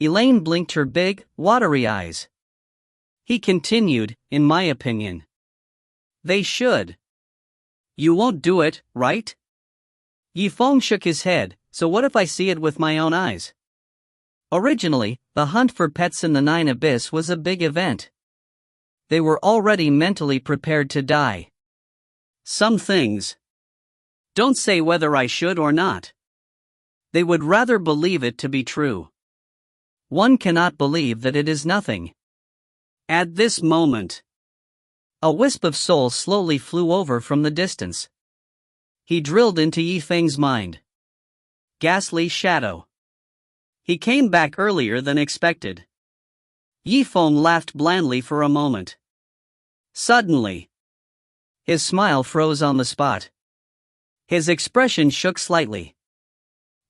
Elaine blinked her big, watery eyes. He continued, in my opinion. They should. You won't do it, right? Yifeng shook his head, so what if I see it with my own eyes? Originally, the hunt for pets in the Nine Abyss was a big event. They were already mentally prepared to die. Some things. Don't say whether I should or not. They would rather believe it to be true. One cannot believe that it is nothing. At this moment, a wisp of soul slowly flew over from the distance. He drilled into Yifeng's mind. Ghastly shadow. He came back earlier than expected. Yifeng laughed blandly for a moment. Suddenly, his smile froze on the spot. His expression shook slightly.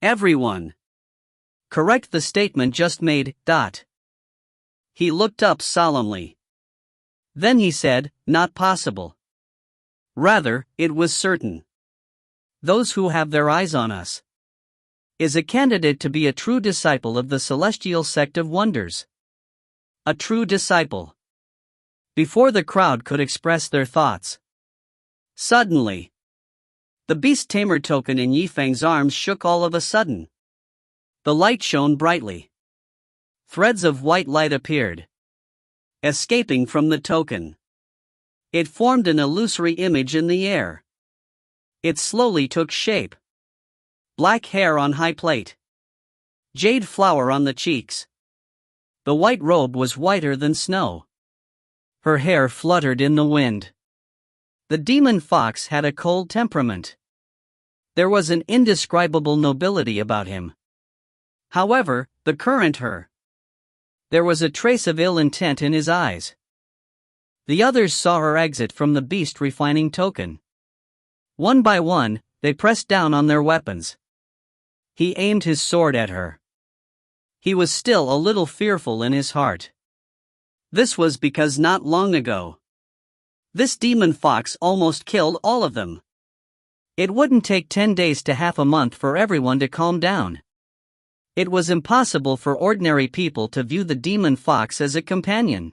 Everyone. Correct the statement just made. He looked up solemnly. Then he said, not possible. Rather, it was certain. Those who have their eyes on us is a candidate to be a true disciple of the celestial sect of wonders. A true disciple. Before the crowd could express their thoughts, suddenly, the beast tamer token in Yifeng's arms shook all of a sudden. The light shone brightly. Threads of white light appeared, escaping from the token. It formed an illusory image in the air. It slowly took shape. Black hair on high plate. Jade flower on the cheeks. The white robe was whiter than snow. Her hair fluttered in the wind. The demon fox had a cold temperament. There was an indescribable nobility about him. However, the current her. There was a trace of ill intent in his eyes. The others saw her exit from the beast refining token. One by one, they pressed down on their weapons. He aimed his sword at her. He was still a little fearful in his heart. This was because not long ago, this demon fox almost killed all of them. It wouldn't take 10 days to half a month for everyone to calm down. It was impossible for ordinary people to view the demon fox as a companion.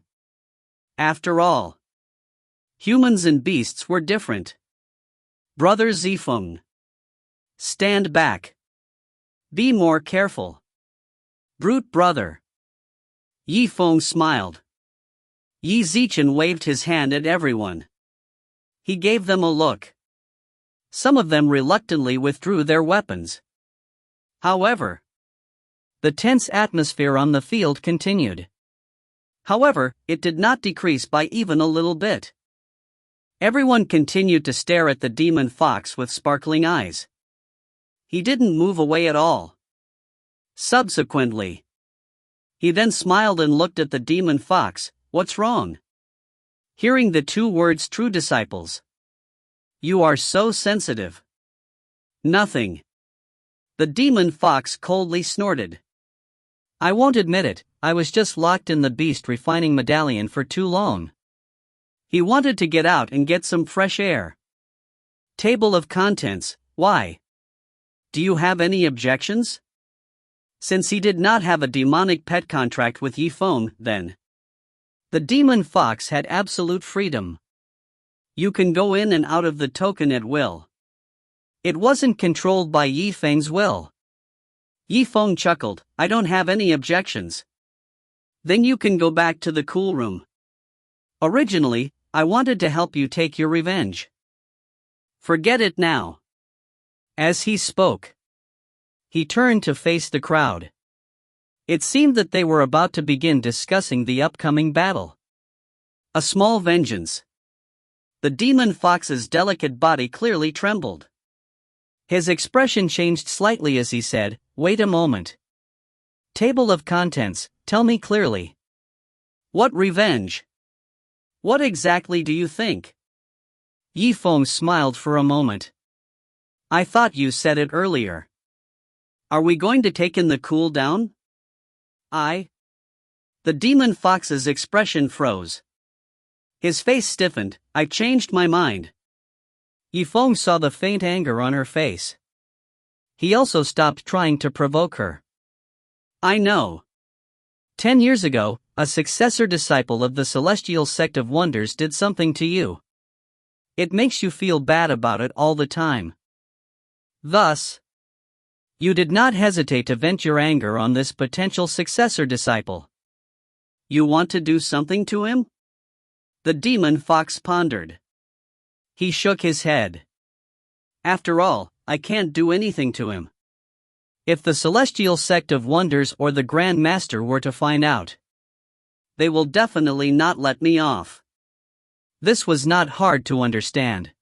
After all, humans and beasts were different. Brother Zifeng, stand back. Be more careful. Brute brother. Yifeng smiled. Yi Zichen waved his hand at everyone. He gave them a look. Some of them reluctantly withdrew their weapons. However, the tense atmosphere on the field continued. However, it did not decrease by even a little bit. Everyone continued to stare at the demon fox with sparkling eyes. He didn't move away at all. Subsequently, he then smiled and looked at the demon fox. What's wrong? Hearing the two words true disciples. You are so sensitive. Nothing. The demon fox coldly snorted. I won't admit it, I was just locked in the beast refining medallion for too long. He wanted to get out and get some fresh air. Table of contents, why? Do you have any objections? Since he did not have a demonic pet contract with Yifeng, then the demon fox had absolute freedom. You can go in and out of the token at will. It wasn't controlled by Yifeng's will. Yifeng chuckled, I don't have any objections. Then you can go back to the cool room. Originally, I wanted to help you take your revenge. Forget it now. As he spoke, he turned to face the crowd. It seemed that they were about to begin discussing the upcoming battle. A small vengeance. The demon fox's delicate body clearly trembled. His expression changed slightly as he said, wait a moment. Table of contents, tell me clearly. What revenge? What exactly do you think? Yifeng smiled for a moment. I thought you said it earlier. Are we going to take in the cool down? The demon fox's expression froze. His face stiffened. I changed my mind. Yifeng saw the faint anger on her face. He also stopped trying to provoke her. I know. 10 years ago, a successor disciple of the celestial sect of wonders did something to you. It makes you feel bad about it all the time. Thus, you did not hesitate to vent your anger on this potential successor disciple. You want to do something to him? The demon fox pondered. He shook his head. After all, I can't do anything to him. If the celestial sect of wonders or the Grand Master were to find out, they will definitely not let me off. This was not hard to understand.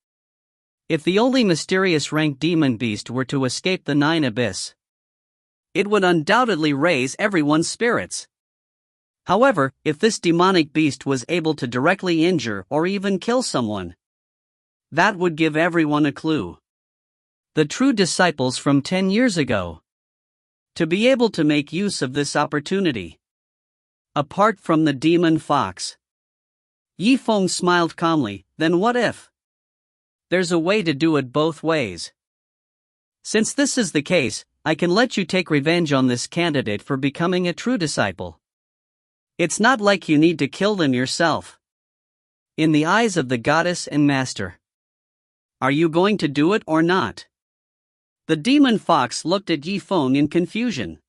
If the only mysterious ranked demon beast were to escape the 9 abyss, it would undoubtedly raise everyone's spirits. However, if this demonic beast was able to directly injure or even kill someone, that would give everyone a clue. The true disciples from 10 years ago. To be able to make use of this opportunity. Apart from the demon fox. Zifeng smiled calmly. Then what if? There's a way to do it both ways. Since this is the case, I can let you take revenge on this candidate for becoming a true disciple. It's not like you need to kill them yourself. In the eyes of the goddess and master. Are you going to do it or not? The demon fox looked at Zifeng in confusion.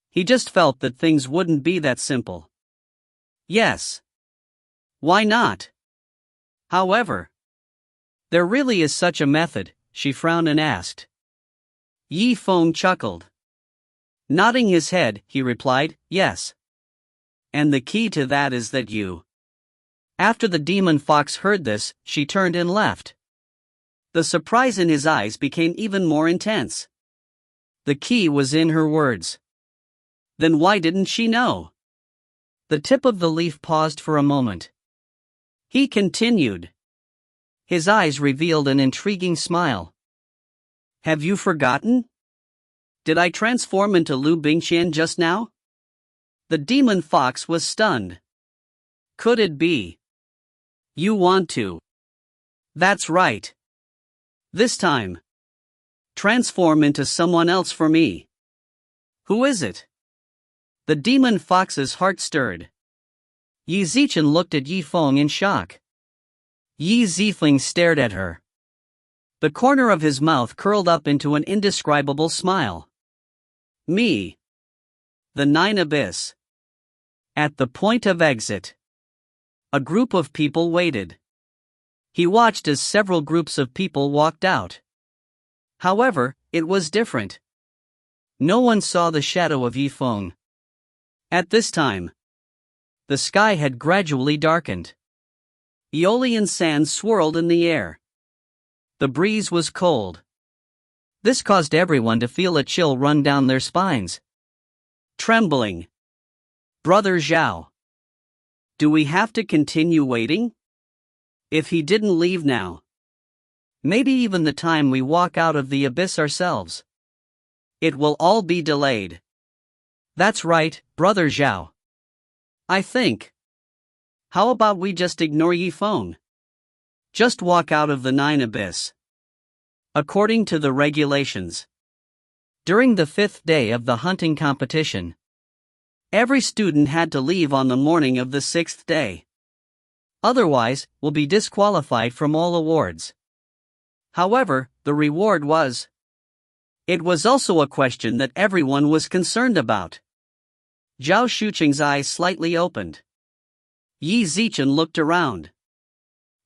He just felt that things wouldn't be that simple. Yes. Why not? However, there really is such a method, she frowned and asked. Zifeng chuckled. Nodding his head, he replied, yes. And the key to that is that you. After the demon fox heard this, she turned and left. The surprise in his eyes became even more intense. The key was in her words. Then why didn't she know? The tip of the leaf paused for a moment. He continued. His eyes revealed an intriguing smile. Have you forgotten? Did I transform into Liu Bingqian just now? The demon fox was stunned. Could it be? You want to? That's right. This time, transform into someone else for me. Who is it? The demon fox's heart stirred. Qi Zimo looked at Zifeng in shock. Qi Zifeng stared at her. The corner of his mouth curled up into an indescribable smile. Me. The 9 abyss. At the point of exit, a group of people waited. He watched as several groups of people walked out. However, it was different. No one saw the shadow of Zifeng. At this time, the sky had gradually darkened. Aeolian sand swirled in the air. The breeze was cold. This caused everyone to feel a chill run down their spines. Trembling. Brother Zhao. Do we have to continue waiting? If he didn't leave now. Maybe even the time we walk out of the abyss ourselves. It will all be delayed. That's right, Brother Zhao. I think. How about we just ignore Zifeng? Just walk out of the 9 abyss. According to the regulations. During the 5th day of the hunting competition, every student had to leave on the morning of the 6th day. Otherwise, will be disqualified from all awards. However, the reward was. It was also a question that everyone was concerned about. Zhao Shuqing's eyes slightly opened. Qi Zimo looked around.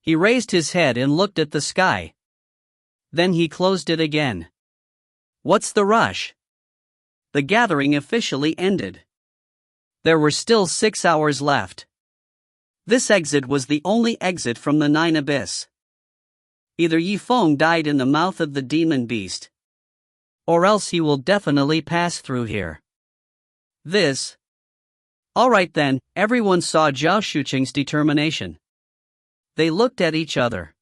He raised his head and looked at the sky. Then he closed it again. What's the rush? The gathering officially ended. There were still 6 hours left. This exit was the only exit from the 9 abyss. Either Zifeng died in the mouth of the demon beast, or else he will definitely pass through here. This. Alright then, everyone saw Zhao Shuqing's determination. They looked at each other.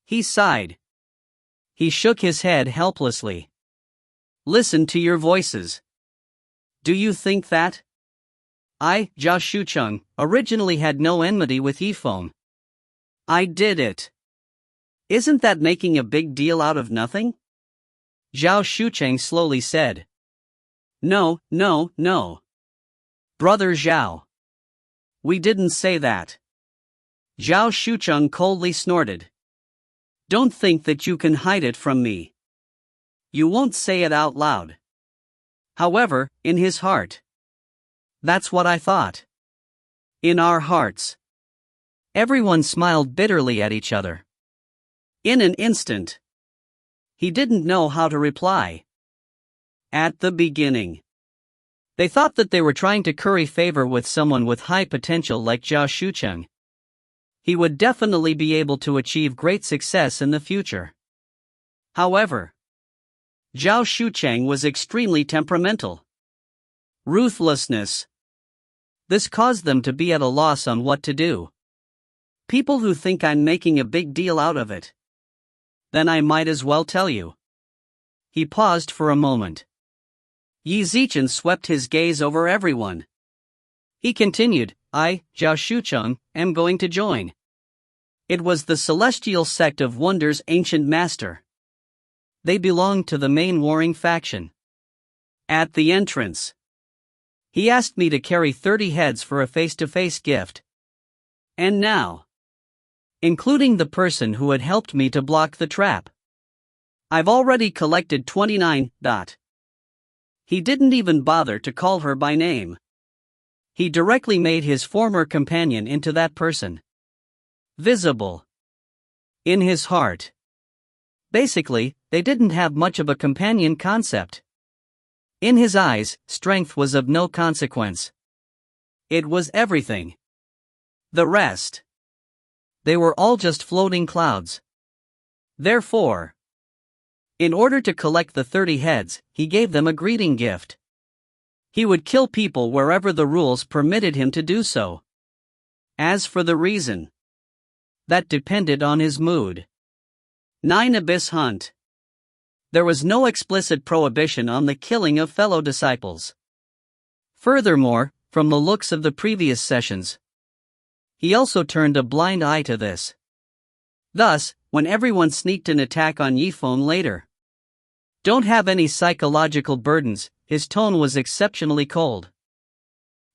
He sighed. He shook his head helplessly. Listen to your voices. Do you think that? I, Zhao Shuqing, originally had no enmity with Zifeng. I did it. Isn't that making a big deal out of nothing? Zhao Shuqing slowly said. No. Brother Zhao. We didn't say that. Zhao Shucheng coldly snorted. Don't think that you can hide it from me. You won't say it out loud. However, in his heart. That's what I thought. In our hearts. Everyone smiled bitterly at each other. In an instant. He didn't know how to reply. At the beginning. They thought that they were trying to curry favor with someone with high potential like Zhao Shucheng. He would definitely be able to achieve great success in the future. However, Zhao Shucheng was extremely temperamental. Ruthlessness. This caused them to be at a loss on what to do. People who think I'm making a big deal out of it. Then I might as well tell you. He paused for a moment. Yi Zichen swept his gaze over everyone. He continued, I, Zhao Shucheng, am going to join. It was the celestial sect of Wonder's ancient master. They belonged to the main warring faction. At the entrance, he asked me to carry 30 heads for a face-to-face gift. And now, including the person who had helped me to block the trap, I've already collected 29. He didn't even bother to call her by name. He directly made his former companion into that person. Visible. In his heart. Basically, they didn't have much of a companion concept. In his eyes, strength was of no consequence. It was everything. The rest. They were all just floating clouds. Therefore, in order to collect the 30 heads, he gave them a greeting gift. He would kill people wherever the rules permitted him to do so. As for the reason, that depended on his mood. 9 Abyss Hunt. There was no explicit prohibition on the killing of fellow disciples. Furthermore, from the looks of the previous sessions, he also turned a blind eye to this. Thus, when everyone sneaked an attack on Yifeng later, don't have any psychological burdens, his tone was exceptionally cold.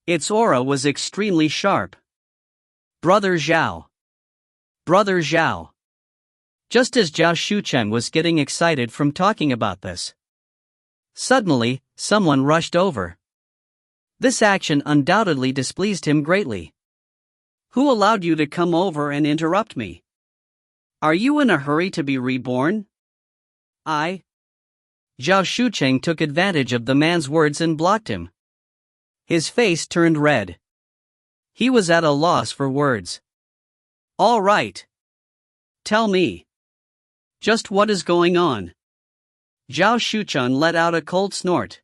Its aura was extremely sharp. Brother Zhao. Brother Zhao. Just as Zhao Shucheng was getting excited from talking about this, suddenly, someone rushed over. This action undoubtedly displeased him greatly. Who allowed you to come over and interrupt me? Are you in a hurry to be reborn? I. Zhao Shucheng took advantage of the man's words and blocked him. His face turned red. He was at a loss for words. All right. Tell me. Just what is going on? Zhao Shucheng let out a cold snort.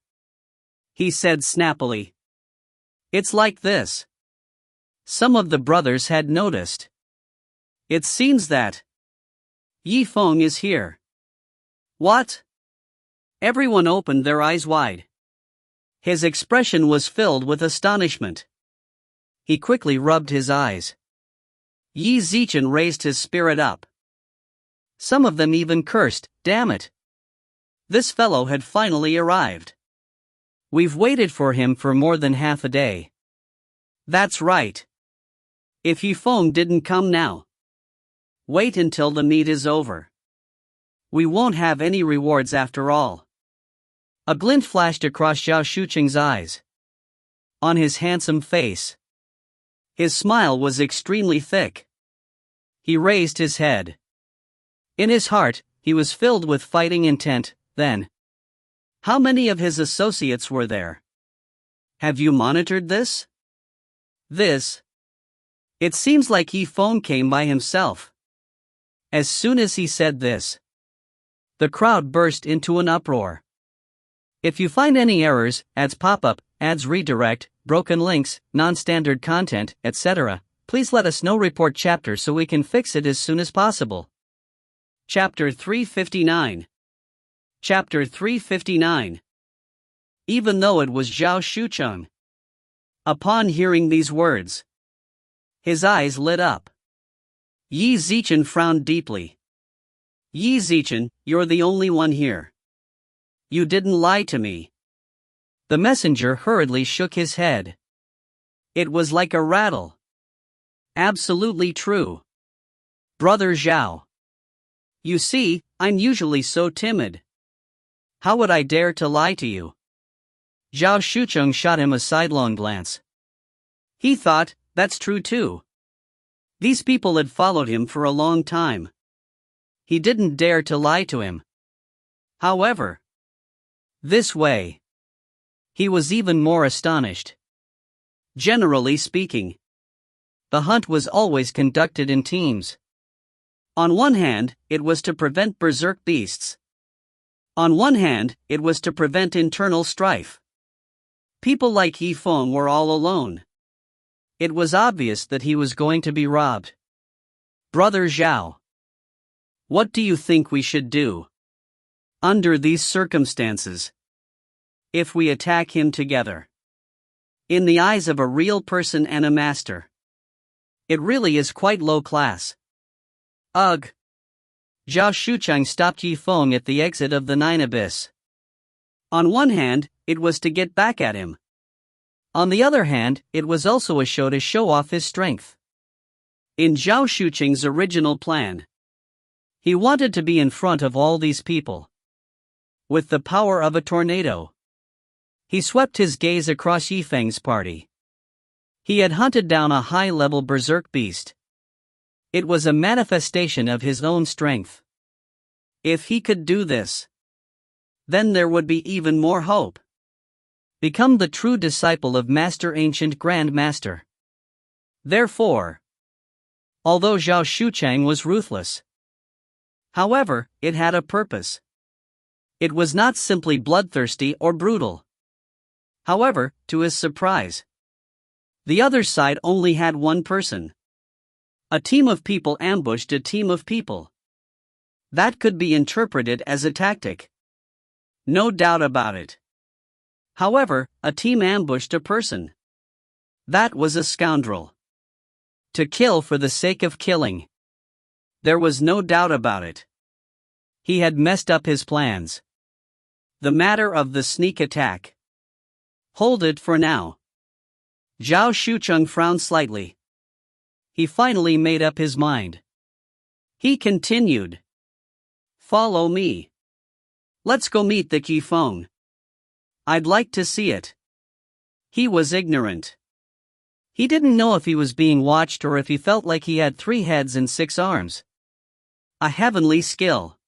He said snappily. It's like this. Some of the brothers had noticed. It seems that Yifeng is here. What? Everyone opened their eyes wide. His expression was filled with astonishment. He quickly rubbed his eyes. Yi Zichen raised his spirit up. Some of them even cursed, damn it. This fellow had finally arrived. We've waited for him for more than half a day. That's right. If Yifeng didn't come now, wait until the meet is over. We won't have any rewards after all. A glint flashed across Zhao Shucheng's eyes. On his handsome face, his smile was extremely thick. He raised his head. In his heart, he was filled with fighting intent. Then, how many of his associates were there? Have you monitored this? It seems like Yifeng came by himself. As soon as he said this, the crowd burst into an uproar. If you find any errors, ads pop up, ads redirect, broken links, non-standard content, etc., please let us know. Report chapter so we can fix it as soon as possible. Chapter 359. Chapter 359. Even though it was Zhao Shucheng. Upon hearing these words, his eyes lit up. Yi Zichen frowned deeply. Yi Zichen, you're the only one here. You didn't lie to me. The messenger hurriedly shook his head. It was like a rattle. Absolutely true. Brother Zhao. You see, I'm usually so timid. How would I dare to lie to you? Zhao Shucheng shot him a sidelong glance. He thought, that's true too. These people had followed him for a long time. He didn't dare to lie to him. However, this way, he was even more astonished. Generally speaking, the hunt was always conducted in teams. On one hand, it was to prevent berserk beasts. On one hand, it was to prevent internal strife. People like Yifeng were all alone. It was obvious that he was going to be robbed. Brother Zhao, what do you think we should do? Under these circumstances, if we attack him together, in the eyes of a real person and a master, it really is quite low class. Ugh. Zhao Shucheng stopped Yifeng at the exit of the Nine Abyss. On one hand, it was to get back at him. On the other hand, it was also a show to show off his strength. In Zhao Shucheng's original plan, he wanted to be in front of all these people. With the power of a tornado, he swept his gaze across Yifeng's party. He had hunted down a high-level berserk beast. It was a manifestation of his own strength. If he could do this, then there would be even more hope. Become the true disciple of Master Ancient Grand Master. Therefore, although Zhao Shucheng was ruthless, however, it had a purpose. It was not simply bloodthirsty or brutal. However, to his surprise, the other side only had one person. A team of people ambushed a team of people. That could be interpreted as a tactic. No doubt about it. However, a team ambushed a person. That was a scoundrel. To kill for the sake of killing. There was no doubt about it. He had messed up his plans. The matter of the sneak attack. Hold it for now. Zhao Shucheng frowned slightly. He finally made up his mind. He continued. Follow me. Let's go meet the Yifeng. I'd like to see it. He was ignorant. He didn't know if he was being watched or if he felt like he had 3 heads and 6 arms. A heavenly skill.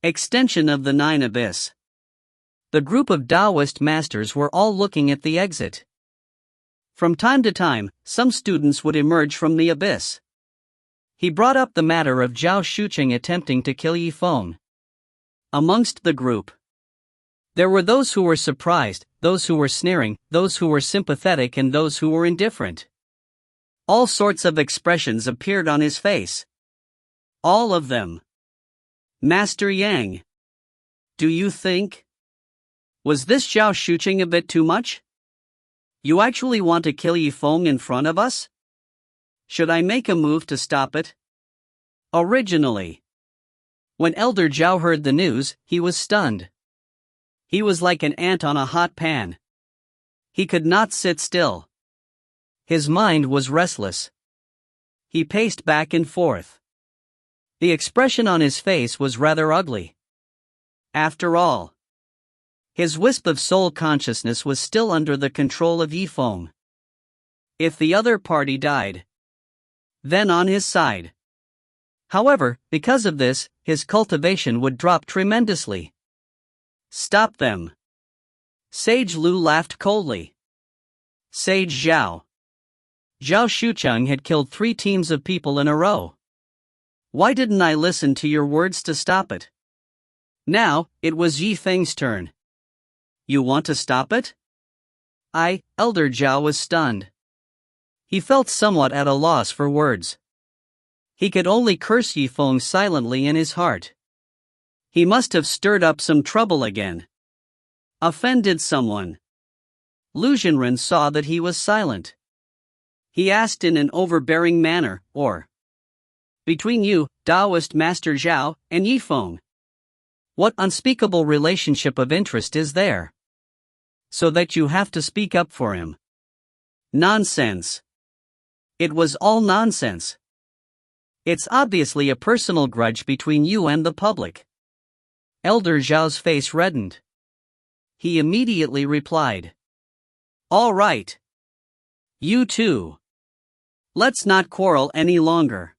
Extension of the Nine Abyss. The group of Taoist masters were all looking at the exit. From time to time, some students would emerge from the abyss. He brought up the matter of Zhao Shucheng attempting to kill Yifeng. Amongst the group, there were those who were surprised, those who were sneering, those who were sympathetic and those who were indifferent. All sorts of expressions appeared on his face. All of them. Master Yang. Do you think? Was this Zhao Shucheng a bit too much? You actually want to kill Yifeng in front of us? Should I make a move to stop it? Originally, when Elder Zhao heard the news, he was stunned. He was like an ant on a hot pan. He could not sit still. His mind was restless. He paced back and forth. The expression on his face was rather ugly. After all, his wisp of soul consciousness was still under the control of Yifeng. If the other party died, then on his side. However, because of this, his cultivation would drop tremendously. Stop them. Sage Lu laughed coldly. Sage Zhao. Zhao Shucheng had killed 3 teams of people in a row. Why didn't I listen to your words to stop it? Now, it was Yifeng's turn. You want to stop it? Elder Zhao was stunned. He felt somewhat at a loss for words. He could only curse Yifeng silently in his heart. He must have stirred up some trouble again. Offended someone. Lu Zhenren saw that he was silent. He asked in an overbearing manner, between you, Taoist Master Zhao, and Yifeng, what unspeakable relationship of interest is there? So that you have to speak up for him. Nonsense. It was all nonsense. It's obviously a personal grudge between you and the public. Elder Zhao's face reddened. He immediately replied. All right. You too. Let's not quarrel any longer.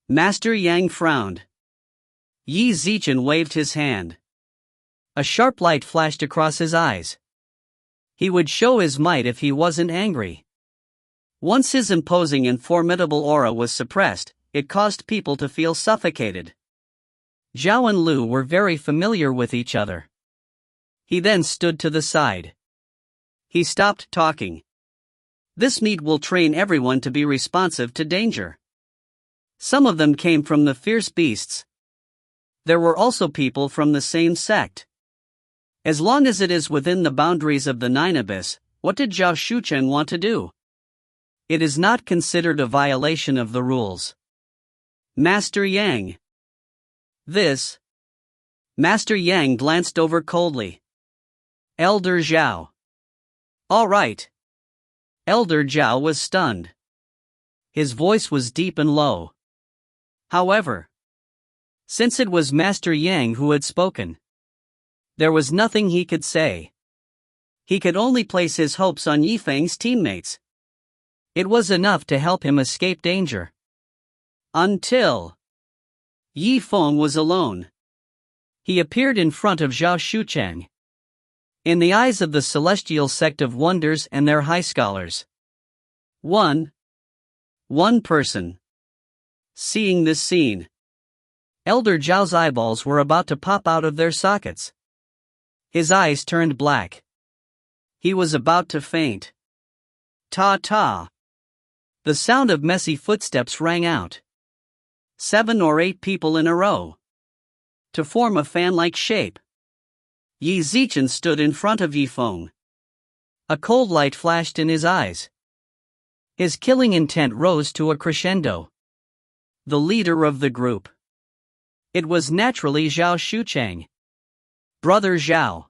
Master Yang frowned. Yi Zichen waved his hand. A sharp light flashed across his eyes. He would show his might if he wasn't angry. Once his imposing and formidable aura was suppressed, it caused people to feel suffocated. Zhao and Liu were very familiar with each other. He then stood to the side. He stopped talking. This meet will train everyone to be responsive to danger. Some of them came from the fierce beasts. There were also people from the same sect. As long as it is within the boundaries of the Nine Abyss, what did Zhao Shucheng want to do? It is not considered a violation of the rules. Master Yang. This. Master Yang glanced over coldly. Elder Zhao. All right. Elder Zhao was stunned. His voice was deep and low. However, since it was Master Yang who had spoken, there was nothing he could say. He could only place his hopes on Yifeng's teammates. It was enough to help him escape danger. Until Yifeng was alone. He appeared in front of Zhao Shucheng. In the eyes of the celestial sect of wonders and their high scholars. One person. Seeing this scene, Elder Zhao's eyeballs were about to pop out of their sockets. His eyes turned black. He was about to faint. Ta-ta. The sound of messy footsteps rang out. 7 or 8 people in a row. To form a fan-like shape. Yi Zichen stood in front of Yifeng. A cold light flashed in his eyes. His killing intent rose to a crescendo. The leader of the group. It was naturally Zhao Shucheng. Brother Zhao.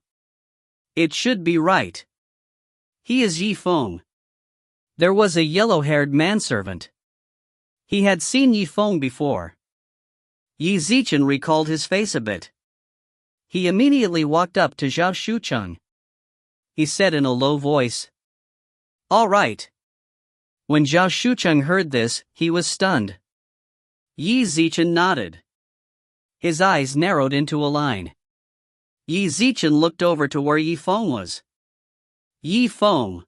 It should be right. He is Yifeng. There was a yellow-haired manservant. He had seen Yifeng before. Yi Zichen recalled his face a bit. He immediately walked up to Zhao Shucheng. He said in a low voice. All right. When Zhao Shucheng heard this, he was stunned. Yi Zichen nodded. His eyes narrowed into a line. Yi Zichen looked over to where Yifeng was. Yifeng.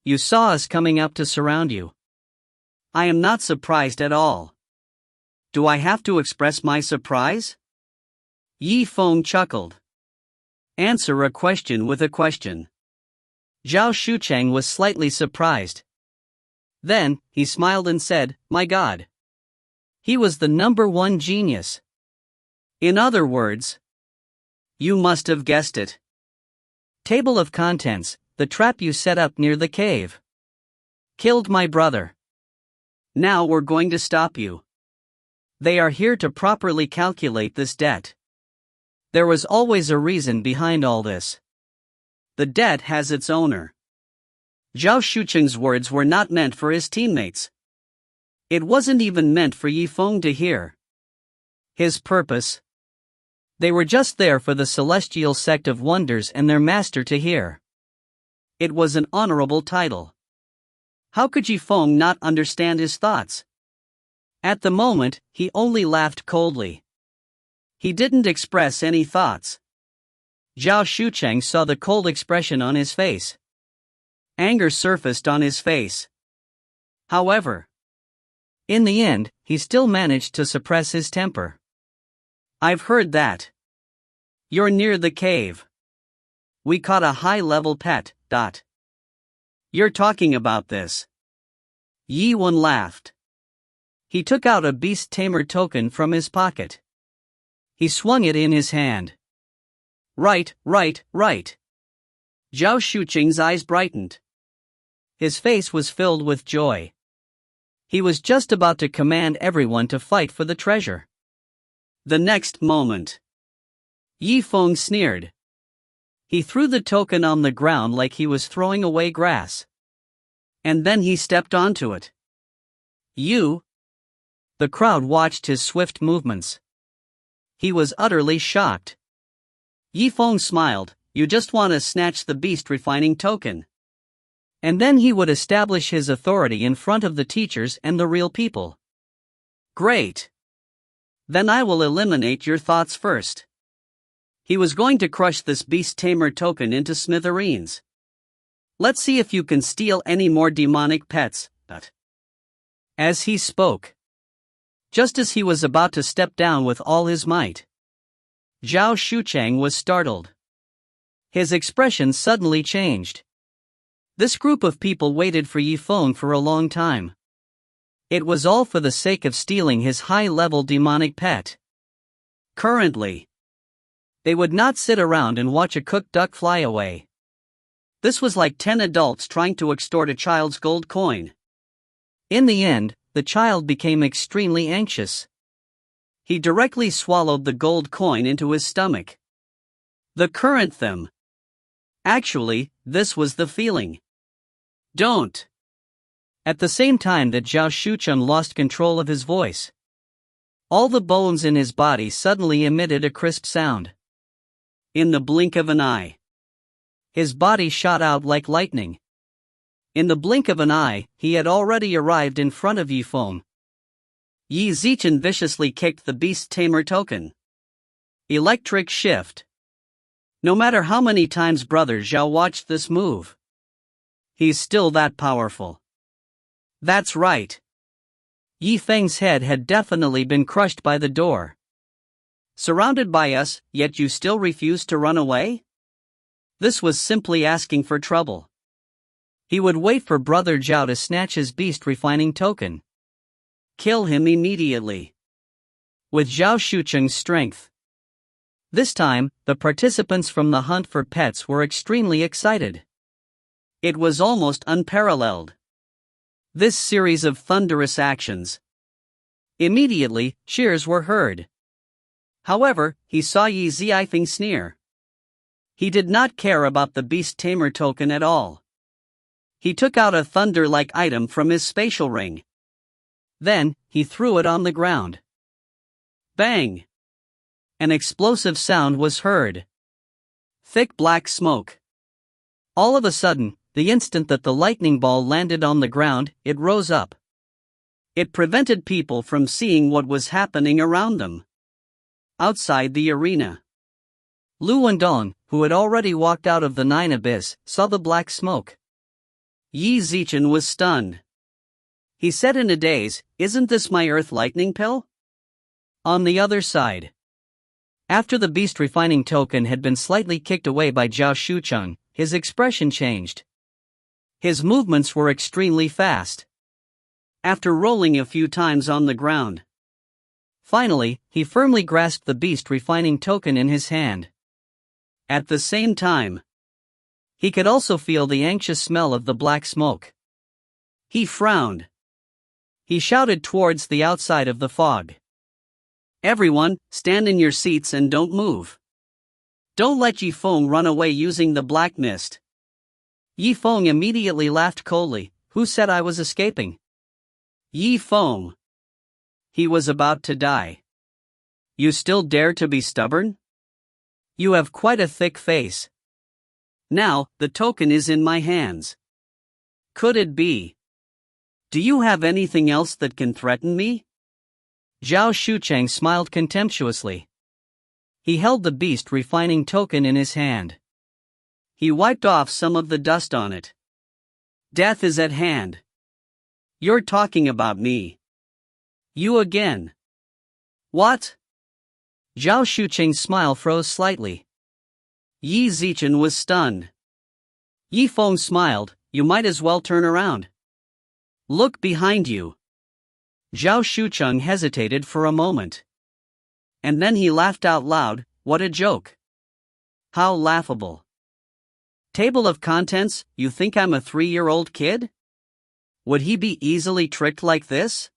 You saw us coming up to surround you. I am not surprised at all. Do I have to express my surprise? Yifeng chuckled. Answer a question with a question. Zhao Shucheng was slightly surprised. Then, he smiled and said, My God. He was the #1 genius. In other words, you must have guessed it. Table of contents, the trap you set up near the cave. Killed my brother. Now we're going to stop you. They are here to properly calculate this debt. There was always a reason behind all this. The debt has its owner. Zhao Shucheng's words were not meant for his teammates. It wasn't even meant for Yifeng to hear. His purpose? They were just there for the celestial sect of wonders and their master to hear. It was an honorable title. How could Yifeng not understand his thoughts? At the moment, he only laughed coldly. He didn't express any thoughts. Zhao Shucheng saw the cold expression on his face. Anger surfaced on his face. However, in the end, he still managed to suppress his temper. I've heard that. You're near the cave. We caught a high-level pet. You're talking about this. Yi Wen laughed. He took out a beast tamer token from his pocket. He swung it in his hand. Right. Zhao Shucheng's eyes brightened. His face was filled with joy. He was just about to command everyone to fight for the treasure. The next moment, Yifeng sneered. He threw the token on the ground like he was throwing away grass. And then he stepped onto it. You? The crowd watched his swift movements. He was utterly shocked. Yifeng smiled. You just want to snatch the beast refining token. And then he would establish his authority in front of the teachers and the real people. Great. Then I will eliminate your thoughts first. He was going to crush this beast tamer token into smithereens. Let's see if you can steal any more demonic pets. As he spoke, just as he was about to step down with all his might, Zhao Shucheng was startled. His expression suddenly changed. This group of people waited for Yifeng for a long time. It was all for the sake of stealing his high-level demonic pet. Currently, they would not sit around and watch a cooked duck fly away. This was like 10 adults trying to extort a child's gold coin. In the end, the child became extremely anxious. He directly swallowed the gold coin into his stomach. The current them. Actually, this was the feeling. Don't. At the same time that Zhao Shucheng lost control of his voice, all the bones in his body suddenly emitted a crisp sound. In the blink of an eye, his body shot out like lightning. In the blink of an eye, he had already arrived in front of Yifeng. Yi Zichen viciously kicked the beast tamer token. Electric shift. No matter how many times Brother Zhao watched this move, he's still that powerful. That's right. Yifeng's head had definitely been crushed by the door. Surrounded by us, yet you still refuse to run away? This was simply asking for trouble. He would wait for Brother Zhao to snatch his beast refining token. Kill him immediately. With Zhao Shucheng's strength. This time, the participants from the hunt for pets were extremely excited. It was almost unparalleled. This series of thunderous actions. Immediately, cheers were heard. However, he saw Yi Zifeng sneer. He did not care about the beast tamer token at all. He took out a thunder-like item from his spatial ring. Then, he threw it on the ground. Bang! An explosive sound was heard. Thick black smoke. All of a sudden, the instant that the lightning ball landed on the ground, it rose up. It prevented people from seeing what was happening around them. Outside the arena, Lu Wendong, who had already walked out of the Nine Abyss, saw the black smoke. Yi Zichen was stunned. He said in a daze, "Isn't this my earth lightning pill?" On the other side, after the beast refining token had been slightly kicked away by Zhao Shucheng, his expression changed. His movements were extremely fast. After rolling a few times on the ground, finally, he firmly grasped the beast refining token in his hand. At the same time, he could also feel the anxious smell of the black smoke. He frowned. He shouted towards the outside of the fog. "Everyone, stand in your seats and don't move. Don't let Yifeng run away using the black mist." Yifeng immediately laughed coldly. "Who said I was escaping?" Yifeng. He was about to die. "You still dare to be stubborn? You have quite a thick face. Now, the token is in my hands. Could it be? Do you have anything else that can threaten me?" Zhao Shucheng smiled contemptuously. He held the beast refining token in his hand. He wiped off some of the dust on it. "Death is at hand. You're talking about me. You again." "What?" Zhao Shucheng's smile froze slightly. Yi Zichen was stunned. Yifeng smiled. "You might as well turn around. Look behind you." Zhao Shucheng hesitated for a moment. And then he laughed out loud. "What a joke. How laughable. Table of contents, you think I'm a 3-year-old kid? Would he be easily tricked like this?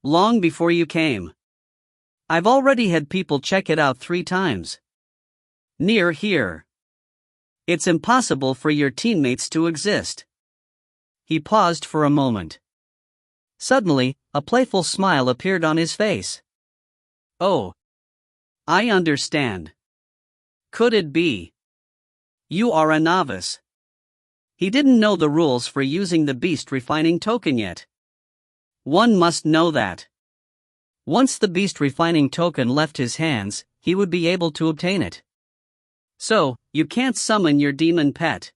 Long before you came. I've already had people check it out 3 times. Near here. It's impossible for your teammates to exist. He paused for a moment. Suddenly, a playful smile appeared on his face. Oh. I understand. Could it be? You are a novice. He didn't know the rules for using the beast refining token yet. One must know that. Once the beast refining token left his hands, he would be able to obtain it. So, you can't summon your demon pet.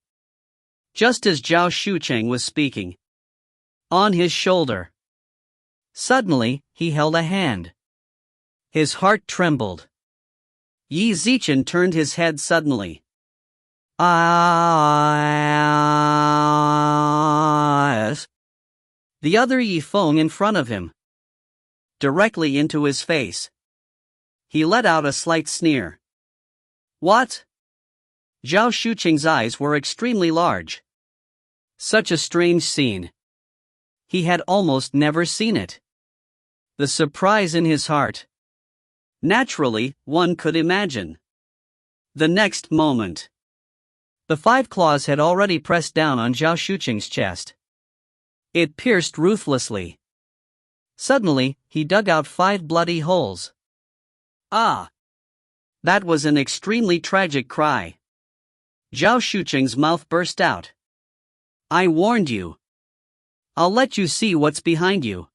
Just as Zhao Shucheng was speaking. On his shoulder. Suddenly, he held a hand. His heart trembled. Yi Zichen turned his head suddenly. The other Yifeng in front of him. Directly into his face. He let out a slight sneer. What? Zhao Shucheng's eyes were extremely large. Such a strange scene. He had almost never seen it. The surprise in his heart. Naturally, one could imagine. The next moment. The 5 claws had already pressed down on Zhao Shucheng's chest. It pierced ruthlessly. Suddenly, he dug out 5 bloody holes. Ah! That was an extremely tragic cry. Zhao Shucheng's mouth burst out. I warned you. I'll let you see what's behind you.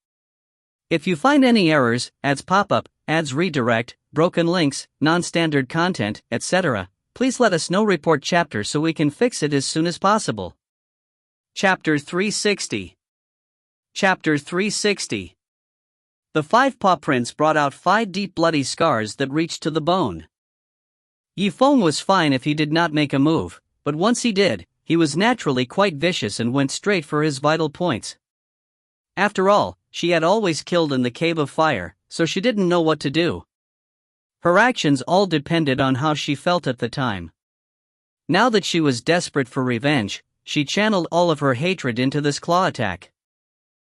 If you find any errors, ads pop-up, ads redirect, broken links, non-standard content, etc., please let us know. Report chapter so we can fix it as soon as possible. Chapter 360. Chapter 360. The 5 paw prints brought out 5 deep bloody scars that reached to the bone. Yifeng was fine if he did not make a move, but once he did, he was naturally quite vicious and went straight for his vital points. After all, she had always killed in the Cave of Fire, so she didn't know what to do. Her actions all depended on how she felt at the time. Now that she was desperate for revenge, she channeled all of her hatred into this claw attack.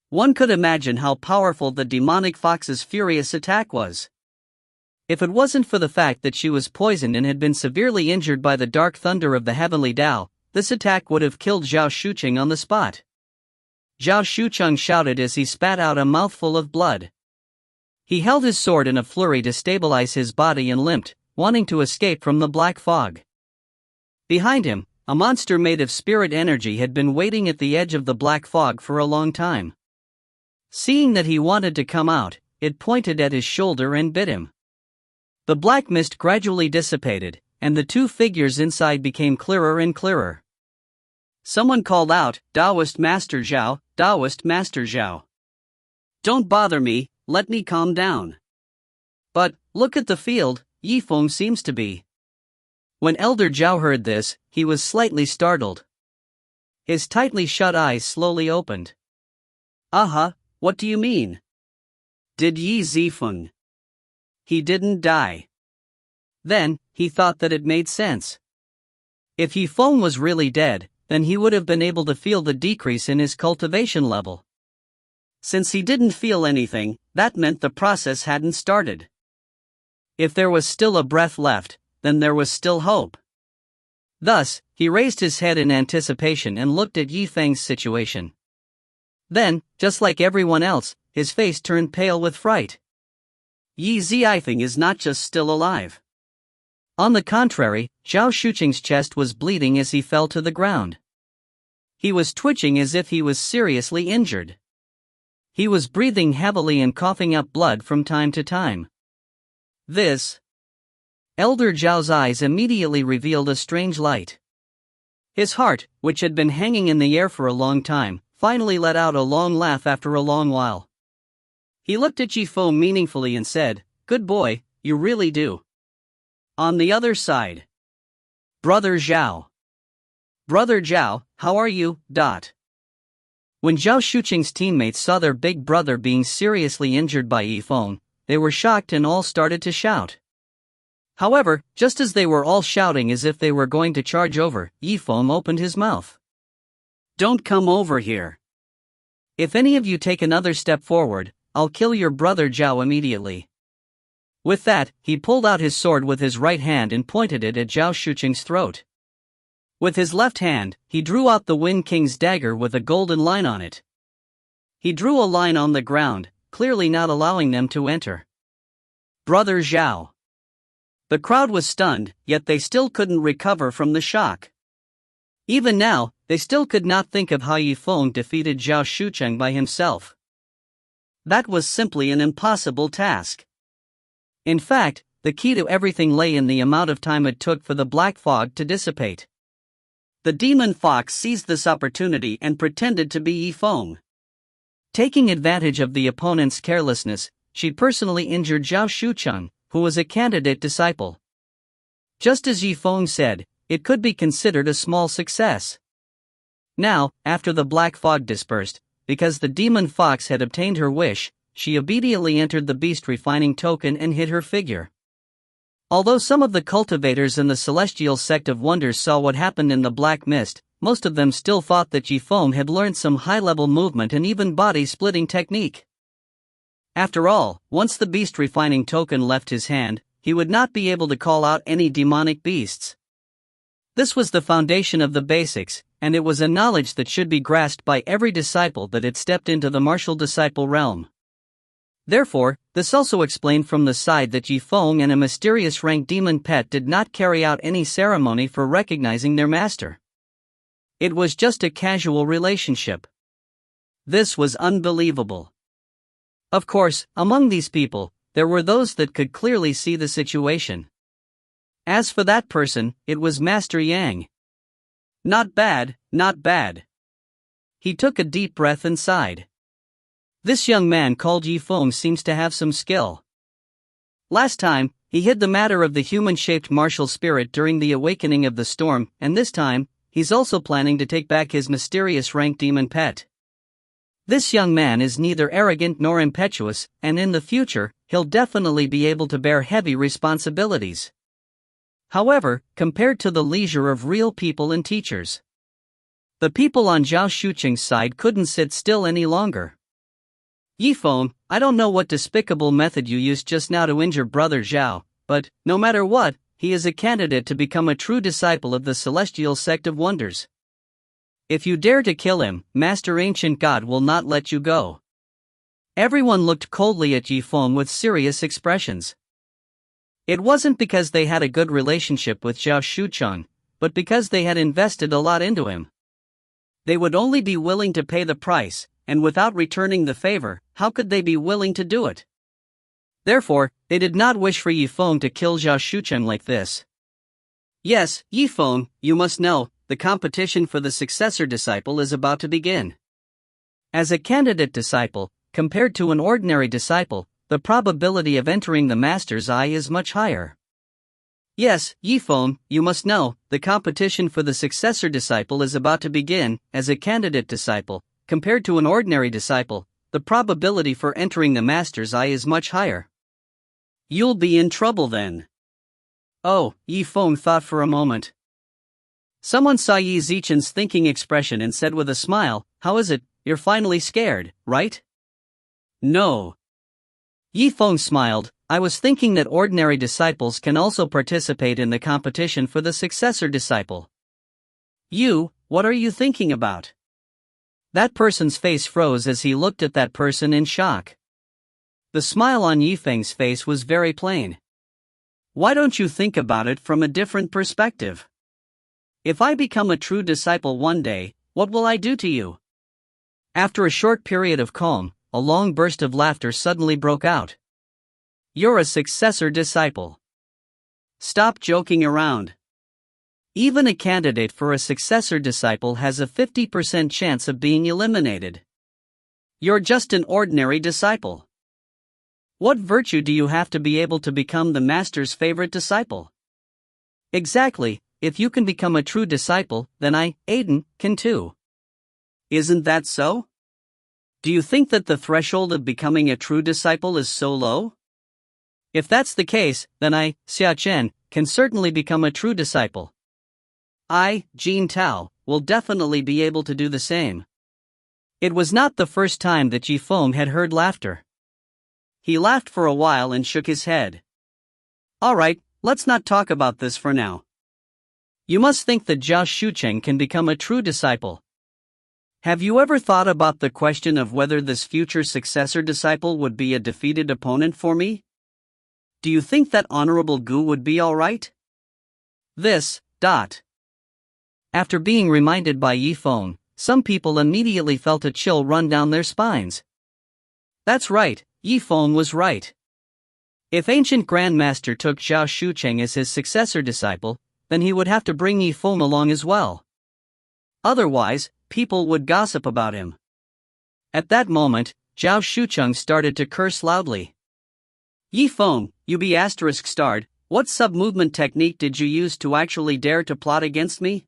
One could imagine how powerful the demonic fox's furious attack was. If it wasn't for the fact that she was poisoned and had been severely injured by the dark thunder of the heavenly Tao, this attack would have killed Zhao Shucheng on the spot. Zhao Shucheng shouted as he spat out a mouthful of blood. He held his sword in a flurry to stabilize his body and limped, wanting to escape from the black fog. Behind him, a monster made of spirit energy had been waiting at the edge of the black fog for a long time. Seeing that he wanted to come out, it pointed at his shoulder and bit him. The black mist gradually dissipated, and the 2 figures inside became clearer and clearer. Someone called out, Taoist Master Zhao, Taoist Master Zhao. Don't bother me, let me calm down. But, look at the field, Yifeng seems to be. When Elder Zhao heard this, he was slightly startled. His tightly shut eyes slowly opened. What do you mean? Did Yi Zifeng? He didn't die. Then, he thought that it made sense. If Yifeng was really dead, then he would have been able to feel the decrease in his cultivation level. Since he didn't feel anything, that meant the process hadn't started. If there was still a breath left, then there was still hope. Thus, he raised his head in anticipation and looked at Yifeng's situation. Then, just like everyone else, his face turned pale with fright. Yi Zifeng is not just still alive. On the contrary, Zhao Shucheng's chest was bleeding as he fell to the ground. He was twitching as if he was seriously injured. He was breathing heavily and coughing up blood from time to time. This. Elder Zhao's eyes immediately revealed a strange light. His heart, which had been hanging in the air for a long time, finally let out a long laugh after a long while. He looked at Yifeng meaningfully and said, Good boy, you really do. On the other side. Brother Zhao. Brother Zhao, how are you? When Zhao Shucheng's teammates saw their big brother being seriously injured by Yifeng, they were shocked and all started to shout. However, just as they were all shouting as if they were going to charge over, Yifeng opened his mouth. Don't come over here. If any of you take another step forward, I'll kill your brother Zhao immediately. With that, he pulled out his sword with his right hand and pointed it at Zhao Shucheng's throat. With his left hand, he drew out the Wind King's dagger with a golden line on it. He drew a line on the ground, clearly not allowing them to enter. Brother Zhao. The crowd was stunned, yet they still couldn't recover from the shock. Even now, they still could not think of how Yifeng defeated Zhao Shucheng by himself. That was simply an impossible task. In fact, the key to everything lay in the amount of time it took for the black fog to dissipate. The demon fox seized this opportunity and pretended to be Yifeng. Taking advantage of the opponent's carelessness, she personally injured Zhao Shucheng, who was a candidate disciple. Just as Yifeng said, it could be considered a small success. Now, after the black fog dispersed, because the demon fox had obtained her wish, she immediately entered the beast refining token and hid her figure. Although some of the cultivators in the celestial sect of wonders saw what happened in the black mist, most of them still thought that Yifeng had learned some high-level movement and even body-splitting technique. After all, once the beast refining token left his hand, he would not be able to call out any demonic beasts. This was the foundation of the basics, and it was a knowledge that should be grasped by every disciple that had stepped into the martial disciple realm. Therefore, this also explained from the side that Yifeng and a mysterious rank demon pet did not carry out any ceremony for recognizing their master. It was just a casual relationship. This was unbelievable. Of course, among these people, there were those that could clearly see the situation. As for that person, it was Master Yang. Not bad, not bad. He took a deep breath and sighed. This young man called Yifeng seems to have some skill. Last time, he hid the matter of the human-shaped martial spirit during the awakening of the storm, and this time, he's also planning to take back his mysterious rank demon pet. This young man is neither arrogant nor impetuous, and in the future, he'll definitely be able to bear heavy responsibilities. However, compared to the leisure of real people and teachers, the people on Zhao Shucheng's side couldn't sit still any longer. Yifeng, I don't know what despicable method you used just now to injure Brother Zhao, but, no matter what, he is a candidate to become a true disciple of the celestial sect of wonders. If you dare to kill him, Master Ancient God will not let you go. Everyone looked coldly at Yifeng with serious expressions. It wasn't because they had a good relationship with Zhao Shucheng, but because they had invested a lot into him. They would only be willing to pay the price, and without returning the favor, how could they be willing to do it? Therefore, they did not wish for Yifeng to kill Zhao Shucheng like this. Yes, Yifeng, you must know, the competition for the successor disciple is about to begin. As a candidate disciple, compared to an ordinary disciple, the probability of entering the master's eye is much higher. Yes, Yifeng, you must know, the competition for the successor disciple is about to begin. As a candidate disciple, compared to an ordinary disciple, the probability for entering the master's eye is much higher. You'll be in trouble then. Oh, Yifeng thought for a moment. Someone saw Yi Zichen's thinking expression and said with a smile, "How is it, you're finally scared, right?" No. Yifeng smiled, "I was thinking that ordinary disciples can also participate in the competition for the successor disciple." You, what are you thinking about? That person's face froze as he looked at that person in shock. The smile on Yifeng's face was very plain. Why don't you think about it from a different perspective? If I become a true disciple one day, what will I do to you? After a short period of calm, a long burst of laughter suddenly broke out. You're a successor disciple. Stop joking around. Even a candidate for a successor disciple has a 50% chance of being eliminated. You're just an ordinary disciple. What virtue do you have to be able to become the master's favorite disciple? Exactly, if you can become a true disciple, then I, Aiden, can too. Isn't that so? Do you think that the threshold of becoming a true disciple is so low? If that's the case, then I, Xia Chen, can certainly become a true disciple. I, Jin Tao, will definitely be able to do the same. It was not the first time that Yifeng had heard laughter. He laughed for a while and shook his head. Alright, let's not talk about this for now. You must think that Zhao Shucheng can become a true disciple. Have you ever thought about the question of whether this future successor disciple would be a defeated opponent for me? Do you think that Honorable Gu would be alright? After being reminded by Yifeng, some people immediately felt a chill run down their spines. That's right, Yifeng was right. If ancient Grandmaster took Zhao Shucheng as his successor disciple, then he would have to bring Yifeng along as well. Otherwise, people would gossip about him. At that moment, Zhao Shucheng started to curse loudly. Yifeng, you be ****, what sub-movement technique did you use to actually dare to plot against me?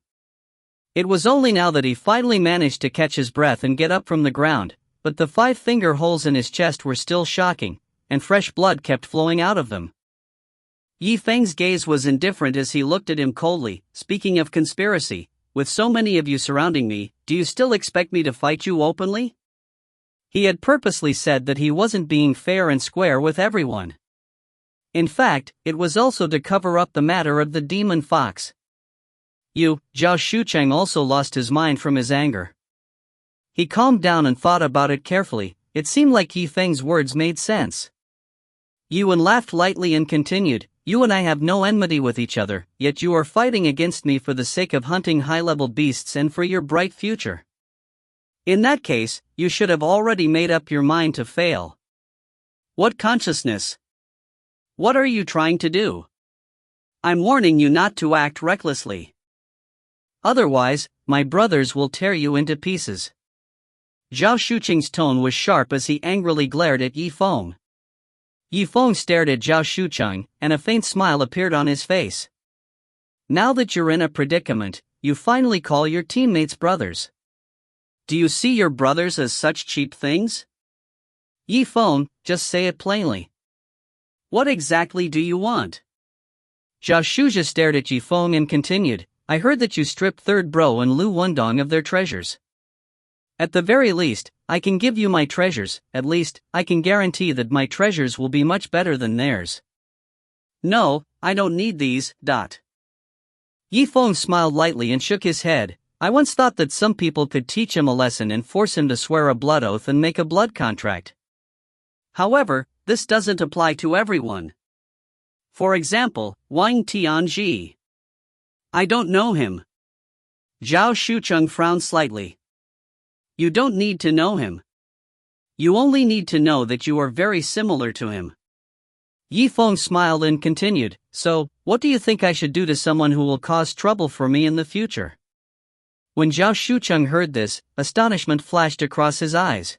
It was only now that he finally managed to catch his breath and get up from the ground, but the 5-finger holes in his chest were still shocking, and fresh blood kept flowing out of them. Yifeng's gaze was indifferent as he looked at him coldly. Speaking of conspiracy, with so many of you surrounding me, do you still expect me to fight you openly? He had purposely said that he wasn't being fair and square with everyone. In fact, it was also to cover up the matter of the demon fox. Zhao Shucheng also lost his mind from his anger. He calmed down and thought about it carefully. It seemed like Yifeng's words made sense. Yuan laughed lightly and continued, you and I have no enmity with each other, yet you are fighting against me for the sake of hunting high-level beasts and for your bright future. In that case, you should have already made up your mind to fail. What consciousness? What are you trying to do? I'm warning you not to act recklessly. Otherwise, my brothers will tear you into pieces. Zhao Shucheng's tone was sharp as he angrily glared at Yifeng. Yifeng stared at Zhao Shucheng, and a faint smile appeared on his face. Now that you're in a predicament, you finally call your teammates brothers. Do you see your brothers as such cheap things? Yifeng, just say it plainly. What exactly do you want? Zhao Shuja stared at Yifeng and continued, I heard that you stripped Third Bro and Lu Wundong of their treasures. At the very least, I can give you my treasures. At least, I can guarantee that my treasures will be much better than theirs. No, I don't need these. Yifeng smiled lightly and shook his head. I once thought that some people could teach him a lesson and force him to swear a blood oath and make a blood contract. However, this doesn't apply to everyone. For example, Wang Tianji. I don't know him. Zhao Shucheng frowned slightly. You don't need to know him. You only need to know that you are very similar to him. Yifeng smiled and continued, so, what do you think I should do to someone who will cause trouble for me in the future? When Zhao Shucheng heard this, astonishment flashed across his eyes.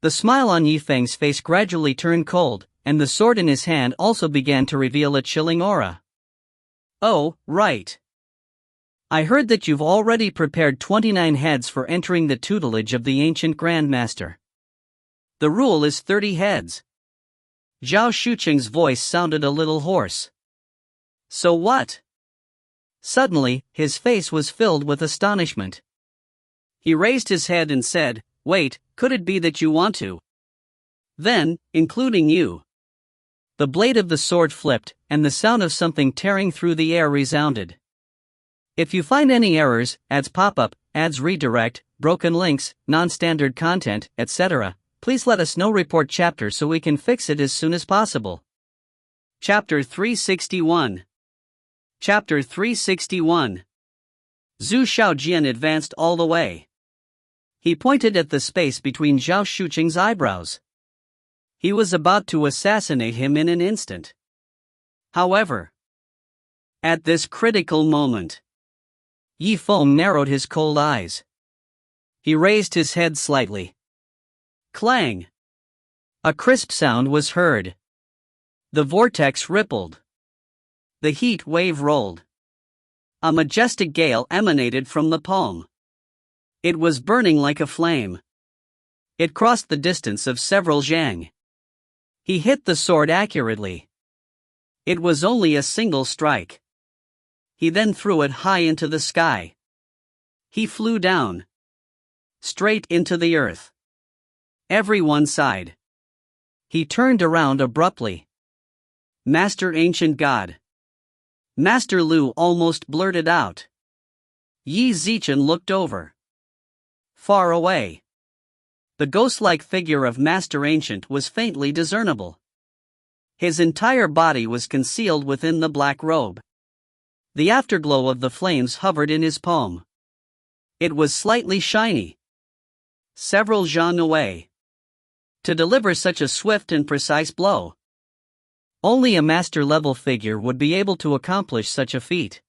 The smile on Yifeng's face gradually turned cold, and the sword in his hand also began to reveal a chilling aura. Oh, right. I heard that you've already prepared 29 heads for entering the tutelage of the ancient Grandmaster. The rule is 30 heads. Zhao Shucheng's voice sounded a little hoarse. So what? Suddenly, his face was filled with astonishment. He raised his head and said, wait, could it be that you want to? Then, including you. The blade of the sword flipped, and the sound of something tearing through the air resounded. If you find any errors, ads pop up, ads redirect, broken links, non-standard content, etc., please let us know. Report chapter so we can fix it as soon as possible. Chapter 361. Chapter 361. Zhu Shaojian advanced all the way. He pointed at the space between Zhao Shucheng's eyebrows. He was about to assassinate him in an instant. However, at this critical moment, Yifeng narrowed his cold eyes. He raised his head slightly. Clang! A crisp sound was heard. The vortex rippled. The heat wave rolled. A majestic gale emanated from the palm. It was burning like a flame. It crossed the distance of several zhang. He hit the sword accurately. It was only a single strike. He then threw it high into the sky. He flew down. Straight into the earth. Everyone sighed. He turned around abruptly. Master Ancient God. Master Liu almost blurted out. Qi Zimo looked over. Far away, the ghost-like figure of Master Ancient was faintly discernible. His entire body was concealed within the black robe. The afterglow of the flames hovered in his palm. It was slightly shiny. Several zhan away. To deliver such a swift and precise blow, only a master-level figure would be able to accomplish such a feat.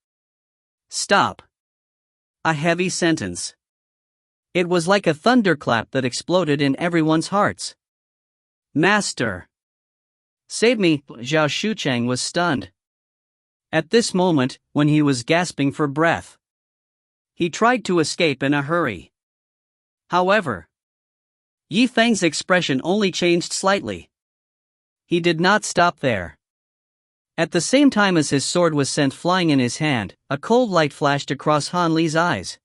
Stop. A heavy sentence. It was like a thunderclap that exploded in everyone's hearts. Master! Save me! Zhao Shucheng was stunned. At this moment, when he was gasping for breath, he tried to escape in a hurry. However, Yifeng's expression only changed slightly. He did not stop there. At the same time as his sword was sent flying in his hand, a cold light flashed across Han Li's eyes.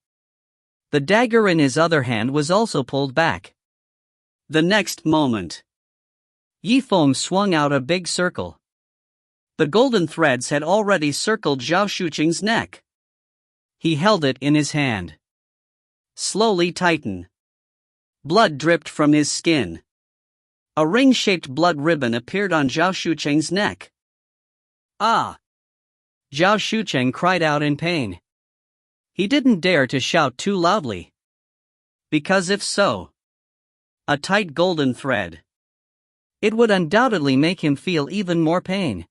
The dagger in his other hand was also pulled back. The next moment, Yifeng swung out a big circle. The golden threads had already circled Zhao Shucheng's neck. He held it in his hand. Slowly tighten. Blood dripped from his skin. A ring-shaped blood ribbon appeared on Zhao Shucheng's neck. Ah! Zhao Shucheng cried out in pain. He didn't dare to shout too loudly. Because if so, a tight golden thread, it would undoubtedly make him feel even more pain.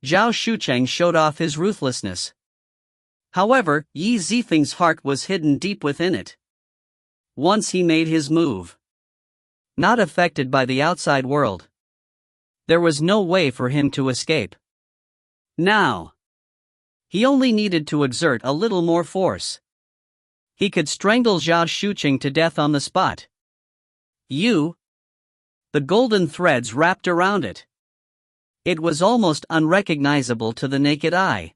Zhao Shucheng showed off his ruthlessness. However, Qi Zifeng's heart was hidden deep within it. Once he made his move, not affected by the outside world, there was no way for him to escape. Now, he only needed to exert a little more force. He could strangle Zhao Shucheng to death on the spot. The golden threads wrapped around it. It was almost unrecognizable to the naked eye.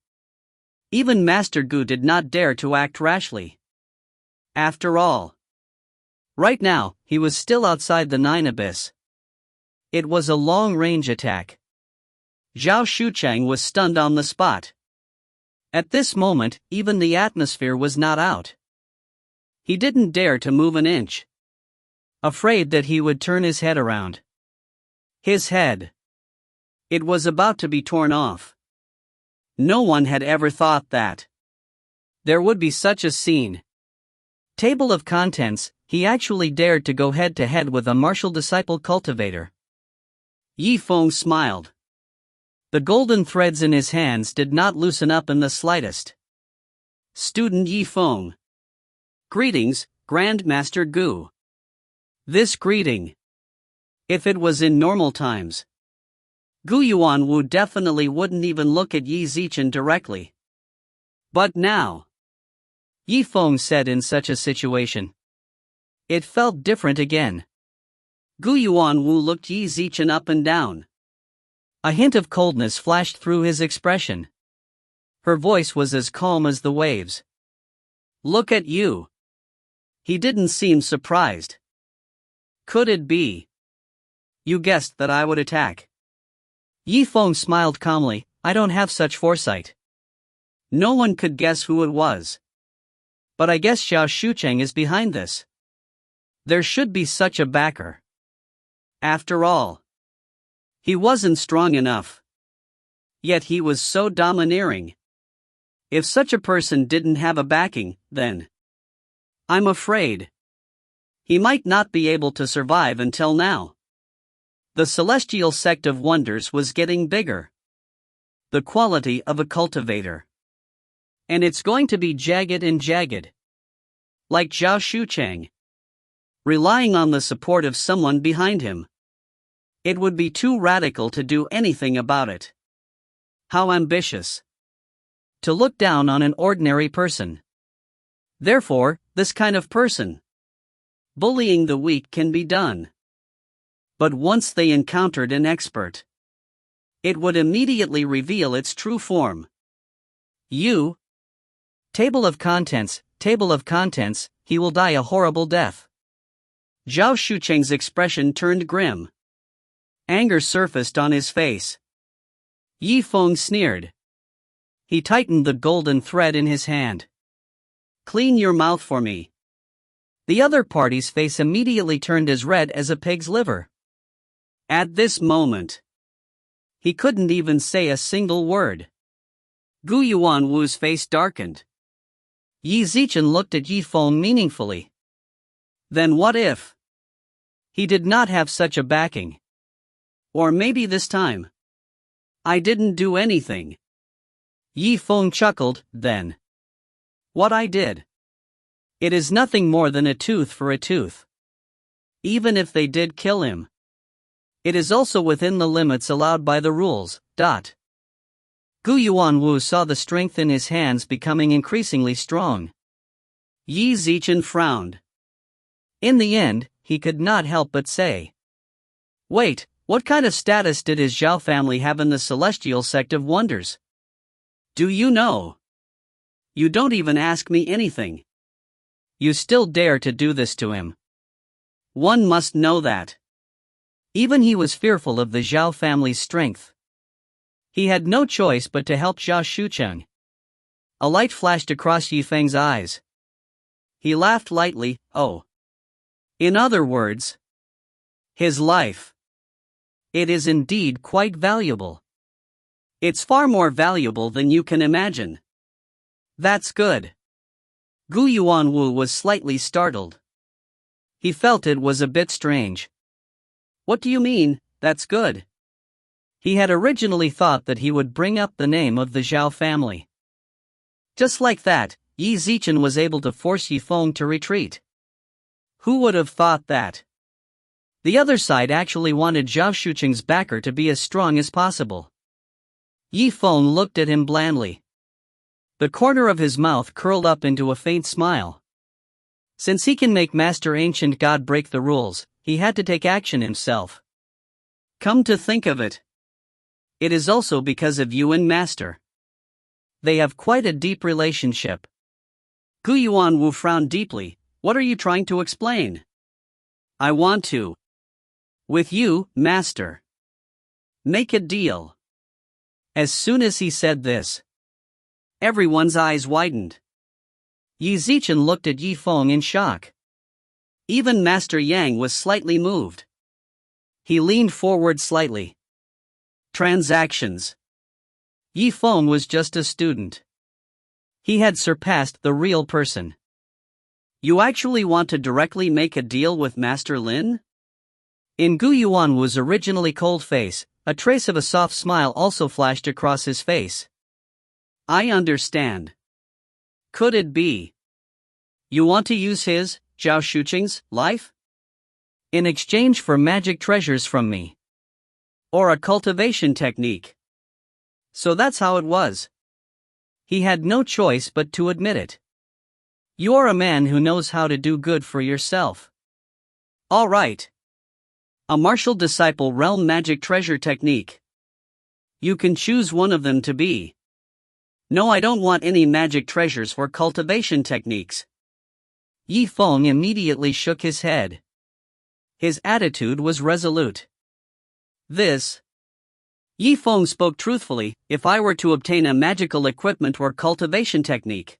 Even Master Gu did not dare to act rashly. After all, right now, he was still outside the Nine Abyss. It was a long-range attack. Zhao Shucheng was stunned on the spot. At this moment, even the atmosphere was not out. He didn't dare to move an inch, afraid that he would turn his head around. His head. It was about to be torn off. No one had ever thought that there would be such a scene. Table of contents, he actually dared to go head-to-head with a martial disciple cultivator. Yifeng smiled. The golden threads in his hands did not loosen up in the slightest. Student Yifeng. Greetings, Grand Master Gu. This greeting, if it was in normal times, Gu Yuanwu definitely wouldn't even look at Qi Zimo directly. But now, Yifeng said in such a situation, it felt different again. Gu Yuanwu looked Qi Zimo up and down. A hint of coldness flashed through his expression. Her voice was as calm as the waves. Look at you. He didn't seem surprised. Could it be? You guessed that I would attack. Yifeng smiled calmly. I don't have such foresight. No one could guess who it was. But I guess Zhao Shucheng is behind this. There should be such a backer. After all, he wasn't strong enough. Yet he was so domineering. If such a person didn't have a backing, then I'm afraid he might not be able to survive until now. The celestial sect of wonders was getting bigger. The quality of a cultivator. And it's going to be jagged and jagged. Like Zhao Shucheng. Relying on the support of someone behind him. It would be too radical to do anything about it. How ambitious. To look down on an ordinary person. Therefore, this kind of person. Bullying the weak can be done. But once they encountered an expert, it would immediately reveal its true form. Table of contents, he will die a horrible death. Zhao Shucheng's expression turned grim. Anger surfaced on his face. Yifeng sneered. He tightened the golden thread in his hand. "Clean your mouth for me." The other party's face immediately turned as red as a pig's liver. At this moment, he couldn't even say a single word. Gu Yuanwu's face darkened. Yi Zichen looked at Yifeng meaningfully. Then what if he did not have such a backing? Or maybe this time I didn't do anything. Yifeng chuckled, then. What I did? It is nothing more than a tooth for a tooth. Even if they did kill him, it is also within the limits allowed by the rules. Gu Yuanwu saw the strength in his hands becoming increasingly strong. Yi Zichen frowned. In the end, he could not help but say, "Wait, what kind of status did his Zhao family have in the celestial sect of wonders? Do you know? You don't even ask me anything. You still dare to do this to him. One must know that." Even he was fearful of the Zhao family's strength. He had no choice but to help Zhao Shucheng. A light flashed across Yifeng's eyes. He laughed lightly. "Oh. In other words, his life. It is indeed quite valuable. It's far more valuable than you can imagine." "That's good." Gu Yuanwu was slightly startled. He felt it was a bit strange. "What do you mean, that's good?" He had originally thought that he would bring up the name of the Zhao family. Just like that, Yi Zichen was able to force Yifeng to retreat. Who would have thought that? The other side actually wanted Zhao Shucheng's backer to be as strong as possible. Yifeng looked at him blandly. The corner of his mouth curled up into a faint smile. Since he can make Master Ancient God break the rules, he had to take action himself. Come to think of it, it is also because of you and Master. They have quite a deep relationship. Gu Yuanwu frowned deeply. What are you trying to explain? I want to. With you, Master. Make a deal. As soon as he said this, everyone's eyes widened. Yi Zichen looked at Yifeng in shock. Even Master Yang was slightly moved. He leaned forward slightly. Transactions. Yifeng was just a student. He had surpassed the real person. You actually want to directly make a deal with Master Lin? In Gu Yuanwu's originally cold face, a trace of a soft smile also flashed across his face. I understand. Could it be you want to use his, Zhao Shucheng's, life? In exchange for magic treasures from me? Or a cultivation technique? So that's how it was. He had no choice but to admit it. You're a man who knows how to do good for yourself. All right. A martial disciple realm magic treasure technique. You can choose one of them to be. No, I don't want any magic treasures or cultivation techniques. Yifeng immediately shook his head. His attitude was resolute. This. Yifeng spoke truthfully. If I were to obtain a magical equipment or cultivation technique.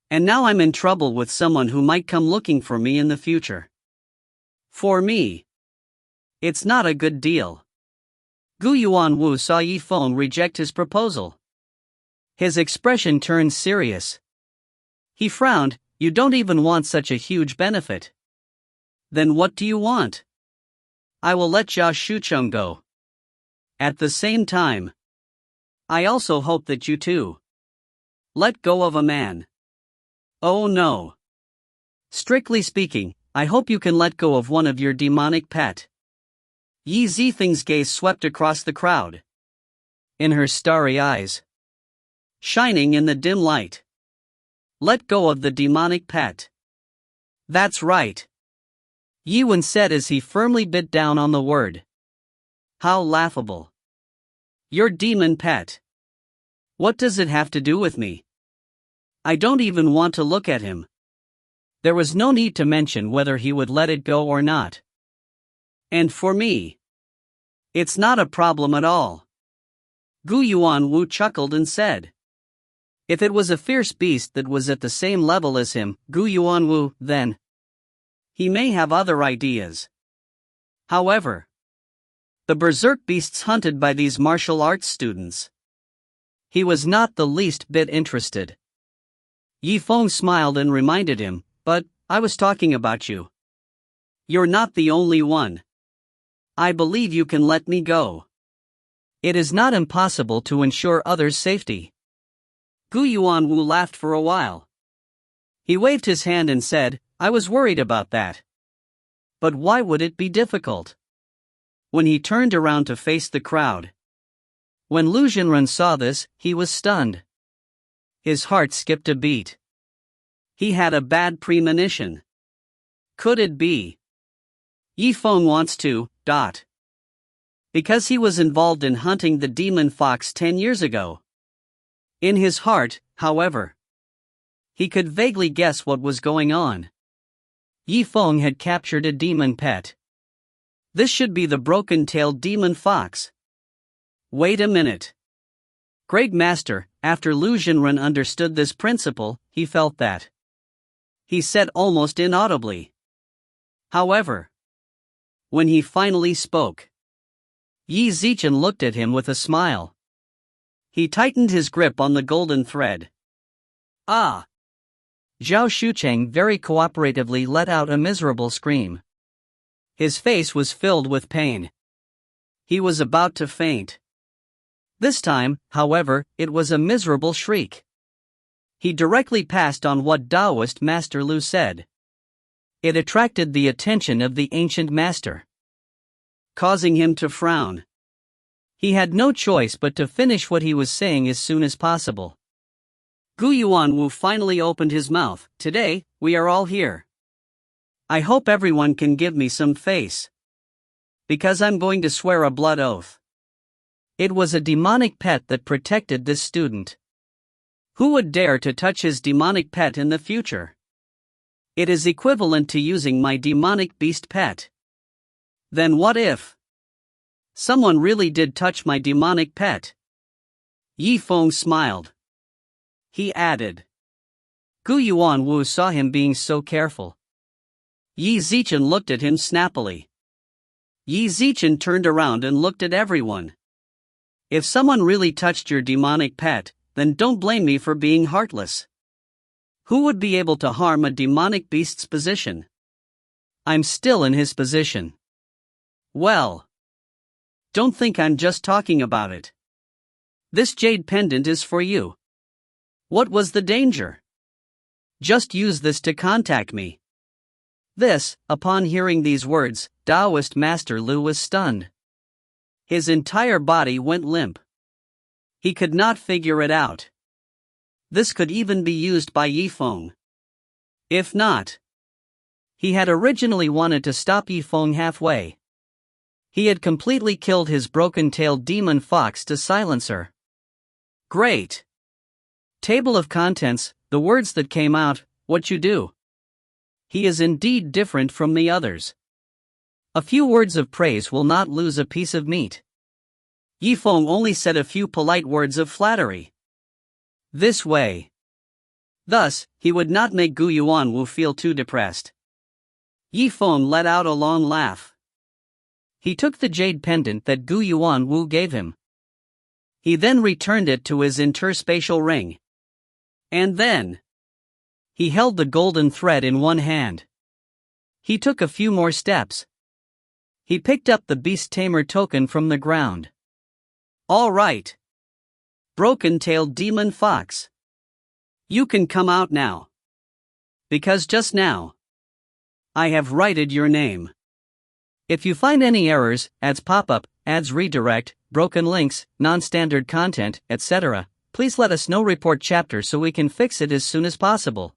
And now I'm in trouble with someone who might come looking for me in the future. For me, it's not a good deal. Gu Yuanwu saw Yifeng reject his proposal. His expression turned serious. He frowned. You don't even want such a huge benefit. Then what do you want? I will let Zhao Shucheng go. At the same time, I also hope that you too let go of a man. Oh no. Strictly speaking, I hope you can let go of one of your demonic pet. Yi Zifeng's gaze swept across the crowd. In her starry eyes, shining in the dim light. Let go of the demonic pet. That's right. Yi Wen said as he firmly bit down on the word. How laughable. Your demon pet. What does it have to do with me? I don't even want to look at him. There was no need to mention whether he would let it go or not. And for me, it's not a problem at all. Gu Yuanwu chuckled and said. If it was a fierce beast that was at the same level as him, Gu Yuanwu, then he may have other ideas. However, the berserk beasts hunted by these martial arts students, he was not the least bit interested. Yifeng smiled and reminded him, "But I was talking about you. You're not the only one. I believe you can let me go. It is not impossible to ensure others' safety." Gu Yuanwu laughed for a while. He waved his hand and said, "I was worried about that. But why would it be difficult?" When he turned around to face the crowd. When Liu Bingqian saw this, he was stunned. His heart skipped a beat. He had a bad premonition. Could it be? Yifeng wants to, because he was involved in hunting the demon fox 10 years ago. In his heart, however, he could vaguely guess what was going on. Yifeng had captured a demon pet. This should be the broken-tailed demon fox. Wait a minute. Great Master, after Liu Bingqian understood this principle, he felt that. He said almost inaudibly. However, when he finally spoke, Zifeng looked at him with a smile. He tightened his grip on the golden thread. Ah! Zhao Shucheng very cooperatively let out a miserable scream. His face was filled with pain. He was about to faint. This time, however, it was a miserable shriek. He directly passed on what Taoist Master Liu said. It attracted the attention of the ancient master, causing him to frown. He had no choice but to finish what he was saying as soon as possible. Gu Yuanwu finally opened his mouth. "Today, we are all here. I hope everyone can give me some face. Because I'm going to swear a blood oath. It was a demonic pet that protected this student. Who would dare to touch his demonic pet in the future? It is equivalent to using my demonic beast pet. Then what if someone really did touch my demonic pet?" Yifeng smiled. He added. Gu Yuanwu saw him being so careful. Zifeng looked at him snappily. Zifeng turned around and looked at everyone. "If someone really touched your demonic pet, then don't blame me for being heartless. Who would be able to harm a demonic beast's position? I'm still in his position. Well, don't think I'm just talking about it. This jade pendant is for you. What was the danger? Just use this to contact me." This, upon hearing these words, Taoist Master Liu was stunned. His entire body went limp. He could not figure it out. This could even be used by Yifeng. If not, he had originally wanted to stop Yifeng halfway. He had completely killed his broken-tailed demon fox to silence her. Great! Table of contents, the words that came out, "What you do? He is indeed different from the others. A few words of praise will not lose a piece of meat." Yifeng only said a few polite words of flattery. This way. Thus, he would not make Gu Yuanwu feel too depressed. Yifeng let out a long laugh. He took the jade pendant that Gu Yuanwu gave him. He then returned it to his interspatial ring. And then he held the golden thread in one hand. He took a few more steps. He picked up the beast tamer token from the ground. "All right. Broken-tailed demon fox. You can come out now. Because just now, I have righted your name. If you find any errors, ads pop-up, ads redirect, broken links, non-standard content, etc., please let us know. Report chapter so we can fix it as soon as possible."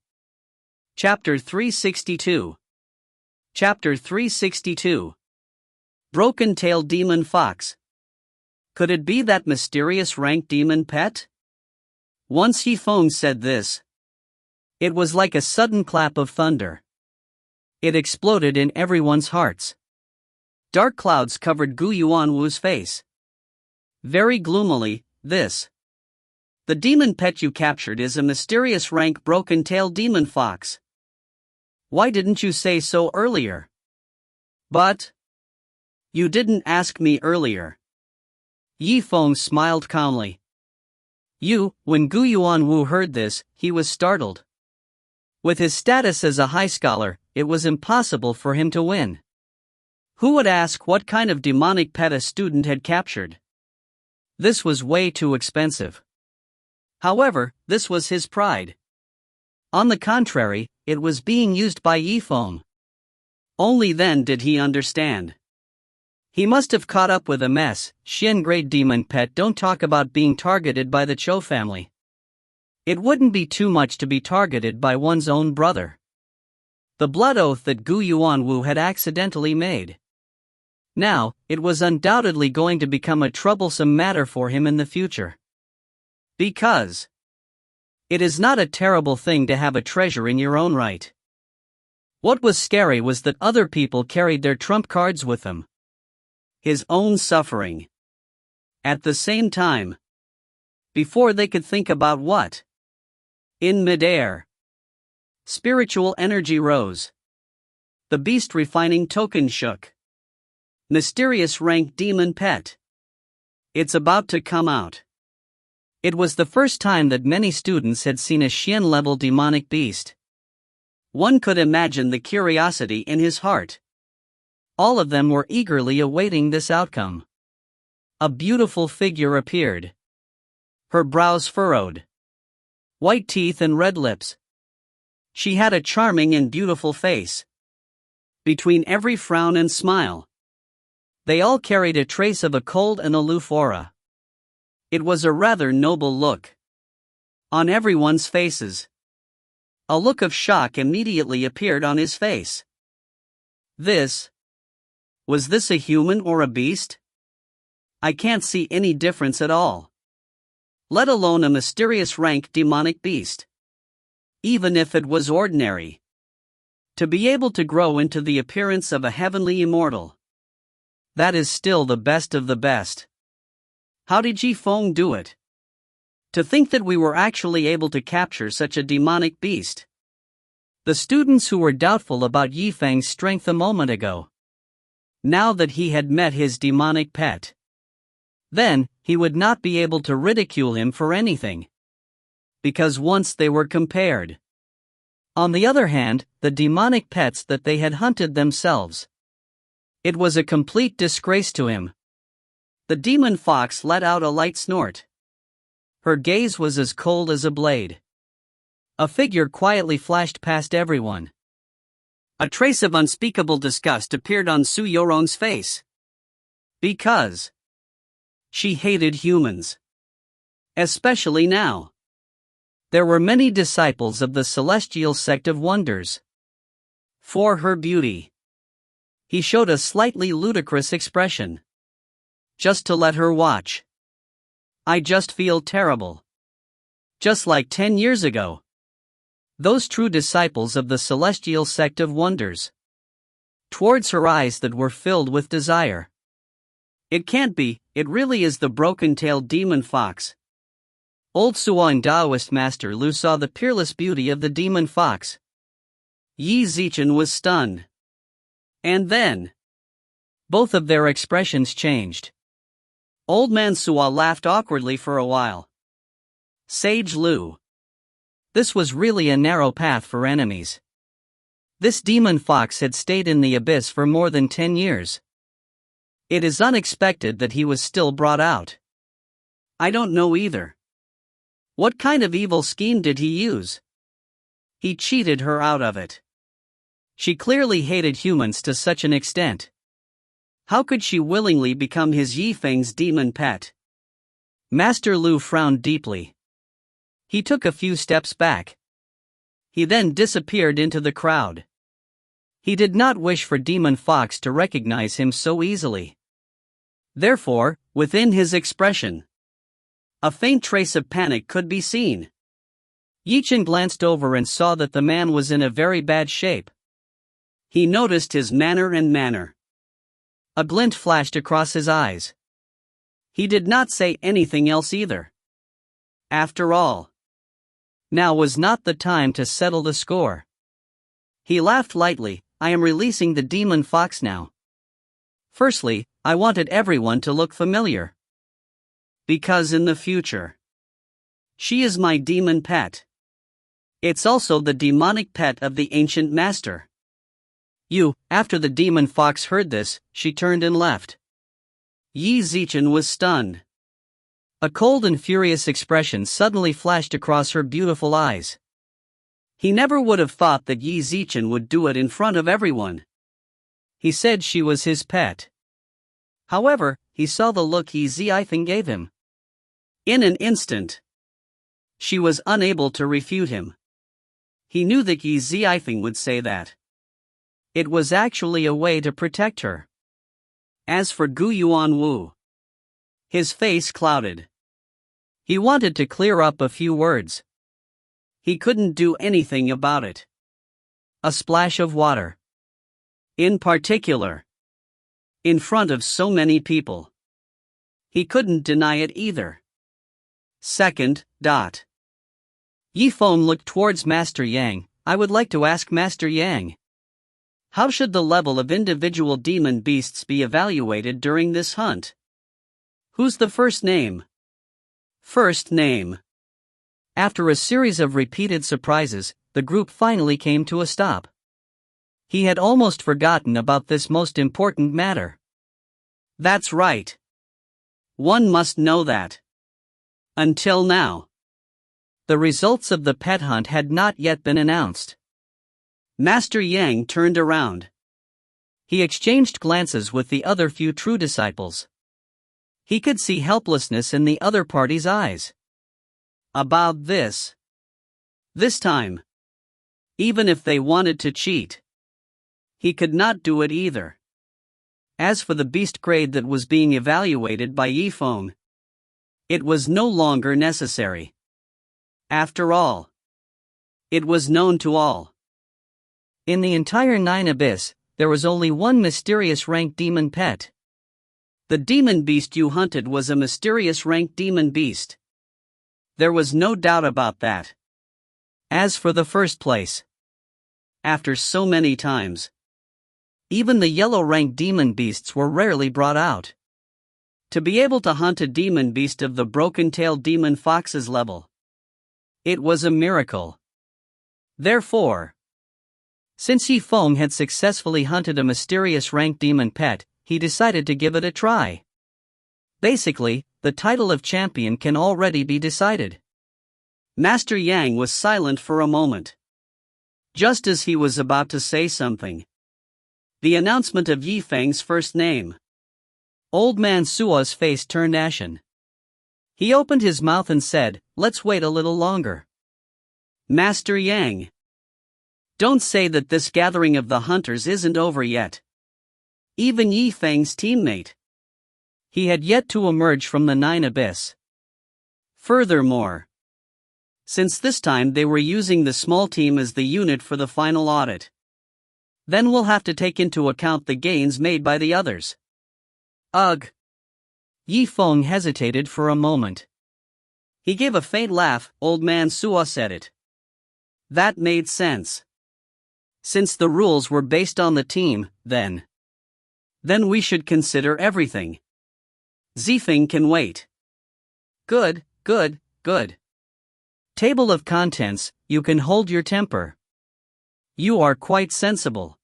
Chapter 362. Chapter 362. Broken-tailed demon fox. Could it be that mysterious rank demon pet? Once Yifeng said this, it was like a sudden clap of thunder. It exploded in everyone's hearts. Dark clouds covered Gu Yuanwu's face. Very gloomily, this The demon pet you captured is a mysterious rank broken-tailed demon fox. Why didn't you say so earlier? But you didn't ask me earlier. Zifeng smiled calmly. When Gu Yuanwu heard this, he was startled. With his status as a high scholar, it was impossible for him to win. Who would ask what kind of demonic pet a student had captured? This was way too expensive. However, this was his pride. On the contrary, it was being used by Zifeng. Only then did he understand. He must have caught up with a mess. Xian grade demon pet don't talk about being targeted by the Zhou family. It wouldn't be too much to be targeted by one's own brother. The blood oath that Gu Yuanwu had accidentally made. Now, it was undoubtedly going to become a troublesome matter for him in the future. Because it is not a terrible thing to have a treasure in your own right. What was scary was that other people carried their trump cards with them. His own suffering. At the same time. Before they could think about what? In midair. Spiritual energy rose. The beast refining token shook. Mysterious rank demon pet. It's about to come out. It was the first time that many students had seen a Xian-level demonic beast. One could imagine the curiosity in his heart. All of them were eagerly awaiting this outcome. A beautiful figure appeared. Her brows furrowed. White teeth and red lips. She had a charming and beautiful face. Between every frown and smile, they all carried a trace of a cold and aloof aura. It was a rather noble look. On everyone's faces, a look of shock immediately appeared on his face. Was this a human or a beast? I can't see any difference at all. Let alone a mysterious rank demonic beast. Even if it was ordinary. To be able to grow into the appearance of a heavenly immortal. That is still the best of the best. How did Zifeng do it? To think that we were actually able to capture such a demonic beast. The students who were doubtful about Zifeng's strength a moment ago. Now that he had met his demonic pet. Then, he would not be able to ridicule him for anything. Because once they were compared. On the other hand, the demonic pets that they had hunted themselves. It was a complete disgrace to him. The demon fox let out a light snort. Her gaze was as cold as a blade. A figure quietly flashed past everyone. A trace of unspeakable disgust appeared on Su Yoron's face. Because she hated humans. Especially now. There were many disciples of the celestial sect of wonders. For her beauty. He showed a slightly ludicrous expression. Just to let her watch. I just feel terrible. Just like 10 years ago. Those true disciples of the celestial sect of wonders. Towards her eyes that were filled with desire. It can't be, it really is the broken-tailed demon fox. Old Suan Taoist Master Liu saw the peerless beauty of the demon fox. Yi Zichen was stunned. And then, both of their expressions changed. Old man Sua laughed awkwardly for a while. Sage Liu. This was really a narrow path for enemies. This demon fox had stayed in the abyss for more than 10 years. It is unexpected that he was still brought out. I don't know either. What kind of evil scheme did he use? He cheated her out of it. She clearly hated humans to such an extent. How could she willingly become his Zifeng's demon pet? Master Liu frowned deeply. He took a few steps back. He then disappeared into the crowd. He did not wish for Demon Fox to recognize him so easily. Therefore, within his expression, a faint trace of panic could be seen. Yichen glanced over and saw that the man was in a very bad shape. He noticed his manner. A glint flashed across his eyes. He did not say anything else either. After all, now was not the time to settle the score. He laughed lightly. I am releasing the demon fox now. Firstly, I wanted everyone to look familiar. Because in the future, she is my demon pet. It's also the demonic pet of the ancient master. After the demon fox heard this, she turned and left. Qi Zimo was stunned. A cold and furious expression suddenly flashed across her beautiful eyes. He never would have thought that Qi Zimo would do it in front of everyone. He said she was his pet. However, he saw the look Zifeng gave him. In an instant, she was unable to refute him. He knew that Zifeng would say that. It was actually a way to protect her. As for Gu Yuanwu, his face clouded. He wanted to clear up a few words. He couldn't do anything about it. A splash of water. In particular, in front of so many people. He couldn't deny it either. Second. Yifeng looked towards Master Yang. I would like to ask Master Yang. How should the level of individual demon beasts be evaluated during this hunt? Who's the first name? First name. After a series of repeated surprises, the group finally came to a stop. He had almost forgotten about this most important matter. That's right. One must know that. Until now, the results of the pet hunt had not yet been announced. Master Yang turned around. He exchanged glances with the other few true disciples. He could see helplessness in the other party's eyes. About this time, even if they wanted to cheat, he could not do it either. As for the beast grade that was being evaluated by Yifeng, it was no longer necessary. After all, it was known to all. In the entire Nine Abyss, there was only one mysterious ranked demon pet. The demon beast you hunted was a mysterious ranked demon beast. There was no doubt about that. As for the first place, after so many times, even the yellow ranked demon beasts were rarely brought out. To be able to hunt a demon beast of the broken-tailed demon fox's level, it was a miracle. Therefore, since Yifeng had successfully hunted a mysterious ranked demon pet, he decided to give it a try. Basically, the title of champion can already be decided. Master Yang was silent for a moment. Just as he was about to say something, the announcement of Yifeng's first name. Old man Suo's face turned ashen. He opened his mouth and said, "Let's wait a little longer." Master Yang, don't say that this gathering of the hunters isn't over yet. Even Yifeng's teammate, he had yet to emerge from the Nine Abyss. Furthermore, since this time they were using the small team as the unit for the final audit, then we'll have to take into account the gains made by the others. Ugh. Yifeng hesitated for a moment. He gave a faint laugh. Old man Suo said it. That made sense. Since the rules were based on the team, then we should consider everything. Zifeng can wait. Good. Table of contents, you can hold your temper. You are quite sensible.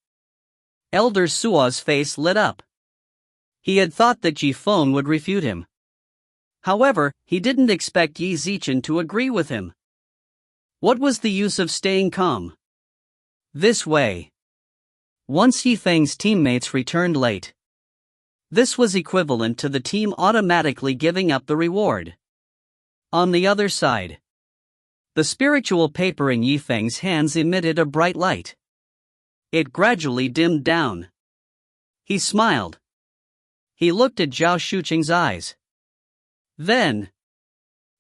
Elder Suo's face lit up. He had thought that Yifeng would refute him. However, he didn't expect Qi Zimo to agree with him. What was the use of staying calm? This way. Once Yifeng's teammates returned late, this was equivalent to the team automatically giving up the reward. On the other side, the spiritual paper in Yifeng's hands emitted a bright light. It gradually dimmed down. He smiled. He looked at Zhao Shuqing's eyes. Then,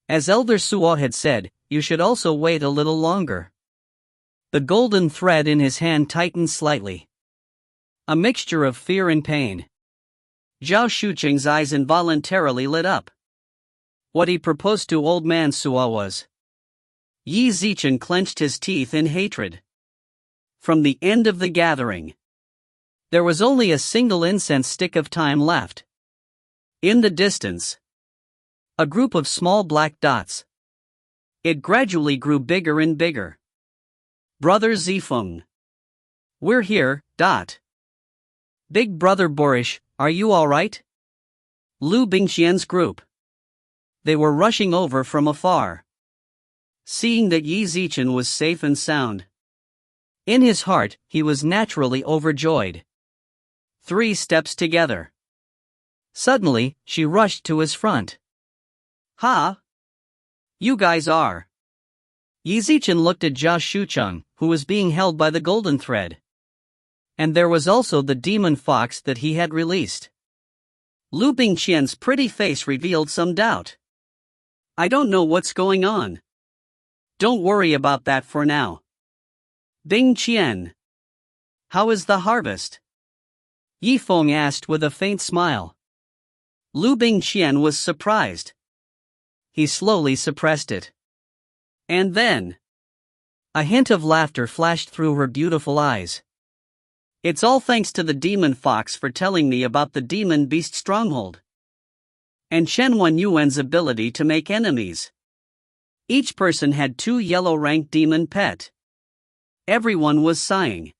as Elder Suo had said, you should also wait a little longer. The golden thread in his hand tightened slightly. A mixture of fear and pain. Zhao Shuqing's eyes involuntarily lit up. What he proposed to old man Suo was. Yi Zichen clenched his teeth in hatred. From the end of the gathering, there was only a single incense stick of time left. In the distance, a group of small black dots. It gradually grew bigger and bigger. Brother Zifeng. We're here, dot. Big brother Borish, are you alright? Liu Bingqian's group. They were rushing over from afar. Seeing that Yi Zichen was safe and sound. In his heart, he was naturally overjoyed. 3 steps together. Suddenly, she rushed to his front. Ha! You guys are. Yi Zichen looked at Zhao Shucheng, who was being held by the golden thread. And there was also the demon fox that he had released. Liu Bingqian's pretty face revealed some doubt. I don't know what's going on. Don't worry about that for now. Bingqian. How is the harvest? Yifeng asked with a faint smile. Liu Bingqian was surprised. He slowly suppressed it. And then, a hint of laughter flashed through her beautiful eyes. It's all thanks to the demon fox for telling me about the demon beast stronghold. And Chen Yuan's ability to make enemies. Each person had 2 yellow-ranked demon pet. Everyone was sighing.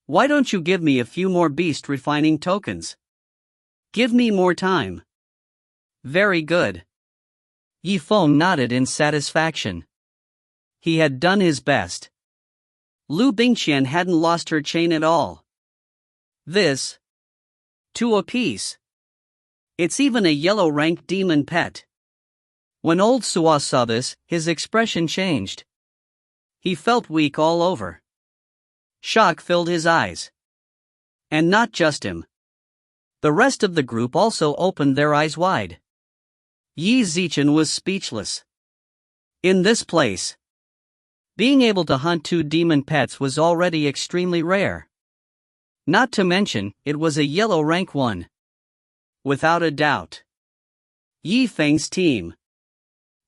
Why don't you give me a few more beast refining tokens? Give me more time. Very good. Yifeng nodded in satisfaction. He had done his best. Liu Bingqian hadn't lost her chain at all. This. 2 apiece. It's even a yellow-ranked demon pet. When old Suo saw this, his expression changed. He felt weak all over. Shock filled his eyes. And not just him. The rest of the group also opened their eyes wide. Yi Zichen was speechless. In this place, being able to hunt 2 demon pets was already extremely rare. Not to mention, it was a yellow rank one. Without a doubt. Yi Feng's team.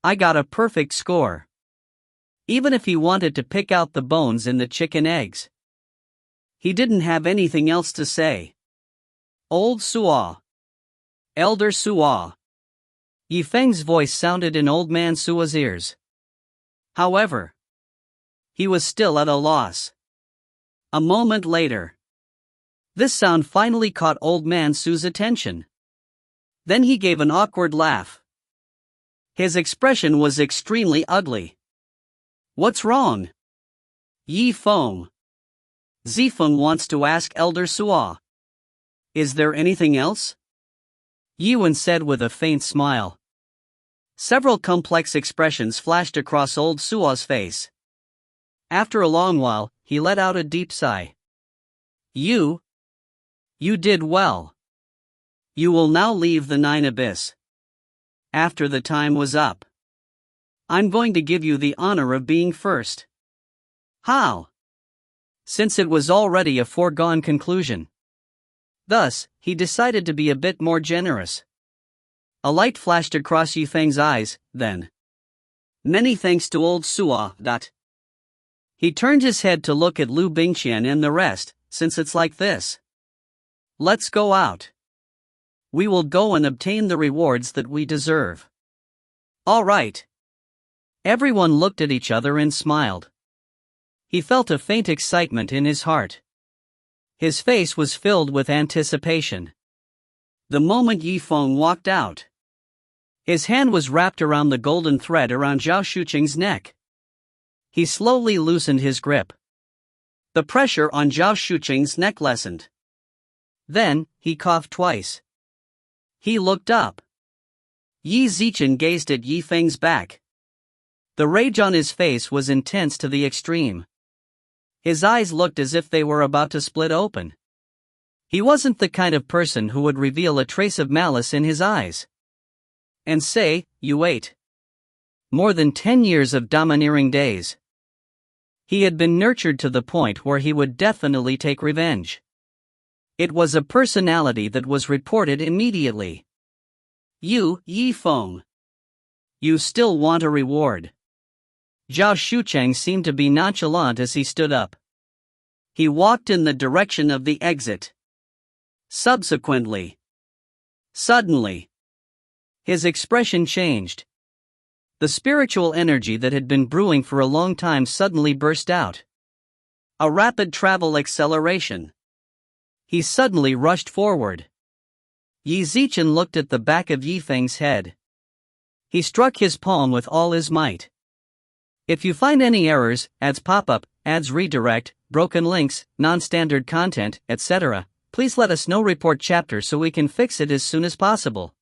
I got a perfect score. Even if he wanted to pick out the bones in the chicken eggs. He didn't have anything else to say. Old Suo. Elder Suo. Yi Feng's voice sounded in old man Suo's ears. However, he was still at a loss. A moment later, this sound finally caught old man Su's attention. Then he gave an awkward laugh. His expression was extremely ugly. What's wrong? Yifeng. Zifeng wants to ask Elder Suo. Is there anything else? Yuan said with a faint smile. Several complex expressions flashed across old Suo's face. After a long while, he let out a deep sigh. You did well. You will now leave the 9 abyss. After the time was up. I'm going to give you the honor of being first. How? Since it was already a foregone conclusion. Thus, he decided to be a bit more generous. A light flashed across Yifeng's eyes, then. Many thanks to old Suo. He turned his head to look at Liu Bingqian and the rest, since it's like this. Let's go out. We will go and obtain the rewards that we deserve. All right. Everyone looked at each other and smiled. He felt a faint excitement in his heart. His face was filled with anticipation. The moment Yifeng walked out, his hand was wrapped around the golden thread around Zhao Shucheng's neck. He slowly loosened his grip. The pressure on Zhao Shucheng's neck lessened. Then, he coughed twice. He looked up. Yi Zichen gazed at Yifeng's back. The rage on his face was intense to the extreme. His eyes looked as if they were about to split open. He wasn't the kind of person who would reveal a trace of malice in his eyes. And say, you wait. More than 10 years of domineering days. He had been nurtured to the point where he would definitely take revenge. It was a personality that was reported immediately. You, Yifeng. You still want a reward? Zhao Shucheng seemed to be nonchalant as he stood up. He walked in the direction of the exit. Suddenly, his expression changed. The spiritual energy that had been brewing for a long time suddenly burst out. A rapid travel acceleration. He suddenly rushed forward. Yi Zichen looked at the back of Yifeng's head. He struck his palm with all his might. If you find any errors, ads pop-up, ads redirect, broken links, non-standard content, etc., please let us know. Report chapter so we can fix it as soon as possible.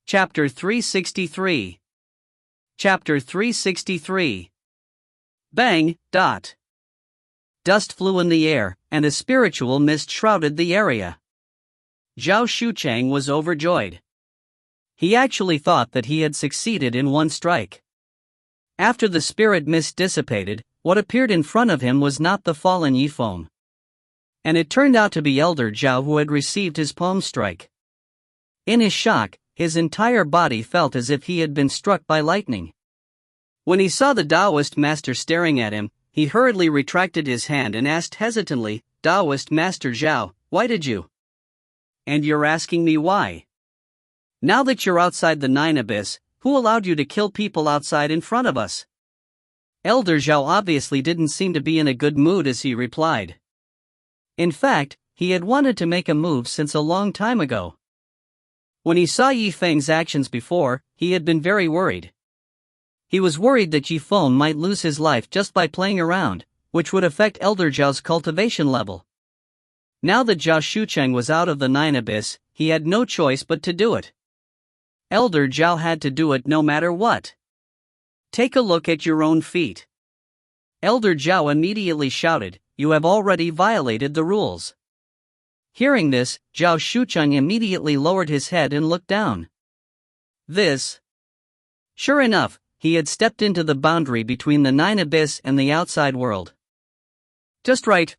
Chapter 363. Chapter 363. Bang, dot. Dust flew in the air, and a spiritual mist shrouded the area. Zhao Shucheng was overjoyed. He actually thought that he had succeeded in one strike. After the spirit mist dissipated, what appeared in front of him was not the fallen Yifeng. And it turned out to be Elder Zhao who had received his palm strike. In his shock, his entire body felt as if he had been struck by lightning. When he saw the Taoist master staring at him, he hurriedly retracted his hand and asked hesitantly, "Taoist Master Zhao, why did you?" "And you're asking me why? Now that you're outside the Nine Abyss, who allowed you to kill people outside in front of us?" Elder Zhao obviously didn't seem to be in a good mood as he replied. In fact, he had wanted to make a move since a long time ago. When he saw Yifeng's actions before, he had been very worried. He was worried that Yifeng might lose his life just by playing around, which would affect Elder Zhao's cultivation level. Now that Zhao Shucheng was out of the Nine Abyss, he had no choice but to do it. Elder Zhao had to do it no matter what. "Take a look at your own feet." Elder Zhao immediately shouted, "You have already violated the rules." Hearing this, Zhao Shucheng immediately lowered his head and looked down. Sure enough, he had stepped into the boundary between the Nine Abyss and the outside world. Just right.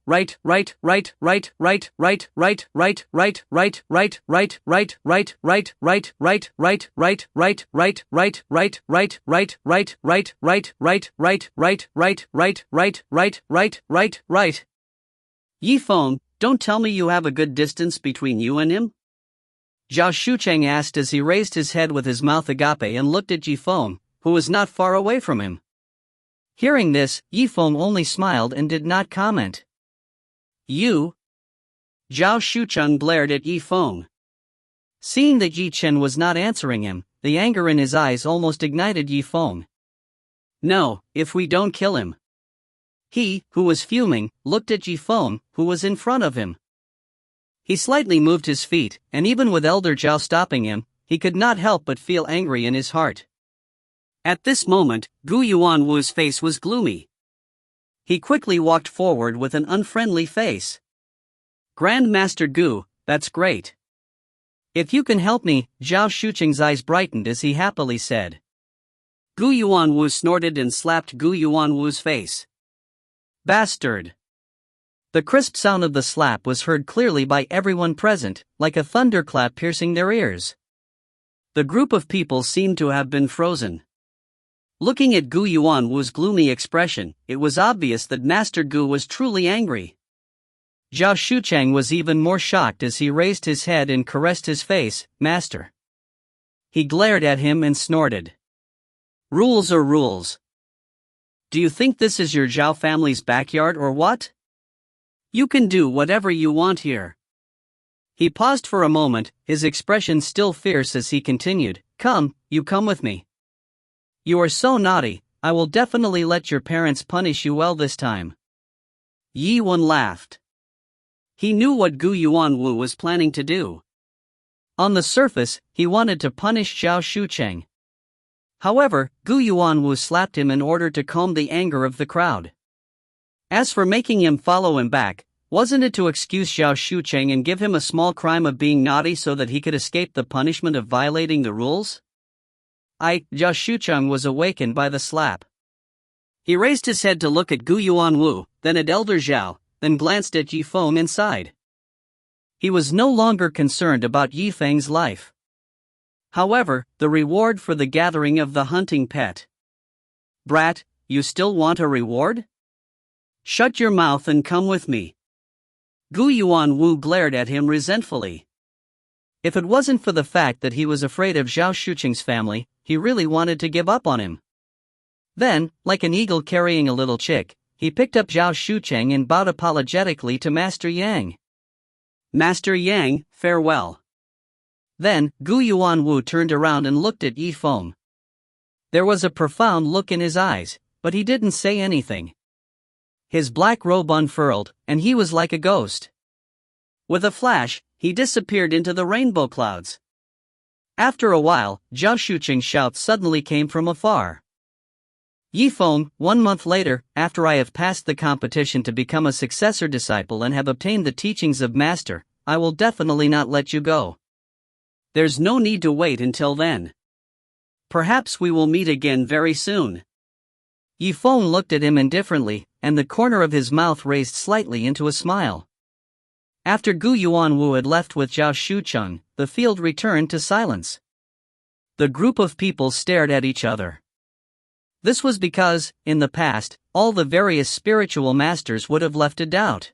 Yifeng, don't tell me you have a good distance between you and him? Zhao Shucheng asked as he raised his head with his mouth agape and looked at Yifeng, who was not far away from him. Hearing this, Yifeng only smiled and did not comment. "You?" Zhao Shucheng glared at Yifeng. Seeing that Yi Chen was not answering him, the anger in his eyes almost ignited Yifeng. "No, if we don't kill him." He, who was fuming, looked at Yifeng, who was in front of him. He slightly moved his feet, and even with Elder Zhao stopping him, he could not help but feel angry in his heart. At this moment, Gu Yuanwu's face was gloomy. He quickly walked forward with an unfriendly face. "Grand Master Gu, that's great. If you can help me," Zhao Shucheng's eyes brightened as he happily said. Gu Yuanwu snorted and slapped Gu Yuanwu's face. "Bastard!" The crisp sound of the slap was heard clearly by everyone present, like a thunderclap piercing their ears. The group of people seemed to have been frozen. Looking at Gu Yuanwu's gloomy expression, it was obvious that Master Gu was truly angry. Zhao Shucheng was even more shocked as he raised his head and caressed his face. "Master." He glared at him and snorted. "Rules are rules. Do you think this is your Zhao family's backyard or what? You can do whatever you want here." He paused for a moment, his expression still fierce as he continued, "Come, you come with me. You are so naughty, I will definitely let your parents punish you well this time." Yi Wen laughed. He knew what Gu Yuanwu was planning to do. On the surface, he wanted to punish Zhao Shucheng. However, Gu Yuanwu slapped him in order to calm the anger of the crowd. As for making him follow him back, wasn't it to excuse Zhao Shucheng and give him a small crime of being naughty so that he could escape the punishment of violating the rules? Zhao Shucheng was awakened by the slap. He raised his head to look at Gu Yuanwu, then at Elder Zhao, then glanced at Yifeng inside. He was no longer concerned about Yifeng's life. However, the reward for the gathering of the hunting pet. Brat, you still want a reward? Shut your mouth and come with me. Gu Yuanwu glared at him resentfully. If it wasn't for the fact that he was afraid of Zhao Shuqing's family, he really wanted to give up on him. Then, like an eagle carrying a little chick, he picked up Zhao Shuqing and bowed apologetically to Master Yang. Master Yang, farewell. Then, Gu Yuanwu turned around and looked at Yifeng. There was a profound look in his eyes, but he didn't say anything. His black robe unfurled, and he was like a ghost. With a flash, he disappeared into the rainbow clouds. After a while, Zhao Shuqing's shout suddenly came from afar. Yifeng, 1 month later, after I have passed the competition to become a successor disciple and have obtained the teachings of Master, I will definitely not let you go. There's no need to wait until then. Perhaps we will meet again very soon. Yifeng looked at him indifferently, and the corner of his mouth raised slightly into a smile. After Gu Yuanwu had left with Zhao Shuqing, the field returned to silence. The group of people stared at each other. This was because, in the past, all the various spiritual masters would have left a doubt.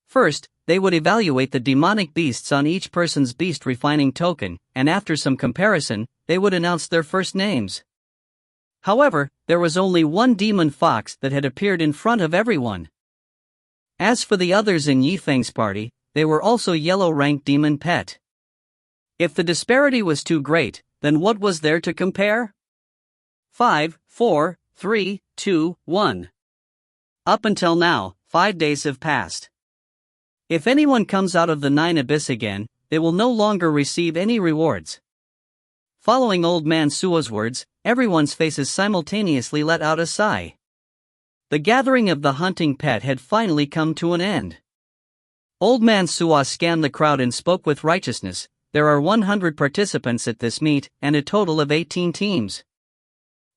First, they would evaluate the demonic beasts on each person's beast refining token, and after some comparison, they would announce their first names. However, there was only one demon fox that had appeared in front of everyone. As for the others in Yifeng's party, they were also yellow-ranked demon pet. If the disparity was too great, then what was there to compare? 5, 4, 3, 2, 1. Up until now, 5 days have passed. If anyone comes out of the 9 abyss again, they will no longer receive any rewards. Following Old Man Suo's words, everyone's faces simultaneously let out a sigh. The gathering of the hunting pet had finally come to an end. Old Man Suo scanned the crowd and spoke with righteousness. There are 100 participants at this meet, and a total of 18 teams.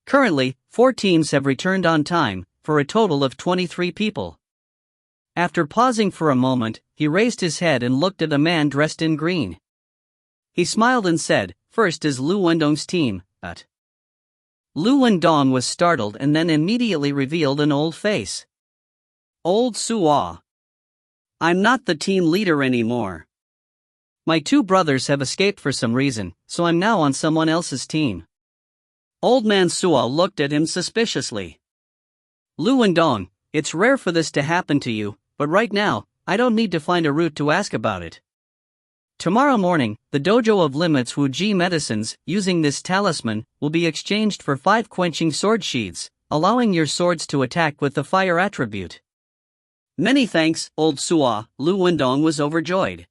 Currently, 4 teams have returned on time, for a total of 23 people. After pausing for a moment, he raised his head and looked at a man dressed in green. He smiled and said, "First is Liu Wendong's team, but..." Liu Wendong was startled and then immediately revealed an old face. Old Suo. I'm not the team leader anymore. My 2 brothers have escaped for some reason, so I'm now on someone else's team. Old Man Suo looked at him suspiciously. Liu Wendong, it's rare for this to happen to you, but right now, I don't need to find a route to ask about it. Tomorrow morning, the dojo of Limits Wuji medicines, using this talisman, will be exchanged for 5 quenching sword sheaths, allowing your swords to attack with the fire attribute. Many thanks, Old Suo. Liu Wendong was overjoyed.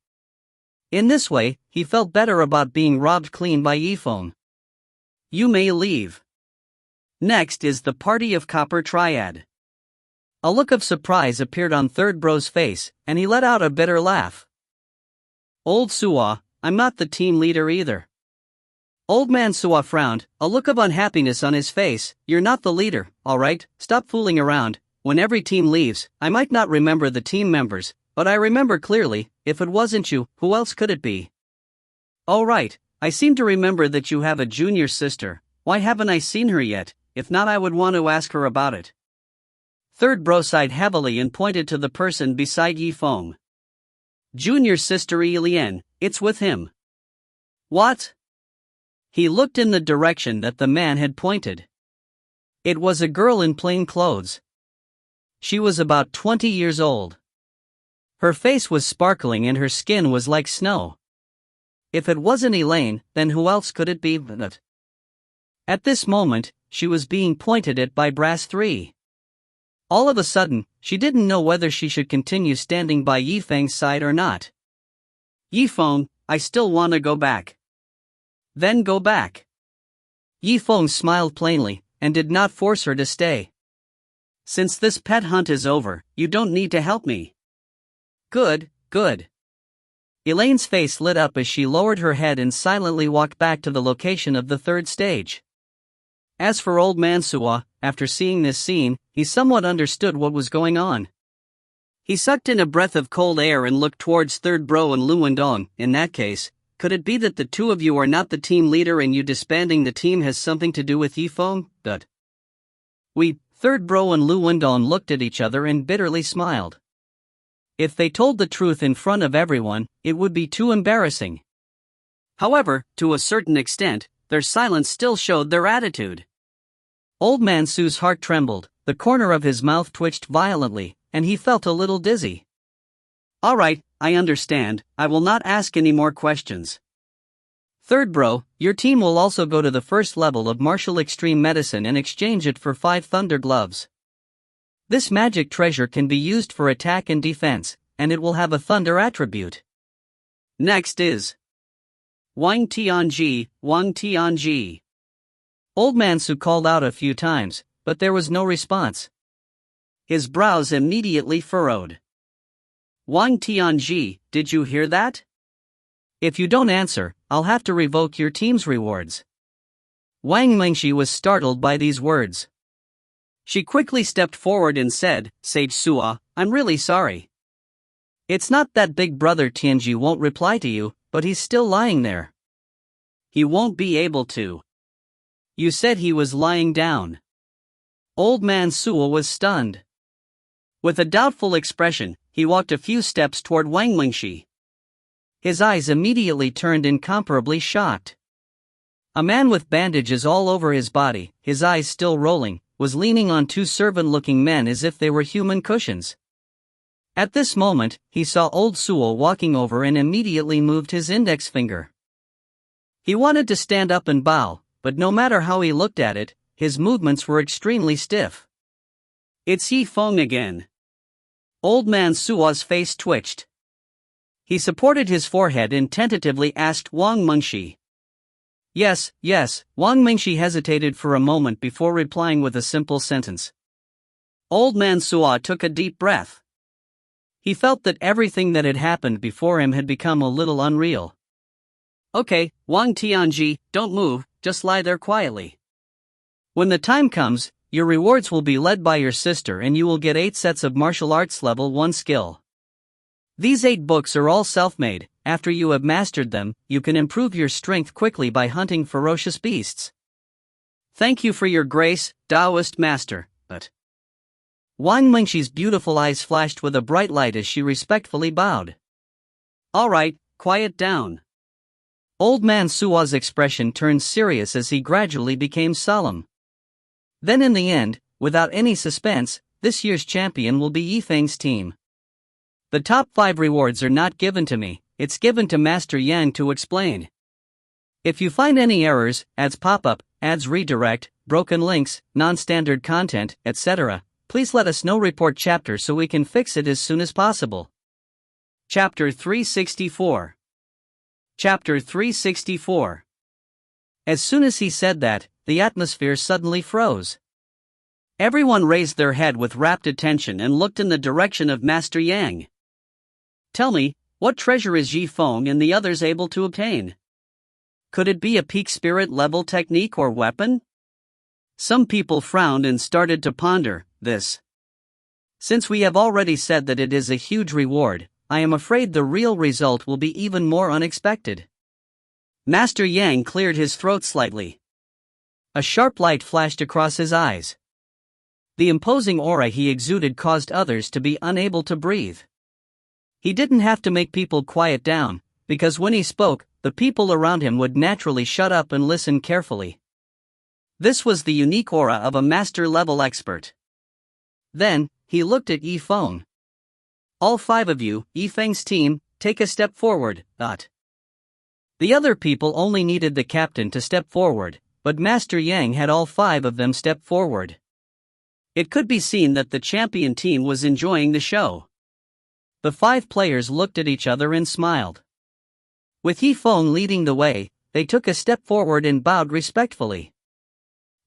In this way, he felt better about being robbed clean by Yifeng. You may leave. Next is the party of Copper Triad. A look of surprise appeared on Third Bro's face, and he let out a bitter laugh. Old Suo, I'm not the team leader either. Old Man Suo frowned, a look of unhappiness on his face. You're not the leader, alright, stop fooling around. When every team leaves, I might not remember the team members, but I remember clearly. If it wasn't you, who else could it be? Oh right, I seem to remember that you have a junior sister. Why haven't I seen her yet? If not, I would want to ask her about it. Third Bro sighed heavily and pointed to the person beside Yifeng. Junior sister Elian, it's with him. What? He looked in the direction that the man had pointed. It was a girl in plain clothes. She was about 20 years old. Her face was sparkling and her skin was like snow. If it wasn't Elaine, then who else could it be but? At this moment, she was being pointed at by Brass 3. All of a sudden, she didn't know whether she should continue standing by Yifeng's side or not. Yifeng, I still want to go back. Then go back. Yifeng smiled plainly, and did not force her to stay. Since this pet hunt is over, you don't need to help me. Good, good. Elaine's face lit up as she lowered her head and silently walked back to the location of the 3rd stage. As for Old Man Suo, after seeing this scene, he somewhat understood what was going on. He sucked in a breath of cold air and looked towards Third Bro and Liu Wendong. In that case, Could it be that the two of you are not the team leader and you disbanding the team has something to do with Zifeng? We, Third Bro and Lu Wendong looked at each other and bitterly smiled. If they told the truth in front of everyone, it would be too embarrassing. However, to a certain extent, their silence still showed their attitude. Old Man Su's heart trembled, the corner of his mouth twitched violently, and he felt a little dizzy. Alright, I understand, I will not ask any more questions. Third Bro, your team will also go to the first level of martial extreme medicine and exchange it for 5 thunder gloves. This magic treasure can be used for attack and defense, and it will have a thunder attribute. Next is Wang Tianji. Old Man Su called out a few times, but there was no response. His brows immediately furrowed. Wang Tianji, did you hear that? If you don't answer, I'll have to revoke your team's rewards. Wang Mingxi was startled by these words. She quickly stepped forward and said, Sage Sua, I'm really sorry. It's not that Big Brother Tianji won't reply to you, but he's still lying there. He won't be able to. You said he was lying down. Old Man Sua was stunned. With a doubtful expression, he walked a few steps toward Wang Mingxi. His eyes immediately turned incomparably shocked. A man with bandages all over his body, his eyes still rolling, was leaning on 2 servant-looking men as if they were human cushions. At this moment, he saw old Sewell walking over and immediately moved his index finger. He wanted to stand up and bow, but no matter how he looked at it, his movements were extremely stiff. It's Zifeng again. Old Man Sua's face twitched. He supported his forehead and tentatively asked Wang Mingxi. Yes, Wang Mingxi hesitated for a moment before replying with a simple sentence. Old Man Sua took a deep breath. He felt that everything that had happened before him had become a little unreal. Okay, Wang Tianji, don't move, just lie there quietly. When the time comes, your rewards will be led by your sister and you will get 8 sets of martial arts level 1 skill. These 8 books are all self-made. After you have mastered them, you can improve your strength quickly by hunting ferocious beasts. Thank you for your grace, Taoist master, but... Wang Mingxi's beautiful eyes flashed with a bright light as she respectfully bowed. Alright, quiet down. Old Man Sua's expression turned serious as he gradually became solemn. Then in the end, without any suspense, this year's champion will be Yifeng's team. The top 5 rewards are not given to me, it's given to Master Yang to explain. If you find any errors, ads pop-up, ads redirect, broken links, non-standard content, etc., please let us know. Report chapter so we can fix it as soon as possible. Chapter 364. Chapter 364. As soon as he said that, the atmosphere suddenly froze. Everyone raised their head with rapt attention and looked in the direction of Master Yang. Tell me, what treasure is Zifeng and the others able to obtain? Could it be a peak spirit level technique or weapon? Some people frowned and started to ponder this. Since we have already said that it is a huge reward, I am afraid the real result will be even more unexpected. Master Yang cleared his throat slightly. A sharp light flashed across his eyes. The imposing aura he exuded caused others to be unable to breathe. He didn't have to make people quiet down, because when he spoke, the people around him would naturally shut up and listen carefully. This was the unique aura of a master-level expert. Then, he looked at Zifeng. All 5 of you, Yifeng's team, take a step forward. The other people only needed the captain to step forward, but Master Yang had all 5 of them step forward. It could be seen that the champion team was enjoying the show. The 5 players looked at each other and smiled. With Zifeng leading the way, they took a step forward and bowed respectfully.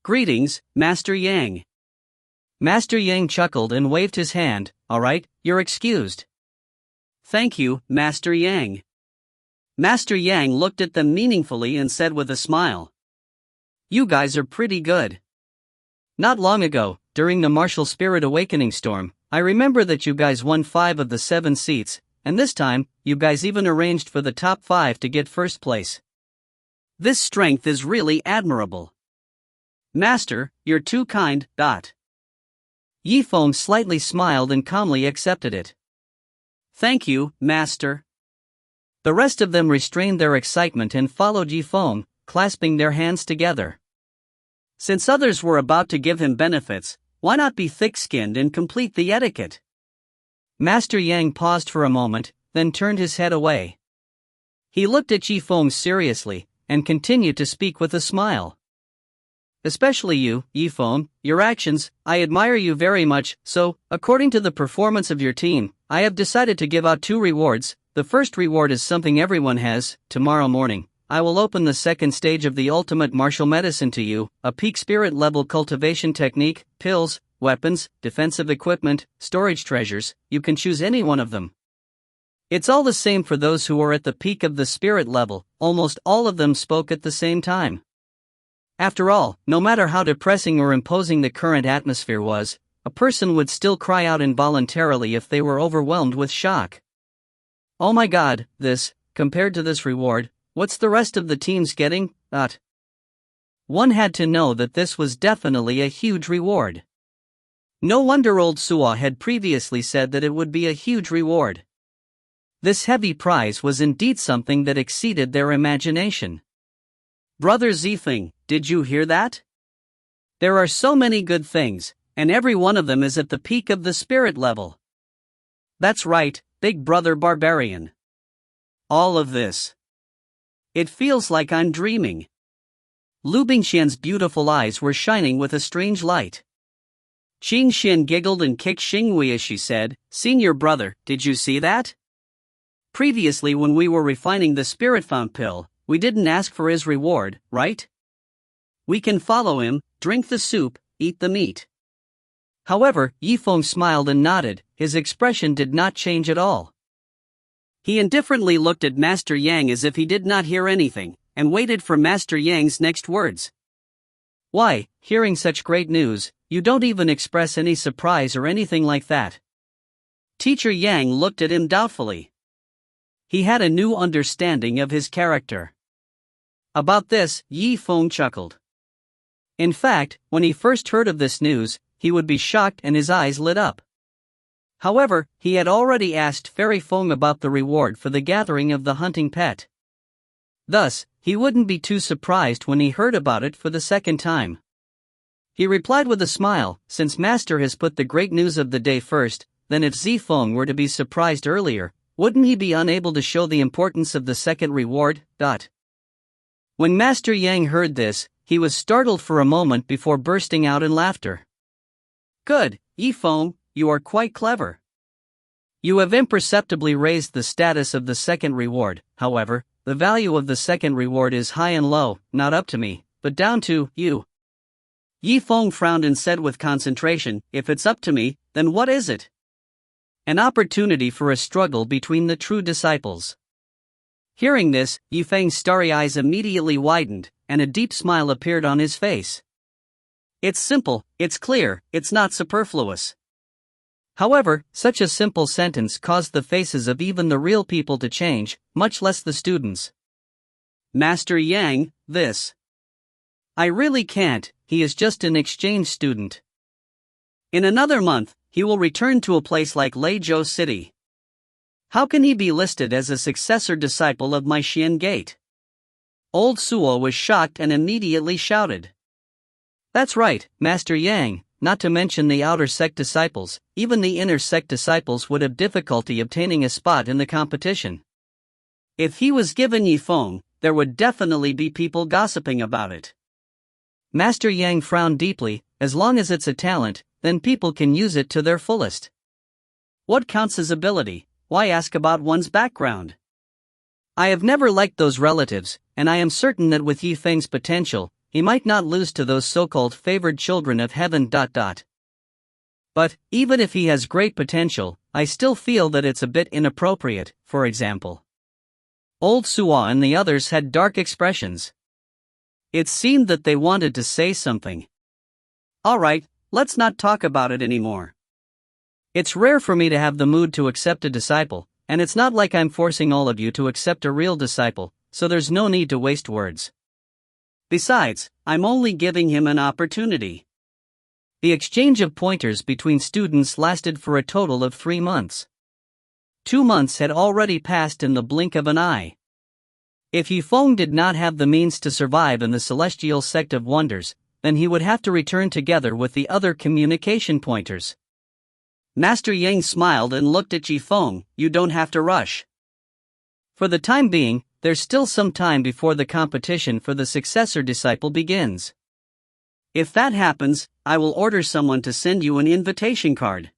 Greetings, Master Yang. Master Yang chuckled and waved his hand. Alright, you're excused. Thank you, Master Yang. Master Yang looked at them meaningfully and said with a smile. You guys are pretty good. Not long ago, during the Martial Spirit Awakening Storm, I remember that you guys won 5 of the 7 seats, and this time, you guys even arranged for the top 5 to get first place. This strength is really admirable. Master, you're too kind. Zifeng slightly smiled and calmly accepted it. Thank you, Master. The rest of them restrained their excitement and followed Zifeng, clasping their hands together. Since others were about to give him benefits, why not be thick-skinned and complete the etiquette? Master Yang paused for a moment, then turned his head away. He looked at Zifeng seriously, and continued to speak with a smile. Especially you, Zifeng, your actions, I admire you very much, so, according to the performance of your team, I have decided to give out 2 rewards. The first reward is something everyone has. Tomorrow morning, I will open the second stage of the ultimate martial medicine to you, a peak spirit level cultivation technique, pills, weapons, defensive equipment, storage treasures, you can choose any one of them. It's all the same for those who are at the peak of the spirit level. Almost all of them spoke at the same time. After all, no matter how depressing or imposing the current atmosphere was, a person would still cry out involuntarily if they were overwhelmed with shock. Oh my god, compared to this reward, what's the rest of the teams getting? One had to know that this was definitely a huge reward. No wonder old Suo had previously said that it would be a huge reward. This heavy prize was indeed something that exceeded their imagination. Brother Zifeng, did you hear that? There are so many good things, and every one of them is at the peak of the spirit level. That's right, big brother barbarian. All of this. It feels like I'm dreaming. Liu Bingqian's beautiful eyes were shining with a strange light. Qing Xin giggled and kicked Xingwei as she said, Senior brother, did you see that? Previously when we were refining the spirit fount pill, we didn't ask for his reward, right? We can follow him, drink the soup, eat the meat. However, Zifeng smiled and nodded, his expression did not change at all. He indifferently looked at Master Yang as if he did not hear anything, and waited for Master Yang's next words. Why, hearing such great news, you don't even express any surprise or anything like that. Teacher Yang looked at him doubtfully. He had a new understanding of his character. About this, Zifeng chuckled. In fact, when he first heard of this news, he would be shocked and his eyes lit up. However, he had already asked Fairy Feng about the reward for the gathering of the hunting pet. Thus, he wouldn't be too surprised when he heard about it for the second time. He replied with a smile, since Master has put the great news of the day first, then if Zifeng were to be surprised earlier, wouldn't he be unable to show the importance of the second reward? When Master Yang heard this, he was startled for a moment before bursting out in laughter. Good, Zifeng, you are quite clever. You have imperceptibly raised the status of the second reward. However, the value of the second reward is high and low, not up to me, but down to you. Zifeng frowned and said with concentration, if it's up to me, then what is it? An opportunity for a struggle between the true disciples. Hearing this, Zifeng's starry eyes immediately widened, and a deep smile appeared on his face. It's simple, it's clear, it's not superfluous. However, such a simple sentence caused the faces of even the real people to change, much less the students. Master Yang, this. I really can't, he is just an exchange student. In another month, he will return to a place like Legacy City. How can he be listed as a successor disciple of my Xian Gate? Old Suo was shocked and immediately shouted. That's right, Master Yang, not to mention the outer sect disciples, even the inner sect disciples would have difficulty obtaining a spot in the competition. If he was given Zifeng, there would definitely be people gossiping about it. Master Yang frowned deeply, as long as it's a talent, then people can use it to their fullest. What counts as ability? Why ask about one's background? I have never liked those relatives, and I am certain that with Zifeng's potential, he might not lose to those so-called favored children of heaven. But, even if he has great potential, I still feel that it's a bit inappropriate. For example, Old Suo and the others had dark expressions. It seemed that they wanted to say something. Alright, let's not talk about it anymore. It's rare for me to have the mood to accept a disciple, and it's not like I'm forcing all of you to accept a real disciple, so there's no need to waste words. Besides, I'm only giving him an opportunity. The exchange of pointers between students lasted for a total of 3 months. 2 months had already passed in the blink of an eye. If Zifeng did not have the means to survive in the celestial sect of wonders, then he would have to return together with the other communication pointers. Master Yang smiled and looked at Zifeng. You don't have to rush. For the time being, there's still some time before the competition for the successor disciple begins. If that happens, I will order someone to send you an invitation card.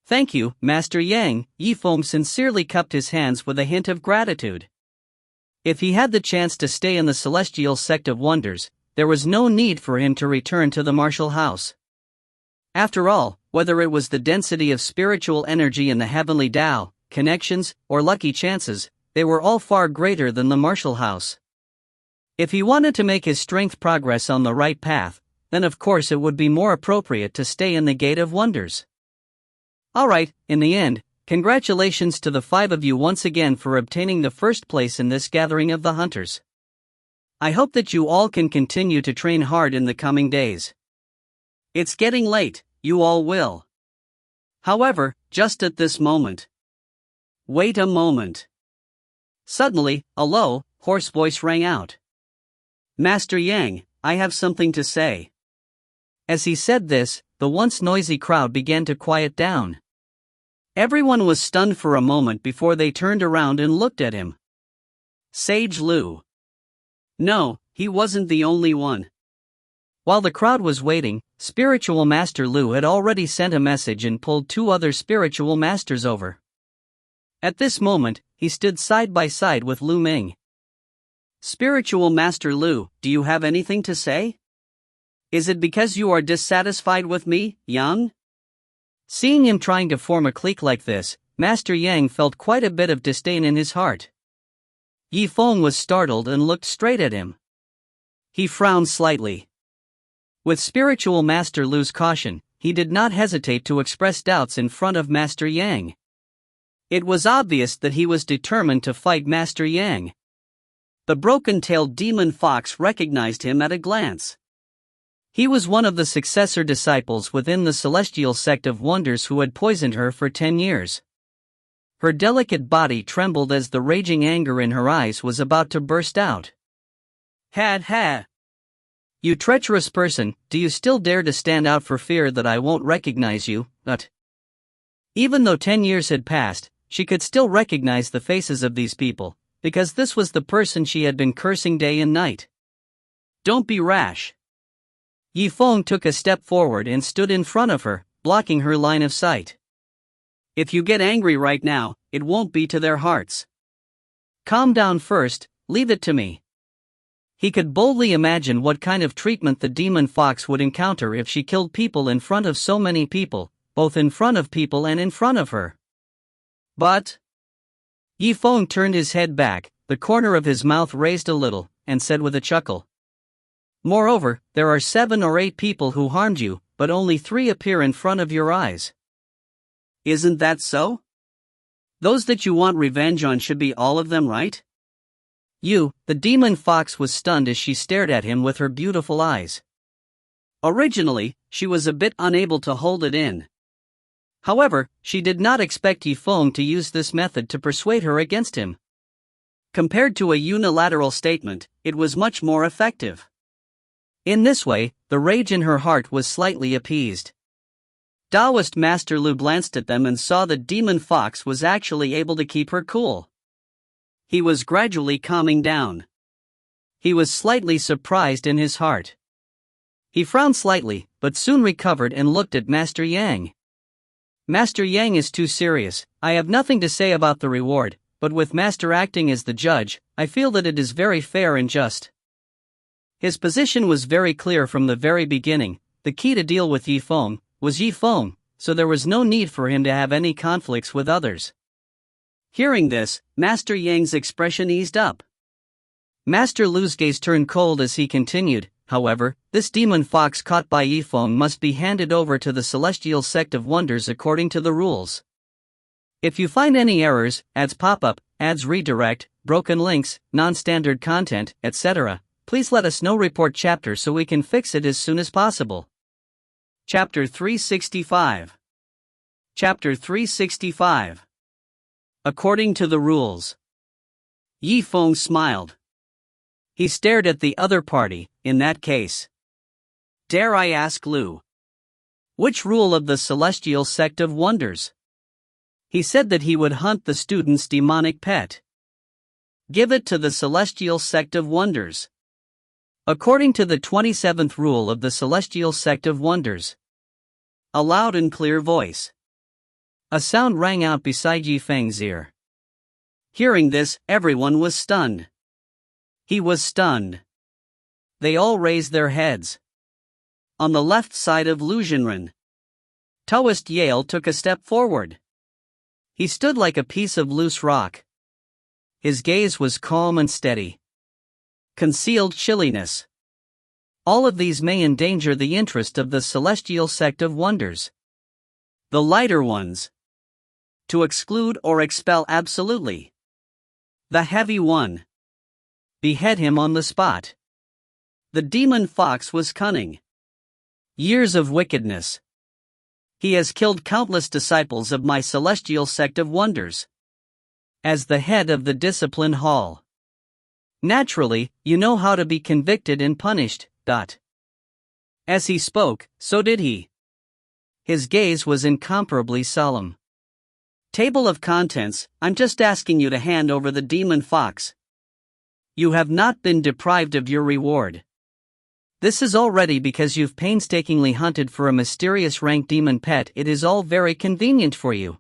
Thank you, Master Yang. Zifeng sincerely cupped his hands with a hint of gratitude. If he had the chance to stay in the celestial sect of wonders, there was no need for him to return to the martial house. After all, whether it was the density of spiritual energy in the heavenly Tao, connections, or lucky chances, they were all far greater than the martial house. If he wanted to make his strength progress on the right path, then of course it would be more appropriate to stay in the Gate of Wonders. Alright, in the end, congratulations to the 5 of you once again for obtaining the first place in this gathering of the hunters. I hope that you all can continue to train hard in the coming days. It's getting late, you all will. However, just at this moment. Wait a moment. Suddenly, a low, hoarse voice rang out. Master Yang, I have something to say. As he said this, the once noisy crowd began to quiet down. Everyone was stunned for a moment before they turned around and looked at him. Sage Liu. No, he wasn't the only one. While the crowd was waiting, Spiritual Master Liu had already sent a message and pulled 2 other spiritual masters over. At this moment, he stood side by side with Lu Ming. Spiritual Master Liu, do you have anything to say? Is it because you are dissatisfied with me, Yang? Seeing him trying to form a clique like this, Master Yang felt quite a bit of disdain in his heart. Zifeng was startled and looked straight at him. He frowned slightly. With Spiritual Master Liu's caution, he did not hesitate to express doubts in front of Master Yang. It was obvious that he was determined to fight Master Yang. The broken-tailed demon fox recognized him at a glance. He was one of the successor disciples within the celestial sect of wonders who had poisoned her for 10 years. Her delicate body trembled as the raging anger in her eyes was about to burst out. Ha! You treacherous person, do you still dare to stand out for fear that I won't recognize you? But even though 10 years had passed, she could still recognize the faces of these people, because this was the person she had been cursing day and night. Don't be rash. Zifeng took a step forward and stood in front of her, blocking her line of sight. If you get angry right now, it won't be to their hearts. Calm down first, leave it to me. He could boldly imagine what kind of treatment the demon fox would encounter if she killed people in front of so many people, both in front of people and in front of her. But Zifeng turned his head back, the corner of his mouth raised a little, and said with a chuckle. Moreover, there are 7 or 8 people who harmed you, but only 3 appear in front of your eyes. Isn't that so? Those that you want revenge on should be all of them, right? The demon fox was stunned as she stared at him with her beautiful eyes. Originally, she was a bit unable to hold it in. However, she did not expect Zifeng to use this method to persuade her against him. Compared to a unilateral statement, it was much more effective. In this way, the rage in her heart was slightly appeased. Taoist Master Liu glanced at them and saw that Demon Fox was actually able to keep her cool. He was gradually calming down. He was slightly surprised in his heart. He frowned slightly, but soon recovered and looked at Master Yang. Master Yang is too serious. I have nothing to say about the reward, but with Master acting as the judge, I feel that it is very fair and just. His position was very clear from the very beginning. The key to deal with Zifeng was Zifeng, so there was no need for him to have any conflicts with others. Hearing this, Master Yang's expression eased up. Master Liu's gaze turned cold as he continued, however, this demon fox caught by Zifeng must be handed over to the celestial sect of wonders according to the rules. If you find any errors, ads pop-up, ads redirect, broken links, non-standard content, etc., please let us know. Report chapter so we can fix it as soon as possible. Chapter 365. Chapter 365. According to the rules. Zifeng smiled. He stared at the other party. In that case, dare I ask Liu, which rule of the Celestial Sect of Wonders? He said that he would hunt the student's demonic pet. Give it to the Celestial Sect of Wonders. According to the 27th rule of the Celestial Sect of Wonders. A loud and clear voice. A sound rang out beside Zifeng's ear. Hearing this, everyone was stunned. He was stunned. They all raised their heads. On the left side of Liu Bingqian, Taoist Yale took a step forward. He stood like a piece of loose rock. His gaze was calm and steady. Concealed chilliness. All of these may endanger the interest of the Celestial Sect of Wonders. The lighter ones. To exclude or expel absolutely. The heavy one. Behead him on the spot. The demon fox was cunning. Years of wickedness. He has killed countless disciples of my Celestial Sect of Wonders. As the head of the discipline hall. Naturally, you know how to be convicted and punished. As he spoke, so did he. His gaze was incomparably solemn. Table of contents, I'm just asking you to hand over the demon fox. You have not been deprived of your reward. This is already because you've painstakingly hunted for a mysterious rank demon pet. It is all very convenient for you.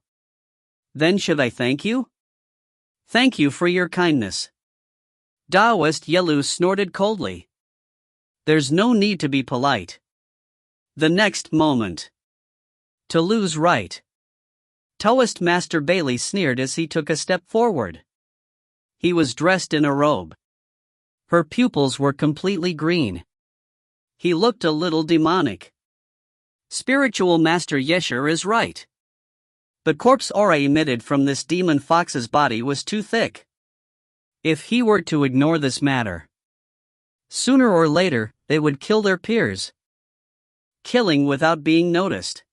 Then should I thank you? Thank you for your kindness. Taoist Yelu snorted coldly. There's no need to be polite. The next moment. To Liu's right. Taoist Master Bailey sneered as he took a step forward. He was dressed in a robe. Her pupils were completely green. He looked a little demonic. Spiritual Master Yesher is right. The corpse aura emitted from this demon fox's body was too thick. If he were to ignore this matter, sooner or later, they would kill their peers. Killing without being noticed.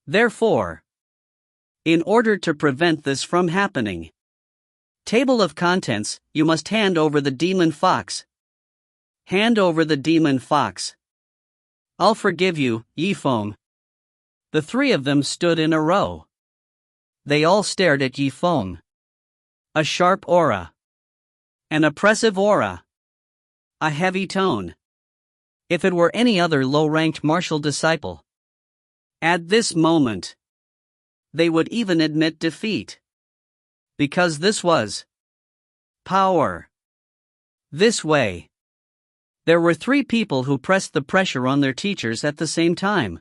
Therefore, in order to prevent this from happening, table of contents, you must hand over the demon fox. Hand over the demon fox. I'll forgive you, Zifeng. The three of them stood in a row. They all stared at Zifeng. A sharp aura. An oppressive aura. A heavy tone. If it were any other low-ranked martial disciple, at this moment, they would even admit defeat. Because this was power. This way. There were three people who pressed the pressure on their teachers at the same time.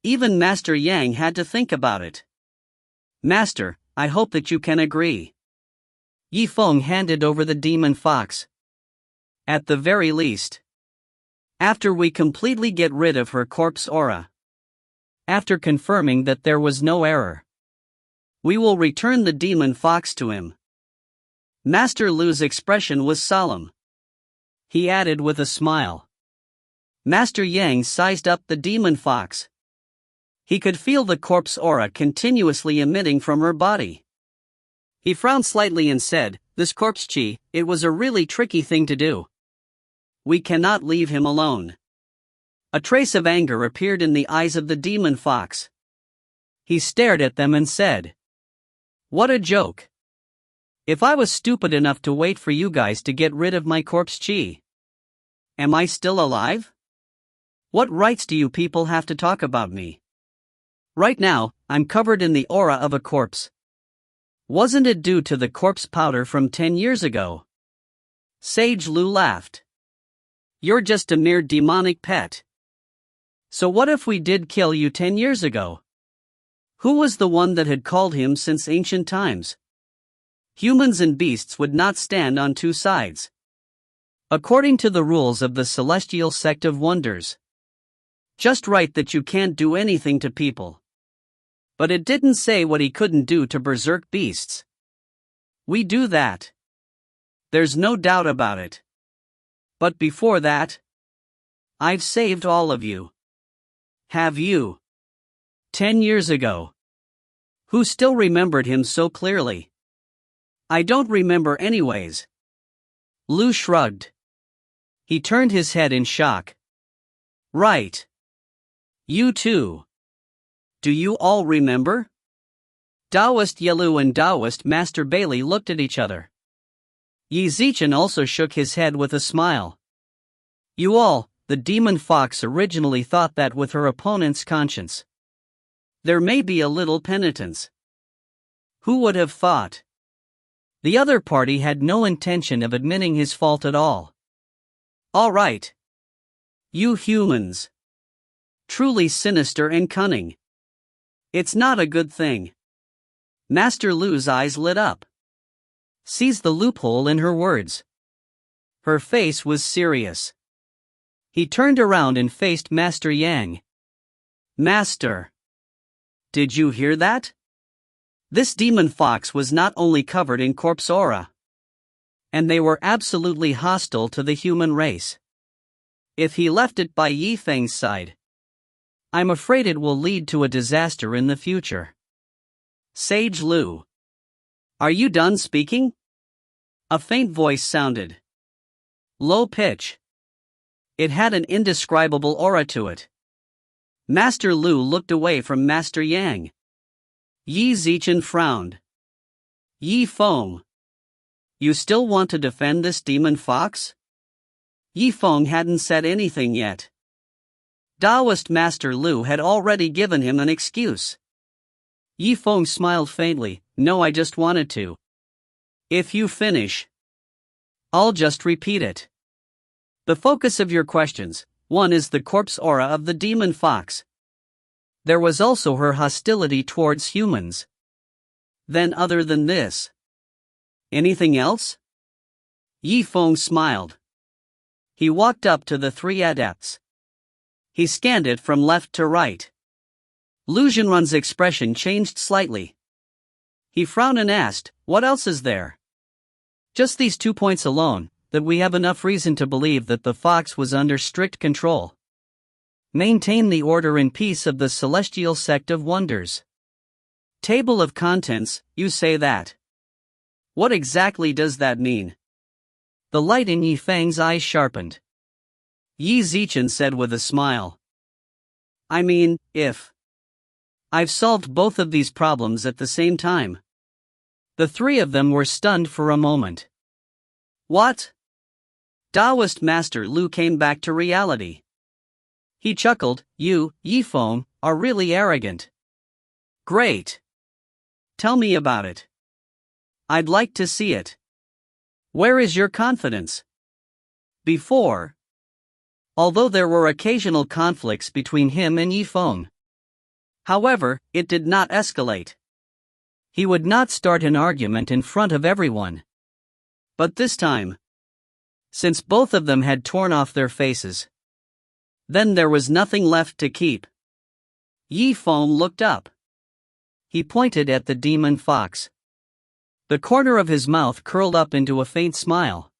Even Master Yang had to think about it. Master, I hope that you can agree. Zifeng handed over the demon fox. At the very least. After we completely get rid of her corpse aura. After confirming that there was no error. We will return the demon fox to him. Master Liu's expression was solemn. He added with a smile. Master Yang sized up the demon fox. He could feel the corpse aura continuously emitting from her body. He frowned slightly and said, this corpse Qi, it was a really tricky thing to do. We cannot leave him alone. A trace of anger appeared in the eyes of the demon fox. He stared at them and said, what a joke. If I was stupid enough to wait for you guys to get rid of my corpse Qi, am I still alive? What rights do you people have to talk about me? Right now, I'm covered in the aura of a corpse. Wasn't it due to the corpse powder from 10 years ago? Sage Liu laughed. You're just a mere demonic pet. So what if we did kill you 10 years ago? Who was the one that had called him since ancient times? Humans and beasts would not stand on two sides. According to the rules of the Celestial Sect of Wonders. Just right that you can't do anything to people. But it didn't say what he couldn't do to berserk beasts. We do that. There's no doubt about it. But before that, I've saved all of you. Have you? 10 years ago. Who still remembered him so clearly? I don't remember anyways. Liu shrugged. He turned his head in shock. Right. You too. Do you all remember? Taoist Yelu and Taoist Master Bailey looked at each other. Qi Zimo also shook his head with a smile. You all, the demon fox originally thought that with her opponent's conscience, there may be a little penitence. Who would have thought? The other party had no intention of admitting his fault at all. All right. You humans. Truly sinister and cunning. It's not a good thing. Master Lu's eyes lit up. Sees the loophole in her words. Her face was serious. He turned around and faced Master Yang. Master. Did you hear that? This demon fox was not only covered in corpse aura. And they were absolutely hostile to the human race. If he left it by Zifeng's side, I'm afraid it will lead to a disaster in the future. Sage Liu. Are you done speaking? A faint voice sounded. Low pitch. It had an indescribable aura to it. Master Liu looked away from Master Yang. Qi Zimo frowned. Zifeng. You still want to defend this demon fox? Zifeng hadn't said anything yet. Taoist Master Liu had already given him an excuse. Zifeng smiled faintly. No, I just wanted to. If you finish, I'll just repeat it. The focus of your questions, one is the corpse aura of the demon fox. There was also her hostility towards humans. Then other than this, anything else? Zifeng smiled. He walked up to the three adepts. He scanned it from left to right. Liu Zhenrun's expression changed slightly. He frowned and asked, what else is there? Just these 2 points alone, that we have enough reason to believe that the fox was under strict control. Maintain the order and peace of the celestial sect of wonders. Table of contents, you say that. What exactly does that mean? The light in Zifeng's eyes sharpened. Qi Zimo said with a smile. I mean, if I've solved both of these problems at the same time. The three of them were stunned for a moment. What? Taoist Master Liu came back to reality. He chuckled. You, Zifeng, are really arrogant. Great. Tell me about it. I'd like to see it. Where is your confidence? Before. Although there were occasional conflicts between him and Zifeng. However, it did not escalate. He would not start an argument in front of everyone. But this time, since both of them had torn off their faces, then there was nothing left to keep. Zifeng looked up. He pointed at the demon fox. The corner of his mouth curled up into a faint smile.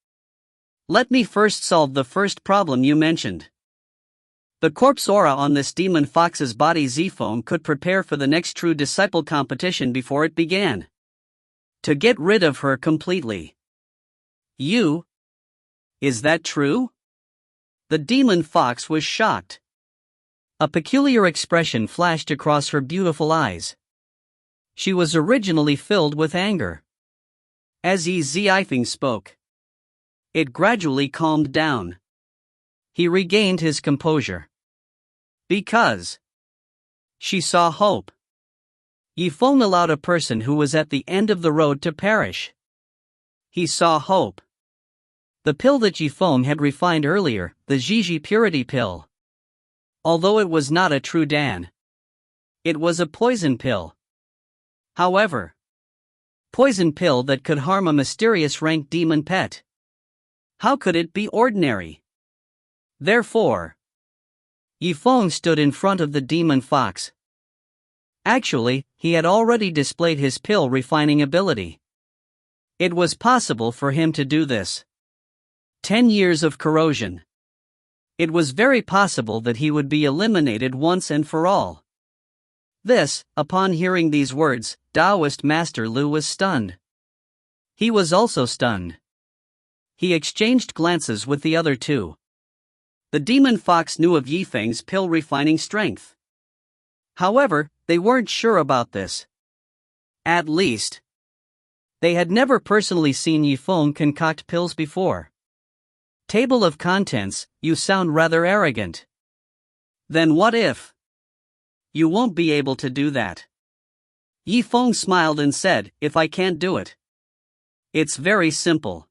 Let me first solve the first problem you mentioned. The corpse aura on this demon fox's body. Zifeng could prepare for the next true disciple competition before it began. To get rid of her completely. You? Is that true? The demon fox was shocked. A peculiar expression flashed across her beautiful eyes. She was originally filled with anger. As Zifeng spoke, it gradually calmed down. He regained his composure. Because she saw hope. Zifeng allowed a person who was at the end of the road to perish. He saw hope. The pill that Zifeng had refined earlier, the Zhiji purity pill. Although it was not a true Dan, it was a poison pill. However, poison pill that could harm a mysterious ranked demon pet. How could it be ordinary? Therefore, Zifeng stood in front of the demon fox. Actually, he had already displayed his pill refining ability. It was possible for him to do this. 10 years of corrosion. It was very possible that he would be eliminated once and for all. Upon hearing these words, Taoist Master Liu was stunned. He was also stunned. He exchanged glances with the other two. The demon fox knew of Zifeng's pill refining strength. However, they weren't sure about this. At least, they had never personally seen Zifeng concoct pills before. Table of contents, you sound rather arrogant. Then what if? You won't be able to do that. Zifeng smiled and said, if I can't do it. It's very simple.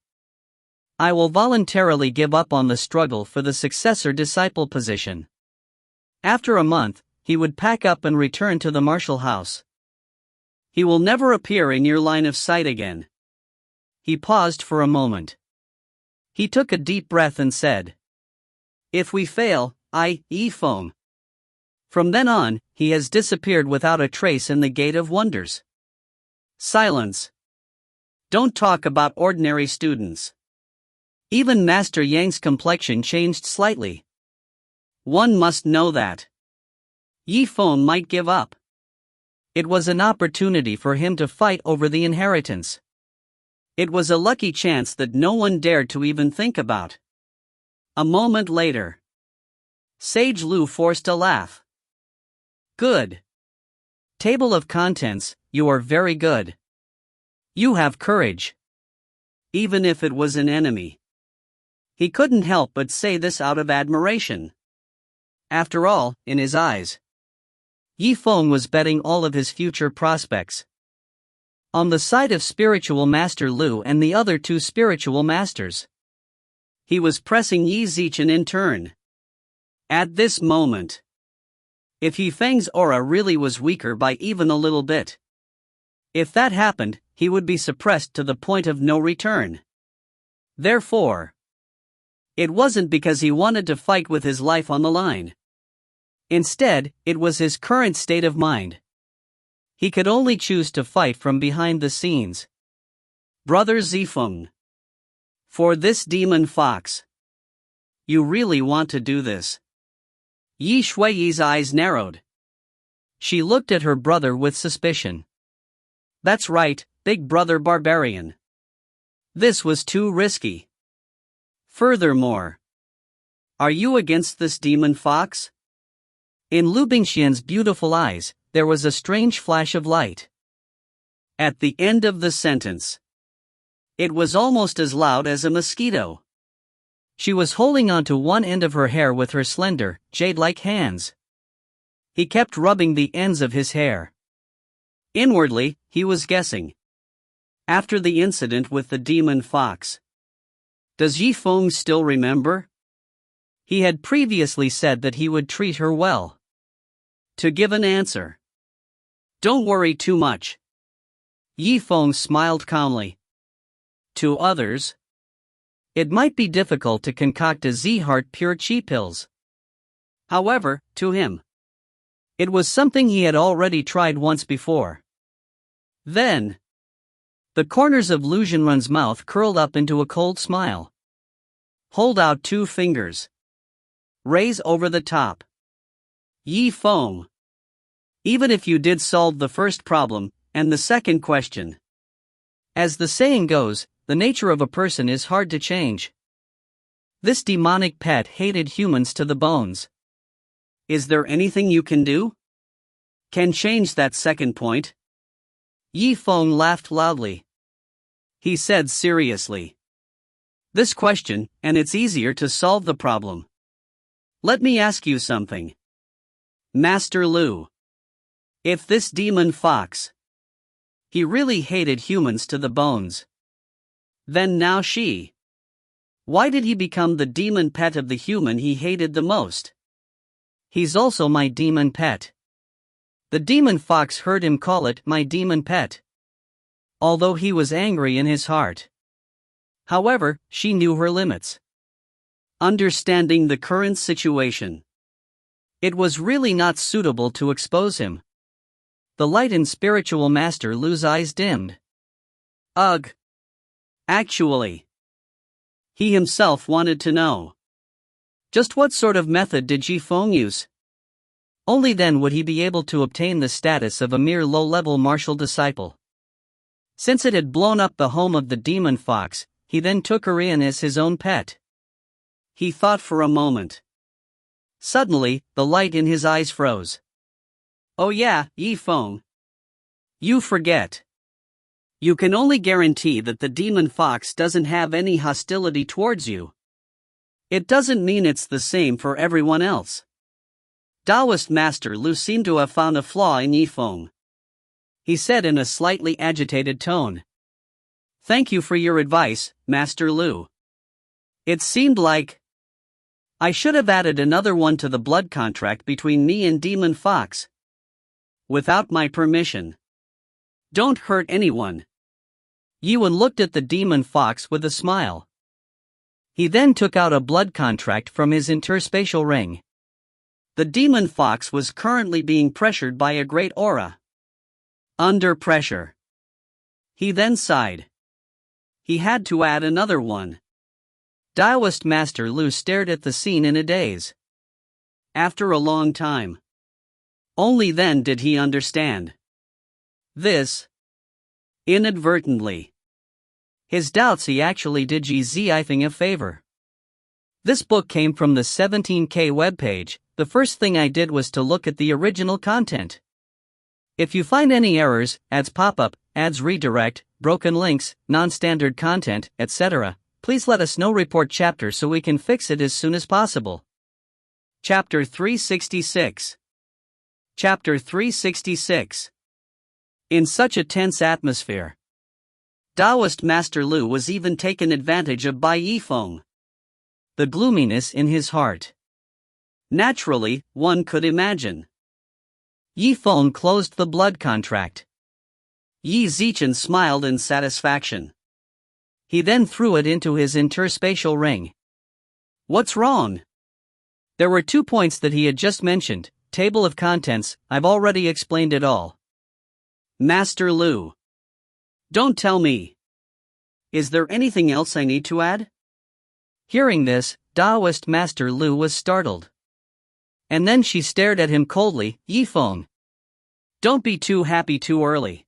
I will voluntarily give up on the struggle for the successor-disciple position. After a month, he would pack up and return to the martial house. He will never appear in your line of sight again. He paused for a moment. He took a deep breath and said, if we fail, Zifeng. From then on, he has disappeared without a trace in the Gate of Wonders. Silence. Don't talk about ordinary students. Even Master Yang's complexion changed slightly. One must know that. Zifeng might give up. It was an opportunity for him to fight over the inheritance. It was a lucky chance that no one dared to even think about. A moment later, Sage Liu forced a laugh. Good. Table of contents, you are very good. You have courage. Even if it was an enemy. He couldn't help but say this out of admiration. After all, in his eyes, Zifeng was betting all of his future prospects on the side of spiritual master Liu and the other two spiritual masters. He was pressing Yi Zichen in turn. At this moment, if Zifeng's aura really was weaker by even a little bit, if that happened, he would be suppressed to the point of no return. Therefore, it wasn't because he wanted to fight with his life on the line. Instead, it was his current state of mind. He could only choose to fight from behind the scenes. Brother Zifeng. For this demon fox. You really want to do this? Yi Shuiyi's eyes narrowed. She looked at her brother with suspicion. That's right, big brother barbarian. This was too risky. Furthermore, are you against this demon fox? In Liu Bingqian's beautiful eyes, there was a strange flash of light. At the end of the sentence, it was almost as loud as a mosquito. She was holding onto one end of her hair with her slender, jade-like hands. He kept rubbing the ends of his hair. Inwardly, he was guessing. After the incident with the demon fox, does Zifeng still remember? He had previously said that he would treat her well. To give an answer. Don't worry too much. Zifeng smiled calmly. To others, it might be difficult to concoct a Z-Heart pure Qi pills. However, to him, it was something he had already tried once before. Then, the corners of Liu Zhenrun's mouth curled up into a cold smile. Hold out 2 fingers. Raise over the top. Zifeng. Even if you did solve the first problem, and the second question. As the saying goes, the nature of a person is hard to change. This demonic pet hated humans to the bones. Is there anything you can do? Can change that second point? Zifeng laughed loudly. He said seriously. This question, and it's easier to solve the problem. Let me ask you something. Master Liu. If this demon fox, he really hated humans to the bones. Then now she. Why did he become the demon pet of the human he hated the most? He's also my demon pet. The demon fox heard him call it my demon pet. Although he was angry in his heart. However, she knew her limits. Understanding the current situation, it was really not suitable to expose him. The light in spiritual Master Lu's eyes dimmed. Ugh. Actually. He himself wanted to know. Just what sort of method did Zifeng use? Only then would he be able to obtain the status of a mere low-level martial disciple. Since it had blown up the home of the demon fox, he then took her in as his own pet. He thought for a moment. Suddenly, the light in his eyes froze. Oh yeah, Zifeng. You forget. You can only guarantee that the demon fox doesn't have any hostility towards you. It doesn't mean it's the same for everyone else. Taoist Master Lu seemed to have found a flaw in Zifeng. He said in a slightly agitated tone. Thank you for your advice, Master Lu. It seemed like I should have added another one to the blood contract between me and Demon Fox. Without my permission. Don't hurt anyone. Yuan looked at the Demon Fox with a smile. He then took out a blood contract from his interspatial ring. The Demon Fox was currently being pressured by a great aura. Under pressure. He then sighed. He had to add another one. Taoist Master Lu stared at the scene in a daze. After a long time. Only then did he understand. This. Inadvertently. His doubts he actually did Zifeng a favor. This book came from the 17K webpage. The first thing I did was to look at the original content. If you find any errors, ads pop up, ads redirect, broken links, non-standard content, etc., please let us know. Report chapter so we can fix it as soon as possible. Chapter 366. Chapter 366. In such a tense atmosphere, Taoist Master Lu was even taken advantage of by Zifeng. The gloominess in his heart. Naturally, one could imagine. Zifeng closed the blood contract. Qi Zimo smiled in satisfaction. He then threw it into his interspatial ring. What's wrong? There were 2 points that he had just mentioned. Table of contents, I've already explained it all. Master Lu. Don't tell me. Is there anything else I need to add? Hearing this, Taoist Master Lu was startled. And then she stared at him coldly. Zifeng. Don't be too happy too early.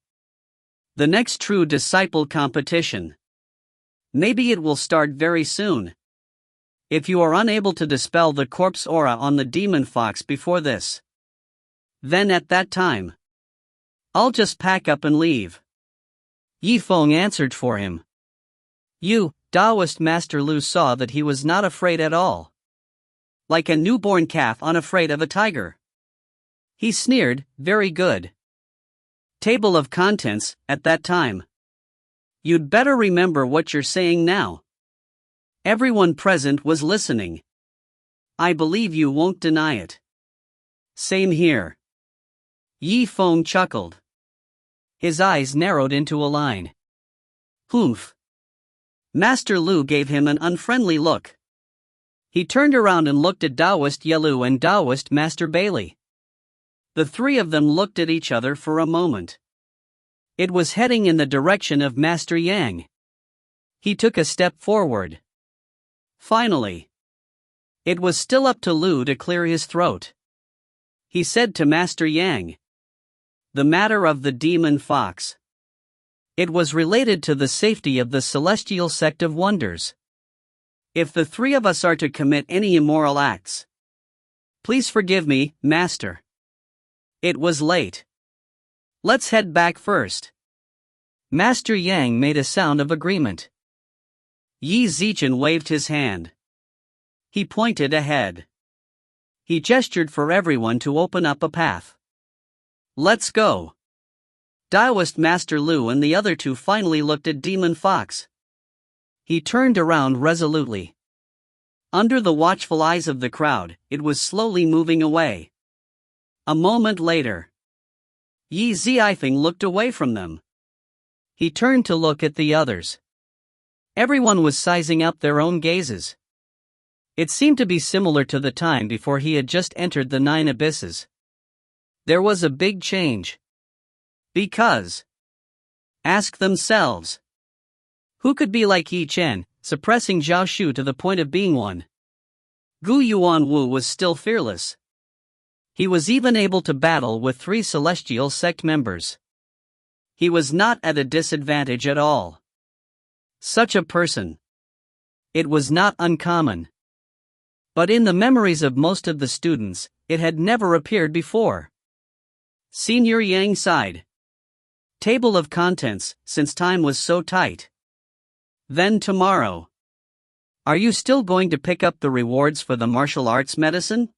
The next true disciple competition. Maybe it will start very soon. If you are unable to dispel the corpse aura on the demon fox before this, then at that time, I'll just pack up and leave. Zifeng answered for him. Taoist Master Lu saw that he was not afraid at all. Like a newborn calf unafraid of a tiger. He sneered, very good. Table of contents, at that time. You'd better remember what you're saying now. Everyone present was listening. I believe you won't deny it. Same here. Zifeng chuckled. His eyes narrowed into a line. Humph. Master Lu gave him an unfriendly look. He turned around and looked at Taoist Yelu and Taoist Master Bailey. The three of them looked at each other for a moment. It was heading in the direction of Master Yang. He took a step forward. Finally. It was still up to Lu to clear his throat. He said to Master Yang. The matter of the demon fox. It was related to the safety of the celestial sect of wonders. If the three of us are to commit any immoral acts, please forgive me, Master. It was late. Let's head back first. Master Yang made a sound of agreement. Qi Zimo waved his hand. He pointed ahead. He gestured for everyone to open up a path. Let's go. Taoist Master Lu and the other two finally looked at Demon Fox. He turned around resolutely. Under the watchful eyes of the crowd, it was slowly moving away. A moment later, Zifeng looked away from them. He turned to look at the others. Everyone was sizing up their own gazes. It seemed to be similar to the time before he had just entered the 9 abysses. There was a big change. Because. Ask themselves. Who could be like Yi Chen, suppressing Zhao Shu to the point of being one? Gu Yuanwu was still fearless. He was even able to battle with 3 celestial sect members. He was not at a disadvantage at all. Such a person. It was not uncommon. But in the memories of most of the students, it had never appeared before. Senior Yang sighed. Table of contents, since time was so tight. Then tomorrow. Are you still going to pick up the rewards for the martial arts medicine?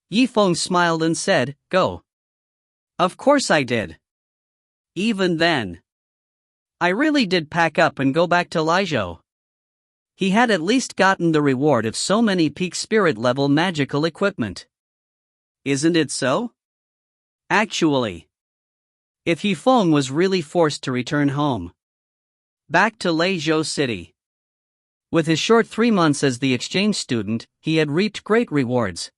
Yifeng smiled and said, Go. Of course I did. Even then. I really did pack up and go back to Liuzhou. He had at least gotten the reward of so many peak spirit level magical equipment. Isn't it so? Actually. If Yifeng was really forced to return home. Back to Legacy City. With his short 3 months as the exchange student, he had reaped great rewards.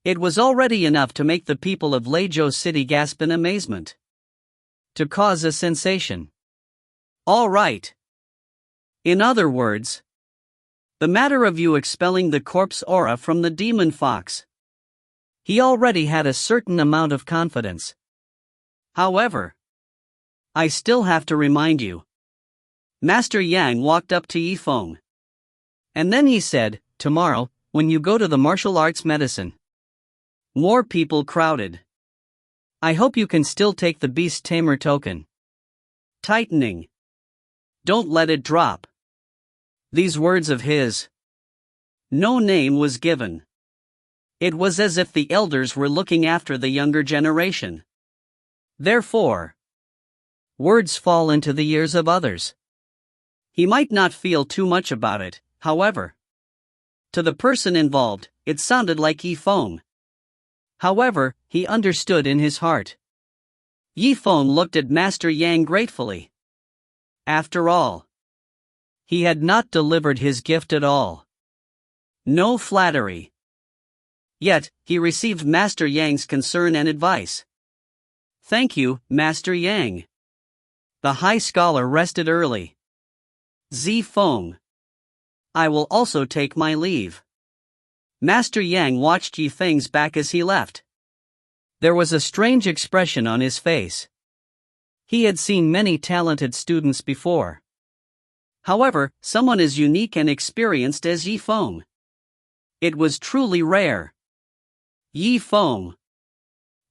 It was already enough to make the people of Legacy City gasp in amazement. To cause a sensation. All right. In other words, the matter of you expelling the corpse aura from the demon fox. He already had a certain amount of confidence. However, I still have to remind you. Master Yang walked up to Yifeng. And then he said, tomorrow, when you go to the martial arts medicine. More people crowded. I hope you can still take the beast tamer token. Tightening. Don't let it drop. These words of his. No name was given. It was as if the elders were looking after the younger generation. Therefore, words fall into the ears of others. He might not feel too much about it, however. To the person involved, it sounded like Yifeng. However, he understood in his heart. Yifeng looked at Master Yang gratefully. After all, he had not delivered his gift at all. No flattery. Yet, he received Master Yang's concern and advice. Thank you, Master Yang. The high scholar rested early. Zifeng. I will also take my leave. Master Yang watched Yifeng's back as he left. There was a strange expression on his face. He had seen many talented students before. However, someone as unique and experienced as Yifeng. It was truly rare. Yifeng.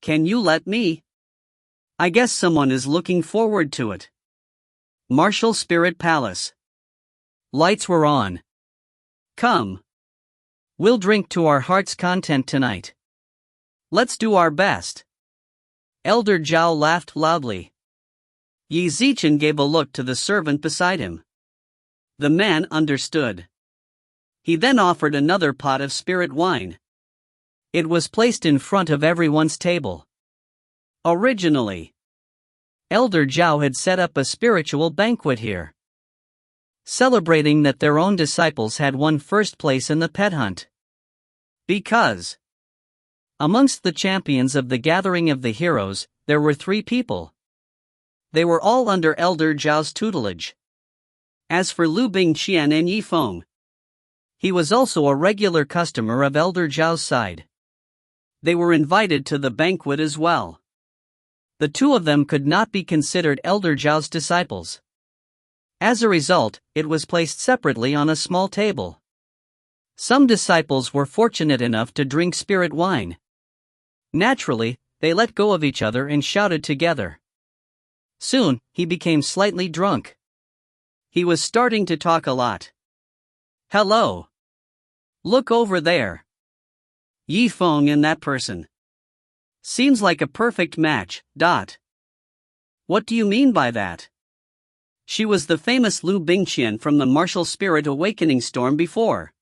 Can you let me? I guess someone is looking forward to it. Martial Spirit Palace. Lights were on. Come. We'll drink to our heart's content tonight. Let's do our best. Elder Zhao laughed loudly. Yi Zichen gave a look to the servant beside him. The man understood. He then offered another pot of spirit wine. It was placed in front of everyone's table. Originally, Elder Zhao had set up a spiritual banquet here, celebrating that their own disciples had won first place in the pet hunt. Because, amongst the champions of the Gathering of the Heroes, there were 3 people. They were all under Elder Zhao's tutelage. As for Liu Bingqian and Yifeng, he was also a regular customer of Elder Zhao's side. They were invited to the banquet as well. The 2 of them could not be considered Elder Zhao's disciples. As a result, it was placed separately on a small table. Some disciples were fortunate enough to drink spirit wine. Naturally, they let go of each other and shouted together. Soon, he became slightly drunk. He was starting to talk a lot. Hello. Look over there. Yifeng and that person. Seems like a perfect match. What do you mean by that? She was the famous Liu Bingqian from the martial spirit awakening storm before.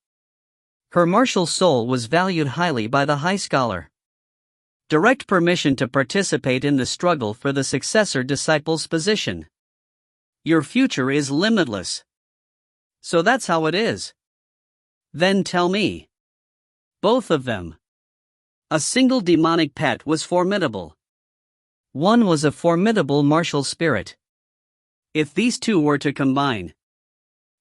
Her martial soul was valued highly by the high scholar. Direct permission to participate in the struggle for the successor disciple's position. Your future is limitless. So that's how it is. Then tell me. Both of them. A single demonic pet was formidable. One was a formidable martial spirit. If these two were to combine,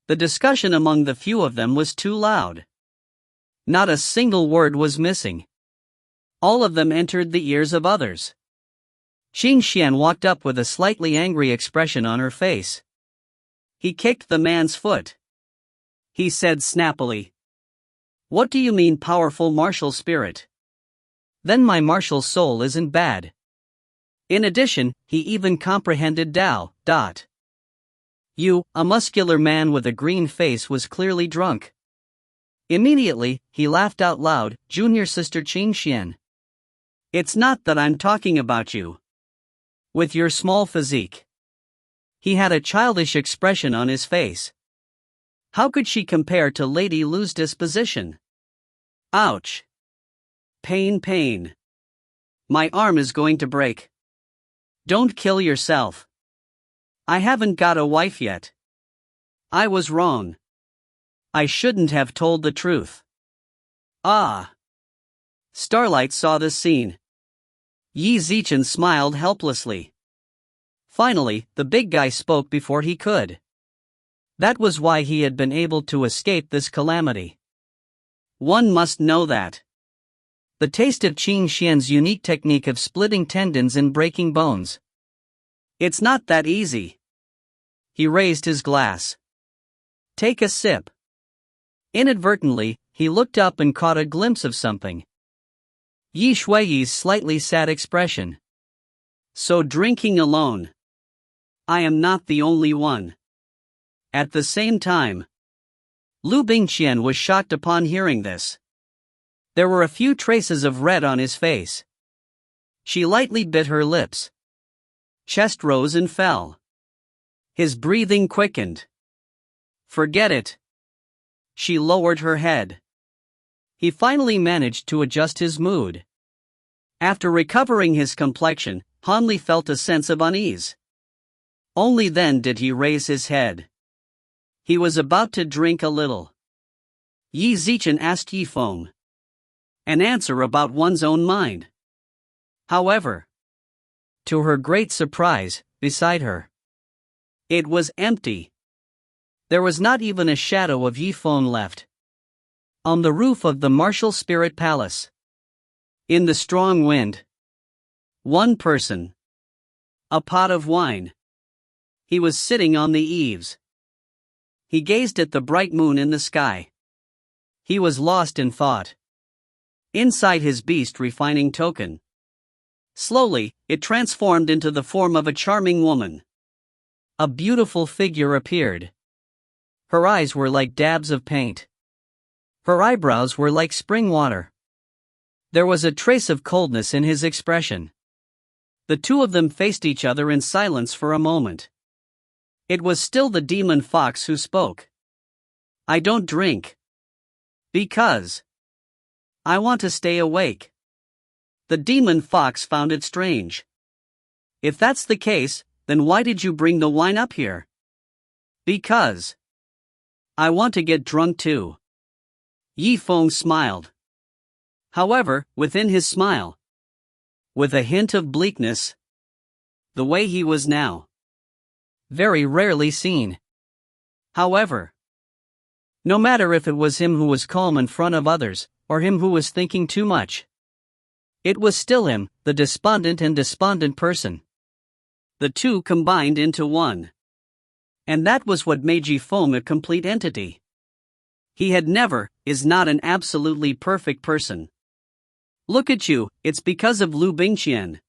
the discussion among the few of them was too loud. Not a single word was missing. All of them entered the ears of others. Qingxian walked up with a slightly angry expression on her face. He kicked the man's foot. He said snappily, "What do you mean powerful martial spirit? Then my martial soul isn't bad." In addition, he even comprehended Dao. You, a muscular man with a green face, was clearly drunk. Immediately, he laughed out loud. "Junior sister Qingxian. It's not that I'm talking about you. With your small physique." He had a childish expression on his face. How could she compare to Lady Lu's disposition? Ouch. Pain. My arm is going to break. Don't kill yourself. I haven't got a wife yet. I was wrong. I shouldn't have told the truth. Ah. Starlight saw this scene. Yi Zichen smiled helplessly. Finally, the big guy spoke before he could. That was why he had been able to escape this calamity. One must know that. The taste of Qingxian's unique technique of splitting tendons and breaking bones. It's not that easy. He raised his glass. Take a sip. Inadvertently, he looked up and caught a glimpse of something. Yi Shuiyi's slightly sad expression. So drinking alone. I am not the only one. At the same time, Liu Bingqian was shocked upon hearing this. There were a few traces of red on his face. She lightly bit her lips. Chest rose and fell. His breathing quickened. Forget it. She lowered her head. He finally managed to adjust his mood. After recovering his complexion, Hanli felt a sense of unease. Only then did he raise his head. He was about to drink a little. Yi Zichen asked Yifeng an answer about one's own mind. However, to her great surprise, beside her, it was empty. There was not even a shadow of Yifeng left. On the roof of the Martial Spirit Palace, in the strong wind, one person, a pot of wine. He was sitting on the eaves. He gazed at the bright moon in the sky. He was lost in thought. Inside his beast refining token, slowly, it transformed into the form of a charming woman. A beautiful figure appeared. Her eyes were like dabs of paint. Her eyebrows were like spring water. There was a trace of coldness in his expression. The two of them faced each other in silence for a moment. It was still the demon fox who spoke. I don't drink. Because I want to stay awake. The demon fox found it strange. If that's the case, then why did you bring the wine up here? Because I want to get drunk too. Yifeng smiled. However, within his smile, with a hint of bleakness, the way he was now, very rarely seen. However, no matter if it was him who was calm in front of others, or him who was thinking too much, it was still him, the despondent person. The two combined into one. And that was what made Zifeng a complete entity. He had never, is not an absolutely perfect person. Look at you, it's because of Liu Bingqian.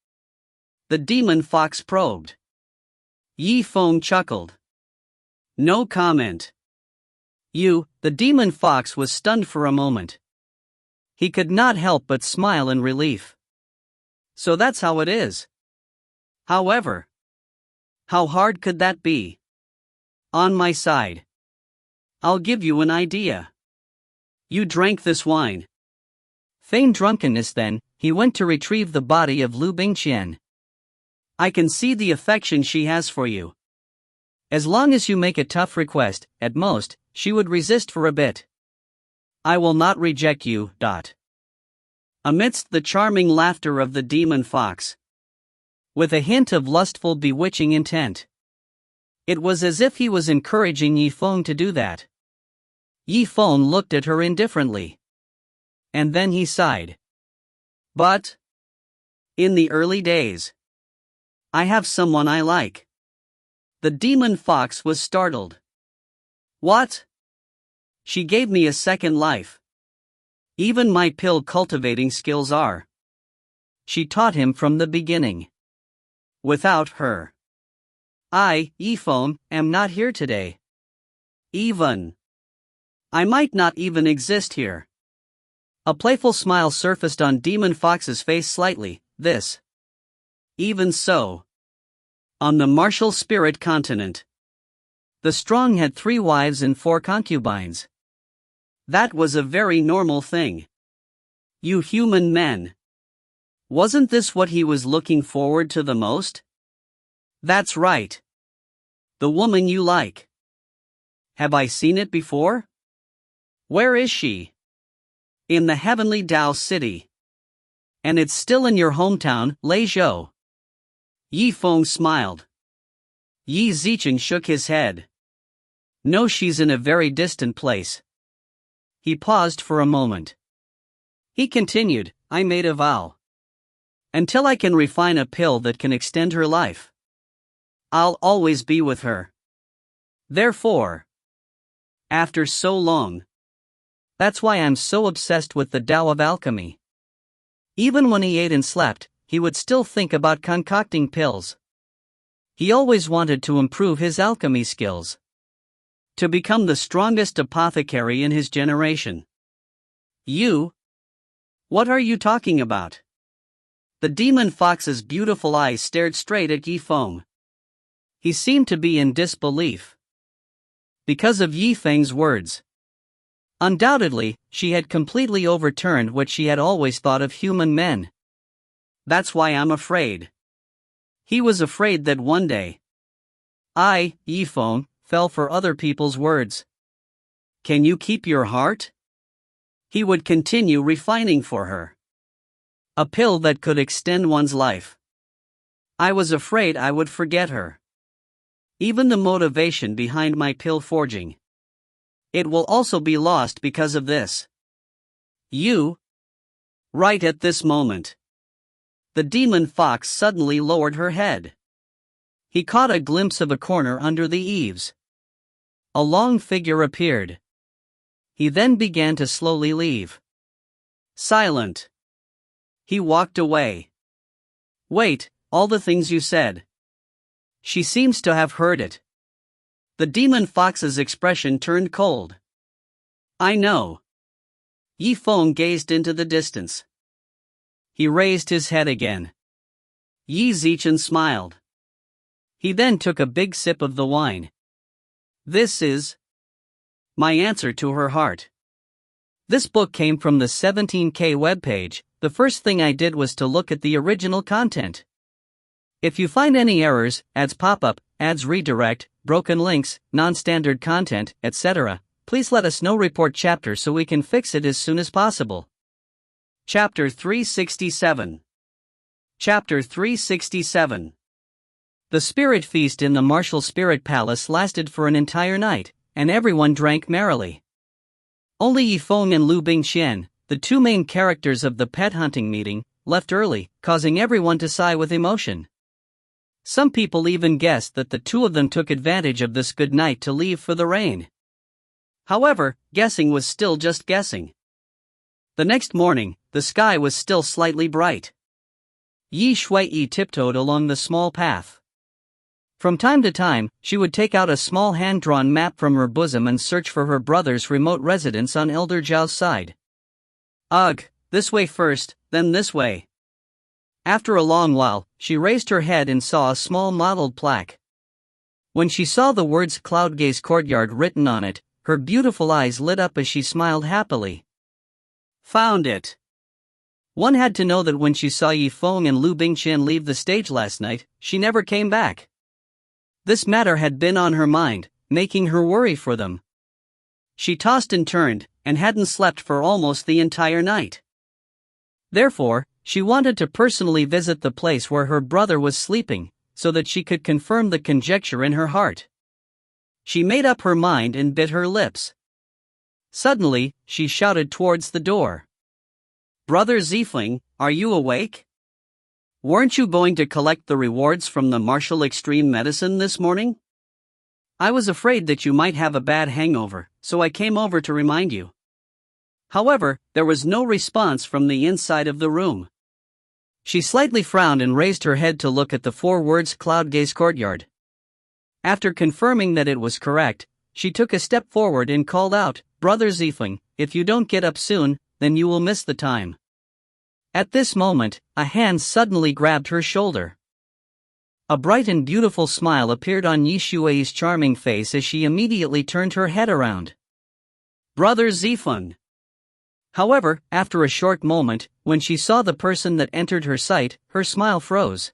The demon fox probed. Yifeng chuckled. No comment. You, the demon fox was stunned for a moment. He could not help but smile in relief. So that's how it is. However, how hard could that be? On my side. I'll give you an idea. You drank this wine. Feigned drunkenness, then, he went to retrieve the body of Liu Bingqian. I can see the affection she has for you. As long as you make a tough request, at most, she would resist for a bit. I will not reject you. Amidst the charming laughter of the demon fox, with a hint of lustful, bewitching intent. It was as if he was encouraging Yifeng to do that. Yifeng looked at her indifferently. And then he sighed. But in the early days, I have someone I like. The demon fox was startled. What? She gave me a second life. Even my pill cultivating skills are. She taught him from the beginning. Without her, I, Yifeng, am not here today. I might not even exist here. A playful smile surfaced on Demon Fox's face slightly. This. Even so. On the martial spirit continent, the strong had 3 wives and 4 concubines. That was a very normal thing. You human men. Wasn't this what he was looking forward to the most? That's right. The woman you like. Have I seen it before? Where is she? In the heavenly Tiandao City. And it's still in your hometown, Leizhou. Yifeng smiled. Yi Zicheng shook his head. No, she's in a very distant place. He paused for a moment. He continued, I made a vow. Until I can refine a pill that can extend her life, I'll always be with her. Therefore, after so long, that's why I'm so obsessed with the Tao of alchemy. Even when he ate and slept, he would still think about concocting pills. He always wanted to improve his alchemy skills. To become the strongest apothecary in his generation. You? What are you talking about? The demon fox's beautiful eyes stared straight at Yifeng. He seemed to be in disbelief. Because of Yifeng's words. Undoubtedly, she had completely overturned what she had always thought of human men. That's why I'm afraid. He was afraid that one day, I, Yifeng, fell for other people's words. Can you keep your heart? He would continue refining for her. A pill that could extend one's life. I was afraid I would forget her. Even the motivation behind my pill forging. It will also be lost because of this. You? Right at this moment. The demon fox suddenly lowered her head. He caught a glimpse of a corner under the eaves. A long figure appeared. He then began to slowly leave. Silent. He walked away. Wait, all the things you said. She seems to have heard it. The demon fox's expression turned cold. I know. Yifeng gazed into the distance. He raised his head again. Yi Zicheng smiled. He then took a big sip of the wine. This is my answer to her heart. This book came from the 17K webpage. The first thing I did was to look at the original content. If you find any errors, ads pop up, ads redirect, broken links, non-standard content, etc., please let us know. Report chapter so we can fix it as soon as possible. Chapter 367. Chapter 367. The spirit feast in the martial spirit palace lasted for an entire night, and everyone drank merrily. Only Yifeng and Liu Bingqian, the 2 main characters of the pet hunting meeting, left early, causing everyone to sigh with emotion. Some people even guessed that the 2 of them took advantage of this good night to leave for the rain. However, guessing was still just guessing. The next morning, the sky was still slightly bright. Yi Shui tiptoed along the small path. From time to time, she would take out a small hand-drawn map from her bosom and search for her brother's remote residence on Elder Zhao's side. Ugh, this way first, then this way. After a long while, she raised her head and saw a small mottled plaque. When she saw the words Cloudgaze Courtyard written on it, her beautiful eyes lit up as she smiled happily. Found it. One had to know that when she saw Yifeng and Liu Bingqian leave the stage last night, she never came back. This matter had been on her mind, making her worry for them. She tossed and turned, and hadn't slept for almost the entire night. Therefore, she wanted to personally visit the place where her brother was sleeping, so that she could confirm the conjecture in her heart. She made up her mind and bit her lips. Suddenly, she shouted towards the door. "Brother Zifeng, are you awake? Weren't you going to collect the rewards from the martial extreme medicine this morning? I was afraid that you might have a bad hangover, so I came over to remind you." However, there was no response from the inside of the room. She slightly frowned and raised her head to look at the 4 words Cloud Gaze Courtyard. After confirming that it was correct, she took a step forward and called out, "Brother Zifeng, if you don't get up soon, then you will miss the time." At this moment, a hand suddenly grabbed her shoulder. A bright and beautiful smile appeared on Yi Shui's charming face as she immediately turned her head around. "Brother Zifeng." However, after a short moment, when she saw the person that entered her sight, her smile froze.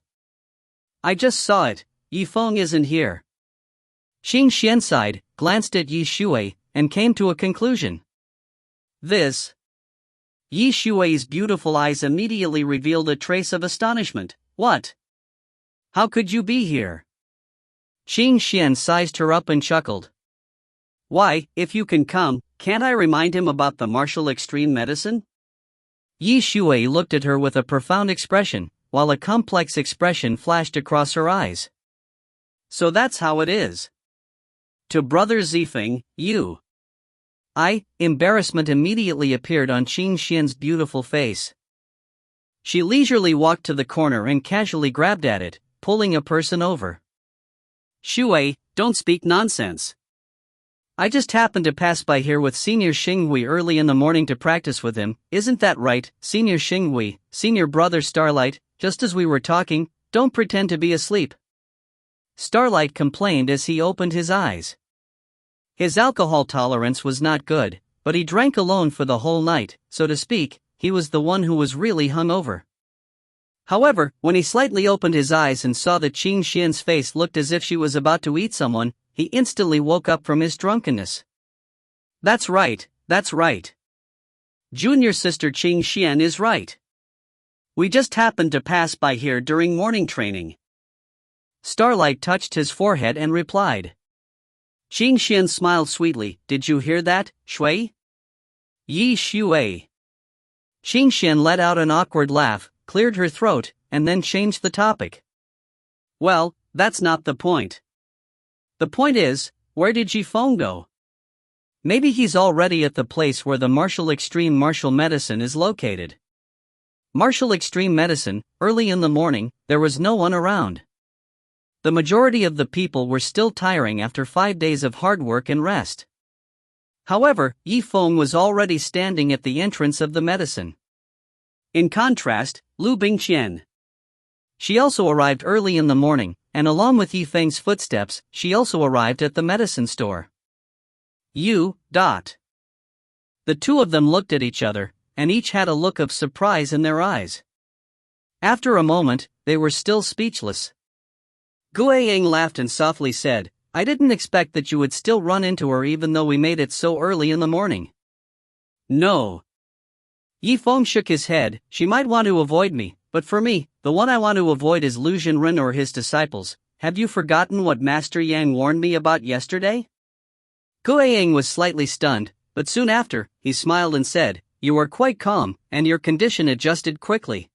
"I just saw it, Yi Feng isn't here." Qing Xian sighed, glanced at Yi Shui, and came to a conclusion. This. Yi Shui's beautiful eyes immediately revealed a trace of astonishment. "What? How could you be here?" Qing Xian sized her up and chuckled. "Why, if you can come, can't I remind him about the martial extreme medicine?" Yi Shui looked at her with a profound expression, while a complex expression flashed across her eyes. "So that's how it is. To Brother Zifeng, you." Embarrassment immediately appeared on Qing Xian's beautiful face. She leisurely walked to the corner and casually grabbed at it, pulling a person over. "Shui, don't speak nonsense. I just happened to pass by here with Senior Xinghui early in the morning to practice with him, isn't that right, Senior Xinghui, Senior Brother Starlight, just as we were talking, don't pretend to be asleep." Starlight complained as he opened his eyes. His alcohol tolerance was not good, but he drank alone for the whole night, so to speak, he was the one who was really hungover. However, when he slightly opened his eyes and saw that Qing Xian's face looked as if she was about to eat someone, he instantly woke up from his drunkenness. That's right. Junior sister Qing Xian is right. We just happened to pass by here during morning training." Starlight touched his forehead and replied. Qing Xian smiled sweetly. "Did you hear that, Shui?" "Yi Shui." Qing Xian let out an awkward laugh, cleared her throat, and then changed the topic. "Well, that's not the point. The point is, where did Yi Feng go? Maybe he's already at the place where the martial extreme martial medicine is located." Martial extreme medicine, early in the morning, there was no one around. The majority of the people were still tiring after 5 days of hard work and rest. However, Yi Feng was already standing at the entrance of the medicine. In contrast, Liu Bingqian. She also arrived early in the morning, and along with Yi Feng's footsteps, she also arrived at the medicine store. The two of them looked at each other, and each had a look of surprise in their eyes. After a moment, they were still speechless. Guiyang laughed and softly said, "I didn't expect that you would still run into her even though we made it so early in the morning." "No." Yi Feng shook his head. "She might want to avoid me, but for me, the one I want to avoid is Liu Zhenren or his disciples. Have you forgotten what Master Yang warned me about yesterday?" Guiyang was slightly stunned, but soon after, he smiled and said, "You are quite calm, and your condition adjusted quickly.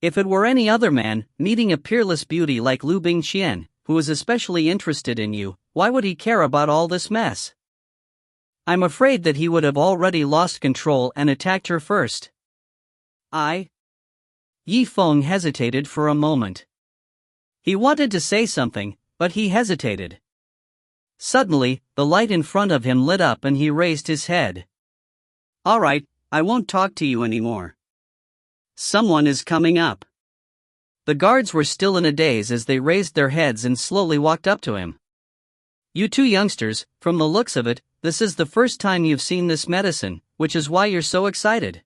If it were any other man, meeting a peerless beauty like Liu Bingqian, who is especially interested in you, why would he care about all this mess? I'm afraid that he would have already lost control and attacked her first." Yi Feng hesitated for a moment. He wanted to say something, but he hesitated. Suddenly, the light in front of him lit up and he raised his head. "All right, I won't talk to you anymore. Someone is coming up." The guards were still in a daze as they raised their heads and slowly walked up to him. "You two youngsters, from the looks of it, this is the first time you've seen this medicine, which is why you're so excited.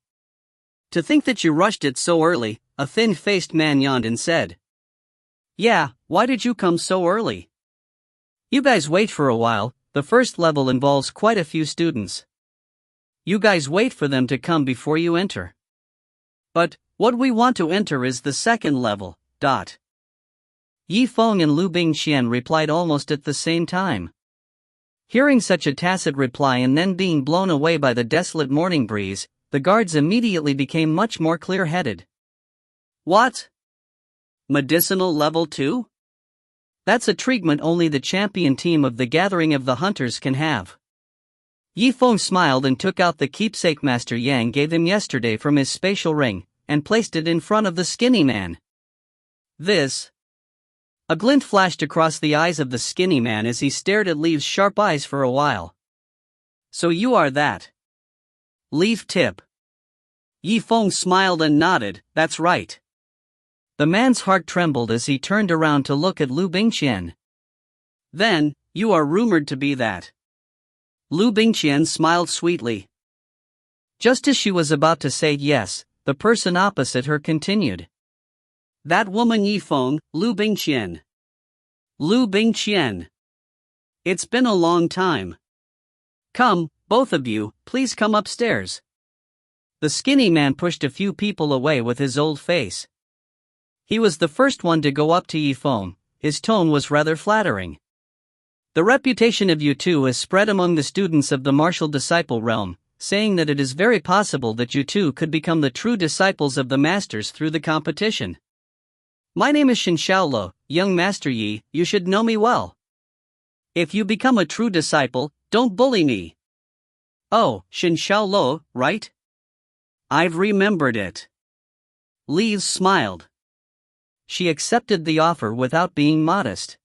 To think that you rushed it so early," a thin-faced man yawned and said. "Yeah, why did you come so early? You guys wait for a while, the first level involves quite a few students. You guys wait for them to come before you enter." "But What we want to enter is the second level. Zifeng and Liu Bingqian replied almost at the same time. Hearing such a tacit reply and then being blown away by the desolate morning breeze, the guards immediately became much more clear-headed. What? Medicinal level 2? That's a treatment only the champion team of the Gathering of the Hunters can have. Zifeng smiled and took out the keepsake Master Yang gave him yesterday from his spatial ring, and placed it in front of the skinny man. This. A glint flashed across the eyes of the skinny man as he stared at Liu's sharp eyes for a while. So you are that. Leaf tip. Zifeng smiled and nodded, that's right. The man's heart trembled as he turned around to look at Liu Bingqian. Then, you are rumored to be that. Liu Bingqian smiled sweetly. Just as she was about to say yes, the person opposite her continued. That woman Zifeng, Liu Bingqian. Liu Bingqian. It's been a long time. Come, both of you, please come upstairs. The skinny man pushed a few people away with his old face. He was the first one to go up to Zifeng. His tone was rather flattering. The reputation of you two has spread among the students of the martial disciple realm, saying that it is very possible that you two could become the true disciples of the masters through the competition. My name is Xiaolo, young Master Yi, you should know me well. If you become a true disciple, don't bully me. Oh, Xiaolo, right? I've remembered it. Liu smiled. She accepted the offer without being modest.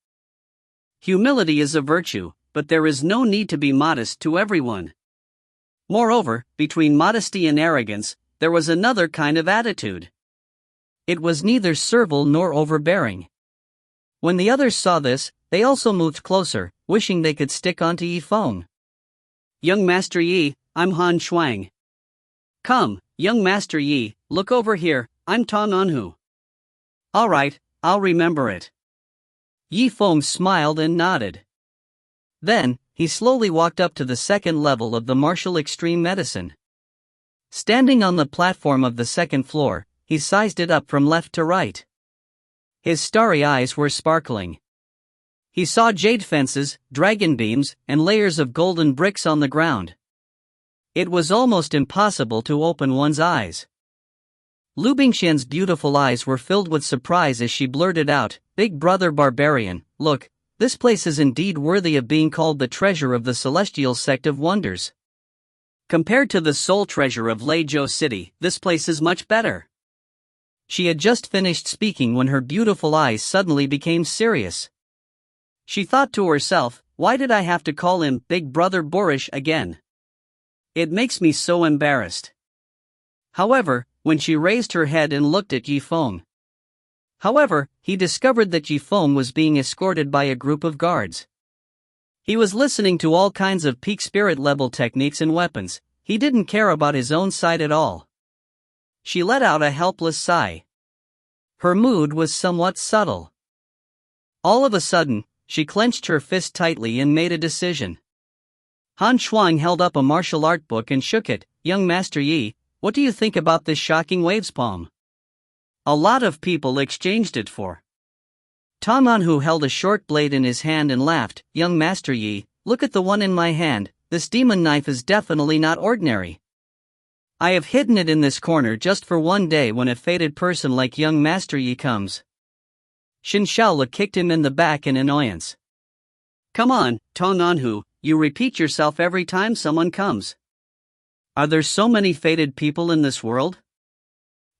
Humility is a virtue, but there is no need to be modest to everyone. Moreover, between modesty and arrogance, there was another kind of attitude. It was neither servile nor overbearing. When the others saw this, they also moved closer, wishing they could stick onto Zifeng. Young Master Yi, I'm Han Shuang. Come, young Master Yi, look over here, I'm Tong Anhu. Alright, I'll remember it. Zifeng smiled and nodded. Then, he slowly walked up to the second level of the martial extreme medicine. Standing on the platform of the second floor, he sized it up from left to right. His starry eyes were sparkling. He saw jade fences, dragon beams, and layers of golden bricks on the ground. It was almost impossible to open one's eyes. Liu Bingqian's beautiful eyes were filled with surprise as she blurted out, "Big brother barbarian, look, this place is indeed worthy of being called the treasure of the celestial sect of wonders. Compared to the soul treasure of Legacy City, this place is much better." She had just finished speaking when her beautiful eyes suddenly became serious. She thought to herself, why did I have to call him Big Brother Boorish again? It makes me so embarrassed. However, when she raised her head and looked at Zifeng. He discovered that Zifeng was being escorted by a group of guards. He was listening to all kinds of peak spirit level techniques and weapons. He didn't care about his own side at all. She let out a helpless sigh. Her mood was somewhat subtle. All of a sudden, she clenched her fist tightly and made a decision. Han Shuang held up a martial art book and shook it. Young Master Yi, what do you think about this shocking waves palm? A lot of people exchanged it for. Tong Anhu held a short blade in his hand and laughed. Young Master Yi, look at the one in my hand, this demon knife is definitely not ordinary. I have hidden it in this corner just for one day when a fated person like young Master Yi comes. Xiaolo kicked him in the back in annoyance. Come on, Tong Anhu, you repeat yourself every time someone comes. Are there so many fated people in this world?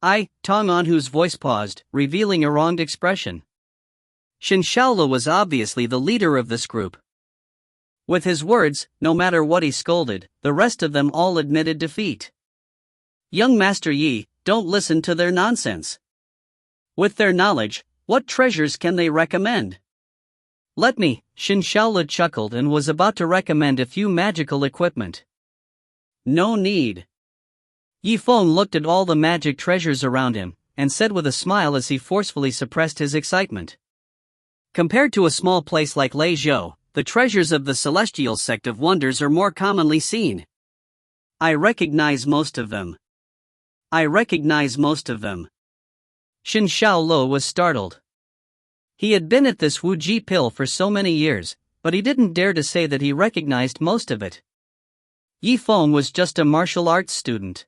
Tong Anhu's voice paused, revealing a wronged expression. Xiaolo was obviously the leader of this group. With his words, no matter what he scolded, the rest of them all admitted defeat. Young Master Yi, don't listen to their nonsense. With their knowledge, what treasures can they recommend? Let me, Xiaolo chuckled and was about to recommend a few magical equipment. No need. Zifeng looked at all the magic treasures around him, and said with a smile as he forcefully suppressed his excitement. Compared to a small place like Legacy, the treasures of the celestial sect of wonders are more commonly seen. I recognize most of them. I recognize most of them. Xin Shaolu was startled. He had been at this Wuji pill for so many years, but he didn't dare to say that he recognized most of it. Yifeng was just a martial arts student.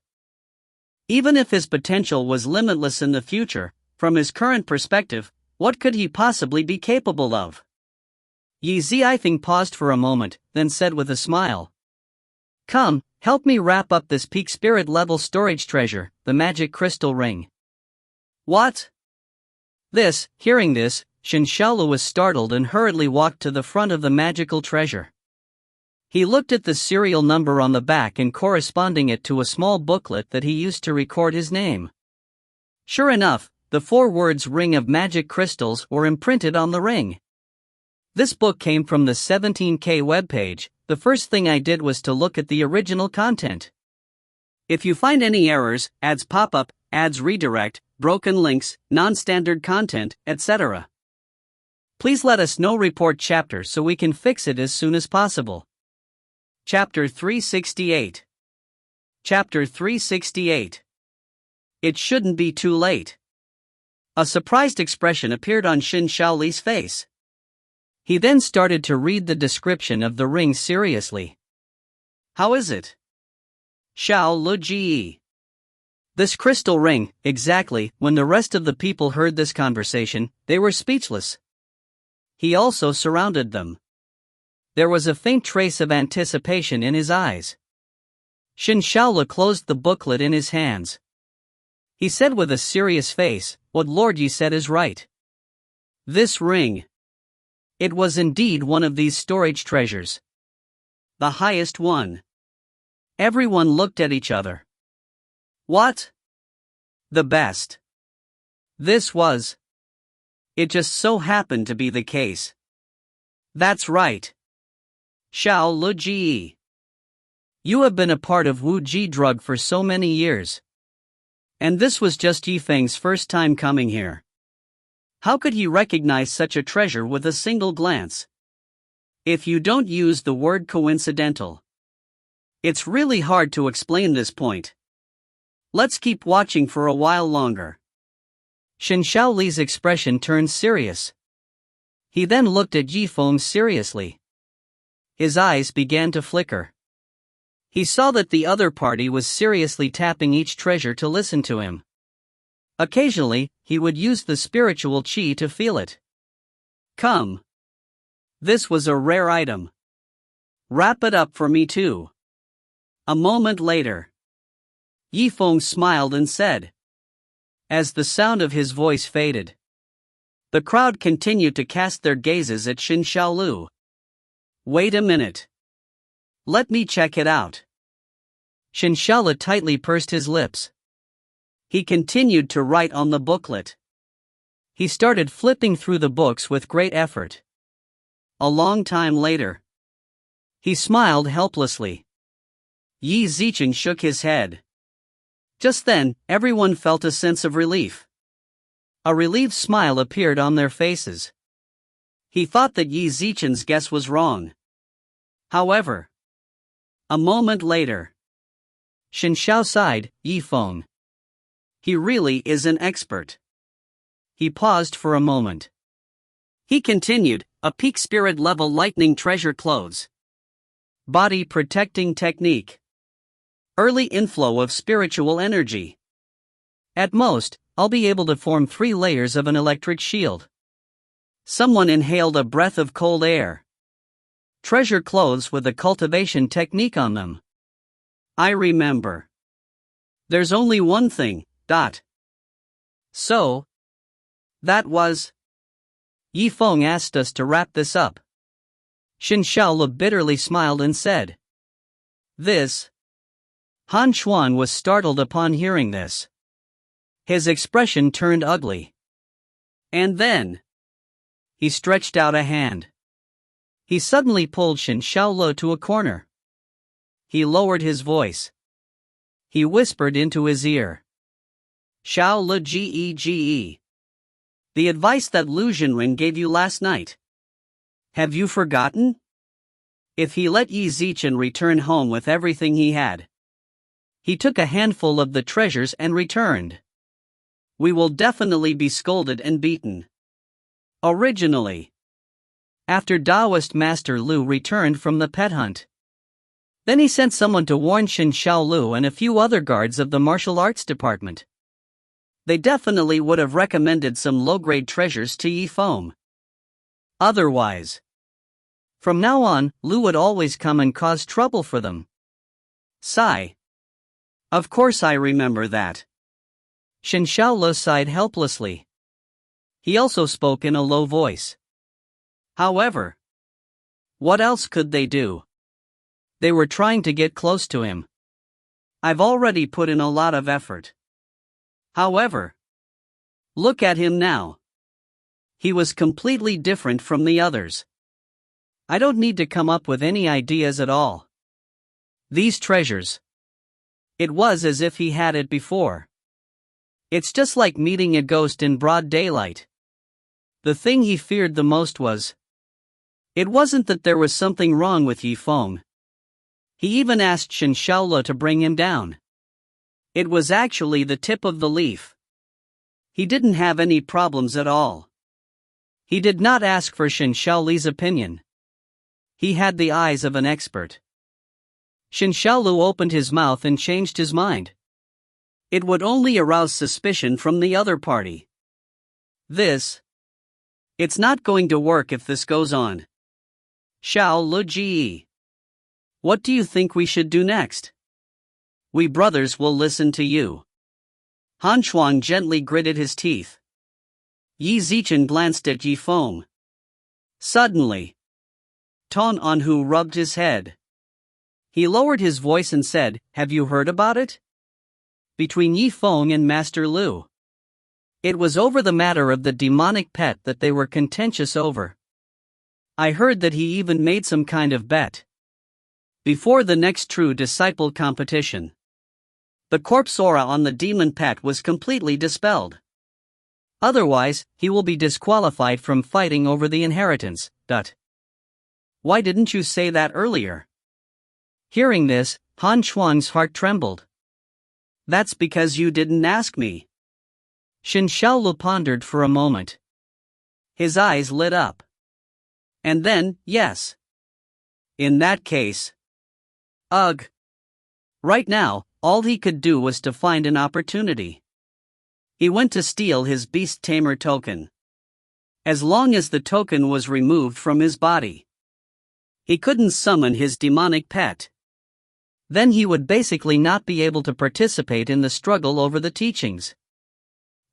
Even if his potential was limitless in the future, from his current perspective, what could he possibly be capable of? Zifeng paused for a moment, then said with a smile. Come, help me wrap up this peak spirit level storage treasure, the magic crystal ring. What? Hearing this, Xin Shaolu was startled and hurriedly walked to the front of the magical treasure. He looked at the serial number on the back and corresponding it to a small booklet that he used to record his name. Sure enough, the 4 words Ring of Magic Crystals were imprinted on the ring. This book came from the 17K webpage. The first thing I did was to look at the original content. If you find any errors, ads pop up, ads redirect, broken links, non-standard content, etc., please let us know. Report chapter so we can fix it as soon as possible. Chapter 368. Chapter 368. It shouldn't be too late. A surprised expression appeared on Xin Shaoli's face. He then started to read the description of the ring seriously. How is it? Xiao Lu Ji. This crystal ring, exactly. When the rest of the people heard this conversation, they were speechless. He also surrounded them. There was a faint trace of anticipation in his eyes. Xin Shaolu closed the booklet in his hands. He said with a serious face, What Lord Yi said is right. This ring. It was indeed one of these storage treasures. The highest one. Everyone looked at each other. What? The best. This was. It just so happened to be the case. That's right. Xiao Lu Ji. You have been a part of Wu Ji drug for so many years. And this was just Yifeng's first time coming here. How could he recognize such a treasure with a single glance? If you don't use the word coincidental. It's really hard to explain this point. Let's keep watching for a while longer. Xin Shaoli's expression turned serious. He then looked at Yifeng seriously. His eyes began to flicker. He saw that the other party was seriously tapping each treasure to listen to him. Occasionally, he would use the spiritual qi to feel it. Come. This was a rare item. Wrap it up for me too. A moment later. Yifeng smiled and said. As the sound of his voice faded, the crowd continued to cast their gazes at Xin Shaolu. Wait a minute. Let me check it out. Xin Shaolu tightly pursed his lips. He continued to write on the booklet. He started flipping through the books with great effort. A long time later, he smiled helplessly. Yi Zicheng shook his head. Just then, everyone felt a sense of relief. A relieved smile appeared on their faces. He thought that Yi Zicheng's guess was wrong. However, a moment later, Xin Shao sighed, Yifeng. He really is an expert. He paused for a moment. He continued, a peak spirit level lightning treasure clothes. Body protecting technique. Early inflow of spiritual energy. At most, I'll be able to form 3 layers of an electric shield. Someone inhaled a breath of cold air. Treasure clothes with a cultivation technique on them. I remember. There's only one thing. So? That was? Yifeng asked us to wrap this up. Xin Shaolu bitterly smiled and said. This? Han Xuan was startled upon hearing this. His expression turned ugly. And then, he stretched out a hand. He suddenly pulled Xin Shaolu to a corner. He lowered his voice. He whispered into his ear. Xiao Lu Gege. The advice that Liu Bingqian gave you last night. Have you forgotten? If he let Yi Zicheng return home with everything he had, He took a handful of the treasures and returned. We will definitely be scolded and beaten. Originally. After Taoist Master Liu returned from the pet hunt. Then he sent someone to warn Xin Xiaolu and a few other guards of the martial arts department. They definitely would have recommended some low-grade treasures to Yifeng. Otherwise. From now on, Liu would always come and cause trouble for them. Sigh. Of course I remember that. Xin Xiaolu sighed helplessly. He also spoke in a low voice. However, what else could they do? They were trying to get close to him. I've already put in a lot of effort. However, look at him now. He was completely different from the others. I don't need to come up with any ideas at all. These treasures. It was as if he had it before. It's just like meeting a ghost in broad daylight. The thing he feared the most was. It wasn't that there was something wrong with Yifeng. He even asked Xin Xiaolu to bring him down. It was actually the tip of the leaf. He didn't have any problems at all. He did not ask for Xin Xiaolu's opinion. He had the eyes of an expert. Xin Xiaolu opened his mouth and changed his mind. It would only arouse suspicion from the other party. It's not going to work if this goes on. Xiaolu Ji. What do you think we should do next? We brothers will listen to you. Han Shuang gently gritted his teeth. Yi Zichen glanced at Yifeng. Suddenly, Ton Anhu rubbed his head. He lowered his voice and said, "Have you heard about it?" Between Yifeng and Master Liu. It was over the matter of the demonic pet that they were contentious over. I heard that he even made some kind of bet. Before the next true disciple competition. The corpse aura on the demon pet was completely dispelled. Otherwise, he will be disqualified from fighting over the inheritance. Why didn't you say that earlier? Hearing this, Han Shuang's heart trembled. That's because you didn't ask me. Xin Xiaolu pondered for a moment. His eyes lit up. And then, yes. In that case. Ugh. Right now, all he could do was to find an opportunity. He went to steal his beast tamer token. As long as the token was removed from his body, he couldn't summon his demonic pet. Then he would basically not be able to participate in the struggle over the teachings.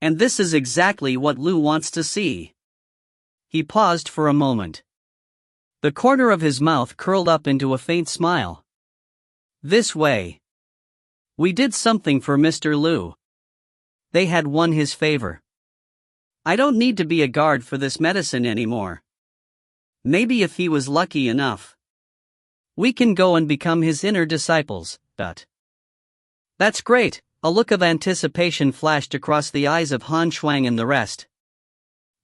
And this is exactly what Liu wants to see. He paused for a moment. The corner of his mouth curled up into a faint smile. This way. We did something for Mr. Liu. They had won his favor. I don't need to be a guard for this medicine anymore. Maybe if he was lucky enough, we can go and become his inner disciples. That's great. A look of anticipation flashed across the eyes of Han Shuang and the rest.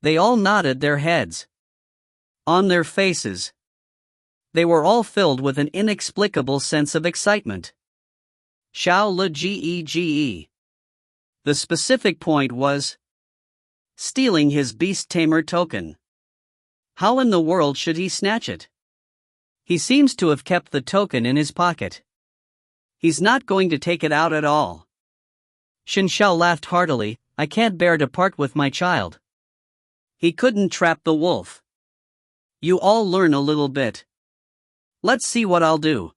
They all nodded their heads. On their faces, they were all filled with an inexplicable sense of excitement. Xiao Ge. The specific point was stealing his beast tamer token. How in the world should he snatch it? He seems to have kept the token in his pocket. He's not going to take it out at all. Xin Xiao laughed heartily. I can't bear to part with my child. He couldn't trap the wolf. You all learn a little bit. Let's see what I'll do.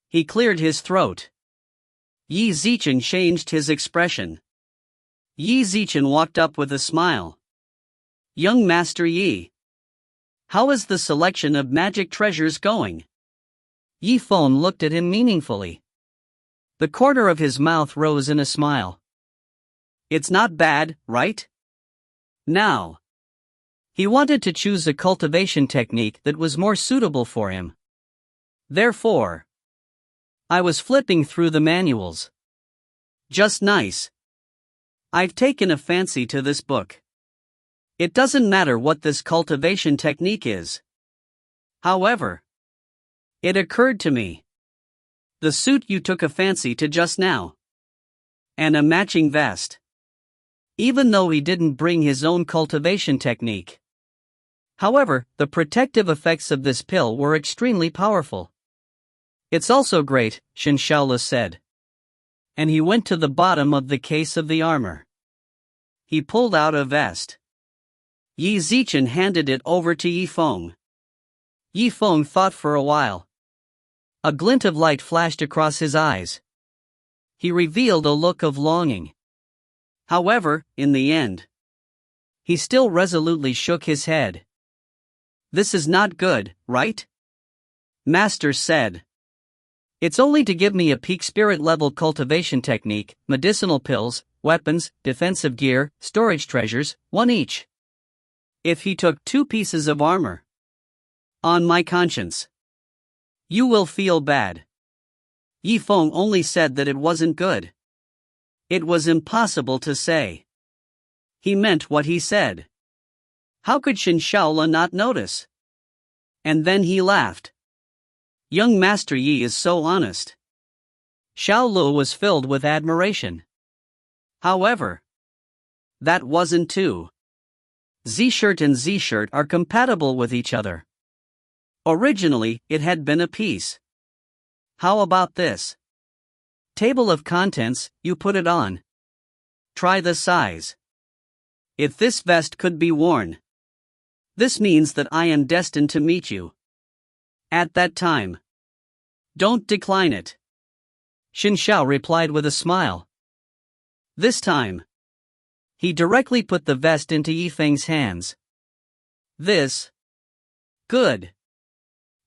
He cleared his throat. Yi Zichen changed his expression. Yi Zichen walked up with a smile. Young Master Yi. How is the selection of magic treasures going? Yifeng looked at him meaningfully. The corner of his mouth rose in a smile. It's not bad, right? Now. He wanted to choose a cultivation technique that was more suitable for him. Therefore, I was flipping through the manuals. Just nice. I've taken a fancy to this book. It doesn't matter what this cultivation technique is. However, it occurred to me. The suit you took a fancy to just now. And a matching vest. Even though he didn't bring his own cultivation technique. However, the protective effects of this pill were extremely powerful. It's also great, Shen Shaolu said. And he went to the bottom of the case of the armor. He pulled out a vest. Yi Zichen handed it over to Yi Feng. Yi Feng thought for a while. A glint of light flashed across his eyes. He revealed a look of longing. However, in the end, he still resolutely shook his head. This is not good, right? Master said. It's only to give me a peak spirit level cultivation technique, medicinal pills, weapons, defensive gear, storage treasures, one each. If he took 2 pieces of armor. On my conscience. You will feel bad. Yi Feng only said that it wasn't good. It was impossible to say. He meant what he said. How could Shen Shaolu not notice? And then he laughed. Young Master Yi is so honest. Shaolu was filled with admiration. However, that wasn't two. Z-shirt and Z-shirt are compatible with each other. Originally, it had been a piece. How about this? Table of contents, you put it on. Try the size. If this vest could be worn. This means that I am destined to meet you. At that time. Don't decline it. Xin Shao replied with a smile. This time. He directly put the vest into Yifeng's hands. This. Good.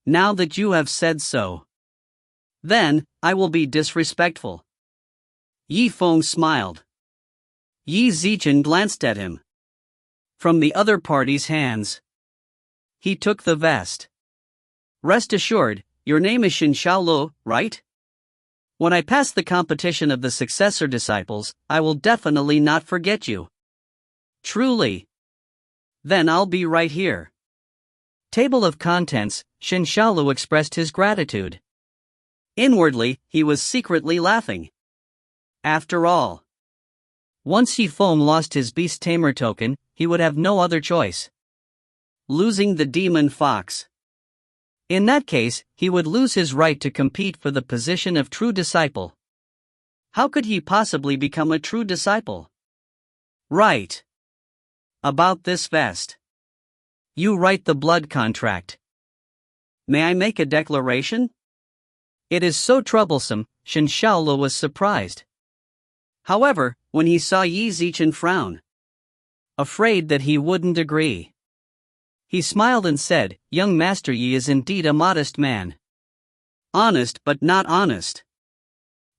Now that you have said so. Then, I will be disrespectful. Yifeng smiled. Yi Zichen glanced at him. From the other party's hands. He took the vest. Rest assured, your name is Shen Shaolu, right? When I pass the competition of the successor disciples, I will definitely not forget you. Truly. Then I'll be right here. Table of contents, Shen Shaolu expressed his gratitude. Inwardly, he was secretly laughing. After all, once Yifeng lost his beast tamer token, he would have no other choice. Losing the demon fox. In that case, he would lose his right to compete for the position of true disciple. How could he possibly become a true disciple? Right. About this vest. You write the blood contract. May I make a declaration? It is so troublesome, Shen Shaolu was surprised. However, when he saw Yi Zichen frown, afraid that he wouldn't agree, he smiled and said, Young Master Yi is indeed a modest man. Honest but not honest.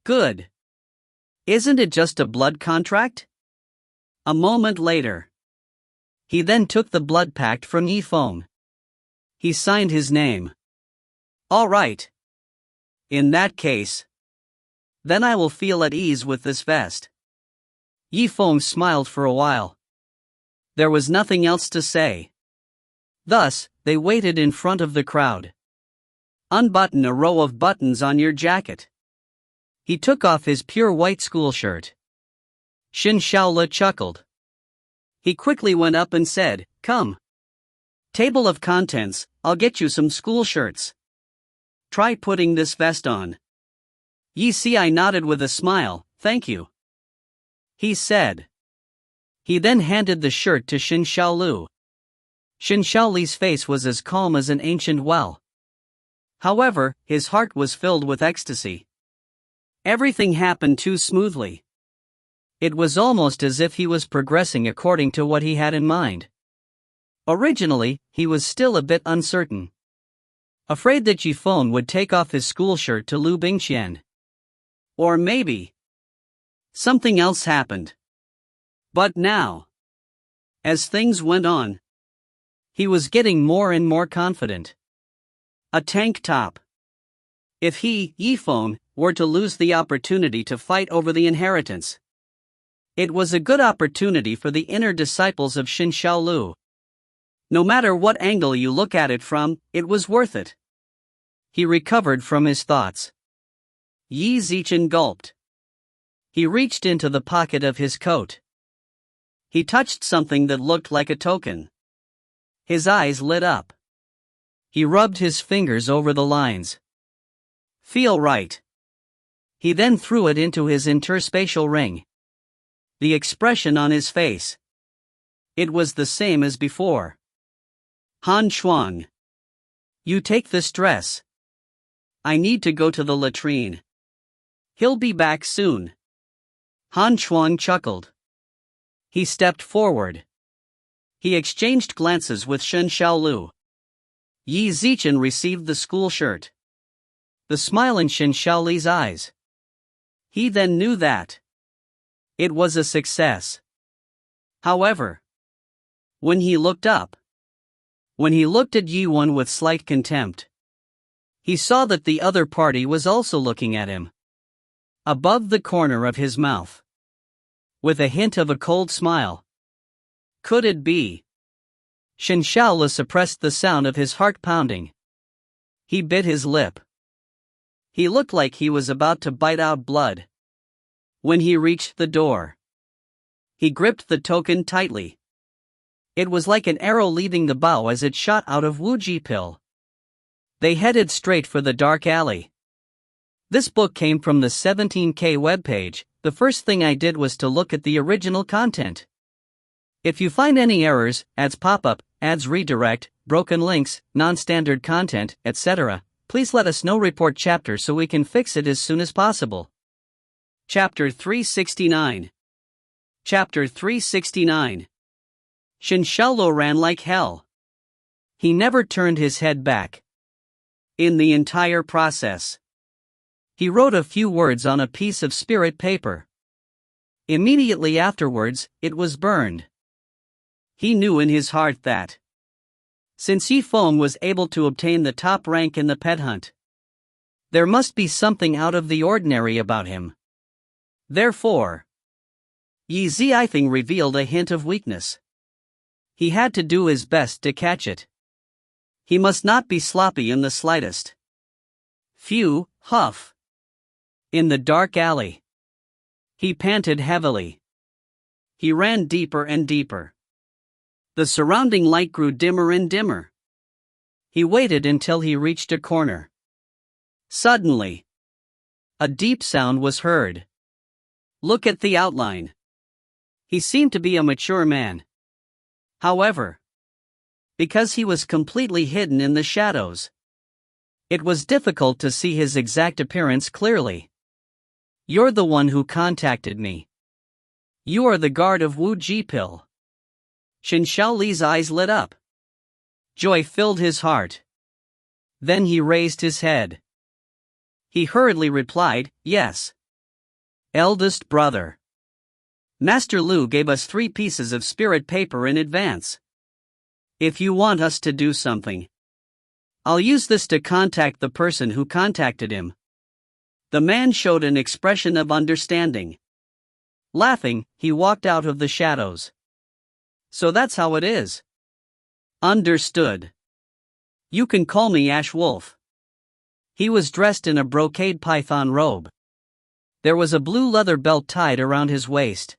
Good. Isn't it just a blood contract? A moment later. He then took the blood pact from Yifeng. He signed his name. All right. In that case. Then I will feel at ease with this vest. Yifeng smiled for a while. There was nothing else to say. Thus, they waited in front of the crowd. Unbutton a row of buttons on your jacket. He took off his pure white school shirt. Shen Shaolu chuckled. He quickly went up and said, Come. Table of contents, I'll get you some school shirts. Try putting this vest on. Yi Si nodded with a smile, Thank you. He said. He then handed the shirt to Shen Shaolu. Shen Shaoli's face was as calm as an ancient well. However, his heart was filled with ecstasy. Everything happened too smoothly. It was almost as if he was progressing according to what he had in mind. Originally, he was still a bit uncertain. Afraid that Yifeng would take off his school shirt to Liu Bingqian. Or maybe something else happened. But now, as things went on, he was getting more and more confident. A tank top. If he, Yifeng, were to lose the opportunity to fight over the inheritance, it was a good opportunity for the inner disciples of Shen Shaolu. No matter what angle you look at it from, it was worth it. He recovered from his thoughts. Yi Zichen gulped. He reached into the pocket of his coat. He touched something that looked like a token. His eyes lit up. He rubbed his fingers over the lines. Feel right. He then threw it into his interspatial ring. The expression on his face. It was the same as before. Han Shuang. You take this dress. I need to go to the latrine. He'll be back soon. Han Shuang chuckled. He stepped forward. He exchanged glances with Shen Xiaolu. Yi Zichen received the school shirt. The smile in Shen Xiaoli's eyes. He then knew that it was a success. However, when he looked up, when he looked at Yi Wen with slight contempt, he saw that the other party was also looking at him. Above the corner of his mouth, with a hint of a cold smile. Could it be? Shen Xiaolu suppressed the sound of his heart pounding. He bit his lip. He looked like he was about to bite out blood. When he reached the door, he gripped the token tightly. It was like an arrow leaving the bow as it shot out of Wu Jipil. They headed straight for the dark alley. This book came from the 17K webpage. The first thing I did was to look at the original content. If you find any errors, ads pop up, ads redirect, broken links, non-standard content, etc., please let us know. Report chapter so we can fix it as soon as possible. Chapter 369. Chapter 369. Shen Xiaolu ran like hell. He never turned his head back. In the entire process, he wrote a few words on a piece of spirit paper. Immediately afterwards, it was burned. He knew in his heart that, since Zifeng was able to obtain the top rank in the pet hunt, there must be something out of the ordinary about him. Therefore, Yi Zifeng revealed a hint of weakness. He had to do his best to catch it. He must not be sloppy in the slightest. Phew, huff. In the dark alley, he panted heavily. He ran deeper and deeper. The surrounding light grew dimmer and dimmer. He waited until he reached a corner. Suddenly, a deep sound was heard. Look at the outline. He seemed to be a mature man. However, because he was completely hidden in the shadows, it was difficult to see his exact appearance clearly. You're the one who contacted me. You are the guard of Wu Jipil. Shen Xiaoli's eyes lit up. Joy filled his heart. Then he raised his head. He hurriedly replied, yes. Eldest brother. Master Liu gave us 3 pieces of spirit paper in advance. If you want us to do something, I'll use this to contact the person who contacted him. The man showed an expression of understanding. Laughing, he walked out of the shadows. So that's how it is. Understood. You can call me Ash Wolf. He was dressed in a brocade python robe. There was a blue leather belt tied around his waist.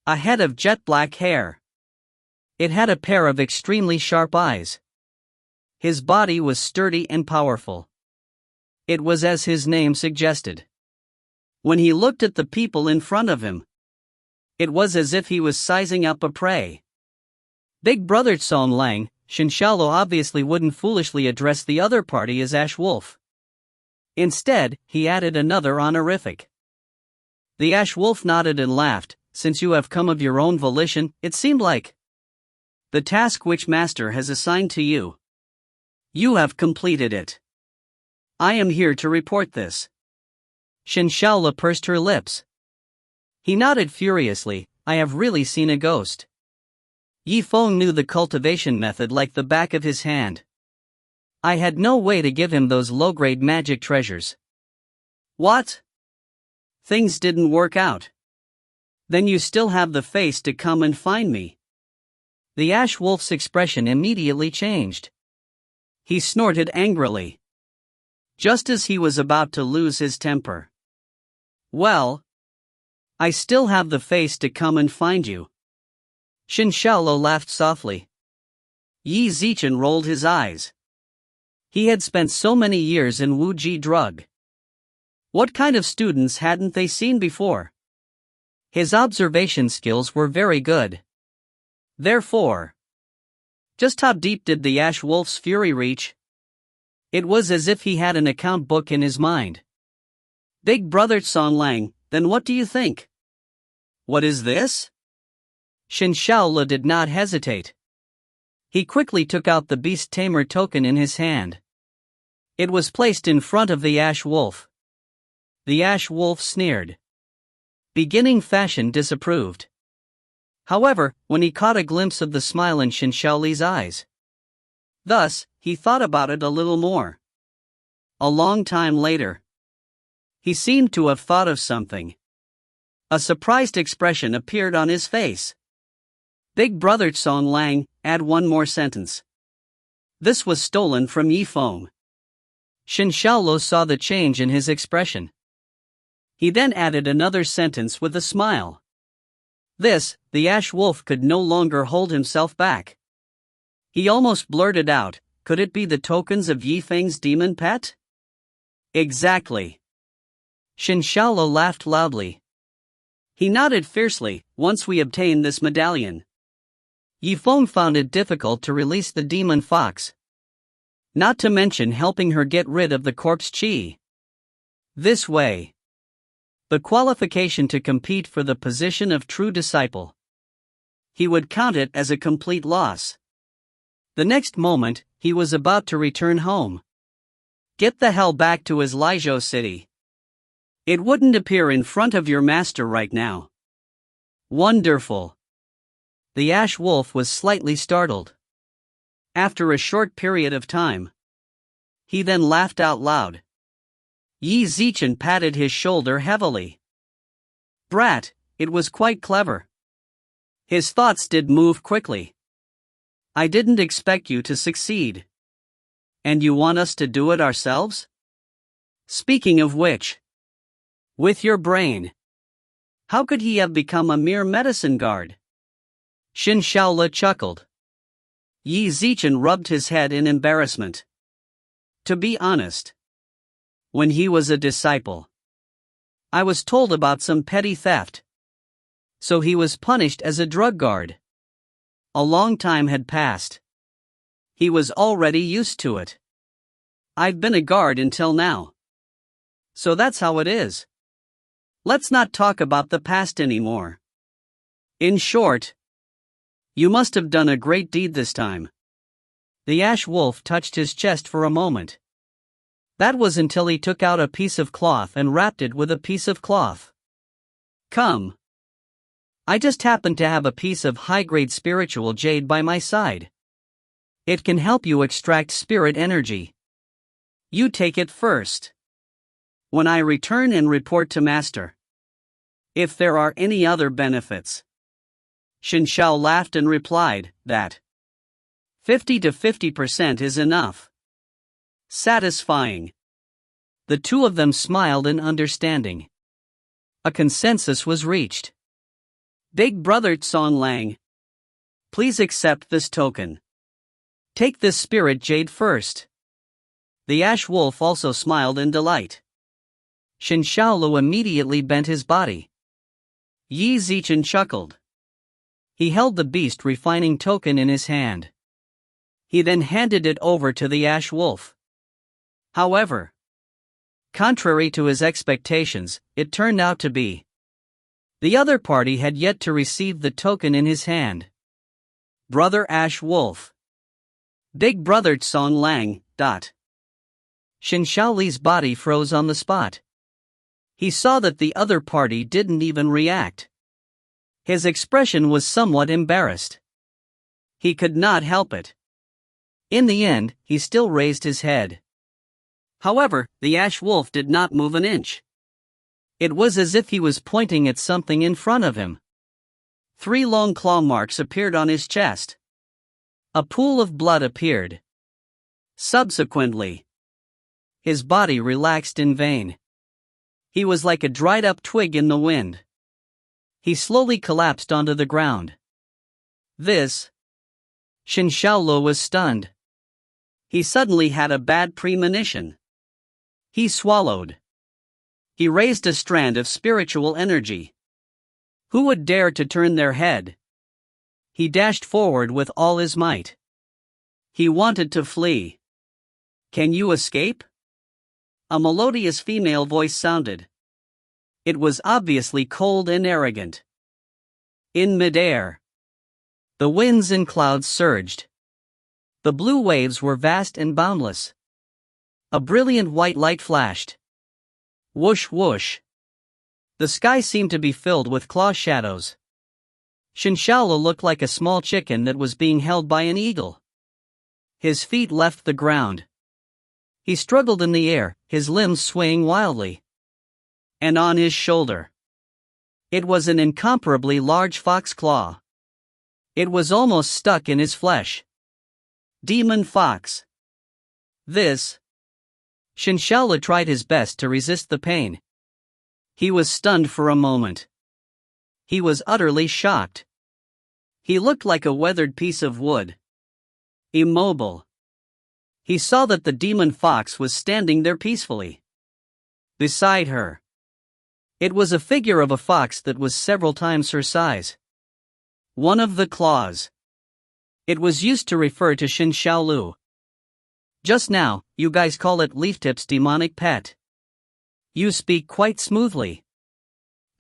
A head of jet black hair. It had a pair of extremely sharp eyes. His body was sturdy and powerful. It was as his name suggested. When he looked at the people in front of him, it was as if he was sizing up a prey. Big Brother Song Lang, Shen Xiaolu obviously wouldn't foolishly address the other party as Ash Wolf. Instead, he added another honorific. The Ash Wolf nodded and laughed. Since you have come of your own volition, it seemed like the task which Master has assigned to you. You have completed it. I am here to report this. Shen Xiaolu pursed her lips. He nodded furiously. I have really seen a ghost. Yifeng knew the cultivation method like the back of his hand. I had no way to give him those low-grade magic treasures. What? Things didn't work out. Then you still have the face to come and find me. The Ash Wolf's expression immediately changed. He snorted angrily. just as he was about to lose his temper. Well, I still have the face to come and find you. Xin Shaolo laughed softly. Yi Zichen rolled his eyes. He had spent so many years in Wuji Drug. What kind of students hadn't they seen before? His observation skills were very good. Therefore, just how deep did the Ash Wolf's fury reach? It was as if he had an account book in his mind. Big brother Song Lang, then what do you think? What is this? Xin Shaolo did not hesitate. He quickly took out the Beast Tamer token in his hand. It was placed in front of the Ash Wolf. The Ash Wolf sneered. Beginning fashion disapproved. However, when he caught a glimpse of the smile in Xin Shaoli's eyes. Thus, he thought about it a little more. A long time later, he seemed to have thought of something. A surprised expression appeared on his face. Big brother Song Lang, add one more sentence. This was stolen from Yifeng. Xin Shaolo saw the change in his expression. He then added another sentence with a smile. This, the Ash Wolf could no longer hold himself back. He almost blurted out, could it be the tokens of Yifeng's demon pet? Exactly. Xin Shaolo laughed loudly. He nodded fiercely, once we obtain this medallion. Yifeng found it difficult to release the demon fox. Not to mention helping her get rid of the corpse Qi. This way. The qualification to compete for the position of true disciple. He would count it as a complete loss. The next moment, he was about to return home. Get the hell back to his Legacy City. It wouldn't appear in front of your master right now. Wonderful. The Ash Wolf was slightly startled. After a short period of time, he then laughed out loud. Yi Zichen patted his shoulder heavily. Brat, it was quite clever. His thoughts did move quickly. I didn't expect you to succeed. And you want us to do it ourselves? Speaking of which, with your brain, how could he have become a mere medicine guard? Xin Shaolo chuckled. Yi Zichen rubbed his head in embarrassment. To be honest, when he was a disciple, I was told about some petty theft. So he was punished as a drug guard. A long time had passed. He was already used to it. I've been a guard until now. So that's how it is. Let's not talk about the past anymore. In short, you must have done a great deed this time. The Ash Wolf touched his chest for a moment. That was until he took out a piece of cloth and wrapped it with a piece of cloth. Come. I just happen to have a piece of high-grade spiritual jade by my side. It can help you extract spirit energy. You take it first. When I return and report to Master. If there are any other benefits. Xin Shao laughed and replied that 50 to 50% is enough. Satisfying. The two of them smiled in understanding. A consensus was reached. Big brother Song Lang, please accept this token. Take this spirit jade first. The Ash Wolf also smiled in delight. Xin Shaolu immediately bent his body. Yi Zichen chuckled. He held the beast refining token in his hand. He then handed it over to the Ash Wolf. However, contrary to his expectations, it turned out to be. The other party had yet to receive the token in his hand. Brother Ash Wolf. Big brother Song Lang. Xin Shaoli's body froze on the spot. He saw that the other party didn't even react. His expression was somewhat embarrassed. He could not help it. In the end, he still raised his head. However, the Ash Wolf did not move an inch. It was as if he was pointing at something in front of him. 3 long claw marks appeared on his chest. A pool of blood appeared. Subsequently, His body relaxed in vain. He was like a dried-up twig in the wind. He slowly collapsed onto the ground. This. Shen Xiaolu was stunned. He suddenly had a bad premonition. He swallowed. He raised a strand of spiritual energy. Who would dare to turn their head? He dashed forward with all his might. He wanted to flee. Can you escape? A melodious female voice sounded. It was obviously cold and arrogant. In midair, the winds and clouds surged. The blue waves were vast and boundless. A brilliant white light flashed. Whoosh whoosh. The sky seemed to be filled with claw shadows. Shen Xiaolu looked like a small chicken that was being held by an eagle. His feet left the ground. He struggled in the air, his limbs swaying wildly. And on his shoulder, it was an incomparably large fox claw. It was almost stuck in his flesh. Demon fox. This. Shen Xiaolu tried his best to resist the pain. He was stunned for a moment. He was utterly shocked. He looked like a weathered piece of wood. Immobile. He saw that the demon fox was standing there peacefully. Beside her, it was a figure of a fox that was several times her size. One of the claws. It was used to refer to Shen Xiaolu. Just now, you guys call it Leaftip's demonic pet. You speak quite smoothly.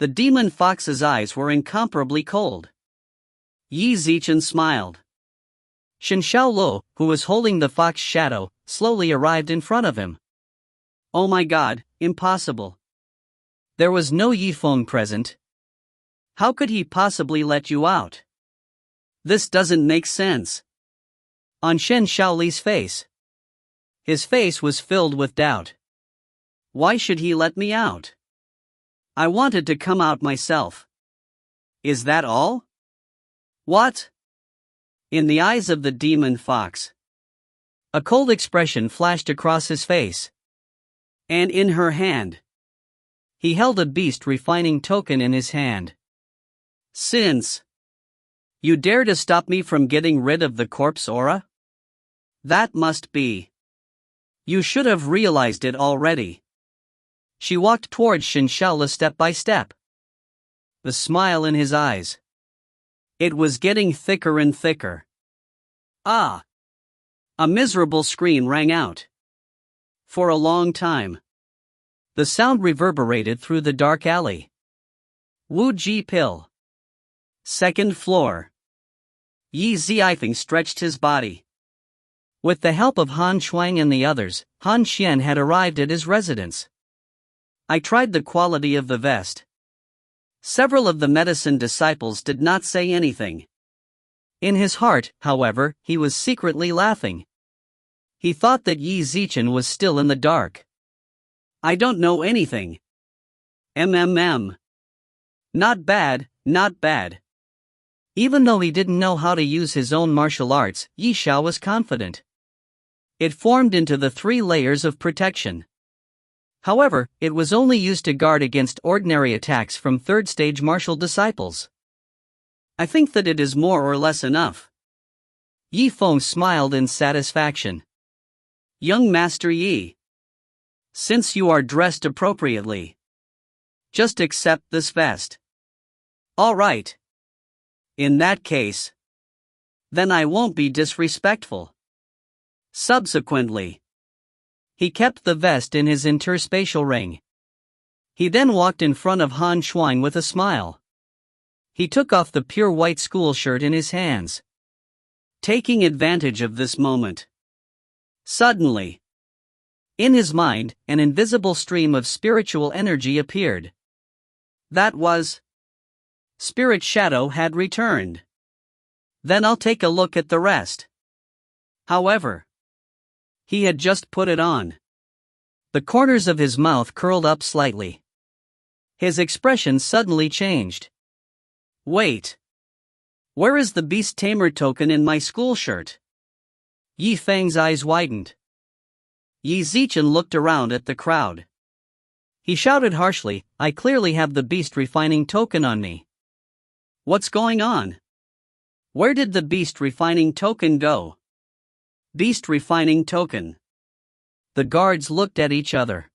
The demon fox's eyes were incomparably cold. Yi Zichen smiled. Shen Xiaolu, who was holding the fox shadow, slowly arrived in front of him. Oh my god, impossible. There was no Yifeng present. How could he possibly let you out? This doesn't make sense. On Shen Xiaoli's face. His face was filled with doubt. Why should he let me out? I wanted to come out myself. Is that all? What? In the eyes of the demon fox, a cold expression flashed across his face. And in her hand, he held a beast refining token in his hand. Since you dare to stop me from getting rid of the corpse aura? That must be. You should have realized it already. She walked towards Shen Xiaolu step by step. The smile in his eyes. It was getting thicker and thicker. Ah! A miserable scream rang out. For a long time, the sound reverberated through the dark alley. Wu Ji Pill. Second floor. Yi Zifeng stretched his body. With the help of Han Shuang and the others, Han Xian had arrived at his residence. I tried the quality of the vest. Several of the medicine disciples did not say anything. In his heart, however, he was secretly laughing. He thought that Yi Zichen was still in the dark. I don't know anything. Not bad, not bad. Even though he didn't know how to use his own martial arts, Yi Xiao was confident. It formed into the 3 layers of protection. However, it was only used to guard against ordinary attacks from third-stage martial disciples. I think that it is more or less enough. Yi Feng smiled in satisfaction. Young Master Yi, since you are dressed appropriately, just accept this vest. All right. In that case, then I won't be disrespectful. Subsequently, he kept the vest in his interspatial ring. He then walked in front of Han Shuang with a smile. He took off the pure white school shirt in his hands. Taking advantage of this moment. Suddenly, in his mind, an invisible stream of spiritual energy appeared. That was... Spirit Shadow had returned. Then I'll take a look at the rest. However, he had just put it on. The corners of his mouth curled up slightly. His expression suddenly changed. Wait. Where is the Beast Tamer token in my school shirt? Yi Feng's eyes widened. Yi Zichen looked around at the crowd. He shouted harshly, "I clearly have the beast refining token on me. What's going on? Where did the beast refining token go?" Beast refining token. The guards looked at each other.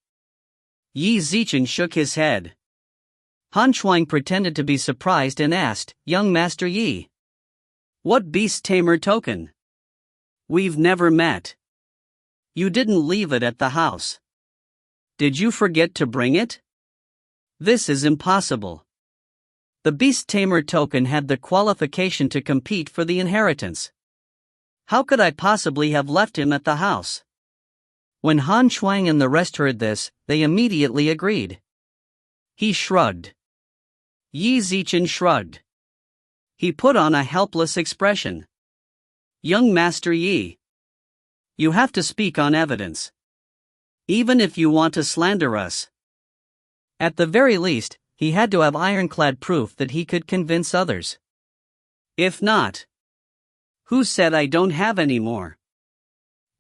Yi Zichen shook his head. Han Shuang pretended to be surprised and asked, "Young Master Yi, what beast tamer token? We've never met. You didn't leave it at the house. Did you forget to bring it? This is impossible. The beast tamer token had the qualification to compete for the inheritance. How could I possibly have left him at the house?" When Han Shuang and the rest heard this, they immediately agreed. He shrugged. Yi Zichen shrugged. He put on a helpless expression. "Young Master Yi, you have to speak on evidence. Even if you want to slander us." At the very least, he had to have ironclad proof that he could convince others. If not, who said I don't have any more?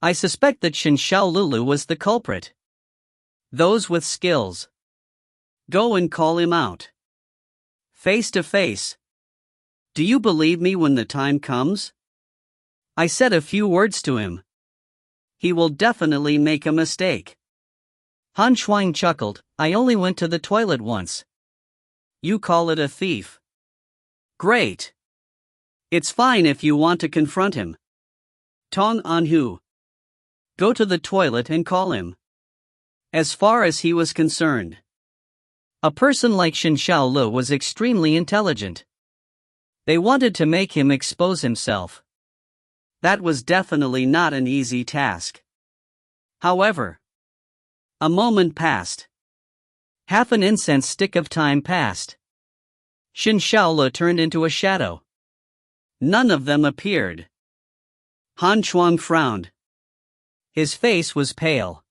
I suspect that Shen Xiaolulu was the culprit. Those with skills. Go and call him out. Face to face. Do you believe me when the time comes? I said a few words to him. He will definitely make a mistake. Han Shuang chuckled, "I only went to the toilet once. You call it a thief? Great. It's fine if you want to confront him. Tong Anhu. Go to the toilet and call him." As far as he was concerned, a person like Shen Xiaolu was extremely intelligent. They wanted to make him expose himself. That was definitely not an easy task. However, a moment passed. Half an incense stick of time passed. Shen Xiaolu turned into a shadow. None of them appeared. Han Shuang frowned. His face was pale.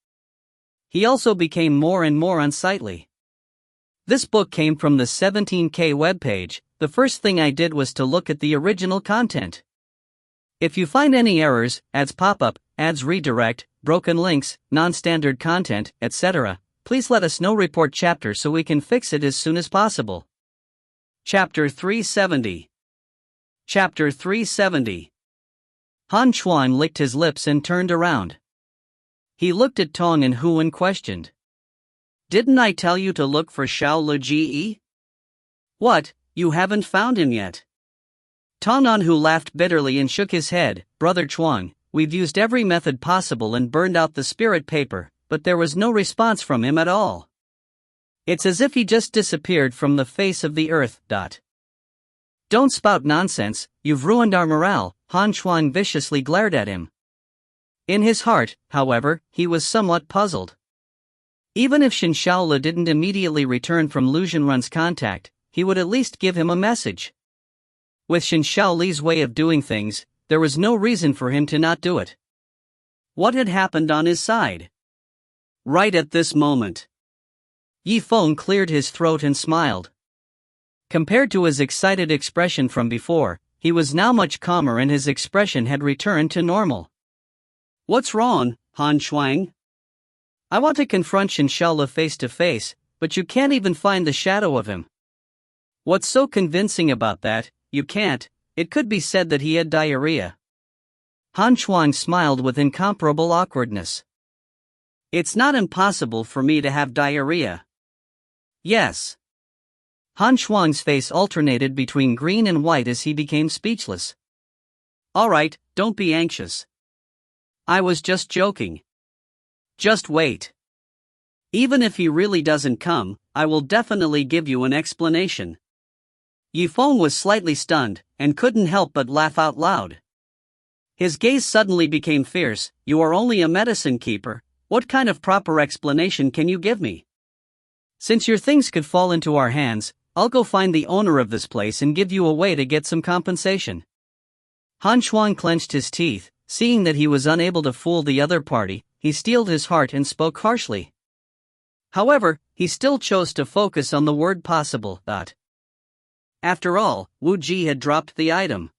He also became more and more unsightly. This book came from the 17K webpage. The first thing I did was to look at the original content. If you find any errors, ads pop up, ads redirect, broken links, non-standard content, etc., please let us know. Report chapter so we can fix it as soon as possible. Chapter 370. Chapter 370. Han Shuang licked his lips and turned around. He looked at Tong and Hu and questioned. "Didn't I tell you to look for Xiao Le Ji? What, you haven't found him yet?" Tong Anhu laughed bitterly and shook his head. "Brother Chuang, we've used every method possible and burned out the spirit paper, but there was no response from him at all. It's as if he just disappeared from the face of the earth. Don't spout nonsense, you've ruined our morale." Han Shuang viciously glared at him. In his heart, however, he was somewhat puzzled. Even if Shen Xiaolu didn't immediately return from Lu Zhenrun's contact, he would at least give him a message. With Shen Xiaoli's way of doing things, there was no reason for him to not do it. What had happened on his side? Right at this moment, Yi Feng cleared his throat and smiled. Compared to his excited expression from before, he was now much calmer and his expression had returned to normal. "What's wrong, Han Shuang? I want to confront Shen Xiaolu face to face, but you can't even find the shadow of him. What's so convincing about that? You can't. It could be said that he had diarrhea." Han Shuang smiled with incomparable awkwardness. "It's not impossible for me to have diarrhea." "Yes." Han Shuang's face alternated between green and white as he became speechless. "All right, don't be anxious. I was just joking. Just wait. Even if he really doesn't come, I will definitely give you an explanation." Yi Feng was slightly stunned, and couldn't help but laugh out loud. His gaze suddenly became fierce. "You are only a medicine keeper, what kind of proper explanation can you give me? Since your things could fall into our hands, I'll go find the owner of this place and give you a way to get some compensation." Han Shuang clenched his teeth. Seeing that he was unable to fool the other party, he steeled his heart and spoke harshly. However, he still chose to focus on the word possible. After all, Wu Ji had dropped the item.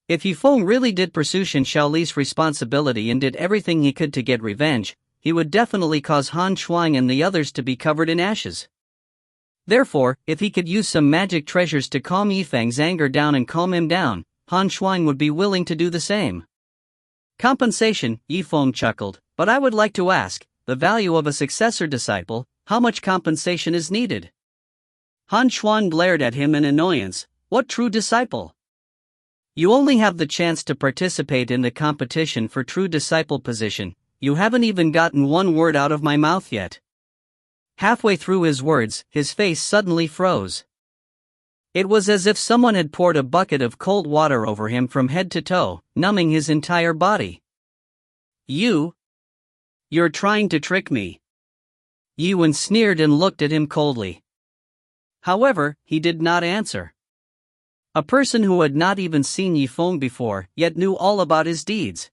If Yi Feng really did pursue Shen Xiaoli's responsibility and did everything he could to get revenge, he would definitely cause Han Shuang and the others to be covered in ashes. Therefore, if he could use some magic treasures to calm Yifeng's anger down and calm him down, Han Shuang would be willing to do the same. Compensation, Yifeng chuckled, but I would like to ask, the value of a successor disciple, how much compensation is needed? Han Shuang glared at him in annoyance. What true disciple? You only have the chance to participate in the competition for true disciple position. You haven't even gotten one word out of my mouth yet. Halfway through his words, his face suddenly froze. It was as if someone had poured a bucket of cold water over him from head to toe, numbing his entire body. You're trying to trick me. Yuan sneered and looked at him coldly. However, he did not answer. A person who had not even seen Yifeng before, yet knew all about his deeds.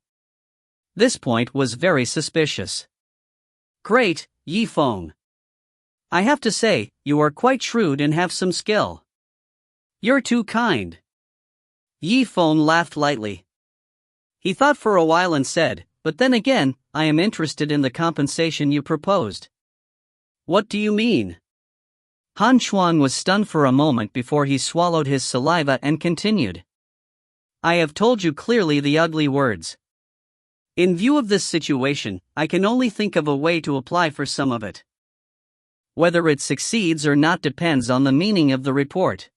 This point was very suspicious. Great, Yifeng. I have to say, you are quite shrewd and have some skill. You're too kind. Yifeng laughed lightly. He thought for a while and said, but then again, I am interested in the compensation you proposed. What do you mean? Han Shuang was stunned for a moment before he swallowed his saliva and continued. I have told you clearly the ugly words. In view of this situation, I can only think of a way to apply for some of it. Whether it succeeds or not depends on the meaning of the report.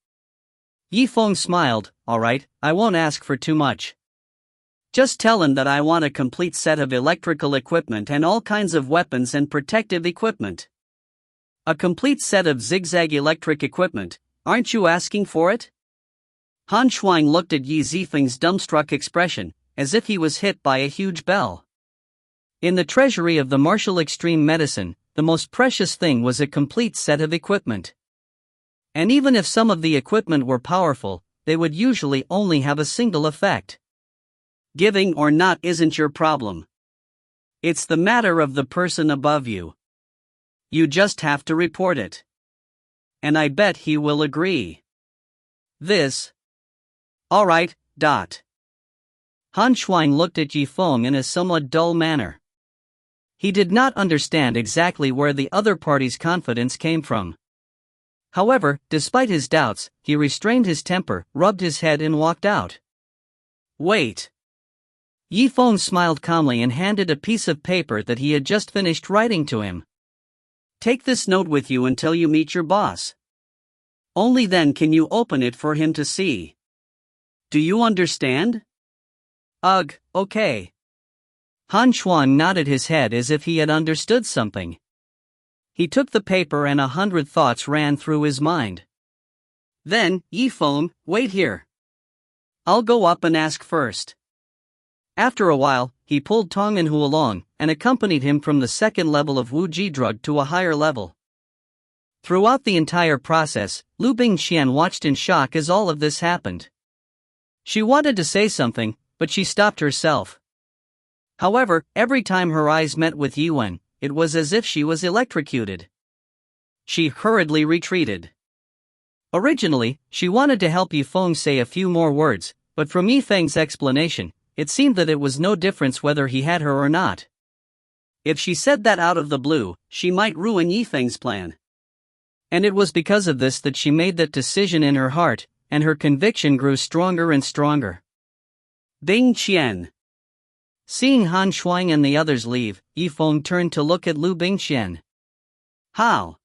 Yifeng smiled. All right, I won't ask for too much. Just tell him that I want a complete set of electrical equipment and all kinds of weapons and protective equipment. A complete set of zigzag electric equipment, aren't you asking for it? Han Shuang looked at Yi Zifeng's dumbstruck expression, as if he was hit by a huge bell. In the treasury of the martial extreme medicine, the most precious thing was a complete set of equipment. And even if some of the equipment were powerful, they would usually only have a single effect. Giving or not isn't your problem. It's the matter of the person above you. You just have to report it. And I bet he will agree. Alright. Han Shuang looked at Yifeng in a somewhat dull manner. He did not understand exactly where the other party's confidence came from. However, despite his doubts, he restrained his temper, rubbed his head and walked out. Wait. Yifeng smiled calmly and handed a piece of paper that he had just finished writing to him. Take this note with you until you meet your boss. Only then can you open it for him to see. Do you understand? Ugh, okay. Han Shuang nodded his head as if he had understood something. He took the paper and 100 thoughts ran through his mind. Then, Yifeng, wait here. I'll go up and ask first. After a while, he pulled Tong Anhu along, and accompanied him from the second level of Wu Ji drug to a higher level. Throughout the entire process, Liu Bingqian watched in shock as all of this happened. She wanted to say something, but she stopped herself. However, every time her eyes met with Yuan, it was as if she was electrocuted. She hurriedly retreated. Originally, she wanted to help Yifeng say a few more words, but from Yifeng's explanation, it seemed that it was no difference whether he had her or not. If she said that out of the blue, she might ruin Yifeng's plan. And it was because of this that she made that decision in her heart, and her conviction grew stronger and stronger. Bingqian. Seeing Han Shuang and the others leave, Yifeng turned to look at Liu Bingqian. How?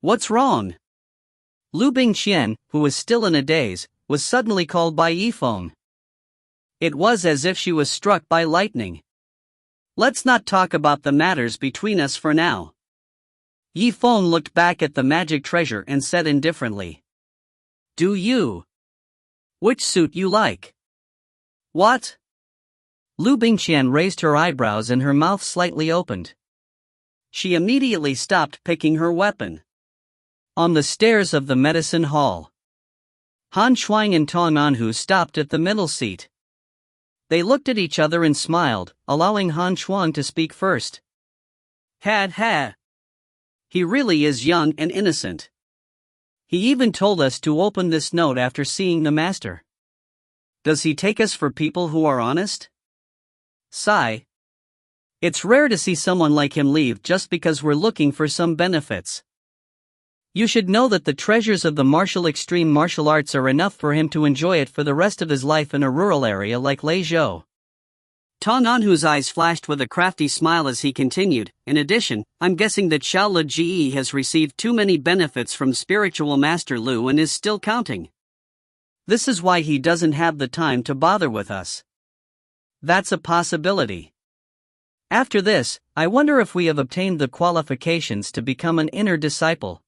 What's wrong? Liu Bingqian, who was still in a daze, was suddenly called by Yifeng. It was as if she was struck by lightning. Let's not talk about the matters between us for now. Yifeng looked back at the magic treasure and said indifferently. Do you? Which suit you like? What? Liu Bingqian raised her eyebrows and her mouth slightly opened. She immediately stopped picking her weapon. On the stairs of the medicine hall, Han Shuang and Tong Anhu stopped at the middle seat. They looked at each other and smiled, allowing Han Shuang to speak first. Ha. He really is young and innocent. He even told us to open this note after seeing the master. Does he take us for people who are honest? Sigh. It's rare to see someone like him leave just because we're looking for some benefits. You should know that the treasures of the extreme martial arts are enough for him to enjoy it for the rest of his life in a rural area like Leizhou. Ta Nanhu's eyes flashed with a crafty smile as he continued, in addition, I'm guessing that Xiao Leji has received too many benefits from spiritual master Liu and is still counting. This is why he doesn't have the time to bother with us. That's a possibility. After this, I wonder if we have obtained the qualifications to become an inner disciple.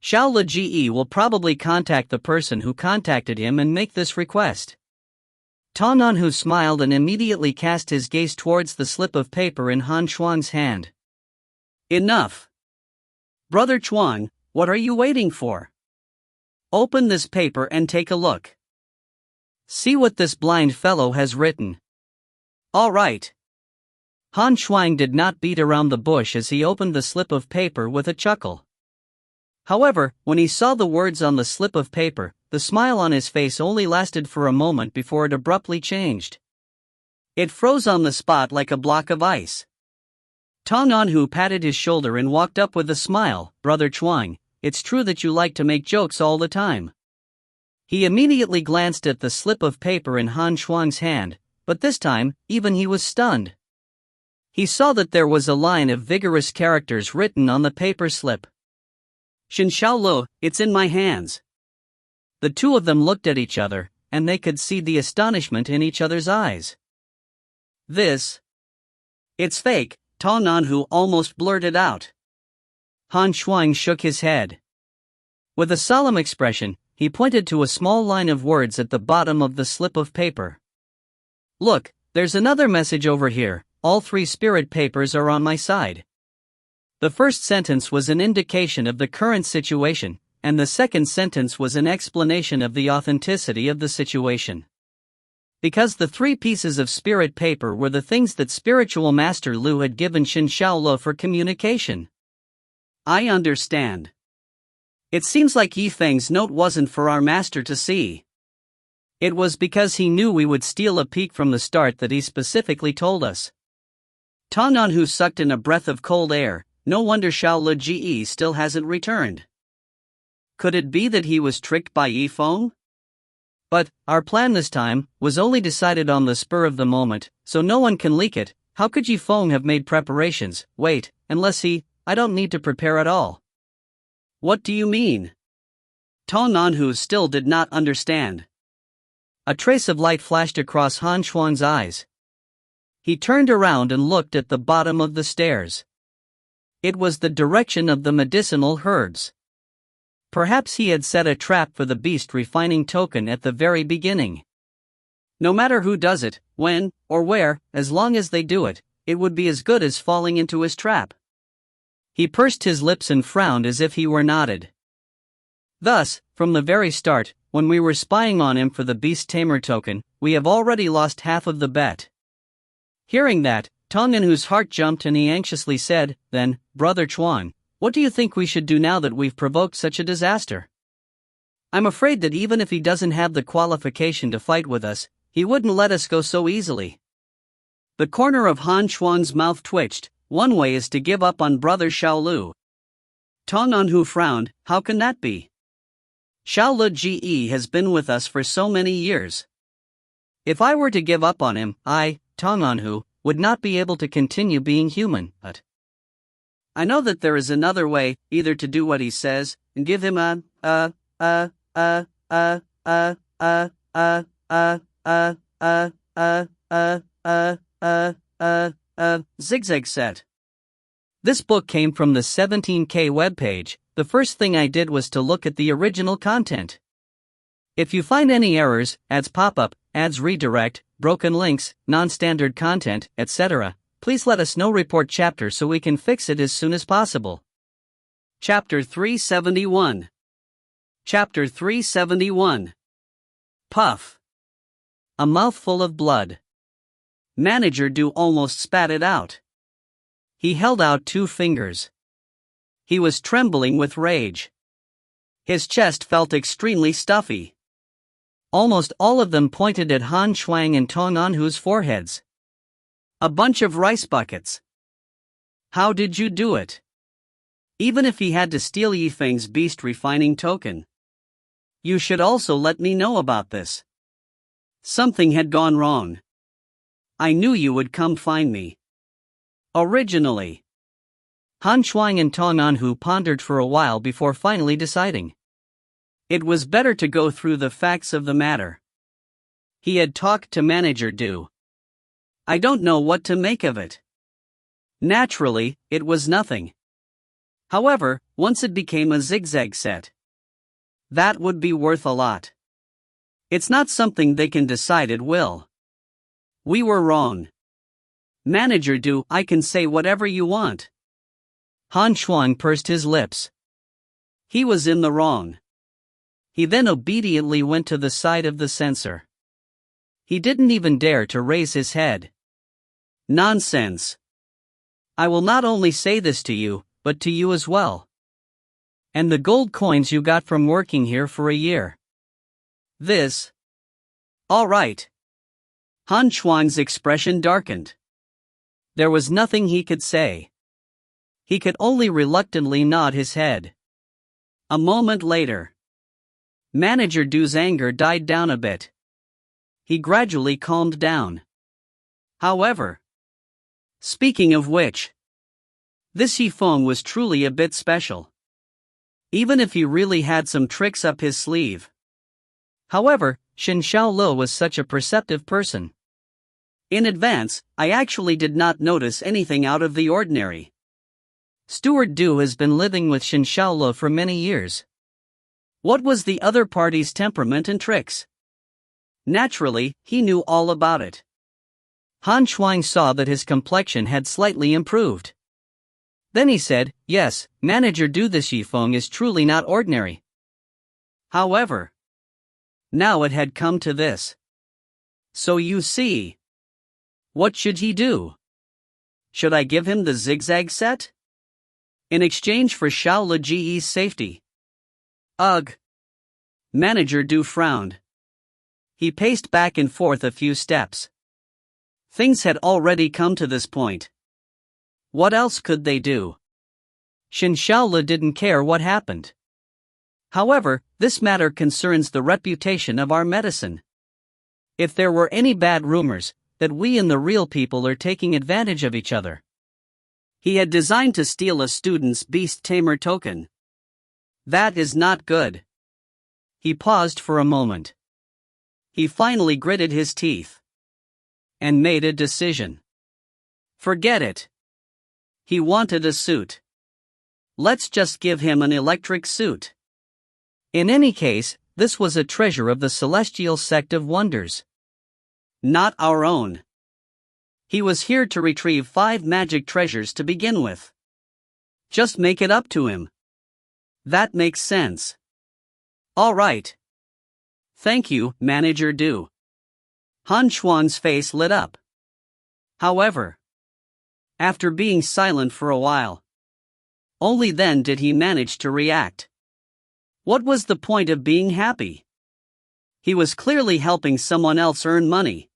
Xiao Leji will probably contact the person who contacted him and make this request. Ta Nanhu smiled and immediately cast his gaze towards the slip of paper in Han Shuang's hand. Enough. Brother Chuang, what are you waiting for? Open this paper and take a look. See what this blind fellow has written. All right. Han Shuang did not beat around the bush as he opened the slip of paper with a chuckle. However, when he saw the words on the slip of paper, the smile on his face only lasted for a moment before it abruptly changed. It froze on the spot like a block of ice. Ta Nanhu patted his shoulder and walked up with a smile. Brother Chuang, it's true that you like to make jokes all the time. He immediately glanced at the slip of paper in Han Shuang's hand, but this time, even he was stunned. He saw that there was a line of vigorous characters written on the paper slip. Xin Xiao Lu, it's in my hands. The two of them looked at each other, and they could see the astonishment in each other's eyes. It's fake, Ta Nanhu almost blurted out. Han Shuang shook his head. With a solemn expression, he pointed to a small line of words at the bottom of the slip of paper. Look, there's another message over here, all 3 spirit papers are on my side. The first sentence was an indication of the current situation, and the second sentence was an explanation of the authenticity of the situation. Because the 3 pieces of spirit paper were the things that spiritual master Liu had given Xin Xiaolu for communication. I understand. It seems like Yifeng's note wasn't for our master to see. It was because he knew we would steal a peek from the start that he specifically told us. Ta Nanhu sucked in a breath of cold air. No wonder Xiao Leji still hasn't returned. Could it be that he was tricked by Yifeng? But our plan this time was only decided on the spur of the moment, so no one can leak it. How could Yifeng have made preparations? Wait, unless I don't need to prepare at all. What do you mean? Ta Nanhu still did not understand. A trace of light flashed across Han Shuang's eyes. He turned around and looked at the bottom of the stairs. It was the direction of the medicinal herbs. Perhaps he had set a trap for the beast refining token at the very beginning. No matter who does it, when, or where, as long as they do it, it would be as good as falling into his trap. He pursed his lips and frowned as if he were nodded. Thus, from the very start, when we were spying on him for the beast tamer token, we have already lost half of the bet. Hearing that, Ta Nanhu's heart jumped and he anxiously said, Then, Brother Chuan, what do you think we should do now that we've provoked such a disaster? I'm afraid that even if he doesn't have the qualification to fight with us, he wouldn't let us go so easily. The corner of Han Shuang's mouth twitched. One way is to give up on Brother Xiao Lu. Ta Nanhu frowned. How can that be? Xiao Leji has been with us for so many years. If I were to give up on him, I, Ta Nanhu, would not be able to continue being human, but I know that there is another way, either to do what he says, and give him zigzag set. This book came from the 17K webpage. The first thing I did was to look at the original content. If you find any errors, ads pop up, ads redirect, broken links, non-standard content, etc., please let us know. Report chapter so we can fix it as soon as possible. Chapter 371. Chapter 371. Puff. A mouthful of blood. Manager Du almost spat it out. He held out 2 fingers. He was trembling with rage. His chest felt extremely stuffy. Almost all of them pointed at Han Shuang and Ta Nanhu's foreheads. A bunch of rice buckets. How did you do it? Even if he had to steal Yifeng's beast refining token. You should also let me know about this. Something had gone wrong. I knew you would come find me. Originally. Han Shuang and Tong Anhu pondered for a while before finally deciding. It was better to go through the facts of the matter. He had talked to Manager Du. I don't know what to make of it. Naturally, it was nothing. However, once it became a zigzag set, that would be worth a lot. It's not something they can decide at will. We were wrong. Manager Du, I can say whatever you want. Han Shuang pursed his lips. He was in the wrong. He then obediently went to the side of the censor. He didn't even dare to raise his head. Nonsense. I will not only say this to you, but to you as well. And the gold coins you got from working here for a year. This. All right. Han Shuang's expression darkened. There was nothing he could say. He could only reluctantly nod his head. A moment later, Manager Du's anger died down a bit. He gradually calmed down. However, speaking of which, this Yifeng was truly a bit special. Even if he really had some tricks up his sleeve. However, Shen Xiaolo was such a perceptive person. In advance, I actually did not notice anything out of the ordinary. Steward Du has been living with Shen Xiaolo for many years. What was the other party's temperament and tricks? Naturally, he knew all about it. Han Shuang saw that his complexion had slightly improved. Then he said, yes, Manager Du, this Yifeng is truly not ordinary. However, now it had come to this. So you see. What should he do? Should I give him the zigzag set? In exchange for Xiaolo Ji's safety? Ugh. Manager Du frowned. He paced back and forth a few steps. Things had already come to this point. What else could they do? Shen Xiaolo didn't care what happened. However, this matter concerns the reputation of our medicine. If there were any bad rumors that we and the real people are taking advantage of each other. He had designed to steal a student's beast tamer token. That is not good. He paused for a moment. He finally gritted his teeth. And made a decision. Forget it. He wanted a suit. Let's just give him an electric suit. In any case, this was a treasure of the celestial sect of wonders. Not our own. He was here to retrieve 5 magic treasures to begin with. Just make it up to him. That makes sense. All right. Thank you, Manager Du. Han Shuang's face lit up. However, after being silent for a while, only then did he manage to react. What was the point of being happy? He was clearly helping someone else earn money.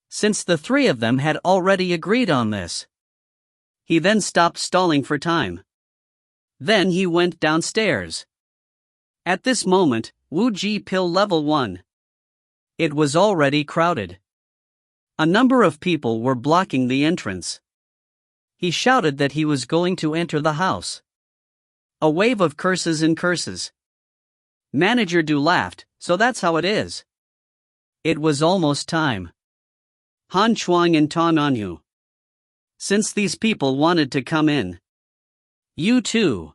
Since the three of them had already agreed on this. He then stopped stalling for time. Then he went downstairs. At this moment, Wu Ji Pill Level 1. It was already crowded. A number of people were blocking the entrance. He shouted that he was going to enter the house. A wave of curses and curses. Manager Du laughed, so that's how it is. It was almost time. Han Shuang and Tong Anhu. Since these people wanted to come in. You too.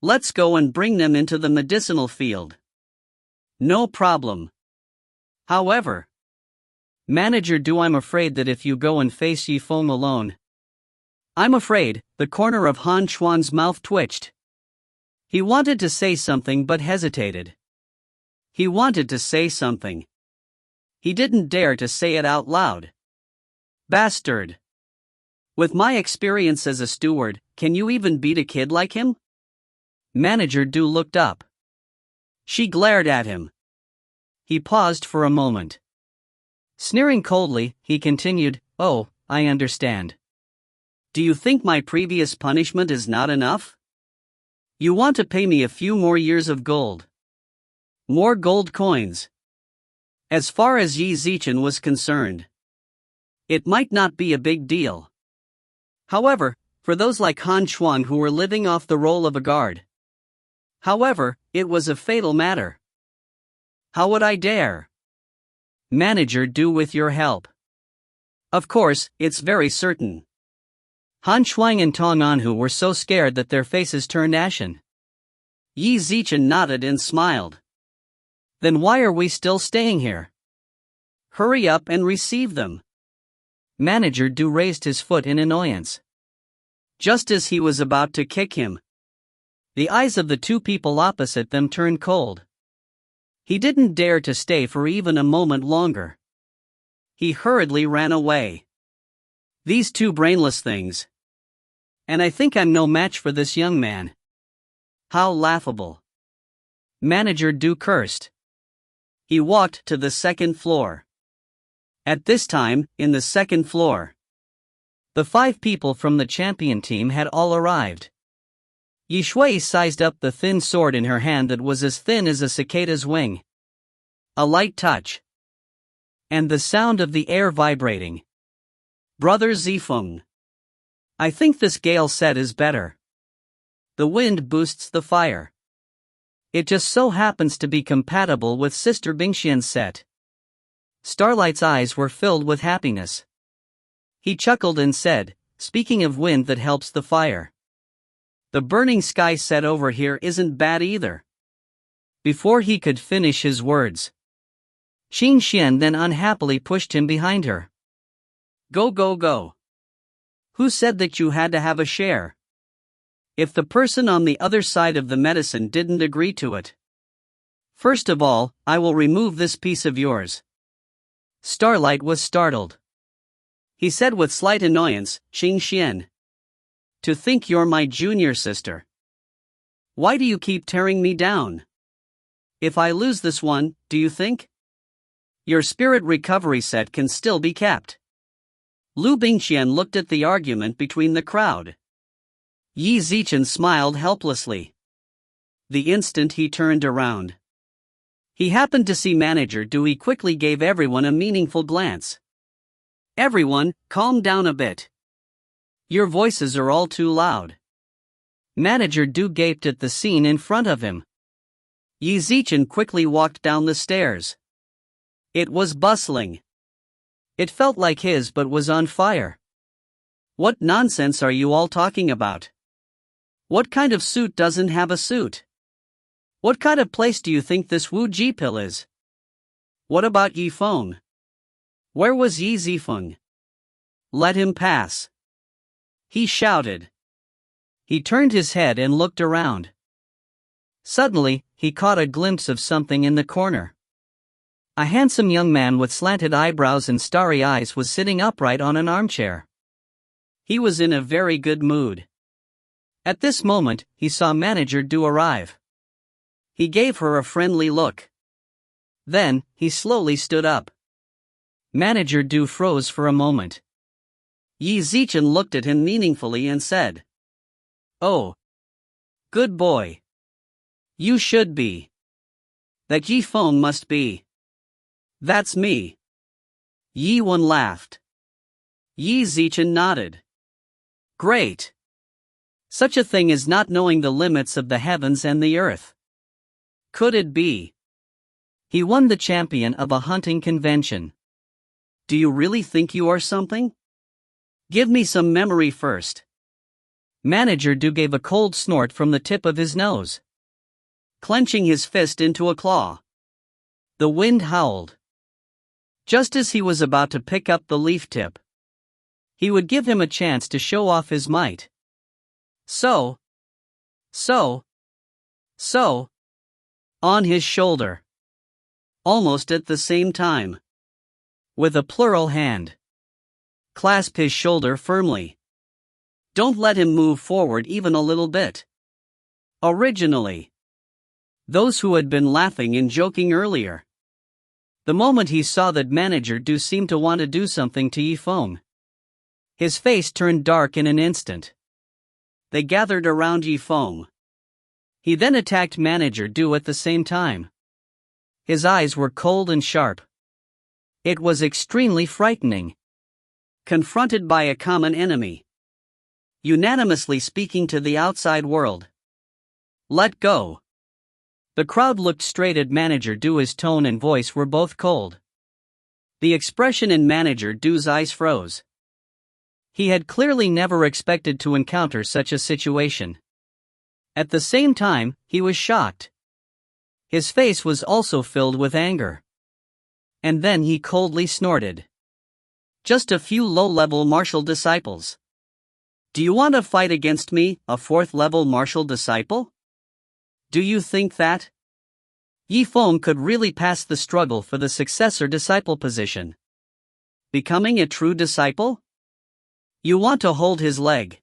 Let's go and bring them into the medicinal field. No problem. However, Manager Du, I'm afraid that if you go and face Yifeng alone. I'm afraid, the corner of Han Shuang's mouth twitched. He wanted to say something but hesitated. He wanted to say something. He didn't dare to say it out loud. Bastard. With my experience as a steward, can you even beat a kid like him? Manager Du looked up. She glared at him. He paused for a moment. Sneering coldly, he continued, Oh, I understand. Do you think my previous punishment is not enough? You want to pay me a few more years of gold. More gold coins. As far as Yi Zichen was concerned, it might not be a big deal. However, for those like Han Chuang who were living off the role of a guard, it was a fatal matter. How would I dare? Manager, do with your help. Of course, it's very certain. Han Chuang and Tong Anhu were so scared that their faces turned ashen. Yi Zichen nodded and smiled. Then why are we still staying here? Hurry up and receive them. Manager Du raised his foot in annoyance. Just as he was about to kick him, the eyes of the two people opposite them turned cold. He didn't dare to stay for even a moment longer. He hurriedly ran away. These two brainless things. And I think I'm no match for this young man. How laughable. Manager Du cursed. He walked to the second floor. At this time, in the second floor, the 5 people from the champion team had all arrived. Yi Shui sized up the thin sword in her hand that was as thin as a cicada's wing. A light touch. And the sound of the air vibrating. Brother Zifeng. I think this gale set is better. The wind boosts the fire. It just so happens to be compatible with Sister Bingqian's set. Starlight's eyes were filled with happiness. He chuckled and said, speaking of wind that helps the fire, the burning sky set over here isn't bad either. Before he could finish his words, Qin Xian then unhappily pushed him behind her. Go, go, go. Who said that you had to have a share? If the person on the other side of the medicine didn't agree to it. First of all, I will remove this piece of yours. Starlight was startled. He said with slight annoyance, Qin Xian. To think you're my junior sister. Why do you keep tearing me down? If I lose this one, do you think? Your spirit recovery set can still be kept. Liu Bingqian looked at the argument between the crowd. Yi Zichen smiled helplessly. The instant he turned around, he happened to see Manager Du. He quickly gave everyone a meaningful glance. Everyone, calm down a bit. Your voices are all too loud. Manager Du gaped at the scene in front of him. Yi Zichen quickly walked down the stairs. It was bustling. It felt like his but was on fire. What nonsense are you all talking about? What kind of suit doesn't have a suit? What kind of place do you think this Wu Jipil is? What about Yi Feng? Where was Yi Zifeng? Let him pass. He shouted. He turned his head and looked around. Suddenly, he caught a glimpse of something in the corner. A handsome young man with slanted eyebrows and starry eyes was sitting upright on an armchair. He was in a very good mood. At this moment, he saw Manager Du arrive. He gave her a friendly look. Then, he slowly stood up. Manager Du froze for a moment. Yi Zichen looked at him meaningfully and said, Oh. Good boy. You should be. That Yi Feng must be. That's me. Yi Wen laughed. Yi Zichen nodded. Great. Such a thing as not knowing the limits of the heavens and the earth. Could it be? He won the champion of a hunting convention. Do you really think you are something? Give me some memory first. Manager Du gave a cold snort from the tip of his nose, clenching his fist into a claw. The wind howled. Just as he was about to pick up the leaf tip, he would give him a chance to show off his might. So. On his shoulder. Almost at the same time. With a plural hand. Clasp his shoulder firmly. Don't let him move forward even a little bit. Originally, those who had been laughing and joking earlier. The moment he saw that Manager Du seemed to want to do something to Yi Feng, His face turned dark in an instant. They gathered around Zifeng. He then attacked Manager Du at the same time. His eyes were cold and sharp. It was extremely frightening. Confronted by a common enemy. Unanimously speaking to the outside world. Let go. The crowd looked straight at Manager Du. His tone and voice were both cold. The expression in Manager Du's eyes froze. He had clearly never expected to encounter such a situation. At the same time, he was shocked. His face was also filled with anger. And then he coldly snorted. Just a few low-level martial disciples. Do you want to fight against me, a fourth-level martial disciple? Do you think that Zifeng could really pass the struggle for the successor disciple position? Becoming a true disciple? You want to hold his leg.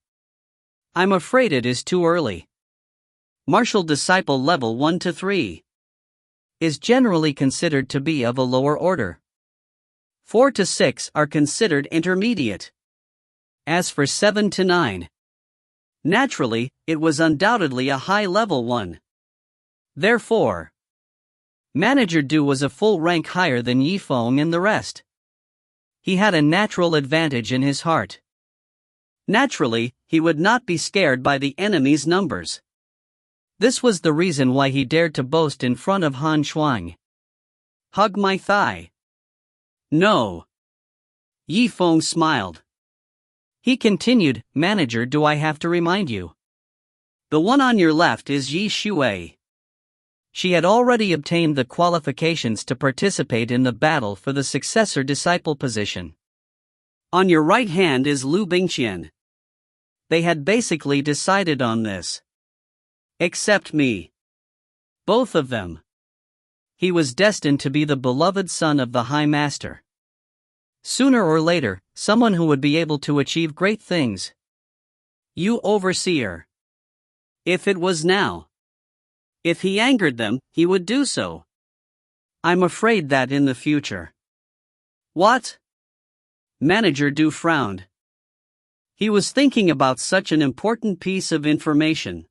I'm afraid it is too early. Martial disciple level 1 to 3 is generally considered to be of a lower order. 4 to 6 are considered intermediate. As for 7 to 9, naturally, it was undoubtedly a high-level one. Therefore, Manager Du was a full rank higher than Zifeng and the rest. He had a natural advantage in his heart. Naturally, he would not be scared by the enemy's numbers. This was the reason why he dared to boast in front of Han Shuang. Hug my thigh. No. Zifeng smiled. He continued, Manager, do I have to remind you? The one on your left is Yi Shui. She had already obtained the qualifications to participate in the battle for the successor disciple position. On your right hand is Liu Bingqian. They had basically decided on this. Except me. Both of them. He was destined to be the beloved son of the High Master. Sooner or later, someone who would be able to achieve great things. You overseer. If it was now. If he angered them, he would do so. I'm afraid that in the future. What? Manager Du frowned. He was thinking about such an important piece of information.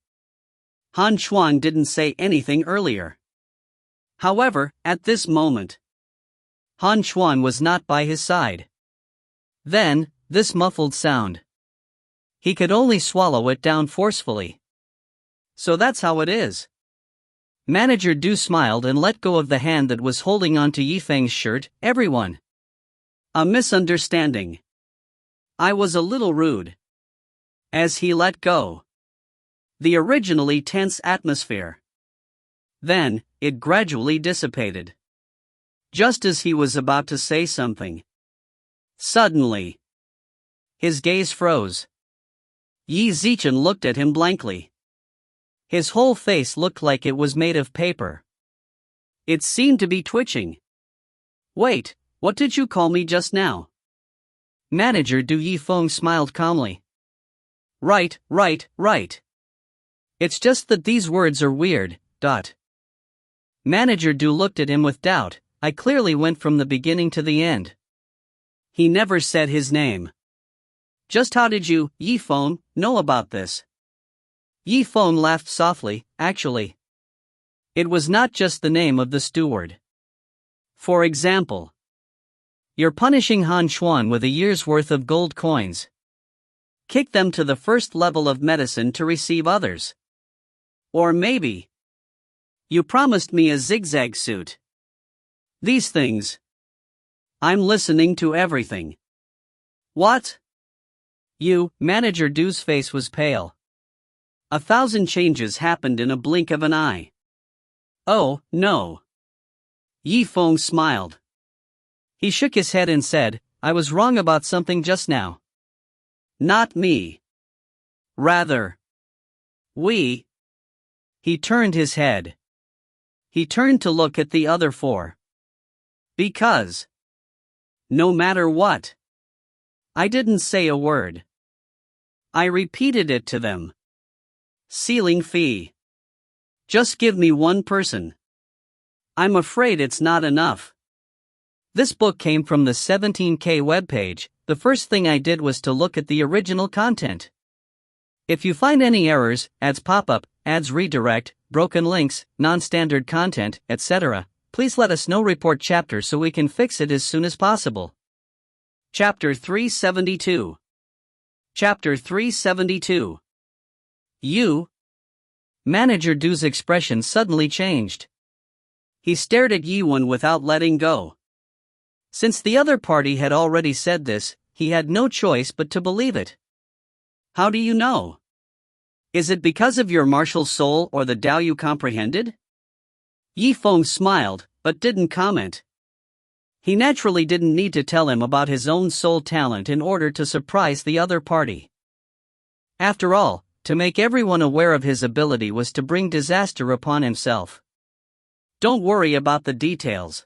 Han Shuang didn't say anything earlier. However, at this moment, Han Shuang was not by his side. Then, this muffled sound. He could only swallow it down forcefully. So that's how it is. Manager Du smiled and let go of the hand that was holding onto Zifeng's shirt. Everyone. A misunderstanding. I was a little rude. As he let go. The originally tense atmosphere. Then, it gradually dissipated. Just as he was about to say something. Suddenly, his gaze froze. Yi Zichen looked at him blankly. His whole face looked like it was made of paper. It seemed to be twitching. Wait, what did you call me just now? Manager Du. Zifeng smiled calmly. Right. It's just that these words are weird. Manager Du looked at him with doubt. I clearly went from the beginning to the end. He never said his name. Just how did you, Zifeng, know about this? Zifeng laughed softly. Actually, it was not just the name of the steward. For example, you're punishing Han Shuang with a year's worth of gold coins. Kick them to the first level of medicine to receive others. Or maybe you promised me a zigzag suit. These things. I'm listening to everything. What? You, Manager Du's face was pale. 1,000 changes happened in a blink of an eye. Oh, no. Zifeng smiled. He shook his head and said, I was wrong about something just now. Not me. Rather. We. He turned his head. He turned to look at the other four. Because. No matter what. I didn't say a word. I repeated it to them. Ceiling fee. Just give me one person. I'm afraid it's not enough. This book came from the 17K webpage. The first thing I did was to look at the original content. If you find any errors, ads pop up, ads redirect, broken links, non-standard content, etc., please let us know. Report chapter so we can fix it as soon as possible. Chapter 372. Chapter 372. You. Manager Du's expression suddenly changed. He stared at Yiwen without letting go. Since the other party had already said this, he had no choice but to believe it. How do you know? Is it because of your martial soul or the Tao you comprehended? Yifeng smiled, but didn't comment. He naturally didn't need to tell him about his own soul talent in order to surprise the other party. After all, to make everyone aware of his ability was to bring disaster upon himself. Don't worry about the details.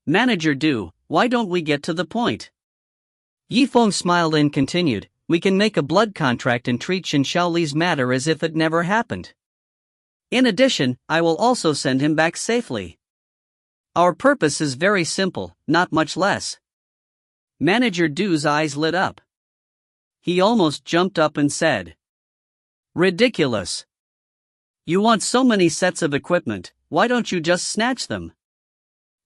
Manager Du, why don't we get to the point? Yifeng smiled and continued, we can make a blood contract and treat Shen Shaoli's matter as if it never happened. In addition, I will also send him back safely. Our purpose is very simple, not much less. Manager Du's eyes lit up. He almost jumped up and said, ridiculous. You want so many sets of equipment, why don't you just snatch them?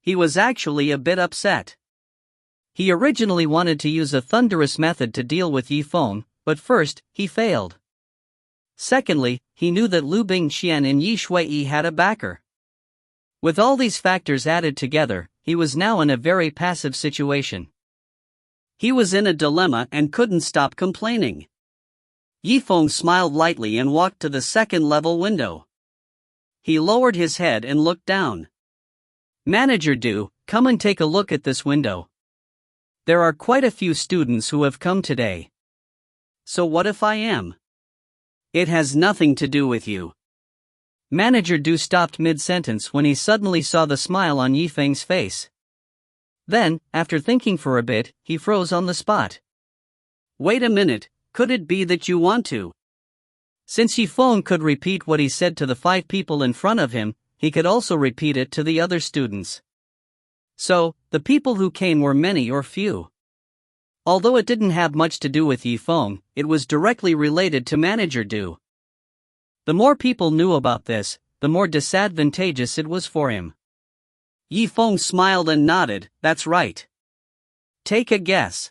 He was actually a bit upset. He originally wanted to use a thunderous method to deal with Yifeng, but first, he failed. Secondly, he knew that Liu Bingqian and Yi Shui had a backer. With all these factors added together, he was now in a very passive situation. He was in a dilemma and couldn't stop complaining. Yifeng smiled lightly and walked to the second-level window. He lowered his head and looked down. Manager Du, come and take a look at this window. There are quite a few students who have come today. So what if I am? It has nothing to do with you. Manager Du stopped mid-sentence when he suddenly saw the smile on Yifeng's face. Then, after thinking for a bit, he froze on the spot. Wait a minute, could it be that you want to? Since Yifeng could repeat what he said to the 5 people in front of him, he could also repeat it to the other students. So, the people who came were many or few. Although it didn't have much to do with Yifeng, it was directly related to Manager Du. The more people knew about this, the more disadvantageous it was for him. Yifeng smiled and nodded, that's right. Take a guess.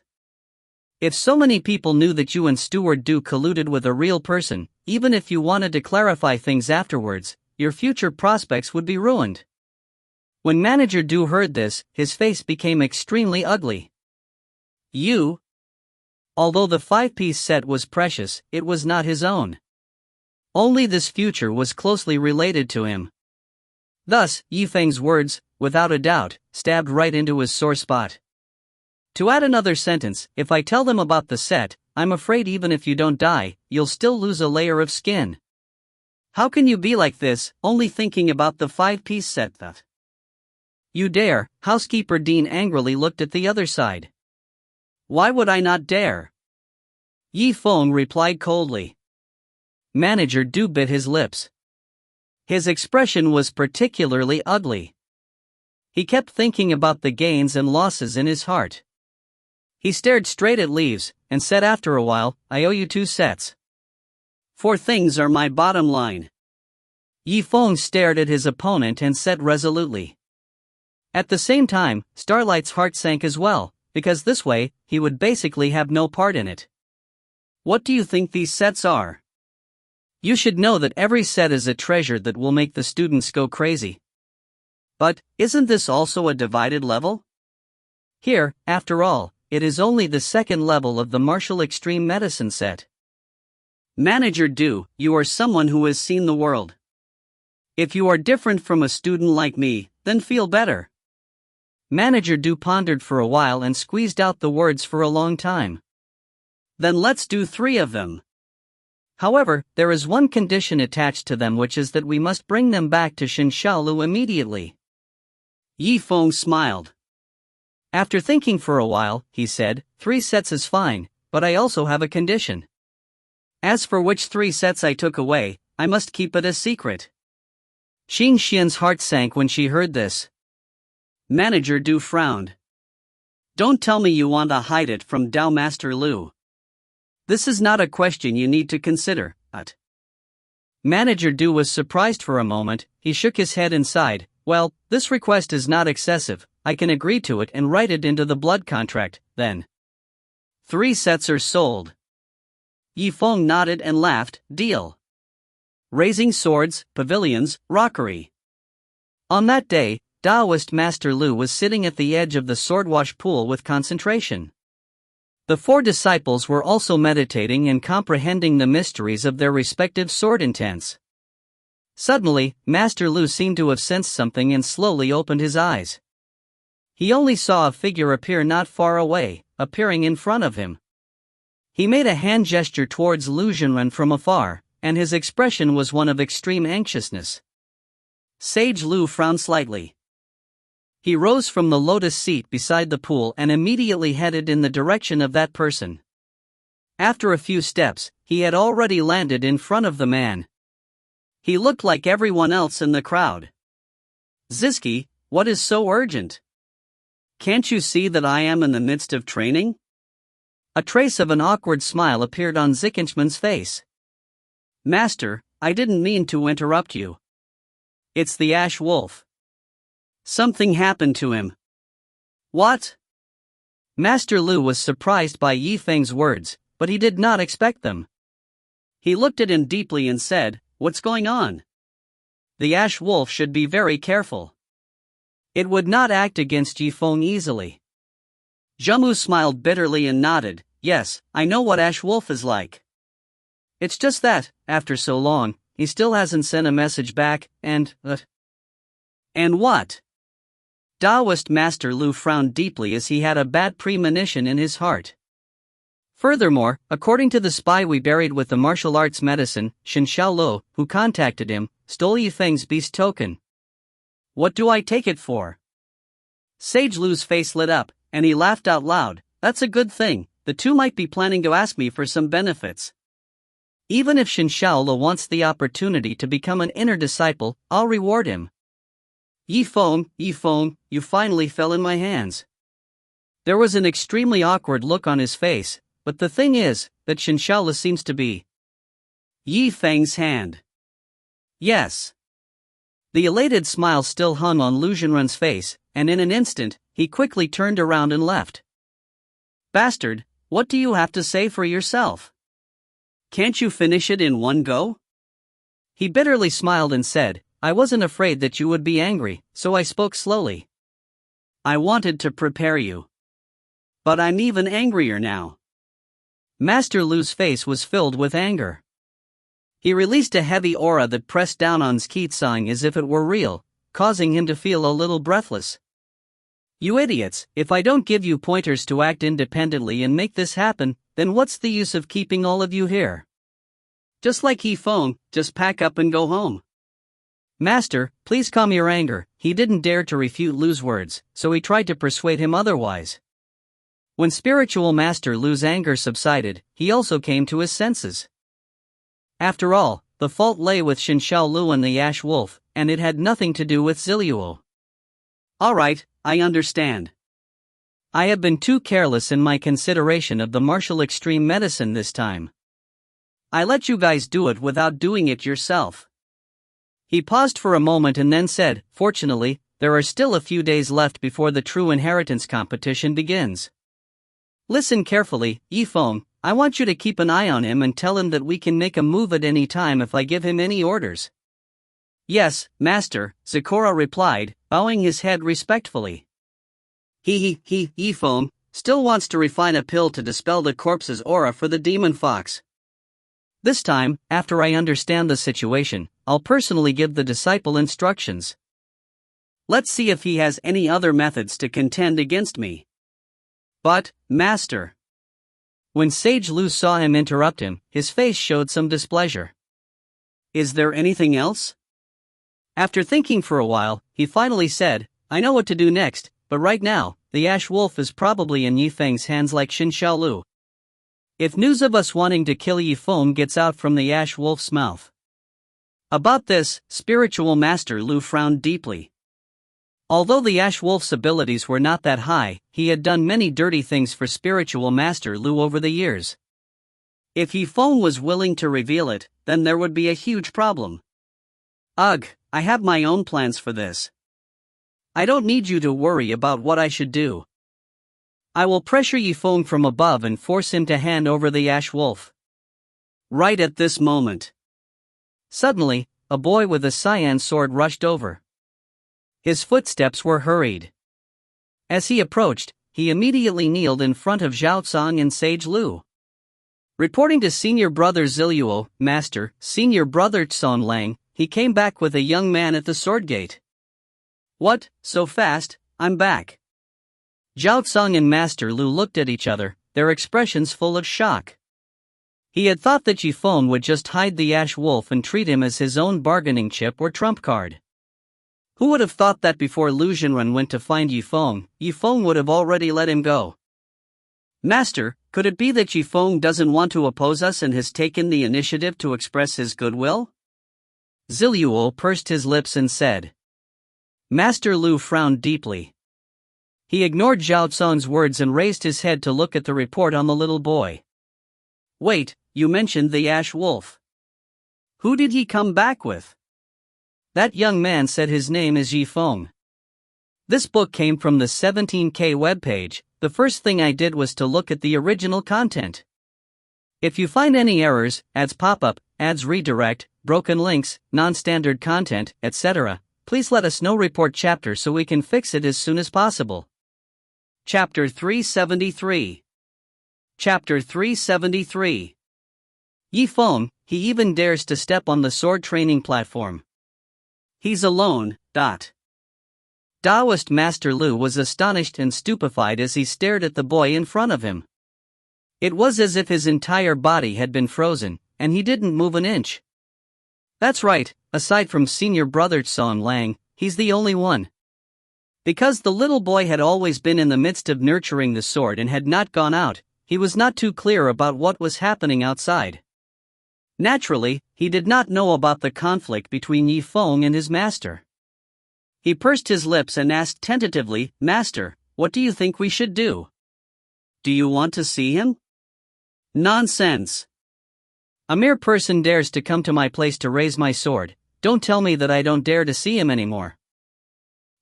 If so many people knew that you and Steward Du colluded with a real person, even if you wanted to clarify things afterwards, your future prospects would be ruined. When Manager Du heard this, his face became extremely ugly. You? Although the 5-piece set was precious, it was not his own. Only this future was closely related to him. Thus, Yifeng's words, without a doubt, stabbed right into his sore spot. To add another sentence, if I tell them about the set, I'm afraid even if you don't die, you'll still lose a layer of skin. How can you be like this, only thinking about the 5-piece set that? You dare? Housekeeper Dean angrily looked at the other side. Why would I not dare? Yifeng replied coldly. Manager Du bit his lips. His expression was particularly ugly. He kept thinking about the gains and losses in his heart. He stared straight at Leaves, and said after a while, I owe you 2 sets. 4 things are my bottom line. Yifeng stared at his opponent and said resolutely. At the same time, Starlight's heart sank as well, because this way, he would basically have no part in it. What do you think these sets are? You should know that every set is a treasure that will make the students go crazy. But, isn't this also a divided level? Here, after all, it is only the 2nd level of the martial extreme medicine set. Manager Du, you are someone who has seen the world. If you are different from a student like me, then feel better. Manager Du pondered for a while and squeezed out the words for a long time. Then let's do 3 of them. However, there is one condition attached to them, which is that we must bring them back to Shen Shaolu immediately. Yifeng smiled. After thinking for a while, he said, 3 sets is fine, but I also have a condition. As for which 3 sets I took away, I must keep it a secret. Xin Xian's heart sank when she heard this. Manager Du frowned. Don't tell me you want to hide it from Dao Master Liu. This is not a question you need to consider, but. Manager Du was surprised for a moment. He shook his head and sighed. Well, this request is not excessive. I can agree to it and write it into the blood contract, then. 3 sets are sold. Yifeng nodded and laughed. Deal. Raising swords, pavilions, rockery. On that day, Taoist Master Liu was sitting at the edge of the swordwash pool with concentration. The 4 disciples were also meditating and comprehending the mysteries of their respective sword intents. Suddenly, Master Liu seemed to have sensed something and slowly opened his eyes. He only saw a figure appear not far away, appearing in front of him. He made a hand gesture towards Liu Zhenren from afar, and his expression was one of extreme anxiousness. Sage Liu frowned slightly. He rose from the lotus seat beside the pool and immediately headed in the direction of that person. After a few steps, he had already landed in front of the man. He looked like everyone else in the crowd. Zisky, what is so urgent? Can't you see that I am in the midst of training? A trace of an awkward smile appeared on Zickenschmann's face. Master, I didn't mean to interrupt you. It's the Ash Wolf. Something happened to him. What? Master Liu was surprised by Yifeng's words, but he did not expect them. He looked at him deeply and said, What's going on? The Ash Wolf should be very careful. It would not act against Yifeng easily. Zhemu smiled bitterly and nodded. Yes, I know what Ash Wolf is like. It's just that, after so long, he still hasn't sent a message back, and what? Taoist Master Liu frowned deeply as he had a bad premonition in his heart. Furthermore, according to the spy we buried with the martial arts medicine, Shen Xiaolo, who contacted him, stole Yifeng's beast token. What do I take it for? Sage Liu's face lit up, and he laughed out loud. That's a good thing, the two might be planning to ask me for some benefits. Even if Shen Xiaolo wants the opportunity to become an inner disciple, I'll reward him. Yifeng, you finally fell in my hands. There was an extremely awkward look on his face, but the thing is, that Shen Xiaolo seems to be Yifeng's hand. Yes. The elated smile still hung on Liu Zhenren's face, and in an instant, he quickly turned around and left. Bastard, what do you have to say for yourself? Can't you finish it in one go? He bitterly smiled and said, I wasn't afraid that you would be angry, so I spoke slowly. I wanted to prepare you. But I'm even angrier now. Master Liu's face was filled with anger. He released a heavy aura that pressed down on Zifeng as if it were real, causing him to feel a little breathless. You idiots, if I don't give you pointers to act independently and make this happen, then what's the use of keeping all of you here? Just like Yifeng, just pack up and go home. Master, please calm your anger. He didn't dare to refute Liu's words, so he tried to persuade him otherwise. When spiritual master Liu's anger subsided, he also came to his senses. After all, the fault lay with Shen Xiaolu and the Ash Wolf, and it had nothing to do with Ziluo. Alright, I understand. I have been too careless in my consideration of the martial extreme medicine this time. I let you guys do it without doing it yourself. He paused for a moment and then said, Fortunately, there are still a few days left before the true inheritance competition begins. Listen carefully, Yifeng, I want you to keep an eye on him and tell him that we can make a move at any time if I give him any orders. Yes, Master, Zikora replied, bowing his head respectfully. Yifeng still wants to refine a pill to dispel the corpse's aura for the demon fox. This time, after I understand the situation, I'll personally give the disciple instructions. Let's see if he has any other methods to contend against me. But, Master. When Sage Liu saw him interrupt him, his face showed some displeasure. Is there anything else? After thinking for a while, he finally said, I know what to do next, but right now, the Ash Wolf is probably in Yifeng's hands like Shen Xiaolu. If news of us wanting to kill Yifeng gets out from the Ash Wolf's mouth. About this, spiritual master Liu frowned deeply. Although the Ash Wolf's abilities were not that high, he had done many dirty things for spiritual master Liu over the years. If Yifeng was willing to reveal it, then there would be a huge problem. Ugh, I have my own plans for this. I don't need you to worry about what I should do. I will pressure Yifeng from above and force him to hand over the Ash Wolf. Right at this moment. Suddenly, a boy with a cyan sword rushed over. His footsteps were hurried. As he approached, he immediately kneeled in front of Zhao Cong and Sage Liu. Reporting to Senior Brother Ziluo, Master, Senior Brother Tsong Lang, he came back with a young man at the sword gate. What, so fast? I'm back. Zhao Cong and Master Liu looked at each other, their expressions full of shock. He had thought that Yifeng would just hide the Ash Wolf and treat him as his own bargaining chip or trump card. Who would have thought that before Liu Zhenren went to find Yifeng, Yifeng would have already let him go? Master, could it be that Yifeng doesn't want to oppose us and has taken the initiative to express his goodwill? Ziluo pursed his lips and said. Master Liu frowned deeply. He ignored Zhao Cong's words and raised his head to look at the report on the little boy. Wait, you mentioned the Ash Wolf. Who did he come back with? That young man said his name is Yifeng. This book came from the 17K webpage. The first thing I did was to look at the original content. If you find any errors, ads pop-up, ads redirect, broken links, non-standard content, etc., please let us know. Report chapter so we can fix it as soon as possible. Chapter 373. Chapter 373. Yifeng, he even dares to step on the sword training platform. He's alone. Taoist Master Liu was astonished and stupefied as he stared at the boy in front of him. It was as if his entire body had been frozen, and he didn't move an inch. That's right, aside from Senior Brother Tsong Lang, he's the only one. Because the little boy had always been in the midst of nurturing the sword and had not gone out, he was not too clear about what was happening outside. Naturally, he did not know about the conflict between Yifeng and his master. He pursed his lips and asked tentatively, Master, what do you think we should do? Do you want to see him? Nonsense. A mere person dares to come to my place to raise my sword. Don't tell me that I don't dare to see him anymore.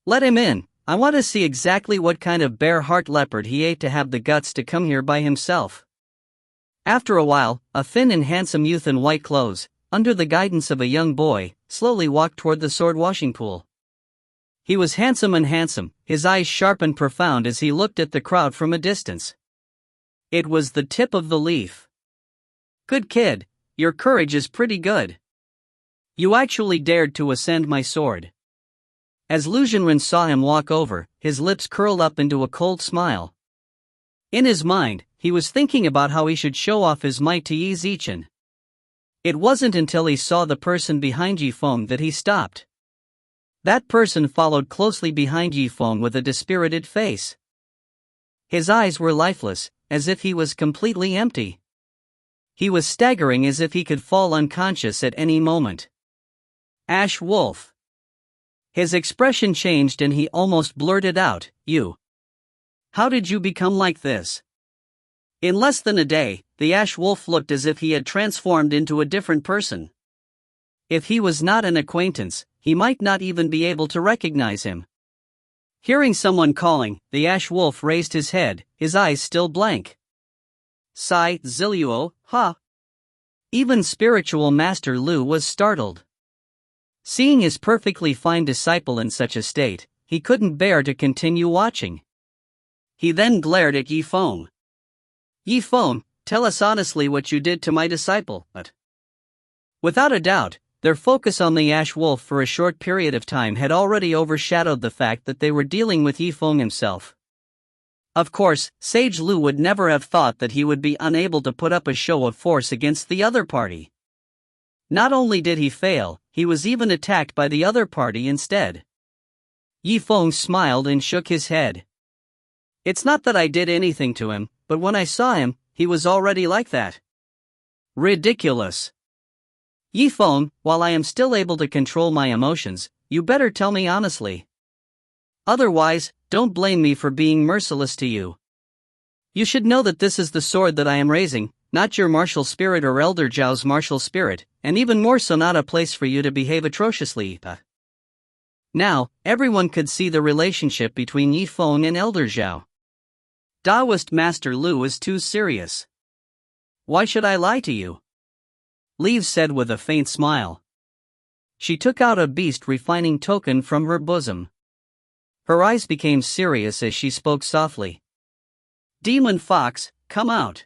Let him in. I want to see exactly what kind of bear heart leopard he ate to have the guts to come here by himself. After a while, a thin and handsome youth in white clothes, under the guidance of a young boy, slowly walked toward the sword washing pool. He was handsome, his eyes sharp and profound as he looked at the crowd from a distance. It was the tip of the leaf. Good kid, your courage is pretty good. You actually dared to ascend my sword. As Liu Zhenren saw him walk over, his lips curled up into a cold smile. In his mind, he was thinking about how he should show off his might to Yi Zichen. It wasn't until he saw the person behind Yifeng that he stopped. That person followed closely behind Yifeng with a dispirited face. His eyes were lifeless, as if he was completely empty. He was staggering as if he could fall unconscious at any moment. Ash Wolf. His expression changed and he almost blurted out, You. How did you become like this? In less than a day, the Ash Wolf looked as if he had transformed into a different person. If he was not an acquaintance, he might not even be able to recognize him. Hearing someone calling, the Ash Wolf raised his head, his eyes still blank. Sigh, Ziluo, ha! Even spiritual Master Liu was startled. Seeing his perfectly fine disciple in such a state, he couldn't bear to continue watching. He then glared at Yifeng. Yifeng, tell us honestly what you did to my disciple. Without a doubt, their focus on the Ash Wolf for a short period of time had already overshadowed the fact that they were dealing with Yifeng himself. Of course, Sage Liu would never have thought that he would be unable to put up a show of force against the other party. Not only did he fail, he was even attacked by the other party instead. Yifeng smiled and shook his head. It's not that I did anything to him, but when I saw him, he was already like that. Ridiculous. Yifeng, while I am still able to control my emotions, you better tell me honestly. Otherwise, don't blame me for being merciless to you. You should know that this is the sword that I am raising, not your martial spirit or Elder Zhao's martial spirit, and even more so not a place for you to behave atrociously. Now, everyone could see the relationship between Zifeng and Elder Zhao. Taoist Master Liu is too serious. Why should I lie to you? Liu said with a faint smile. She took out a beast refining token from her bosom. Her eyes became serious as she spoke softly. Demon Fox, come out.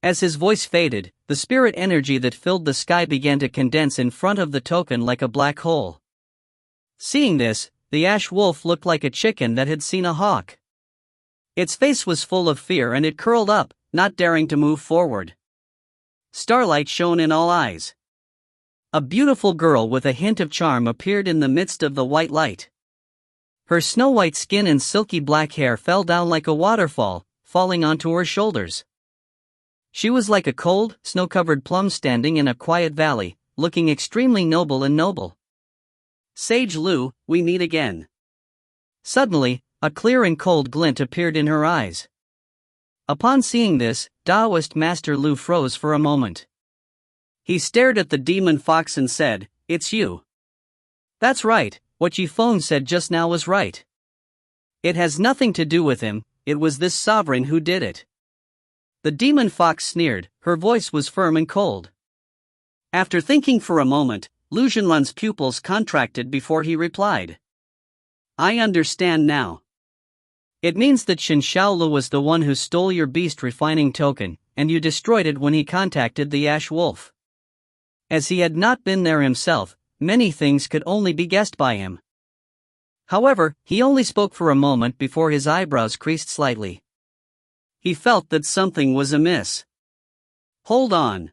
As his voice faded, the spirit energy that filled the sky began to condense in front of the token like a black hole. Seeing this, the ash wolf looked like a chicken that had seen a hawk. Its face was full of fear and it curled up, not daring to move forward. Starlight shone in all eyes. A beautiful girl with a hint of charm appeared in the midst of the white light. Her snow-white skin and silky black hair fell down like a waterfall, falling onto her shoulders. She was like a cold, snow-covered plum standing in a quiet valley, looking extremely noble and noble. Sage Liu, we meet again. Suddenly, a clear and cold glint appeared in her eyes. Upon seeing this, Taoist Master Liu froze for a moment. He stared at the demon fox and said, "It's you." That's right, what Zifeng said just now was right. It has nothing to do with him, it was this sovereign who did it. The demon fox sneered, her voice was firm and cold. After thinking for a moment, Liu Zhenlun's pupils contracted before he replied. I understand now. It means that Shen Shaolu was the one who stole your beast refining token, and you destroyed it when he contacted the Ash Wolf. As he had not been there himself, many things could only be guessed by him. However, he only spoke for a moment before his eyebrows creased slightly. He felt that something was amiss. Hold on.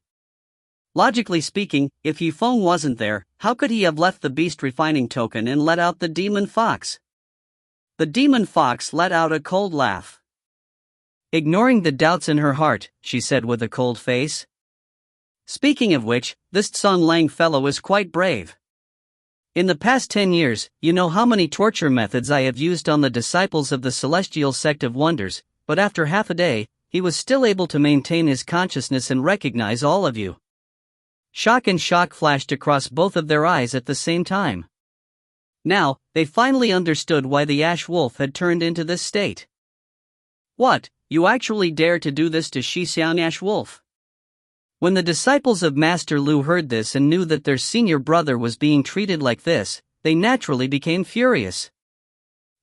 Logically speaking, if Zifeng wasn't there, how could he have left the beast refining token and let out the demon fox? The demon fox let out a cold laugh. Ignoring the doubts in her heart, she said with a cold face. Speaking of which, this Song Lang fellow is quite brave. In the past 10 years, you know how many torture methods I have used on the disciples of the Celestial Sect of Wonders, but after half a day, he was still able to maintain his consciousness and recognize all of you. Shock and shock flashed across both of their eyes at the same time. Now, they finally understood why the Ash Wolf had turned into this state. What, you actually dare to do this to Shixian Ash Wolf? When the disciples of Master Liu heard this and knew that their senior brother was being treated like this, they naturally became furious.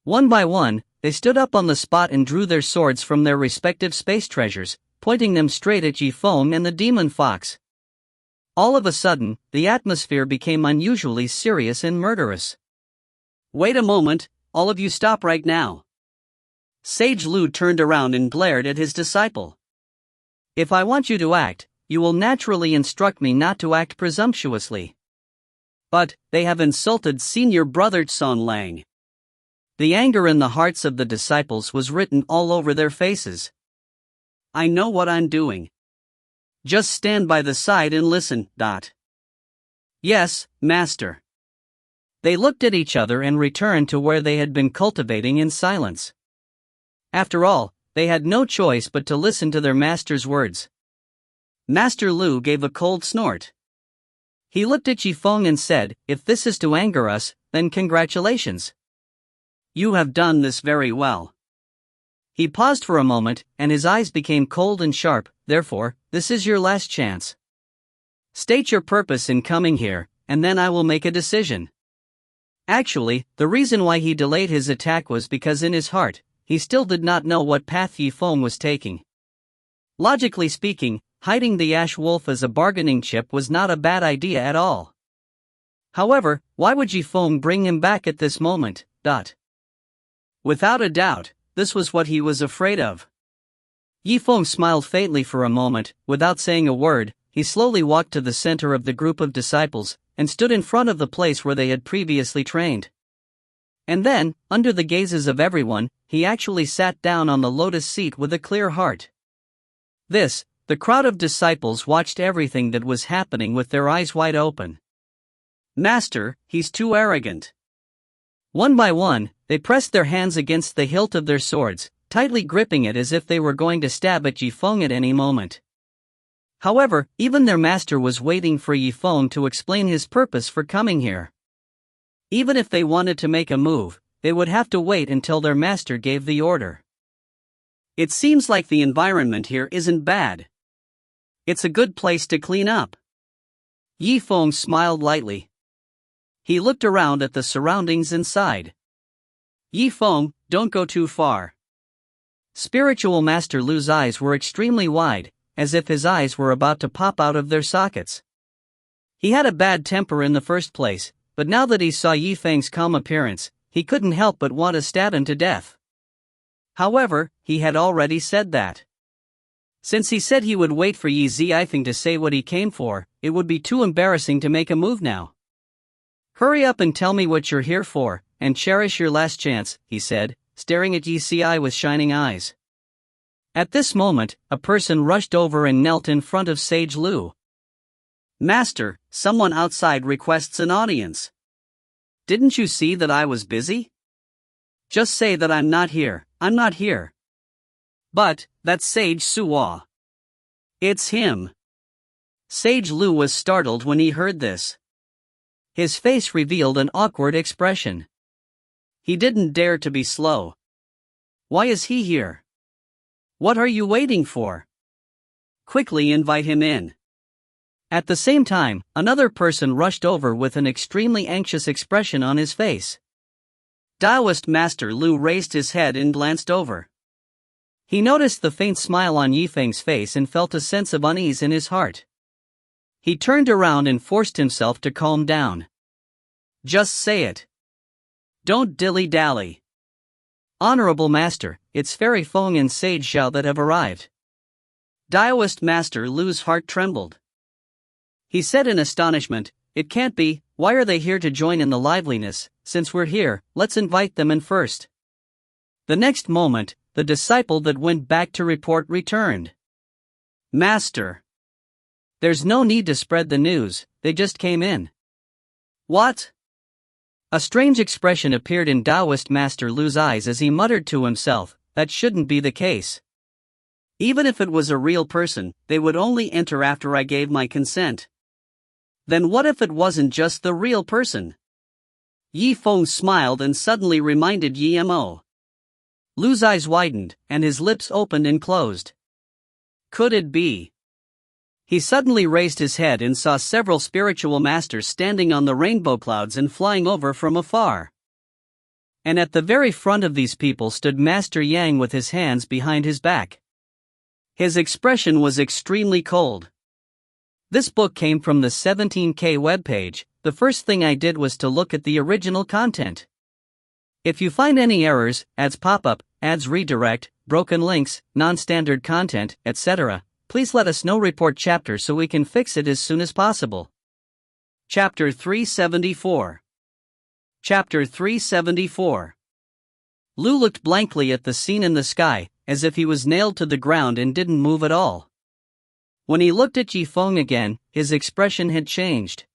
One by one, they stood up on the spot and drew their swords from their respective space treasures, pointing them straight at Zifeng and the demon fox. All of a sudden, the atmosphere became unusually serious and murderous. Wait a moment, all of you stop right now. Sage Liu turned around and glared at his disciple. If I want you to act, you will naturally instruct me not to act presumptuously. But, they have insulted senior brother Song Lang. The anger in the hearts of the disciples was written all over their faces. I know what I'm doing. Just stand by the side and listen. Yes, Master. They looked at each other and returned to where they had been cultivating in silence. After all, they had no choice but to listen to their master's words. Master Liu gave a cold snort. He looked at Zifeng and said, if this is to anger us, then congratulations. You have done this very well. He paused for a moment, and his eyes became cold and sharp, therefore, this is your last chance. State your purpose in coming here, and then I will make a decision. Actually, the reason why he delayed his attack was because in his heart, he still did not know what path Zifeng was taking. Logically speaking, hiding the Ash Wolf as a bargaining chip was not a bad idea at all. However, why would Zifeng bring him back at this moment? Without a doubt, this was what he was afraid of. Zifeng smiled faintly for a moment, without saying a word. He slowly walked to the center of the group of disciples, and stood in front of the place where they had previously trained. And then, under the gazes of everyone, he actually sat down on the lotus seat with a clear heart. The crowd of disciples watched everything that was happening with their eyes wide open. Master, he's too arrogant. One by one, They pressed their hands against the hilt of their swords, tightly gripping it as if they were going to stab at Zifeng at any moment. However, even their master was waiting for Zifeng to explain his purpose for coming here. Even if they wanted to make a move, they would have to wait until their master gave the order. It seems like the environment here isn't bad. It's a good place to clean up. Zifeng smiled lightly. He looked around at the surroundings inside. Zifeng, don't go too far. Spiritual Master Lu's eyes were extremely wide, as if his eyes were about to pop out of their sockets. He had a bad temper in the first place, but now that he saw Zifeng's calm appearance, he couldn't help but want to stab him to death. However, he had already said that. Since he said he would wait for Zifeng to say what he came for, it would be too embarrassing to make a move now. Hurry up and tell me what you're here for, and cherish your last chance, he said, staring at Yi with shining eyes. At this moment, a person rushed over and knelt in front of Sage Liu. Master, someone outside requests an audience. Didn't you see that I was busy? Just say that I'm not here. But, that's Sage Suwa. It's him. Sage Liu was startled when he heard this. His face revealed an awkward expression. He didn't dare to be slow. Why is he here? What are you waiting for? Quickly invite him in. At the same time, another person rushed over with an extremely anxious expression on his face. Taoist Master Liu raised his head and glanced over. He noticed the faint smile on Zifeng's face and felt a sense of unease in his heart. He turned around and forced himself to calm down. Just say it. Don't dilly-dally. Honorable Master, it's Fairy Feng and Sage Xiao that have arrived. Taoist Master Liu's heart trembled. He said in astonishment, it can't be, why are they here to join in the liveliness? Since we're here, let's invite them in first. The next moment, the disciple that went back to report returned. Master. There's no need to spread the news, they just came in. What? A strange expression appeared in Taoist Master Liu's eyes as he muttered to himself, that shouldn't be the case. Even if it was a real person, they would only enter after I gave my consent. Then what if it wasn't just the real person? Zifeng smiled and suddenly reminded Zimo. Liu's eyes widened, and his lips opened and closed. Could it be? He suddenly raised his head and saw several spiritual masters standing on the rainbow clouds and flying over from afar. And at the very front of these people stood Master Yang with his hands behind his back. His expression was extremely cold. This book came from the 17K webpage. The first thing I did was to look at the original content. If you find any errors, ads pop up, ads redirect, broken links, non-standard content, etc., please let us know. Report chapter so we can fix it as soon as possible. Chapter 374. Chapter 374. Liu looked blankly at the scene in the sky, as if he was nailed to the ground and didn't move at all. When he looked at Zifeng again, his expression had changed.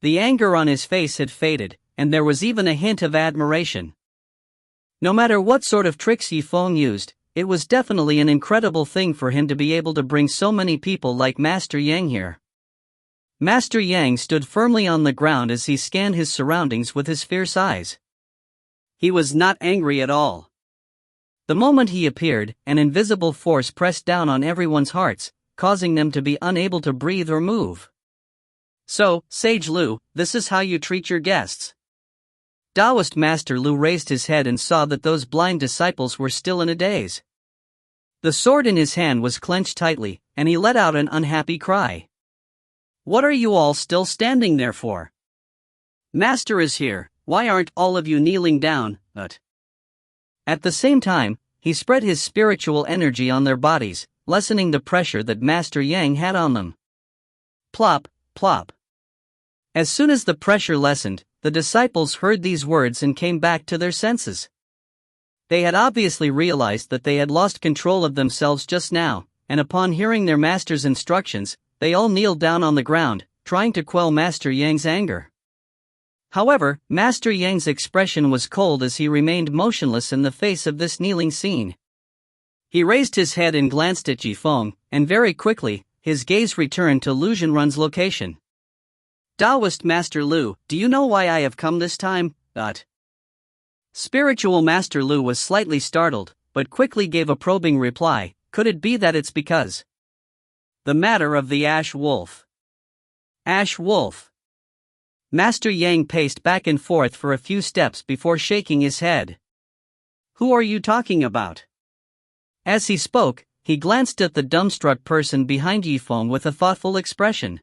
The anger on his face had faded, and there was even a hint of admiration. No matter what sort of tricks Zifeng used, it was definitely an incredible thing for him to be able to bring so many people like Master Yang here. Master Yang stood firmly on the ground as he scanned his surroundings with his fierce eyes. He was not angry at all. The moment he appeared, an invisible force pressed down on everyone's hearts, causing them to be unable to breathe or move. So, Sage Liu, this is how you treat your guests. Taoist Master Liu raised his head and saw that those blind disciples were still in a daze. The sword in his hand was clenched tightly, and he let out an unhappy cry. What are you all still standing there for? Master is here, why aren't all of you kneeling down? At the same time, he spread his spiritual energy on their bodies, lessening the pressure that Master Yang had on them. Plop, plop. As soon as the pressure lessened, the disciples heard these words and came back to their senses. They had obviously realized that they had lost control of themselves just now, and upon hearing their master's instructions, they all kneeled down on the ground, trying to quell Master Yang's anger. However, Master Yang's expression was cold as he remained motionless in the face of this kneeling scene. He raised his head and glanced at Zifeng, and very quickly, his gaze returned to Liu Zhenrun's location. Taoist Master Liu, do you know why I have come this time? Spiritual Master Liu was slightly startled, but quickly gave a probing reply. Could it be that it's because the matter of the Ash Wolf? Ash Wolf. Master Yang paced back and forth for a few steps before shaking his head. Who are you talking about? As he spoke, he glanced at the dumbstruck person behind Zifeng with a thoughtful expression.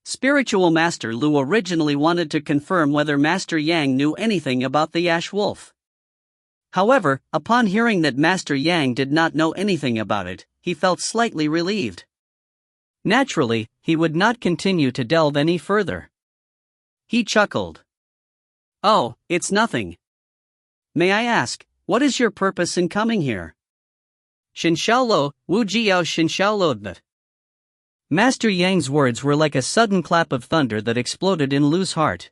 Spiritual Master Liu originally wanted to confirm whether Master Yang knew anything about the Ash Wolf. However, upon hearing that Master Yang did not know anything about it, he felt slightly relieved. Naturally, he would not continue to delve any further. He chuckled. Oh, it's nothing. May I ask, what is your purpose in coming here? Shinxiaolo, Wu Jiao Shinxiaolo. Master Yang's words were like a sudden clap of thunder that exploded in Liu's heart.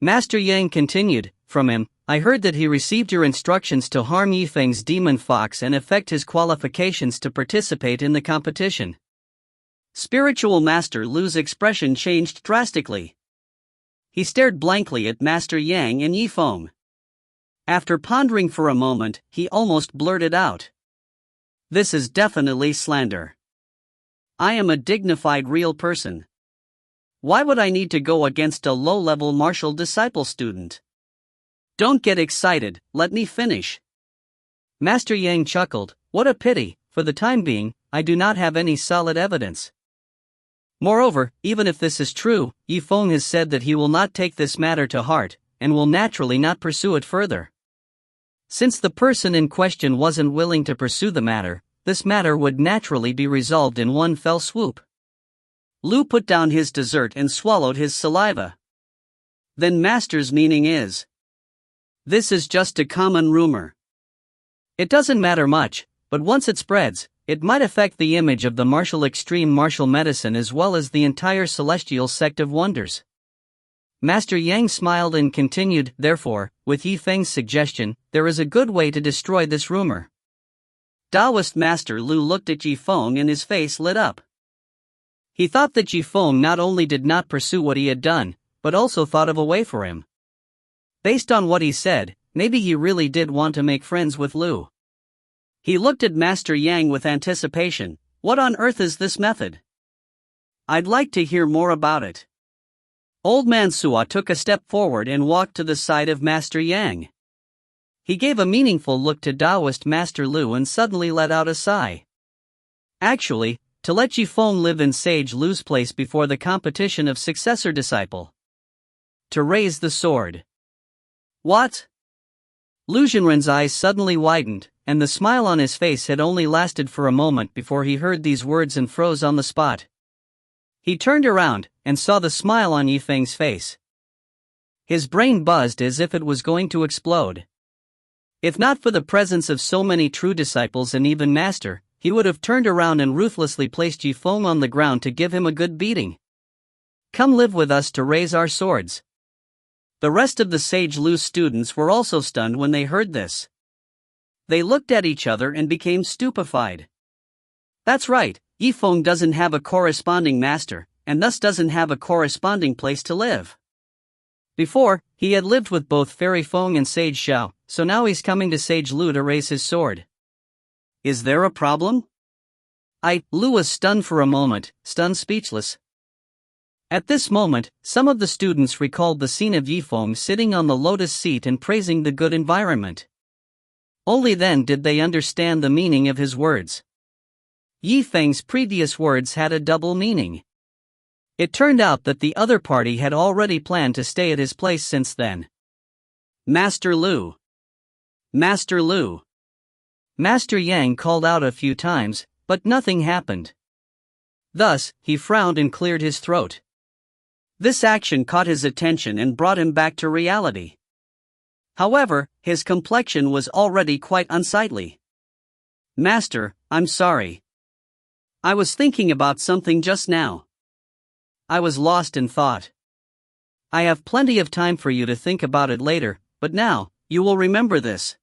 Master Yang continued, from him, I heard that he received your instructions to harm Yifeng's demon fox and affect his qualifications to participate in the competition. Spiritual Master Liu's expression changed drastically. He stared blankly at Master Yang and Zifeng. After pondering for a moment, he almost blurted out. This is definitely slander. I am a dignified real person. Why would I need to go against a low-level martial disciple student? Don't get excited, let me finish. Master Yang chuckled, what a pity, for the time being, I do not have any solid evidence. Moreover, even if this is true, Zifeng has said that he will not take this matter to heart, and will naturally not pursue it further. Since the person in question wasn't willing to pursue the matter, this matter would naturally be resolved in one fell swoop. Liu put down his dessert and swallowed his saliva. Then Master's meaning is. This is just a common rumor. It doesn't matter much, but once it spreads, it might affect the image of the extreme martial medicine as well as the entire celestial sect of wonders. Master Yang smiled and continued, therefore, with Yifeng's suggestion, there is a good way to destroy this rumor. Taoist Master Liu looked at Zifeng and his face lit up. He thought that Zifeng not only did not pursue what he had done, but also thought of a way for him. Based on what he said, maybe he really did want to make friends with Liu. He looked at Master Yang with anticipation. What on earth is this method? I'd like to hear more about it. Old Man Sua took a step forward and walked to the side of Master Yang. He gave a meaningful look to Taoist Master Liu and suddenly let out a sigh. Actually, to let Zifeng live in Sage Liu's place before the competition of successor disciple. To raise the sword. What? Liu Zhenrun's eyes suddenly widened, and the smile on his face had only lasted for a moment before he heard these words and froze on the spot. He turned around, and saw the smile on Yifeng's face. His brain buzzed as if it was going to explode. If not for the presence of so many true disciples and even Master, he would have turned around and ruthlessly placed Zifeng on the ground to give him a good beating. Come live with us to raise our swords. The rest of the Sage Liu students were also stunned when they heard this. They looked at each other and became stupefied. That's right, Zifeng doesn't have a corresponding master, and thus doesn't have a corresponding place to live. Before, he had lived with both Fairy Feng and Sage Xiao, so now he's coming to Sage Liu to raise his sword. Is there a problem? Liu was stunned for a moment, stunned speechless. At this moment, some of the students recalled the scene of Zifeng sitting on the lotus seat and praising the good environment. Only then did they understand the meaning of his words. Yifeng's previous words had a double meaning. It turned out that the other party had already planned to stay at his place since then. Master Liu. Master Liu. Master Yang called out a few times, but nothing happened. Thus, he frowned and cleared his throat. This action caught his attention and brought him back to reality. However, his complexion was already quite unsightly. Master, I'm sorry. I was thinking about something just now. I was lost in thought. I have plenty of time for you to think about it later, but now, you will remember this.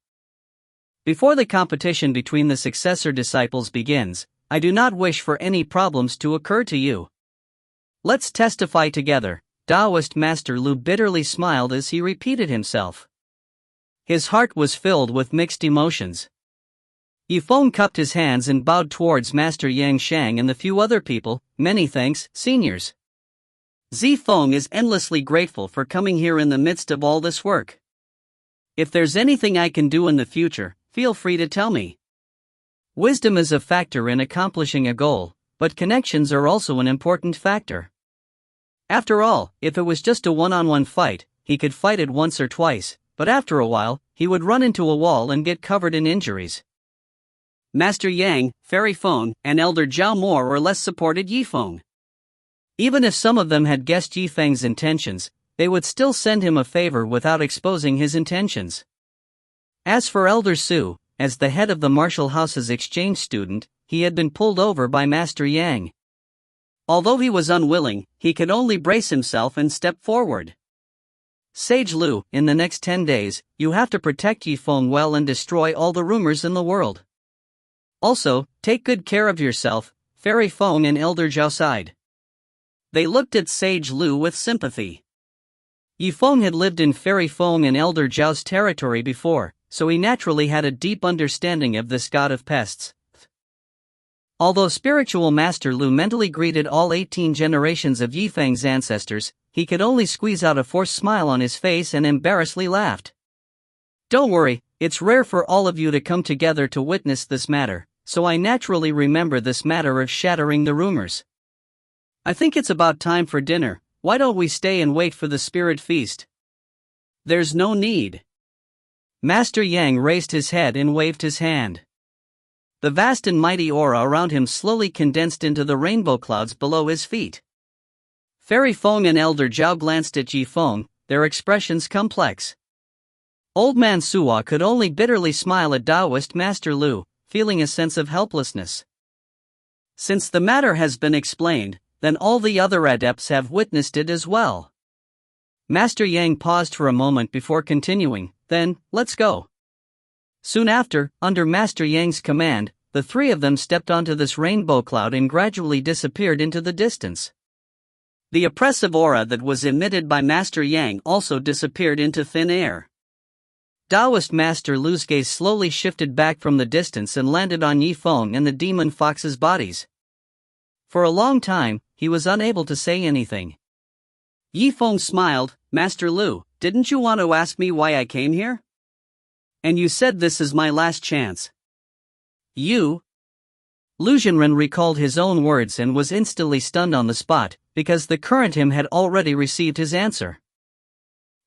Before the competition between the successor disciples begins, I do not wish for any problems to occur to you. Let's testify together. Taoist Master Liu bitterly smiled as he repeated himself. His heart was filled with mixed emotions. Yifeng cupped his hands and bowed towards Master Yang Shang and the few other people. Many thanks, seniors. Zifeng is endlessly grateful for coming here in the midst of all this work. If there's anything I can do in the future, feel free to tell me. Wisdom is a factor in accomplishing a goal, but connections are also an important factor. After all, if it was just a one-on-one fight, he could fight it once or twice, but after a while, he would run into a wall and get covered in injuries. Master Yang, Fairy Feng, and Elder Zhao more or less supported Yifeng. Even if some of them had guessed Yifeng's intentions, they would still send him a favor without exposing his intentions. As for Elder Su, as the head of the Martial House's exchange student, he had been pulled over by Master Yang. Although he was unwilling, he could only brace himself and step forward. Sage Liu, in the next 10 days, you have to protect Yifeng well and destroy all the rumors in the world. Also, take good care of yourself, Fairy Feng and Elder Zhao sighed. They looked at Sage Liu with sympathy. Yifeng had lived in Fairy Feng and Elder Zhao's territory before, so he naturally had a deep understanding of this god of pests. Although spiritual Master Liu mentally greeted all 18 generations of Yifeng's ancestors, he could only squeeze out a forced smile on his face and embarrassedly laughed. Don't worry, it's rare for all of you to come together to witness this matter, so I naturally remember this matter of shattering the rumors. I think it's about time for dinner. Why don't we stay and wait for the spirit feast? There's no need. Master Yang raised his head and waved his hand. The vast and mighty aura around him slowly condensed into the rainbow clouds below his feet. Fairy Feng and Elder Zhao glanced at Yifeng, their expressions complex. Old Man Suwa could only bitterly smile at Taoist Master Liu, feeling a sense of helplessness. Since the matter has been explained, then all the other adepts have witnessed it as well. Master Yang paused for a moment before continuing, then, let's go. Soon after, under Master Yang's command, the three of them stepped onto this rainbow cloud and gradually disappeared into the distance. The oppressive aura that was emitted by Master Yang also disappeared into thin air. Taoist Master Liu's gaze slowly shifted back from the distance and landed on Yifeng and the demon fox's bodies. For a long time, he was unable to say anything. Yifeng smiled. Master Liu, didn't you want to ask me why I came here? And you said this is my last chance. You? Liu Zhenren recalled his own words and was instantly stunned on the spot, because the current him had already received his answer.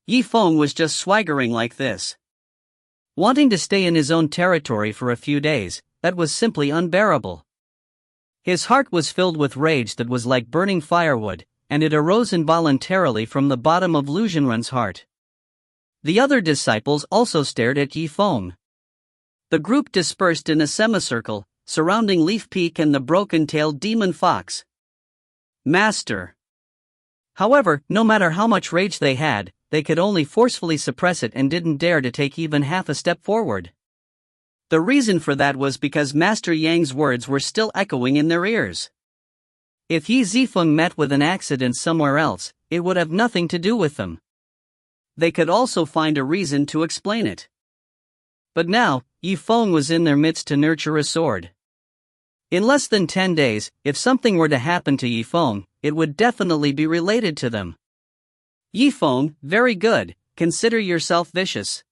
Yifeng was just swaggering like this. Wanting to stay in his own territory for a few days, that was simply unbearable. His heart was filled with rage that was like burning firewood, and it arose involuntarily from the bottom of Liu Zhenren's heart. The other disciples also stared at Yifeng. The group dispersed in a semicircle, surrounding Leaf Peak and the broken-tailed demon fox. Master. However, no matter how much rage they had, they could only forcefully suppress it and didn't dare to take even half a step forward. The reason for that was because Master Yang's words were still echoing in their ears. If Qi Zimo met with an accident somewhere else, it would have nothing to do with them. They could also find a reason to explain it. But now, Yifeng was in their midst to nurture a sword. In less than 10 days, if something were to happen to Yifeng, it would definitely be related to them. Yifeng, very good, consider yourself vicious.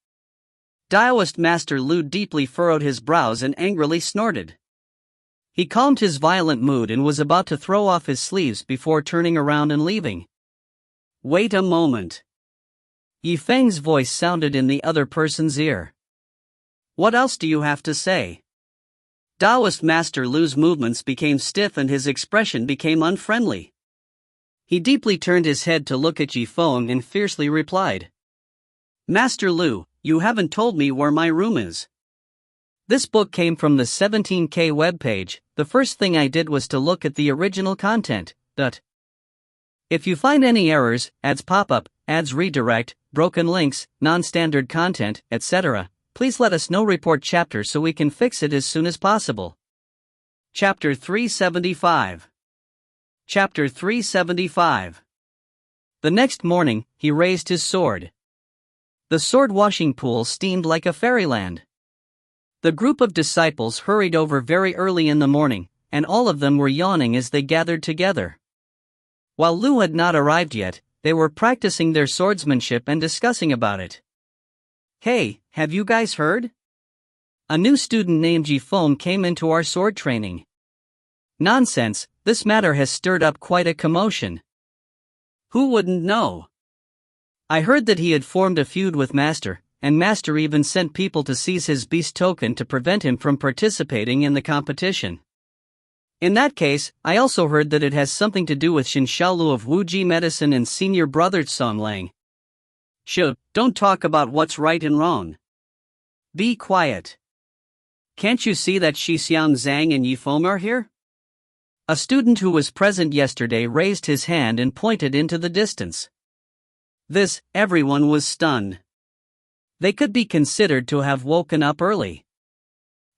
Taoist Master Liu deeply furrowed his brows and angrily snorted. He calmed his violent mood and was about to throw off his sleeves before turning around and leaving. Wait a moment. Yifeng's voice sounded in the other person's ear. What else do you have to say? Taoist Master Liu's movements became stiff and his expression became unfriendly. He deeply turned his head to look at Yifeng and fiercely replied. Master Liu, you haven't told me where my room is. This book came from the 17K webpage. The first thing I did was to look at the original content. If you find any errors, ads pop up, ads redirect, broken links, non-standard content, etc. Please let us know. Report chapter so we can fix it as soon as possible. Chapter 375. Chapter 375. The next morning, he raised his sword. The sword washing pool steamed like a fairyland. The group of disciples hurried over very early in the morning, and all of them were yawning as they gathered together. While Liu had not arrived yet, they were practicing their swordsmanship and discussing about it. "Hey, have you guys heard? A new student named Zifeng came into our sword training." "Nonsense, this matter has stirred up quite a commotion." "Who wouldn't know? I heard that he had formed a feud with Master, and Master even sent people to seize his beast token to prevent him from participating in the competition. In that case, I also heard that it has something to do with Xin Xiaolu of Wuji Medicine and senior brother Song Lang." Don't talk about what's right and wrong. Be quiet. Can't you see that Xixiang Zhang and Yifeng are here? A student who was present yesterday raised his hand and pointed into the distance. Everyone was stunned. They could be considered to have woken up early.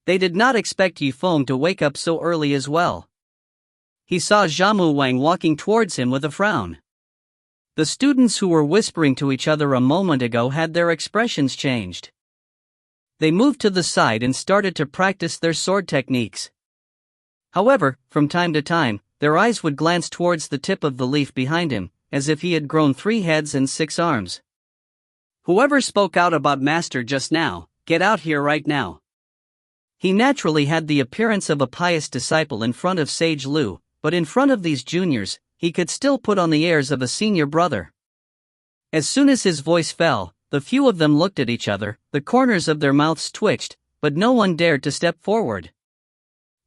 They did not expect Yifeng to wake up so early as well. He saw Zhamu Wang walking towards him with a frown. The students who were whispering to each other a moment ago had their expressions changed. They moved to the side and started to practice their sword techniques. However, from time to time, their eyes would glance towards the tip of the leaf behind him, as if he had grown 3 heads and 6 arms. "Whoever spoke out about Master just now, get out here right now." He naturally had the appearance of a pious disciple in front of Sage Liu, but in front of these juniors, he could still put on the airs of a senior brother. As soon as his voice fell, the few of them looked at each other, the corners of their mouths twitched, but no one dared to step forward.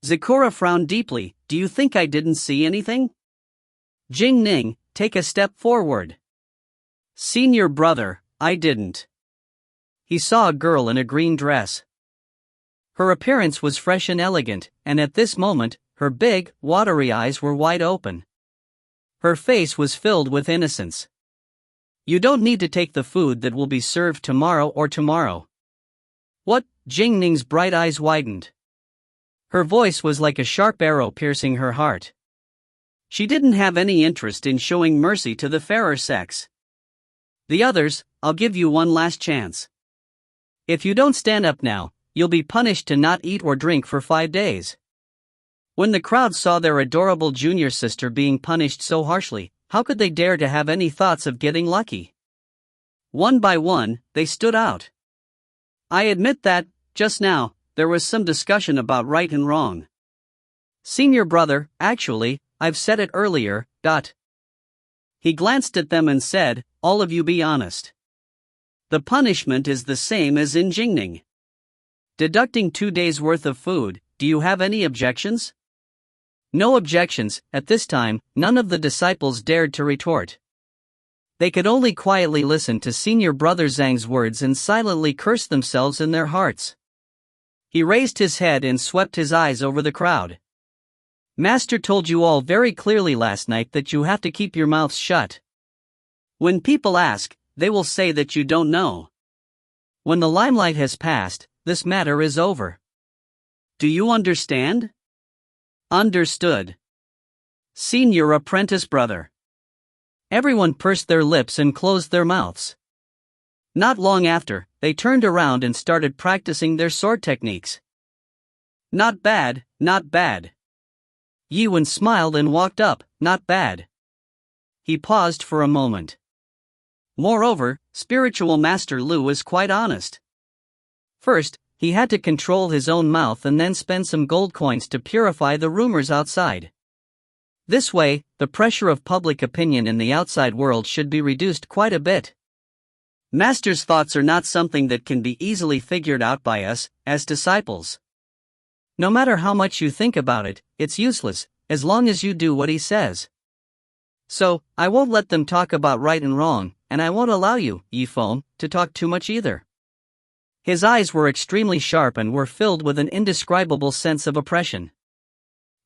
Zikora frowned deeply. "Do you think I didn't see anything? Jing Ning, take a step forward." "Senior brother, I didn't." He saw a girl in a green dress. Her appearance was fresh and elegant, and at this moment, her big, watery eyes were wide open. Her face was filled with innocence. "You don't need to take the food that will be served tomorrow or tomorrow." "What?" Jing Ning's bright eyes widened. Her voice was like a sharp arrow piercing her heart. She didn't have any interest in showing mercy to the fairer sex. "The others, I'll give you one last chance. If you don't stand up now, you'll be punished to not eat or drink for 5 days." When the crowd saw their adorable junior sister being punished so harshly, how could they dare to have any thoughts of getting lucky? One by one, they stood out. "I admit that, just now, there was some discussion about right and wrong. Senior brother, actually, I've said it earlier. He glanced at them and said, "All of you be honest. The punishment is the same as in Jingning. Deducting 2 days' worth of food, do you have any objections?" No objections. At this time, none of the disciples dared to retort. They could only quietly listen to senior brother Zhang's words and silently curse themselves in their hearts. He raised his head and swept his eyes over the crowd. "Master told you all very clearly last night that you have to keep your mouths shut. When people ask, they will say that you don't know. When the limelight has passed, this matter is over. Do you understand?" "Understood. Senior apprentice brother." Everyone pursed their lips and closed their mouths. Not long after, they turned around and started practicing their sword techniques. "Not bad, not bad." Yiwen smiled and walked up. "Not bad." He paused for a moment. Moreover, spiritual master Liu was quite honest. First, he had to control his own mouth and then spend some gold coins to purify the rumors outside. This way, the pressure of public opinion in the outside world should be reduced quite a bit. Master's thoughts are not something that can be easily figured out by us, as disciples. No matter how much you think about it, it's useless, as long as you do what he says. So, I won't let them talk about right and wrong, and I won't allow you, Yifeng, to talk too much either. His eyes were extremely sharp and were filled with an indescribable sense of oppression.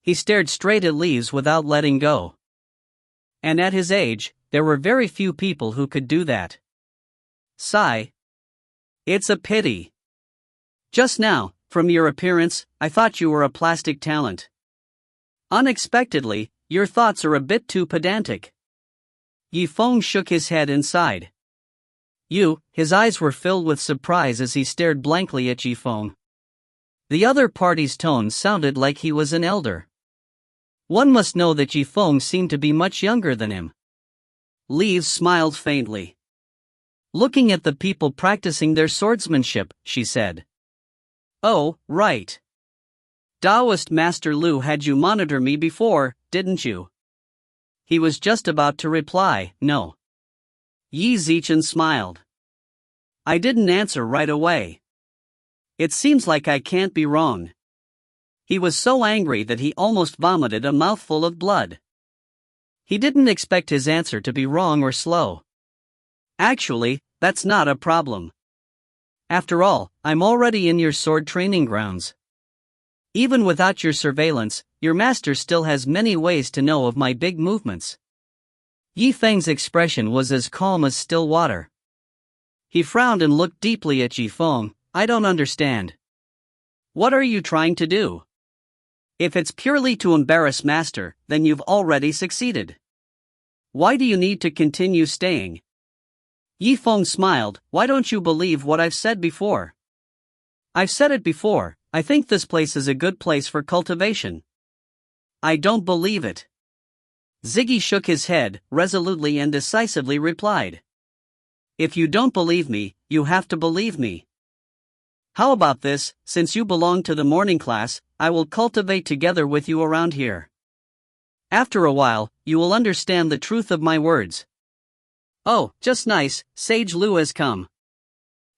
He stared straight at Leaves without letting go. And at his age, there were very few people who could do that. Sigh. It's a pity. Just now, from your appearance, I thought you were a plastic talent. Unexpectedly, your thoughts are a bit too pedantic. Yifeng shook his head and sighed. His eyes were filled with surprise as he stared blankly at Yifeng. The other party's tone sounded like he was an elder. One must know that Yifeng seemed to be much younger than him. Liu smiled faintly. Looking at the people practicing their swordsmanship, she said. Oh, right. Taoist Master Liu had you monitor me before, didn't you? He was just about to reply, no. Yi Zichen smiled. I didn't answer right away. It seems like I can't be wrong. He was so angry that he almost vomited a mouthful of blood. He didn't expect his answer to be wrong or slow. Actually, that's not a problem. After all, I'm already in your sword training grounds. Even without your surveillance, your master still has many ways to know of my big movements. Yifeng's expression was as calm as still water. He frowned and looked deeply at Yifeng. I don't understand. What are you trying to do? If it's purely to embarrass master, then you've already succeeded. Why do you need to continue staying? Yifeng smiled. Why don't you believe what I've said before? I've said it before, I think this place is a good place for cultivation. I don't believe it. Ziggy shook his head, resolutely and decisively replied. If you don't believe me, you have to believe me. How about this, since you belong to the morning class, I will cultivate together with you around here. After a while, you will understand the truth of my words. Oh, just nice, Sage Liu has come.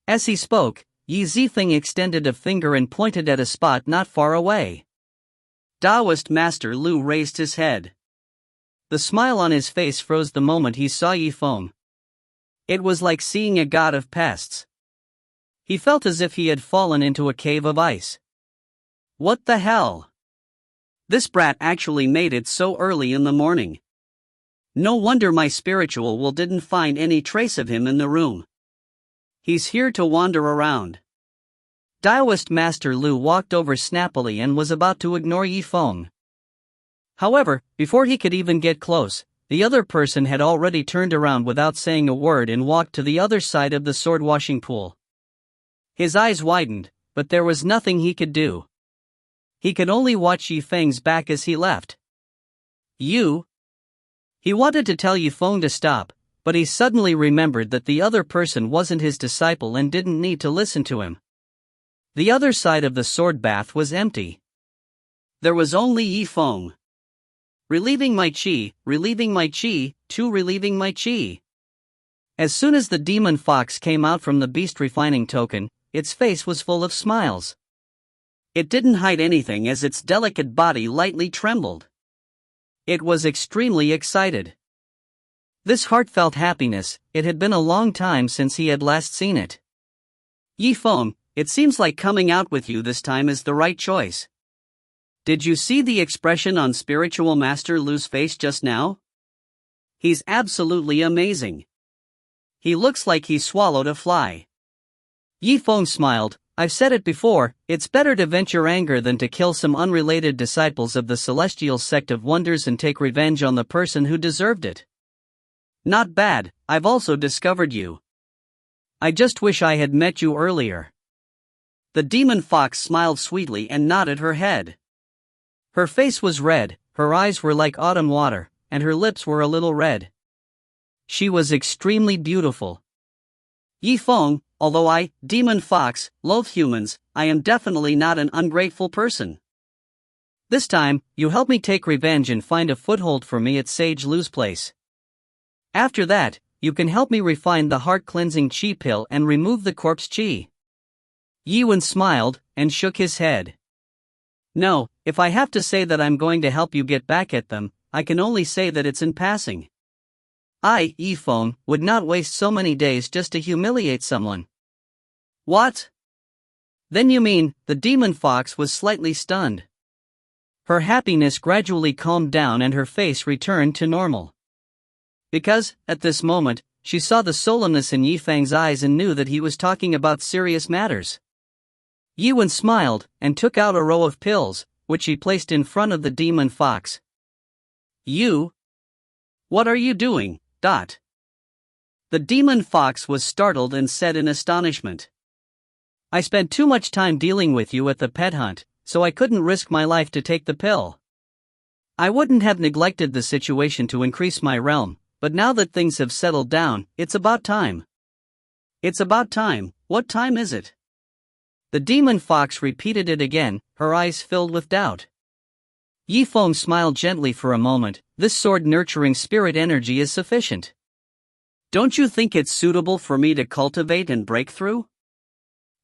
As he spoke, Yi Zifeng extended a finger and pointed at a spot not far away. Taoist Master Liu raised his head. The smile on his face froze the moment he saw Yifeng. It was like seeing a god of pests. He felt as if he had fallen into a cave of ice. What the hell? This brat actually made it so early in the morning. No wonder my spiritual will didn't find any trace of him in the room. He's here to wander around. Taoist Master Liu walked over snappily and was about to ignore Yifeng. However, before he could even get close, the other person had already turned around without saying a word and walked to the other side of the sword washing pool. His eyes widened, but there was nothing he could do. He could only watch Yifeng's back as he left. You? He wanted to tell Yifeng to stop, but he suddenly remembered that the other person wasn't his disciple and didn't need to listen to him. The other side of the sword bath was empty. There was only Yifeng. Relieving my qi, relieving my qi, to relieving my qi. As soon as the demon fox came out from the beast refining token, its face was full of smiles. It didn't hide anything as its delicate body lightly trembled. It was extremely excited. This heartfelt happiness, it had been a long time since he had last seen it. Yifeng, it seems like coming out with you this time is the right choice. Did you see the expression on Spiritual Master Liu's face just now? He's absolutely amazing. He looks like he swallowed a fly. Yifeng smiled. I've said it before, it's better to venture anger than to kill some unrelated disciples of the celestial sect of wonders and take revenge on the person who deserved it. Not bad, I've also discovered you. I just wish I had met you earlier. The demon fox smiled sweetly and nodded her head. Her face was red, her eyes were like autumn water, and her lips were a little red. She was extremely beautiful. Yifeng, although I, demon fox, loathe humans, I am definitely not an ungrateful person. This time, you help me take revenge and find a foothold for me at Sage Liu's place. After that, you can help me refine the heart-cleansing qi pill and remove the corpse qi. Yiwen smiled, and shook his head. No, if I have to say that I'm going to help you get back at them, I can only say that it's in passing. I, Yifeng, would not waste so many days just to humiliate someone. What? Then you mean, the demon fox was slightly stunned. Her happiness gradually calmed down and her face returned to normal. Because, at this moment, she saw the solemnness in Yifeng's eyes and knew that he was talking about serious matters. Yiwen smiled, and took out a row of pills, which he placed in front of the demon fox. "You? What are you doing?" The demon fox was startled and said in astonishment. "I spent too much time dealing with you at the pet hunt, so I couldn't risk my life to take the pill. I wouldn't have neglected the situation to increase my realm, but now that things have settled down, it's about time." "It's about time. What time is it?" The demon fox repeated it again, her eyes filled with doubt. Yifeng smiled gently for a moment. "This sword-nurturing spirit energy is sufficient. Don't you think it's suitable for me to cultivate and break through?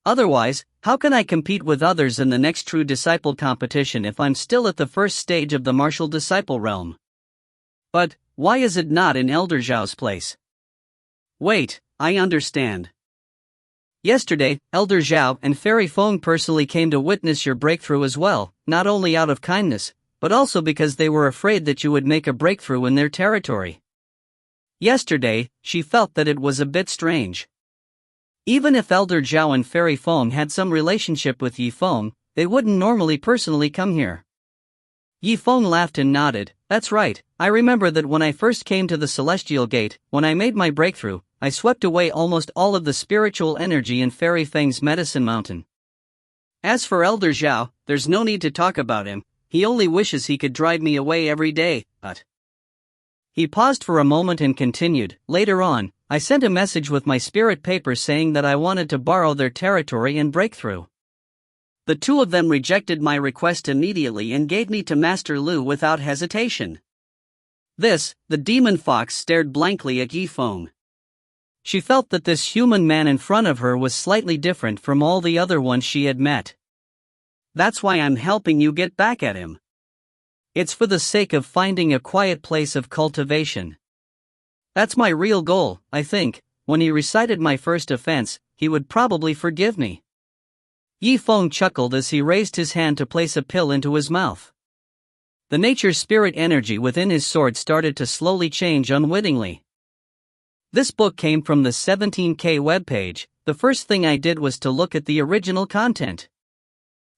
Otherwise, how can I compete with others in the next true disciple competition if I'm still at the first stage of the martial disciple realm? But, why is it not in Elder Zhao's place?" "Wait, I understand. Yesterday, Elder Zhao and Fairy Feng personally came to witness your breakthrough as well, not only out of kindness, but also because they were afraid that you would make a breakthrough in their territory. Yesterday, she felt that it was a bit strange. Even if Elder Zhao and Fairy Feng had some relationship with Yifeng, they wouldn't normally personally come here." Yifeng laughed and nodded. "That's right, I remember that when I first came to the Celestial Gate, when I made my breakthrough, I swept away almost all of the spiritual energy in Fairy Feng's Medicine Mountain. As for Elder Zhao, there's no need to talk about him, he only wishes he could drive me away every day, but..." He paused for a moment and continued, "Later on, I sent a message with my spirit paper saying that I wanted to borrow their territory and break through. The two of them rejected my request immediately and gave me to Master Liu without hesitation." The demon fox stared blankly at Yifeng. She felt that this human man in front of her was slightly different from all the other ones she had met. "That's why I'm helping you get back at him. It's for the sake of finding a quiet place of cultivation. That's my real goal. I think, when he recited my first offense, he would probably forgive me." Yifeng chuckled as he raised his hand to place a pill into his mouth. The nature spirit energy within his sword started to slowly change unwittingly. This book came from the 17K webpage. The first thing I did was to look at the original content.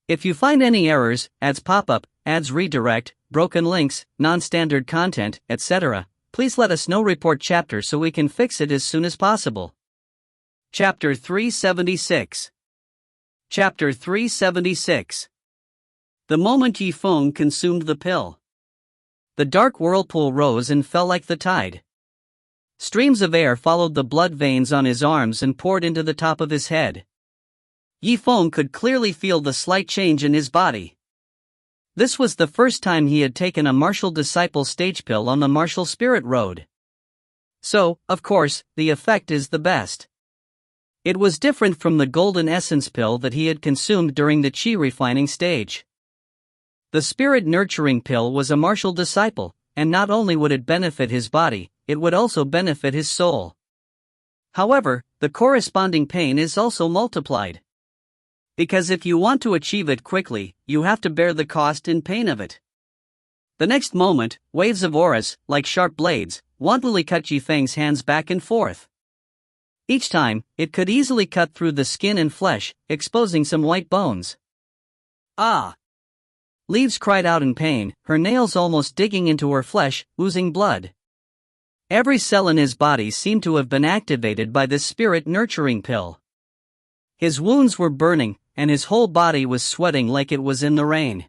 If you find any errors, ads pop up, ads redirect, broken links, non-standard content, etc., please let us know. Report chapter so we can fix it as soon as possible. Chapter 376. Chapter 376. The moment Yifeng consumed the pill, the dark whirlpool rose and fell like the tide. Streams of air followed the blood veins on his arms and poured into the top of his head. Yifeng could clearly feel the slight change in his body. This was the first time he had taken a martial disciple stage pill on the martial spirit road. So, of course, the effect is the best. It was different from the golden essence pill that he had consumed during the Qi refining stage. The spirit nurturing pill was a martial disciple, and not only would it benefit his body, it would also benefit his soul. However, the corresponding pain is also multiplied. Because if you want to achieve it quickly, you have to bear the cost and pain of it. The next moment, waves of auras, like sharp blades, wantonly cut Yifeng's hands back and forth. Each time, it could easily cut through the skin and flesh, exposing some white bones. "Ah!" Leaves cried out in pain, her nails almost digging into her flesh, oozing blood. Every cell in his body seemed to have been activated by this spirit-nurturing pill. His wounds were burning, and his whole body was sweating like it was in the rain.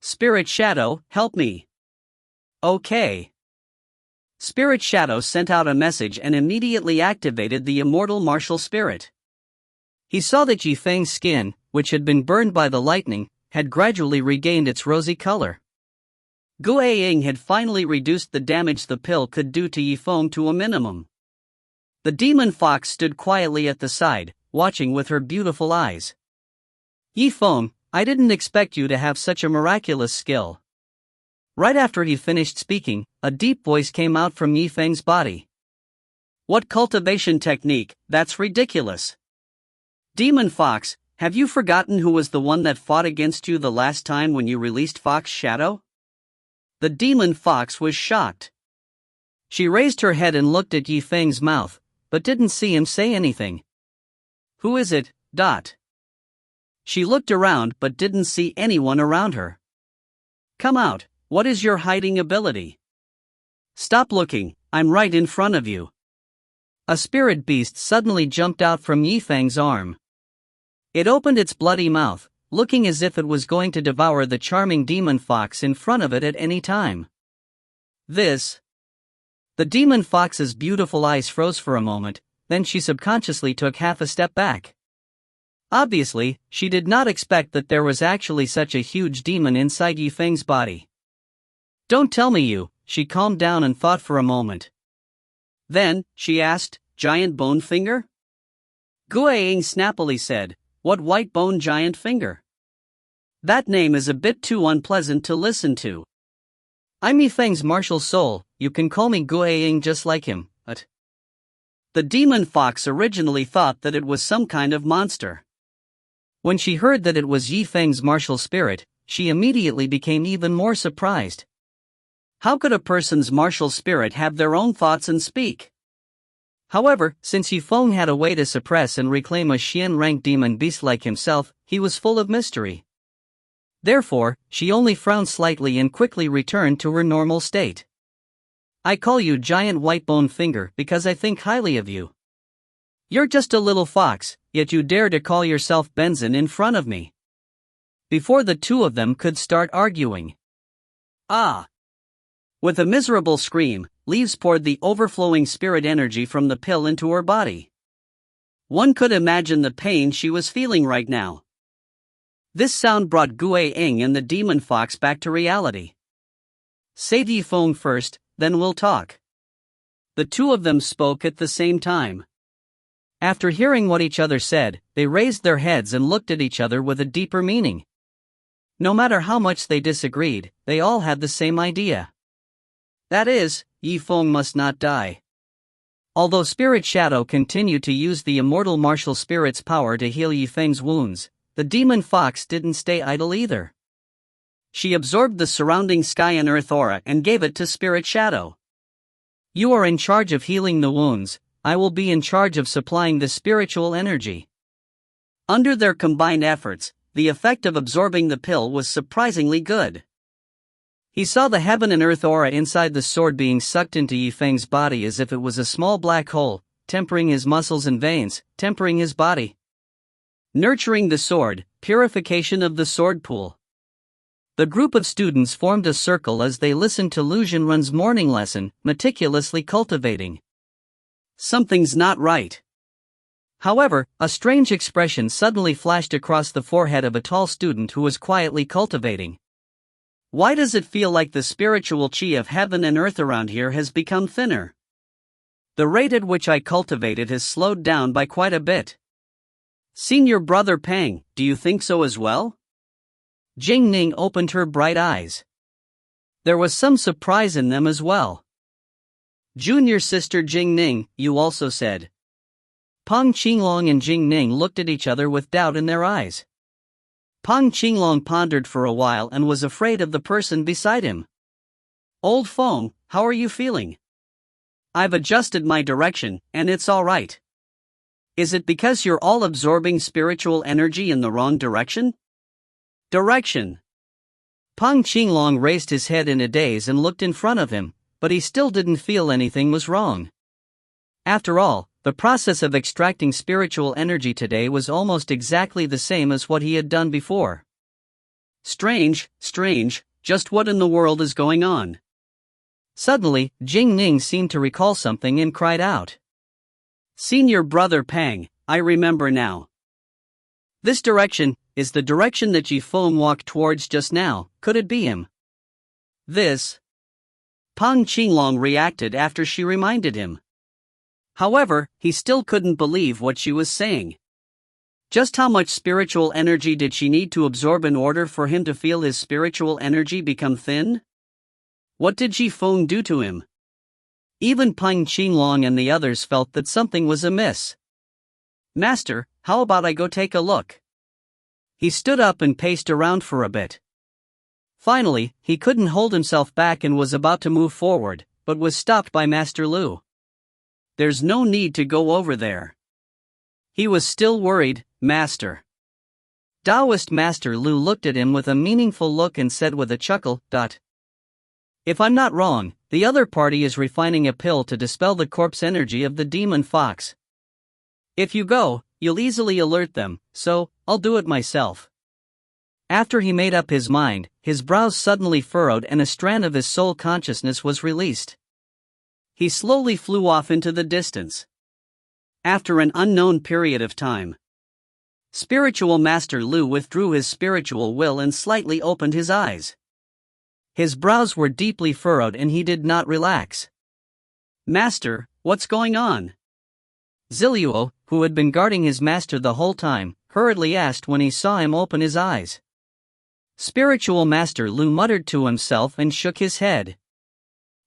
"Spirit Shadow, help me." "Okay." Spirit Shadow sent out a message and immediately activated the immortal martial spirit. He saw that Yifeng's skin, which had been burned by the lightning, had gradually regained its rosy color. Guiying had finally reduced the damage the pill could do to Yifeng to a minimum. The demon fox stood quietly at the side, watching with her beautiful eyes. "Yifeng, I didn't expect you to have such a miraculous skill." Right after he finished speaking, a deep voice came out from Yifeng's body. "What cultivation technique? That's ridiculous. Demon Fox, have you forgotten who was the one that fought against you the last time when you released Fox Shadow?" The demon fox was shocked. She raised her head and looked at Yifeng's mouth, but didn't see him say anything. Who is it? She looked around but didn't see anyone around her. Come out, what is your hiding ability? Stop looking, I'm right in front of you. A spirit beast suddenly jumped out from Yifeng's arm. It opened its bloody mouth, looking as if it was going to devour the charming demon fox in front of it at any time. The demon fox's beautiful eyes froze for a moment, then she subconsciously took half a step back. Obviously, she did not expect that there was actually such a huge demon inside Yifeng's body. Don't tell me she calmed down and thought for a moment. Then, she asked, Giant Bone Finger? Guiying snappily said, What white bone giant finger? That name is a bit too unpleasant to listen to. I'm Yifeng's martial soul, you can call me Guiying just like him, but... The demon fox originally thought that it was some kind of monster. When she heard that it was Yifeng's martial spirit, she immediately became even more surprised. How could a person's martial spirit have their own thoughts and speak? However, since Yifeng had a way to suppress and reclaim a Xian-ranked demon beast like himself, he was full of mystery. Therefore, she only frowned slightly and quickly returned to her normal state. I call you Giant White Bone Finger because I think highly of you. You're just a little fox, yet you dare to call yourself Benzin in front of me. Before the two of them could start arguing. With a miserable scream, Leaves poured the overflowing spirit energy from the pill into her body. One could imagine the pain she was feeling right now. This sound brought Guiying and the demon fox back to reality. Save Yifeng first, then we'll talk. The two of them spoke at the same time. After hearing what each other said, they raised their heads and looked at each other with a deeper meaning. No matter how much they disagreed, they all had the same idea. That is, Yifeng must not die. Although Spirit Shadow continued to use the immortal martial spirit's power to heal Yifeng's wounds, the demon fox didn't stay idle either. She absorbed the surrounding sky and earth aura and gave it to Spirit Shadow. You are in charge of healing the wounds, I will be in charge of supplying the spiritual energy. Under their combined efforts, the effect of absorbing the pill was surprisingly good. He saw the heaven and earth aura inside the sword being sucked into Yifeng's body as if it was a small black hole, tempering his muscles and veins, tempering his body. Nurturing the sword, purification of the sword pool. The group of students formed a circle as they listened to Liu Zhenrun's morning lesson, meticulously cultivating. Something's not right. However, a strange expression suddenly flashed across the forehead of a tall student who was quietly cultivating. Why does it feel like the spiritual qi of heaven and earth around here has become thinner? The rate at which I cultivated has slowed down by quite a bit. Senior brother Pang, do you think so as well? Jingning opened her bright eyes. There was some surprise in them as well. Junior sister Jingning, you also said. Pang Qinglong and Jingning looked at each other with doubt in their eyes. Pang Qinglong pondered for a while and was afraid of the person beside him. Old Feng, how are you feeling? I've adjusted my direction, and it's alright. Is it because you're all absorbing spiritual energy in the wrong direction? Direction. Pang Qinglong raised his head in a daze and looked in front of him, but he still didn't feel anything was wrong. After all, the process of extracting spiritual energy today was almost exactly the same as what he had done before. Strange, just what in the world is going on? Suddenly, Jingning seemed to recall something and cried out. Senior brother Pang, I remember now. This direction is the direction that Yifeng walked towards just now, could it be him? This. Pang Qinglong reacted after she reminded him. However, he still couldn't believe what she was saying. Just how much spiritual energy did she need to absorb in order for him to feel his spiritual energy become thin? What did Yifeng do to him? Even Pang Qinglong and the others felt that something was amiss. Master, how about I go take a look? He stood up and paced around for a bit. Finally, he couldn't hold himself back and was about to move forward, but was stopped by Master Liu. "There's no need to go over there." He was still worried, "Master." Taoist Master Liu looked at him with a meaningful look and said with a chuckle, "If I'm not wrong, the other party is refining a pill to dispel the corpse energy of the demon fox. If you go, you'll easily alert them, so I'll do it myself." After he made up his mind, his brows suddenly furrowed and a strand of his soul consciousness was released. He slowly flew off into the distance. After an unknown period of time, Spiritual Master Liu withdrew his spiritual will and slightly opened his eyes. His brows were deeply furrowed and he did not relax. "Master, what's going on?" Ziliuo, who had been guarding his master the whole time, hurriedly asked when he saw him open his eyes. Spiritual Master Liu muttered to himself and shook his head.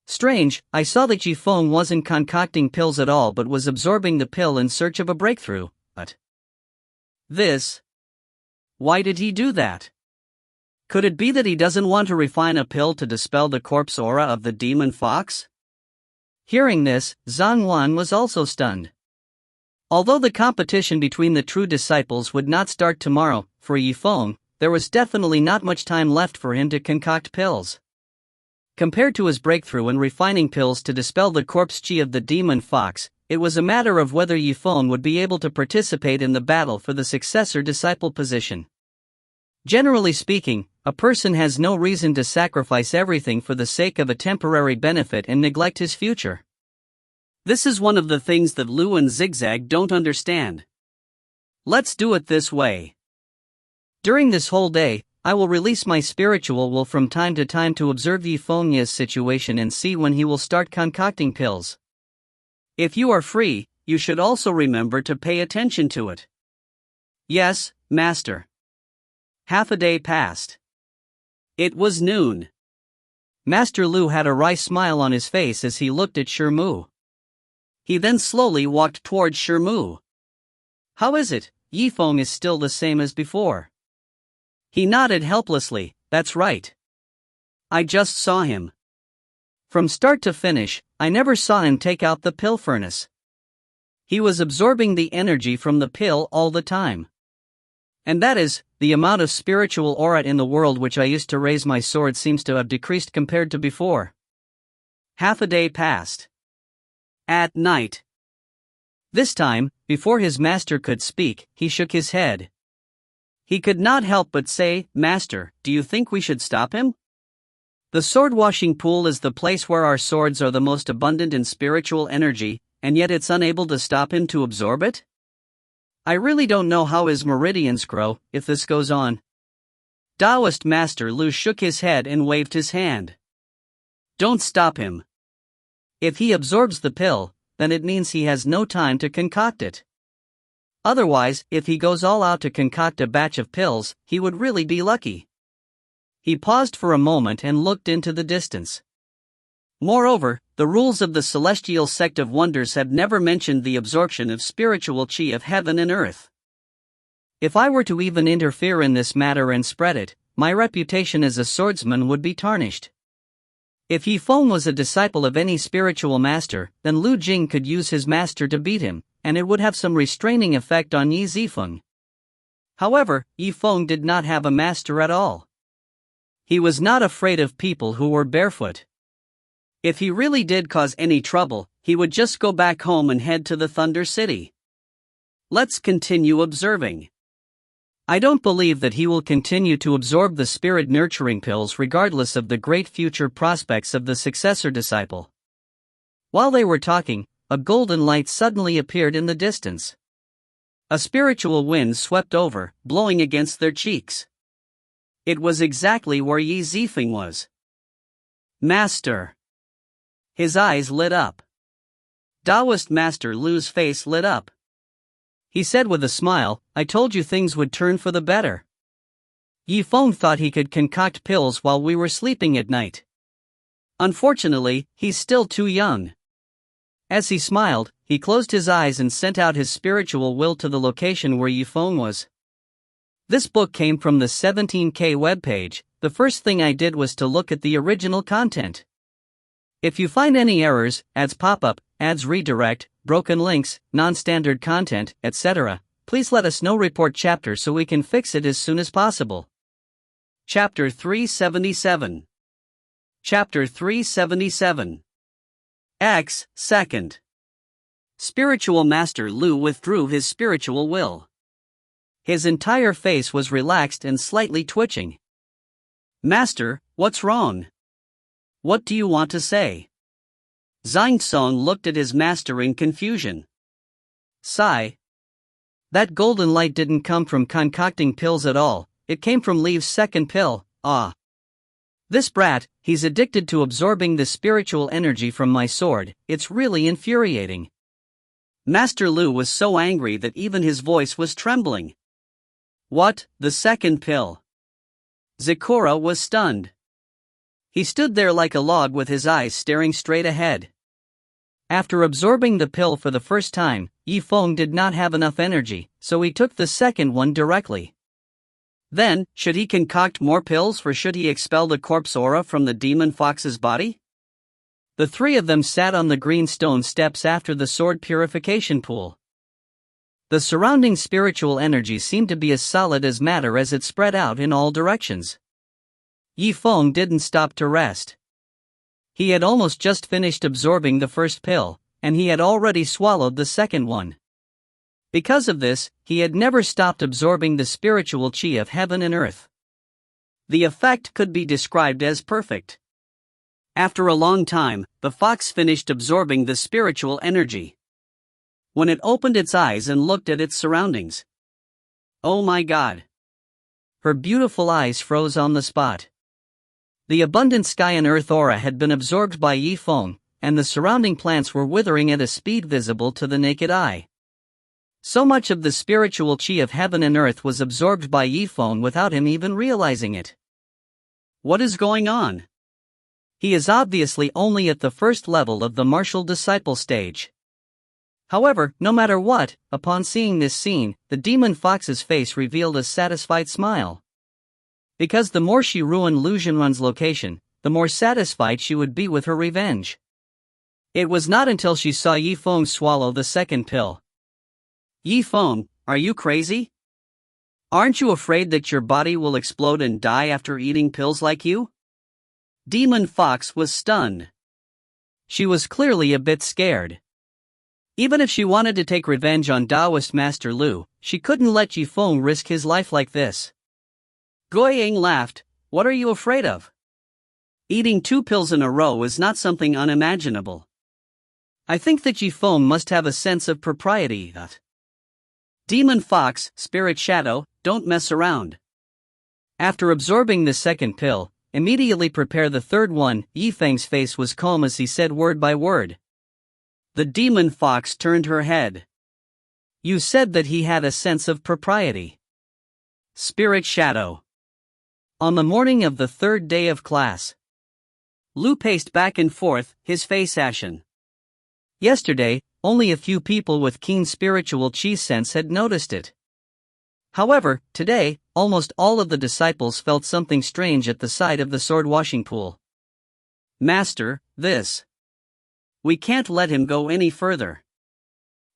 "Strange, I saw that Zifeng wasn't concocting pills at all but was absorbing the pill in search of a breakthrough, but this? Why did he do that? Could it be that he doesn't want to refine a pill to dispel the corpse aura of the demon fox?" Hearing this, Zhang Wan was also stunned. Although the competition between the true disciples would not start tomorrow, for Zifeng, there was definitely not much time left for him to concoct pills. Compared to his breakthrough in refining pills to dispel the corpse qi of the demon fox, it was a matter of whether Zifeng would be able to participate in the battle for the successor disciple position. Generally speaking, a person has no reason to sacrifice everything for the sake of a temporary benefit and neglect his future. This is one of the things that Liu and Zigzag don't understand. Let's do it this way. During this whole day, I will release my spiritual will from time to time to observe Zifeng's situation and see when he will start concocting pills. If you are free, you should also remember to pay attention to it. Yes, Master. Half a day passed. It was noon. Master Liu had a wry smile on his face as he looked at Shirmu. He then slowly walked towards Shirmu. "How is it? Zifeng is still the same as before." He nodded helplessly. "That's right. I just saw him. From start to finish, I never saw him take out the pill furnace. He was absorbing the energy from the pill all the time. And that is, the amount of spiritual aura in the world which I used to raise my sword seems to have decreased compared to before." Half a day passed. At night. This time, before his master could speak, he shook his head. He could not help but say, "Master, do you think we should stop him? The sword-washing pool is the place where our swords are the most abundant in spiritual energy, and yet it's unable to stop him to absorb it? I really don't know how his meridians grow, if this goes on." Taoist Master Liu shook his head and waved his hand. "Don't stop him. If he absorbs the pill, then it means he has no time to concoct it. Otherwise, if he goes all out to concoct a batch of pills, he would really be lucky." He paused for a moment and looked into the distance. Moreover, the rules of the celestial sect of wonders have never mentioned the absorption of spiritual qi of heaven and earth. If I were to even interfere in this matter and spread it, my reputation as a swordsman would be tarnished. If Zifeng was a disciple of any spiritual master, then Liu Jing could use his master to beat him, and it would have some restraining effect on Zifeng. However, Zifeng did not have a master at all. He was not afraid of people who were barefoot. If he really did cause any trouble, he would just go back home and head to the Thunder City. Let's continue observing. I don't believe that he will continue to absorb the spirit nurturing pills regardless of the great future prospects of the successor disciple. While they were talking, a golden light suddenly appeared in the distance. A spiritual wind swept over, blowing against their cheeks. It was exactly where Zifeng was. "Master!" His eyes lit up. Taoist Master Liu's face lit up. He said with a smile, "I told you things would turn for the better. Zifeng thought he could concoct pills while we were sleeping at night. Unfortunately, he's still too young." As he smiled, he closed his eyes and sent out his spiritual will to the location where Zifeng was. This book came from the 17K webpage. The first thing I did was to look at the original content. If you find any errors, ads pop-up, ads redirect, broken links, non-standard content, etc., please let us know. Report chapter so we can fix it as soon as possible. Chapter 377. Chapter 377. X. Second. Spiritual Master Liu withdrew his spiritual will. His entire face was relaxed and slightly twitching. Master, what's wrong? What do you want to say? Zifeng looked at his master in confusion. Sigh. That golden light didn't come from concocting pills at all, it came from Liu's second pill. This brat, he's addicted to absorbing the spiritual energy from my sword, it's really infuriating. Master Liu was so angry that even his voice was trembling. What, the second pill? Zikora was stunned. He stood there like a log with his eyes staring straight ahead. After absorbing the pill for the first time, Zifeng did not have enough energy, so he took the second one directly. Then, should he concoct more pills or should he expel the corpse aura from the demon fox's body? The three of them sat on the green stone steps after the sword purification pool. The surrounding spiritual energy seemed to be as solid as matter as it spread out in all directions. Zifeng didn't stop to rest. He had almost just finished absorbing the first pill, and he had already swallowed the second one. Because of this, he had never stopped absorbing the spiritual qi of heaven and earth. The effect could be described as perfect. After a long time, the fox finished absorbing the spiritual energy. When it opened its eyes and looked at its surroundings. Oh my God! Her beautiful eyes froze on the spot. The abundant sky and earth aura had been absorbed by Zifeng, and the surrounding plants were withering at a speed visible to the naked eye. So much of the spiritual qi of heaven and earth was absorbed by Zifeng without him even realizing it. What is going on? He is obviously only at the first level of the martial disciple stage. However, no matter what, upon seeing this scene, the demon fox's face revealed a satisfied smile. Because the more she ruined Liu Bingqian's location, the more satisfied she would be with her revenge. It was not until she saw Zifeng swallow the second pill. Zifeng, are you crazy? Aren't you afraid that your body will explode and die after eating pills like you? Demon Fox was stunned. She was clearly a bit scared. Even if she wanted to take revenge on Taoist Master Liu, she couldn't let Zifeng risk his life like this. Guiying laughed. What are you afraid of? Eating 2 pills in a row is not something unimaginable. I think that Zifeng must have a sense of propriety. Demon Fox, Spirit Shadow, don't mess around. After absorbing the second pill, immediately prepare the third one. Zifeng's face was calm as he said word by word. The demon fox turned her head. You said that he had a sense of propriety. Spirit Shadow. On the morning of the third day of class, Liu paced back and forth, his face ashen. Yesterday, only a few people with keen spiritual qi sense had noticed it. However, today, almost all of the disciples felt something strange at the side of the sword washing pool. Master, we can't let him go any further.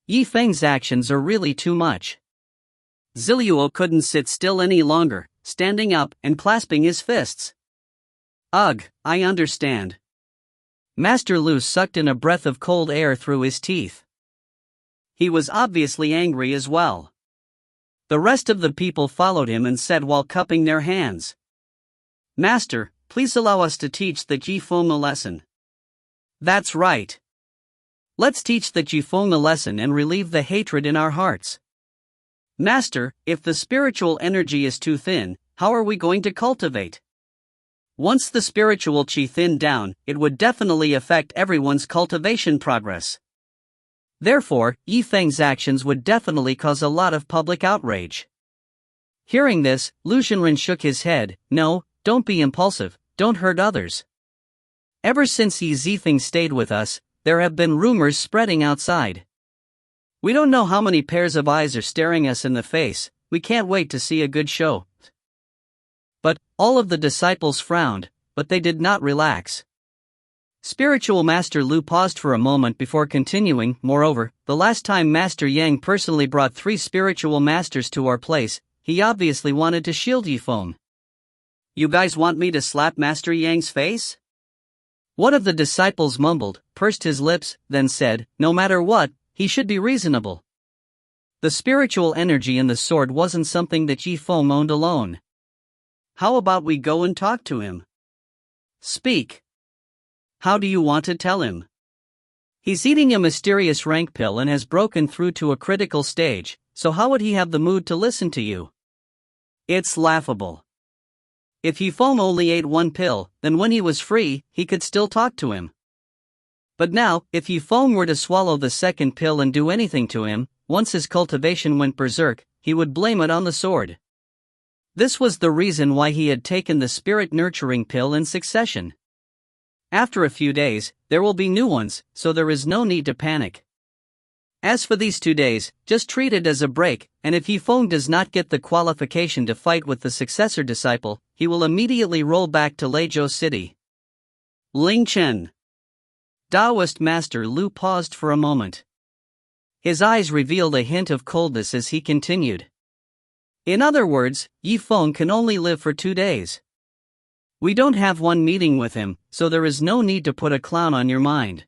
Zifeng's actions are really too much. Ziluo couldn't sit still any longer, standing up and clasping his fists. Ugh, I understand. Master Liu sucked in a breath of cold air through his teeth. He was obviously angry as well. The rest of the people followed him and said while cupping their hands, Master, please allow us to teach the Zifeng a lesson. That's right. Let's teach the Zifeng a lesson and relieve the hatred in our hearts. Master, if the spiritual energy is too thin, how are we going to cultivate? Once the spiritual qi thinned down, it would definitely affect everyone's cultivation progress. Therefore, Zifeng's actions would definitely cause a lot of public outrage. Hearing this, Liu Bingqian shook his head. No, don't be impulsive, don't hurt others. Ever since Zifeng stayed with us, there have been rumors spreading outside. We don't know how many pairs of eyes are staring us in the face, we can't wait to see a good show. But all of the disciples frowned, but they did not relax. Spiritual Master Liu paused for a moment before continuing. Moreover, the last time Master Yang personally brought 3 spiritual masters to our place, he obviously wanted to shield Zifeng. You guys want me to slap Master Yang's face? One of the disciples mumbled, pursed his lips, then said, no matter what, he should be reasonable. The spiritual energy in the sword wasn't something that Zifeng owned alone. How about we go and talk to him? Speak. How do you want to tell him? He's eating a mysterious rank pill and has broken through to a critical stage, so how would he have the mood to listen to you? It's laughable. If Zifeng only ate 1 pill, then when he was free, he could still talk to him. But now, if Zifeng were to swallow the 2nd pill and do anything to him, once his cultivation went berserk, he would blame it on the sword. This was the reason why he had taken the spirit-nurturing pill in succession. After a few days, there will be new ones, so there is no need to panic. As for these 2 days, just treat it as a break, and if Zifeng does not get the qualification to fight with the successor disciple, he will immediately roll back to Legacy City. Bingqian. Taoist Master Liu paused for a moment. His eyes revealed a hint of coldness as he continued. In other words, Zifeng can only live for 2 days. We don't have one meeting with him, so there is no need to put a clown on your mind.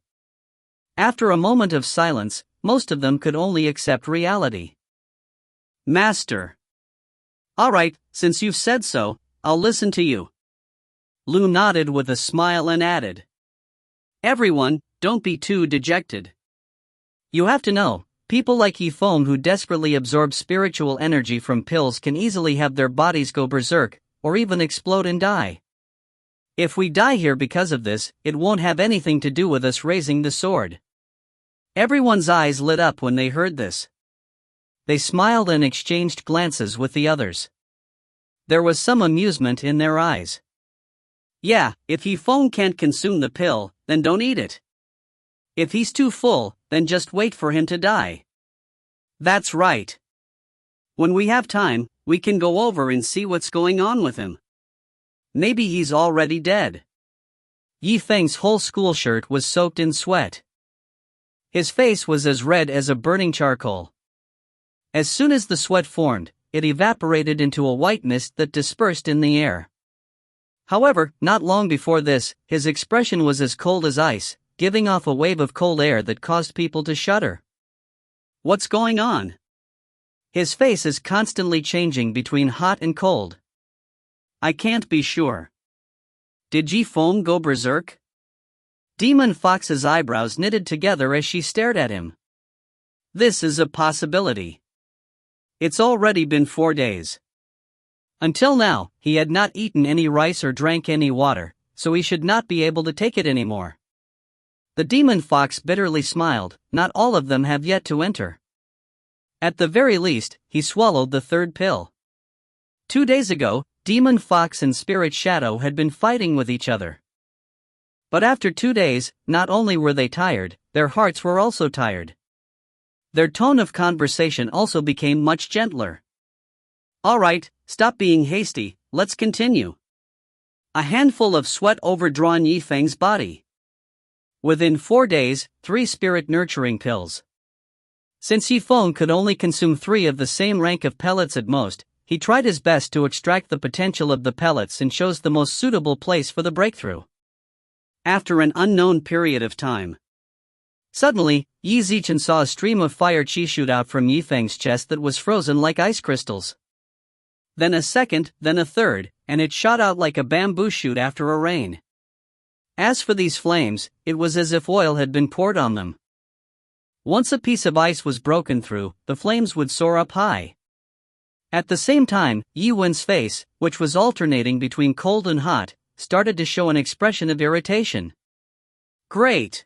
After a moment of silence, most of them could only accept reality. Master. Alright, since you've said so, I'll listen to you. Liu nodded with a smile and added. Everyone, don't be too dejected. You have to know, people like Zifeng who desperately absorb spiritual energy from pills can easily have their bodies go berserk, or even explode and die. If we die here because of this, it won't have anything to do with us raising the sword. Everyone's eyes lit up when they heard this. They smiled and exchanged glances with the others. There was some amusement in their eyes. Yeah, if Zifeng can't consume the pill, then don't eat it. If he's too full, then just wait for him to die. That's right. When we have time, we can go over and see what's going on with him. Maybe he's already dead. Zifeng's whole school shirt was soaked in sweat. His face was as red as a burning charcoal. As soon as the sweat formed, it evaporated into a white mist that dispersed in the air. However, not long before this, his expression was as cold as ice, giving off a wave of cold air that caused people to shudder. What's going on? His face is constantly changing between hot and cold. I can't be sure. Did Zifeng go berserk? Demon Fox's eyebrows knitted together as she stared at him. This is a possibility. It's already been 4 days. Until now, he had not eaten any rice or drank any water, so he should not be able to take it anymore. The Demon Fox bitterly smiled. Not all of them have yet to enter. At the very least, he swallowed the 3rd pill. 2 days ago, Demon Fox and Spirit Shadow had been fighting with each other. But after 2 days, not only were they tired, their hearts were also tired. Their tone of conversation also became much gentler. Alright, stop being hasty, let's continue. A handful of sweat overdrawn Zifeng's body. Within 4 days, 3 spirit-nurturing pills. Since Zifeng could only consume 3 of the same rank of pellets at most, he tried his best to extract the potential of the pellets and chose the most suitable place for the breakthrough. After an unknown period of time. Suddenly, Yi Zichen saw a stream of fire qi shoot out from Zifeng's chest that was frozen like ice crystals. Then a second, then a third, and it shot out like a bamboo shoot after a rain. As for these flames, it was as if oil had been poured on them. Once a piece of ice was broken through, the flames would soar up high. At the same time, Yi Wen's face, which was alternating between cold and hot, started to show an expression of irritation. Great!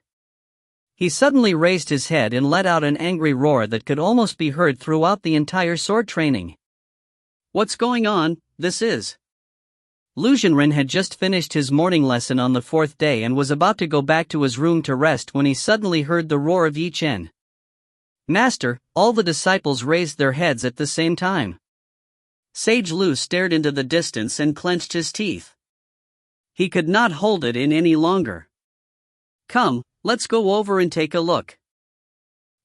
He suddenly raised his head and let out an angry roar that could almost be heard throughout the entire sword training. What's going on? This is. Liu Zhenren had just finished his morning lesson on the 4th day and was about to go back to his room to rest when he suddenly heard the roar of Yi Chen. Master, all the disciples raised their heads at the same time. Sage Liu stared into the distance and clenched his teeth. He could not hold it in any longer. Come, let's go over and take a look.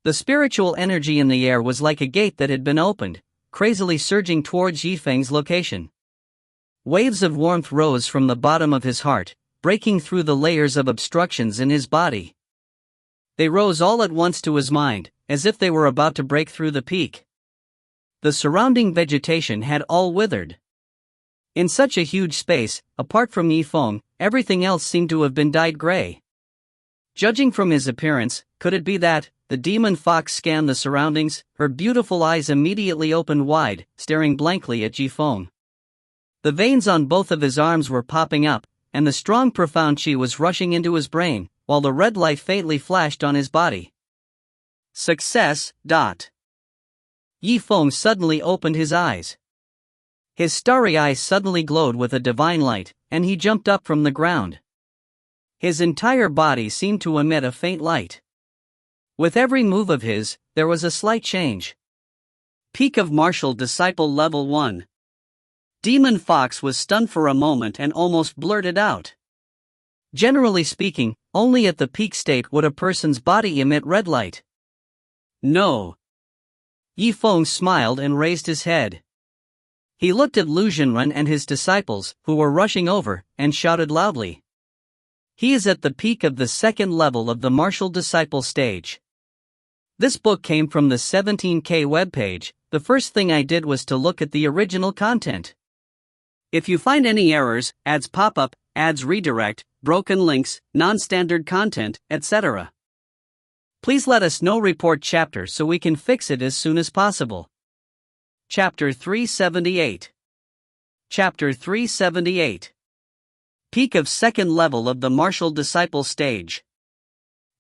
The spiritual energy in the air was like a gate that had been opened, crazily surging towards Zifeng's location. Waves of warmth rose from the bottom of his heart, breaking through the layers of obstructions in his body. They rose all at once to his mind, as if they were about to break through the peak. The surrounding vegetation had all withered. In such a huge space, apart from Zifeng, everything else seemed to have been dyed gray. Judging from his appearance, could it be that the demon fox scanned the surroundings? Her beautiful eyes immediately opened wide, staring blankly at Zifeng. The veins on both of his arms were popping up, and the strong profound qi was rushing into his brain, while the red light faintly flashed on his body. Success. Zifeng suddenly opened his eyes. His starry eyes suddenly glowed with a divine light, and he jumped up from the ground. His entire body seemed to emit a faint light. With every move of his, there was a slight change. Peak of Martial Disciple Level 1. Demon Fox was stunned for a moment and almost blurted out. Generally speaking, only at the peak state would a person's body emit red light. No. Zifeng smiled and raised his head. He looked at Liu Bingqian and his disciples, who were rushing over, and shouted loudly. He is at the peak of the second level of the Martial Disciple stage. This book came from the 17K webpage. The first thing I did was to look at the original content. If you find any errors, ads pop up, ads redirect, broken links, non-standard content, etc., please let us know. Report chapter so we can fix it as soon as possible. Chapter 378. Chapter 378. Peak of second level of the Martial Disciple stage.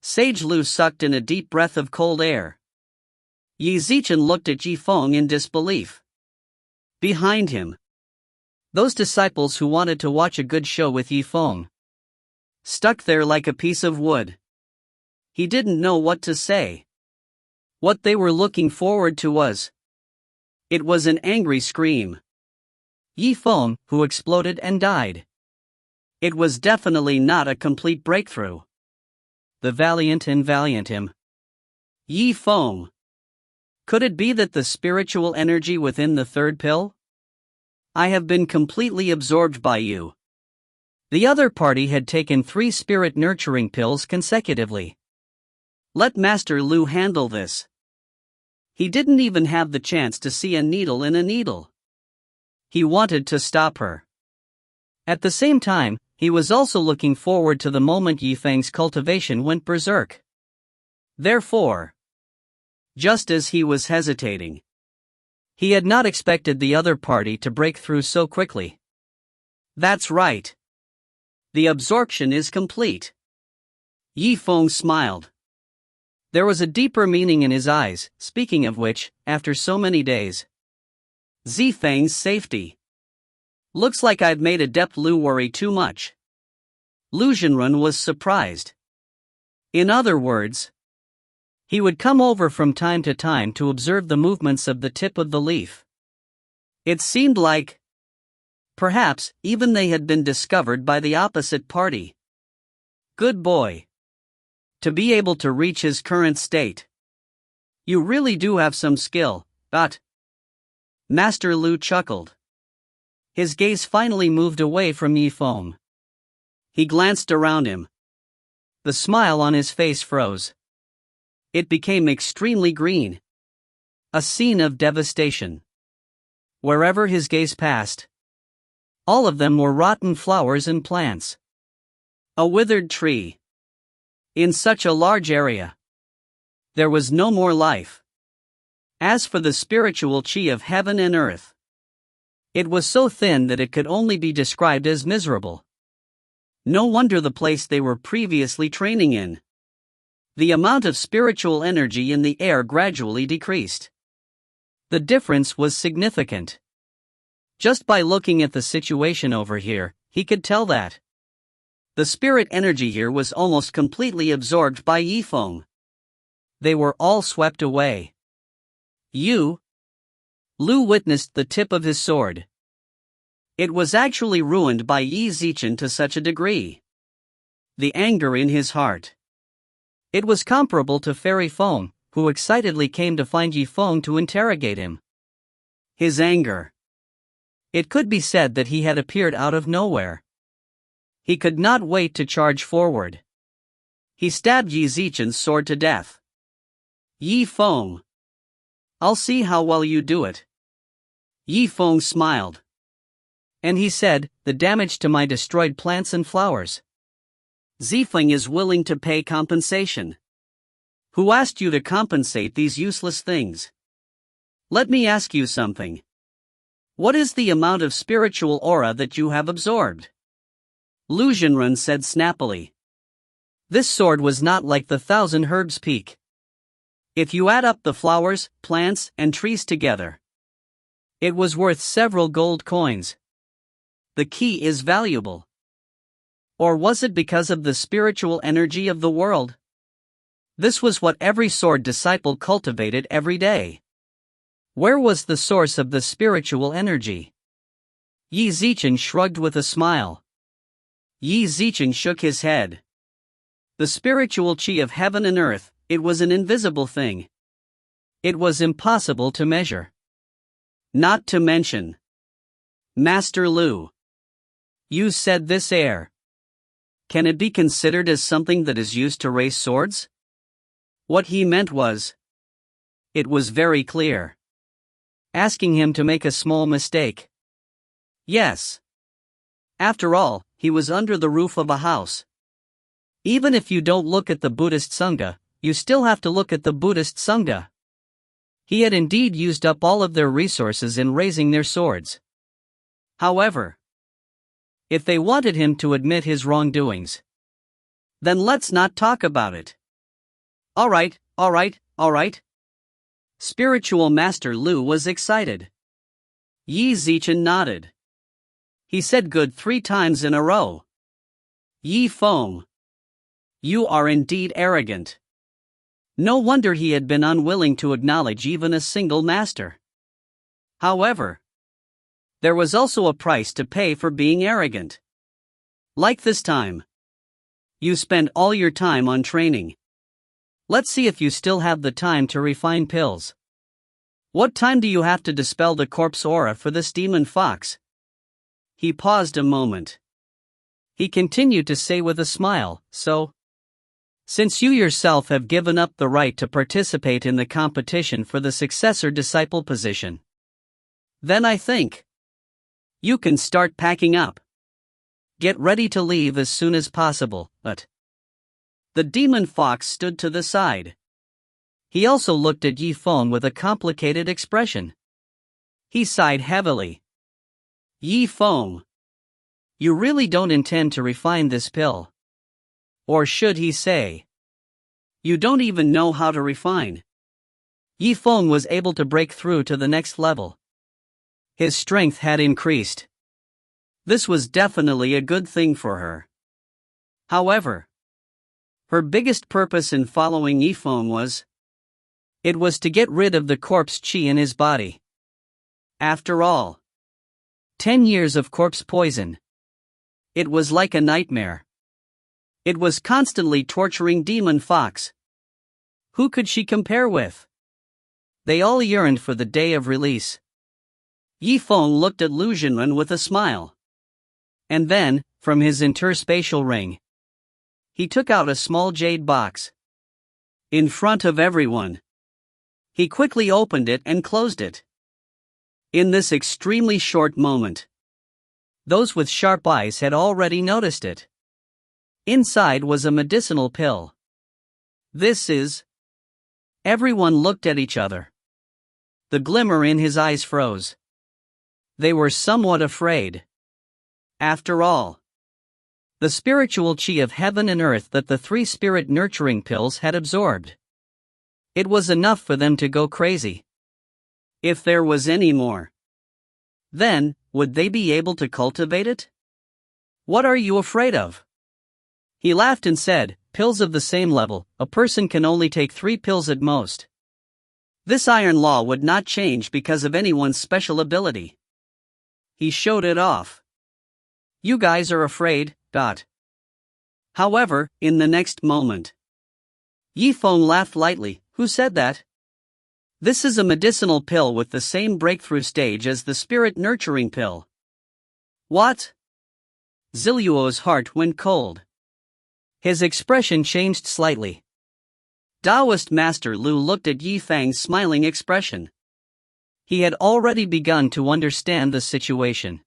Sage Liu sucked in a deep breath of cold air. Qi Zimo looked at Zifeng in disbelief. Behind him, those disciples who wanted to watch a good show with Zifeng stuck there like a piece of wood. He didn't know what to say. What they were looking forward to was... it was an angry scream. Zifeng, who exploded and died. It was definitely not a complete breakthrough. The valiant and valiant him. Zifeng. Could it be that the spiritual energy within the third pill? I have been completely absorbed by you. The other party had taken 3 spirit nurturing pills consecutively. Let Master Liu handle this. He didn't even have the chance to see a needle in a needle. He wanted to stop her. At the same time, he was also looking forward to the moment Zifeng's cultivation went berserk. Therefore, just as he was hesitating, he had not expected the other party to break through so quickly. That's right. The absorption is complete. Zifeng smiled. There was a deeper meaning in his eyes, speaking of which, after so many days. Zifeng's safety. Looks like I've made Adept Liu worry too much. Liu Bingqian was surprised. In other words, he would come over from time to time to observe the movements of the tip of the leaf. It seemed like, perhaps, even they had been discovered by the opposite party. Good boy. To be able to reach his current state. You really do have some skill, but... Master Liu chuckled. His gaze finally moved away from Zifeng. He glanced around him. The smile on his face froze. It became extremely green. A scene of devastation. Wherever his gaze passed, all of them were rotten flowers and plants. A withered tree. In such a large area, there was no more life. As for the spiritual qi of heaven and earth, it was so thin that it could only be described as miserable. No wonder the place they were previously training in. The amount of spiritual energy in the air gradually decreased. The difference was significant. Just by looking at the situation over here, he could tell that the spirit energy here was almost completely absorbed by Zifeng. They were all swept away. Liu witnessed the tip of his sword. It was actually ruined by Qi Zimo to such a degree. the anger in his heart. It was comparable to Fairy Feng, who excitedly came to find Zifeng to interrogate him. His anger. It could be said that he had appeared out of nowhere. He could not wait to charge forward. He stabbed Yi Zichen's sword to death. Zifeng. I'll see how well you do it. Zifeng smiled. And he said, the damage to my destroyed plants and flowers. Zifeng is willing to pay compensation. Who asked you to compensate these useless things? Let me ask you something. What is the amount of spiritual aura that you have absorbed? Liu Bingqian said snappily. This sword was not like the 1,000 herbs peak. If you add up the flowers, plants, and trees together, it was worth several gold coins. The key is valuable. Or was it because of the spiritual energy of the world? This was what every sword disciple cultivated every day. Where was the source of the spiritual energy? Yi Zichen shrugged with a smile. Yi Zichen shook his head. The spiritual qi of heaven and earth, it was an invisible thing. It was impossible to measure. Not to mention. Master Liu. You said this air. Can it be considered as something that is used to raise swords? What he meant was. It was very clear. Asking him to make a small mistake. Yes. After all, he was under the roof of a house. Even if you don't look at the Buddhist Sangha, you still have to look at the Buddhist Sangha. He had indeed used up all of their resources in raising their swords. However, if they wanted him to admit his wrongdoings, then let's not talk about it. Alright. Spiritual Master Liu was excited. Yi Zichen nodded. He said good 3 times in a row. Zifeng. You are indeed arrogant. No wonder he had been unwilling to acknowledge even a single master. However, there was also a price to pay for being arrogant. Like this time. You spend all your time on training. Let's see if you still have the time to refine pills. What time do you have to dispel the corpse aura for this demon fox? He paused a moment. He continued to say with a smile, so. Since you yourself have given up the right to participate in the competition for the successor disciple position, then I think you can start packing up. Get ready to leave as soon as possible, but. The demon fox stood to the side. He also looked at Zifeng with a complicated expression. He sighed heavily. Zifeng. You really don't intend to refine this pill. Or should he say, you don't even know how to refine. Zifeng was able to break through to the next level. His strength had increased. This was definitely a good thing for her. However, her biggest purpose in following Zifeng was, it was to get rid of the corpse qi in his body. After all, 10 years of corpse poison. It was like a nightmare. It was constantly torturing Demon Fox. Who could she compare with? They all yearned for the day of release. Zifeng looked at Liu Bingqian with a smile. And then, from his interspatial ring, he took out a small jade box. In front of everyone, he quickly opened it and closed it. In this extremely short moment, those with sharp eyes had already noticed it. Inside was a medicinal pill. This is. Everyone looked at each other. The glimmer in his eyes froze. They were somewhat afraid. After all, the spiritual qi of heaven and earth that the 3 spirit nurturing pills had absorbed. It was enough for them to go crazy. If there was any more, then, would they be able to cultivate it? What are you afraid of? He laughed and said, pills of the same level, a person can only take 3 pills at most. This iron law would not change because of anyone's special ability. He showed it off. You guys are afraid, . However, in the next moment, Yifeng laughed lightly. Who said that? This is a medicinal pill with the same breakthrough stage as the spirit nurturing pill. What? Ziluo's heart went cold. His expression changed slightly. Taoist Master Liu looked at Yifeng's smiling expression. He had already begun to understand the situation.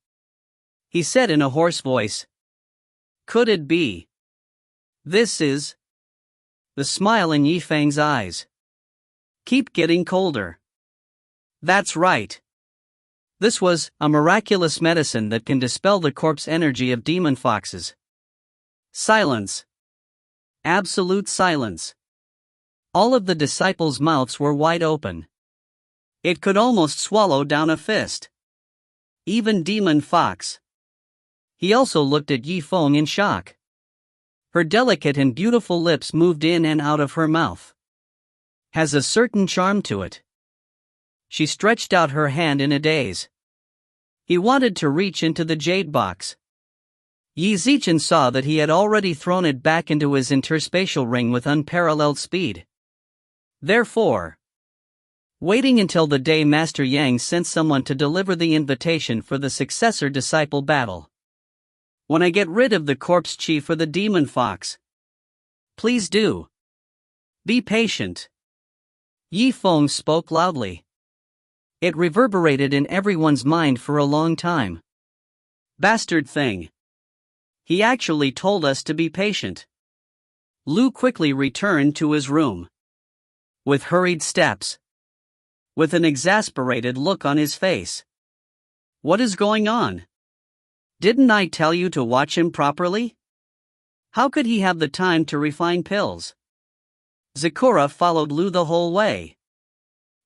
He said in a hoarse voice, "Could it be? This is..." The smile in Yifeng's eyes keep getting colder. That's right. This was a miraculous medicine that can dispel the corpse energy of demon foxes. Silence. Absolute silence. All of the disciples' mouths were wide open. It could almost swallow down a fist. Even Demon Fox. He also looked at Yifeng in shock. Her delicate and beautiful lips moved in and out of her mouth. Has a certain charm to it. She stretched out her hand in a daze. He wanted to reach into the jade box. Yi Zichen saw that he had already thrown it back into his interspatial ring with unparalleled speed. Therefore, waiting until the day Master Yang sent someone to deliver the invitation for the successor-disciple battle. When I get rid of the corpse chi for the demon fox. Please do. Be patient. Yifeng spoke loudly. It reverberated in everyone's mind for a long time. Bastard thing. He actually told us to be patient. Liu quickly returned to his room. With hurried steps. With an exasperated look on his face. What is going on? Didn't I tell you to watch him properly? How could he have the time to refine pills? Zikora followed Liu the whole way.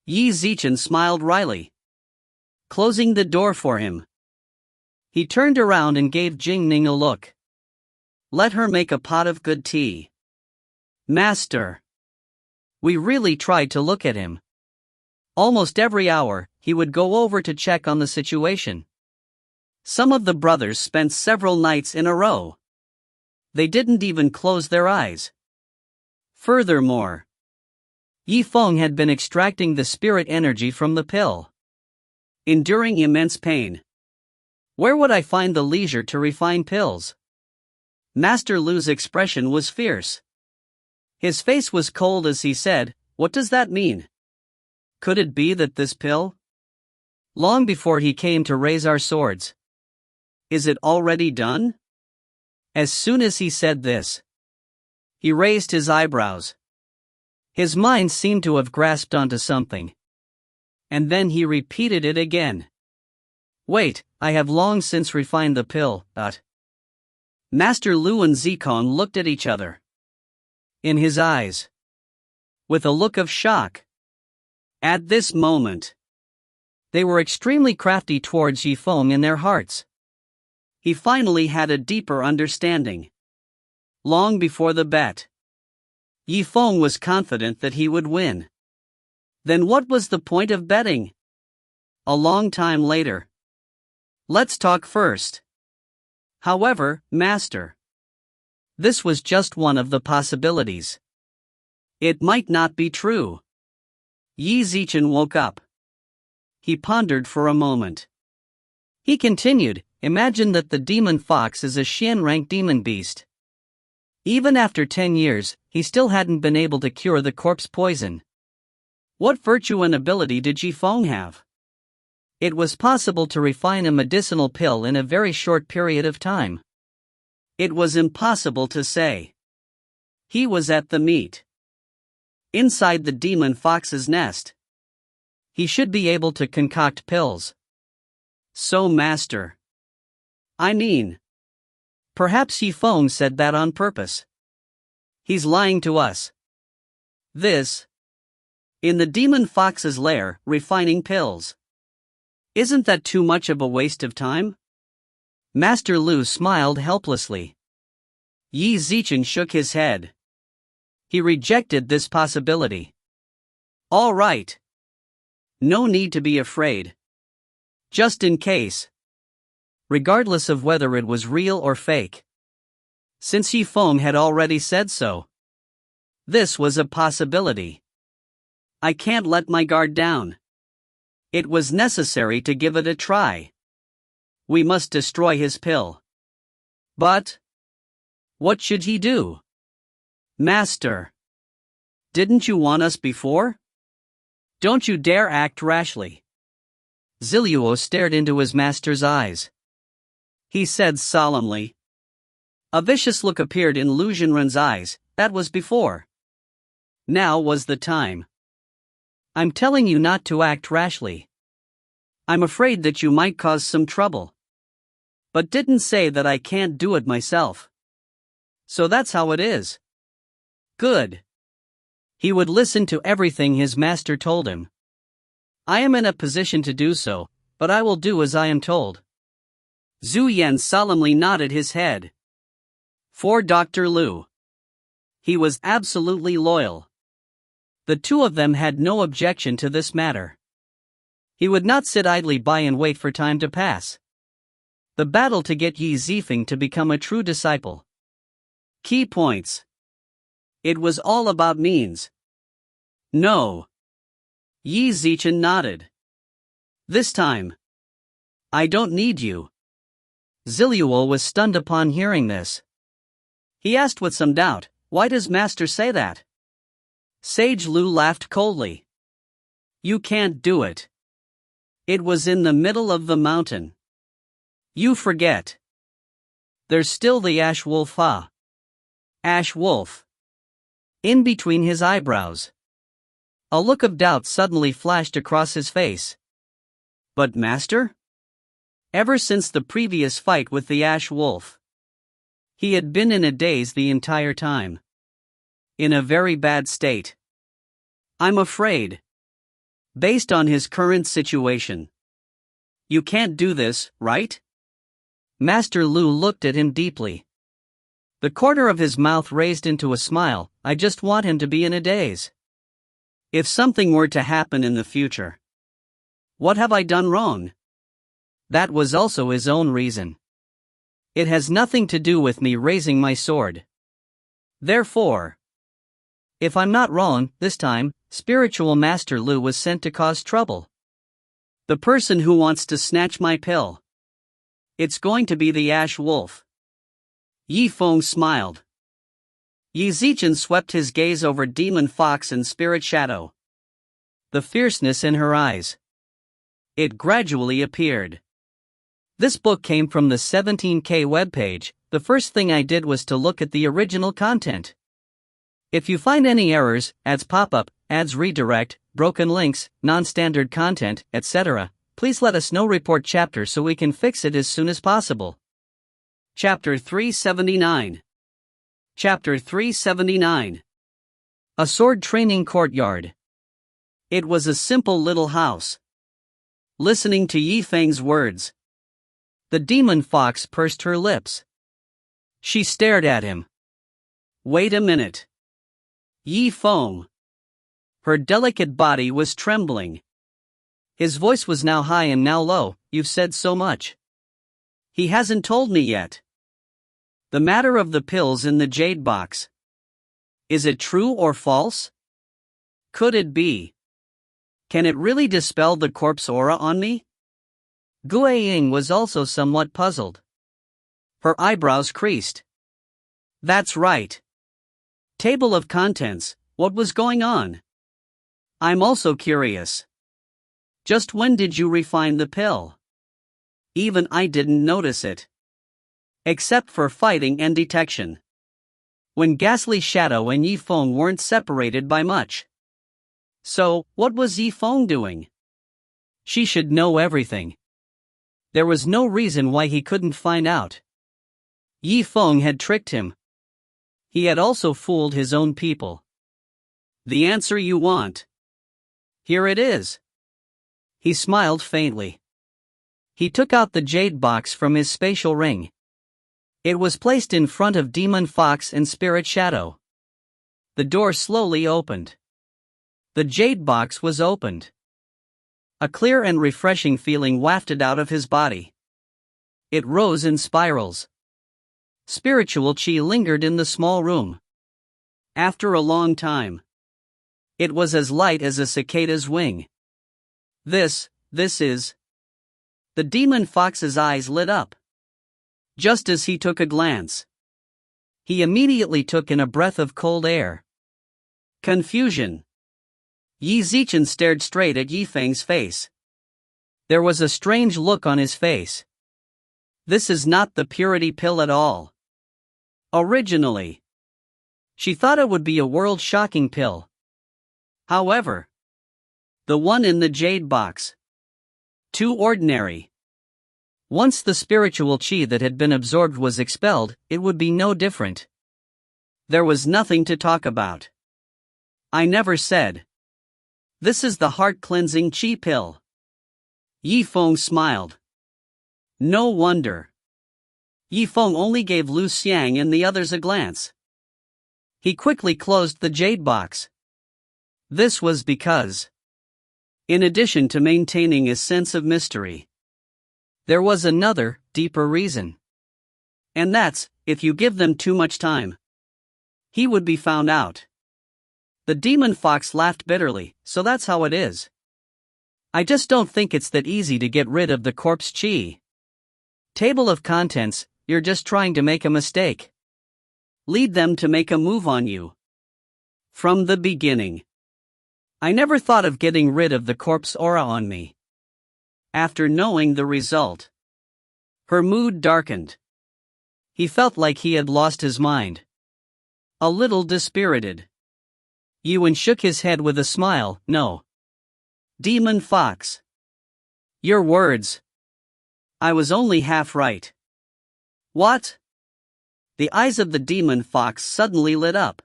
Yi Zichen smiled wryly, closing the door for him. He turned around and gave Jingning a look. Let her make a pot of good tea. Master. We really tried to look at him. Almost every hour, he would go over to check on the situation. Some of the brothers spent several nights in a row. They didn't even close their eyes. Furthermore, Yifeng had been extracting the spirit energy from the pill, enduring immense pain. Where would I find the leisure to refine pills? Master Liu's expression was fierce. His face was cold as he said, "What does that mean? Could it be that this pill? Long before he came to raise our swords. Is it already done?" As soon as he said this, he raised his eyebrows. His mind seemed to have grasped onto something. And then he repeated it again. Wait, I have long since refined the pill, but... Master Liu and Zikong looked at each other. In his eyes, with a look of shock. At this moment, they were extremely crafty towards Yifeng in their hearts. He finally had a deeper understanding. Long before the bet, Yifeng was confident that he would win. Then what was the point of betting? A long time later. Let's talk first. However, Master, this was just one of the possibilities. It might not be true. Yi Zichen woke up. He pondered for a moment. He continued, imagine that the demon fox is a Xian-rank demon beast. Even after 10 years, he still hadn't been able to cure the corpse poison. What virtue and ability did Yifeng have? It was possible to refine a medicinal pill in a very short period of time. It was impossible to say. He was at the meat. Inside the demon fox's nest. He should be able to concoct pills. So Master. I mean. Perhaps Yifeng said that on purpose. He's lying to us. This. In the demon fox's lair, refining pills. Isn't that too much of a waste of time? Master Liu smiled helplessly. Yi Zichen shook his head. He rejected this possibility. All right. No need to be afraid. Just in case. Regardless of whether it was real or fake. since Zifeng had already said so. This was a possibility. I can't let my guard down. It was necessary to give it a try. We must destroy his pill. But what should he do? Master, didn't you want us before? Don't you dare act rashly. Ziluo stared into his master's eyes. He said solemnly. A vicious look appeared in Liu Bingqian's eyes. That was before. Now was the time. I'm telling you not to act rashly. I'm afraid that you might cause some trouble. But didn't say that I can't do it myself. So that's how it is. Good. He would listen to everything his master told him. I am in a position to do so, but I will do as I am told. Zhu Yan solemnly nodded his head. For Dr. Liu. He was absolutely loyal. The two of them had no objection to this matter. He would not sit idly by and wait for time to pass. The battle to get Yi Zifeng to become a true disciple. Key points. It was all about means. No. Yi Zichan nodded. This time. I don't need you. Ziluo was stunned upon hearing this. He asked with some doubt, why does Master say that? Sage Liu laughed coldly. You can't do it. It was in the middle of the mountain. You forget. There's still the ash wolf. Ash wolf. In between his eyebrows. A look of doubt suddenly flashed across his face. But Master? Ever since the previous fight with the ash wolf, he had been in a daze the entire time. In a very bad state. I'm afraid. Based on his current situation. You can't do this, right? Master Liu looked at him deeply. The corner of his mouth raised into a smile. I just want him to be in a daze. If something were to happen in the future. What have I done wrong? That was also his own reason. It has nothing to do with me raising my sword. Therefore, if I'm not wrong, this time, Spiritual Master Liu was sent to cause trouble. The person who wants to snatch my pill. It's going to be the Ash Wolf. Zifeng smiled. Yi Zichan swept his gaze over Demon Fox and Spirit Shadow. The fierceness in her eyes. It gradually appeared. This book came from the 17K webpage. The first thing I did was to look at the original content. If you find any errors, ads pop up, ads redirect, broken links, non-standard content, etc., please let us know. Report chapter so we can fix it as soon as possible. Chapter 379. Chapter 379. A sword training courtyard. It was a simple little house. Listening to Zifeng's words, the demon fox pursed her lips. She stared at him. Wait a minute. Zifeng. Her delicate body was trembling. His voice was now high and now low. You've said so much. He hasn't told me yet. The matter of the pills in the jade box. Is it true or false? Could it be? Can it really dispel the corpse aura on me? Guiying was also somewhat puzzled. Her eyebrows creased. That's right. Table of contents, what was going on? I'm also curious. Just when did you refine the pill? Even I didn't notice it. Except for fighting and detection. When Ghastly Shadow and Zifeng weren't separated by much. So, what was Zifeng doing? She should know everything. There was no reason why he couldn't find out. Zifeng had tricked him. He had also fooled his own people. The answer you want. Here it is. He smiled faintly. He took out the jade box from his spatial ring. It was placed in front of Demon Fox and Spirit Shadow. The door slowly opened. The jade box was opened. A clear and refreshing feeling wafted out of his body. It rose in spirals. Spiritual Qi lingered in the small room. After a long time. It was as light as a cicada's wing. This is. The demon fox's eyes lit up. Just as he took a glance, he immediately took in a breath of cold air. Confusion. Qi Zichen stared straight at Zifeng's face. There was a strange look on his face. This is not the purity pill at all. Originally, she thought it would be a world-shocking pill. However, the one in the jade box. Too ordinary. Once the spiritual Qi that had been absorbed was expelled, it would be no different. There was nothing to talk about. I never said. This is the heart-cleansing Qi pill. Yifeng smiled. No wonder. Yifeng only gave Lu Xiang and the others a glance. He quickly closed the jade box. This was because, in addition to maintaining a sense of mystery, there was another, deeper reason. And that's, if you give them too much time, he would be found out. The demon fox laughed bitterly. So that's how it is. I just don't think it's that easy to get rid of the corpse Qi. Table of contents, you're just trying to make a mistake. Lead them to make a move on you. From the beginning, I never thought of getting rid of the corpse aura on me. After knowing the result, her mood darkened. He felt like he had lost his mind. A little dispirited. Yuan shook his head with a smile. No. Demon fox. Your words. I was only half right. What? The eyes of the demon fox suddenly lit up.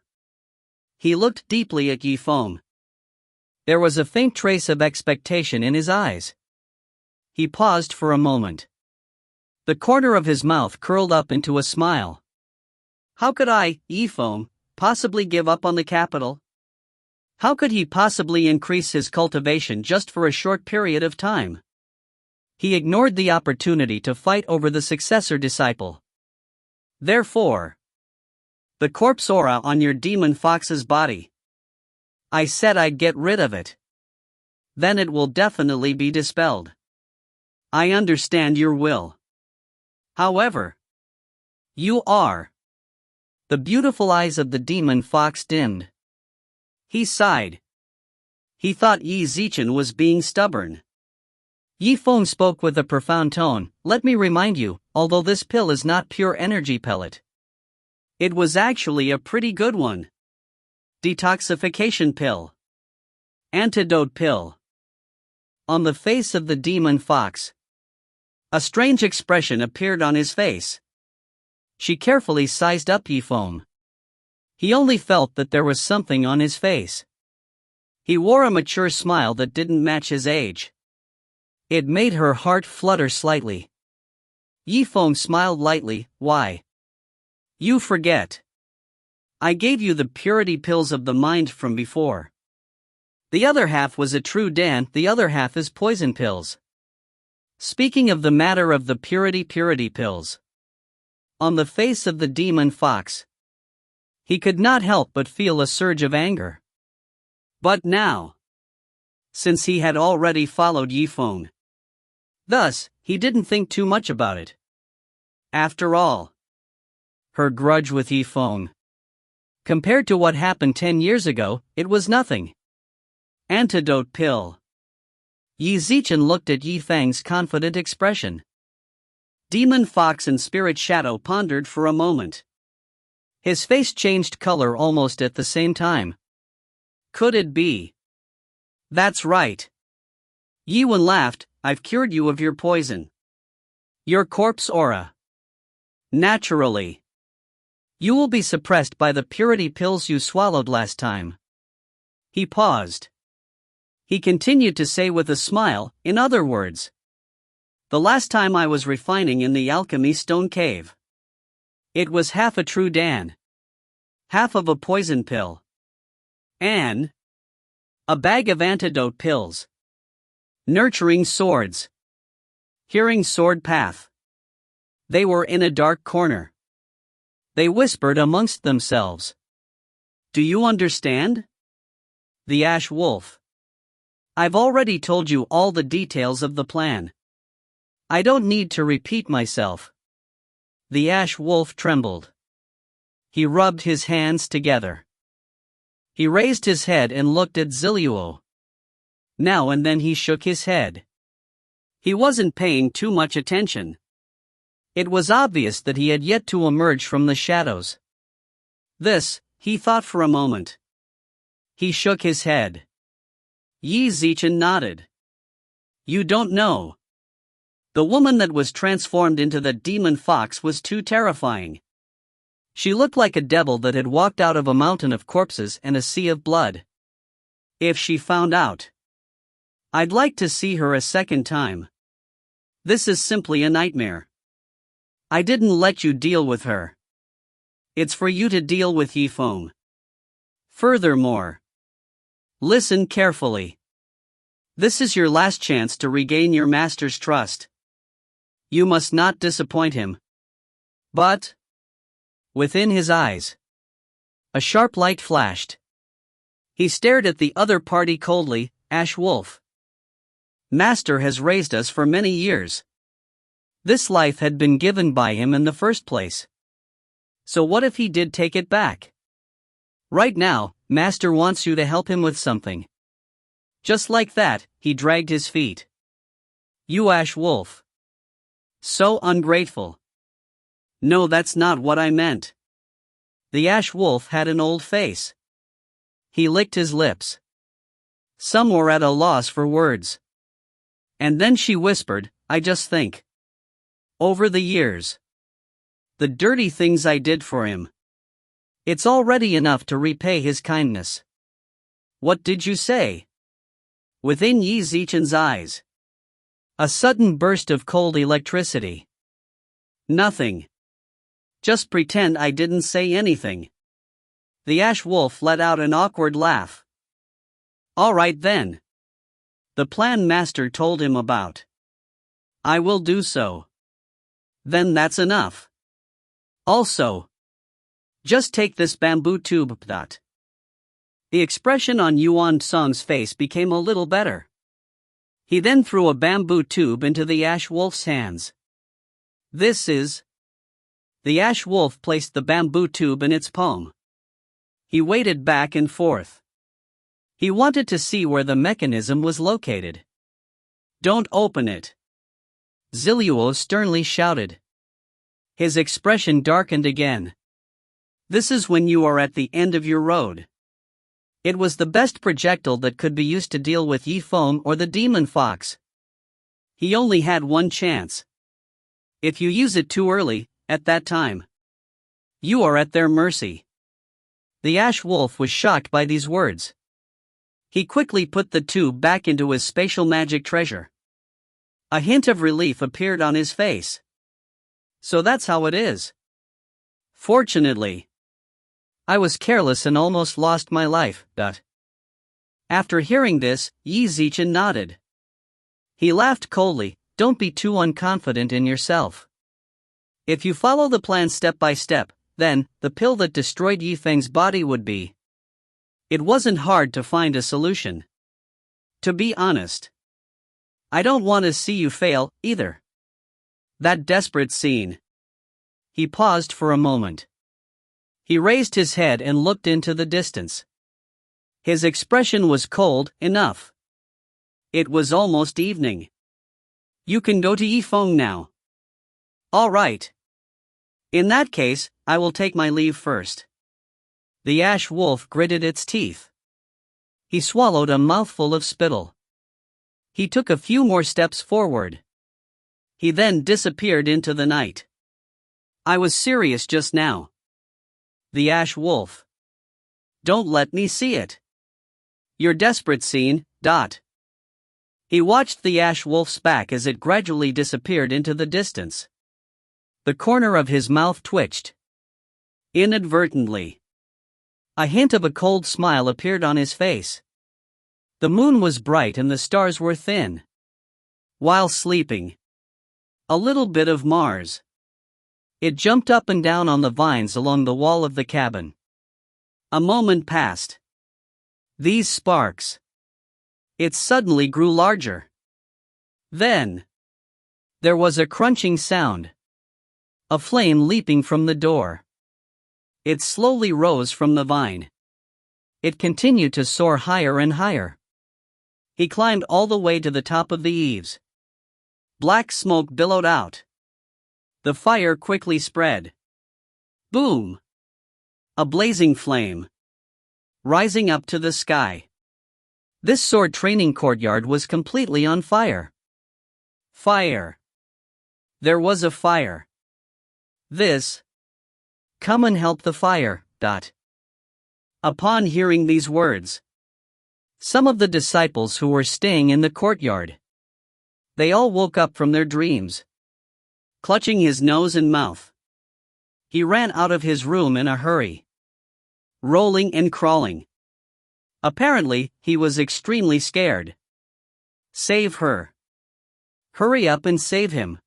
He looked deeply at Yifeng. There was a faint trace of expectation in his eyes. He paused for a moment. The corner of his mouth curled up into a smile. How could I, Yifeng, possibly give up on the capital? How could he possibly increase his cultivation just for a short period of time? He ignored the opportunity to fight over the successor disciple. Therefore, the corpse aura on your demon fox's body. I said I'd get rid of it. Then it will definitely be dispelled. I understand your will. However, you are. The beautiful eyes of the demon fox dimmed. He sighed. He thought Qi Zichen was being stubborn. Yifeng spoke with a profound tone. Let me remind you, although this pill is not pure energy pellet, it was actually a pretty good one. Detoxification pill. Antidote pill. On the face of the demon fox, a strange expression appeared on his face. She carefully sized up Yifeng. He only felt that there was something on his face. He wore a mature smile that didn't match his age. It made her heart flutter slightly. Yifeng smiled lightly. Why? You forget. I gave you the purity pills of the mind from before. The other half was a true Dan, the other half is poison pills. Speaking of the matter of the purity pills. On the face of the demon fox, he could not help but feel a surge of anger. But now, since he had already followed Yifeng, thus, he didn't think too much about it. After all, her grudge with Yifeng, compared to what happened 10 years ago, it was nothing. Antidote pill. Qi Zichen looked at Yifeng's confident expression. Demon fox and spirit shadow pondered for a moment. His face changed color almost at the same time. Could it be? That's right. Yuan laughed. I've cured you of your poison. Your corpse aura. Naturally. You will be suppressed by the purity pills you swallowed last time. He paused. He continued to say with a smile, in other words, the last time I was refining in the alchemy stone cave, it was half a true Dan, half of a poison pill, and a bag of antidote pills. Nurturing swords. Hearing sword path. They were in a dark corner. They whispered amongst themselves. Do you understand? The Ash Wolf. I've already told you all the details of the plan. I don't need to repeat myself. The Ash Wolf trembled. He rubbed his hands together. He raised his head and looked at Zilluo. Now and then he shook his head. He wasn't paying too much attention. It was obvious that he had yet to emerge from the shadows. This, he thought for a moment. He shook his head. Qi Zimo nodded. You don't know. The woman that was transformed into the demon fox was too terrifying. She looked like a devil that had walked out of a mountain of corpses and a sea of blood. If she found out, I'd like to see her a second time. This is simply a nightmare. I didn't let you deal with her. It's for you to deal with Yifeng. Furthermore, listen carefully. This is your last chance to regain your master's trust. You must not disappoint him. But, within his eyes, a sharp light flashed. He stared at the other party coldly. Ash Wolf. Master has raised us for many years. This life had been given by him in the first place. So what if he did take it back? Right now, Master wants you to help him with something. Just like that, he dragged his feet. You Ash Wolf. So ungrateful. No, that's not what I meant. The Ash Wolf had an old face. He licked his lips. Some were at a loss for words. And then she whispered, I just think. Over the years. The dirty things I did for him. It's already enough to repay his kindness. What did you say? Within Qi Zimo's eyes, a sudden burst of cold electricity. Nothing. Just pretend I didn't say anything. The Ash Wolf let out an awkward laugh. All right then. The plan Master told him about. I will do so. Then that's enough. Also, just take this bamboo tube. The expression on Yuan Song's face became a little better. He then threw a bamboo tube into the Ash Wolf's hands. This is. The Ash Wolf placed the bamboo tube in its palm. He waited back and forth. He wanted to see where the mechanism was located. Don't open it. Zilluo sternly shouted. His expression darkened again. This is when you are at the end of your road. It was the best projectile that could be used to deal with Yifeng or the demon fox. He only had one chance. If you use it too early, at that time, you are at their mercy. The Ash Wolf was shocked by these words. He quickly put the tube back into his spatial magic treasure. A hint of relief appeared on his face. So that's how it is. Fortunately, I was careless and almost lost my life. After hearing this, Qi Zimo nodded. He laughed coldly. Don't be too unconfident in yourself. If you follow the plan step by step, then, the pill that destroyed Yifeng's body would be. It wasn't hard to find a solution. To be honest, I don't want to see you fail, either. That desperate scene. He paused for a moment. He raised his head and looked into the distance. His expression was cold enough. It was almost evening. You can go to Yifeng now. All right. In that case, I will take my leave first. The Ash Wolf gritted its teeth. He swallowed a mouthful of spittle. He took a few more steps forward. He then disappeared into the night. I was serious just now. The Ash Wolf. Don't let me see it. Your desperate scene. He watched the Ash Wolf's back as it gradually disappeared into the distance. The corner of his mouth twitched. Inadvertently, a hint of a cold smile appeared on his face. The moon was bright and the stars were thin. While sleeping, a little bit of Mars. It jumped up and down on the vines along the wall of the cabin. A moment passed. These sparks. It suddenly grew larger. Then there was a crunching sound. A flame leaping from the door. It slowly rose from the vine. It continued to soar higher and higher. He climbed all the way to the top of the eaves. Black smoke billowed out. The fire quickly spread. Boom! A blazing flame. Rising up to the sky. This sword training courtyard was completely on fire. Fire. There was a fire. This. Come and help the fire. Upon hearing these words, some of the disciples who were staying in the courtyard, they all woke up from their dreams. Clutching his nose and mouth, he ran out of his room in a hurry, rolling and crawling. Apparently, he was extremely scared. Save her. Hurry up and save him.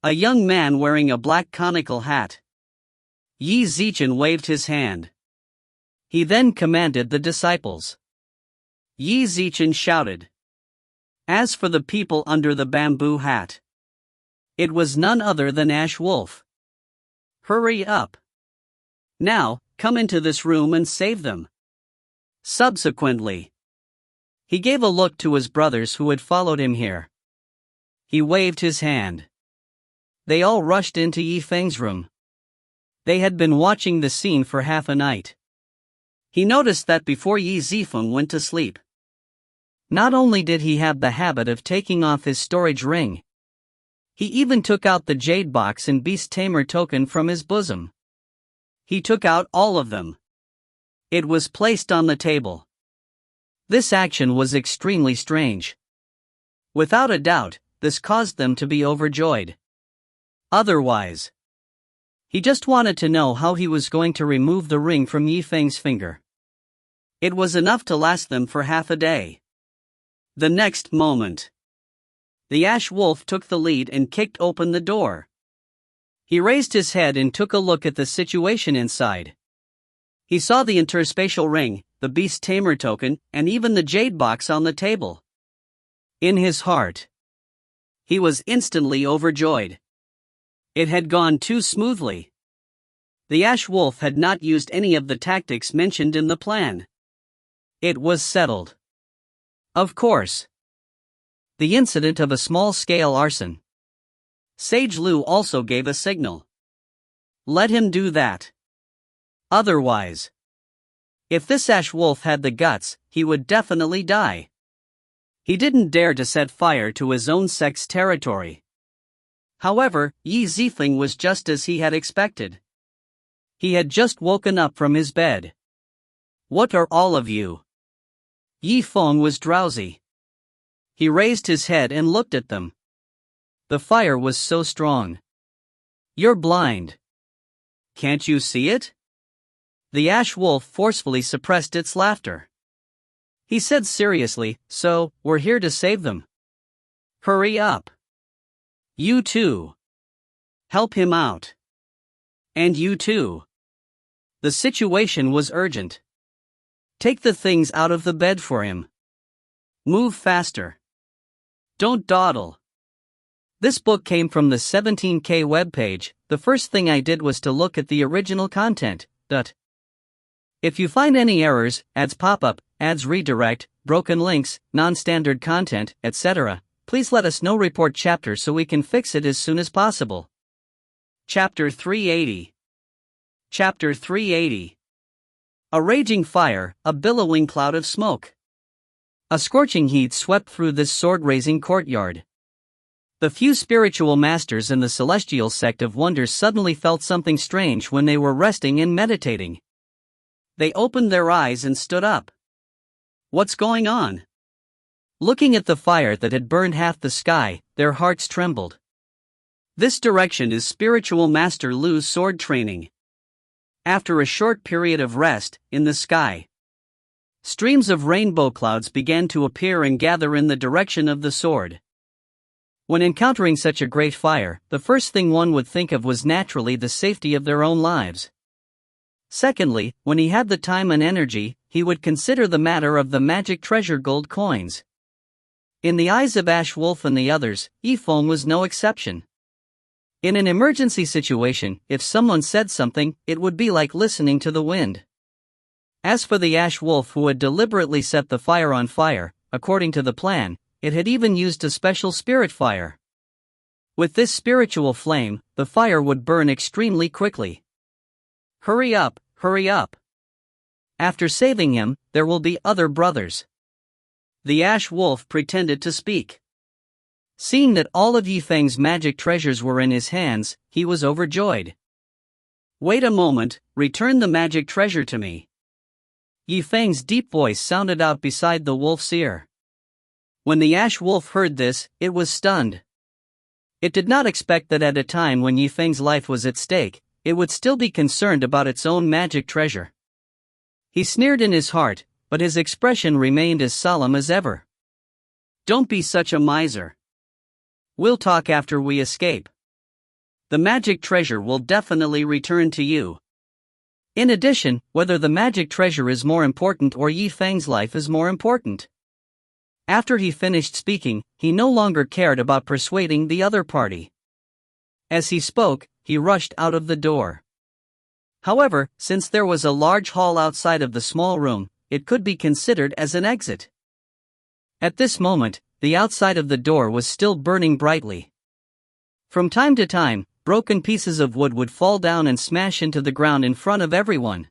A young man wearing a black conical hat. Qi Zimo waved his hand. He then commanded the disciples. Qi Zimo shouted. As for the people under the bamboo hat, it was none other than Ash Wolf. Hurry up. Now, come into this room and save them. Subsequently, he gave a look to his brothers who had followed him here. He waved his hand. They all rushed into Zifeng's room. They had been watching the scene for half a night. He noticed that before Zifeng went to sleep, not only did he have the habit of taking off his storage ring, he even took out the jade box and beast tamer token from his bosom. He took out all of them. It was placed on the table. This action was extremely strange. Without a doubt, this caused them to be overjoyed. Otherwise, he just wanted to know how he was going to remove the ring from Zifeng's finger. It was enough to last them for half a day. The next moment, the Ash Wolf took the lead and kicked open the door. He raised his head and took a look at the situation inside. He saw the interspatial ring, the beast tamer token, and even the jade box on the table. In his heart, he was instantly overjoyed. It had gone too smoothly. The Ash Wolf had not used any of the tactics mentioned in the plan. It was settled. Of course. The incident of a small-scale arson. Sage Liu also gave a signal. Let him do that. Otherwise, if this Ash Wolf had the guts, he would definitely die. He didn't dare to set fire to his own sect's territory. However, Qi Zifeng was just as he had expected. He had just woken up from his bed. What are all of you? Zifeng was drowsy. He raised his head and looked at them. The fire was so strong. You're blind. Can't you see it? The Ash Wolf forcefully suppressed its laughter. He said seriously, so, we're here to save them. Hurry up. You too. Help him out. And you too. The situation was urgent. Take the things out of the bed for him. Move faster. Don't dawdle. This book came from the 17K webpage. The first thing I did was to look at the original content. If you find any errors, ads pop up, ads redirect, broken links, non-standard content, etc., please let us know. Report chapter so we can fix it as soon as possible. Chapter 380. Chapter 380. A raging fire, a billowing cloud of smoke. A scorching heat swept through this sword-raising courtyard. The few spiritual masters in the celestial sect of wonders suddenly felt something strange when they were resting and meditating. They opened their eyes and stood up. What's going on? Looking at the fire that had burned half the sky, their hearts trembled. This direction is spiritual master Liu's sword training. After a short period of rest, in the sky, streams of rainbow clouds began to appear and gather in the direction of the sword. When encountering such a great fire, the first thing one would think of was naturally the safety of their own lives. Secondly, when he had the time and energy, he would consider the matter of the magic treasure gold coins. In the eyes of Ash Wolf and the others, Yifeng was no exception. In an emergency situation, if someone said something, it would be like listening to the wind. As for the Ash Wolf who had deliberately set the fire on fire, according to the plan, it had even used a special spirit fire. With this spiritual flame, the fire would burn extremely quickly. Hurry up, hurry up. After saving him, there will be other brothers. The Ash Wolf pretended to speak. Seeing that all of Yifeng's magic treasures were in his hands, he was overjoyed. Wait a moment, return the magic treasure to me. Yifeng's deep voice sounded out beside the wolf's ear. When the Ash Wolf heard this, it was stunned. It did not expect that at a time when Yifeng's life was at stake, it would still be concerned about its own magic treasure. He sneered in his heart, but his expression remained as solemn as ever. Don't be such a miser. We'll talk after we escape. The magic treasure will definitely return to you. In addition, whether the magic treasure is more important or Yifeng's life is more important. After he finished speaking, he no longer cared about persuading the other party. As he spoke, he rushed out of the door. However, since there was a large hall outside of the small room, it could be considered as an exit. At this moment, the outside of the door was still burning brightly. From time to time, broken pieces of wood would fall down and smash into the ground in front of everyone.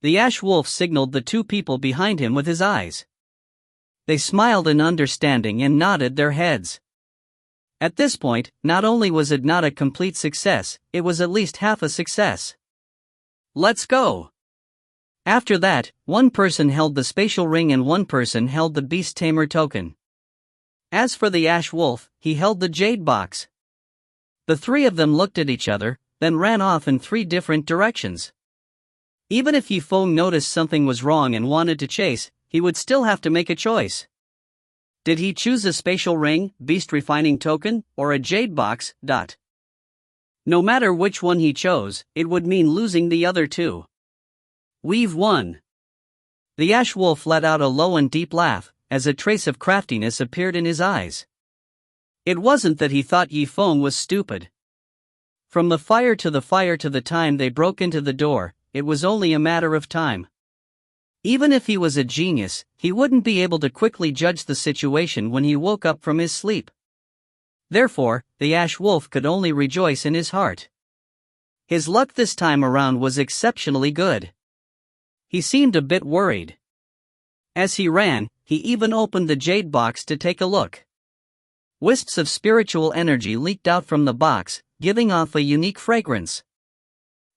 The Ash Wolf signaled the two people behind him with his eyes. They smiled in understanding and nodded their heads. At this point, not only was it not a complete success, it was at least half a success. Let's go! After that, one person held the spatial ring and one person held the beast tamer token. As for the Ash Wolf, he held the jade box. The three of them looked at each other, then ran off in three different directions. Even if Yifeng noticed something was wrong and wanted to chase, he would still have to make a choice. Did he choose a spatial ring, beast refining token, or a jade box? No matter which one he chose, it would mean losing the other two. We've won. The Ash Wolf let out a low and deep laugh, as a trace of craftiness appeared in his eyes. It wasn't that he thought Yifeng was stupid. From the fire to the time they broke into the door, it was only a matter of time. Even if he was a genius, he wouldn't be able to quickly judge the situation when he woke up from his sleep. Therefore, the Ash Wolf could only rejoice in his heart. His luck this time around was exceptionally good. He seemed a bit worried. As he ran, he even opened the jade box to take a look. Wisps of spiritual energy leaked out from the box, giving off a unique fragrance.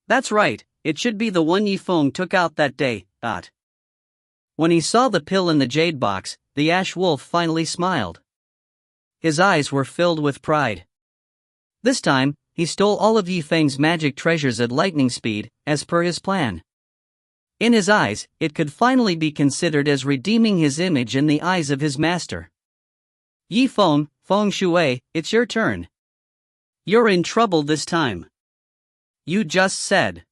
That's right, it should be the one Yifeng took out that day. When he saw the pill in the jade box, the Ash Wolf finally smiled. His eyes were filled with pride. This time, he stole all of Yifeng's magic treasures at lightning speed, as per his plan. In his eyes, it could finally be considered as redeeming his image in the eyes of his master. Yifeng, Feng Shui, it's your turn. You're in trouble this time. You just said.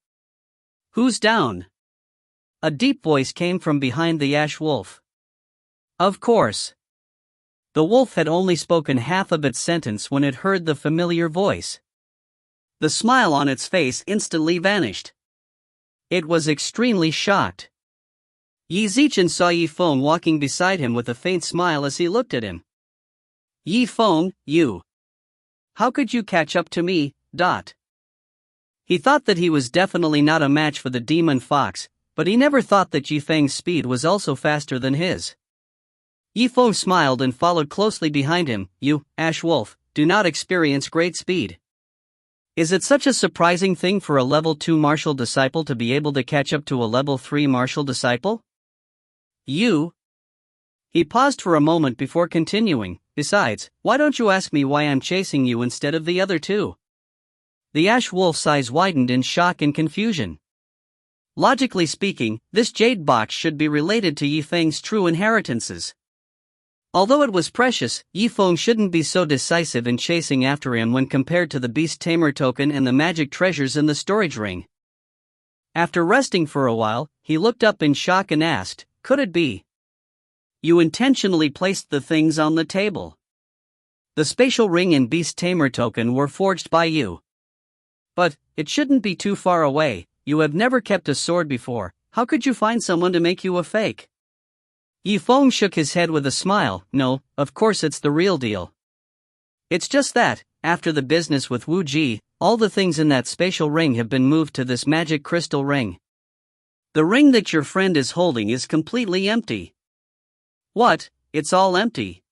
Who's down? A deep voice came from behind the Ash Wolf. Of course. The wolf had only spoken half of its sentence when it heard the familiar voice. The smile on its face instantly vanished. It was extremely shocked. Yi Zichen saw Yifeng walking beside him with a faint smile as he looked at him. Yifeng, you. How could you catch up to me? He thought that he was definitely not a match for the demon fox, but he never thought that Yifeng's speed was also faster than his. Yifeng smiled and followed closely behind him. You, Ash Wolf, do not experience great speed. Is it such a surprising thing for a level 2 martial disciple to be able to catch up to a level 3 martial disciple? You? He paused for a moment before continuing. Besides, why don't you ask me why I'm chasing you instead of the other two? The Ash Wolf's eyes widened in shock and confusion. Logically speaking, this jade box should be related to Yifeng's true inheritances. Although it was precious, Yifeng shouldn't be so decisive in chasing after him when compared to the beast tamer token and the magic treasures in the storage ring. After resting for a while, he looked up in shock and asked, "Could it be? You intentionally placed the things on the table? The spatial ring and beast tamer token were forged by you. But it shouldn't be too far away. You have never kept a sword before. How could you find someone to make you a fake?" Yifeng shook his head with a smile. "No, of course it's the real deal. It's just that, after the business with Wu Ji, all the things in that spatial ring have been moved to this magic crystal ring. The ring that your friend is holding is completely empty." "What? It's all empty?"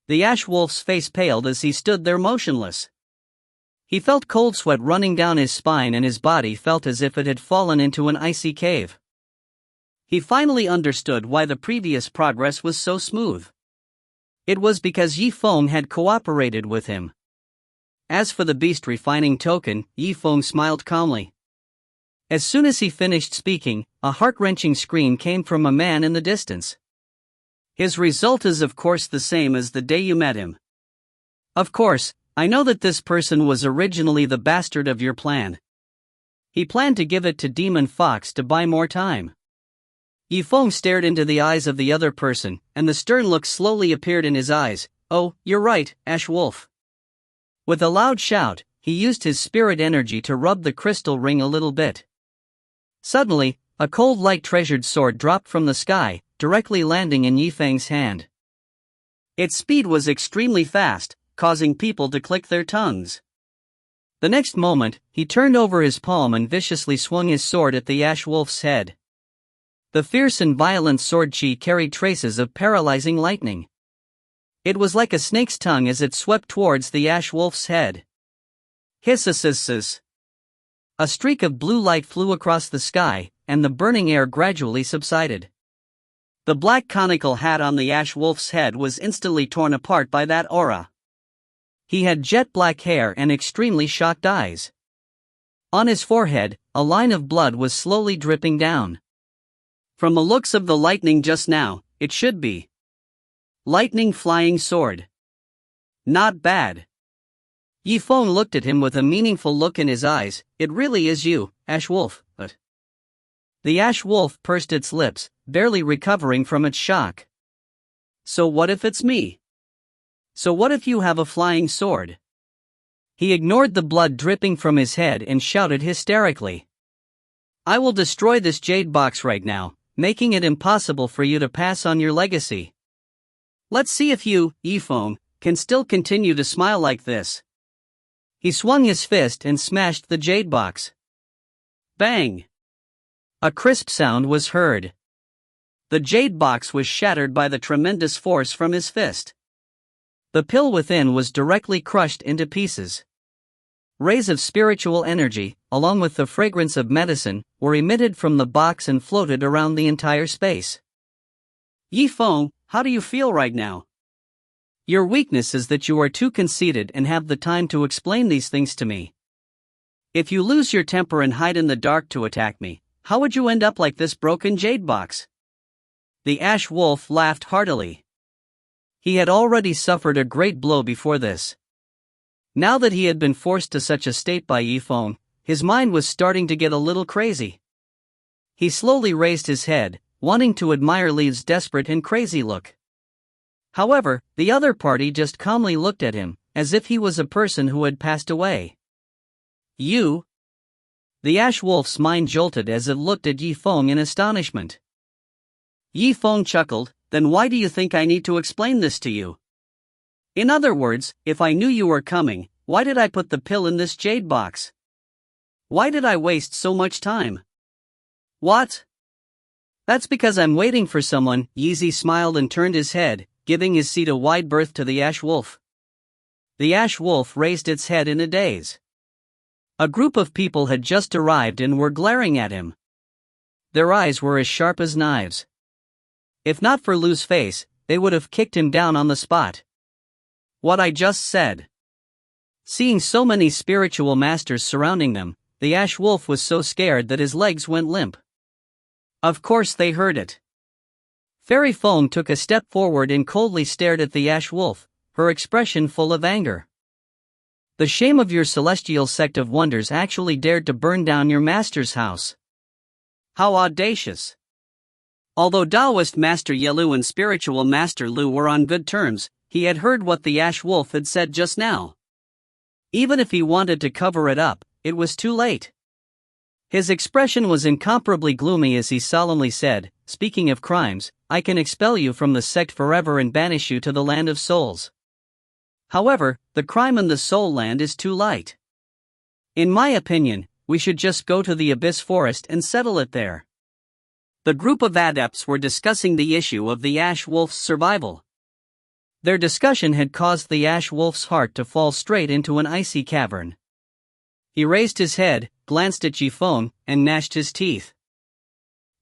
The ash wolf's face paled as he stood there motionless. He felt cold sweat running down his spine and his body felt as if it had fallen into an icy cave. He finally understood why the previous progress was so smooth. It was because Yifeng had cooperated with him. As for the beast refining token, Yifeng smiled calmly. As soon as he finished speaking, a heart-wrenching scream came from a man in the distance. "His result is of course the same as the day you met him. Of course, I know that this person was originally the bastard of your plan. He planned to give it to Demon Fox to buy more time." Yifeng stared into the eyes of the other person, and the stern look slowly appeared in his eyes. "Oh, you're right, Ash Wolf." With a loud shout, he used his spirit energy to rub the crystal ring a little bit. Suddenly, a cold light treasured sword dropped from the sky, directly landing in Yifeng's hand. Its speed was extremely fast, causing people to click their tongues. The next moment, he turned over his palm and viciously swung his sword at the ash wolf's head. The fierce and violent sword chi carried traces of paralyzing lightning. It was like a snake's tongue as it swept towards the ash wolf's head. Hiss. A streak of blue light flew across the sky, and the burning air gradually subsided. The black conical hat on the ash wolf's head was instantly torn apart by that aura. He had jet black hair and extremely shocked eyes. On his forehead, a line of blood was slowly dripping down. From the looks of the lightning just now, it should be lightning flying sword. Not bad. Yifeng looked at him with a meaningful look in his eyes. "It really is you, Ash Wolf, but..." The ash wolf pursed its lips, barely recovering from its shock. "So what if it's me? So what if you have a flying sword?" He ignored the blood dripping from his head and shouted hysterically. "I will destroy this jade box right now, making it impossible for you to pass on your legacy. Let's see if you, Yifeng, can still continue to smile like this." He swung his fist and smashed the jade box. Bang! A crisp sound was heard. The jade box was shattered by the tremendous force from his fist. The pill within was directly crushed into pieces. Rays of spiritual energy, along with the fragrance of medicine, were emitted from the box and floated around the entire space. "Yifeng, how do you feel right now? Your weakness is that you are too conceited and have the time to explain these things to me. If you lose your temper and hide in the dark to attack me, how would you end up like this broken jade box?" The ash wolf laughed heartily. He had already suffered a great blow before this. Now that he had been forced to such a state by Yifeng, his mind was starting to get a little crazy. He slowly raised his head, wanting to admire Liu's desperate and crazy look. However, the other party just calmly looked at him, as if he was a person who had passed away. "You?" The ash wolf's mind jolted as it looked at Yifeng in astonishment. Yifeng chuckled. "Then why do you think I need to explain this to you? In other words, if I knew you were coming, why did I put the pill in this jade box? Why did I waste so much time?" "What?" "That's because I'm waiting for someone." Yeezy smiled and turned his head, giving his seat a wide berth to the ash wolf. The ash wolf raised its head in a daze. A group of people had just arrived and were glaring at him. Their eyes were as sharp as knives. If not for Liu's face, they would have kicked him down on the spot. What I just said. Seeing so many spiritual masters surrounding them, the ash wolf was so scared that his legs went limp. Of course they heard it. Fairy Feng took a step forward and coldly stared at the ash wolf, her expression full of anger. The shame of your celestial sect of wonders actually dared to burn down your master's house. How audacious! Although Taoist Master Yelu and Spiritual Master Liu were on good terms, he had heard what the ash wolf had said just now. Even if he wanted to cover it up, it was too late. His expression was incomparably gloomy as he solemnly said, "Speaking of crimes, I can expel you from the sect forever and banish you to the land of souls. However, the crime in the soul land is too light. In my opinion, we should just go to the Abyss Forest and settle it there." The group of adepts were discussing the issue of the ash wolf's survival. Their discussion had caused the ash wolf's heart to fall straight into an icy cavern. He raised his head, glanced at Zifeng, and gnashed his teeth.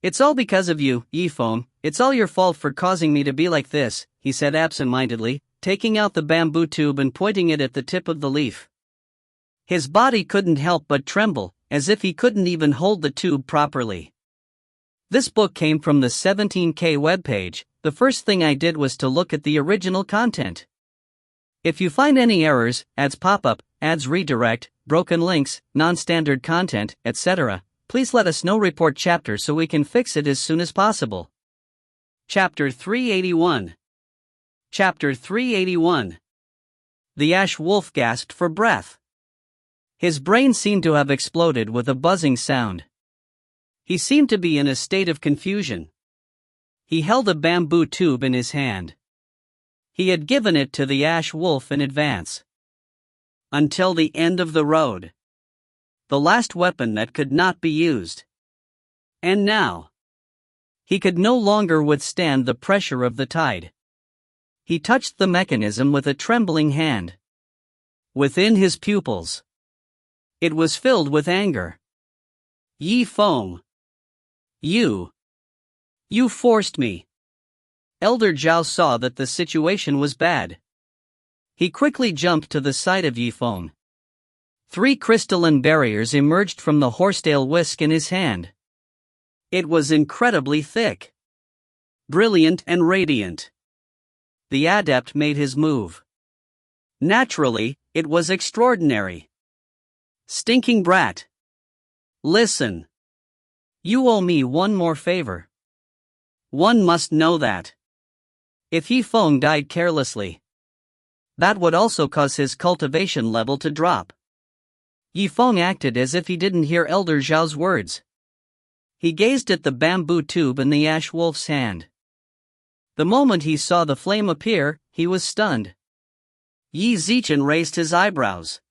"It's all because of you, Zifeng. It's all your fault for causing me to be like this," he said absent-mindedly, taking out the bamboo tube and pointing it at the tip of the leaf. His body couldn't help but tremble, as if he couldn't even hold the tube properly. This book came from the 17K webpage. The first thing I did was to look at the original content. If you find any errors, ads pop up, ads redirect, broken links, non-standard content, etc., please let us know. Report chapter so we can fix it as soon as possible. Chapter 381. Chapter 381. The ash wolf gasped for breath. His brain seemed to have exploded with a buzzing sound. He seemed to be in a state of confusion. He held a bamboo tube in his hand. He had given it to the ash wolf in advance. Until the end of the road. The last weapon that could not be used. And now. He could no longer withstand the pressure of the tide. He touched the mechanism with a trembling hand. Within his pupils, it was filled with anger. "Zifeng. You forced me." Elder Zhao saw that the situation was bad. He quickly jumped to the side of Zifeng. 3 crystalline barriers emerged from the horsetail whisk in his hand. It was incredibly thick, brilliant and radiant. The adept made his move. Naturally, it was extraordinary. "Stinking brat. Listen. You owe me one more favor. One must know that. If Zifeng died carelessly, that would also cause his cultivation level to drop." Zifeng acted as if he didn't hear Elder Zhao's words. He gazed at the bamboo tube in the ash wolf's hand. The moment he saw the flame appear, he was stunned. Qi Zimo raised his eyebrows.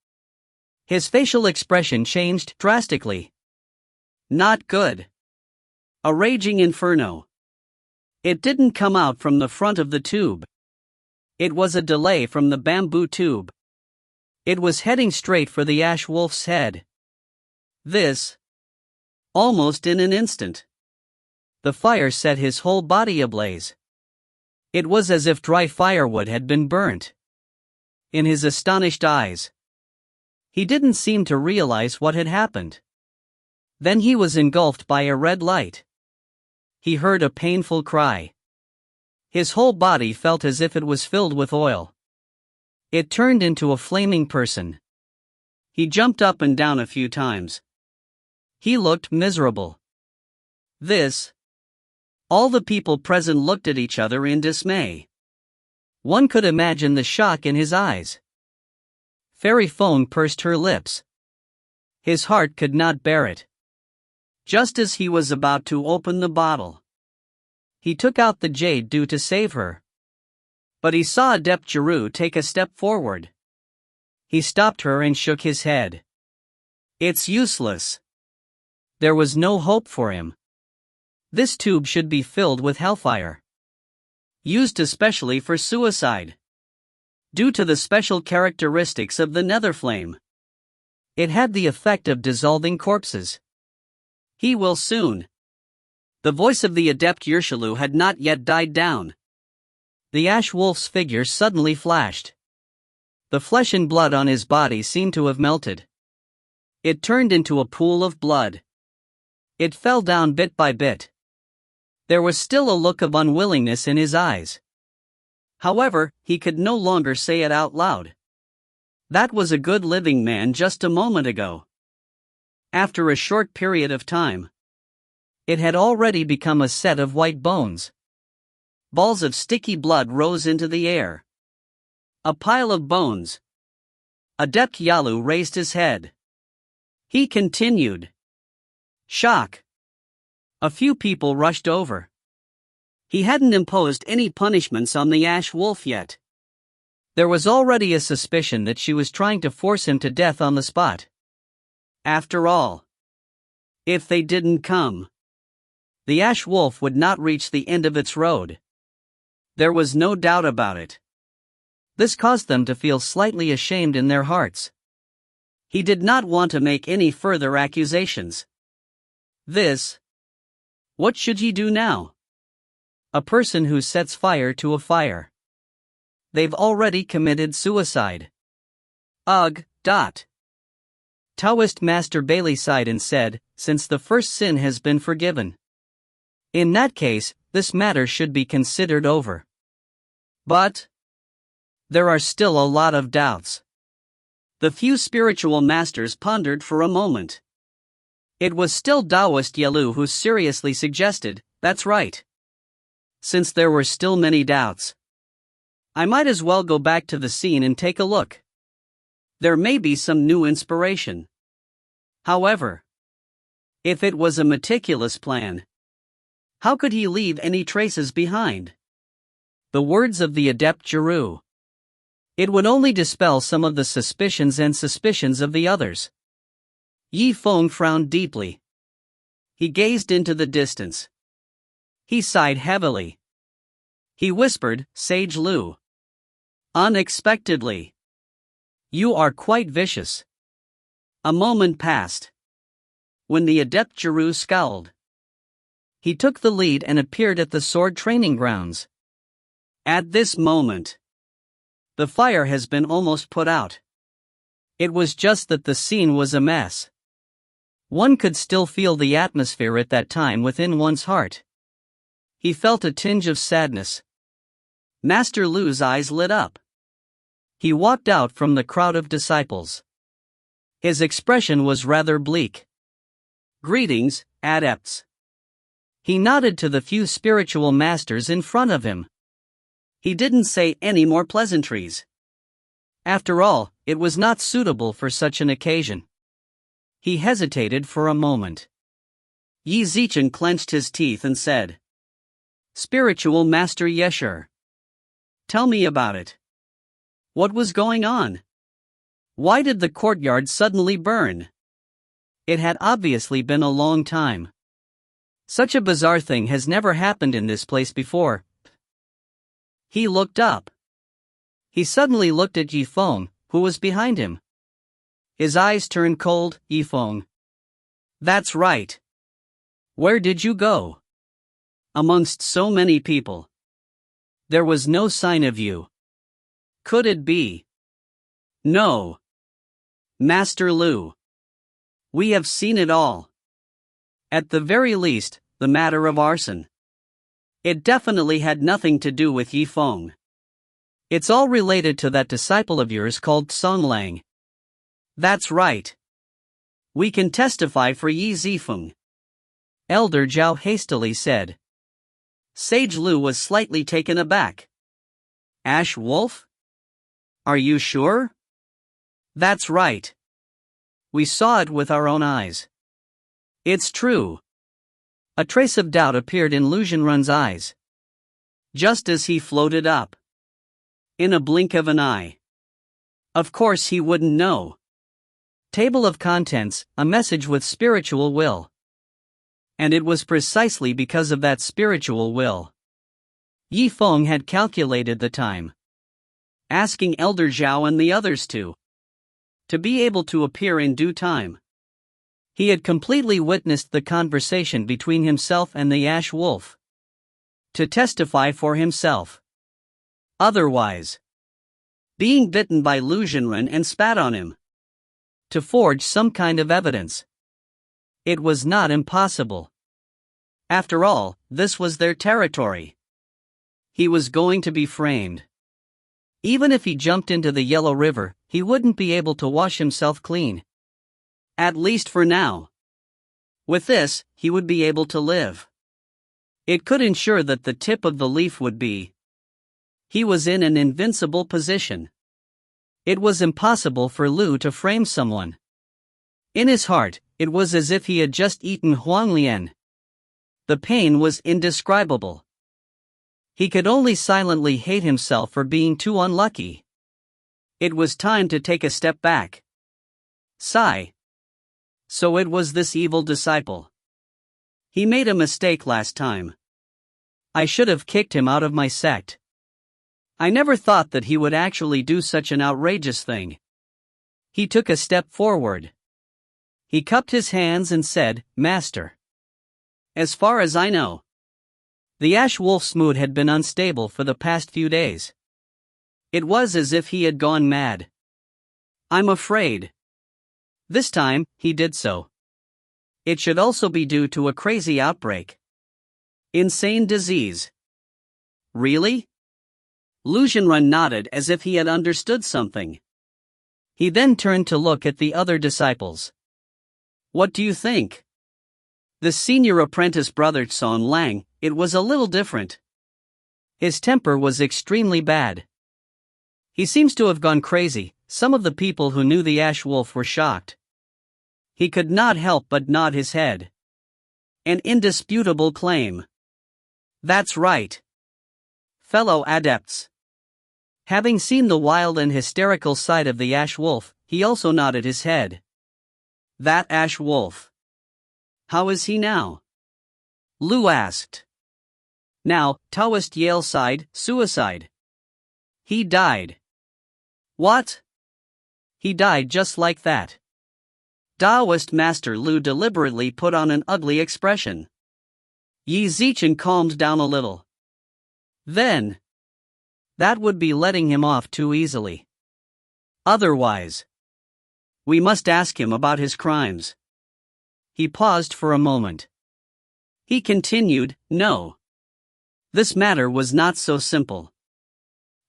His facial expression changed drastically. Not good. A raging inferno. It didn't come out from the front of the tube. It was a delay from the bamboo tube. It was heading straight for the ash wolf's head. This. Almost in an instant. The fire set his whole body ablaze. It was as if dry firewood had been burnt. In his astonished eyes, he didn't seem to realize what had happened. Then he was engulfed by a red light. He heard a painful cry. His whole body felt as if it was filled with oil. It turned into a flaming person. He jumped up and down a few times. He looked miserable. This. All the people present looked at each other in dismay. One could imagine the shock in his eyes. Fairy Feng pursed her lips. His heart could not bear it. Just as he was about to open the bottle, he took out the jade due to save her. But he saw Adept Jiru take a step forward. He stopped her and shook his head. It's useless. There was no hope for him. This tube should be filled with hellfire. Used especially for suicide. Due to the special characteristics of the nether flame. It had the effect of dissolving corpses. He will soon. The voice of the adept Urshilu had not yet died down. The ash wolf's figure suddenly flashed. The flesh and blood on his body seemed to have melted. It turned into a pool of blood. It fell down bit by bit. There was still a look of unwillingness in his eyes. However, he could no longer say it out loud. That was a good living man just a moment ago. After a short period of time, it had already become a set of white bones. Balls of sticky blood rose into the air. A pile of bones. Adept Yalu raised his head. He continued. Shock. A few people rushed over. He hadn't imposed any punishments on the Ash Wolf yet. There was already a suspicion that she was trying to force him to death on the spot. After all, if they didn't come, the Ash Wolf would not reach the end of its road. There was no doubt about it. This caused them to feel slightly ashamed in their hearts. He did not want to make any further accusations. What should ye do now? A person who sets fire to a fire. They've already committed suicide. Ugh. Taoist Master Bailey sighed and said, since the first sin has been forgiven. In that case, this matter should be considered over. But there are still a lot of doubts. The few spiritual masters pondered for a moment. It was still Taoist Yalu who seriously suggested, that's right. Since there were still many doubts, I might as well go back to the scene and take a look. There may be some new inspiration. However, if it was a meticulous plan, how could he leave any traces behind? The words of the adept Jiru. It would only dispel some of the suspicions of the others. Yifeng frowned deeply. He gazed into the distance. He sighed heavily. He whispered, Sage Lu. Unexpectedly. You are quite vicious. A moment passed. When the adept Jiru scowled, he took the lead and appeared at the sword training grounds. At this moment, the fire has been almost put out. It was just that the scene was a mess. One could still feel the atmosphere at that time within one's heart. He felt a tinge of sadness. Master Lu's eyes lit up. He walked out from the crowd of disciples. His expression was rather bleak. Greetings, adepts. He nodded to the few spiritual masters in front of him. He didn't say any more pleasantries. After all, it was not suitable for such an occasion. He hesitated for a moment. Yi Zichen clenched his teeth and said, Spiritual Master Yesher. Tell me about it. What was going on? Why did the courtyard suddenly burn? It had obviously been a long time. Such a bizarre thing has never happened in this place before. He looked up. He suddenly looked at Yifeng, who was behind him. His eyes turned cold. Yifeng. That's right. Where did you go? Amongst so many people, there was no sign of you. Could it be? No. Master Lu. We have seen it all. At the very least, the matter of arson. It definitely had nothing to do with Yifeng. It's all related to that disciple of yours called Songlang. That's right. We can testify for Yi Zifeng. Elder Zhao hastily said. Sage Lu was slightly taken aback. Ash Wolf? Are you sure? That's right. We saw it with our own eyes. It's true. A trace of doubt appeared in Liu Zhenrun's eyes. Just as he floated up. In a blink of an eye. Of course he wouldn't know. Table of contents, a message with spiritual will. And it was precisely because of that spiritual will. Yifeng had calculated the time. Asking Elder Zhao and the others to be able to appear in due time. He had completely witnessed the conversation between himself and the Ash Wolf. To testify for himself. Otherwise, being bitten by Liu Zhenrun and spat on him. To forge some kind of evidence. It was not impossible. After all, this was their territory. He was going to be framed. Even if he jumped into the Yellow River, he wouldn't be able to wash himself clean. At least for now. With this, he would be able to live. It could ensure that the tip of the leaf would be. He was in an invincible position. It was impossible for Liu to frame someone. In his heart, it was as if he had just eaten Huanglian. The pain was indescribable. He could only silently hate himself for being too unlucky. It was time to take a step back. Sigh. So it was this evil disciple. He made a mistake last time. I should have kicked him out of my sect. I never thought that he would actually do such an outrageous thing. He took a step forward. He cupped his hands and said, "Master. As far as I know, the ash wolf's mood had been unstable for the past few days. It was as if he had gone mad. I'm afraid." This time, he did so. It should also be due to a crazy outbreak. Insane disease. Really? Liu Bingqian nodded as if he had understood something. He then turned to look at the other disciples. What do you think? The senior apprentice brother Son Lang, it was a little different. His temper was extremely bad. He seems to have gone crazy. Some of the people who knew the Ash Wolf were shocked. He could not help but nod his head. An indisputable claim. That's right. Fellow adepts. Having seen the wild and hysterical side of the Ash Wolf, he also nodded his head. That Ash Wolf. How is he now? Liu asked. Now, Taoist Yale side, suicide. He died. What? He died just like that. Taoist Master Liu deliberately put on an ugly expression. Qi Zimo calmed down a little. Then. That would be letting him off too easily. Otherwise. We must ask him about his crimes. He paused for a moment. He continued, No. This matter was not so simple.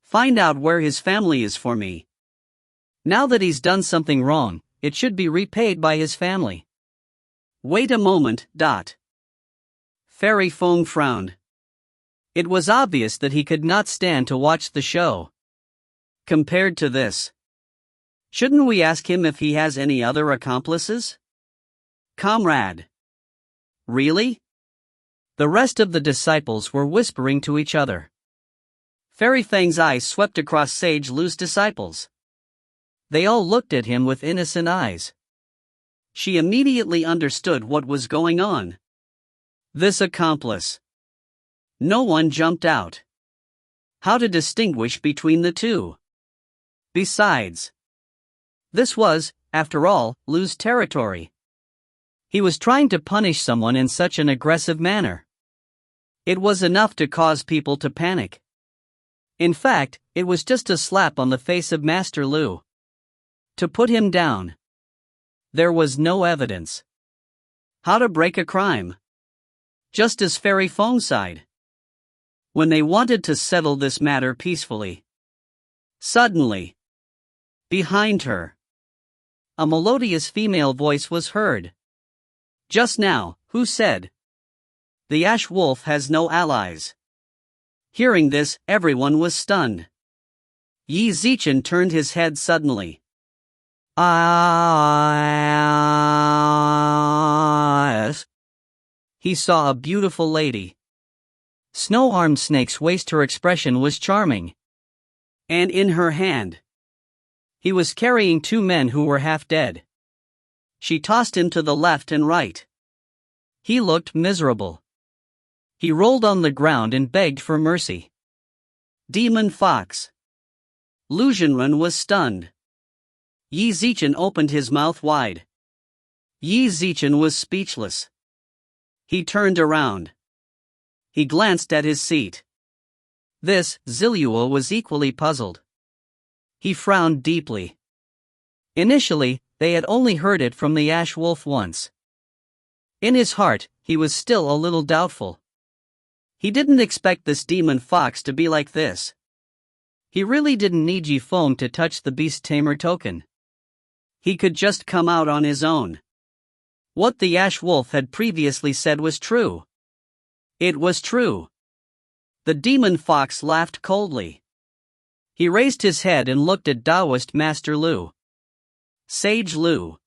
Find out where his family is for me. Now that he's done something wrong, it should be repaid by his family. Wait a moment. Fairy Feng frowned. It was obvious that he could not stand to watch the show. Compared to this, shouldn't we ask him if he has any other accomplices? Comrade. Really? The rest of the disciples were whispering to each other. Fairy Feng's eyes swept across Sage Liu's disciples. They all looked at him with innocent eyes. She immediately understood what was going on. This accomplice. No one jumped out. How to distinguish between the two? Besides, this was, after all, Liu's territory. He was trying to punish someone in such an aggressive manner. It was enough to cause people to panic. In fact, it was just a slap on the face of Master Liu. To put him down. There was no evidence. How to break a crime? Just as Fairy Feng sighed. When they wanted to settle this matter peacefully. Suddenly, behind her, a melodious female voice was heard. Just now, who said? The Ash Wolf has no allies. Hearing this, everyone was stunned. Qi Zimo turned his head suddenly. He saw a beautiful lady. Snow-armed snake's waist. Her expression was charming. And in her hand, he was carrying two men who were half dead. She tossed him to the left and right. He looked miserable. He rolled on the ground and begged for mercy. Demon Fox. Liu Bingqian was stunned. Qi Zimo opened his mouth wide. Qi Zimo was speechless. He turned around. He glanced at his seat. This, Zilua was equally puzzled. He frowned deeply. Initially, they had only heard it from the Ash Wolf once. In his heart, he was still a little doubtful. He didn't expect this demon fox to be like this. He really didn't need Zifeng to touch the beast tamer token. He could just come out on his own. What the ash wolf had previously said was true. It was true. The demon fox laughed coldly. He raised his head and looked at Taoist Master Liu. Sage Liu.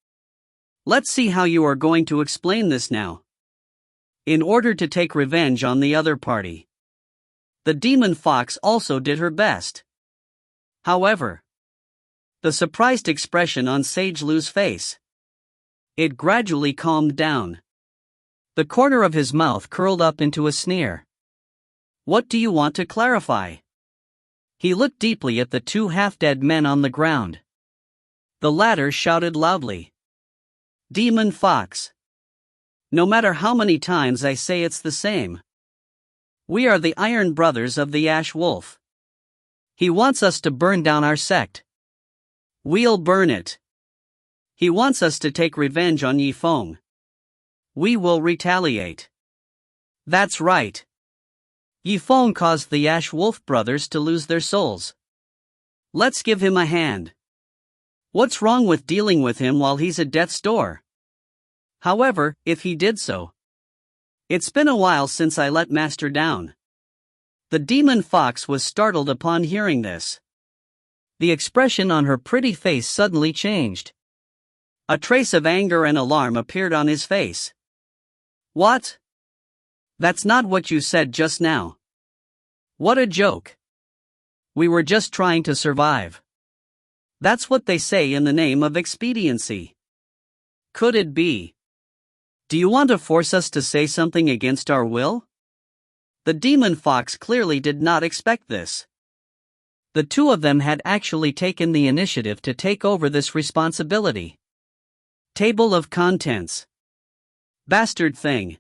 Let's see how you are going to explain this now. In order to take revenge on the other party. The demon fox also did her best. However, the surprised expression on Sage Liu's face. It gradually calmed down. The corner of his mouth curled up into a sneer. What do you want to clarify? He looked deeply at the two half-dead men on the ground. The latter shouted loudly. Demon fox. No matter how many times I say it's the same. We are the Iron Brothers of the Ash Wolf. He wants us to burn down our sect. We'll burn it. He wants us to take revenge on Zifeng. We will retaliate. That's right. Zifeng caused the Ash Wolf brothers to lose their souls. Let's give him a hand. What's wrong with dealing with him while he's at death's door? However, if he did so. It's been a while since I let Master down. The demon fox was startled upon hearing this. The expression on her pretty face suddenly changed. A trace of anger and alarm appeared on his face. What? That's not what you said just now. What a joke. We were just trying to survive. That's what they say in the name of expediency. Could it be? Do you want to force us to say something against our will? The demon fox clearly did not expect this. The two of them had actually taken the initiative to take over this responsibility. Table of contents. Bastard thing.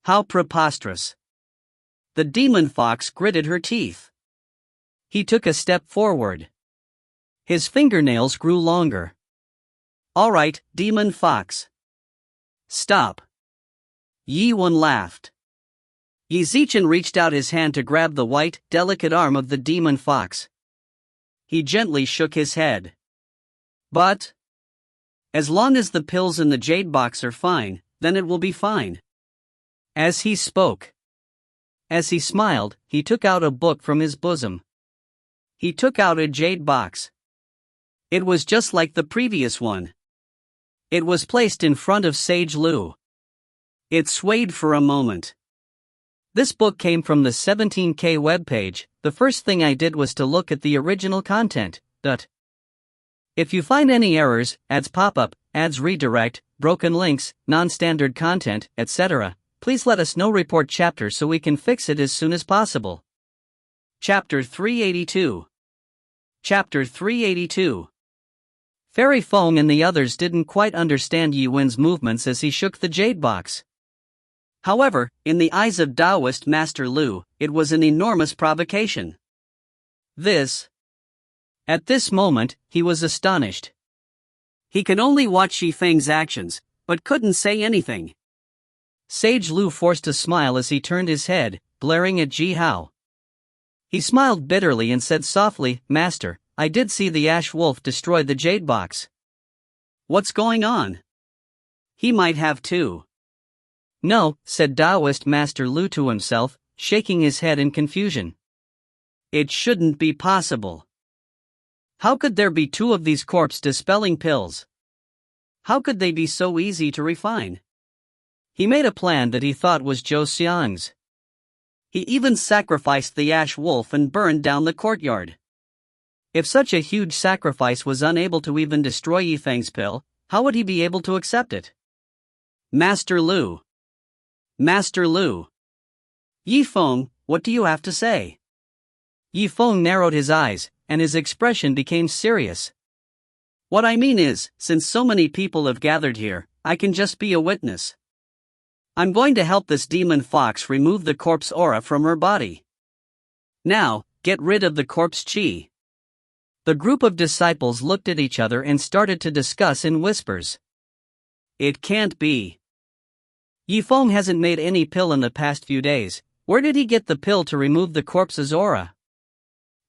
How preposterous. The demon fox gritted her teeth. He took a step forward. His fingernails grew longer. All right, demon fox. Stop. Yi Wen laughed. Yi Zichen reached out his hand to grab the white, delicate arm of the demon fox. He gently shook his head. But, as long as the pills in the jade box are fine, then it will be fine. As he spoke. As he smiled, he took out a book from his bosom. He took out a jade box. It was just like the previous one. It was placed in front of Sage Liu. It swayed for a moment. This book came from the 17K webpage. The first thing I did was to look at the original content. If you find any errors, ads pop up, ads redirect, broken links, non-standard content, etc., please let us know. Report chapter so we can fix it as soon as possible. Chapter 382. Chapter 382. Fairy Feng and the others didn't quite understand Yi Wen's movements as he shook the jade box. However, in the eyes of Taoist Master Liu, it was an enormous provocation. At this moment, he was astonished. He could only watch Zifeng's actions, but couldn't say anything. Sage Liu forced a smile as he turned his head, glaring at Ji Hao. He smiled bitterly and said softly, Master, I did see the Ash Wolf destroy the jade box. What's going on? He might have too. No, said Taoist Master Liu to himself, shaking his head in confusion. It shouldn't be possible. How could there be two of these corpse-dispelling pills? How could they be so easy to refine? He made a plan that he thought was Zhou Xiang's. He even sacrificed the Ash Wolf and burned down the courtyard. If such a huge sacrifice was unable to even destroy Yifeng's pill, how would he be able to accept it? Master Liu. Master Liu. Zifeng, what do you have to say? Zifeng narrowed his eyes, and his expression became serious. What I mean is, since so many people have gathered here, I can just be a witness. I'm going to help this demon fox remove the corpse aura from her body. Now, get rid of the corpse chi. The group of disciples looked at each other and started to discuss in whispers. It can't be. Yifeng hasn't made any pill in the past few days. Where did he get the pill to remove the corpse's aura?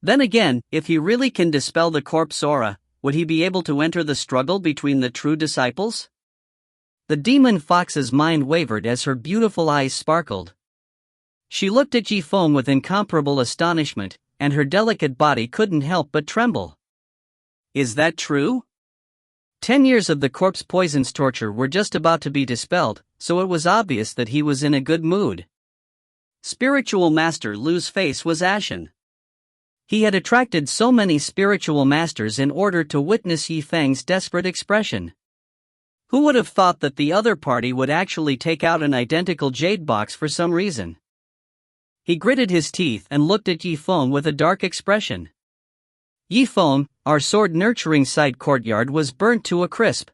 Then again, if he really can dispel the corpse aura, would he be able to enter the struggle between the true disciples? The demon fox's mind wavered as her beautiful eyes sparkled. She looked at Yifeng with incomparable astonishment, and her delicate body couldn't help but tremble. Is that true? 10 years of the corpse poison's torture were just about to be dispelled, so it was obvious that he was in a good mood. Spiritual Master Liu's face was ashen. He had attracted so many spiritual masters in order to witness Yifeng's desperate expression. Who would have thought that the other party would actually take out an identical jade box for some reason? He gritted his teeth and looked at Yifeng with a dark expression. Yifeng, our sword-nurturing side courtyard was burnt to a crisp.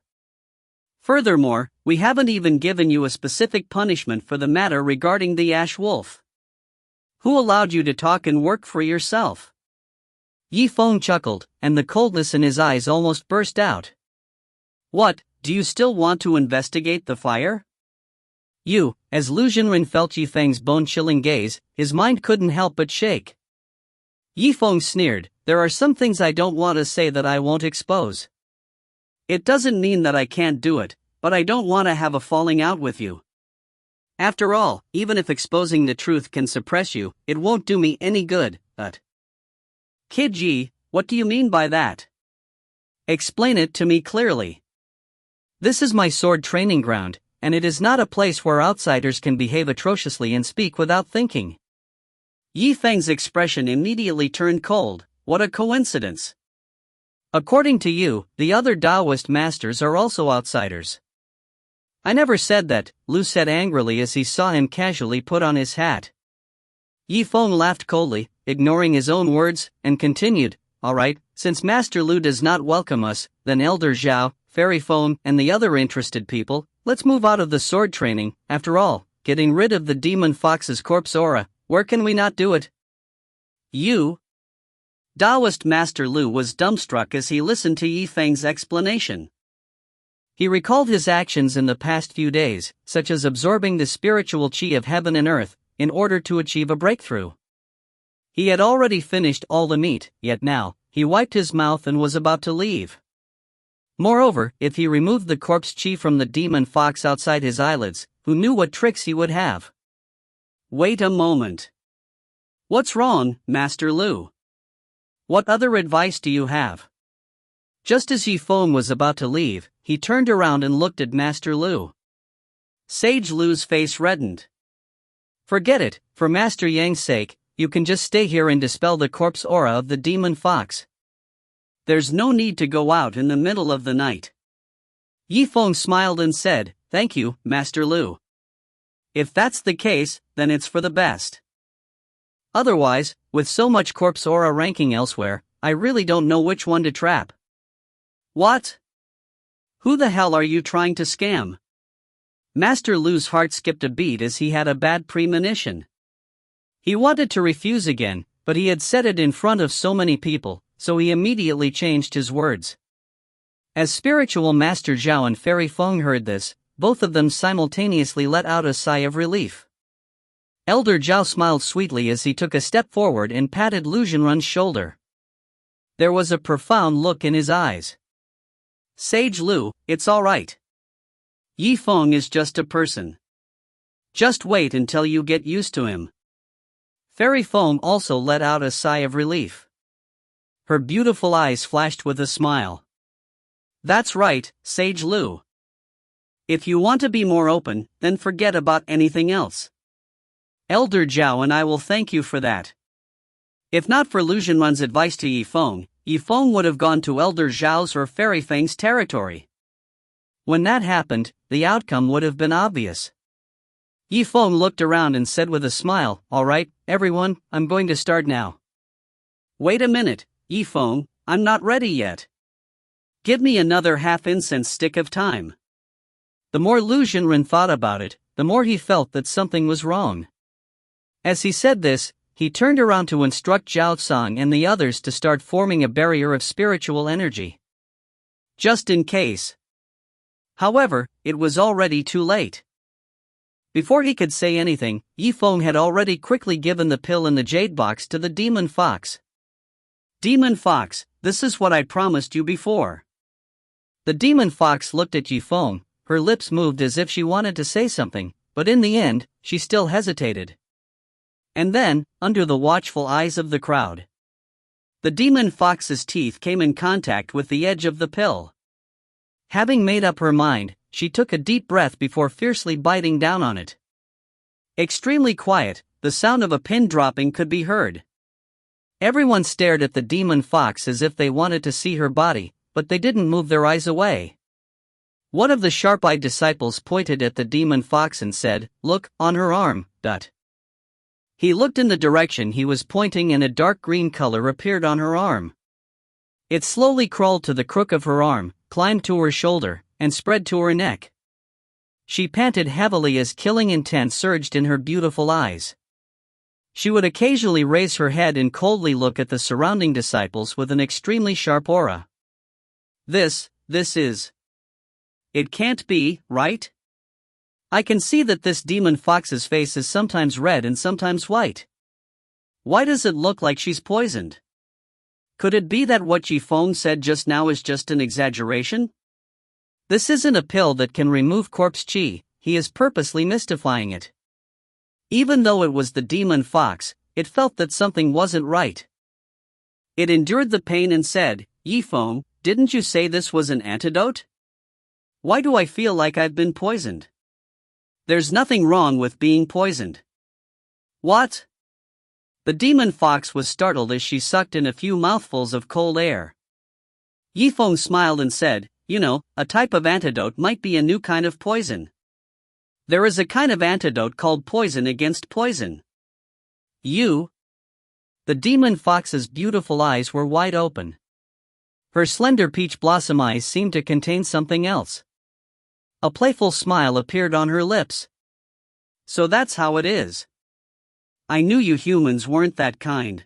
Furthermore, we haven't even given you a specific punishment for the matter regarding the ash wolf. Who allowed you to talk and work for yourself? Yifeng chuckled, and the coldness in his eyes almost burst out. What, do you still want to investigate the fire? As Liu Bingqian felt Yifeng's bone-chilling gaze, his mind couldn't help but shake. Yifeng sneered, there are some things I don't want to say that I won't expose. It doesn't mean that I can't do it, but I don't want to have a falling out with you. After all, even if exposing the truth can suppress you, it won't do me any good, Kid Ji, what do you mean by that? Explain it to me clearly. This is my sword training ground, and it is not a place where outsiders can behave atrociously and speak without thinking. Yifeng's expression immediately turned cold. What a coincidence. According to you, the other Taoist masters are also outsiders. I never said that, Liu said angrily as he saw him casually put on his hat. Yifeng laughed coldly, ignoring his own words, and continued, alright, since Master Liu does not welcome us, then Elder Zhao, Fairy Feng, and the other interested people, let's move out of the sword training. After all, getting rid of the demon fox's corpse aura, where can we not do it? Taoist Master Liu was dumbstruck as he listened to Yifeng's explanation. He recalled his actions in the past few days, such as absorbing the spiritual qi of heaven and earth, in order to achieve a breakthrough. He had already finished all the meat, yet now, he wiped his mouth and was about to leave. Moreover, if he removed the corpse qi from the demon fox outside his eyelids, who knew what tricks he would have? Wait a moment. What's wrong, Master Liu? What other advice do you have? Just as Yifeng was about to leave, he turned around and looked at Master Liu. Sage Liu's face reddened. Forget it, for Master Yang's sake, you can just stay here and dispel the corpse aura of the demon fox. There's no need to go out in the middle of the night. Yifeng smiled and said, thank you, Master Liu. If that's the case, then it's for the best. Otherwise, with so much corpse aura ranking elsewhere, I really don't know which one to trap. What? Who the hell are you trying to scam? Master Liu's heart skipped a beat as he had a bad premonition. He wanted to refuse again, but he had said it in front of so many people, so he immediately changed his words. As Spiritual Master Zhao and Fairy Feng heard this, both of them simultaneously let out a sigh of relief. Elder Zhao smiled sweetly as he took a step forward and patted Liu Bingqian's shoulder. There was a profound look in his eyes. Sage Liu, it's alright. Yifeng is just a person. Just wait until you get used to him. Fairy Feng also let out a sigh of relief. Her beautiful eyes flashed with a smile. That's right, Sage Liu. If you want to be more open, then forget about anything else. Elder Zhao and I will thank you for that. If not for Liu Bingqian's advice to Yifeng, Yifeng would have gone to Elder Zhao's or Fairy Feng's territory. When that happened, the outcome would have been obvious. Yifeng looked around and said with a smile, alright, everyone, I'm going to start now. Wait a minute, Yifeng, I'm not ready yet. Give me another half-incense stick of time. The more Liu Bingqian thought about it, the more he felt that something was wrong. As he said this, he turned around to instruct Zhao Cong and the others to start forming a barrier of spiritual energy. Just in case. However, it was already too late. Before he could say anything, Zifeng had already quickly given the pill in the jade box to the demon fox. Demon fox, this is what I promised you before. The demon fox looked at Zifeng, her lips moved as if she wanted to say something, but in the end, she still hesitated. And then, under the watchful eyes of the crowd, the demon fox's teeth came in contact with the edge of the pill. Having made up her mind, she took a deep breath before fiercely biting down on it. Extremely quiet, the sound of a pin dropping could be heard. Everyone stared at the demon fox as if they wanted to see her body, but they didn't move their eyes away. One of the sharp-eyed disciples pointed at the demon fox and said, "Look, on her arm." He looked in the direction he was pointing and a dark green color appeared on her arm. It slowly crawled to the crook of her arm, climbed to her shoulder, and spread to her neck. She panted heavily as killing intent surged in her beautiful eyes. She would occasionally raise her head and coldly look at the surrounding disciples with an extremely sharp aura. This is... It can't be, right? I can see that this demon fox's face is sometimes red and sometimes white. Why does it look like she's poisoned? Could it be that what Zifeng said just now is just an exaggeration? This isn't a pill that can remove corpse qi, he is purposely mystifying it. Even though it was the demon fox, it felt that something wasn't right. It endured the pain and said, "Zifeng, didn't you say this was an antidote? Why do I feel like I've been poisoned? There's nothing wrong with being poisoned." What? The demon fox was startled as she sucked in a few mouthfuls of cold air. Zifeng smiled and said, "You know, a type of antidote might be a new kind of poison. There is a kind of antidote called poison against poison." You? The demon fox's beautiful eyes were wide open. Her slender peach blossom eyes seemed to contain something else. A playful smile appeared on her lips. "So that's how it is. I knew you humans weren't that kind.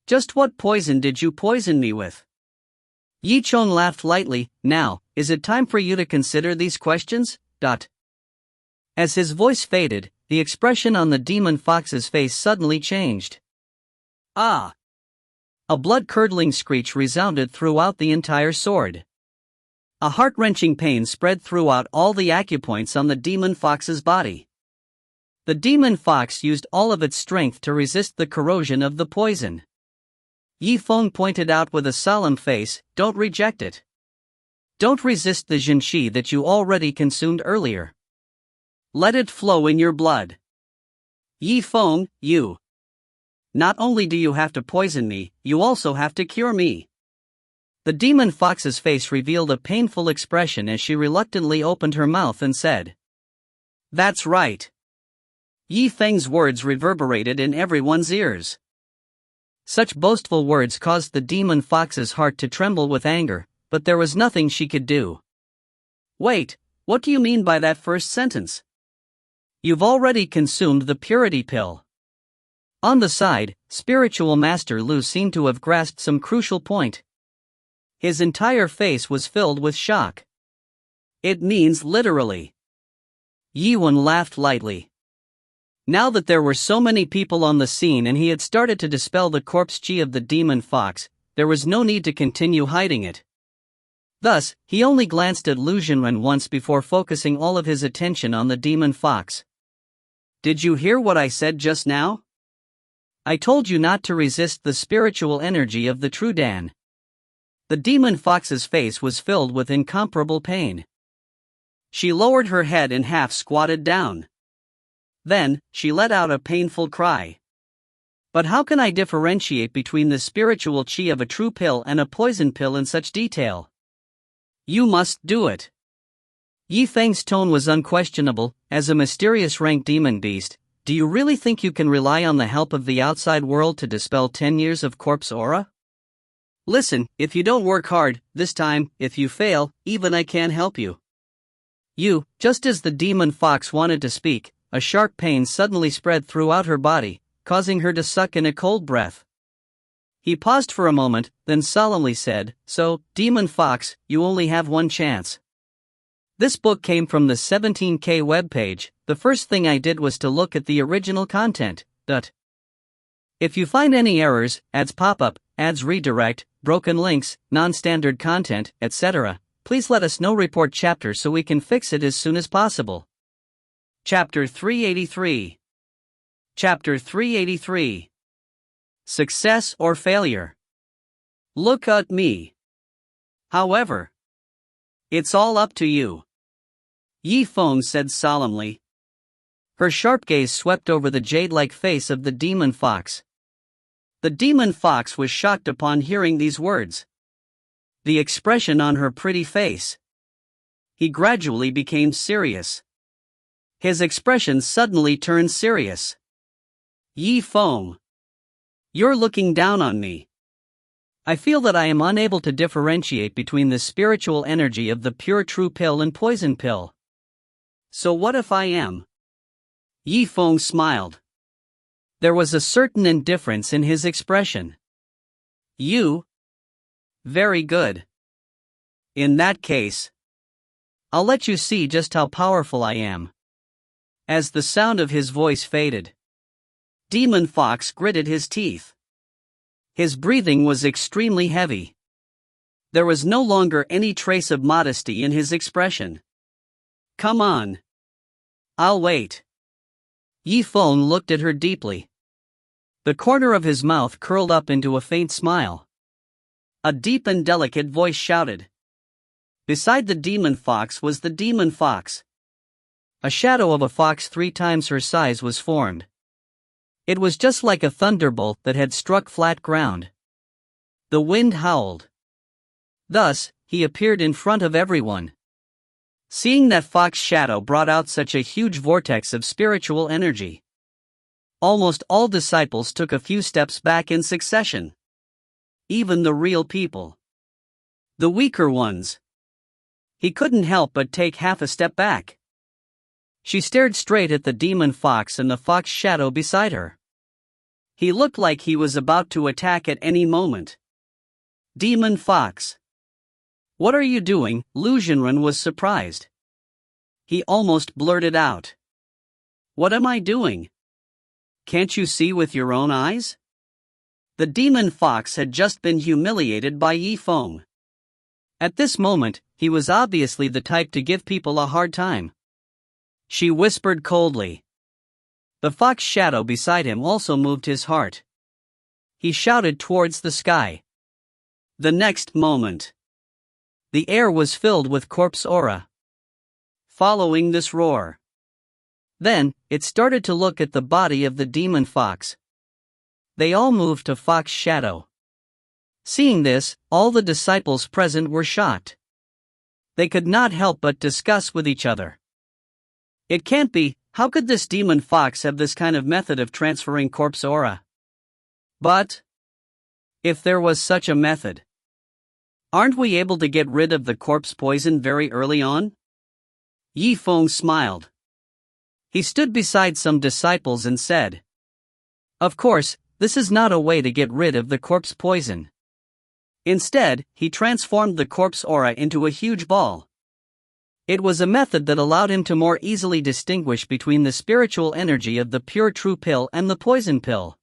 Just what poison did you poison me with?" Yicheng laughed lightly. "Now, is it time for you to consider these questions?" As his voice faded, the expression on the demon fox's face suddenly changed. "Ah!" A blood-curdling screech resounded throughout the entire sword. A heart-wrenching pain spread throughout all the acupoints on the demon fox's body. The demon fox used all of its strength to resist the corrosion of the poison. Zifeng pointed out with a solemn face, "Don't reject it. Don't resist the zhenqi that you already consumed earlier. Let it flow in your blood. Zifeng, you. Not only do you have to poison me, you also have to cure me." The demon fox's face revealed a painful expression as she reluctantly opened her mouth and said, "That's right." Zifeng's words reverberated in everyone's ears. Such boastful words caused the demon fox's heart to tremble with anger, but there was nothing she could do. "Wait, what do you mean by that first sentence? You've already consumed the purity pill." On the side, spiritual master Liu seemed to have grasped some crucial point. His entire face was filled with shock. "It means literally." Yiwen laughed lightly. Now that there were so many people on the scene and he had started to dispel the corpse qi of the demon fox, there was no need to continue hiding it. Thus, he only glanced at Liu Zhenren once before focusing all of his attention on the demon fox. "Did you hear what I said just now? I told you not to resist the spiritual energy of the true Dan." The demon fox's face was filled with incomparable pain. She lowered her head and half squatted down. Then, she let out a painful cry. "But how can I differentiate between the spiritual qi of a true pill and a poison pill in such detail?" "You must do it." Yifeng's tone was unquestionable. "As a mysterious rank demon beast, do you really think you can rely on the help of the outside world to dispel 10 years of corpse aura? Listen, if you don't work hard, this time, if you fail, even I can't help you." Just as the demon fox wanted to speak, a sharp pain suddenly spread throughout her body, causing her to suck in a cold breath. He paused for a moment, then solemnly said, "So, demon fox, you only have one chance. This book came from the 17K webpage. The first thing I did was to look at the original content. If you find any errors, ads pop up, ads redirect, broken links, non-standard content, etc., please let us know. Report chapter so we can fix it as soon as possible. Chapter 383. Chapter 383. Success or failure. Look at me. However, it's all up to you, Zifeng said solemnly. Her sharp gaze swept over the jade-like face of the demon fox. The demon fox was shocked upon hearing these words. The expression on her pretty face. He gradually became serious. His expression suddenly turned serious. Zifeng, you're looking down on me. I feel that I am unable to differentiate between the spiritual energy of the pure true pill and poison pill. So what if I am? Zifeng smiled. There was a certain indifference in his expression. You? Very good. In that case, I'll let you see just how powerful I am. As the sound of his voice faded, Demon Fox gritted his teeth. His breathing was extremely heavy. There was no longer any trace of modesty in his expression. Come on. I'll wait. Zifeng looked at her deeply. The corner of his mouth curled up into a faint smile. A deep and delicate voice shouted. Beside the demon fox was the demon fox. A shadow of a fox 3 times her size was formed. It was just like a thunderbolt that had struck flat ground. The wind howled. Thus, he appeared in front of everyone. Seeing that fox shadow brought out such a huge vortex of spiritual energy. Almost all disciples took a few steps back in succession. Even the real people. The weaker ones. He couldn't help but take half a step back. She stared straight at the demon fox and the fox shadow beside her. He looked like he was about to attack at any moment. Demon fox. What are you doing? Liu Bingqian was surprised. He almost blurted out. What am I doing? Can't you see with your own eyes? The demon fox had just been humiliated by Zifeng. At this moment, he was obviously the type to give people a hard time. She whispered coldly. The fox shadow beside him also moved his heart. He shouted towards the sky. The next moment, the air was filled with corpse aura. Following this roar, then, it started to look at the body of the demon fox. They all moved to fox shadow. Seeing this, all the disciples present were shocked. They could not help but discuss with each other. It can't be, how could this demon fox have this kind of method of transferring corpse aura? But, if there was such a method, aren't we able to get rid of the corpse poison very early on? Zifeng smiled. He stood beside some disciples and said, of course, this is not a way to get rid of the corpse poison. Instead, he transformed the corpse aura into a huge ball. It was a method that allowed him to more easily distinguish between the spiritual energy of the pure true pill and the poison pill.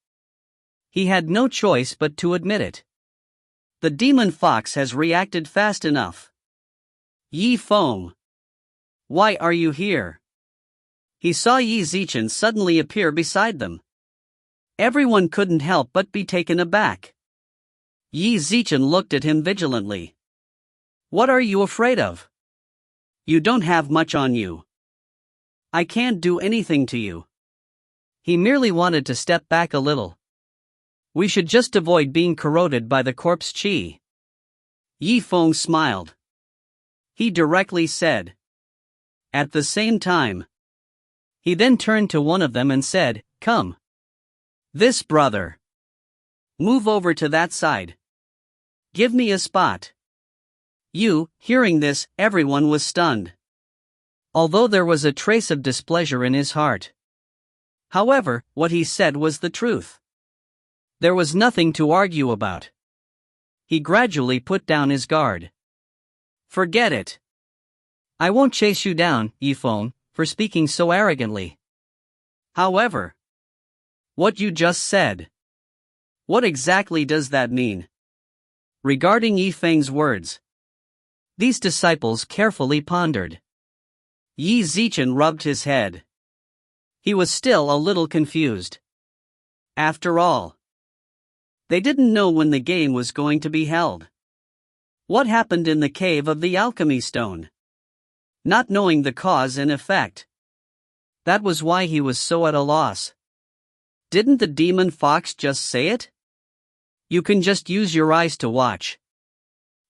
He had no choice but to admit it. The demon fox has reacted fast enough. Zifeng, why are you here? He saw Qi Zimo suddenly appear beside them. Everyone couldn't help but be taken aback. Qi Zimo looked at him vigilantly. What are you afraid of? You don't have much on you. I can't do anything to you. He merely wanted to step back a little. We should just avoid being corroded by the corpse qi. Zifeng smiled. He directly said. At the same time. He then turned to one of them and said, come. This brother. Move over to that side. Give me a spot. Hearing this, everyone was stunned. Although there was a trace of displeasure in his heart. However, what he said was the truth. There was nothing to argue about. He gradually put down his guard. Forget it. I won't chase you down, Zifeng, for speaking so arrogantly. However, what you just said. What exactly does that mean? Regarding Zifeng's words, these disciples carefully pondered. Qi Zimo rubbed his head. He was still a little confused. After all, they didn't know when the game was going to be held. What happened in the cave of the alchemy stone? Not knowing the cause and effect. That was why he was so at a loss. Didn't the demon fox just say it? You can just use your eyes to watch.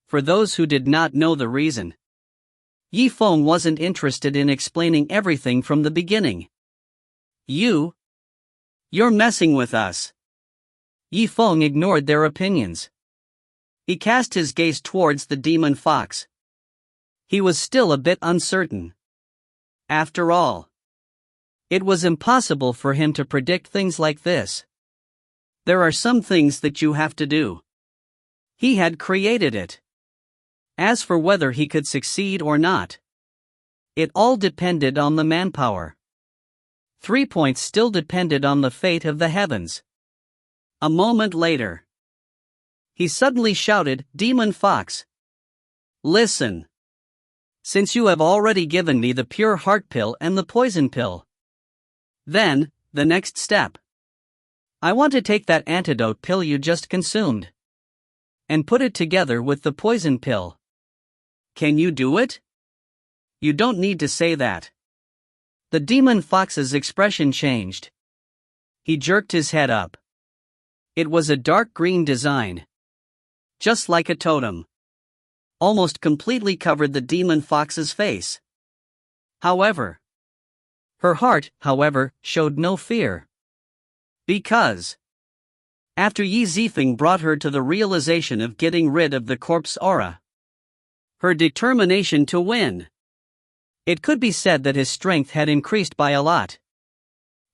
For those who did not know the reason, Zifeng wasn't interested in explaining everything from the beginning. You're messing with us. Zifeng ignored their opinions. He cast his gaze towards the demon fox. He was still a bit uncertain. After all, it was impossible for him to predict things like this. There are some things that you have to do. He had created it. As for whether he could succeed or not, it all depended on the manpower. 3 points still depended on the fate of the heavens. A moment later, he suddenly shouted, "Demon Fox! Listen! Since you have already given me the pure heart pill and the poison pill, then, the next step. I want to take that antidote pill you just consumed and put it together with the poison pill. Can you do it?" "You don't need to say that." The demon fox's expression changed. He jerked his head up. It was a dark green design, just like a totem. Almost completely covered the demon fox's face. Her heart, however, showed no fear. Because after Qi Zifeng brought her to the realization of getting rid of the corpse aura, her determination to win, it could be said that his strength had increased by a lot.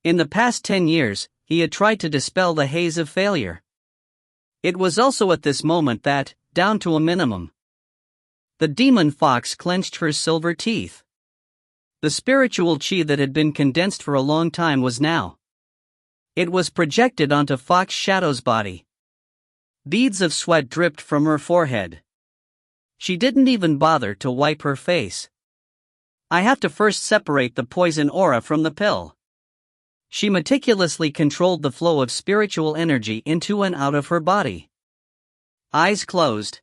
In the past 10 years, he had tried to dispel the haze of failure. It was also at this moment that, down to a minimum, the demon fox clenched her silver teeth. The spiritual qi that had been condensed for a long time was now. It was projected onto Fox Shadow's body. Beads of sweat dripped from her forehead. She didn't even bother to wipe her face. I have to first separate the poison aura from the pill. She meticulously controlled the flow of spiritual energy into and out of her body. Eyes closed.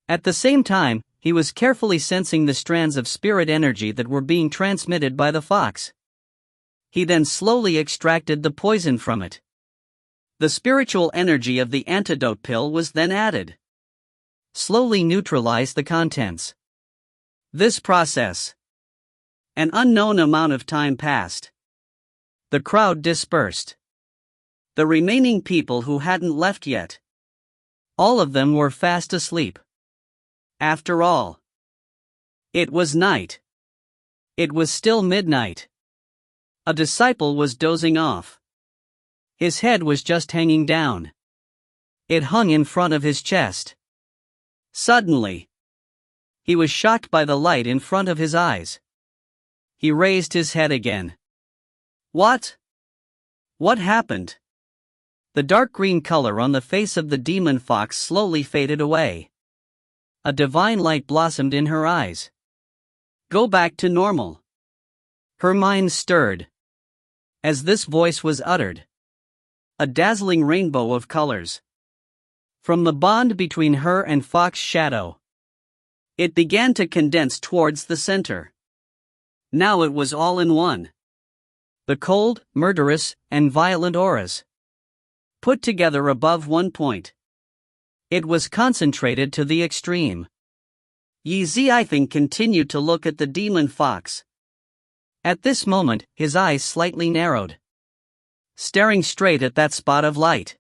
At the same time, he was carefully sensing the strands of spirit energy that were being transmitted by the fox. He then slowly extracted the poison from it. The spiritual energy of the antidote pill was then added. Slowly neutralized the contents. This process. An unknown amount of time passed. The crowd dispersed. The remaining people who hadn't left yet, all of them were fast asleep. After all, it was night. It was still midnight. A disciple was dozing off. His head was just hanging down. It hung in front of his chest. Suddenly, he was shocked by the light in front of his eyes. He raised his head again. What? What happened? The dark green color on the face of the demon fox slowly faded away. A divine light blossomed in her eyes. Go back to normal. Her mind stirred. As this voice was uttered, a dazzling rainbow of colors. From the bond between her and Fox Shadow, it began to condense towards the center. Now it was all in one. The cold, murderous, and violent auras, put together above 1 point. It was concentrated to the extreme. Qi Zifeng continued to look at the demon fox. At this moment, his eyes slightly narrowed, staring straight at that spot of light.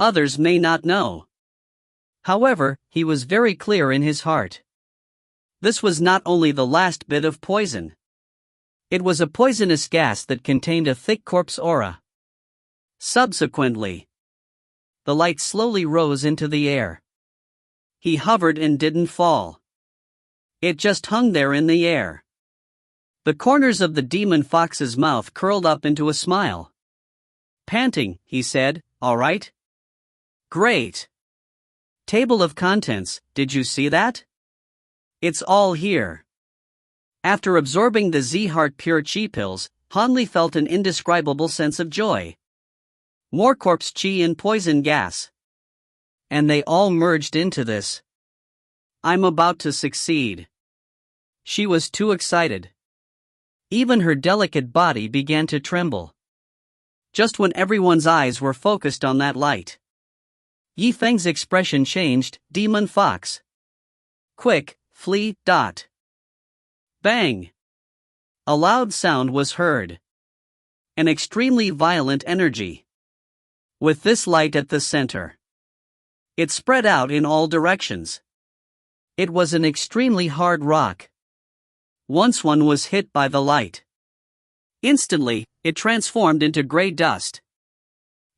Others may not know. However, he was very clear in his heart. This was not only the last bit of poison. It was a poisonous gas that contained a thick corpse aura. Subsequently, the light slowly rose into the air. He hovered and didn't fall. It just hung there in the air. The corners of the demon fox's mouth curled up into a smile. Panting, he said, "All right? Great. Table of contents, did you see that? It's all here." After absorbing the Z-Heart Pure Qi pills, Hanli felt an indescribable sense of joy. More corpse qi and poison gas. And they all merged into this. I'm about to succeed. She was too excited. Even her delicate body began to tremble. Just when everyone's eyes were focused on that light, Yifeng's expression changed. Demon fox. Quick, flee. Bang! A loud sound was heard. An extremely violent energy. With this light at the center, it spread out in all directions. It was an extremely hard rock. Once one was hit by the light, instantly, it transformed into gray dust.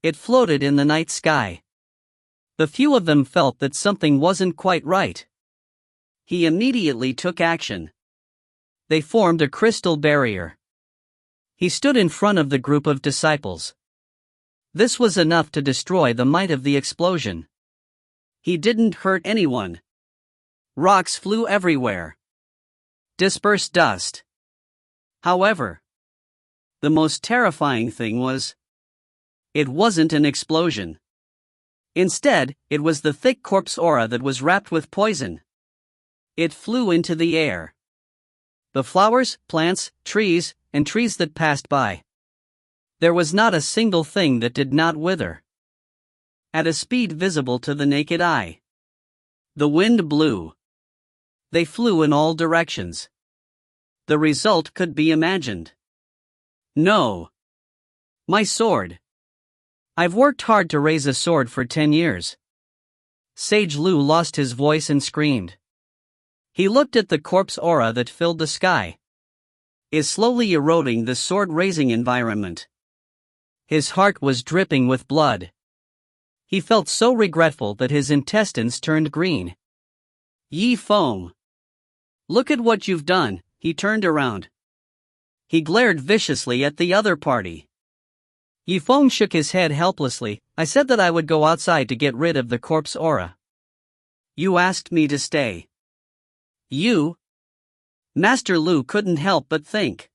It floated in the night sky. The few of them felt that something wasn't quite right. He immediately took action. They formed a crystal barrier. He stood in front of the group of disciples. This was enough to destroy the might of the explosion. He didn't hurt anyone. Rocks flew everywhere. Dispersed dust. However, the most terrifying thing was, it wasn't an explosion. Instead, it was the thick corpse aura that was wrapped with poison. It flew into the air. The flowers, plants, trees, and trees that passed by. There was not a single thing that did not wither. At a speed visible to the naked eye. The wind blew. They flew in all directions. The result could be imagined. No. My sword. I've worked hard to raise a sword for 10 years. Sage Lu lost his voice and screamed. He looked at the corpse aura that filled the sky. Is slowly eroding the sword-raising environment. His heart was dripping with blood. He felt so regretful that his intestines turned green. Yifeng. Look at what you've done. He turned around. He glared viciously at the other party. Yifeng shook his head helplessly. I said that I would go outside to get rid of the corpse aura. You asked me to stay. You? Master Lu couldn't help but think.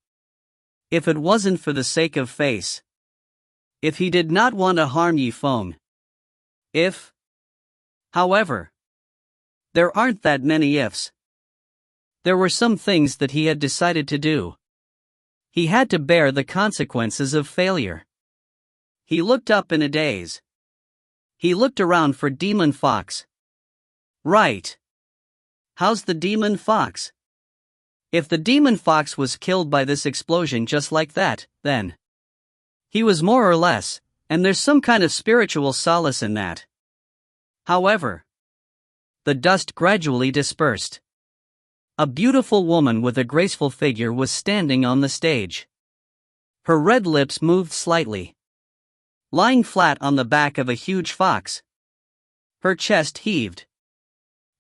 If it wasn't for the sake of face. If he did not want to harm Yifeng. If. However. There aren't that many ifs. There were some things that he had decided to do. He had to bear the consequences of failure. He looked up in a daze. He looked around for Demon Fox. Right. How's the Demon Fox? If the Demon Fox was killed by this explosion just like that, then he was more or less, and there's some kind of spiritual solace in that. However, the dust gradually dispersed. A beautiful woman with a graceful figure was standing on the stage. Her red lips moved slightly. Lying flat on the back of a huge fox. Her chest heaved.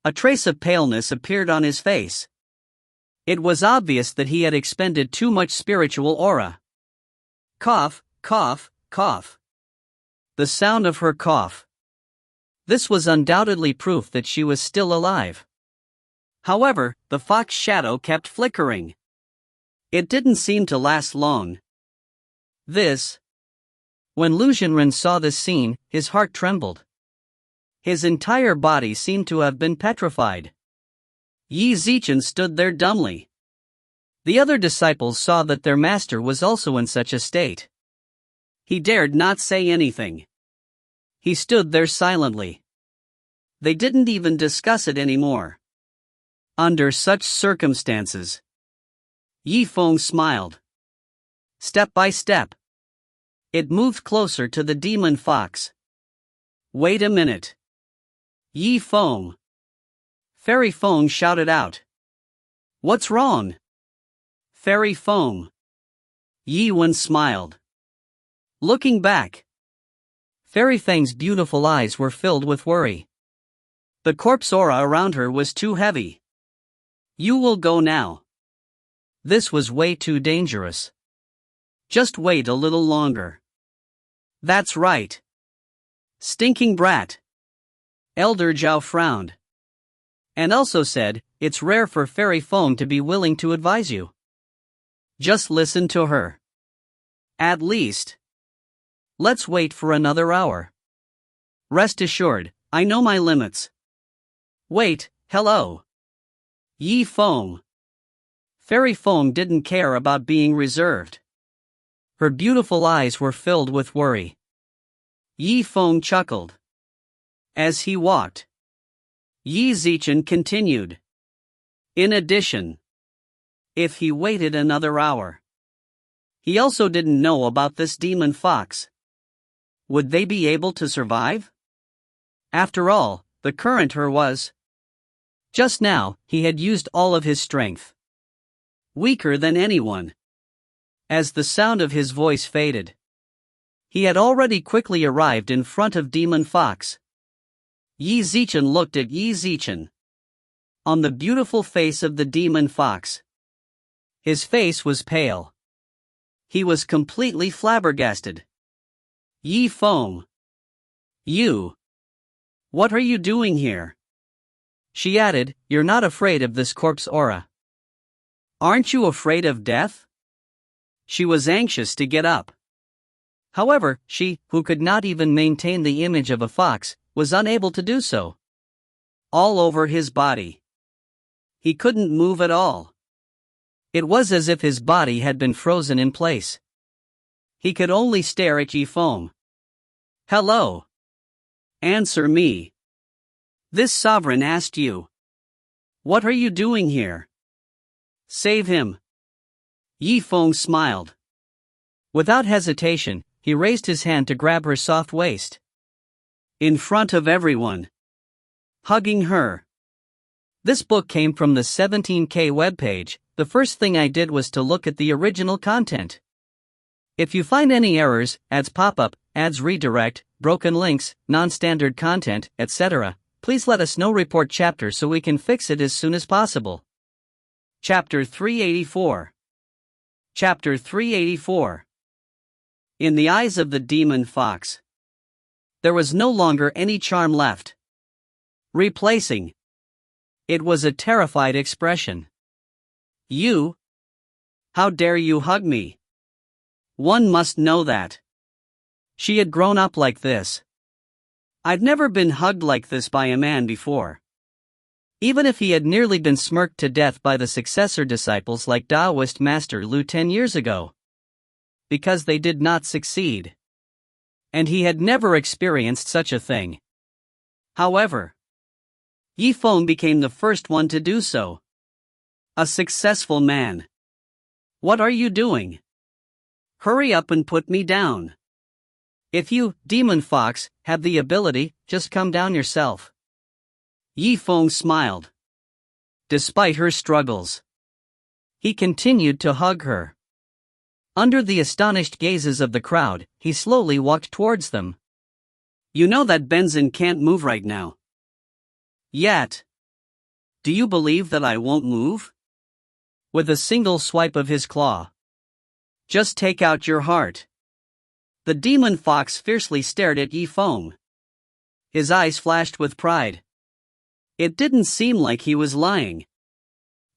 A trace of paleness appeared on his face. It was obvious that he had expended too much spiritual aura. Cough, cough, cough. The sound of her cough. This was undoubtedly proof that she was still alive. However, the fox shadow kept flickering. It didn't seem to last long. When Lu Zhenren saw this scene, his heart trembled. His entire body seemed to have been petrified. Yi Zichen stood there dumbly. The other disciples saw that their master was also in such a state. He dared not say anything. He stood there silently. They didn't even discuss it anymore. Under such circumstances, Yifeng smiled. Step by step, it moved closer to the demon fox. Wait a minute. Yifeng. Fairy Feng shouted out. What's wrong? Fairy Feng. Yi Wen smiled. Looking back, Fairy Feng's beautiful eyes were filled with worry. The corpse aura around her was too heavy. You will go now. This was way too dangerous. Just wait a little longer. That's right. Stinking brat. Elder Zhao frowned. And also said, it's rare for Fairy Feng to be willing to advise you. Just listen to her. At least. Let's wait for another hour. Rest assured, I know my limits. Wait, hello. Yi Feng. Fairy Feng didn't care about being reserved. Her beautiful eyes were filled with worry. Yi Feng chuckled. As he walked, Yi Zichen continued. In addition, if he waited another hour, he also didn't know about this demon fox. Would they be able to survive? After all, the current her was. Just now, he had used all of his strength. Weaker than anyone. As the sound of his voice faded, he had already quickly arrived in front of Demon Fox. Yi Zichen looked at Yi Zichen. On the beautiful face of the Demon Fox. His face was pale. He was completely flabbergasted. Yi Feng. You. What are you doing here? She added, you're not afraid of this corpse aura. Aren't you afraid of death? She was anxious to get up. However, she, who could not even maintain the image of a fox, was unable to do so. All over his body. He couldn't move at all. It was as if his body had been frozen in place. He could only stare at Yi Feng. Hello. Answer me. This sovereign asked you. What are you doing here? Save him. Yi Feng smiled. Without hesitation, he raised his hand to grab her soft waist. In front of everyone. Hugging her. This book came from the 17K webpage. The first thing I did was to look at the original content. If you find any errors, ads pop up, ads redirect, broken links, non-standard content, etc., please let us know. Report chapter so we can fix it as soon as possible. Chapter 384. Chapter 384. In the eyes of the demon fox, there was no longer any charm left. Replacing it was a terrified expression. You? How dare you hug me? One must know that. She had grown up like this. I'd never been hugged like this by a man before. Even if he had nearly been smirked to death by the successor disciples like Taoist Master Liu 10 years ago. Because they did not succeed. And he had never experienced such a thing. However, Yi Feng became the first one to do so. A successful man. What are you doing? Hurry up and put me down. If you, Demon Fox, have the ability, just come down yourself. Yi Feng smiled. Despite her struggles, he continued to hug her. Under the astonished gazes of the crowd, he slowly walked towards them. You know that Benzin can't move right now. Yet. Do you believe that I won't move? With a single swipe of his claw. Just take out your heart. The demon fox fiercely stared at Yi Feng. His eyes flashed with pride. It didn't seem like he was lying.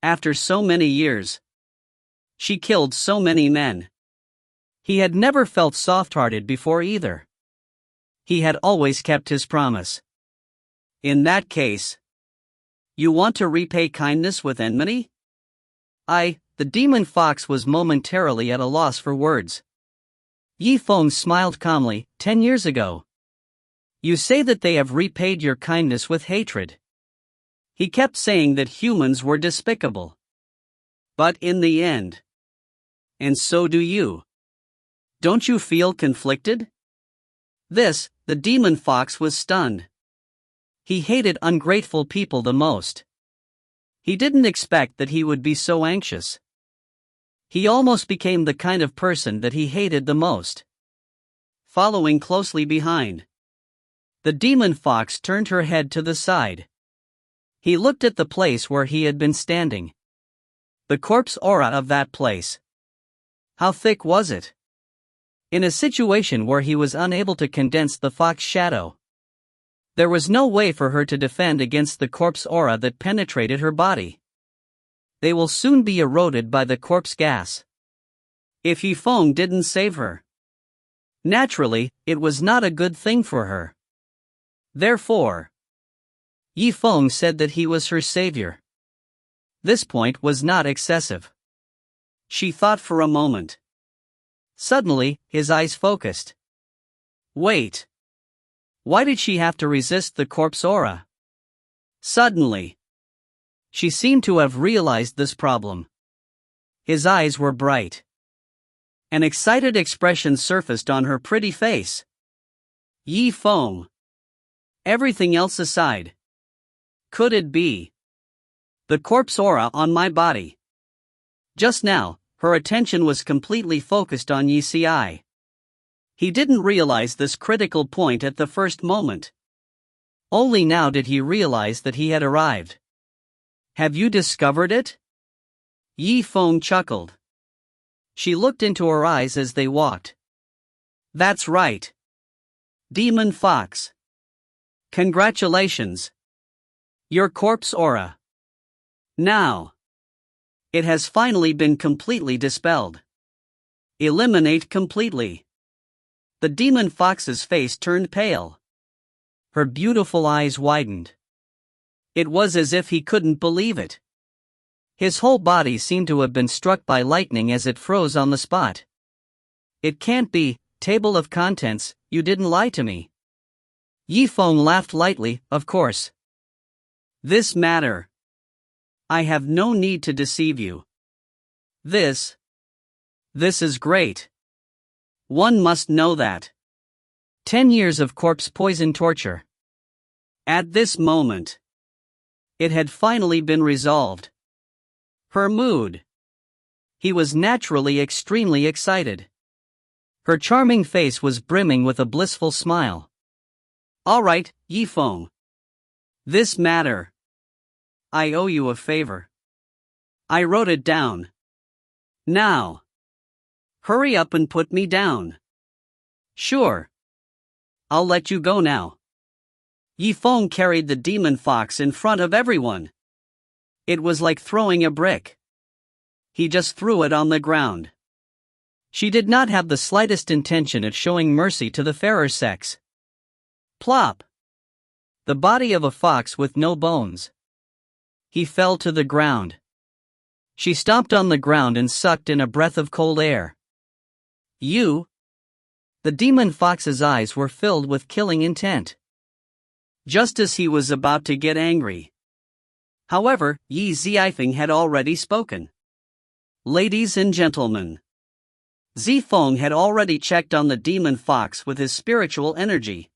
After so many years, she killed so many men. He had never felt soft-hearted before either. He had always kept his promise. In that case, you want to repay kindness with enmity? The demon fox was momentarily at a loss for words. Yi Feng smiled calmly. 10 years ago. You say that they have repaid your kindness with hatred. He kept saying that humans were despicable. But in the end. And so do you. Don't you feel conflicted? The demon fox was stunned. He hated ungrateful people the most. He didn't expect that he would be so anxious. He almost became the kind of person that he hated the most. Following closely behind, the demon fox turned her head to the side. He looked at the place where he had been standing. The corpse aura of that place. How thick was it? In a situation where he was unable to condense the fox shadow, there was no way for her to defend against the corpse aura that penetrated her body. They will soon be eroded by the corpse gas. If Zifeng didn't save her, naturally, it was not a good thing for her. Therefore, Zifeng said that he was her savior. This point was not excessive. She thought for a moment. Suddenly, his eyes focused. Wait. Why did she have to resist the corpse aura? Suddenly, she seemed to have realized this problem. His eyes were bright. An excited expression surfaced on her pretty face. Zifeng. Everything else aside. Could it be the corpse aura on my body? Just now, her attention was completely focused on Yi. He didn't realize this critical point at the first moment. Only now did he realize that he had arrived. Have you discovered it? Zifeng chuckled. She looked into her eyes as they walked. That's right. Demon Fox. Congratulations. Your corpse aura. Now, it has finally been completely dispelled. Eliminate completely. The demon fox's face turned pale. Her beautiful eyes widened. It was as if he couldn't believe it. His whole body seemed to have been struck by lightning as it froze on the spot. It can't be, table of contents, you didn't lie to me. Zifeng laughed lightly, of course. This matter. I have no need to deceive you. This is great. One must know that. 10 years of corpse poison torture. At this moment, it had finally been resolved. Her mood. He was naturally extremely excited. Her charming face was brimming with a blissful smile. All right, Zifeng. This matter. I owe you a favor. I wrote it down. Now, hurry up and put me down. Sure. I'll let you go now. Zifeng carried the demon fox in front of everyone. It was like throwing a brick. He just threw it on the ground. She did not have the slightest intention of showing mercy to the fairer sex. Plop! The body of a fox with no bones. He fell to the ground. She stomped on the ground and sucked in a breath of cold air. You? The demon fox's eyes were filled with killing intent. Just as he was about to get angry. However, Zifeng had already spoken. Ladies and gentlemen. Zifeng had already checked on the demon fox with his spiritual energy.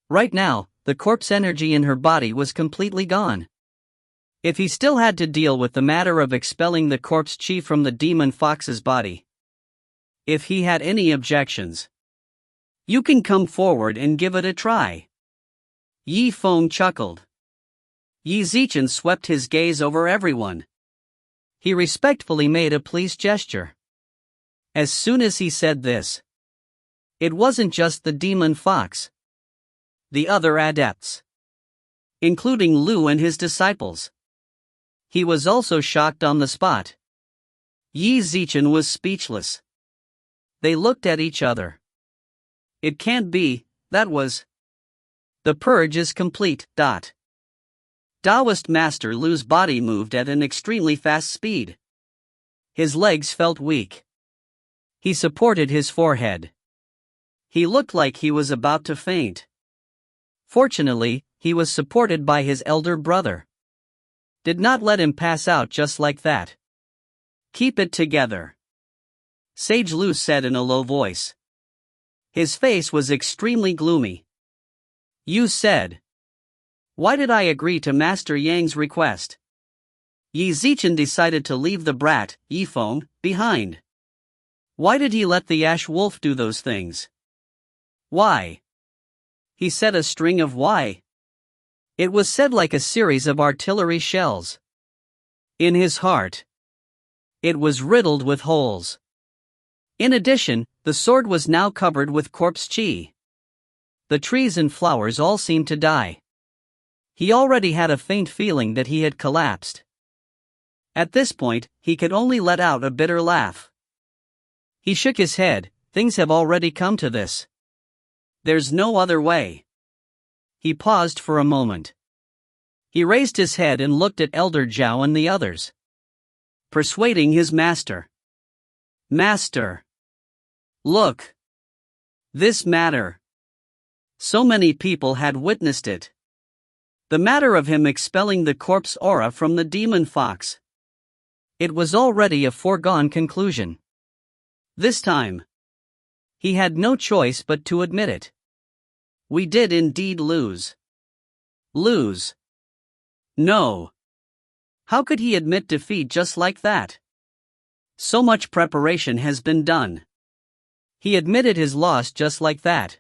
Right now, the corpse energy in her body was completely gone. If he still had to deal with the matter of expelling the corpse qi from the demon fox's body. If he had any objections. You can come forward and give it a try. Zifeng chuckled. Zichen swept his gaze over everyone. He respectfully made a pleased gesture. As soon as he said this, it wasn't just the demon fox. The other adepts, including Liu and his disciples. He was also shocked on the spot. Zichen was speechless. They looked at each other. It can't be, that was. The purge is complete. Taoist Master Liu's body moved at an extremely fast speed. His legs felt weak. He supported his forehead. He looked like he was about to faint. Fortunately, he was supported by his elder brother. Did not let him pass out just like that. Keep it together, Sage Liu said in a low voice. His face was extremely gloomy. You said. Why did I agree to Master Yang's request? Zichen decided to leave the brat, Zifeng, behind. Why did he let the ash wolf do those things? Why? He said a string of why. It was said like a series of artillery shells. In his heart, it was riddled with holes. In addition, the sword was now covered with corpse qi. The trees and flowers all seemed to die. He already had a faint feeling that he had collapsed. At this point, he could only let out a bitter laugh. He shook his head. Things have already come to this. There's no other way. He paused for a moment. He raised his head and looked at Elder Zhao and the others. Persuading his master. Master. Look. This matter. So many people had witnessed it. The matter of him expelling the corpse aura from the demon fox. It was already a foregone conclusion. This time, he had no choice but to admit it. We did indeed lose. Lose? No. How could he admit defeat just like that? So much preparation has been done. He admitted his loss just like that.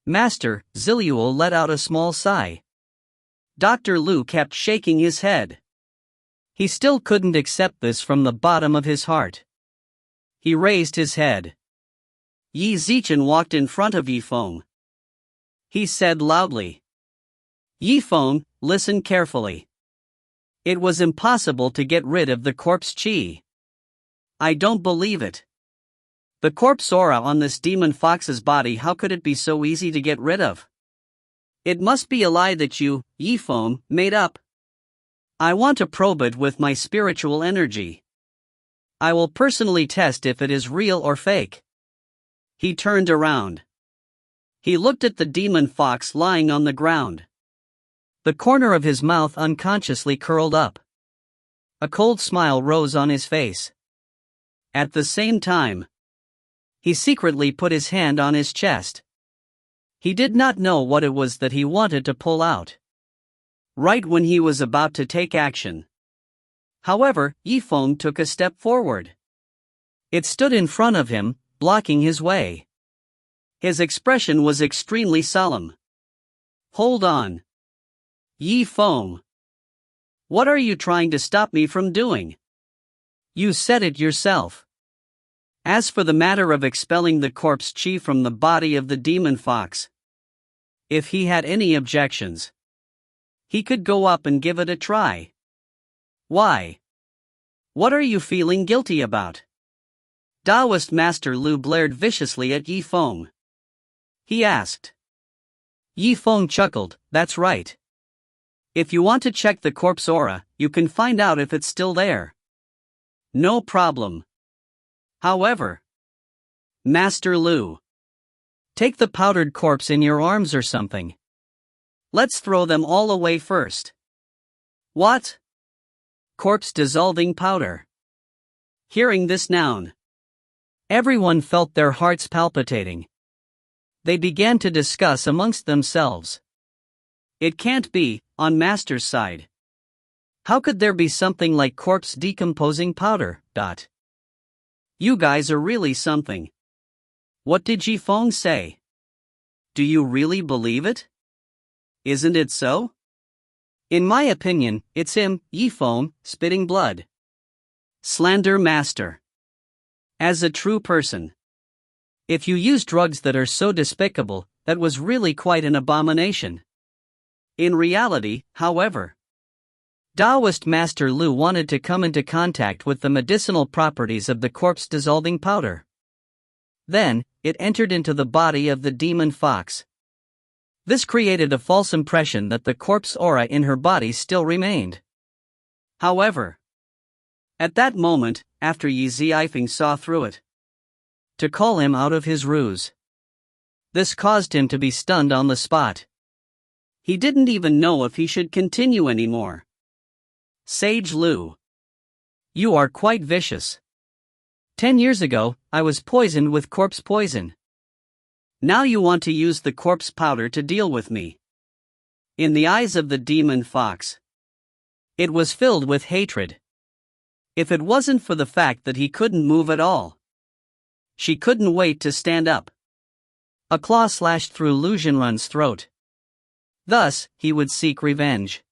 Master, Ziliuo let out a small sigh. Dr. Liu kept shaking his head. He still couldn't accept this from the bottom of his heart. He raised his head. Yi Zichen walked in front of Yifeng. He said loudly. Yifeng, listen carefully. It was impossible to get rid of the corpse qi. I don't believe it. The corpse aura on this demon fox's body, how could it be so easy to get rid of? It must be a lie that you, Yifeng, made up. I want to probe it with my spiritual energy. I will personally test if it is real or fake. He turned around. He looked at the demon fox lying on the ground. The corner of his mouth unconsciously curled up. A cold smile rose on his face. At the same time, he secretly put his hand on his chest. He did not know what it was that he wanted to pull out. Right when he was about to take action. However, Yifeng took a step forward. It stood in front of him, blocking his way. His expression was extremely solemn. Hold on. Yifeng. What are you trying to stop me from doing? You said it yourself. As for the matter of expelling the corpse qi from the body of the demon fox, if he had any objections, he could go up and give it a try. Why? What are you feeling guilty about? Taoist Master Liu blared viciously at Yifeng. He asked. Yifeng chuckled, that's right. If you want to check the corpse aura, you can find out if it's still there. No problem. However, Master Liu, take the powdered corpse in your arms or something. Let's throw them all away first. What? Corpse dissolving powder. Hearing this noun, everyone felt their hearts palpitating. They began to discuss amongst themselves. It can't be, on Master's side. How could there be something like corpse decomposing powder? You guys are really something. What did Yifeng say? Do you really believe it? Isn't it so? In my opinion, it's him, Yifeng, spitting blood. Slander Master. As a true person. If you use drugs that are so despicable, that was really quite an abomination. In reality, however, Taoist Master Liu wanted to come into contact with the medicinal properties of the corpse dissolving powder. Then, it entered into the body of the demon fox. This created a false impression that the corpse aura in her body still remained. However, at that moment, after Yi Zifeng saw through it, to call him out of his ruse. This caused him to be stunned on the spot. He didn't even know if he should continue anymore. Sage Liu. You are quite vicious. 10 years ago, I was poisoned with corpse poison. Now you want to use the corpse powder to deal with me. In the eyes of the demon fox, it was filled with hatred. If it wasn't for the fact that he couldn't move at all, she couldn't wait to stand up. A claw slashed through Lu Zhenrun's throat. Thus, he would seek revenge.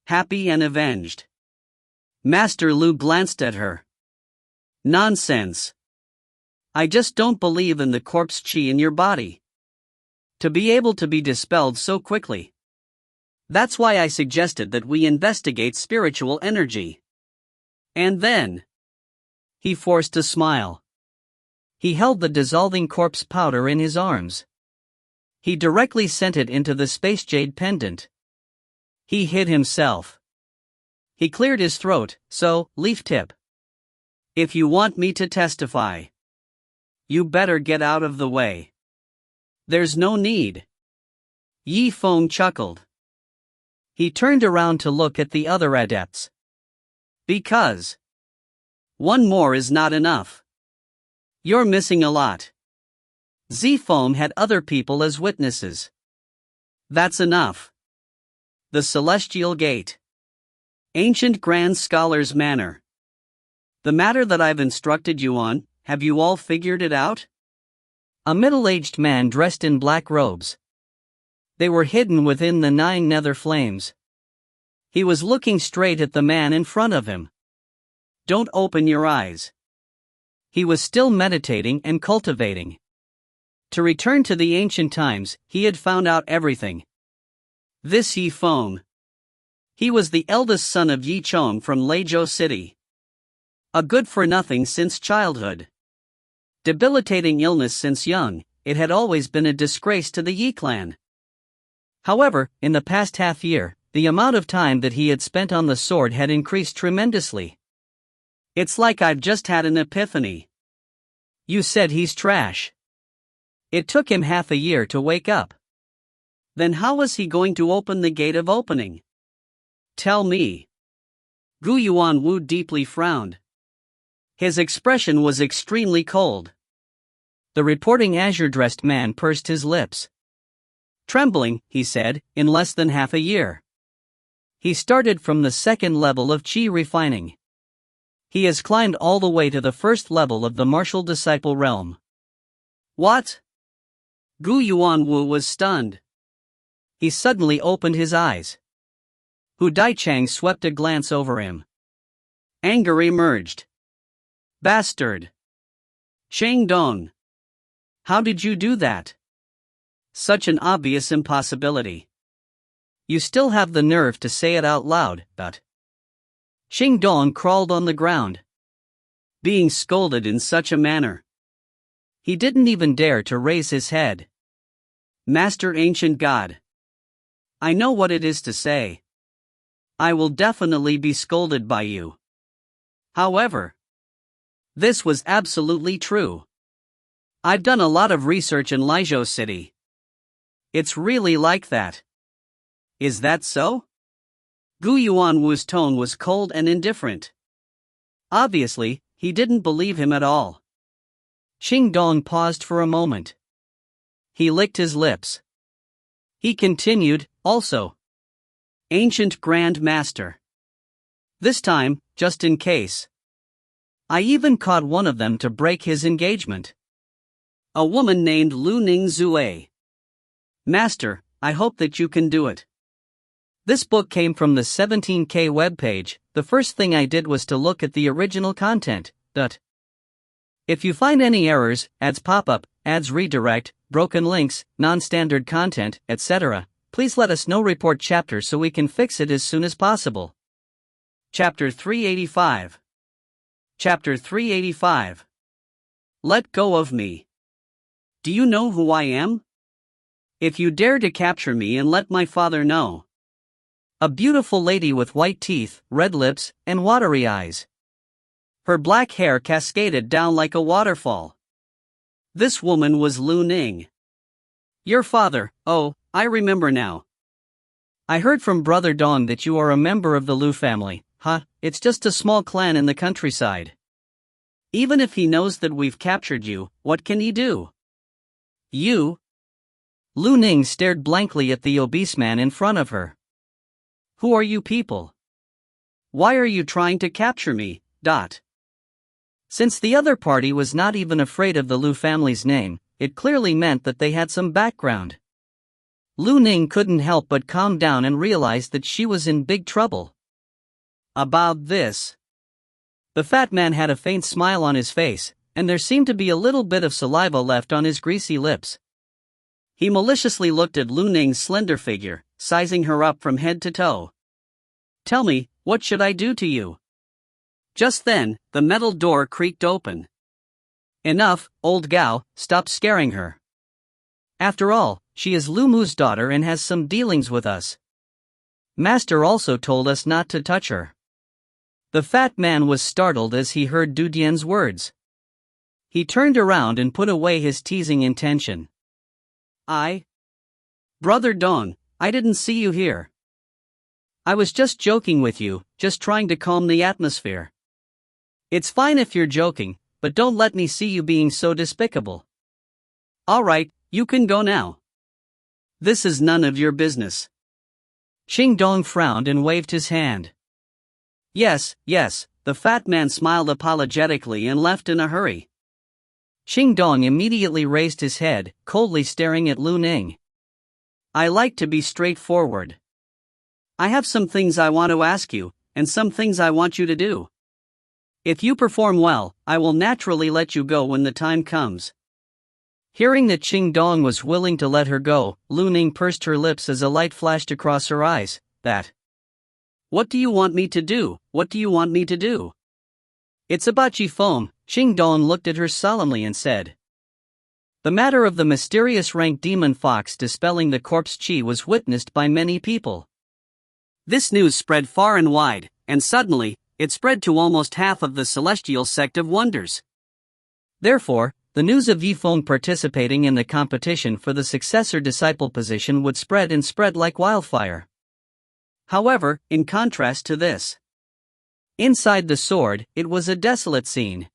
Happy and avenged. Master Liu glanced at her. Nonsense. I just don't believe in the corpse qi in your body. To be able to be dispelled so quickly. That's why I suggested that we investigate spiritual energy. And then. He forced a smile. He held the dissolving corpse powder in his arms. He directly sent it into the space jade pendant. He hid himself. He cleared his throat, so, leaf tip. If you want me to testify, you better get out of the way. There's no need. Zifeng chuckled. He turned around to look at the other adepts. Because one more is not enough. You're missing a lot. Zifeng had other people as witnesses. That's enough. The Celestial Gate. Ancient Grand Scholar's Manor. The matter that I've instructed you on, have you all figured it out? A middle-aged man dressed in black robes. They were hidden within the 9 nether flames. He was looking straight at the man in front of him. Don't open your eyes. He was still meditating and cultivating. To return to the ancient times, he had found out everything. This Zifeng. He was the eldest son of Yi Chong from Legacy City. A good-for-nothing since childhood. Debilitating illness since young, it had always been a disgrace to the Yi clan. However, in the past half-year, the amount of time that he had spent on the sword had increased tremendously. It's like I've just had an epiphany. You said he's trash. It took him half a year to wake up. Then how was he going to open the gate of opening? Tell me. Gu Yuanwu deeply frowned. His expression was extremely cold. The reporting azure-dressed man pursed his lips. Trembling, he said, in less than half a year. He started from the 2nd level of Qi refining. He has climbed all the way to the 1st level of the martial disciple realm. What? Gu Yuanwu was stunned. He suddenly opened his eyes. Hu Daichang swept a glance over him. Anger emerged. Bastard! Shang Dong! How did you do that? Such an obvious impossibility. You still have the nerve to say it out loud, but. Shang Dong crawled on the ground. Being scolded in such a manner. He didn't even dare to raise his head. Master Ancient God. I know what it is to say. I will definitely be scolded by you. However, this was absolutely true. I've done a lot of research in Legacy City. It's really like that. Is that so? Gu Yuanwu's tone was cold and indifferent. Obviously, he didn't believe him at all. Xing Dong paused for a moment. He licked his lips. He continued, also. Ancient Grand Master. This time, just in case. I even caught one of them to break his engagement. A woman named Lu Ning Zue. Master, I hope that you can do it. This book came from the 17K webpage. The first thing I did was to look at the original content. If you find any errors, ads pop up, ads redirect, broken links, non-standard content, etc., please let us know. Report chapter so we can fix it as soon as possible. Chapter 385. Chapter 385. Let go of me. Do you know who I am? If you dare to capture me and let my father know. A beautiful lady with white teeth, red lips, and watery eyes. Her black hair cascaded down like a waterfall. This woman was Lu Ning. Your father, oh, I remember now. I heard from Brother Dong that you are a member of the Liu family. It's just a small clan in the countryside. Even if he knows that we've captured you, what can he do? You? Lu Ning stared blankly at the obese man in front of her. Who are you people? Why are you trying to capture me? Since the other party was not even afraid of the Liu family's name, it clearly meant that they had some background. Lu Ning couldn't help but calm down and realized that she was in big trouble. About this. The fat man had a faint smile on his face, and there seemed to be a little bit of saliva left on his greasy lips. He maliciously looked at Lu Ning's slender figure, sizing her up from head to toe. "Tell me, what should I do to you?" Just then, the metal door creaked open. "Enough, old gal, stop scaring her. After all, she is Lu Mu's daughter and has some dealings with us. Master also told us not to touch her." The fat man was startled as he heard Du Dian's words. He turned around and put away his teasing intention. Brother Dong, I didn't see you here. I was just joking with you, just trying to calm the atmosphere. It's fine if you're joking, but don't let me see you being so despicable. Alright, you can go now. This is none of your business." Qing Dong frowned and waved his hand. Yes, the fat man smiled apologetically and left in a hurry. Qing Dong immediately raised his head, coldly staring at Lu Ning. "I like to be straightforward. I have some things I want to ask you, and some things I want you to do. If you perform well, I will naturally let you go when the time comes." Hearing that Qing Dong was willing to let her go, Lu Ning pursed her lips as a light flashed across her eyes. What do you want me to do? What do you want me to do? It's about Zifeng." Qing Dong looked at her solemnly and said. The matter of the mysterious rank demon fox dispelling the corpse Qi was witnessed by many people. This news spread far and wide, and suddenly, it spread to almost half of the celestial sect of wonders. Therefore, the news of Zifeng participating in the competition for the successor-disciple position would spread like wildfire. However, in contrast to this, inside the sword, it was a desolate scene.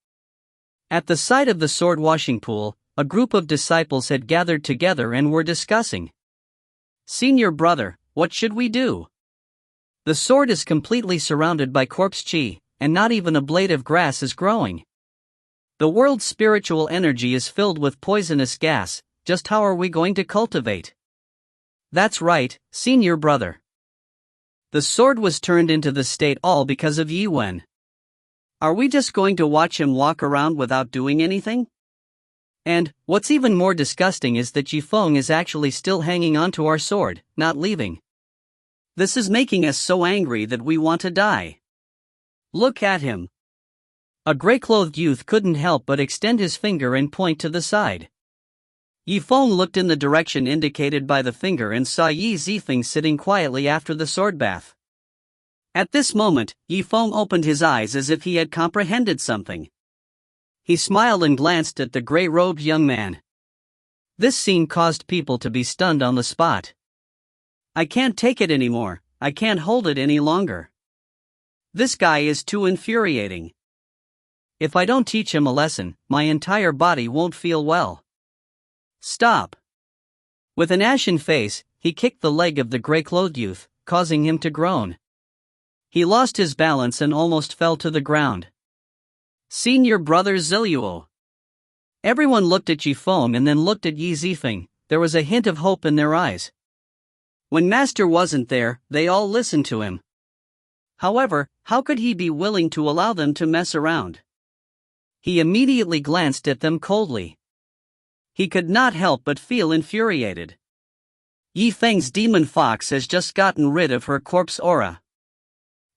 At the site of the sword washing pool, a group of disciples had gathered together and were discussing. "Senior brother, what should we do? The sword is completely surrounded by corpse Qi, and not even a blade of grass is growing. The world's spiritual energy is filled with poisonous gas, just how are we going to cultivate?" "That's right, senior brother. The sword was turned into the state all because of Yi Wen. Are we just going to watch him walk around without doing anything? And, what's even more disgusting is that Zifeng is actually still hanging onto our sword, not leaving. This is making us so angry that we want to die. Look at him." A gray-clothed youth couldn't help but extend his finger and point to the side. Zifeng looked in the direction indicated by the finger and saw Yi Zifeng sitting quietly after the sword bath. At this moment, Zifeng opened his eyes as if he had comprehended something. He smiled and glanced at the gray-robed young man. This scene caused people to be stunned on the spot. "I can't take it anymore, I can't hold it any longer. This guy is too infuriating. If I don't teach him a lesson, my entire body won't feel well. Stop." With an ashen face, he kicked the leg of the gray-clothed youth, causing him to groan. He lost his balance and almost fell to the ground. "Senior brother Ziluo." Everyone looked at Zifeng and then looked at Yi Zifeng. There was a hint of hope in their eyes. When Master wasn't there, they all listened to him. However, how could he be willing to allow them to mess around? He immediately glanced at them coldly. He could not help but feel infuriated. Zifeng's demon fox has just gotten rid of her corpse aura.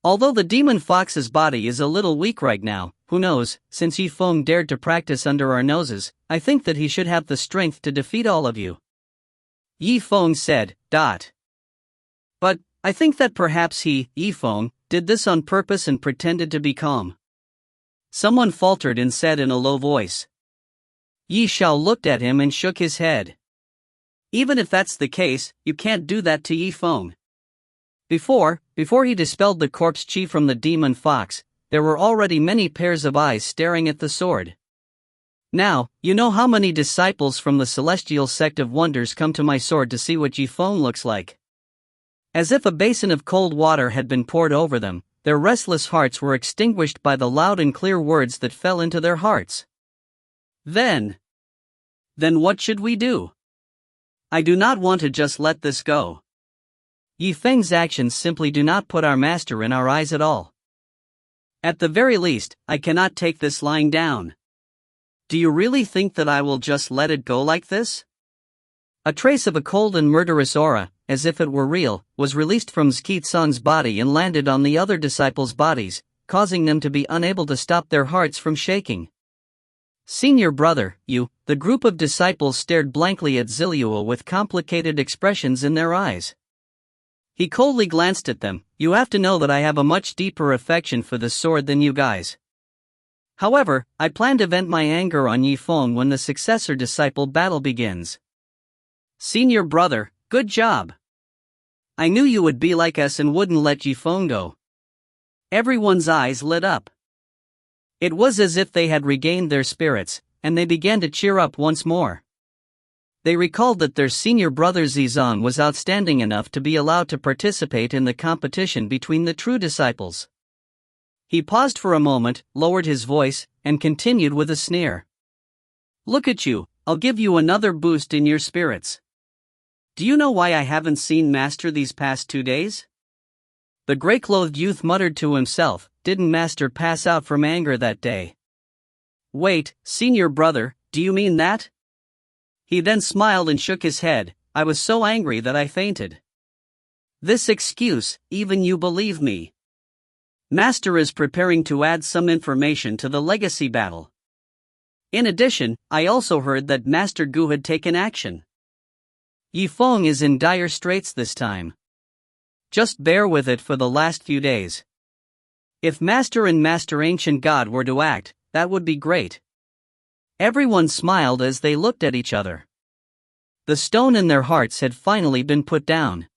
Although the demon fox's body is a little weak right now, who knows, since Zifeng dared to practice under our noses, I think that he should have the strength to defeat all of you. Zifeng said. But, I think that perhaps Zifeng, did this on purpose and pretended to be calm. Someone faltered and said in a low voice. Yi Shao looked at him and shook his head. Even if that's the case, you can't do that to Zifeng. Before he dispelled the corpse Qi from the demon fox, there were already many pairs of eyes staring at the sword. Now, you know how many disciples from the celestial sect of wonders come to my sword to see what Zifeng looks like. As if a basin of cold water had been poured over them, their restless hearts were extinguished by the loud and clear words that fell into their hearts. Then what should we do? I do not want to just let this go. Yifeng's actions simply do not put our master in our eyes at all. At the very least, I cannot take this lying down. Do you really think that I will just let it go like this? A trace of a cold and murderous aura, as if it were real, was released from Qi Zimo's body and landed on the other disciples' bodies, causing them to be unable to stop their hearts from shaking. Senior brother, you, the group of disciples stared blankly at Ziliuo with complicated expressions in their eyes. He coldly glanced at them. You have to know that I have a much deeper affection for the sword than you guys. However, I plan to vent my anger on Yifeng when the successor disciple battle begins. Senior brother, good job. I knew you would be like us and wouldn't let Yifeng go. Everyone's eyes lit up. It was as if they had regained their spirits, and they began to cheer up once more. They recalled that their senior brother Zifeng was outstanding enough to be allowed to participate in the competition between the true disciples. He paused for a moment, lowered his voice, and continued with a sneer. Look at you, I'll give you another boost in your spirits. Do you know why I haven't seen Master these past 2 days? The gray-clothed youth muttered to himself, didn't Master pass out from anger that day? Wait, senior brother, do you mean that? He then smiled and shook his head. I was so angry that I fainted. This excuse, even you believe me. Master is preparing to add some information to the legacy battle. In addition, I also heard that Master Gu had taken action. Yifeng is in dire straits this time. Just bear with it for the last few days. If Master and Master Ancient God were to act, that would be great. Everyone smiled as they looked at each other. The stone in their hearts had finally been put down.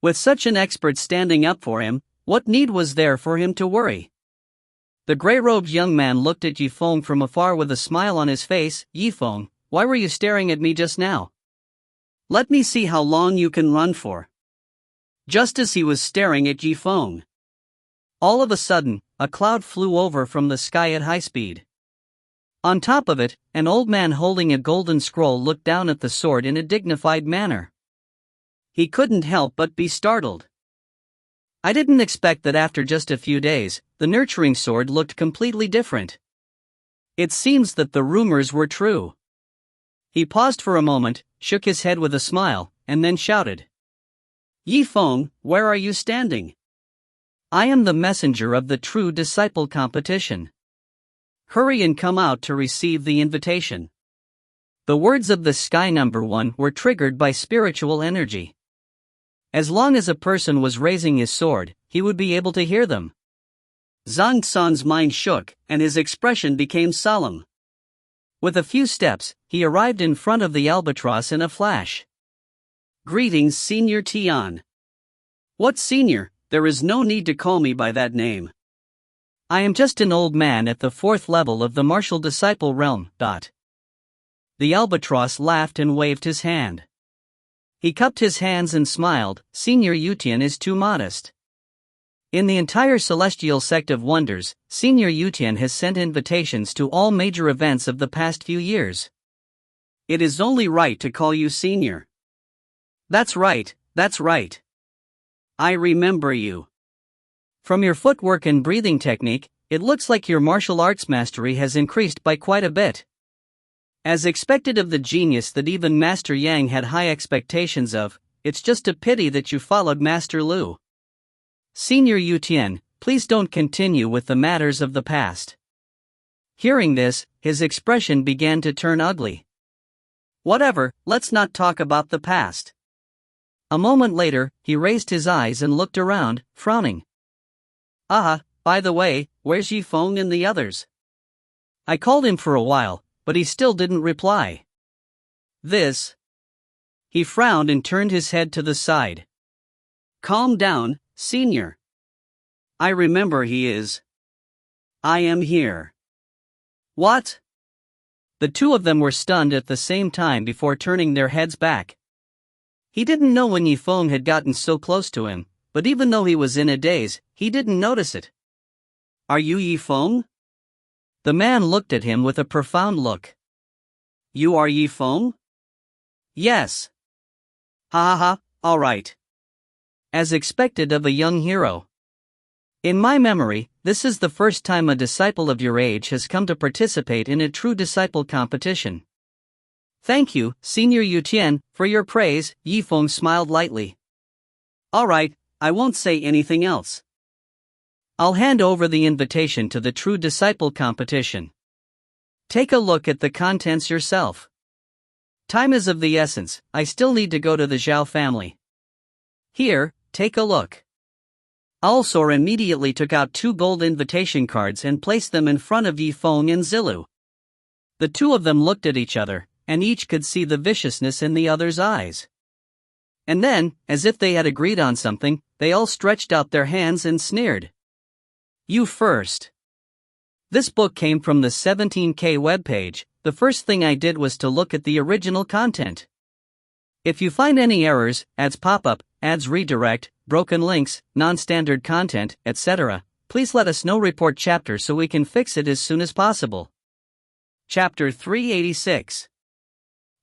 With such an expert standing up for him, what need was there for him to worry? The gray-robed young man looked at Yifeng from afar with a smile on his face. Yifeng, why were you staring at me just now? Let me see how long you can run for. Just as he was staring at Yifeng, all of a sudden, a cloud flew over from the sky at high speed. On top of it, an old man holding a golden scroll looked down at the sword in a dignified manner. He couldn't help but be startled. I didn't expect that after just a few days, the nurturing sword looked completely different. It seems that the rumors were true. He paused for a moment, shook his head with a smile, and then shouted. Yifeng, where are you standing? I am the messenger of the true disciple competition. Hurry and come out to receive the invitation. The words of the Sky Number 1 were triggered by spiritual energy. As long as a person was raising his sword, he would be able to hear them. Zhang San's mind shook, and his expression became solemn. With a few steps, he arrived in front of the albatross in a flash. Greetings, Senior Tian. What senior? There is no need to call me by that name. I am just an old man at the 4th level of the martial disciple realm. The albatross laughed and waved his hand. He cupped his hands and smiled. Senior Yutian is too modest. In the entire celestial sect of wonders, Senior Yutian has sent invitations to all major events of the past few years. It is only right to call you senior. That's right, that's right. I remember you. From your footwork and breathing technique, it looks like your martial arts mastery has increased by quite a bit. As expected of the genius that even Master Yang had high expectations of, it's just a pity that you followed Master Liu. Senior Yutian, please don't continue with the matters of the past. Hearing this, his expression began to turn ugly. Whatever, let's not talk about the past. A moment later, he raised his eyes and looked around, frowning. By the way, where's Yifeng and the others? I called him for a while, but he still didn't reply. He frowned and turned his head to the side. Calm down, senior. I remember he is. I am here. What? The two of them were stunned at the same time before turning their heads back. He didn't know when Yifeng had gotten so close to him, but even though he was in a daze, he didn't notice it. Are you Yifeng? The man looked at him with a profound look. You are Yifeng? Yes. Ha ha ha, alright. As expected of a young hero. In my memory, this is the first time a disciple of your age has come to participate in a true disciple competition. Thank you, Senior Yu Tian, for your praise, Yifeng smiled lightly. Alright, I won't say anything else. I'll hand over the invitation to the true disciple competition. Take a look at the contents yourself. Time is of the essence, I still need to go to the Zhao family. Here, take a look. Alsor immediately took out 2 gold invitation cards and placed them in front of Yifeng and Zilu. The two of them looked at each other, and each could see the viciousness in the other's eyes. And then, as if they had agreed on something, they all stretched out their hands and sneered. You first. This book came from the 17K webpage. The first thing I did was to look at the original content. If you find any errors, ads pop up, ads redirect, broken links, non-standard content, etc., please let us know. Report chapter so we can fix it as soon as possible. Chapter 386.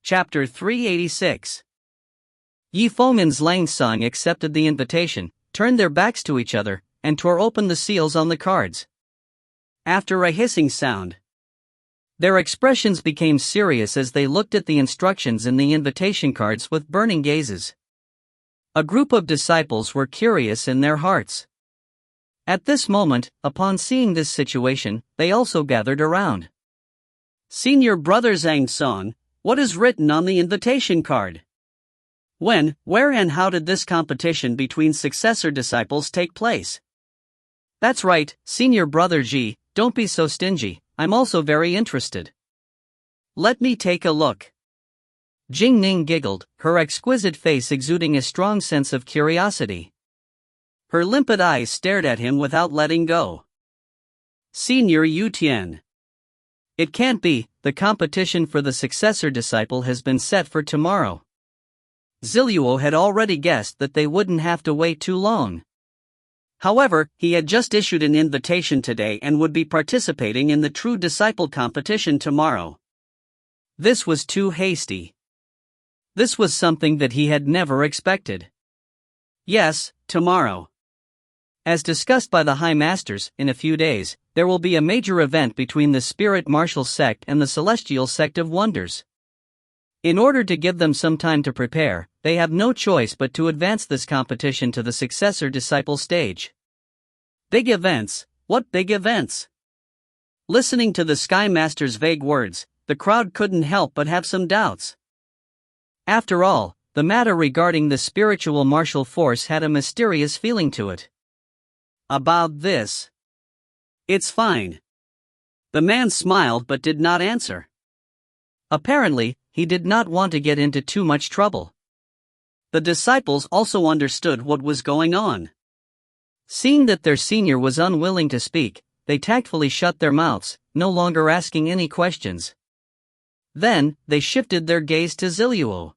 Chapter 386. Yifeng and Zlang Song accepted the invitation, turned their backs to each other, and tore open the seals on the cards. After a hissing sound, their expressions became serious as they looked at the instructions in the invitation cards with burning gazes. A group of disciples were curious in their hearts. At this moment, upon seeing this situation, they also gathered around. Senior brother Zhang Song, what is written on the invitation card? When, where and how did this competition between successor disciples take place? That's right, senior brother Ji, don't be so stingy, I'm also very interested. Let me take a look. Jing Ning giggled, her exquisite face exuding a strong sense of curiosity. Her limpid eyes stared at him without letting go. Senior Yu Tian. It can't be, the competition for the successor disciple has been set for tomorrow. Ziluo had already guessed that they wouldn't have to wait too long. However, he had just issued an invitation today and would be participating in the true disciple competition tomorrow. This was too hasty. This was something that he had never expected. Yes, tomorrow. As discussed by the High Masters, in a few days, there will be a major event between the Spirit Martial Sect and the Celestial Sect of Wonders. In order to give them some time to prepare, they have no choice but to advance this competition to the successor disciple stage. Big events? What big events? Listening to the Sky Master's vague words, the crowd couldn't help but have some doubts. After all, the matter regarding the spiritual martial force had a mysterious feeling to it. About this. It's fine. The man smiled but did not answer. Apparently, he did not want to get into too much trouble. The disciples also understood what was going on. Seeing that their senior was unwilling to speak, they tactfully shut their mouths, no longer asking any questions. Then, they shifted their gaze to Ziluo.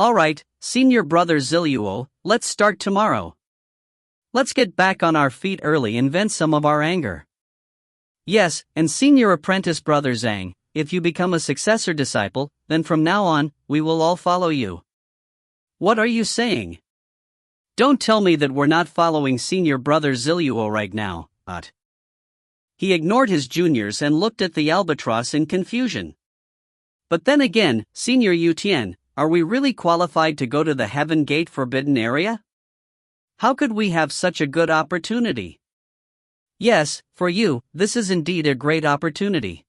Alright, senior brother Ziluo, let's start tomorrow. Let's get back on our feet early and vent some of our anger. Yes, and senior apprentice brother Zhang, if you become a successor disciple, then from now on, we will all follow you. What are you saying? Don't tell me that we're not following senior brother Ziluo right now, but. He ignored his juniors and looked at the albatross in confusion. But then again, senior Yu Tian, are we really qualified to go to the Heaven Gate Forbidden Area? How could we have such a good opportunity? Yes, for you, this is indeed a great opportunity.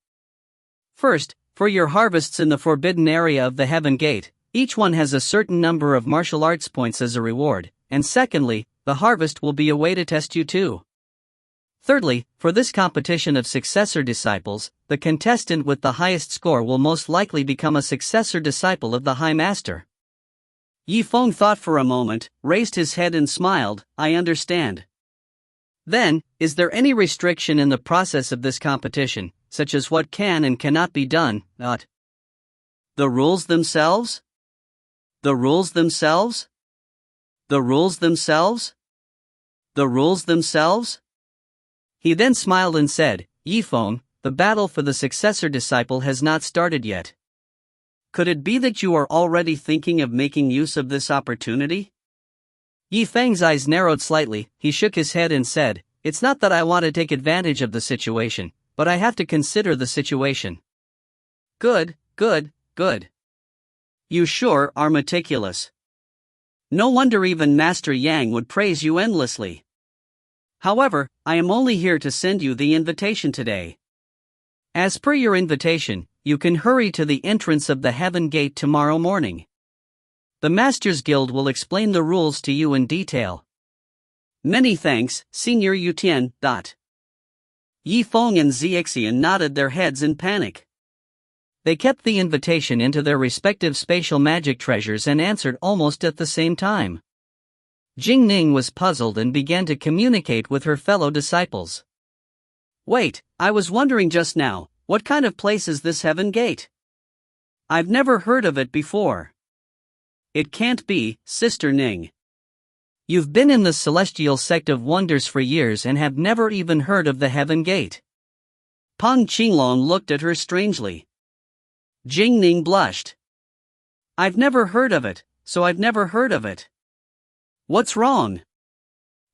First, for your harvests in the Forbidden Area of the Heaven Gate, each one has a certain number of martial arts points as a reward, and secondly, the harvest will be a way to test you too. Thirdly, for this competition of successor disciples, the contestant with the highest score will most likely become a successor disciple of the High Master. Yifeng thought for a moment, raised his head and smiled, I understand. Then, is there any restriction in the process of this competition, such as what can and cannot be done, not? The rules themselves? The rules themselves? The rules themselves? The rules themselves? He then smiled and said, Yifeng, the battle for the successor disciple has not started yet. Could it be that you are already thinking of making use of this opportunity? Yifeng's eyes narrowed slightly. He shook his head and said, "It's not that I want to take advantage of the situation, but I have to consider the situation." Good, good, good. You sure are meticulous. No wonder even Master Yang would praise you endlessly. However, I am only here to send you the invitation today. As per your invitation, you can hurry to the entrance of the Heaven Gate tomorrow morning. The Masters Guild will explain the rules to you in detail. Many thanks, Senior Yutian. Yifeng and Zifeng nodded their heads in panic. They kept the invitation into their respective spatial magic treasures and answered almost at the same time. Jingning was puzzled and began to communicate with her fellow disciples. Wait, I was wondering just now, what kind of place is this Heaven Gate? I've never heard of it before. It can't be, Sister Ning. You've been in the celestial sect of wonders for years and have never even heard of the Heaven Gate. Peng Qinglong looked at her strangely. Jingning blushed. I've never heard of it, so I've never heard of it. What's wrong?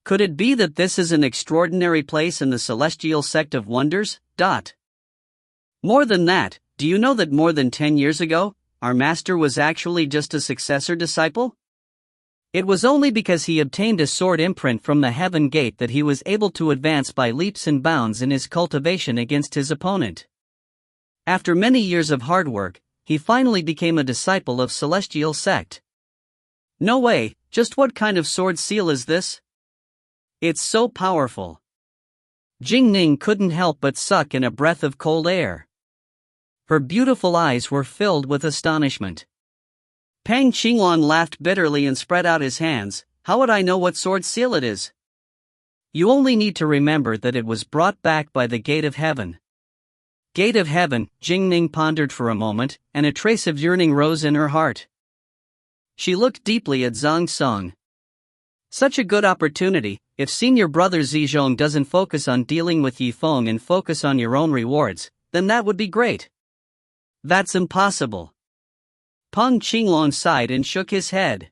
Could it be that this is an extraordinary place in the celestial sect of wonders? More than that, do you know that more than 10 years ago, our master was actually just a successor disciple? It was only because he obtained a sword imprint from the Heaven Gate that he was able to advance by leaps and bounds in his cultivation against his opponent. After many years of hard work, he finally became a disciple of Celestial Sect. No way, just what kind of sword seal is this? It's so powerful. Jingning couldn't help but suck in a breath of cold air. Her beautiful eyes were filled with astonishment. Peng Qinglong laughed bitterly and spread out his hands. How would I know what sword seal it is? You only need to remember that it was brought back by the Gate of Heaven. Gate of Heaven, Jingning pondered for a moment, and a trace of yearning rose in her heart. She looked deeply at Zhang Song. Such a good opportunity. If senior brother Zizhong doesn't focus on dealing with Yifeng and focus on your own rewards, then that would be great. That's impossible. Peng Qinglong sighed and shook his head.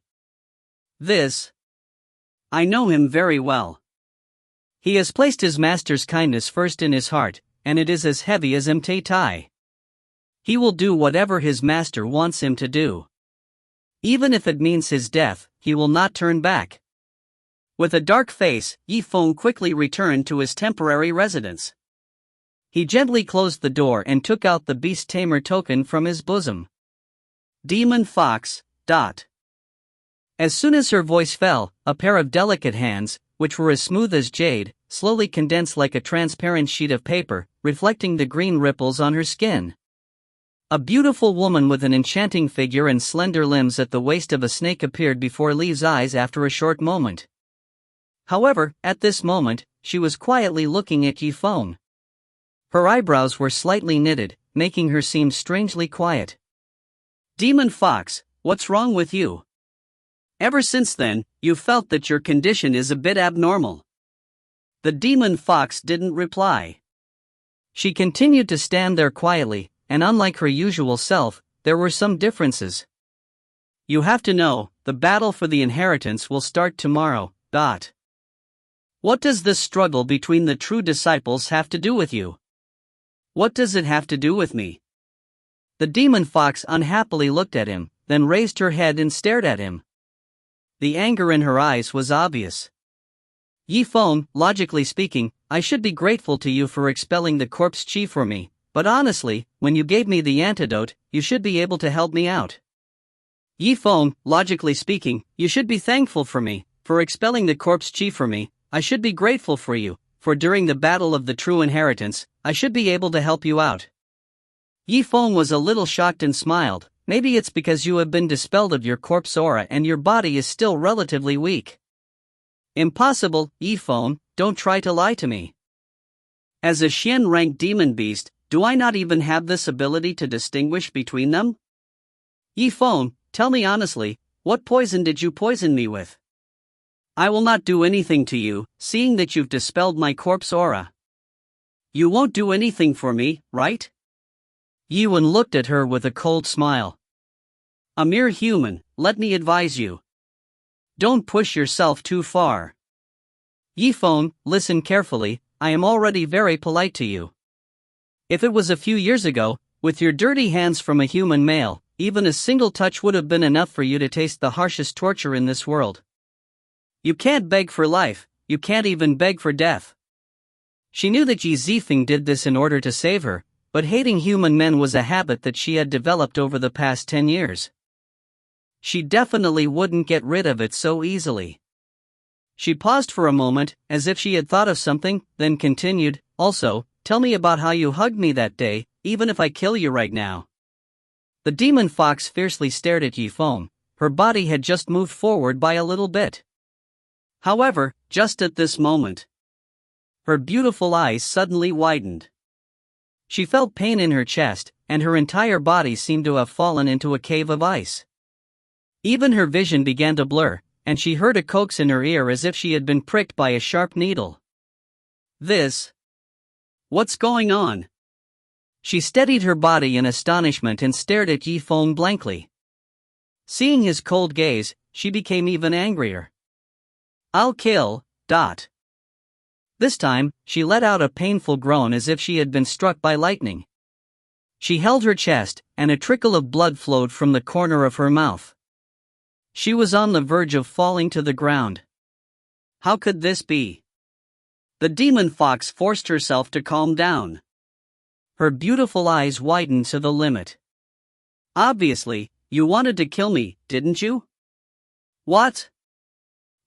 I know him very well. He has placed his master's kindness first in his heart, and it is as heavy as Tai. He will do whatever his master wants him to do. Even if it means his death, he will not turn back. With a dark face, Yifeng quickly returned to his temporary residence. He gently closed the door and took out the beast tamer token from his bosom. Demon Fox. As soon as her voice fell, a pair of delicate hands, which were as smooth as jade, slowly condensed like a transparent sheet of paper, reflecting the green ripples on her skin. A beautiful woman with an enchanting figure and slender limbs at the waist of a snake appeared before Li's eyes after a short moment. However, at this moment, she was quietly looking at Yifeng. Her eyebrows were slightly knitted, making her seem strangely quiet. Demon Fox, what's wrong with you? Ever since then, you felt that your condition is a bit abnormal. The Demon Fox didn't reply. She continued to stand there quietly, and unlike her usual self, there were some differences. You have to know, the battle for the inheritance will start tomorrow. What does this struggle between the true disciples have to do with you? What does it have to do with me? The Demon Fox unhappily looked at him, then raised her head and stared at him. The anger in her eyes was obvious. Yifeng, logically speaking, I should be grateful to you for expelling the corpse chi for me, but honestly, when you gave me the antidote, you should be able to help me out. Yifeng, logically speaking, you should be thankful for me, for expelling the corpse chi for me. I should be grateful for you, for during the battle of the true inheritance, I should be able to help you out. Yifeng was a little shocked and smiled. Maybe it's because you have been dispelled of your corpse aura and your body is still relatively weak. Impossible, Yifeng, don't try to lie to me. As a Xian-ranked demon beast, do I not even have this ability to distinguish between them? Yifeng, tell me honestly, what poison did you poison me with? I will not do anything to you, seeing that you've dispelled my corpse aura. You won't do anything for me, right? Yuan looked at her with a cold smile. A mere human, let me advise you. Don't push yourself too far. Zifeng, listen carefully, I am already very polite to you. If it was a few years ago, with your dirty hands from a human male, even a single touch would have been enough for you to taste the harshest torture in this world. You can't beg for life, you can't even beg for death. She knew that Qi Zifeng did this in order to save her, but hating human men was a habit that she had developed over the past 10 years. She definitely wouldn't get rid of it so easily. She paused for a moment, as if she had thought of something, then continued, also, tell me about how you hugged me that day, even if I kill you right now. The demon fox fiercely stared at Zifeng. Her body had just moved forward by a little bit. However, just at this moment, her beautiful eyes suddenly widened. She felt pain in her chest, and her entire body seemed to have fallen into a cave of ice. Even her vision began to blur, and she heard a coax in her ear as if she had been pricked by a sharp needle. What's going on? She steadied her body in astonishment and stared at Zifeng blankly. Seeing his cold gaze, she became even angrier. I'll kill. This time, she let out a painful groan as if she had been struck by lightning. She held her chest, and a trickle of blood flowed from the corner of her mouth. She was on the verge of falling to the ground. How could this be? The demon fox forced herself to calm down. Her beautiful eyes widened to the limit. Obviously, you wanted to kill me, didn't you? What?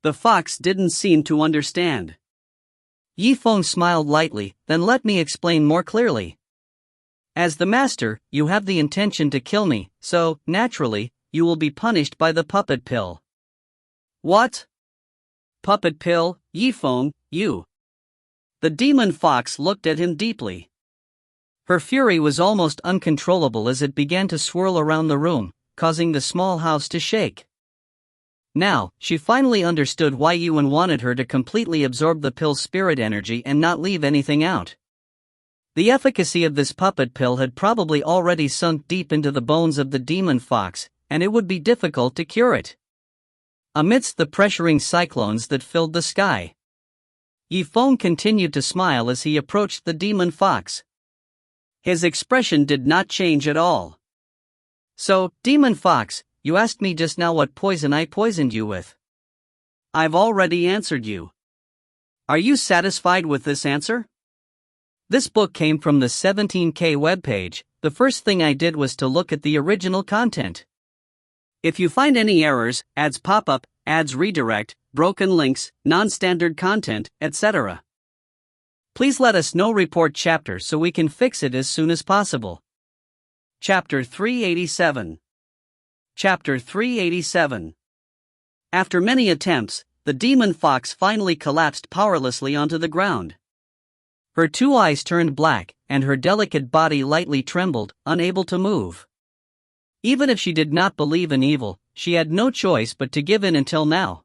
The fox didn't seem to understand. Zifeng smiled lightly, then let me explain more clearly. As the master, you have the intention to kill me, so, naturally, you will be punished by the puppet pill. What? Puppet pill, Zifeng, you. The demon fox looked at him deeply. Her fury was almost uncontrollable as it began to swirl around the room, causing the small house to shake. Now, she finally understood why Yuan wanted her to completely absorb the pill's spirit energy and not leave anything out. The efficacy of this puppet pill had probably already sunk deep into the bones of the demon fox, and it would be difficult to cure it. Amidst the pressuring cyclones that filled the sky, Zifeng continued to smile as he approached the demon fox. His expression did not change at all. So, demon fox, you asked me just now what poison I poisoned you with. I've already answered you. Are you satisfied with this answer? This book came from the 17K webpage. The first thing I did was to look at the original content. If you find any errors, ads pop up, ads redirect, broken links, non-standard content, etc., please let us know. Report chapter so we can fix it as soon as possible. Chapter 387. Chapter 387. After many attempts, the demon fox finally collapsed powerlessly onto the ground. Her two eyes turned black, and her delicate body lightly trembled, unable to move. Even if she did not believe in evil, she had no choice but to give in until now.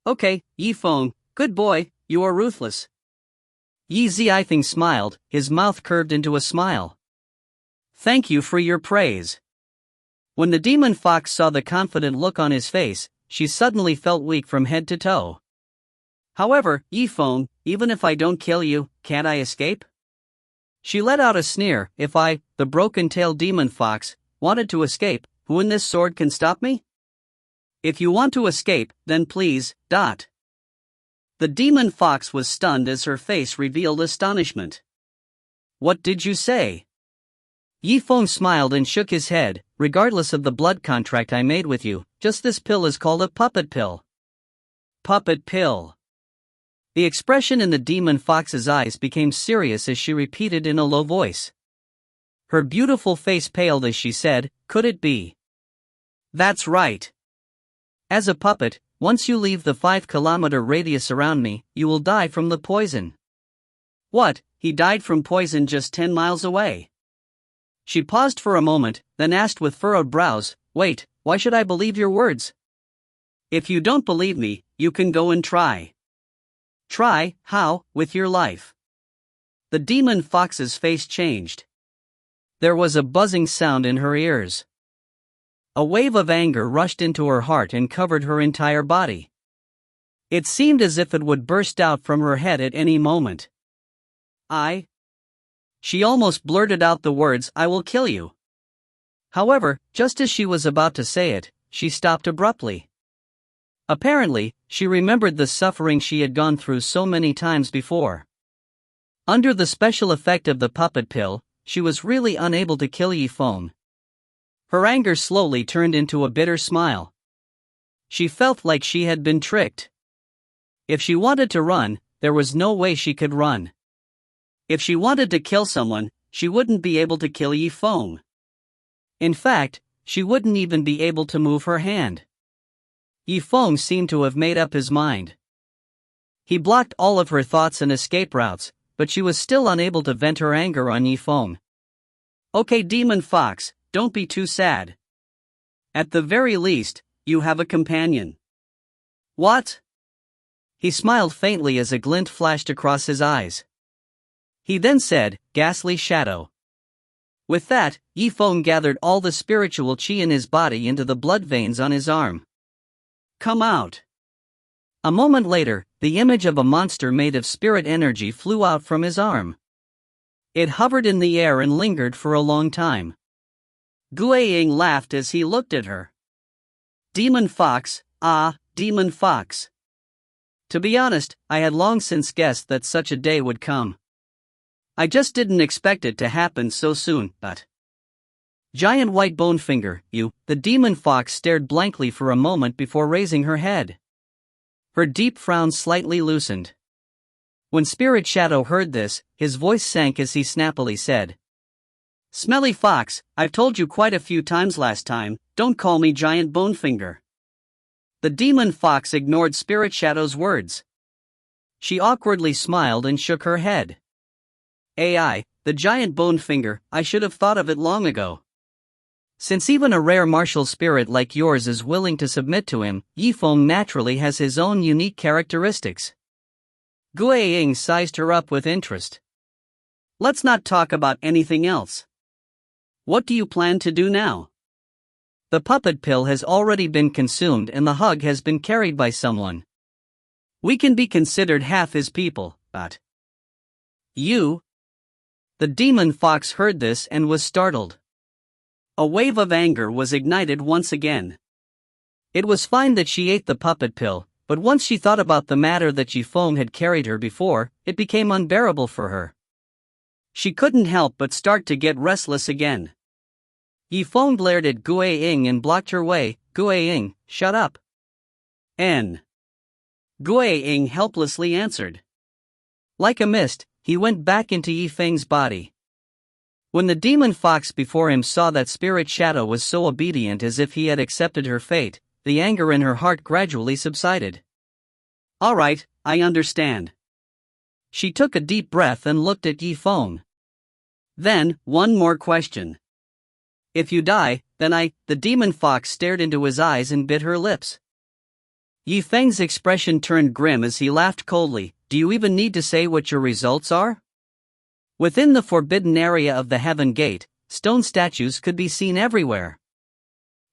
Okay, Zifeng, good boy, you are ruthless. Qi Zifeng smiled, his mouth curved into a smile. Thank you for your praise. When the demon fox saw the confident look on his face, she suddenly felt weak from head to toe. However, Zifeng, even if I don't kill you, can't I escape? She let out a sneer. If I, the broken-tailed demon fox, wanted to escape, who in this sword can stop me? If you want to escape, then please. The demon fox was stunned as her face revealed astonishment. What did you say? Zifeng smiled and shook his head. Regardless of the blood contract I made with you, just this pill is called a puppet pill. Puppet pill. The expression in the demon fox's eyes became serious as she repeated in a low voice. Her beautiful face paled as she said, could it be? That's right. As a puppet, once you leave the 5-kilometer radius around me, you will die from the poison. What, he died from poison just 10 miles away? She paused for a moment, then asked with furrowed brows, wait, why should I believe your words? If you don't believe me, you can go and try. Try, how, with your life? The demon fox's face changed. There was a buzzing sound in her ears. A wave of anger rushed into her heart and covered her entire body. It seemed as if it would burst out from her head at any moment. She almost blurted out the words, "I will kill you." However, just as she was about to say it, she stopped abruptly. Apparently, she remembered the suffering she had gone through so many times before. Under the special effect of the puppet pill, she was really unable to kill Zifeng. Her anger slowly turned into a bitter smile. She felt like she had been tricked. If she wanted to run, there was no way she could run. If she wanted to kill someone, she wouldn't be able to kill Zifeng. In fact, she wouldn't even be able to move her hand. Zifeng seemed to have made up his mind. He blocked all of her thoughts and escape routes, but she was still unable to vent her anger on Zifeng. "Okay, Demon Fox, don't be too sad. At the very least, you have a companion." "What?" He smiled faintly as a glint flashed across his eyes. He then said, "Ghastly shadow." With that, Zifeng gathered all the spiritual qi in his body into the blood veins on his arm. "Come out." A moment later, the image of a monster made of spirit energy flew out from his arm. It hovered in the air and lingered for a long time. Guiying laughed as he looked at her. "Demon Fox, Demon Fox. To be honest, I had long since guessed that such a day would come. I just didn't expect it to happen so soon, but..." "Giant white bone finger, you," the demon fox stared blankly for a moment before raising her head. Her deep frown slightly loosened. When Spirit Shadow heard this, his voice sank as he snappily said, "Smelly fox, I've told you quite a few times last time, don't call me Giant Bonefinger." The demon fox ignored Spirit Shadow's words. She awkwardly smiled and shook her head. The Giant Bonefinger, I should have thought of it long ago. Since even a rare martial spirit like yours is willing to submit to him, Zifeng naturally has his own unique characteristics. Guiying sized her up with interest. "Let's not talk about anything else. What do you plan to do now?" "The puppet pill has already been consumed and the hug has been carried by someone. We can be considered half his people, but..." "You?" The demon fox heard this and was startled. A wave of anger was ignited once again. It was fine that she ate the puppet pill, but once she thought about the matter that Zifeng had carried her before, it became unbearable for her. She couldn't help but start to get restless again. Zifeng glared at Guiying and blocked her way. "Guiying, shut up." Guiying helplessly answered. Like a mist, he went back into Zifeng's body. When the demon fox before him saw that Spirit Shadow was so obedient as if he had accepted her fate, the anger in her heart gradually subsided. "All right, I understand." She took a deep breath and looked at Zifeng. "Then, one more question. If you die, then the demon fox stared into his eyes and bit her lips. Zifeng's expression turned grim as he laughed coldly. "Do you even need to say what your results are?" Within the forbidden area of the Heaven Gate, stone statues could be seen everywhere.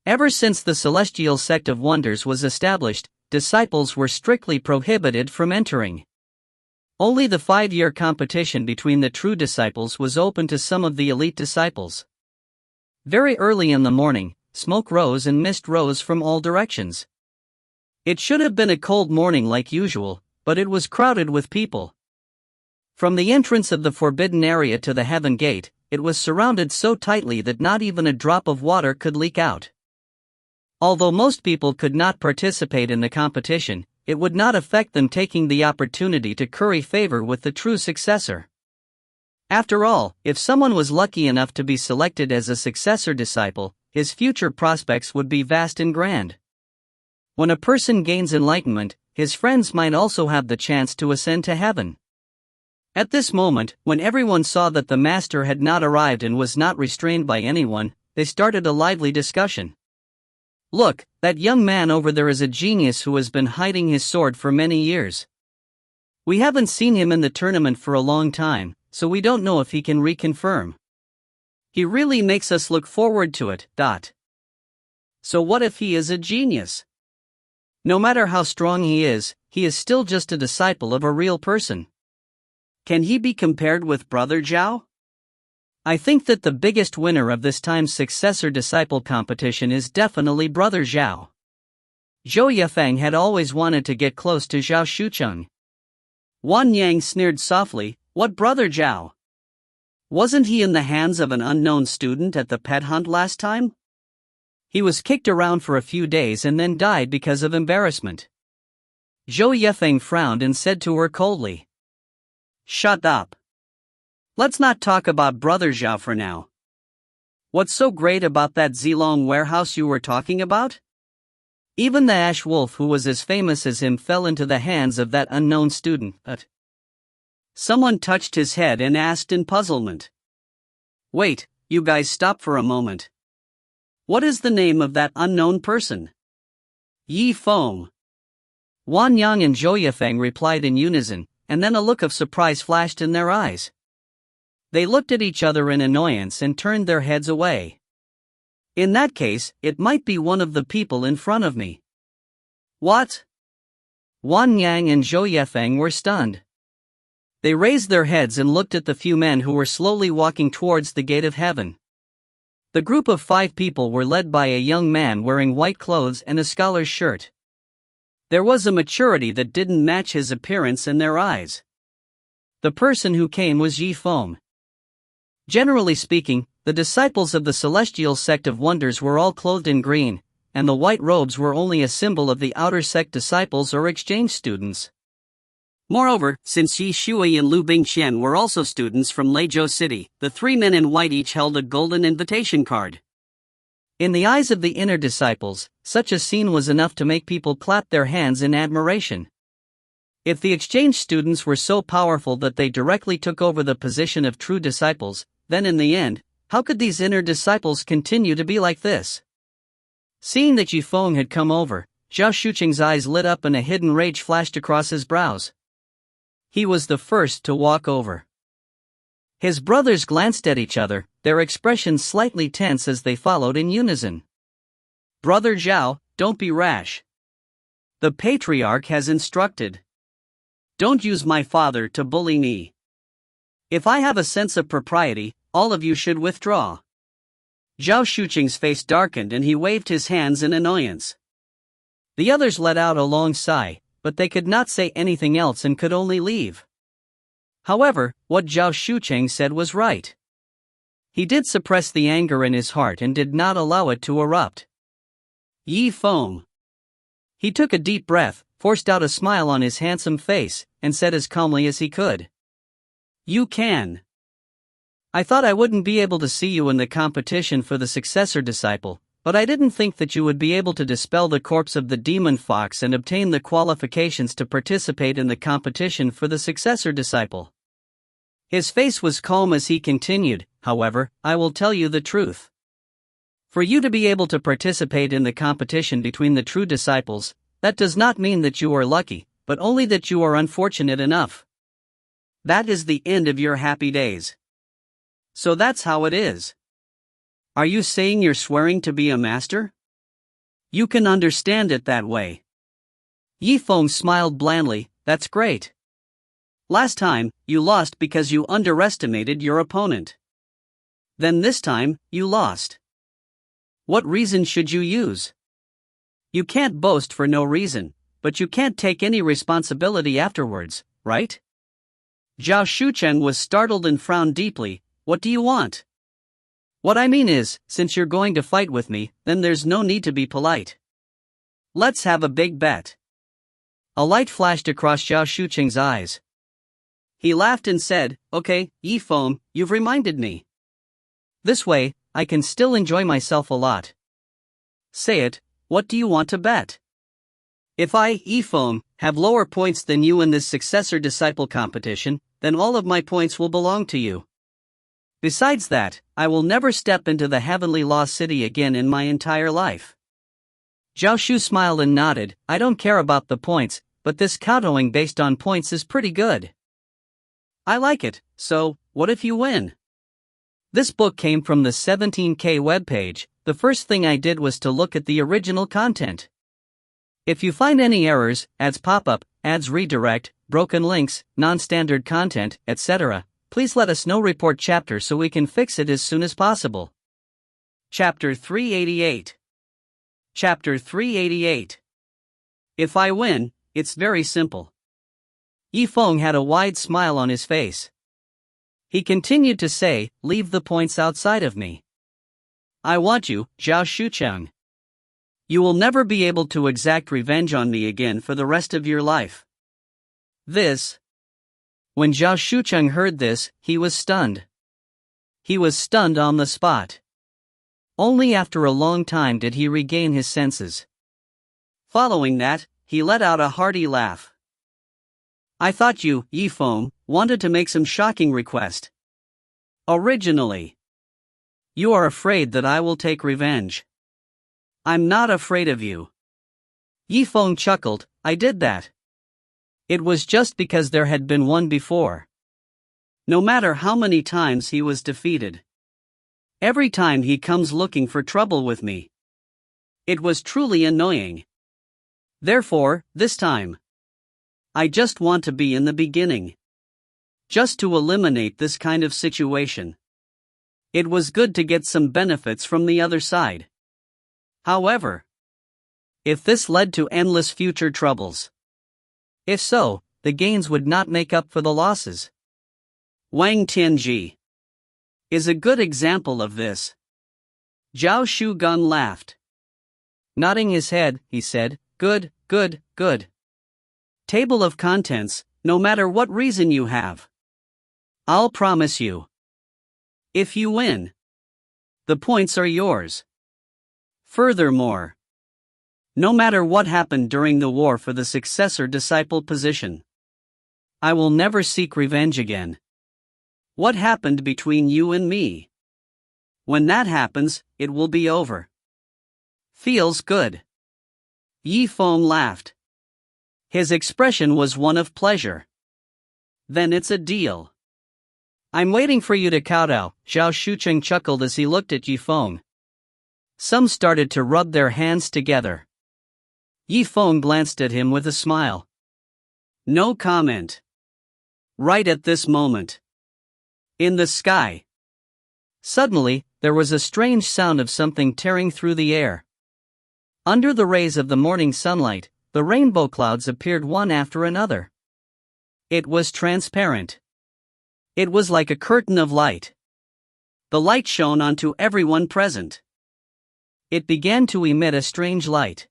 Ever since the Celestial Sect of Wonders was established, disciples were strictly prohibited from entering. Only the 5-year competition between the true disciples was open to some of the elite disciples. Very early in the morning, smoke rose and mist rose from all directions. It should have been a cold morning like usual, but it was crowded with people. From the entrance of the forbidden area to the Heaven Gate, it was surrounded so tightly that not even a drop of water could leak out. Although most people could not participate in the competition, it would not affect them taking the opportunity to curry favor with the true successor. After all, if someone was lucky enough to be selected as a successor disciple, his future prospects would be vast and grand. When a person gains enlightenment, his friends might also have the chance to ascend to heaven. At this moment, when everyone saw that the master had not arrived and was not restrained by anyone, they started a lively discussion. "Look, that young man over there is a genius who has been hiding his sword for many years. We haven't seen him in the tournament for a long time, so we don't know if he can reconfirm. He really makes us look forward to it. So what if he is a genius? No matter how strong he is still just a disciple of a real person. Can he be compared with Brother Zhao? I think that the biggest winner of this time's successor-disciple competition is definitely Brother Zhao. Zhou Yifeng had always wanted to get close to Zhao Shucheng. Wan Yang sneered softly, "What Brother Zhao? Wasn't he in the hands of an unknown student at the pet hunt last time? He was kicked around for a few days and then died because of embarrassment." Zhou Yifeng frowned and said to her coldly, "Shut up. Let's not talk about Brother Zhao for now. What's so great about that Zilong warehouse you were talking about? Even the ash wolf who was as famous as him fell into the hands of that unknown student." But someone touched his head and asked in puzzlement, "Wait, you guys stop for a moment. What is the name of that unknown person?" "Yi Feng." Wan Yang and Zhou Yifeng replied in unison, and then a look of surprise flashed in their eyes. They looked at each other in annoyance and turned their heads away. "In that case, it might be one of the people in front of me." "What?" Wan Yang and Zhou Yifeng were stunned. They raised their heads and looked at the few men who were slowly walking towards the gate of heaven. The group of 5 people were led by a young man wearing white clothes and a scholar's shirt. There was a maturity that didn't match his appearance in their eyes. The person who came was Yi Feng. Generally speaking, the disciples of the celestial sect of wonders were all clothed in green, and the white robes were only a symbol of the outer sect disciples or exchange students. Moreover, since Yi Shui and Liu Bingqian were also students from Legacy City, the 3 men in white each held a golden invitation card. In the eyes of the inner disciples, such a scene was enough to make people clap their hands in admiration. If the exchange students were so powerful that they directly took over the position of true disciples, then in the end, how could these inner disciples continue to be like this? Seeing that Yi Feng had come over, Zhao Shucheng's eyes lit up and a hidden rage flashed across his brows. He was the first to walk over. His brothers glanced at each other, their expressions slightly tense as they followed in unison. "Brother Zhao, don't be rash. The patriarch has instructed. Don't use my father to bully me. If I have a sense of propriety, all of you should withdraw." Zhao Shucheng's face darkened and he waved his hands in annoyance. The others let out a long sigh, but they could not say anything else and could only leave. However, what Zhao Shucheng said was right. He did suppress the anger in his heart and did not allow it to erupt. Yi Feng. He took a deep breath, forced out a smile on his handsome face, and said as calmly as he could, "You can. I thought I wouldn't be able to see you in the competition for the successor disciple, but I didn't think that you would be able to dispel the corpse of the demon fox and obtain the qualifications to participate in the competition for the successor disciple." His face was calm as he continued, "However, I will tell you the truth. For you to be able to participate in the competition between the true disciples, that does not mean that you are lucky, but only that you are unfortunate enough. That is the end of your happy days. So that's how it is. Are you saying you're swearing to be a master? You can understand it that way." Yi Feng smiled blandly, "That's great. Last time, you lost because you underestimated your opponent. Then this time, you lost. What reason should you use? You can't boast for no reason, but you can't take any responsibility afterwards, right?" Zhao Shucheng was startled and frowned deeply. "What do you want?" "What I mean is, since you're going to fight with me, then there's no need to be polite. Let's have a big bet." A light flashed across Zhao Shucheng's eyes. He laughed and said, "Okay, Yi Feng, you've reminded me. This way, I can still enjoy myself a lot. Say it, what do you want to bet?" "If I, Yi Feng, have lower points than you in this successor-disciple competition, then all of my points will belong to you. Besides that, I will never step into the heavenly lost city again in my entire life." Zhao Shu smiled and nodded. "I don't care about the points, but this kowtowing based on points is pretty good. I like it, so, what if you win?" This book came from the 17K webpage, the first thing I did was to look at the original content. If you find any errors, ads pop up, ads redirect, broken links, non-standard content, etc., please let us know. Report chapter so we can fix it as soon as possible. Chapter 388. Chapter 388. If I win, it's very simple. Yifeng had a wide smile on his face. He continued to say, leave the points outside of me. I want you, Zhao Shucheng. You will never be able to exact revenge on me again for the rest of your life. When Zhao Shucheng heard this, he was stunned. He was stunned on the spot. Only after a long time did he regain his senses. Following that, he let out a hearty laugh. I thought you, Yifeng, wanted to make some shocking request. Originally. You are afraid that I will take revenge. I'm not afraid of you. Yifeng chuckled, I did that. It was just because there had been one before. No matter how many times he was defeated. Every time he comes looking for trouble with me. It was truly annoying. Therefore, this time. I just want to be in the beginning. Just to eliminate this kind of situation. It was good to get some benefits from the other side. However, if this led to endless future troubles. If so, the gains would not make up for the losses. Wang Tianji is a good example of this. Zhao Shugun laughed. Nodding his head, he said, good, good, good. Table of contents, no matter what reason you have. I'll promise you. If you win, the points are yours. Furthermore, no matter what happened during the war for the successor-disciple position, I will never seek revenge again. What happened between you and me? When that happens, it will be over. Feels good. Yifeng laughed. His expression was one of pleasure. Then it's a deal. I'm waiting for you to kowtow, Zhao Shucheng chuckled as he looked at Yifeng. Some started to rub their hands together. Yifeng glanced at him with a smile. No comment. Right at this moment. In the sky. Suddenly, there was a strange sound of something tearing through the air. Under the rays of the morning sunlight, the rainbow clouds appeared one after another. It was transparent. It was like a curtain of light. The light shone onto everyone present. It began to emit a strange light.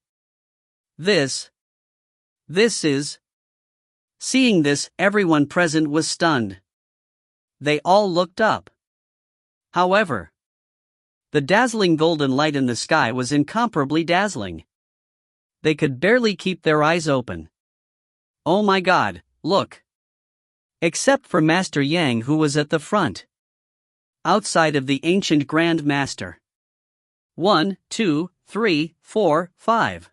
This is. Seeing this, everyone present was stunned. They all looked up. However, the dazzling golden light in the sky was incomparably dazzling. They could barely keep their eyes open. Oh my God, look! Except for Master Yang, who was at the front. Outside of the ancient Grand Master. 1, 2, 3, 4, 5.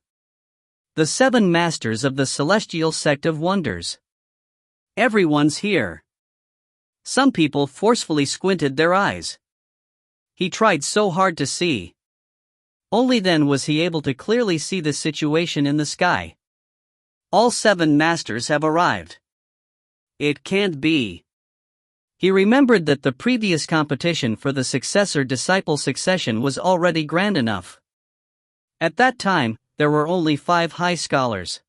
The 7 masters of the celestial sect of wonders. Everyone's here. Some people forcefully squinted their eyes. He tried so hard to see. Only then was he able to clearly see the situation in the sky. All 7 masters have arrived. It can't be. He remembered that the previous competition for the successor-disciple succession was already grand enough. At that time, there were only 5 high scholars.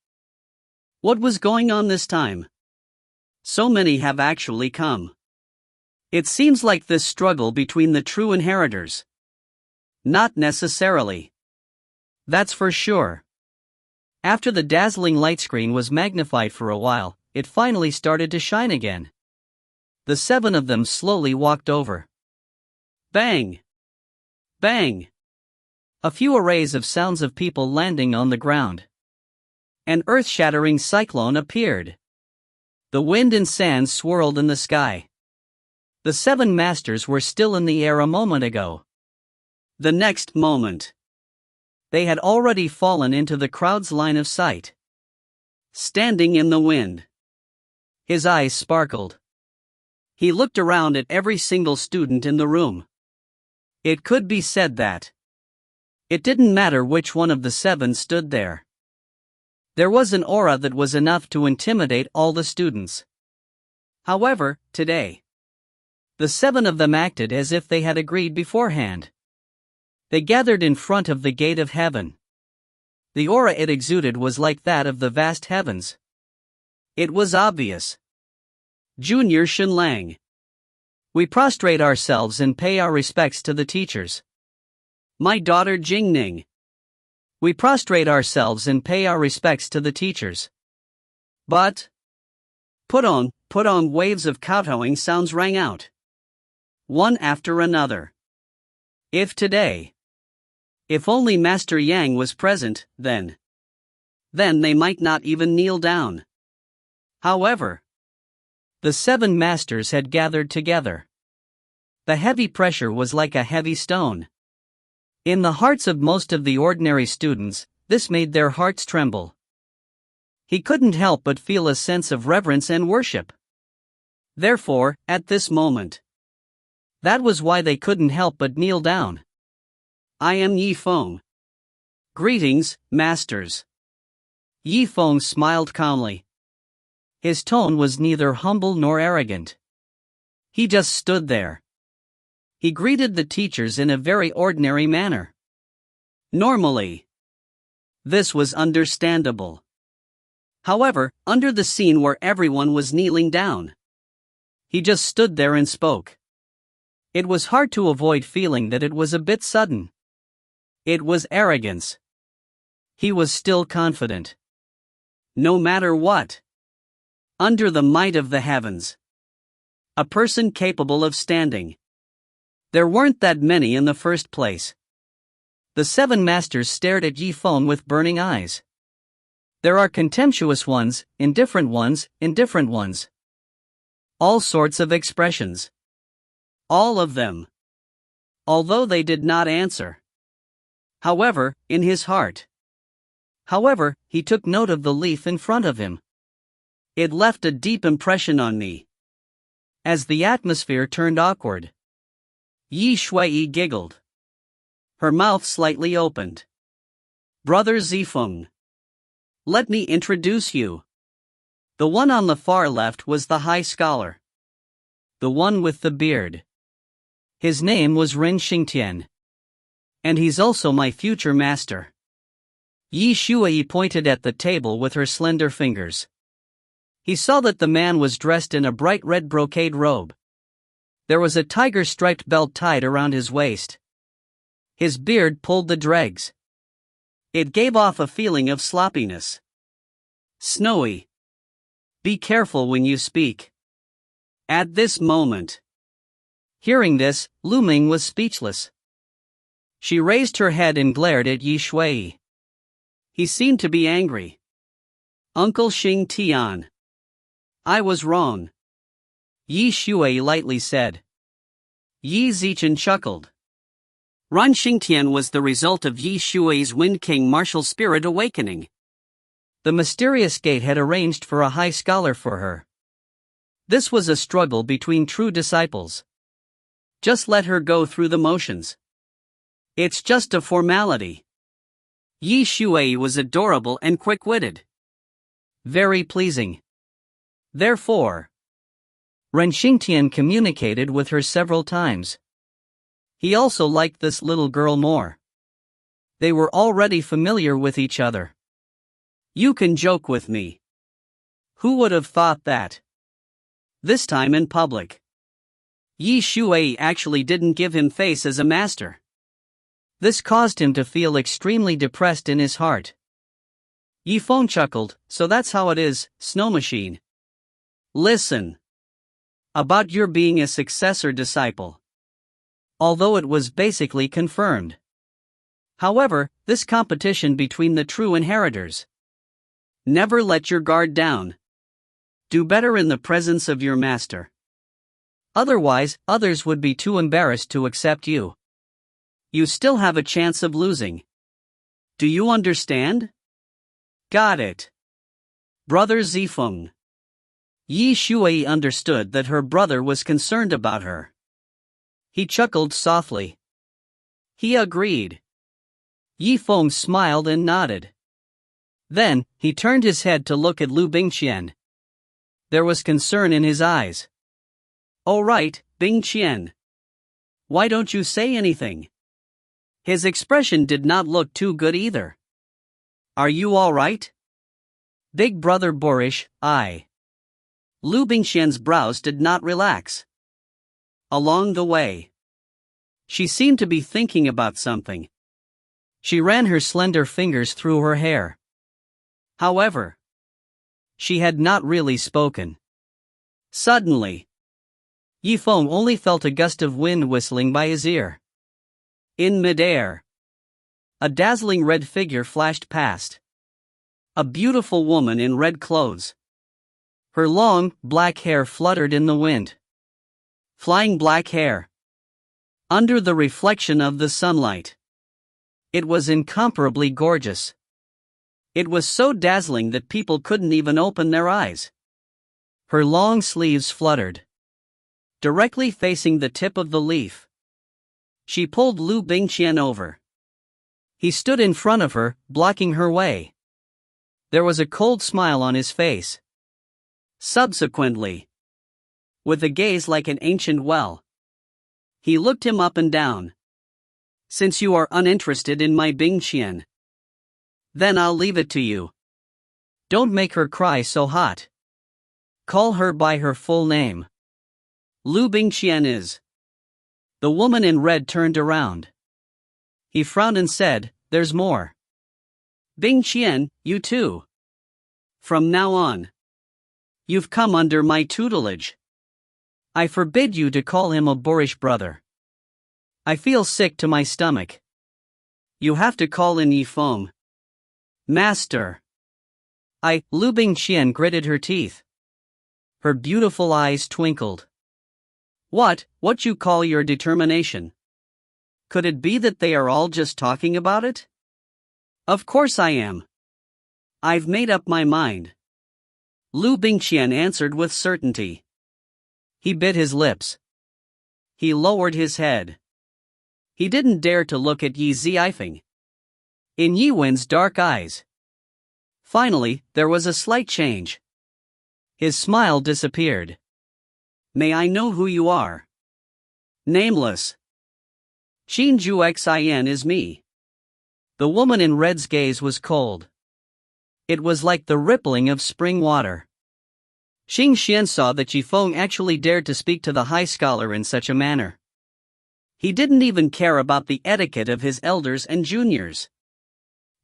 What was going on this time? So many have actually come. It seems like this struggle between the true inheritors. Not necessarily. That's for sure. After the dazzling light screen was magnified for a while, it finally started to shine again. The 7 of them slowly walked over. Bang! Bang! A few arrays of sounds of people landing on the ground. An earth-shattering cyclone appeared. The wind and sand swirled in the sky. The 7 masters were still in the air a moment ago. The next moment, they had already fallen into the crowd's line of sight. Standing in the wind. His eyes sparkled. He looked around at every single student in the room. It could be said that It didn't matter which one of the 7 stood there. There was an aura that was enough to intimidate all the students. However, today, the 7 of them acted as if they had agreed beforehand. They gathered in front of the gate of heaven. The aura it exuded was like that of the vast heavens. It was obvious. Junior Shenlang. We prostrate ourselves and pay our respects to the teachers. My daughter Jingning. We prostrate ourselves and pay our respects to the teachers. But put on, waves of kowtowing sounds rang out. One after another. If only Master Yang was present, then they might not even kneel down. However, the 7 masters had gathered together. The heavy pressure was like a heavy stone. In the hearts of most of the ordinary students, this made their hearts tremble. He couldn't help but feel a sense of reverence and worship. Therefore, at this moment, that was why they couldn't help but kneel down. I am Yi Feng. Greetings, masters. Yi Feng smiled calmly. His tone was neither humble nor arrogant. He just stood there. He greeted the teachers in a very ordinary manner. Normally, this was understandable. However, under the scene where everyone was kneeling down, he just stood there and spoke. It was hard to avoid feeling that it was a bit sudden. It was arrogance. He was still confident. No matter what. Under the might of the heavens. A person capable of standing. There weren't that many in the first place. The 7 masters stared at Yi Feng with burning eyes. There are contemptuous ones, indifferent ones, all sorts of expressions. All of them. Although they did not answer. However, in his heart. However, he took note of the leaf in front of him. It left a deep impression on me. As the atmosphere turned awkward, Yi Shui giggled. Her mouth slightly opened. Brother Zifeng. Let me introduce you. The one on the far left was the high scholar. The one with the beard. His name was Ren Xingtian. And he's also my future master. Yi Shui pointed at the table with her slender fingers. He saw that the man was dressed in a bright red brocade robe. There was a tiger-striped belt tied around his waist. His beard pulled the dregs. It gave off a feeling of sloppiness. Snowy. Be careful when you speak. At this moment. Hearing this, Lu Ming was speechless. She raised her head and glared at Yi Shui. He seemed to be angry. Uncle Xing Tian. I was wrong. Yi Shui lightly said. Yi Zichen chuckled. Ren Xingtian was the result of Yi Shui's Wind King martial spirit awakening. The mysterious gate had arranged for a high scholar for her. This was a struggle between true disciples. Just let her go through the motions. It's just a formality. Yi Shui was adorable and quick-witted. Very pleasing. Therefore, Ren Xingtian communicated with her several times. He also liked this little girl more. They were already familiar with each other. You can joke with me. Who would have thought that? This time in public. Yi Shui actually didn't give him face as a master. This caused him to feel extremely depressed in his heart. Yi Feng chuckled, so that's how it is, Snow Machine. Listen. About your being a successor disciple. Although it was basically confirmed. However, this competition between the true inheritors. Never let your guard down. Do better in the presence of your master. Otherwise, others would be too embarrassed to accept you. You still have a chance of losing. Do you understand? Got it. Brother Zifeng. Yi Shui understood that her brother was concerned about her. He chuckled softly. He agreed. Yifeng smiled and nodded. Then, he turned his head to look at Liu Bingqian. There was concern in his eyes. "All right, Bingqian. Why don't you say anything?" His expression did not look too good either. "Are you all right?" "Big brother boorish, Liu Bingqian's brows did not relax. Along the way, she seemed to be thinking about something. She ran her slender fingers through her hair. However, she had not really spoken. Suddenly, Yifeng only felt a gust of wind whistling by his ear. In midair, a dazzling red figure flashed past. A beautiful woman in red clothes. Her long, black hair fluttered in the wind. Flying black hair. Under the reflection of the sunlight. It was incomparably gorgeous. It was so dazzling that people couldn't even open their eyes. Her long sleeves fluttered, directly facing the tip of the leaf. She pulled Liu Bingqian over. He stood in front of her, blocking her way. There was a cold smile on his face. Subsequently, with a gaze like an ancient well, he looked him up and down. "Since you are uninterested in my Bingqian, then I'll leave it to you. Don't make her cry so hot. Call her by her full name. Liu Bingqian is." The woman in red turned around. He frowned and said, "There's more. Bingqian, you too. From now on, you've come under my tutelage. I forbid you to call him a boorish brother. I feel sick to my stomach. You have to call in Yifeng. Master." Liu Bingqian gritted her teeth. Her beautiful eyes twinkled. What you call your determination? Could it be that they are all just talking about it? Of course I am. I've made up my mind. Liu Bingqian answered with certainty. He bit his lips. He lowered his head. He didn't dare to look at Zifeng. In Yiwen's dark eyes. Finally, there was a slight change. His smile disappeared. "May I know who you are?" "Nameless. Xin is me." The woman in red's gaze was cold. It was like the rippling of spring water. Xing Xian saw that Yifeng actually dared to speak to the high scholar in such a manner. He didn't even care about the etiquette of his elders and juniors.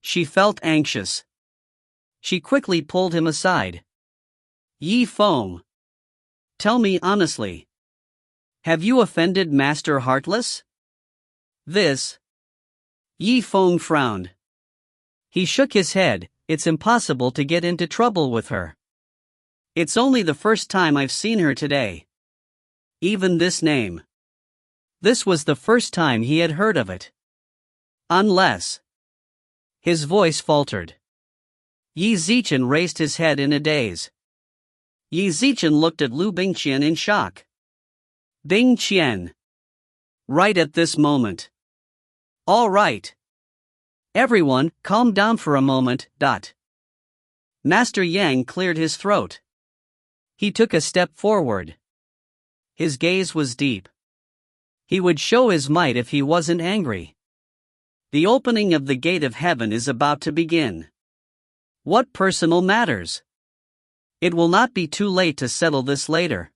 She felt anxious. She quickly pulled him aside. "Yifeng, tell me honestly. Have you offended Master Heartless?" "This." Yifeng frowned. He shook his head. "It's impossible to get into trouble with her. It's only the first time I've seen her today. Even this name." This was the first time he had heard of it. "Unless." His voice faltered. Zichen raised his head in a daze. Zichen looked at Liu Bingqian in shock. "Bingqian." Right at this moment. "All right. Everyone, calm down for a moment. Master Yang cleared his throat. He took a step forward. His gaze was deep. He would show his might if he wasn't angry. The opening of the gate of heaven is about to begin. What personal matters? It will not be too late to settle this later.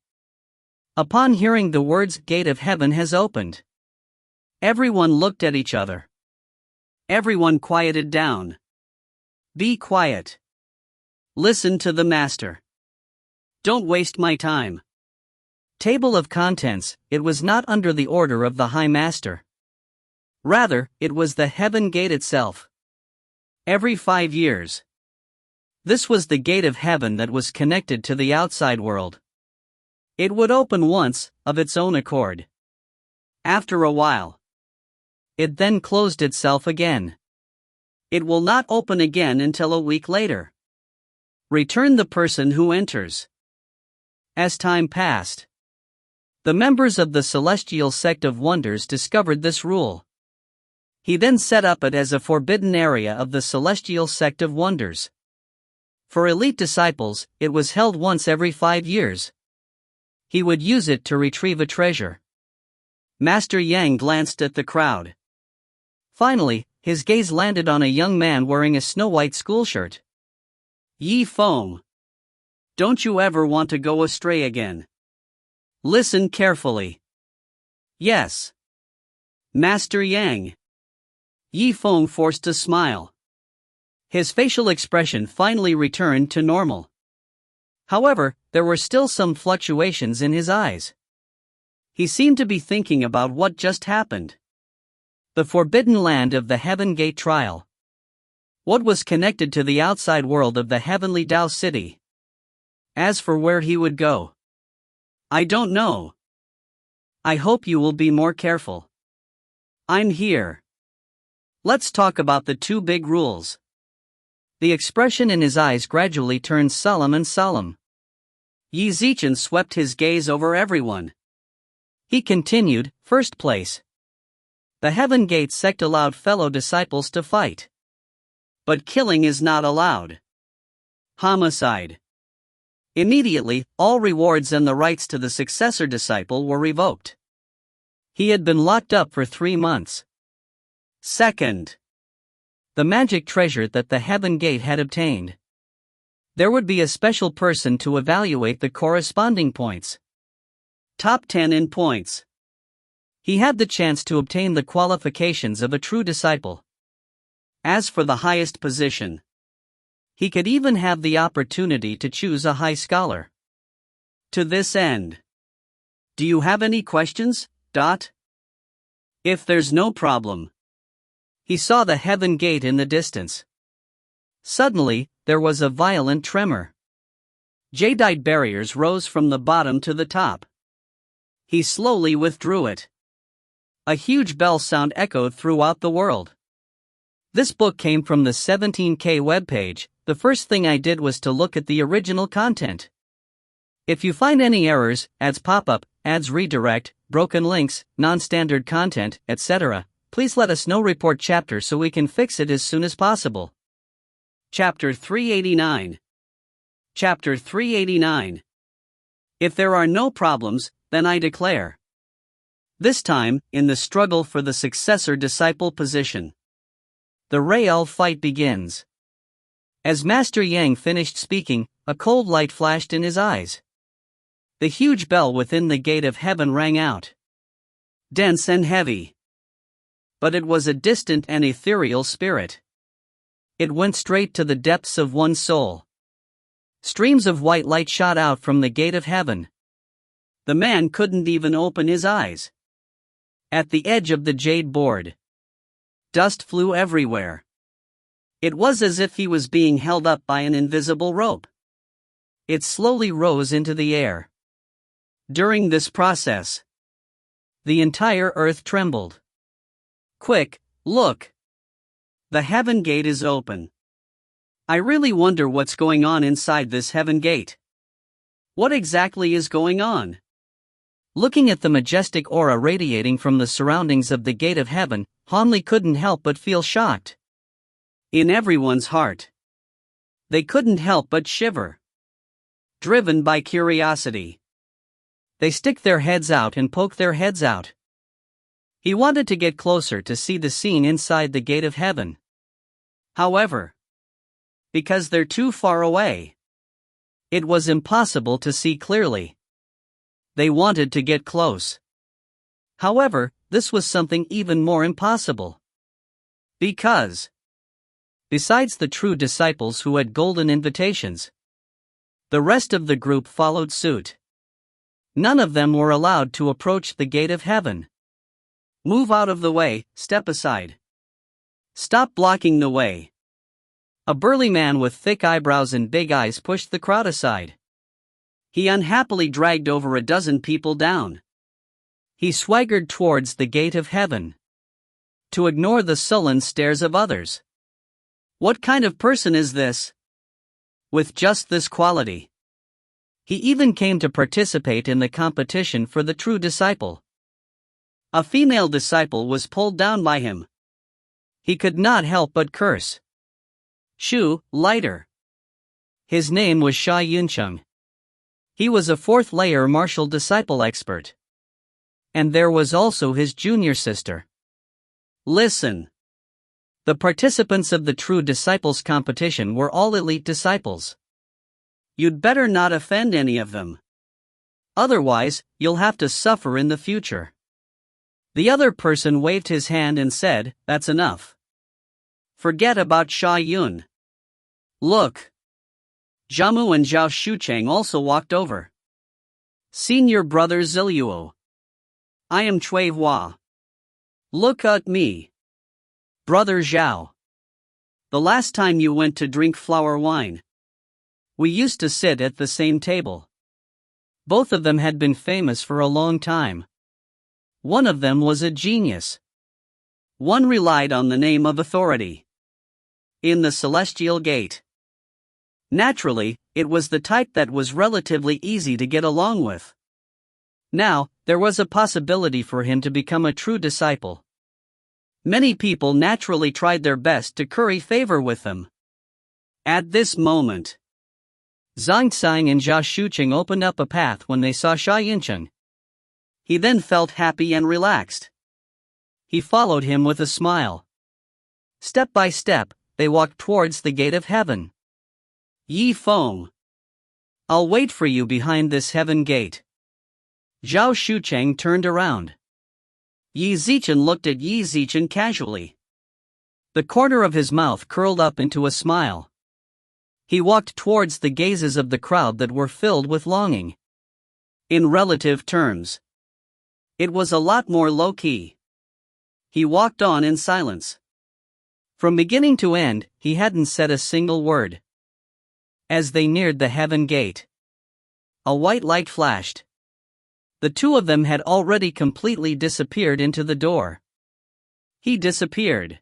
Upon hearing the words "Gate of Heaven has opened," everyone looked at each other. Everyone quieted down. Be quiet. Listen to the master. Don't waste my time. Table of contents, it was not under the order of the High Master. Rather, it was the Heaven Gate itself. Every 5 years. This was the gate of heaven that was connected to the outside world. It would open once, of its own accord. After a while, it then closed itself again. It will not open again until a week later. Return the person who enters. As time passed, the members of the Celestial Sect of Wonders discovered this rule. He then set up it as a forbidden area of the celestial sect of wonders. For elite disciples, it was held once every 5 years. He would use it to retrieve a treasure. Master Yang glanced at the crowd. Finally, his gaze landed on a young man wearing a snow-white school shirt. Zifeng. Don't you ever want to go astray again? Listen carefully. Yes. Master Yang. Zifeng forced a smile. His facial expression finally returned to normal. However, there were still some fluctuations in his eyes. He seemed to be thinking about what just happened. The forbidden land of the Heaven Gate trial. What was connected to the outside world of the heavenly Tiandao City? As for where he would go, I don't know. I hope you will be more careful. I'm here. Let's talk about the 2 big rules. The expression in his eyes gradually turned solemn and solemn. Qi Zimo swept his gaze over everyone. He continued, first place. The Heaven Gate sect allowed fellow disciples to fight. But killing is not allowed. Homicide. Immediately, all rewards and the rights to the successor disciple were revoked. He had been locked up for 3 months. Second. The magic treasure that the Heaven Gate had obtained. There would be a special person to evaluate the corresponding points. Top 10 in points. He had the chance to obtain the qualifications of a true disciple. As for the highest position, he could even have the opportunity to choose a high scholar. To this end, do you have any questions? If there's no problem. He saw the Heaven Gate in the distance. Suddenly, there was a violent tremor. Jadeite barriers rose from the bottom to the top. He slowly withdrew it. A huge bell sound echoed throughout the world. This book came from the 17K webpage. The first thing I did was to look at the original content. If you find any errors, ads pop up, ads redirect, broken links, non-standard content, etc., please let us know. Report chapter so we can fix it as soon as possible. Chapter 389. Chapter 389. If there are no problems, then I declare. This time, in the struggle for the successor disciple position, the real fight begins. As Master Yang finished speaking, a cold light flashed in his eyes. The huge bell within the gate of heaven rang out. Dense and heavy. But it was a distant and ethereal spirit. It went straight to the depths of one's soul. Streams of white light shot out from the gate of heaven. The man couldn't even open his eyes. At the edge of the jade board, dust flew everywhere. It was as if he was being held up by an invisible rope. It slowly rose into the air. During this process, the entire earth trembled. Quick, look! The Heaven Gate is open. I really wonder what's going on inside this Heaven Gate. What exactly is going on? Looking at the majestic aura radiating from the surroundings of the Gate of Heaven, Hanli couldn't help but feel shocked. In everyone's heart, they couldn't help but shiver. Driven by curiosity, they stick their heads out and poke their heads out. He wanted to get closer to see the scene inside the Gate of Heaven. However, because they're too far away, it was impossible to see clearly. They wanted to get close. However, this was something even more impossible. Because, besides the true disciples who had golden invitations, the rest of the group followed suit. None of them were allowed to approach the Gate of Heaven. Move out of the way, step aside. Stop blocking the way. A burly man with thick eyebrows and big eyes pushed the crowd aside. He unhappily dragged over a dozen people down. He swaggered towards the Gate of Heaven, to ignore the sullen stares of others. What kind of person is this? With just this quality. He even came to participate in the competition for the true disciple. A female disciple was pulled down by him. He could not help but curse. Shu, lighter. His name was Sha Yuncheng. He was a fourth-layer martial disciple expert. And there was also his junior sister. Listen. The participants of the True Disciples competition were all elite disciples. You'd better not offend any of them. Otherwise, you'll have to suffer in the future. The other person waved his hand and said, "That's enough. Forget about Sha Yun. Look." Jiamu and Zhao Shucheng also walked over. "Senior brother Ziluo. I am Cui Hua. Look at me. Brother Zhao. The last time you went to drink flower wine, we used to sit at the same table." Both of them had been famous for a long time. One of them was a genius. One relied on the name of authority. In the Celestial Gate. Naturally, it was the type that was relatively easy to get along with. Now, there was a possibility for him to become a true disciple. Many people naturally tried their best to curry favor with him. At this moment, Zhang Xing and Zhao Shucheng opened up a path when they saw Sha Yuncheng. He then felt happy and relaxed. He followed him with a smile. Step by step, they walked towards the gate of heaven. "Yi Feng. I'll wait for you behind this heaven gate." Zhao Shucheng turned around. Yi Zichen looked at Yi Zichen casually. The corner of his mouth curled up into a smile. He walked towards the gazes of the crowd that were filled with longing. In relative terms, it was a lot more low-key. He walked on in silence. From beginning to end, he hadn't said a single word. As they neared the heaven gate, a white light flashed. The two of them had already completely disappeared into the door. He disappeared.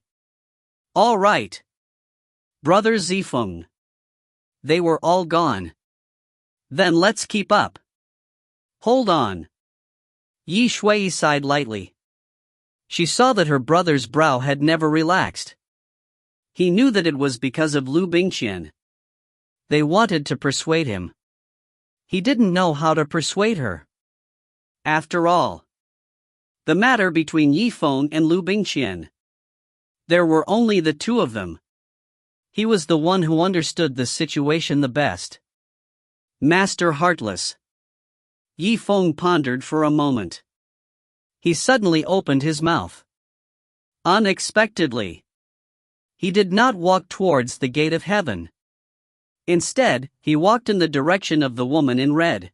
"All right. Brother Zifeng." They were all gone. "Then let's keep up." "Hold on." Yi Shui sighed lightly. She saw that her brother's brow had never relaxed. He knew that it was because of Liu Bingqian. They wanted to persuade him. He didn't know how to persuade her. After all, the matter between Yi Feng and Liu Bingqian, there were only the two of them. He was the one who understood the situation the best. Master Heartless. Yi Feng pondered for a moment. He suddenly opened his mouth. Unexpectedly, he did not walk towards the gate of heaven. Instead, he walked in the direction of the woman in red.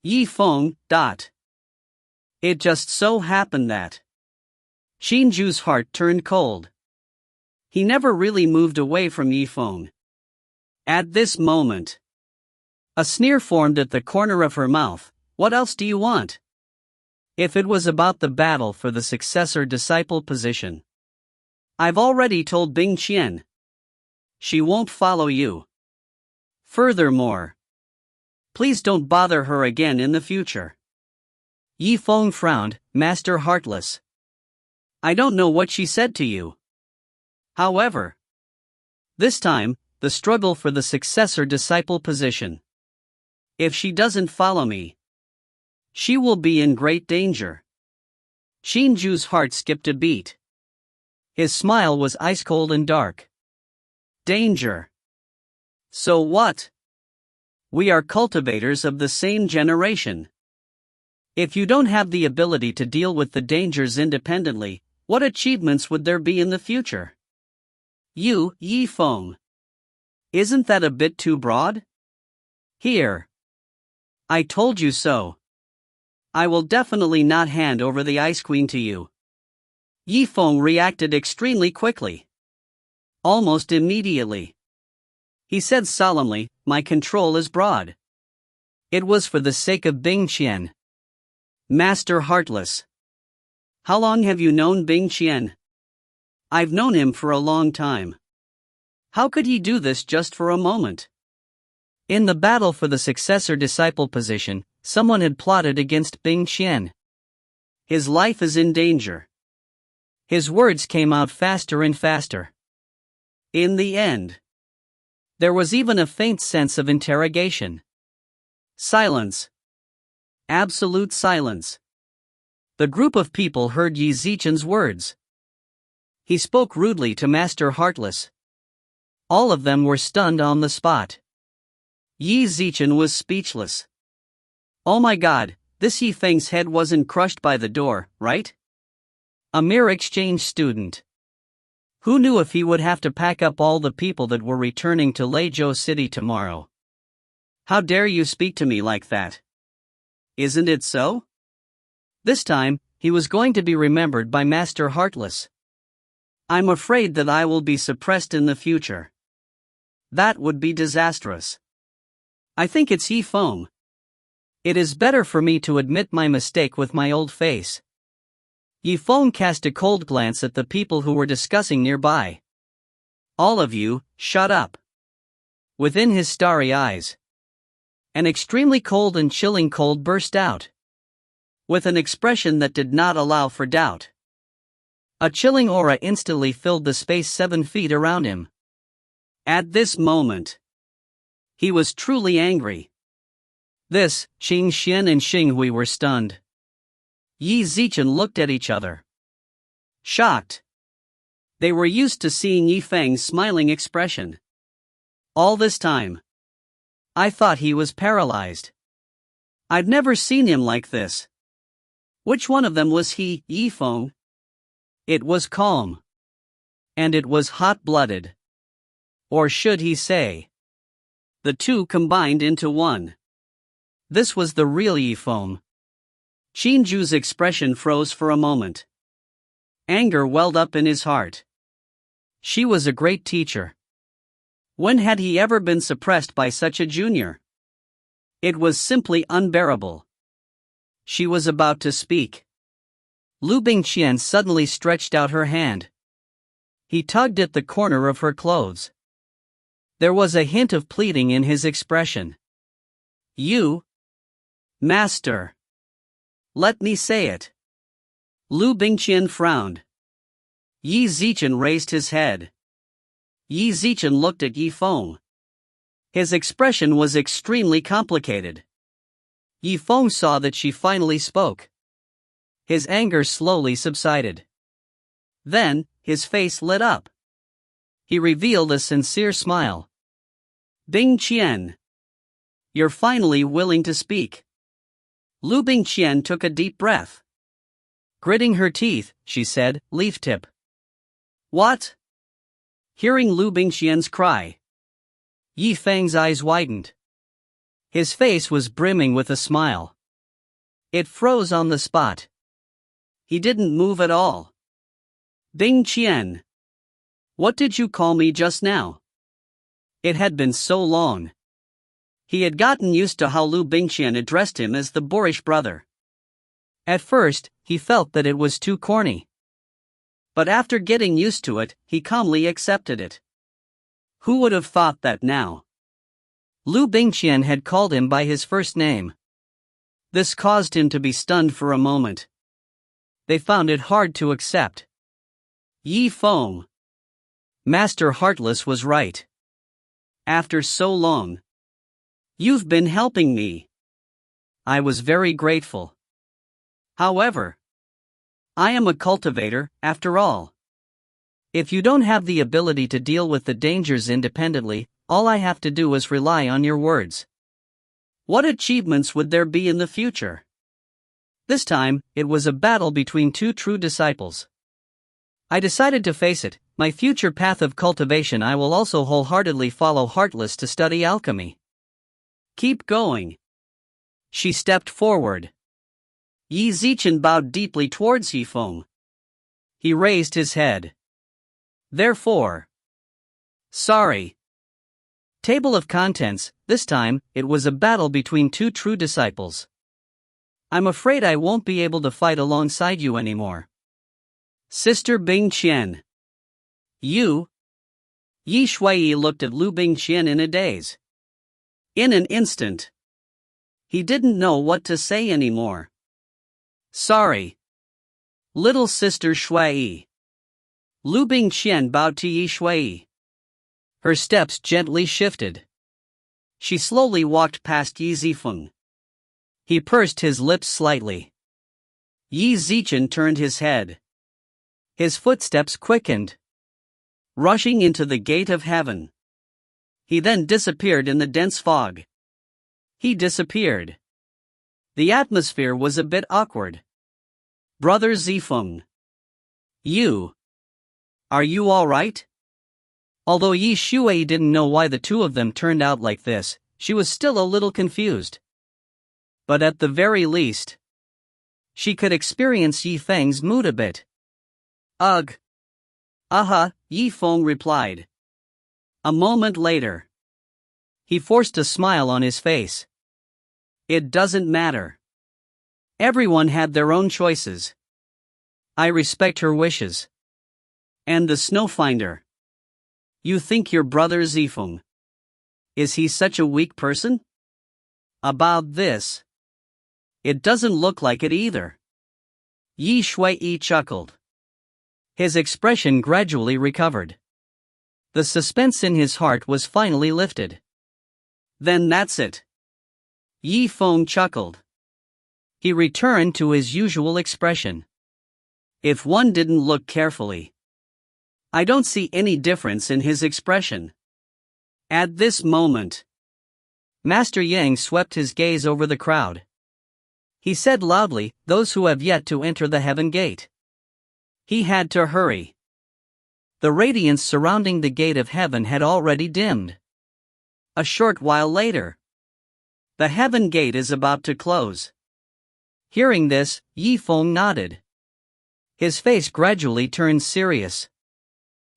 Yi Feng. It just so happened that Xinju's heart turned cold. He never really moved away from Yi Feng. At this moment, a sneer formed at the corner of her mouth. "What else do you want?" If it was about the battle for the successor-disciple position, I've already told Bingqian. She won't follow you. Furthermore, please don't bother her again in the future. Yi Feng frowned. Master Heartless. I don't know what she said to you. However, this time, the struggle for the successor-disciple position. If she doesn't follow me, she will be in great danger. Xinju's heart skipped a beat. His smile was ice-cold and dark. Danger. So what? We are cultivators of the same generation. If you don't have the ability to deal with the dangers independently, what achievements would there be in the future? You, Yi Feng. Isn't that a bit too broad? Here. I told you so. I will definitely not hand over the Ice Queen to you. Yi Feng reacted extremely quickly. Almost immediately. He said solemnly, my control is broad. It was for the sake of Bingqian. Master Heartless. How long have you known Bingqian? I've known him for a long time. How could he do this just for a moment? In the battle for the successor-disciple position, someone had plotted against Bingqian. His life is in danger. His words came out faster and faster. In the end, there was even a faint sense of interrogation. Silence. Absolute silence. The group of people heard Yi Ziqian's words. He spoke rudely to Master Heartless. All of them were stunned on the spot. Yi Ziqian was speechless. Oh my god, this Zifeng's head wasn't crushed by the door, right? A mere exchange student. Who knew if he would have to pack up all the people that were returning to Legacy City tomorrow? How dare you speak to me like that? Isn't it so? This time, he was going to be remembered by Master Heartless. I'm afraid that I will be suppressed in the future. That would be disastrous. I think it's Zifeng. It is better for me to admit my mistake with my old face. Zifeng cast a cold glance at the people who were discussing nearby. All of you, shut up. Within his starry eyes, an extremely cold and chilling cold burst out, with an expression that did not allow for doubt. A chilling aura instantly filled the space 7 feet around him. At this moment, he was truly angry. This, Qing Xian and Xing Hui were stunned. Yi Ziqian looked at each other, shocked. They were used to seeing Zifeng's smiling expression. All this time, I thought he was paralyzed. I'd never seen him like this. Which one of them was he, Zifeng? It was calm. And it was hot-blooded. Or should he say, the two combined into one. This was the real Zifeng. Qinju's expression froze for a moment. Anger welled up in his heart. She was a great teacher. When had he ever been suppressed by such a junior? It was simply unbearable. She was about to speak. Liu Bingqian suddenly stretched out her hand. He tugged at the corner of her clothes. There was a hint of pleading in his expression. You, Master. Let me say it. Liu Bingqian frowned. Yi Ziqian raised his head. Yi Ziqian looked at Zifeng. His expression was extremely complicated. Zifeng saw that she finally spoke. His anger slowly subsided. Then, his face lit up. He revealed a sincere smile. Bingqian. You're finally willing to speak. Liu Bingqian took a deep breath. Gritting her teeth, she said, leaf tip. What? Hearing Liu Bingqian's cry, Zifeng's eyes widened. His face was brimming with a smile. It froze on the spot. He didn't move at all. Bingqian. What did you call me just now? It had been so long. He had gotten used to how Liu Bingqian addressed him as the boorish brother. At first, he felt that it was too corny. But after getting used to it, he calmly accepted it. Who would have thought that now? Liu Bingqian had called him by his first name. This caused him to be stunned for a moment. They found it hard to accept. Zifeng. Master Heartless was right. After so long. You've been helping me. I was very grateful. However, I am a cultivator, after all. If you don't have the ability to deal with the dangers independently, all I have to do is rely on your words. What achievements would there be in the future? This time, it was a battle between two true disciples. I decided to face it. My future path of cultivation, I will also wholeheartedly follow Heartless to study alchemy. Keep going. She stepped forward. Yi Ziqian bowed deeply towards Zifeng. He raised his head. Therefore. Sorry. Table of contents, this time, it was a battle between two true disciples. I'm afraid I won't be able to fight alongside you anymore. Sister Bingqian. You? Yi Shuai looked at Liu Bingqian in a daze. In an instant. He didn't know what to say anymore. Sorry. Little Sister Shuai. Liu Bingqian bowed to Yi Shui. Her steps gently shifted. She slowly walked past Yi Zifeng. He pursed his lips slightly. Yi Zichen turned his head. His footsteps quickened, rushing into the gate of heaven. He then disappeared in the dense fog. He disappeared. The atmosphere was a bit awkward. Brother Zifeng. Are you all right? Although Yi Shui didn't know why the two of them turned out like this, she was still a little confused. But at the very least, she could experience Yi Feng's mood a bit. Ugh. Yi Feng replied. A moment later, he forced a smile on his face. It doesn't matter. Everyone had their own choices. I respect her wishes. And the Snowfinder. You think your brother Zifeng? Is he such a weak person? About this, it doesn't look like it either. Yi Shui chuckled. His expression gradually recovered. The suspense in his heart was finally lifted. Then that's it. Yi Feng chuckled. He returned to his usual expression. If one didn't look carefully, I don't see any difference in his expression. At this moment, Master Yang swept his gaze over the crowd. He said loudly, those who have yet to enter the heaven gate. He had to hurry. The radiance surrounding the gate of heaven had already dimmed. A short while later, the heaven gate is about to close. Hearing this, Yi Feng nodded. His face gradually turned serious.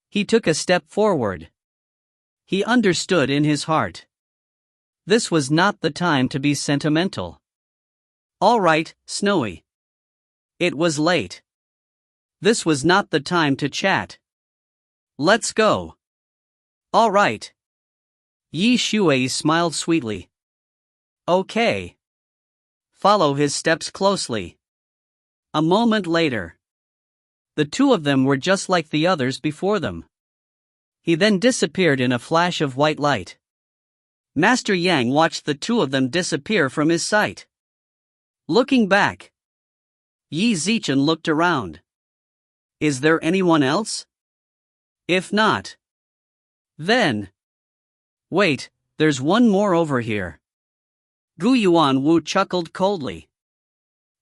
He took a step forward. He understood in his heart. This was not the time to be sentimental. All right, Snowy. It was late. This was not the time to chat. Let's go. All right. Yi Shui smiled sweetly. Okay. Follow his steps closely. A moment later, the two of them were just like the others before them. He then disappeared in a flash of white light. Master Yang watched the two of them disappear from his sight. Looking back, Yi Zichen looked around. Is there anyone else? If not, then... Wait, there's one more over here. Gu Yuan Wu chuckled coldly.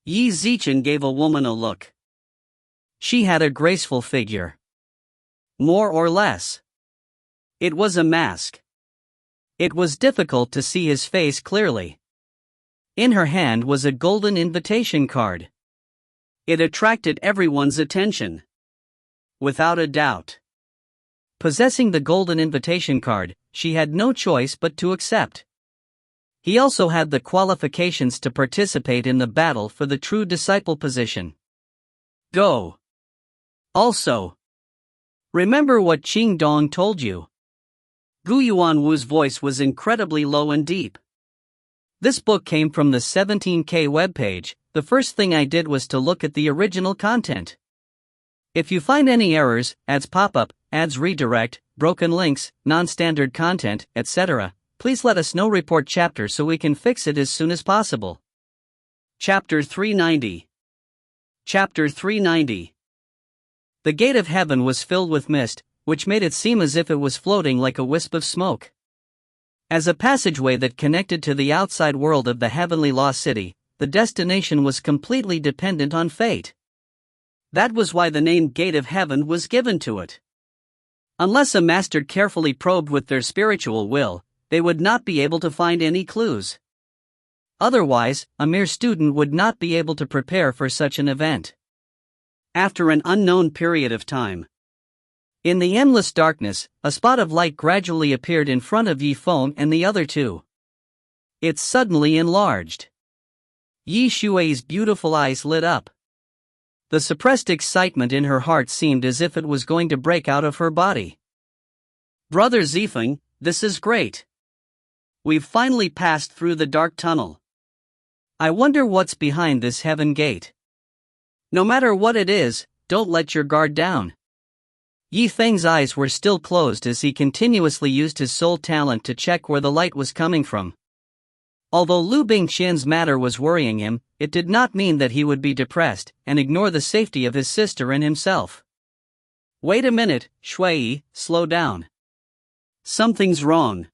Yi Zichen gave a woman a look. She had a graceful figure. More or less. It was a mask. It was difficult to see his face clearly. In her hand was a golden invitation card. It attracted everyone's attention. Without a doubt. Possessing the golden invitation card, she had no choice but to accept. He also had the qualifications to participate in the battle for the true disciple position. Go. Also, remember what Qing Dong told you. Gu Yuan Wu's voice was incredibly low and deep. This book came from the 17K webpage. The first thing I did was to look at the original content. If you find any errors, ads pop up, ads redirect, broken links, non-standard content, etc., please let us know. Report chapter so we can fix it as soon as possible. Chapter 390. Chapter 390. The gate of heaven was filled with mist, which made it seem as if it was floating like a wisp of smoke. As a passageway that connected to the outside world of the heavenly lost city, the destination was completely dependent on fate. That was why the name Gate of Heaven was given to it. Unless a master carefully probed with their spiritual will, they would not be able to find any clues. Otherwise, a mere student would not be able to prepare for such an event. After an unknown period of time, in the endless darkness, a spot of light gradually appeared in front of Yi Feng and the other two. It suddenly enlarged. Yi Shui's beautiful eyes lit up. The suppressed excitement in her heart seemed as if it was going to break out of her body. Brother Zifeng, this is great. We've finally passed through the dark tunnel. I wonder what's behind this heaven gate. No matter what it is, don't let your guard down. Yifeng's eyes were still closed as he continuously used his soul talent to check where the light was coming from. Although Liu Bingqian's matter was worrying him, it did not mean that he would be depressed and ignore the safety of his sister and himself. Wait a minute, Shui, slow down. Something's wrong.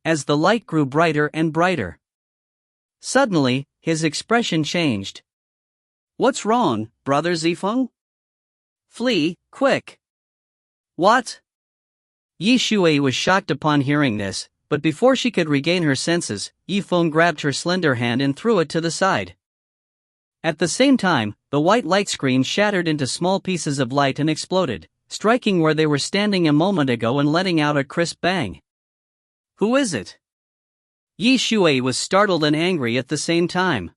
As the light grew brighter and brighter. Suddenly, his expression changed. What's wrong, brother Zifeng? Flee, quick. What? Yi Shui was shocked upon hearing this, but before she could regain her senses, Yifeng grabbed her slender hand and threw it to the side. At the same time, the white light screen shattered into small pieces of light and exploded, striking where they were standing a moment ago and letting out a crisp bang. Who is it? Yi Shui was startled and angry at the same time.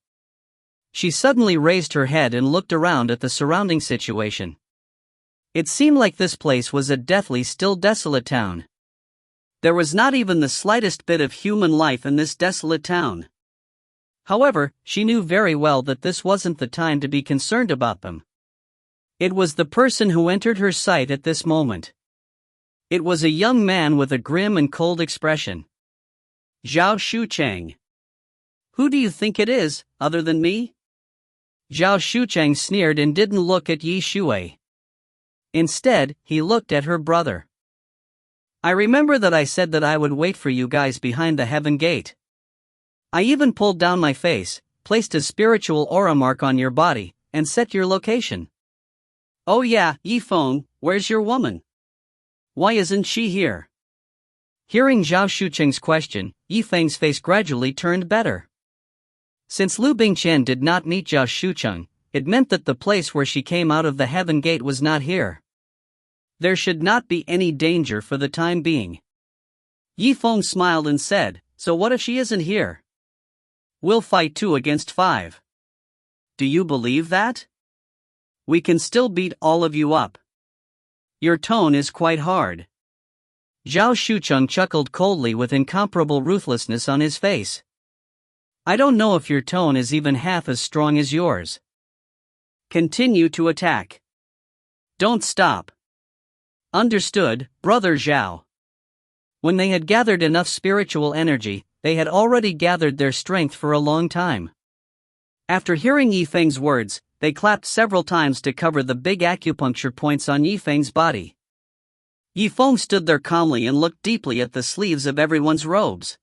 She suddenly raised her head and looked around at the surrounding situation. It seemed like this place was a deathly still desolate town. There was not even the slightest bit of human life in this desolate town. However, she knew very well that this wasn't the time to be concerned about them. It was the person who entered her sight at this moment. It was a young man with a grim and cold expression. Zhao Shucheng. Who do you think it is, other than me? Zhao Shucheng sneered and didn't look at Yi Shui. Instead, he looked at her brother. I remember that I said that I would wait for you guys behind the heaven gate. I even pulled down my face, placed a spiritual aura mark on your body, and set your location. Oh yeah, Yifeng, where's your woman? Why isn't she here? Hearing Zhao Shucheng's question, Yifeng's face gradually turned better. Since Liu Bingqian did not meet Zhao Shucheng, it meant that the place where she came out of the heaven gate was not here. There should not be any danger for the time being. Yifeng smiled and said, so what if she isn't here? We'll fight 2 against 5. Do you believe that? We can still beat all of you up. Your tone is quite hard. Zhao Shucheng chuckled coldly with incomparable ruthlessness on his face. I don't know if your tone is even half as strong as yours. Continue to attack. Don't stop. Understood, brother Zhao. When they had gathered enough spiritual energy, they had already gathered their strength for a long time. After hearing Yifeng's words, they clapped several times to cover the big acupuncture points on Yifeng's body. Yifeng stood there calmly and looked deeply at the sleeves of everyone's robes.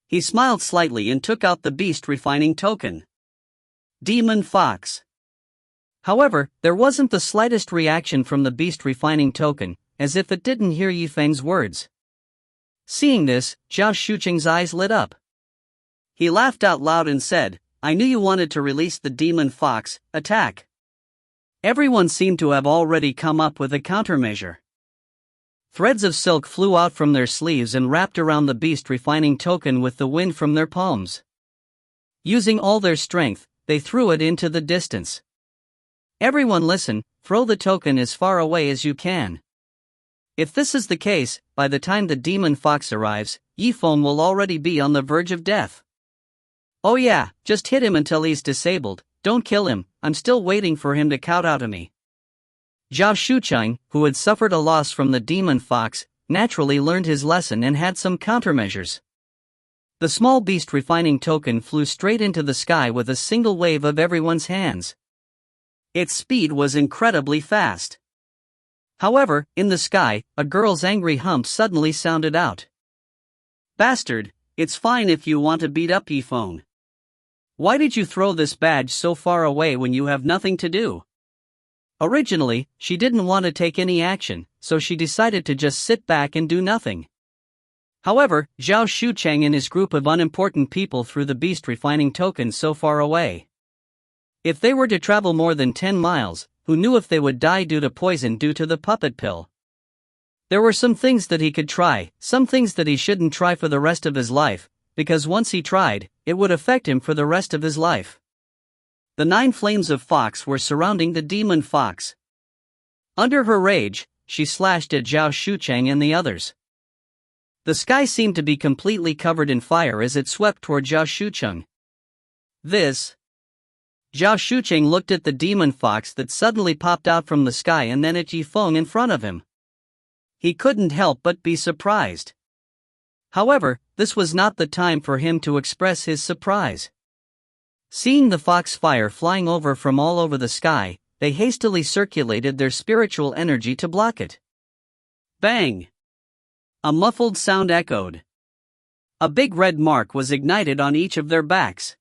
He smiled slightly and took out the beast refining token. Demon Fox. However, there wasn't the slightest reaction from the beast refining token, as if it didn't hear Yifeng's words. Seeing this, Zhao Shucheng's eyes lit up. He laughed out loud and said, I knew you wanted to release the demon fox, attack. Everyone seemed to have already come up with a countermeasure. Threads of silk flew out from their sleeves and wrapped around the beast refining token with the wind from their palms. Using all their strength, they threw it into the distance. Everyone listen, throw the token as far away as you can. If this is the case, by the time the demon fox arrives, Yifeng will already be on the verge of death. Oh yeah, just hit him until he's disabled, don't kill him, I'm still waiting for him to kowtow to me. Zhao Shucheng, who had suffered a loss from the demon fox, naturally learned his lesson and had some countermeasures. The small beast refining token flew straight into the sky with a single wave of everyone's hands. Its speed was incredibly fast. However, in the sky, a girl's angry hump suddenly sounded out. Bastard, it's fine if you want to beat up Yifeng. Why did you throw this badge so far away when you have nothing to do? Originally, she didn't want to take any action, so she decided to just sit back and do nothing. However, Zhao Shucheng and his group of unimportant people threw the beast refining token so far away. If they were to travel more than 10 miles, who knew if they would die due to poison due to the puppet pill? There were some things that he could try, some things that he shouldn't try for the rest of his life, because once he tried, it would affect him for the rest of his life. The 9 flames of fox were surrounding the demon fox. Under her rage, she slashed at Zhao Shucheng and the others. The sky seemed to be completely covered in fire as it swept toward Zhao Shucheng. This. Zhao Shucheng looked at the demon fox that suddenly popped out from the sky and then at Zifeng in front of him. He couldn't help but be surprised. However, this was not the time for him to express his surprise. Seeing the fox fire flying over from all over the sky, they hastily circulated their spiritual energy to block it. Bang! A muffled sound echoed. A big red mark was ignited on each of their backs.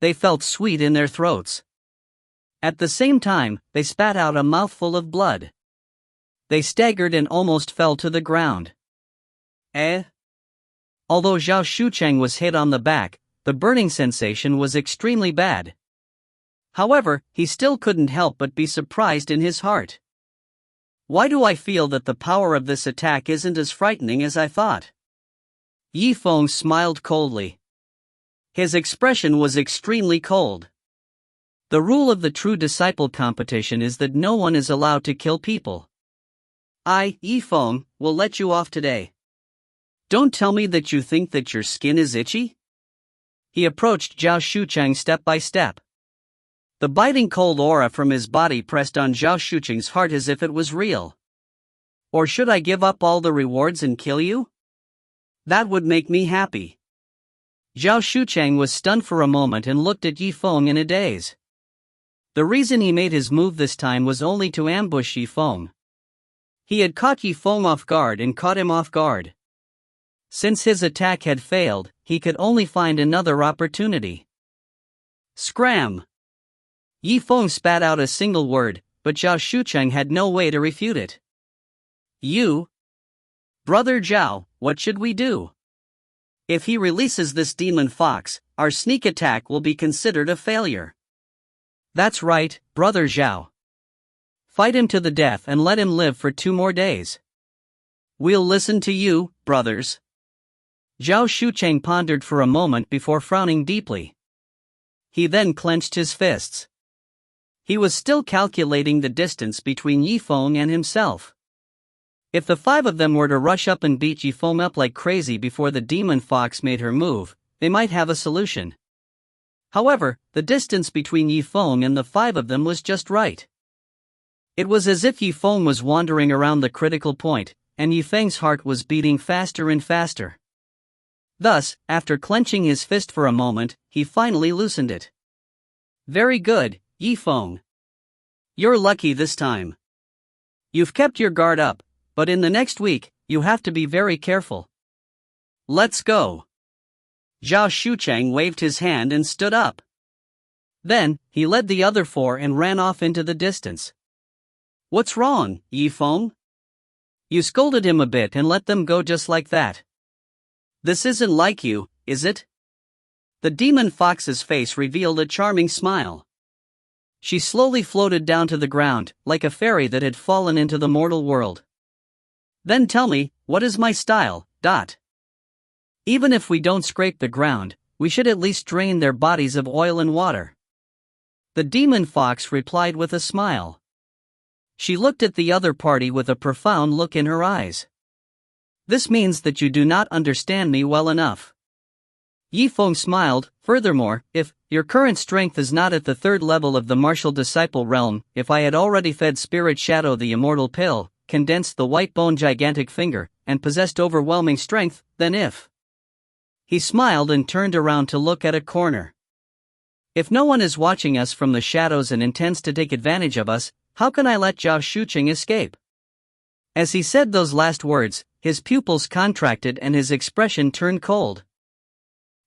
They felt sweet in their throats. At the same time, they spat out a mouthful of blood. They staggered and almost fell to the ground. Although Zhao Shucheng was hit on the back, the burning sensation was extremely bad. However, he still couldn't help but be surprised in his heart. Why do I feel that the power of this attack isn't as frightening as I thought? Zifeng smiled coldly. His expression was extremely cold. The rule of the true disciple competition is that no one is allowed to kill people. I, Zifeng, will let you off today. Don't tell me that you think that your skin is itchy? He approached Zhao Shucheng step by step. The biting cold aura from his body pressed on Zhao Shucheng's heart as if it was real. Or should I give up all the rewards and kill you? That would make me happy. Zhao Shucheng was stunned for a moment and looked at Zifeng in a daze. The reason he made his move this time was only to ambush Zifeng. He had caught Zifeng off guard and caught him off guard. Since his attack had failed, he could only find another opportunity. Scram! Zifeng spat out a single word, but Zhao Shucheng had no way to refute it. You? Brother Zhao, what should we do? If he releases this demon fox, our sneak attack will be considered a failure. That's right, Brother Zhao. Fight him to the death and let him live for 2 more days. We'll listen to you, brothers. Zhao Shucheng pondered for a moment before frowning deeply. He then clenched his fists. He was still calculating the distance between Zifeng and himself. If the 5 of them were to rush up and beat Zifeng up like crazy before the demon fox made her move, they might have a solution. However, the distance between Zifeng and the 5 of them was just right. It was as if Zifeng was wandering around the critical point, and Yifeng's heart was beating faster and faster. Thus, after clenching his fist for a moment, he finally loosened it. Very good, Zifeng. You're lucky this time. You've kept your guard up, but in the next week, you have to be very careful. Let's go. Zhao Shucheng waved his hand and stood up. Then, he led the other 4 and ran off into the distance. What's wrong, Zifeng? You scolded him a bit and let them go just like that. This isn't like you, is it? The demon fox's face revealed a charming smile. She slowly floated down to the ground, like a fairy that had fallen into the mortal world. Then tell me, what is my style, Dot? Even if we don't scrape the ground, we should at least drain their bodies of oil and water. The demon fox replied with a smile. She looked at the other party with a profound look in her eyes. This means that you do not understand me well enough. Zifeng smiled. Furthermore, if your current strength is not at the 3rd level of the martial disciple realm, if I had already fed Spirit Shadow the immortal pill, condensed the white bone gigantic finger, and possessed overwhelming strength, then if. He smiled and turned around to look at a corner. If no one is watching us from the shadows and intends to take advantage of us, how can I let Zhao Shucheng escape? As he said those last words, his pupils contracted and his expression turned cold.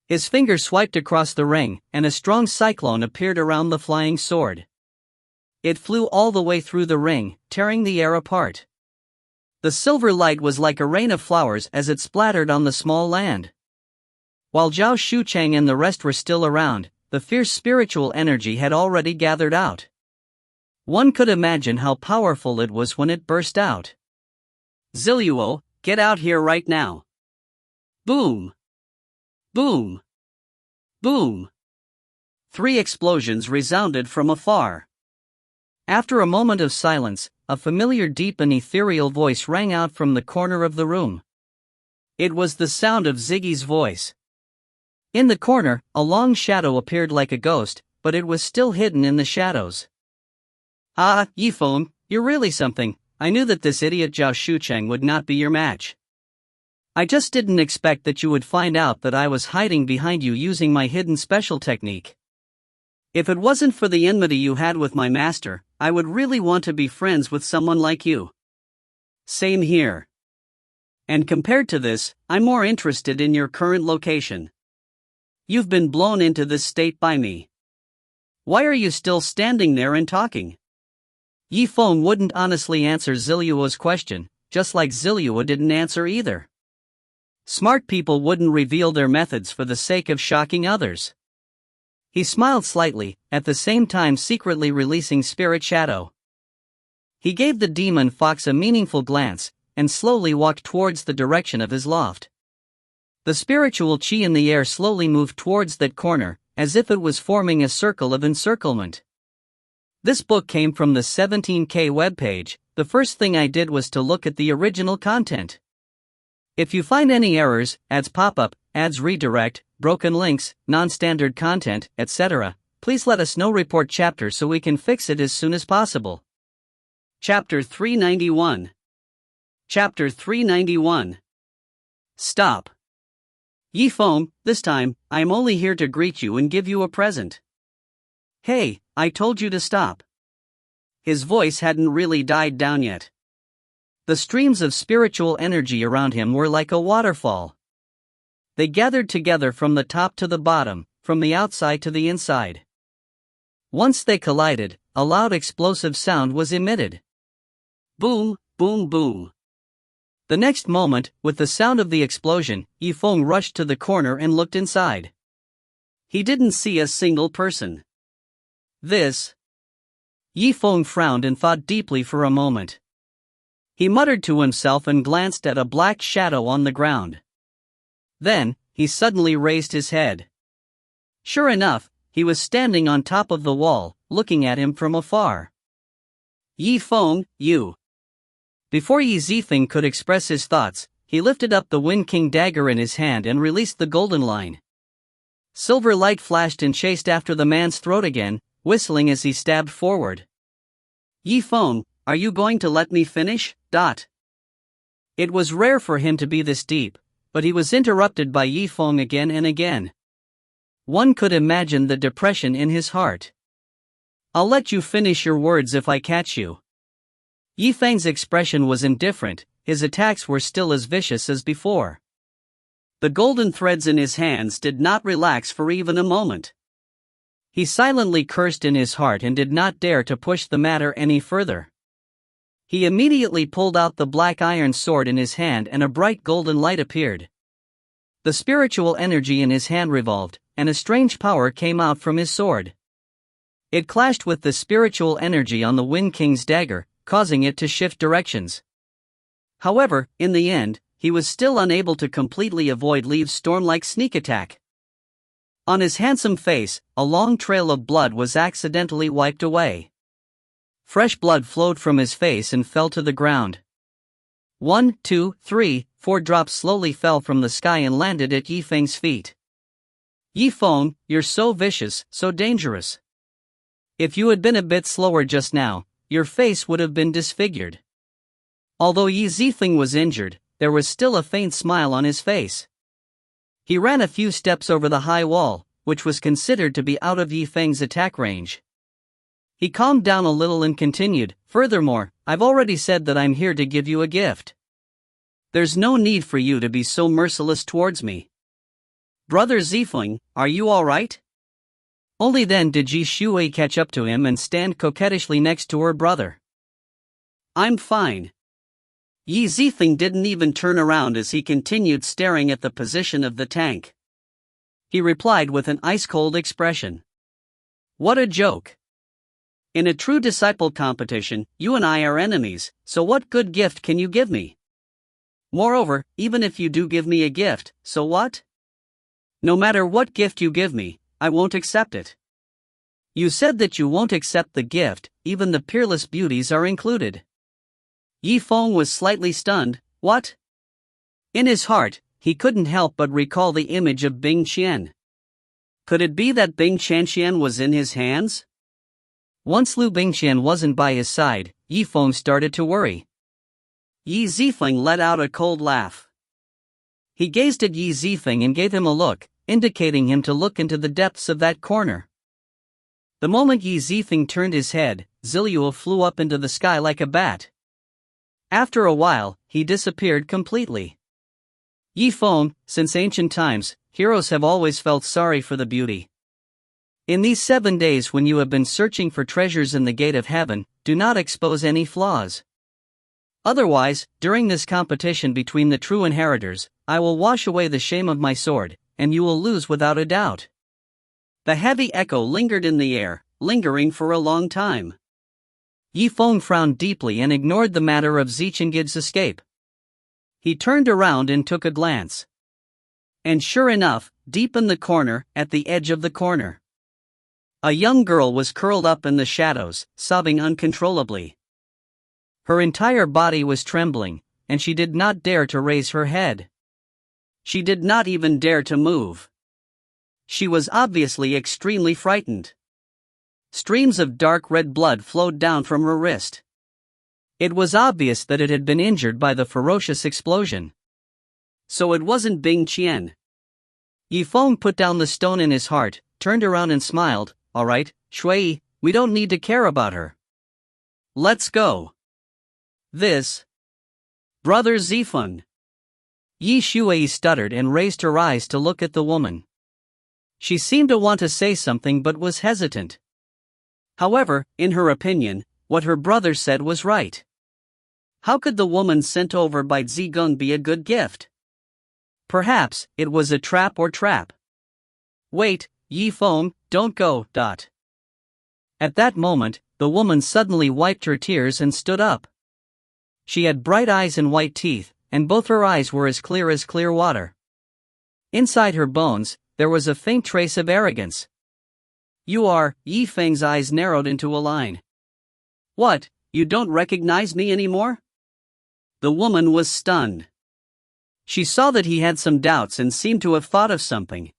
His finger swiped across the ring, and a strong cyclone appeared around the flying sword. It flew all the way through the ring, tearing the air apart. The silver light was like a rain of flowers as it splattered on the small land. While Zhao Shucheng and the rest were still around, the fierce spiritual energy had already gathered out. One could imagine how powerful it was when it burst out. Ziluo, get out here right now. Boom! Boom! Boom! 3 explosions resounded from afar. After a moment of silence, a familiar deep and ethereal voice rang out from the corner of the room. It was the sound of Ziggy's voice. In the corner, a long shadow appeared like a ghost, but it was still hidden in the shadows. Ah, Yifeng, you're really something. I knew that this idiot Zhao Shucheng would not be your match. I just didn't expect that you would find out that I was hiding behind you using my hidden special technique. If it wasn't for the enmity you had with my master, I would really want to be friends with someone like you. Same here. And compared to this, I'm more interested in your current location. You've been blown into this state by me. Why are you still standing there and talking? Yifeng wouldn't honestly answer Ziliua's question, just like Ziliua didn't answer either. Smart people wouldn't reveal their methods for the sake of shocking others. He smiled slightly, at the same time secretly releasing Spirit Shadow. He gave the demon fox a meaningful glance, and slowly walked towards the direction of his loft. The spiritual Qi in the air slowly moved towards that corner, as if it was forming a circle of encirclement. This book came from the 17K webpage. The first thing I did was to look at the original content. If you find any errors, ads pop up, ads redirect, broken links, non-standard content, etc., please let us know. Report chapter so we can fix it as soon as possible. Chapter 391. Chapter 391. Stop. Yifeng, this time, I'm only here to greet you and give you a present. Hey, I told you to stop. His voice hadn't really died down yet. The streams of spiritual energy around him were like a waterfall. They gathered together from the top to the bottom, from the outside to the inside. Once they collided, a loud explosive sound was emitted. Boom, boom, boom. The next moment, with the sound of the explosion, Yifeng rushed to the corner and looked inside. He didn't see a single person. This. Yifeng frowned and thought deeply for a moment. He muttered to himself and glanced at a black shadow on the ground. Then, he suddenly raised his head. Sure enough, he was standing on top of the wall, looking at him from afar. Yifeng, you. Before Zifeng could express his thoughts, he lifted up the Wind King dagger in his hand and released the golden line. Silver light flashed and chased after the man's throat again, whistling as he stabbed forward. Yifeng, are you going to let me finish? It was rare for him to be this deep, but he was interrupted by Yifeng again and again. One could imagine the depression in his heart. I'll let you finish your words if I catch you. Yifeng's expression was indifferent, his attacks were still as vicious as before. The golden threads in his hands did not relax for even a moment. He silently cursed in his heart and did not dare to push the matter any further. He immediately pulled out the black iron sword in his hand and a bright golden light appeared. The spiritual energy in his hand revolved, and a strange power came out from his sword. It clashed with the spiritual energy on the Wind King's dagger, causing it to shift directions. However, in the end, he was still unable to completely avoid Liu's storm-like sneak attack. On his handsome face, a long trail of blood was accidentally wiped away. Fresh blood flowed from his face and fell to the ground. 1, 2, 3, 4 drops slowly fell from the sky and landed at Yifeng's feet. Yifeng, you're so vicious, so dangerous. If you had been a bit slower just now, your face would have been disfigured. Although Zifeng was injured, there was still a faint smile on his face. He ran a few steps over the high wall, which was considered to be out of Yifeng's attack range. He calmed down a little and continued, furthermore, I've already said that I'm here to give you a gift. There's no need for you to be so merciless towards me. Brother Zifeng, are you alright? Only then did Ji Shui catch up to him and stand coquettishly next to her brother. I'm fine. Zifeng didn't even turn around as he continued staring at the position of the tank. He replied with an ice-cold expression. What a joke. In a true disciple competition, you and I are enemies, so what good gift can you give me? Moreover, even if you do give me a gift, so what? No matter what gift you give me, I won't accept it. You said that you won't accept the gift, even the peerless beauties are included. Yifeng was slightly stunned. What? In his heart, he couldn't help but recall the image of Bingqian. Could it be that Bingqian was in his hands? Once Liu Bingqian wasn't by his side, Zifeng started to worry. Zifeng let out a cold laugh. He gazed at Zifeng and gave him a look, indicating him to look into the depths of that corner. The moment Zifeng turned his head, Ziliu flew up into the sky like a bat. After a while, he disappeared completely. Zifeng, since ancient times, heroes have always felt sorry for the beauty. In these 7 days when you have been searching for treasures in the gate of heaven, do not expose any flaws. Otherwise, during this competition between the true inheritors, I will wash away the shame of my sword, and you will lose without a doubt. The heavy echo lingered in the air, lingering for a long time. Zifeng frowned deeply and ignored the matter of Zichengid's escape. He turned around and took a glance. And sure enough, deep in the corner, at the edge of the corner, a young girl was curled up in the shadows, sobbing uncontrollably. Her entire body was trembling, and she did not dare to raise her head. She did not even dare to move. She was obviously extremely frightened. Streams of dark red blood flowed down from her wrist. It was obvious that it had been injured by the ferocious explosion. So it wasn't Bingqian. Zifeng put down the stone in his heart, turned around and smiled. All right, Shui, we don't need to care about her. Let's go. This. Brother Zifeng. Shui stuttered and raised her eyes to look at the woman. She seemed to want to say something but was hesitant. However, in her opinion, what her brother said was right. How could the woman sent over by Zigong be a good gift? Perhaps it was a trap or trap. Wait, Zifeng, don't go. At that moment, the woman suddenly wiped her tears and stood up. She had bright eyes and white teeth, and both her eyes were as clear water. Inside her bones, there was a faint trace of arrogance. You are, Zifeng's eyes narrowed into a line. What, you don't recognize me anymore? The woman was stunned. She saw that he had some doubts and seemed to have thought of something.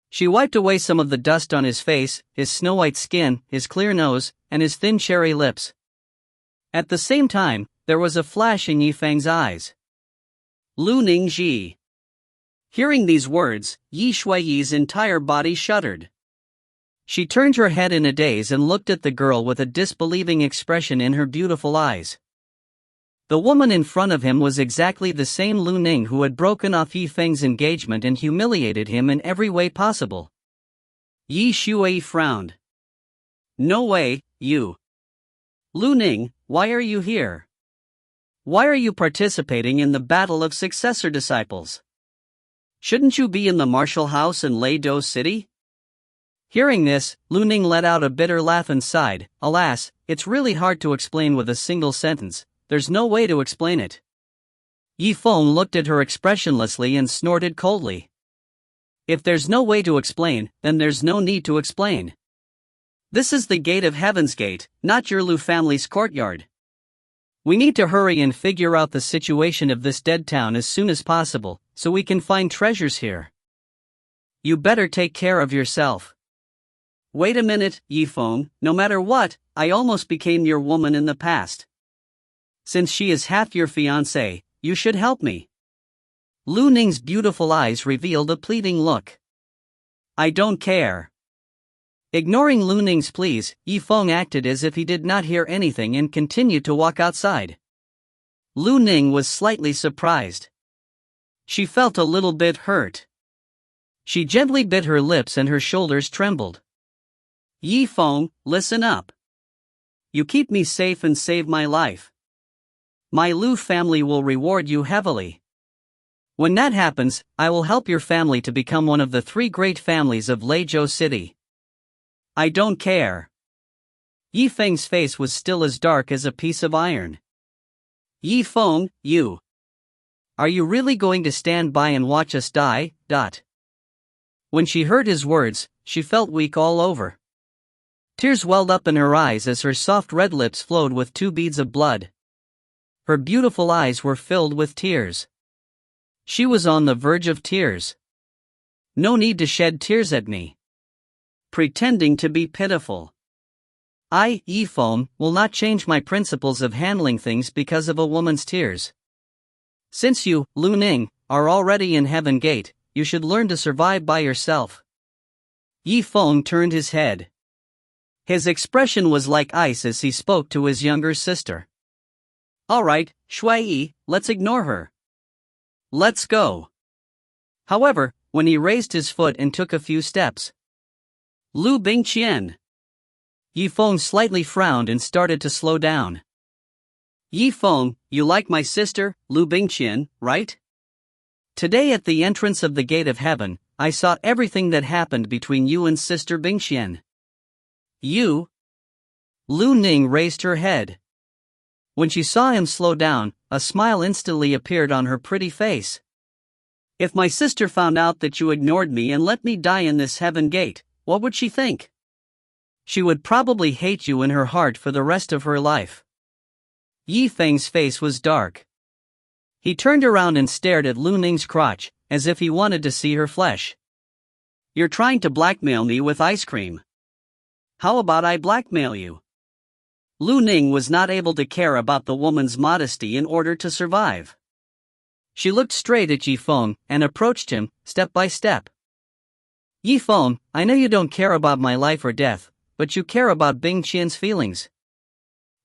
She wiped away some of the dust on his face, his snow-white skin, his clear nose, and his thin cherry lips. At the same time, there was a flash in Zifeng's eyes. Lu Ningji. Hearing these words, Shui's entire body shuddered. She turned her head in a daze and looked at the girl with a disbelieving expression in her beautiful eyes. The woman in front of him was exactly the same Lu Ning who had broken off Zifeng's engagement and humiliated him in every way possible. Shui frowned. No way, you. Lu Ning, why are you here? Why are you participating in the battle of successor disciples? Shouldn't you be in the martial house in Tiandao City? Hearing this, Lu Ning let out a bitter laugh and sighed. Alas, it's really hard to explain with a single sentence. There's no way to explain it. Zifeng looked at her expressionlessly and snorted coldly. If there's no way to explain, then there's no need to explain. This is the gate of Heaven's Gate, not your Lu family's courtyard. We need to hurry and figure out the situation of this dead town as soon as possible, so we can find treasures here. You better take care of yourself. Wait a minute, Zifeng, no matter what, I almost became your woman in the past. Since she is half your fiancé, you should help me. Lu Ning's beautiful eyes revealed a pleading look. I don't care. Ignoring Lu Ning's pleas, Zifeng acted as if he did not hear anything and continued to walk outside. Lu Ning was slightly surprised. She felt a little bit hurt. She gently bit her lips and her shoulders trembled. Zifeng, listen up. You keep me safe and save my life. My Lu family will reward you heavily. When that happens, I will help your family to become one of the 3 great families of Tiandao City. I don't care. Zifeng's face was still as dark as a piece of iron. Zifeng, you. Are you really going to stand by and watch us die? When she heard his words, she felt weak all over. Tears welled up in her eyes as her soft red lips flowed with 2 beads of blood. Her beautiful eyes were filled with tears. She was on the verge of tears. No need to shed tears at me. pretending to be pitiful. I, Yifeng, will not change my principles of handling things because of a woman's tears. Since you, Lu Ning, are already in Heaven Gate, you should learn to survive by yourself. Yifeng turned his head. His expression was like ice as he spoke to his younger sister. Alright, Shui, let's ignore her. Let's go. However, when he raised his foot and took a few steps, Liu Bingqian. Yifeng slightly frowned and started to slow down. Yifeng, you like my sister, Liu Bingqian, right? Today at the entrance of the Gate of Heaven, I saw everything that happened between you and Sister Bingqian. You? Lu Ning raised her head. When she saw him slow down, a smile instantly appeared on her pretty face. If my sister found out that you ignored me and let me die in this Heaven Gate, what would she think? She would probably hate you in her heart for the rest of her life. Yifeng's face was dark. He turned around and stared at Lu Ning's crotch, as if he wanted to see her flesh. You're trying to blackmail me with ice cream. How about I blackmail you? Lu Ning was not able to care about the woman's modesty in order to survive. She looked straight at Yifeng and approached him, step by step. Yifeng, I know you don't care about my life or death, but you care about Bingqian's feelings.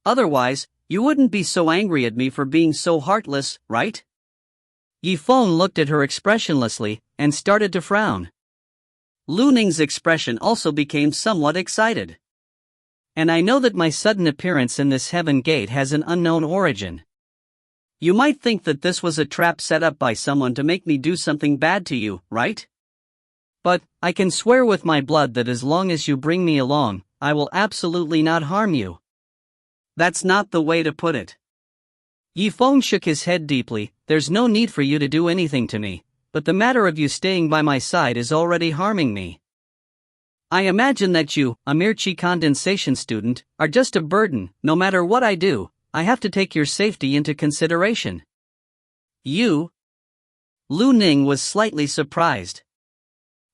Otherwise, you wouldn't be so angry at me for being so heartless, right? Yifeng looked at her expressionlessly and started to frown. Lu Ning's expression also became somewhat excited. And I know that my sudden appearance in this Heaven Gate has an unknown origin. You might think that this was a trap set up by someone to make me do something bad to you, right? But, I can swear with my blood that as long as you bring me along, I will absolutely not harm you. That's not the way to put it. Yifeng shook his head deeply. There's no need for you to do anything to me, but the matter of you staying by my side is already harming me. I imagine that you, a mere Qi condensation student, are just a burden. No matter what I do, I have to take your safety into consideration. You? Lu Ning was slightly surprised.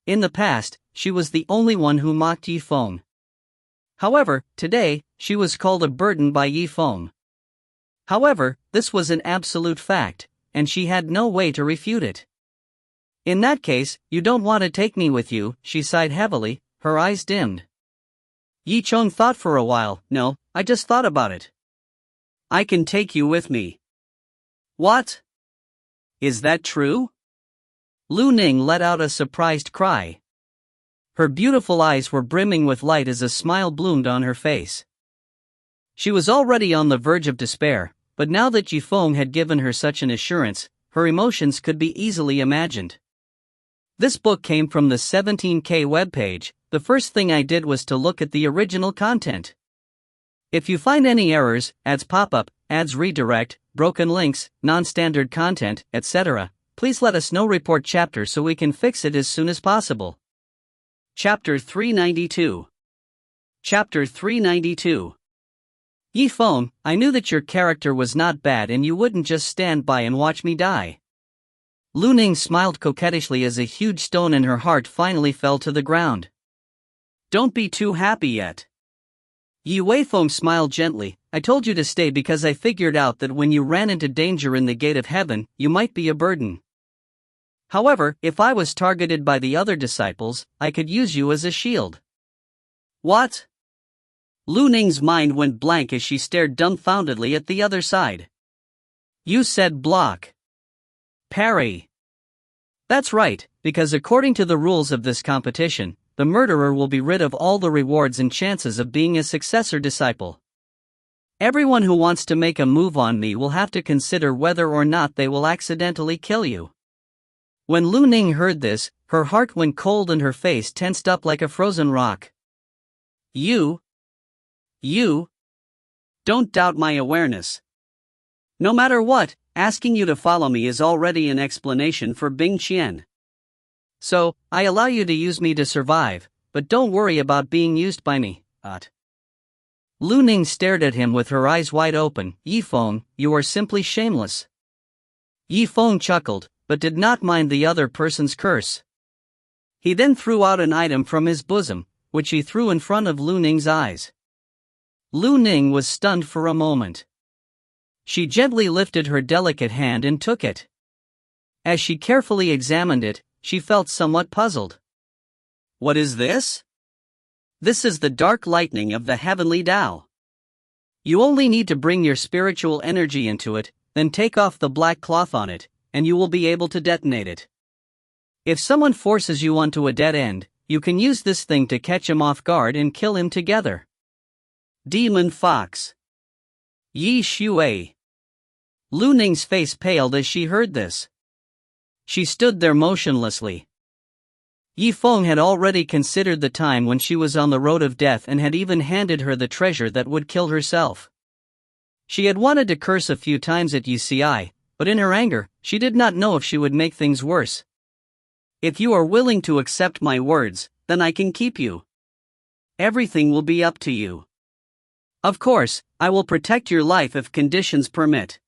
In the past, she was the only one who mocked Yifeng. However, today, she was called a burden by Yifeng. However, this was an absolute fact, and she had no way to refute it. In that case, you don't want to take me with you, she sighed heavily, her eyes dimmed. Yicheng thought for a while. No, I just thought about it. I can take you with me. What? Is that true? Lu Ning let out a surprised cry. Her beautiful eyes were brimming with light as a smile bloomed on her face. She was already on the verge of despair, but now that Yifeng had given her such an assurance, her emotions could be easily imagined. This book came from the 17K webpage. The first thing I did was to look at the original content. If you find any errors, ads pop up, ads redirect, broken links, non-standard content, etc., please let us know. Report chapter so we can fix it as soon as possible. Chapter 392. Chapter 392. Yifeng, I knew that your character was not bad and you wouldn't just stand by and watch me die. Lu Ning smiled coquettishly as a huge stone in her heart finally fell to the ground. Don't be too happy yet. Yi Weifeng smiled gently. I told you to stay because I figured out that when you ran into danger in the Gate of Heaven, you might be a burden. However, if I was targeted by the other disciples, I could use you as a shield. What? Lu Ning's mind went blank as she stared dumbfoundedly at the other side. You said block. Parry. That's right, because according to the rules of this competition, the murderer will be rid of all the rewards and chances of being a successor disciple. Everyone who wants to make a move on me will have to consider whether or not they will accidentally kill you. When Lu Ning heard this, her heart went cold and her face tensed up like a frozen rock. You? Don't doubt my awareness. No matter what, asking you to follow me is already an explanation for Bingqian. So, I allow you to use me to survive, but don't worry about being used by me. Lu Ning stared at him with her eyes wide open. Yifeng, you are simply shameless. Yifeng chuckled, but did not mind the other person's curse. He then threw out an item from his bosom, which he threw in front of Lu Ning's eyes. Lu Ning was stunned for a moment. She gently lifted her delicate hand and took it. As she carefully examined it, she felt somewhat puzzled. What is this? This is the dark lightning of the heavenly Tao. You only need to bring your spiritual energy into it, then take off the black cloth on it, and you will be able to detonate it. If someone forces you onto a dead end, you can use this thing to catch him off guard and kill him together. Demon Fox. Yi Shui. Lu Ning's face paled as she heard this. She stood there motionlessly. Yifeng had already considered the time when she was on the road of death and had even handed her the treasure that would kill herself. She had wanted to curse a few times at Yi, but in her anger, she did not know if she would make things worse. If you are willing to accept my words, then I can keep you. Everything will be up to you. Of course, I will protect your life if conditions permit.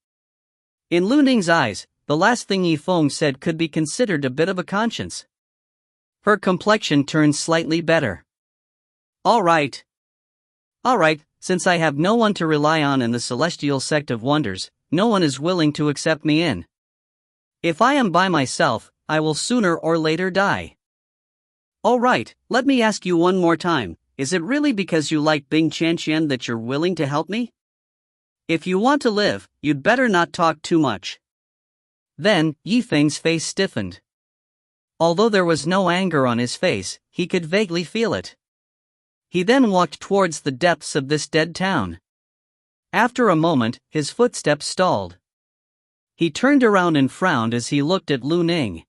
In Lu Ning's eyes, the last thing Yifeng said could be considered a bit of a conscience. Her complexion turned slightly better. All right, since I have no one to rely on in the celestial sect of wonders, no one is willing to accept me in. If I am by myself, I will sooner or later die. All right, let me ask you one more time, is it really because you like Bingqian that you're willing to help me? If you want to live, you'd better not talk too much. Then, Yifeng's face stiffened. Although there was no anger on his face, he could vaguely feel it. He then walked towards the depths of this dead town. After a moment, his footsteps stalled. He turned around and frowned as he looked at Lu Ning.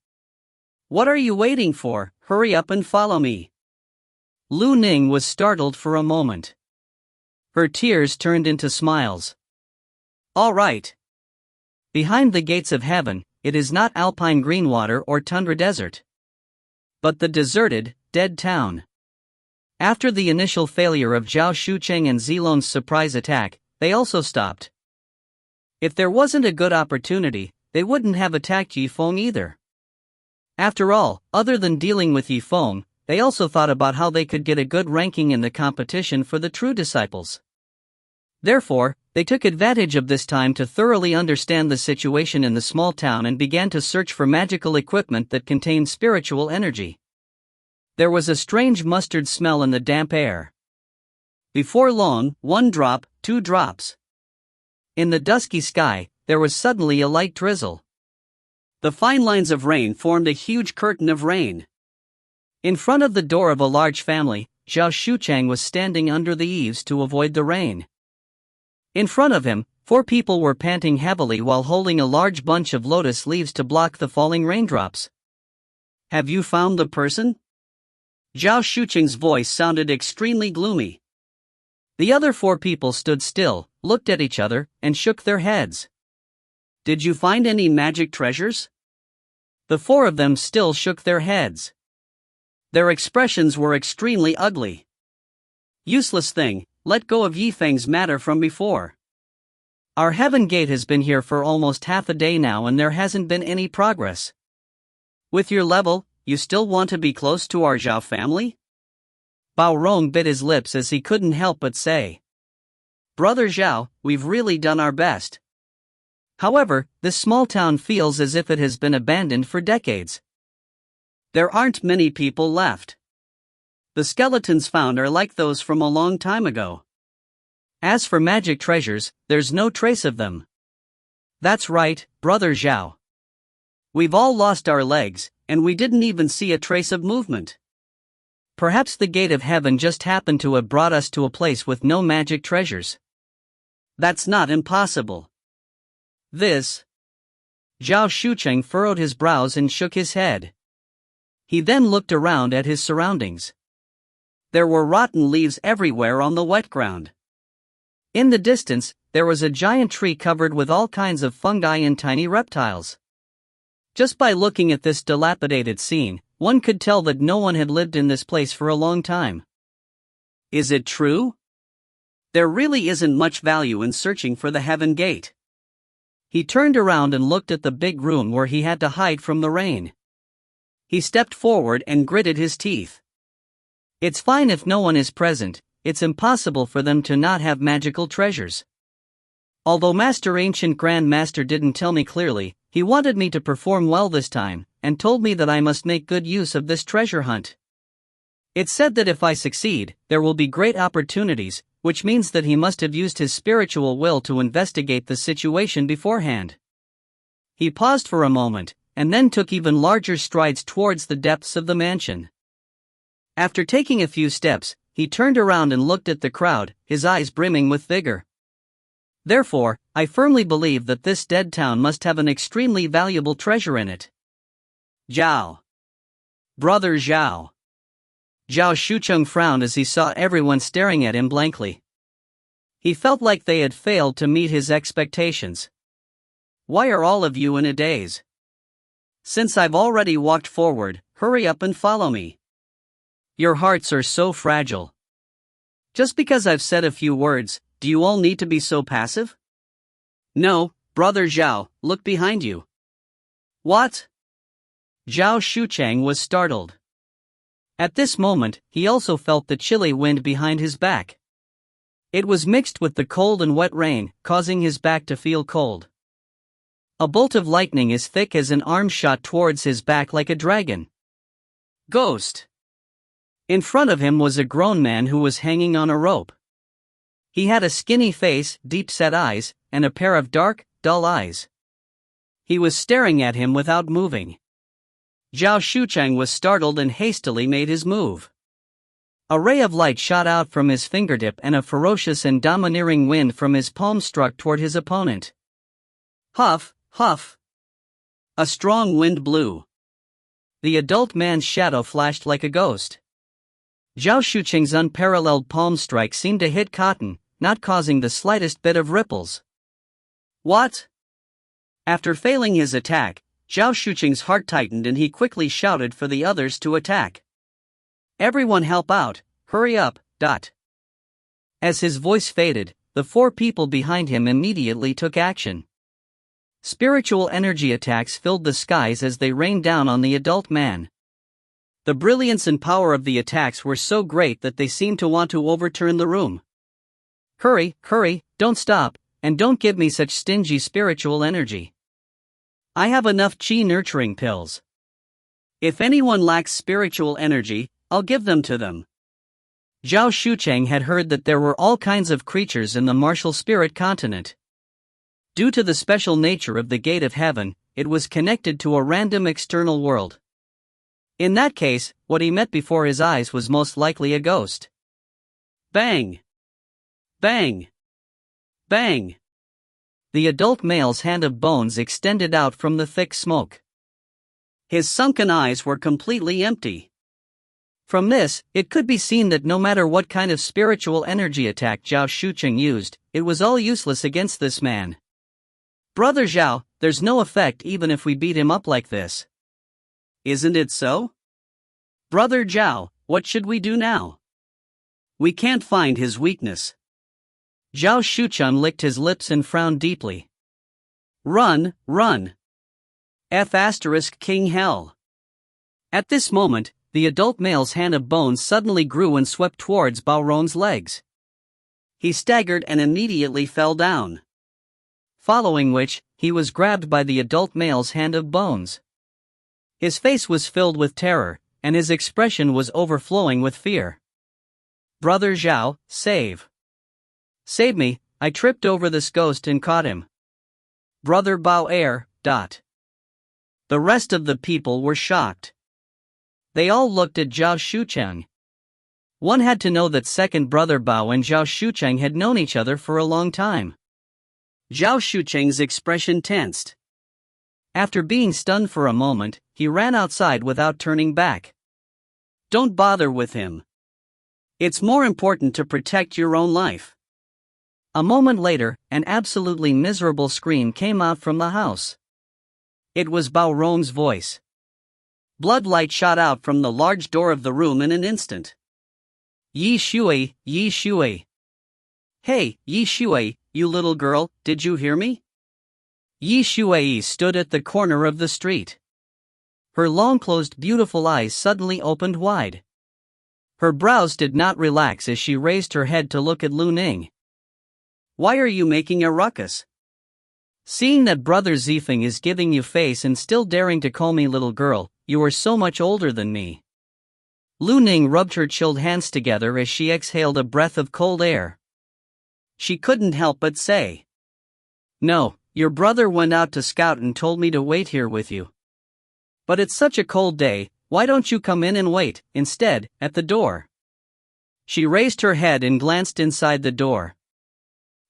What are you waiting for? Hurry up and follow me. Lu Ning was startled for a moment. Her tears turned into smiles. All right. Behind the gates of heaven, it is not alpine green water or tundra desert, but the deserted, dead town. After the initial failure of Zhao Shucheng and Zilong's surprise attack, they also stopped. If there wasn't a good opportunity, they wouldn't have attacked Yifeng either. After all, other than dealing with Yifeng, they also thought about how they could get a good ranking in the competition for the true disciples. Therefore, they took advantage of this time to thoroughly understand the situation in the small town and began to search for magical equipment that contained spiritual energy. There was a strange mustard smell in the damp air. Before long, 1 drop, 2 drops. In the dusky sky, there was suddenly a light drizzle. The fine lines of rain formed a huge curtain of rain. In front of the door of a large family, Zhao Shucheng was standing under the eaves to avoid the rain. In front of him, 4 people were panting heavily while holding a large bunch of lotus leaves to block the falling raindrops. Have you found the person? Zhao Shucheng's voice sounded extremely gloomy. The other 4 people stood still, looked at each other, and shook their heads. Did you find any magic treasures? The 4 of them still shook their heads. Their expressions were extremely ugly. Useless thing, let go of Yifeng's matter from before. Our heaven gate has been here for almost half a day now and there hasn't been any progress. With your level, you still want to be close to our Zhao family? Bao Rong bit his lips as he couldn't help but say. Brother Zhao, we've really done our best. However, this small town feels as if it has been abandoned for decades. There aren't many people left. The skeletons found are like those from a long time ago. As for magic treasures, there's no trace of them. That's right, Brother Zhao. We've all lost our legs, and we didn't even see a trace of movement. Perhaps the gate of heaven just happened to have brought us to a place with no magic treasures. That's not impossible. Zhao Shucheng furrowed his brows and shook his head. He then looked around at his surroundings. There were rotten leaves everywhere on the wet ground. In the distance, there was a giant tree covered with all kinds of fungi and tiny reptiles. Just by looking at this dilapidated scene, one could tell that no one had lived in this place for a long time. Is it true? There really isn't much value in searching for the heaven gate. He turned around and looked at the big room where he had to hide from the rain. He stepped forward and gritted his teeth. It's fine if no one is present, it's impossible for them to not have magical treasures. Although Master Ancient Grand Master didn't tell me clearly, he wanted me to perform well this time, and told me that I must make good use of this treasure hunt. It's said that if I succeed, there will be great opportunities, which means that he must have used his spiritual will to investigate the situation beforehand. He paused for a moment, and then took even larger strides towards the depths of the mansion. After taking a few steps, he turned around and looked at the crowd, his eyes brimming with vigor. Therefore, I firmly believe that this dead town must have an extremely valuable treasure in it. Zhao. Brother Zhao. Zhao Shucheng frowned as he saw everyone staring at him blankly. He felt like they had failed to meet his expectations. Why are all of you in a daze? Since I've already walked forward, hurry up and follow me. Your hearts are so fragile. Just because I've said a few words, do you all need to be so passive? No, Brother Zhao, look behind you. What? Zhao Shucheng was startled. At this moment, he also felt the chilly wind behind his back. It was mixed with the cold and wet rain, causing his back to feel cold. A bolt of lightning as thick as an arm shot towards his back like a dragon. Ghost! In front of him was a grown man who was hanging on a rope. He had a skinny face, deep-set eyes, and a pair of dark, dull eyes. He was staring at him without moving. Zhao Shucheng was startled and hastily made his move. A ray of light shot out from his fingertip and a ferocious and domineering wind from his palm struck toward his opponent. Huff, huff. A strong wind blew. The adult man's shadow flashed like a ghost. Zhao Shucheng's unparalleled palm strike seemed to hit cotton, not causing the slightest bit of ripples. What? After failing his attack, Zhao Shucheng's heart tightened and he quickly shouted for the others to attack. Everyone help out, hurry up, ... As his voice faded, the four people behind him immediately took action. Spiritual energy attacks filled the skies as they rained down on the adult man. The brilliance and power of the attacks were so great that they seemed to want to overturn the room. Hurry, hurry, don't stop, and don't give me such stingy spiritual energy. I have enough Qi nurturing pills. If anyone lacks spiritual energy, I'll give them to them. Zhao Shucheng had heard that there were all kinds of creatures in the martial spirit continent. Due to the special nature of the gate of heaven, it was connected to a random external world. In that case, what he met before his eyes was most likely a ghost. Bang! Bang! Bang! The adult male's hand of bones extended out from the thick smoke. His sunken eyes were completely empty. From this, it could be seen that no matter what kind of spiritual energy attack Zhao Shucheng used, it was all useless against this man. Brother Zhao, there's no effect even if we beat him up like this. Isn't it so? Brother Zhao, what should we do now? We can't find his weakness. Zhao Shucheng licked his lips and frowned deeply. Run, run! King Hell. At this moment, the adult male's hand of bones suddenly grew and swept towards Baoron's legs. He staggered and immediately fell down. Following which, he was grabbed by the adult male's hand of bones. His face was filled with terror, and his expression was overflowing with fear. Brother Zhao, save! Save me, I tripped over this ghost and caught him. Brother Bao. The rest of the people were shocked. They all looked at Zhao Shucheng. One had to know that second brother Bao and Zhao Shucheng had known each other for a long time. Zhao Shucheng's expression tensed. After being stunned for a moment, he ran outside without turning back. Don't bother with him. It's more important to protect your own life. A moment later, an absolutely miserable scream came out from the house. It was Baoron's voice. Bloodlight shot out from the large door of the room in an instant. Yi Shui, Yi Shui. Hey, Yi Shui, you little girl, did you hear me? Yi Shui stood at the corner of the street. Her long-closed beautiful eyes suddenly opened wide. Her brows did not relax as she raised her head to look at Lu Ning. "Why are you making a ruckus? Seeing that Brother Zifeng is giving you face and still daring to call me little girl, you are so much older than me." Lu Ning rubbed her chilled hands together as she exhaled a breath of cold air. She couldn't help but say, "No, your brother went out to scout and told me to wait here with you. But it's such a cold day, why don't you come in and wait, instead, at the door?" She raised her head and glanced inside the door.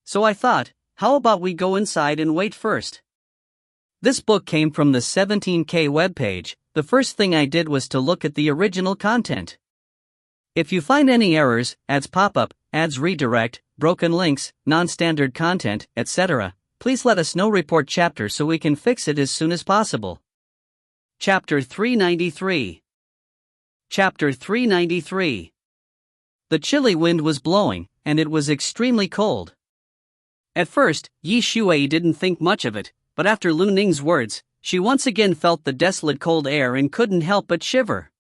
"So I thought, how about we go inside and wait first?" This book came from the 17K webpage. The first thing I did was to look at the original content. If you find any errors, ads pop up, ads redirect, broken links, non-standard content, etc., please let us know. Report chapter so we can fix it as soon as possible. Chapter 393. Chapter 393. The chilly wind was blowing, and it was extremely cold. At first, Yi Shuai didn't think much of it, but after Lu Ning's words, she once again felt the desolate cold air and couldn't help but shiver.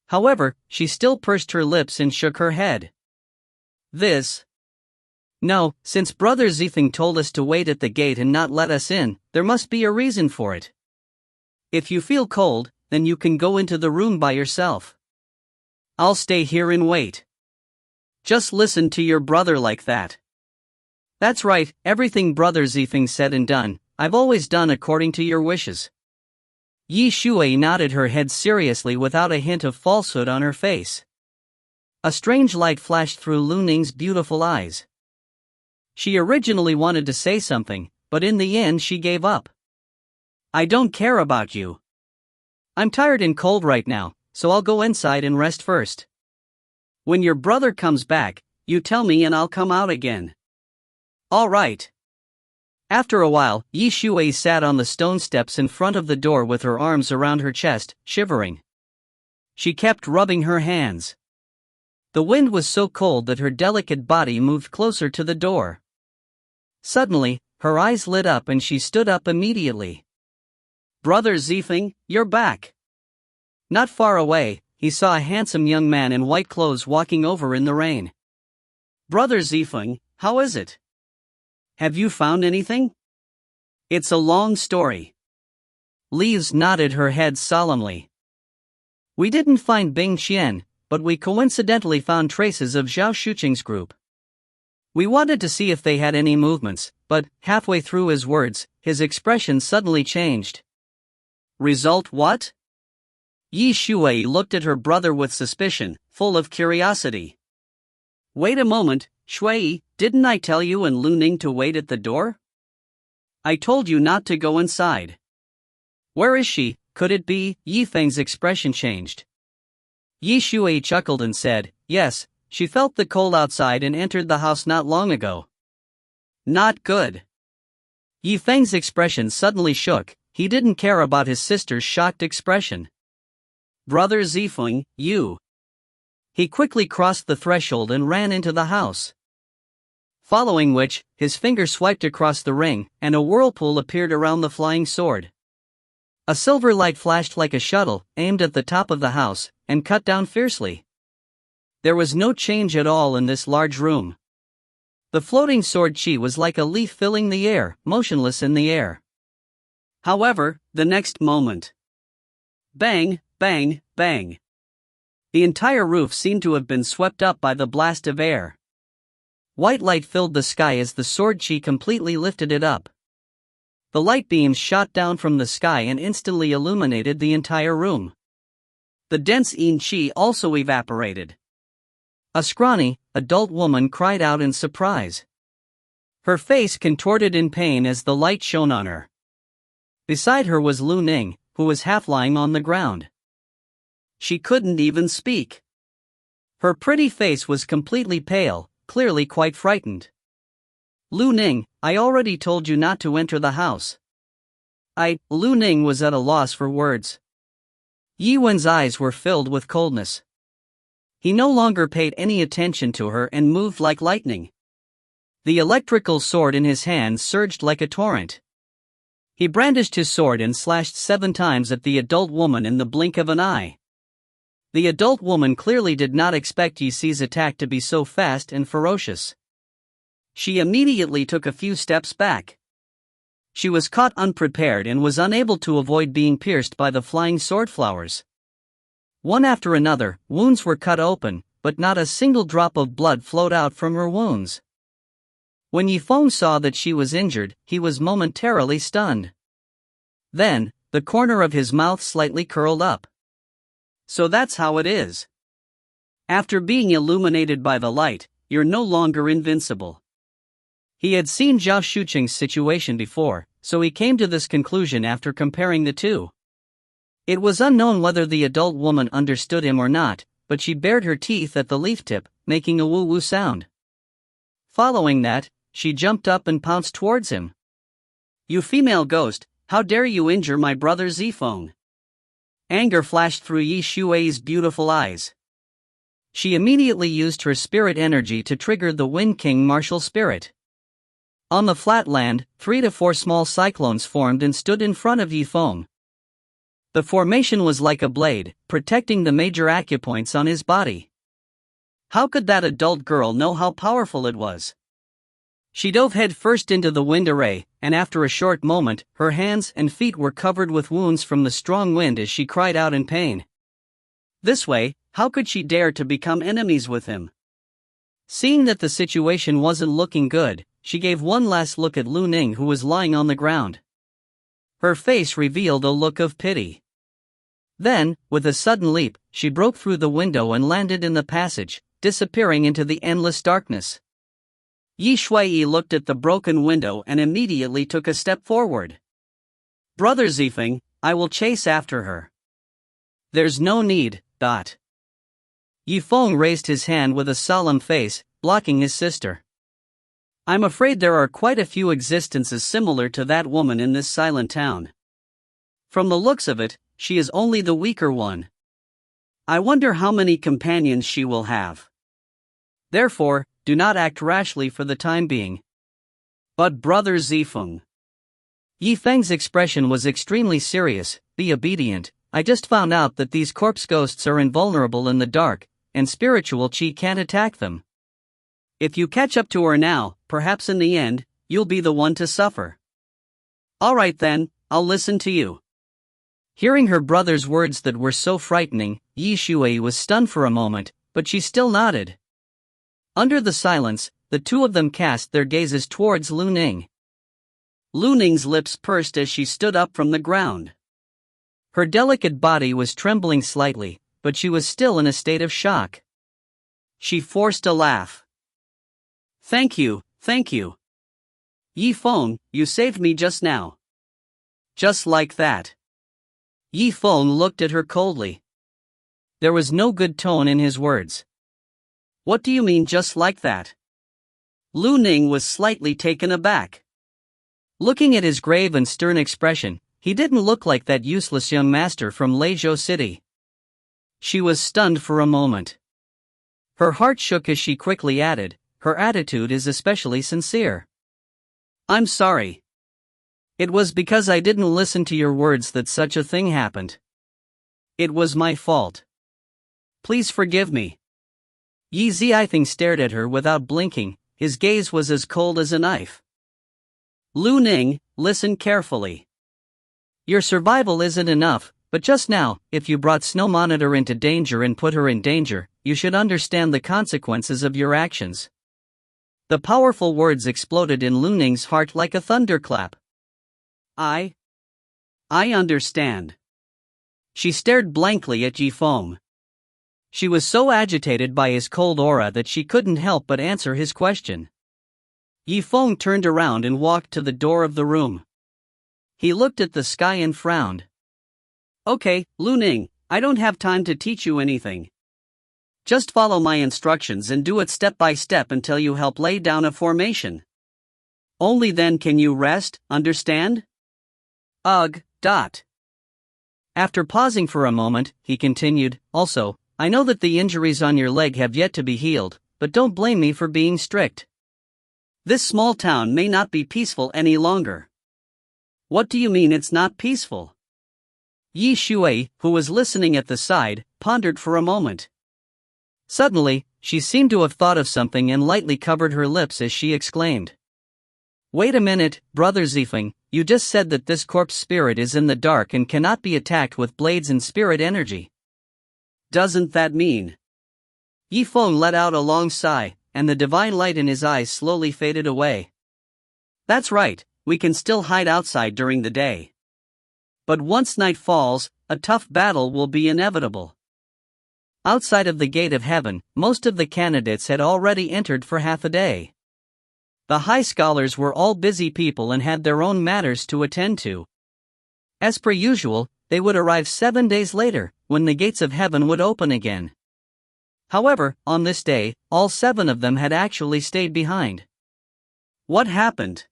However, she still pursed her lips and shook her head. No, since Brother Zifeng told us to wait at the gate and not let us in, there must be a reason for it. If you feel cold, then you can go into the room by yourself. I'll stay here and wait. Just listen to your brother like that. That's right, everything Brother Zifeng said and done, I've always done according to your wishes. Yi Shuai nodded her head seriously without a hint of falsehood on her face. A strange light flashed through Lu Ning's beautiful eyes. She originally wanted to say something, but in the end she gave up. "I don't care about you. I'm tired and cold right now, so I'll go inside and rest first. When your brother comes back, you tell me and I'll come out again." "All right." After a while, Yi Shuai sat on the stone steps in front of the door with her arms around her chest, shivering. She kept rubbing her hands. The wind was so cold that her delicate body moved closer to the door. Suddenly, her eyes lit up and she stood up immediately. "Brother Zifeng, you're back." Not far away, he saw a handsome young man in white clothes walking over in the rain. "Brother Zifeng, how is it? Have you found anything?" "It's a long story." Liz nodded her head solemnly. "We didn't find Bingqian, but we coincidentally found traces of Zhao Shuqing's group. We wanted to see if they had any movements, but, halfway through his words, his expression suddenly changed." "Result what?" Yi Shuai looked at her brother with suspicion, full of curiosity. "Wait a moment, Shui, didn't I tell you and Lu Ning to wait at the door? I told you not to go inside. Where is she? Could it be?" Yi Feng's expression changed. Yi Shuai chuckled and said, "Yes, she felt the cold outside and entered the house not long ago." "Not good." Yi Feng's expression suddenly shook. He didn't care about his sister's shocked expression. "Brother Zifeng, you." He quickly crossed the threshold and ran into the house. Following which, his finger swiped across the ring, and a whirlpool appeared around the flying sword. A silver light flashed like a shuttle, aimed at the top of the house, and cut down fiercely. There was no change at all in this large room. The floating sword Qi was like a leaf filling the air, motionless in the air. However, the next moment, bang, bang, bang. The entire roof seemed to have been swept up by the blast of air. White light filled the sky as the sword Qi completely lifted it up. The light beams shot down from the sky and instantly illuminated the entire room. The dense Yin Qi also evaporated. A scrawny, adult woman cried out in surprise. Her face contorted in pain as the light shone on her. Beside her was Lu Ning, who was half lying on the ground. She couldn't even speak. Her pretty face was completely pale, clearly quite frightened. "Lu Ning, I already told you not to enter the house." Lu Ning was at a loss for words. Yi Wen's eyes were filled with coldness. He no longer paid any attention to her and moved like lightning. The electrical sword in his hand surged like a torrent. He brandished his sword and slashed 7 times at the adult woman in the blink of an eye. The adult woman clearly did not expect Yi Xi's attack to be so fast and ferocious. She immediately took a few steps back. She was caught unprepared and was unable to avoid being pierced by the flying sword flowers. One after another, wounds were cut open, but not a single drop of blood flowed out from her wounds. When Yifeng saw that she was injured, he was momentarily stunned. Then, the corner of his mouth slightly curled up. So that's how it is. After being illuminated by the light, you're no longer invincible. He had seen Zhao Shuqing's situation before, so he came to this conclusion after comparing the two. It was unknown whether the adult woman understood him or not, but she bared her teeth at the leaf tip, making a woo-woo sound. Following that, she jumped up and pounced towards him. "You female ghost, how dare you injure my brother Zifeng?" Anger flashed through Yi Xue's beautiful eyes. She immediately used her spirit energy to trigger the Wind King martial spirit. On the flat land, 3 to 4 small cyclones formed and stood in front of Yifeng. The formation was like a blade, protecting the major acupoints on his body. How could that adult girl know how powerful it was? She dove headfirst into the wind array, and after a short moment, her hands and feet were covered with wounds from the strong wind as she cried out in pain. This way, how could she dare to become enemies with him? Seeing that the situation wasn't looking good, she gave one last look at Lu Ning, who was lying on the ground. Her face revealed a look of pity. Then, with a sudden leap, she broke through the window and landed in the passage, disappearing into the endless darkness. Yi Shui looked at the broken window and immediately took a step forward. "Brother Zifeng, I will chase after her." "There's no need." Yifeng raised his hand with a solemn face, blocking his sister. "I'm afraid there are quite a few existences similar to that woman in this silent town. From the looks of it, she is only the weaker one. I wonder how many companions she will have. Therefore, do not act rashly for the time being." "But brother Zifeng." Yifeng's expression was extremely serious. "Be obedient. I just found out that these corpse ghosts are invulnerable in the dark, and spiritual qi can't attack them. If you catch up to her now, perhaps in the end, you'll be the one to suffer." "Alright then, I'll listen to you." Hearing her brother's words that were so frightening, Yi Shui was stunned for a moment, but she still nodded. Under the silence, the two of them cast their gazes towards Lu Ning. Lu Ning's lips pursed as she stood up from the ground. Her delicate body was trembling slightly, but she was still in a state of shock. She forced a laugh. Thank you. Yifeng, you saved me just now." "Just like that." Yifeng looked at her coldly. There was no good tone in his words. "What do you mean just like that?" Lu Ning was slightly taken aback. Looking at his grave and stern expression, he didn't look like that useless young master from Legacy City. She was stunned for a moment. Her heart shook as she quickly added, "Her attitude is especially sincere." "I'm sorry. It was because I didn't listen to your words that such a thing happened. It was my fault. Please forgive me." Yi Zifeng stared at her without blinking, his gaze was as cold as a knife. "Lu Ning, listen carefully. Your survival isn't enough, but just now, if you brought Snow Monitor into danger and put her in danger, you should understand the consequences of your actions." The powerful words exploded in Lu Ning's heart like a thunderclap. I understand." She stared blankly at Yifeng. She was so agitated by his cold aura that she couldn't help but answer his question. Yifeng turned around and walked to the door of the room. He looked at the sky and frowned. "Okay, Lu Ning, I don't have time to teach you anything. Just follow my instructions and do it step by step until you help lay down a formation. Only then can you rest, understand?" Ugh. After pausing for a moment, he continued, "Also, I know that the injuries on your leg have yet to be healed, but don't blame me for being strict. This small town may not be peaceful any longer." "What do you mean it's not peaceful?" Yi Shui, who was listening at the side, pondered for a moment. Suddenly, she seemed to have thought of something and lightly covered her lips as she exclaimed. "Wait a minute, Brother Zifeng, you just said that this corpse spirit is in the dark and cannot be attacked with blades and spirit energy. Doesn't that mean?" Yifeng let out a long sigh, and the divine light in his eyes slowly faded away. "That's right, we can still hide outside during the day. But once night falls, a tough battle will be inevitable." Outside of the gate of heaven, most of the candidates had already entered for half a day. The high scholars were all busy people and had their own matters to attend to. As per usual, they would arrive 7 days later, when the gates of heaven would open again. However, on this day, all 7 of them had actually stayed behind. What happened?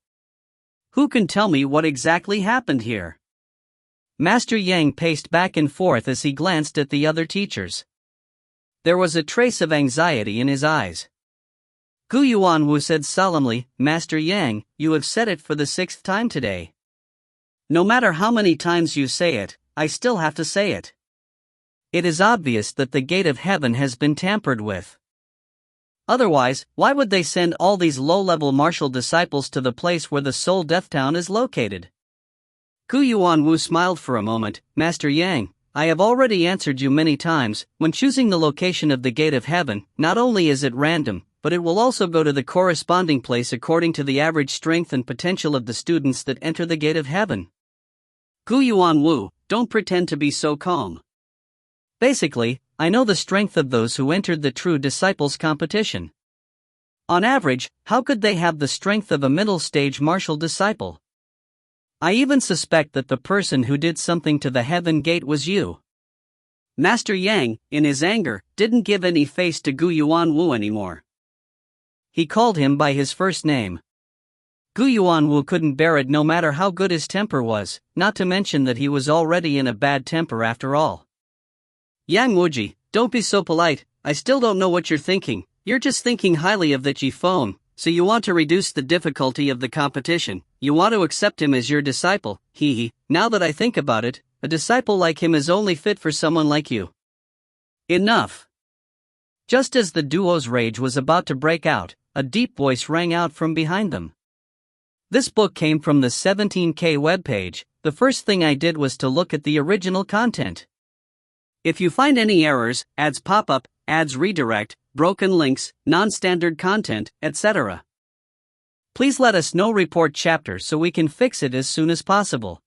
Who can tell me what exactly happened here? Master Yang paced back and forth as he glanced at the other teachers. There was a trace of anxiety in his eyes. Gu Yuanwu said solemnly, "Master Yang, you have said it for the 6th time today. No matter how many times you say it, I still have to say it. It is obvious that the gate of heaven has been tampered with. Otherwise, why would they send all these low-level martial disciples to the place where the Soul Death Town is located?" Gu Yuanwu smiled for a moment. "Master Yang, I have already answered you many times. When choosing the location of the gate of heaven, not only is it random, but it will also go to the corresponding place according to the average strength and potential of the students that enter the gate of heaven." Gu Yuanwu, don't pretend to be so calm. Basically, I know the strength of those who entered the true disciples competition. On average, how could they have the strength of a middle-stage martial disciple? I even suspect that the person who did something to the heaven gate was you. Master Yang, in his anger, didn't give any face to Gu Yuanwu anymore. He called him by his first name. Gu Yuanwu couldn't bear it no matter how good his temper was, not to mention that he was already in a bad temper after all. "Yang Wuji, don't be so polite, I still don't know what you're thinking. You're just thinking highly of the Zifeng, so you want to reduce the difficulty of the competition. You want to accept him as your disciple. Now that I think about it, a disciple like him is only fit for someone like you." Enough. Just as the duo's rage was about to break out, a deep voice rang out from behind them. This book came from the 17K webpage. The first thing I did was to look at the original content. If you find any errors, ads pop up, ads redirect, broken links, non-standard content, etc., please let us know. Report chapter so we can fix it as soon as possible.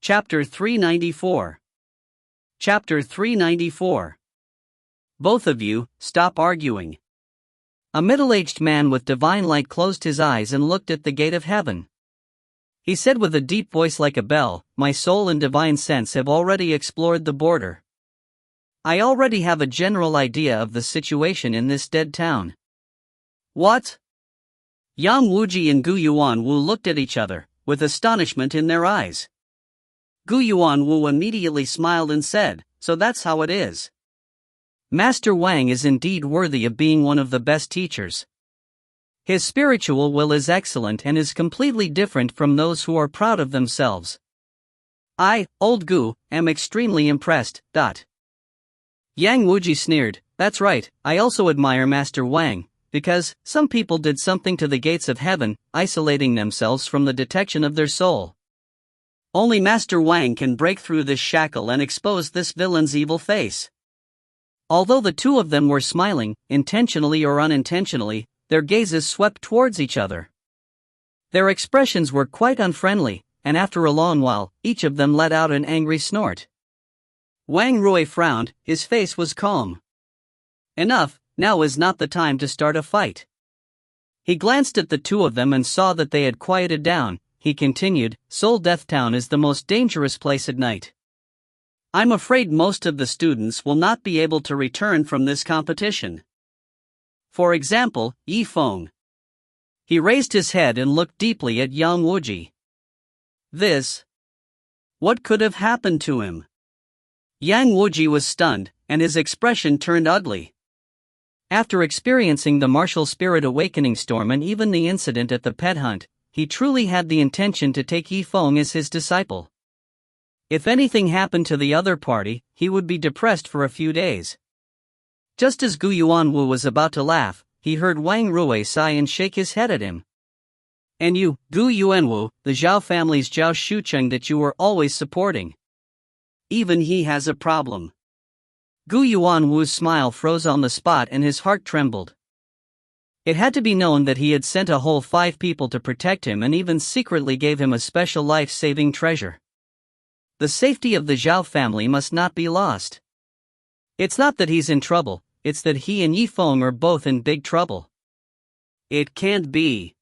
Chapter 394. Chapter 394. Both of you, stop arguing. A middle-aged man with divine light closed his eyes and looked at the gate of heaven. He said with a deep voice like a bell, "My soul and divine sense have already explored the border. I already have a general idea of the situation in this dead town." What? Yang Wuji and Gu Yuanwu looked at each other, with astonishment in their eyes. Gu Yuanwu immediately smiled and said, "So that's how it is. Master Wang is indeed worthy of being one of the best teachers. His spiritual will is excellent and is completely different from those who are proud of themselves. I, old Gu, am extremely impressed." Yang Wuji sneered, "That's right, I also admire Master Wang, because some people did something to the gates of heaven, isolating themselves from the detection of their soul. Only Master Wang can break through this shackle and expose this villain's evil face." Although the two of them were smiling, intentionally or unintentionally, their gazes swept towards each other. Their expressions were quite unfriendly, and after a long while, each of them let out an angry snort. Wang Rui frowned, his face was calm. Enough, now is not the time to start a fight. He glanced at the two of them and saw that they had quieted down. He continued, "Soul Death Town is the most dangerous place at night. I'm afraid most of the students will not be able to return from this competition. For example, Yifeng." He raised his head and looked deeply at Yang Wuji. What could have happened to him? Yang Wuji was stunned, and his expression turned ugly. After experiencing the martial spirit awakening storm and even the incident at the pet hunt, he truly had the intention to take Yifeng as his disciple. If anything happened to the other party, he would be depressed for a few days. Just as Gu Yuanwu was about to laugh, he heard Wang Rui sigh and shake his head at him. And you, Gu Yuanwu, the Zhao family's Zhao Shucheng that you were always supporting. Even he has a problem. Gu Yuanwu's smile froze on the spot and his heart trembled. It had to be known that he had sent a whole 5 people to protect him and even secretly gave him a special life-saving treasure. The safety of the Zhao family must not be lost. It's not that he's in trouble, it's that he and Yifeng are both in big trouble. It can't be.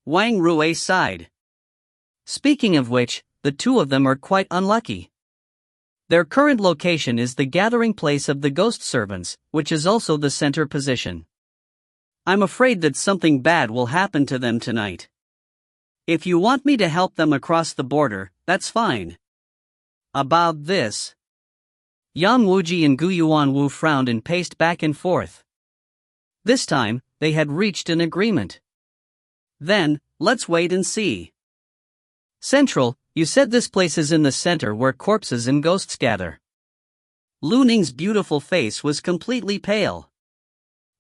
Wang Rui sighed. Speaking of which, the two of them are quite unlucky. Their current location is the gathering place of the ghost servants, which is also the center position. I'm afraid that something bad will happen to them tonight. If you want me to help them across the border, that's fine. About this. Yang Wuji and Gu Yuanwu frowned and paced back and forth. This time, they had reached an agreement. Then, let's wait and see. Central, you said this place is in the center where corpses and ghosts gather. Lu Ning's beautiful face was completely pale.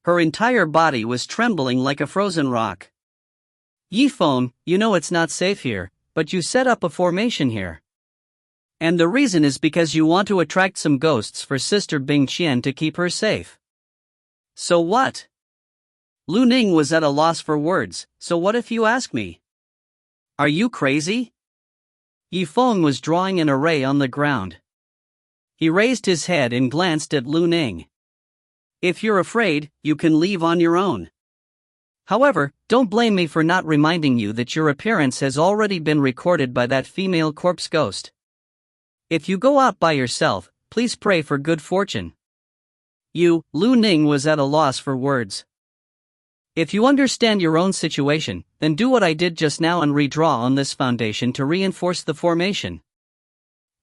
Her entire body was trembling like a frozen rock. Yifeng, you know it's not safe here, but you set up a formation here. And the reason is because you want to attract some ghosts for Sister Bingqian to keep her safe. So what? Lu Ning was at a loss for words. So what if you ask me? Are you crazy? Yifeng was drawing an array on the ground. He raised his head and glanced at Lu Ning. If you're afraid, you can leave on your own. However, don't blame me for not reminding you that your appearance has already been recorded by that female corpse ghost. If you go out by yourself, please pray for good fortune. Lu Ning was at a loss for words. If you understand your own situation, then do what I did just now and redraw on this foundation to reinforce the formation.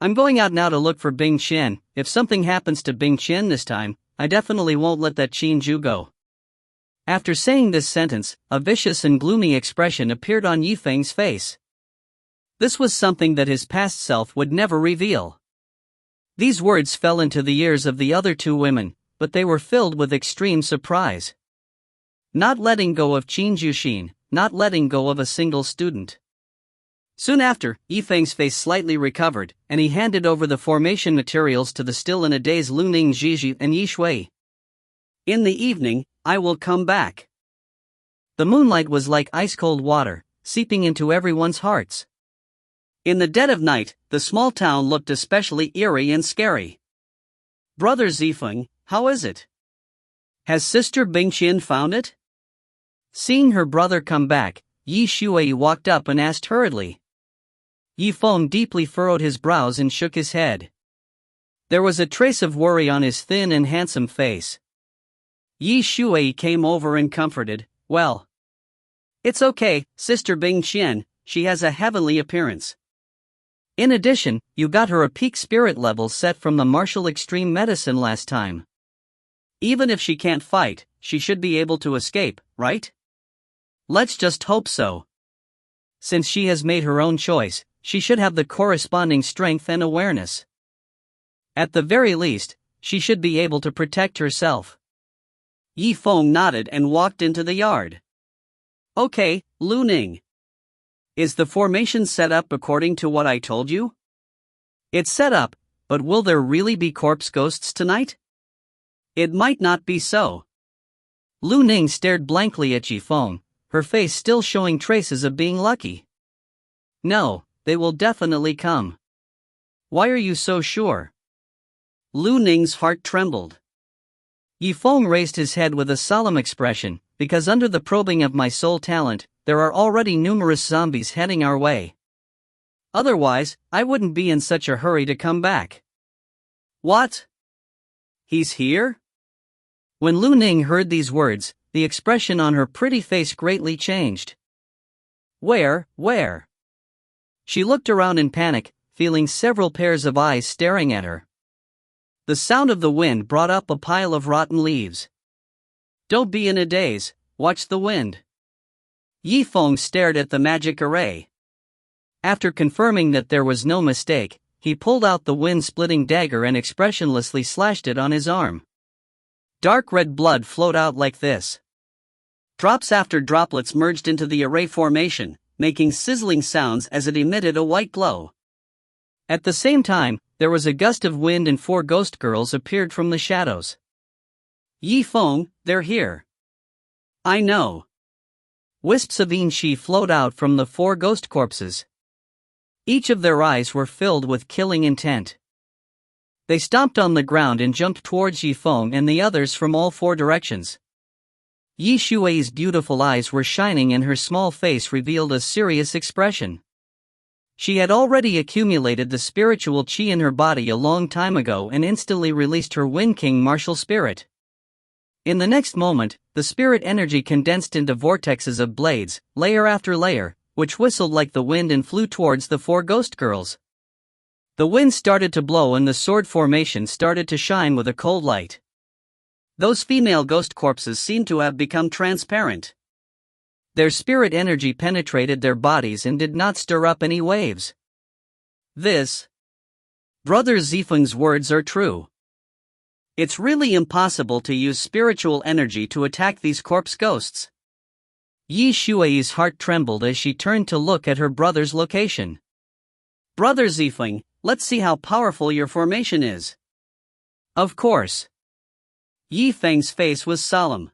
I'm going out now to look for Bingqian. If something happens to Bingqian this time, I definitely won't let that Qinju go. After saying this sentence, a vicious and gloomy expression appeared on Yifeng's face. This was something that his past self would never reveal. These words fell into the ears of the other two women, but they were filled with extreme surprise. Not letting go of Qin Jushin, not letting go of a single student. Soon after, Yifeng's face slightly recovered, and he handed over the formation materials to the still in a daze Lu Ning, Zhizhi, and Yi Shui. In the evening, I will come back. The moonlight was like ice-cold water, seeping into everyone's hearts. In the dead of night, the small town looked especially eerie and scary. Brother Zifeng, how is it? Has Sister Bingqian found it? Seeing her brother come back, Yi Shui walked up and asked hurriedly. Yifeng deeply furrowed his brows and shook his head. There was a trace of worry on his thin and handsome face. Yi Shui came over and comforted, well. It's okay, Sister Bingqian, she has a heavenly appearance. In addition, you got her a peak spirit level set from the martial extreme medicine last time. Even if she can't fight, she should be able to escape, right? Let's just hope so. Since she has made her own choice, she should have the corresponding strength and awareness. At the very least, she should be able to protect herself. Yifeng nodded and walked into the yard. Okay, Lu Ning. Is the formation set up according to what I told you? It's set up, but will there really be corpse ghosts tonight? It might not be so. Lu Ning stared blankly at Yifeng, her face still showing traces of being lucky. No, they will definitely come. Why are you so sure? Lu Ning's heart trembled. Yifeng raised his head with a solemn expression, because under the probing of my soul talent, there are already numerous zombies heading our way. Otherwise, I wouldn't be in such a hurry to come back. What? He's here? When Lu Ning heard these words, the expression on her pretty face greatly changed. Where? She looked around in panic, feeling several pairs of eyes staring at her. The sound of the wind brought up a pile of rotten leaves. Don't be in a daze, watch the wind. Yifeng stared at the magic array. After confirming that there was no mistake, he pulled out the wind-splitting dagger and expressionlessly slashed it on his arm. Dark red blood flowed out like this. Drops after droplets merged into the array formation, making sizzling sounds as it emitted a white glow. At the same time, there was a gust of wind and 4 ghost girls appeared from the shadows. Zifeng, they're here. I know. Wisps of Qi flowed out from the 4 ghost corpses. Each of their eyes were filled with killing intent. They stomped on the ground and jumped towards Zifeng and the others from all 4 directions. Yi Shui's beautiful eyes were shining and her small face revealed a serious expression. She had already accumulated the spiritual qi in her body a long time ago and instantly released her Wind King martial spirit. In the next moment, the spirit energy condensed into vortexes of blades, layer after layer, which whistled like the wind and flew towards the 4 ghost girls. The wind started to blow and the sword formation started to shine with a cold light. Those female ghost corpses seemed to have become transparent. Their spirit energy penetrated their bodies and did not stir up any waves. This. Brother Zifeng's words are true. It's really impossible to use spiritual energy to attack these corpse ghosts. Yi Shui's heart trembled as she turned to look at her brother's location. Brother Zifeng, let's see how powerful your formation is. Of course. Yi Feng's face was solemn.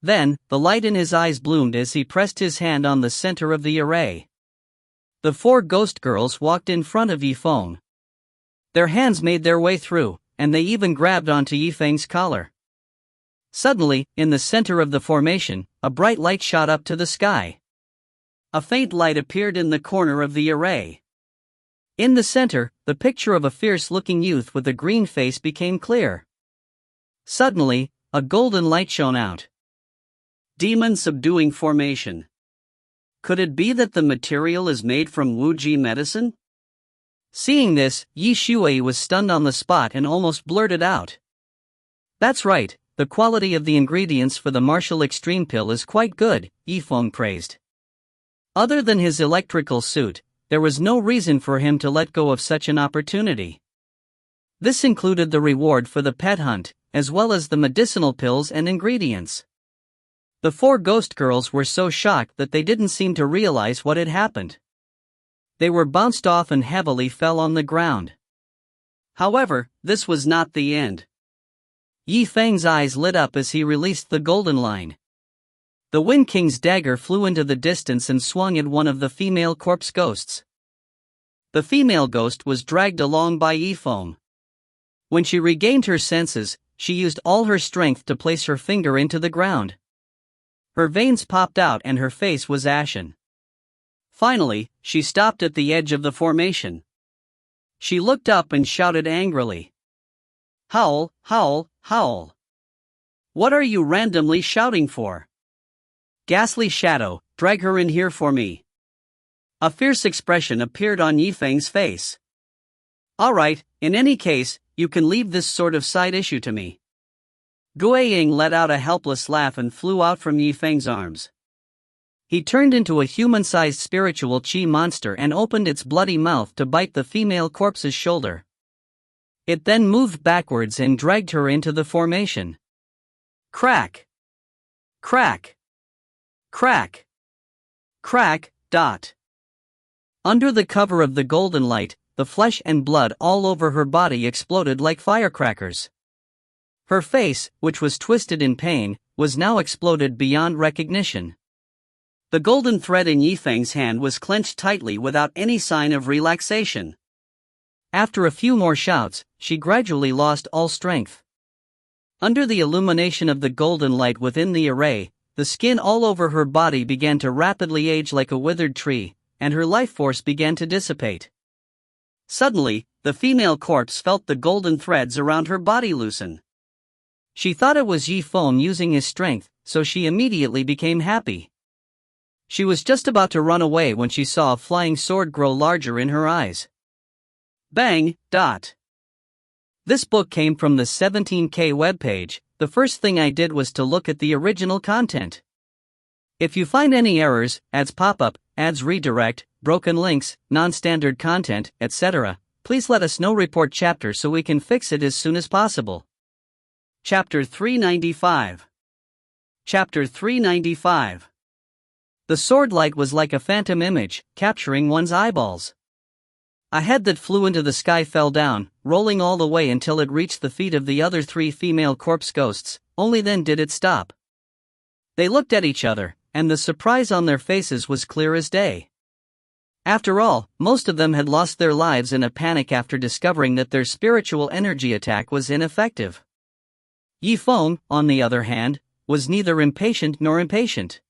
Then, the light in his eyes bloomed as he pressed his hand on the center of the array. The 4 ghost girls walked in front of Zifeng. Their hands made their way through, and they even grabbed onto Yifeng's collar. Suddenly, in the center of the formation, a bright light shot up to the sky. A faint light appeared in the corner of the array. In the center, the picture of a fierce-looking youth with a green face became clear. Suddenly, a golden light shone out. Demon subduing formation. Could it be that the material is made from Wuji medicine? Seeing this, Yi Shui was stunned on the spot and almost blurted out. That's right, the quality of the ingredients for the martial extreme pill is quite good, Zifeng praised. Other than his electrical suit, there was no reason for him to let go of such an opportunity. This included the reward for the pet hunt, as well as the medicinal pills and ingredients. The 4 ghost girls were so shocked that they didn't seem to realize what had happened. They were bounced off and heavily fell on the ground. However, this was not the end. Yi Feng's eyes lit up as he released the golden line. The Wind King's dagger flew into the distance and swung at one of the female corpse ghosts. The female ghost was dragged along by Zifeng. When she regained her senses, she used all her strength to place her finger into the ground. Her veins popped out and her face was ashen. Finally, she stopped at the edge of the formation. She looked up and shouted angrily. Howl, howl, howl. What are you randomly shouting for? Ghastly shadow, drag her in here for me. A fierce expression appeared on Yifeng's face. Alright, in any case, you can leave this sort of side issue to me. Guiying let out a helpless laugh and flew out from Yifeng's arms. He turned into a human-sized spiritual qi monster and opened its bloody mouth to bite the female corpse's shoulder. It then moved backwards and dragged her into the formation. Crack! Crack! Crack! Crack! Dot. Under the cover of the golden light, the flesh and blood all over her body exploded like firecrackers. Her face, which was twisted in pain, was now exploded beyond recognition. The golden thread in Yifeng's hand was clenched tightly without any sign of relaxation. After a few more shouts, she gradually lost all strength. Under the illumination of the golden light within the array, the skin all over her body began to rapidly age like a withered tree, and her life force began to dissipate. Suddenly, the female corpse felt the golden threads around her body loosen. She thought it was Zifeng using his strength, so she immediately became happy. She was just about to run away when she saw a flying sword grow larger in her eyes. Bang! Dot. This book came from the 17K webpage. The first thing I did was to look at the original content. If you find any errors, ads pop up, ads redirect, broken links, non-standard content, etc., please let us know report chapter so we can fix it as soon as possible. Chapter 395. Chapter 395. The sword light was like a phantom image, capturing one's eyeballs. A head that flew into the sky fell down, rolling all the way until it reached the feet of the other 3 female corpse ghosts, only then did it stop. They looked at each other, and the surprise on their faces was clear as day. After all, most of them had lost their lives in a panic after discovering that their spiritual energy attack was ineffective. Zifeng, on the other hand, was neither impatient nor impatient.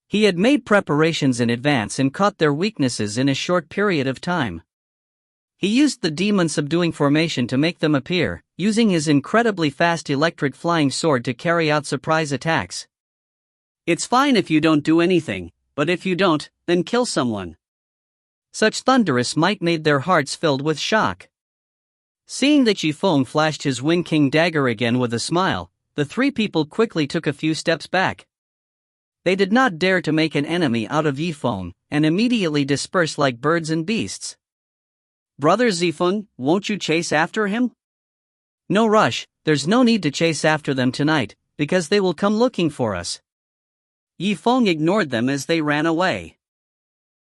He had made preparations in advance and caught their weaknesses in a short period of time. He used the demon subduing formation to make them appear, using his incredibly fast electric flying sword to carry out surprise attacks. It's fine if you don't do anything, but if you don't, then kill someone. Such thunderous might made their hearts filled with shock. Seeing that Zifeng flashed his Wind King dagger again with a smile, the 3 people quickly took a few steps back. They did not dare to make an enemy out of Zifeng, and immediately dispersed like birds and beasts. Brother Zifeng, won't you chase after him? No rush, there's no need to chase after them tonight, because they will come looking for us. Zifeng ignored them as they ran away.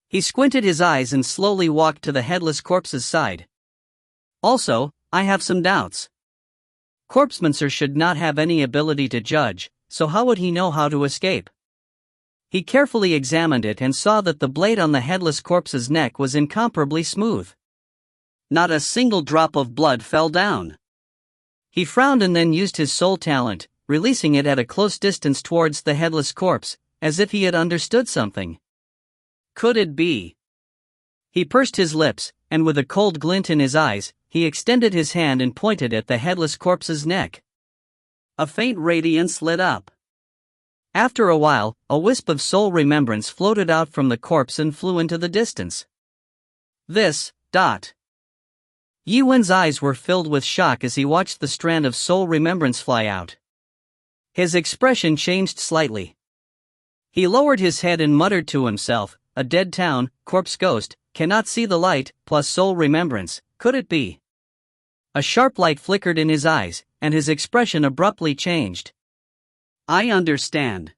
He squinted his eyes and slowly walked to the headless corpse's side. Also, I have some doubts. Corpsemancer should not have any ability to judge, so how would he know how to escape? He carefully examined it and saw that the blade on the headless corpse's neck was incomparably smooth. Not a single drop of blood fell down. He frowned and then used his soul talent, releasing it at a close distance towards the headless corpse, as if he had understood something. Could it be? He pursed his lips, and with a cold glint in his eyes, he extended his hand and pointed at the headless corpse's neck. A faint radiance lit up. After a while, a wisp of soul remembrance floated out from the corpse and flew into the distance. Yi Wen's eyes were filled with shock as he watched the strand of soul remembrance fly out. His expression changed slightly. He lowered his head and muttered to himself, a dead town, corpse ghost, cannot see the light, plus soul remembrance, could it be? A sharp light flickered in his eyes, and his expression abruptly changed. I understand.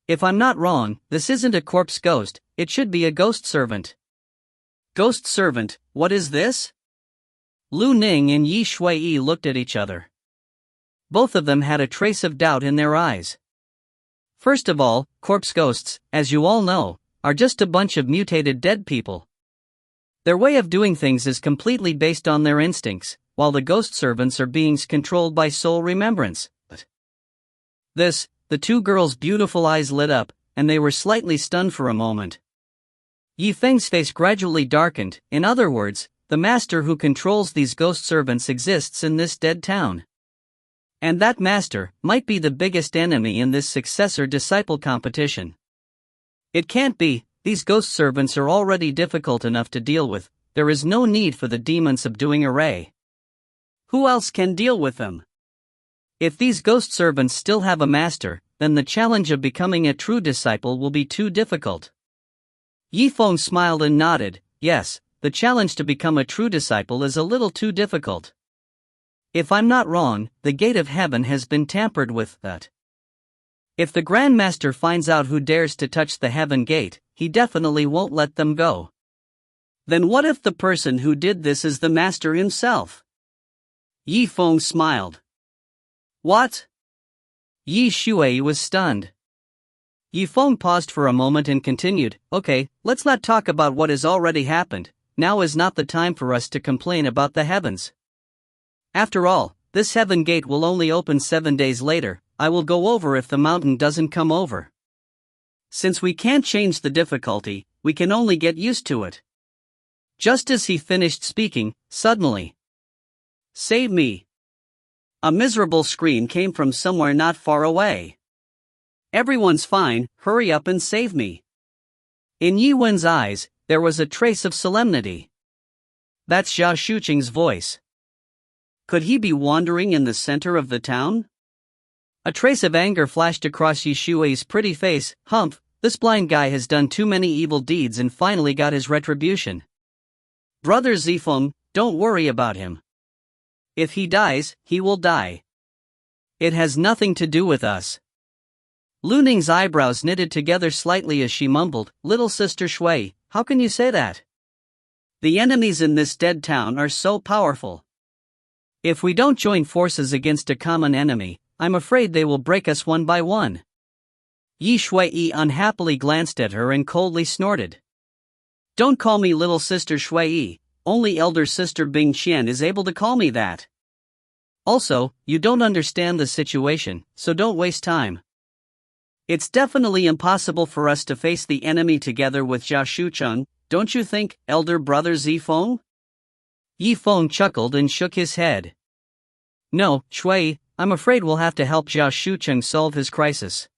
If I'm not wrong, this isn't a corpse ghost, it should be a ghost servant. Ghost servant, what is this? Lu Ning and Yi Shui looked at each other. Both of them had a trace of doubt in their eyes. First of all, corpse ghosts, as you all know, are just a bunch of mutated dead people. Their way of doing things is completely based on their instincts, while the ghost servants are beings controlled by soul remembrance. But the 2 girls' beautiful eyes lit up, and they were slightly stunned for a moment. Yifeng's face gradually darkened. In other words, the master who controls these ghost servants exists in this dead town. And that master might be the biggest enemy in this successor-disciple competition. It can't be, these ghost servants are already difficult enough to deal with, there is no need for the demon subduing array. Who else can deal with them? If these ghost servants still have a master, then the challenge of becoming a true disciple will be too difficult. Zifeng smiled and nodded, yes, the challenge to become a true disciple is a little too difficult. If I'm not wrong, the gate of heaven has been tampered with. If the Grand Master finds out who dares to touch the heaven gate, he definitely won't let them go. Then what if the person who did this is the master himself? Zifeng smiled. What? Yi Shui was stunned. Zifeng paused for a moment and continued, okay, let's not talk about what has already happened, now is not the time for us to complain about the heavens. After all, this heaven gate will only open 7 days later, I will go over if the mountain doesn't come over. Since we can't change the difficulty, we can only get used to it. Just as he finished speaking, suddenly, save me! A miserable scream came from somewhere not far away. Everyone's fine, hurry up and save me. In Yi Wen's eyes, there was a trace of solemnity. That's Zhao Shuqing's voice. Could he be wandering in the center of the town? A trace of anger flashed across Yi Shui's pretty face. Humph, this blind guy has done too many evil deeds and finally got his retribution. Brother Zifeng, don't worry about him. If he dies, he will die. It has nothing to do with us. Lu Ning's eyebrows knitted together slightly as she mumbled, Little sister Shui, how can you say that? The enemies in this dead town are so powerful. If we don't join forces against a common enemy, I'm afraid they will break us one by one. Yi Shui unhappily glanced at her and coldly snorted. Don't call me little sister Shui, only elder sister Bingqian is able to call me that. Also, you don't understand the situation, so don't waste time. It's definitely impossible for us to face the enemy together with Zhao Shucheng, don't you think, elder brother Zifeng? Yi Feng chuckled and shook his head. No, Shui, I'm afraid we'll have to help Zhao Shucheng solve his crisis.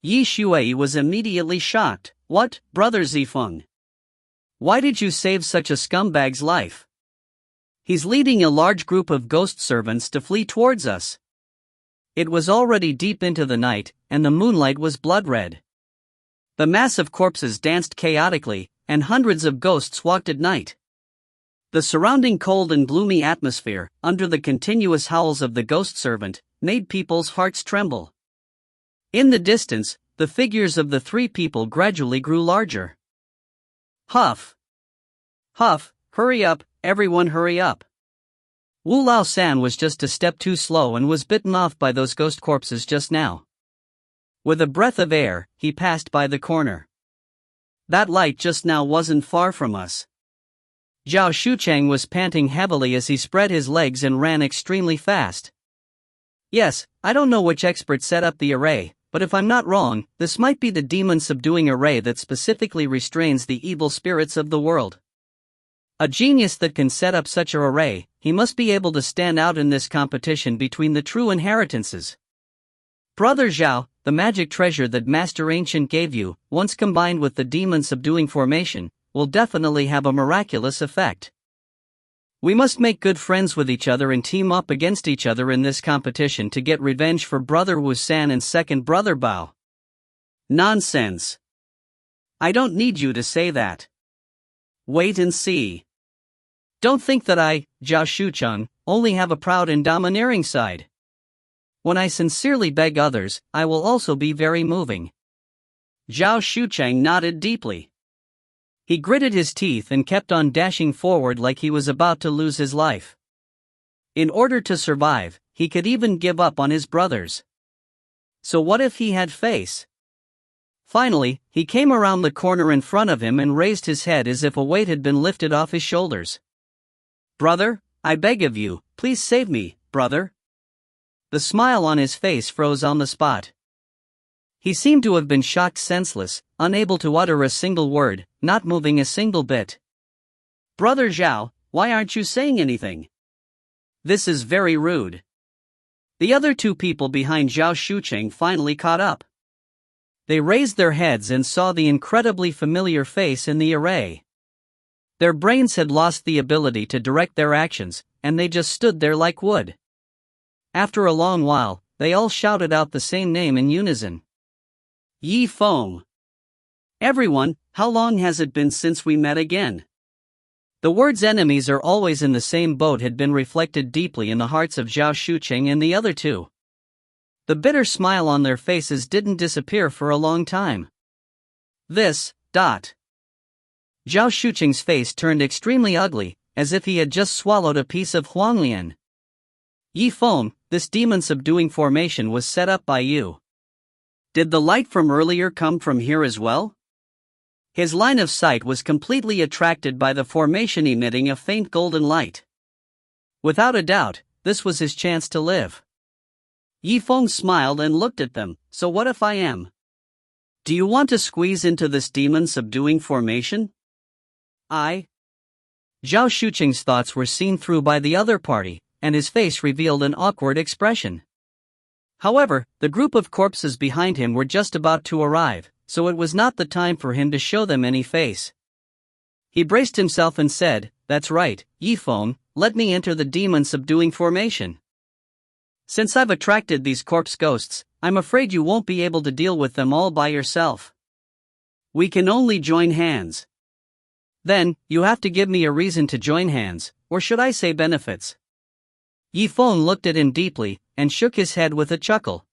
Yi Shui was immediately shocked. What, brother Zifeng? Why did you save such a scumbag's life? He's leading a large group of ghost servants to flee towards us. It was already deep into the night, and the moonlight was blood-red. The mass of corpses danced chaotically, and hundreds of ghosts walked at night. The surrounding cold and gloomy atmosphere, under the continuous howls of the ghost servant, made people's hearts tremble. In the distance, the figures of the three people gradually grew larger. Huff! Huff, hurry up, everyone hurry up! Wu Lao San was just a step too slow and was bitten off by those ghost corpses just now. With a breath of air, he passed by the corner. That light just now wasn't far from us. Zhao Shucheng was panting heavily as he spread his legs and ran extremely fast. Yes, I don't know which expert set up the array, but if I'm not wrong, this might be the demon-subduing array that specifically restrains the evil spirits of the world. A genius that can set up such an array, he must be able to stand out in this competition between the true inheritances. Brother Zhao, the magic treasure that Master Ancient gave you, once combined with the demon-subduing formation, will definitely have a miraculous effect. We must make good friends with each other and team up against each other in this competition to get revenge for Brother Wu San and second Brother Bao. Nonsense. I don't need you to say that. Wait and see. Don't think that I, Zhao Shucheng, only have a proud and domineering side. When I sincerely beg others, I will also be very moving. Zhao Shucheng nodded deeply. He gritted his teeth and kept on dashing forward like he was about to lose his life. In order to survive, he could even give up on his brothers. So what if he had face? Finally, he came around the corner in front of him and raised his head as if a weight had been lifted off his shoulders. Brother, I beg of you, please save me, brother. The smile on his face froze on the spot. He seemed to have been shocked senseless, unable to utter a single word, not moving a single bit. Brother Zhao, why aren't you saying anything? This is very rude. The other two people behind Zhao Shucheng finally caught up. They raised their heads and saw the incredibly familiar face in the array. Their brains had lost the ability to direct their actions, and they just stood there like wood. After a long while, they all shouted out the same name in unison. Yi Feng. Everyone, how long has it been since we met again? The words enemies are always in the same boat had been reflected deeply in the hearts of Zhao Shucheng and the other two. The bitter smile on their faces didn't disappear for a long time. Zhao Shucheng's face turned extremely ugly, as if he had just swallowed a piece of huanglian. Yi Feng, this demon-subduing formation was set up by you. Did the light from earlier come from here as well? His line of sight was completely attracted by the formation emitting a faint golden light. Without a doubt, this was his chance to live. Yi Feng smiled and looked at them. So what if I am? Do you want to squeeze into this demon-subduing formation? Zhao Shucheng's thoughts were seen through by the other party, and his face revealed an awkward expression. However, the group of corpses behind him were just about to arrive, so it was not the time for him to show them any face. He braced himself and said, That's right, Yi Feng, let me enter the demon-subduing formation. Since I've attracted these corpse ghosts, I'm afraid you won't be able to deal with them all by yourself. We can only join hands. Then, you have to give me a reason to join hands, or should I say benefits. Yifeng looked at him deeply, and shook his head with a chuckle.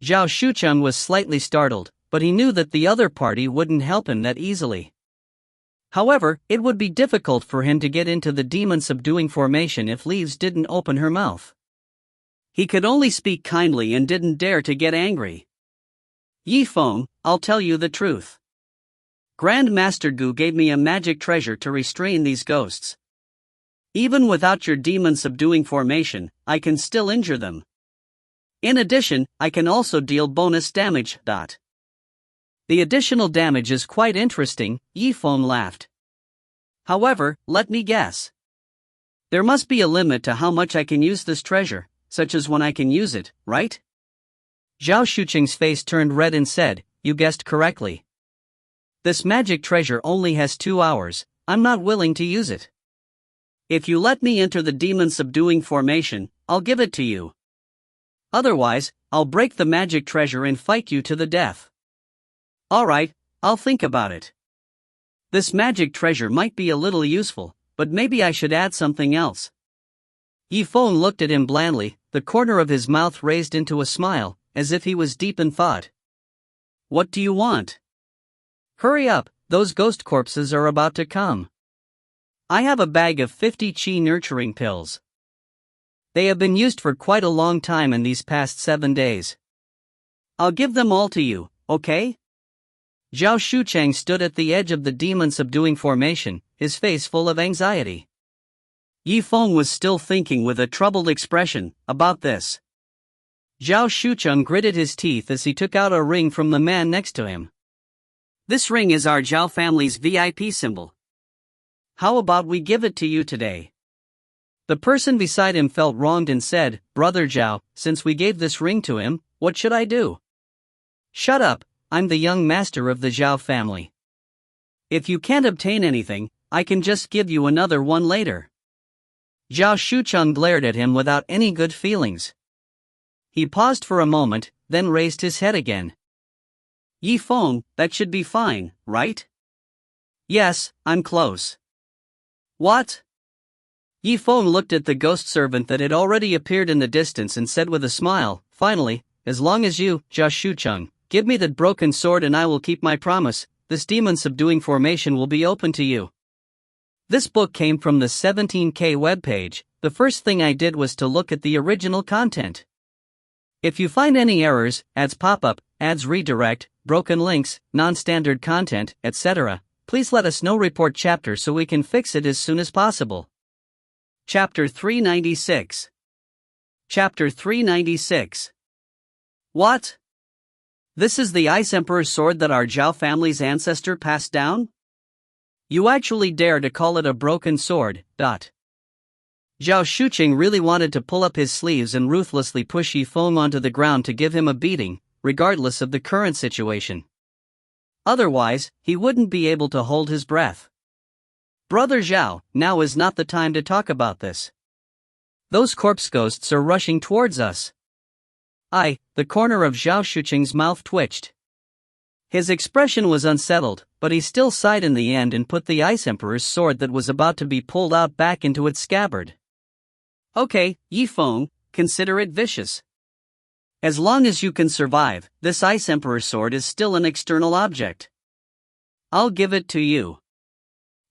Zhao Shucheng was slightly startled, but he knew that the other party wouldn't help him that easily. However, it would be difficult for him to get into the demon-subduing formation if Leaves didn't open her mouth. He could only speak kindly and didn't dare to get angry. Yifeng, I'll tell you the truth. Grand Master Gu gave me a magic treasure to restrain these ghosts. Even without your demon-subduing formation, I can still injure them. In addition, I can also deal bonus damage. The additional damage is quite interesting, Yifeng laughed. However, let me guess. There must be a limit to how much I can use this treasure, such as when I can use it, right? Zhao Shucheng's face turned red and said, you guessed correctly. This magic treasure only has 2 hours, I'm not willing to use it. If you let me enter the demon-subduing formation, I'll give it to you. Otherwise, I'll break the magic treasure and fight you to the death. Alright, I'll think about it. This magic treasure might be a little useful, but maybe I should add something else. Yifeng looked at him blandly, the corner of his mouth raised into a smile, as if he was deep in thought. What do you want? Hurry up, those ghost corpses are about to come. I have a bag of 50 Qi nurturing pills. They have been used for quite a long time in these past 7 days. I'll give them all to you, okay? Zhao Shucheng stood at the edge of the demon-subduing formation, his face full of anxiety. Yifeng was still thinking with a troubled expression about this. Zhao Shucheng gritted his teeth as he took out a ring from the man next to him. This ring is our Zhao family's VIP symbol. How about we give it to you today? The person beside him felt wronged and said, Brother Zhao, since we gave this ring to him, what should I do? Shut up, I'm the young master of the Zhao family. If you can't obtain anything, I can just give you another one later. Zhao Shucheng glared at him without any good feelings. He paused for a moment, then raised his head again. Yifeng, that should be fine, right? Yes, I'm close. What? Yifeng looked at the ghost servant that had already appeared in the distance and said with a smile, finally, as long as you, Zhao Shucheng, give me that broken sword and I will keep my promise, this demon-subduing formation will be open to you. This book came from the 17K webpage. The first thing I did was to look at the original content. If you find any errors, ads pop up, ads redirect, broken links, non-standard content, etc., please let us know. Report chapter so we can fix it as soon as possible. Chapter 396. Chapter 396. What? This is the Ice Emperor's sword that our Zhao family's ancestor passed down? You actually dare to call it a broken sword, Zhao Shucheng really wanted to pull up his sleeves and ruthlessly push Yifeng onto the ground to give him a beating, regardless of the current situation. Otherwise, he wouldn't be able to hold his breath. Brother Zhao, now is not the time to talk about this. Those corpse ghosts are rushing towards us. The corner of Zhao Shucheng's mouth twitched. His expression was unsettled, but he still sighed in the end and put the Ice Emperor's sword that was about to be pulled out back into its scabbard. Okay, Yifeng, consider it vicious. As long as you can survive, this Ice Emperor's sword is still an external object. I'll give it to you.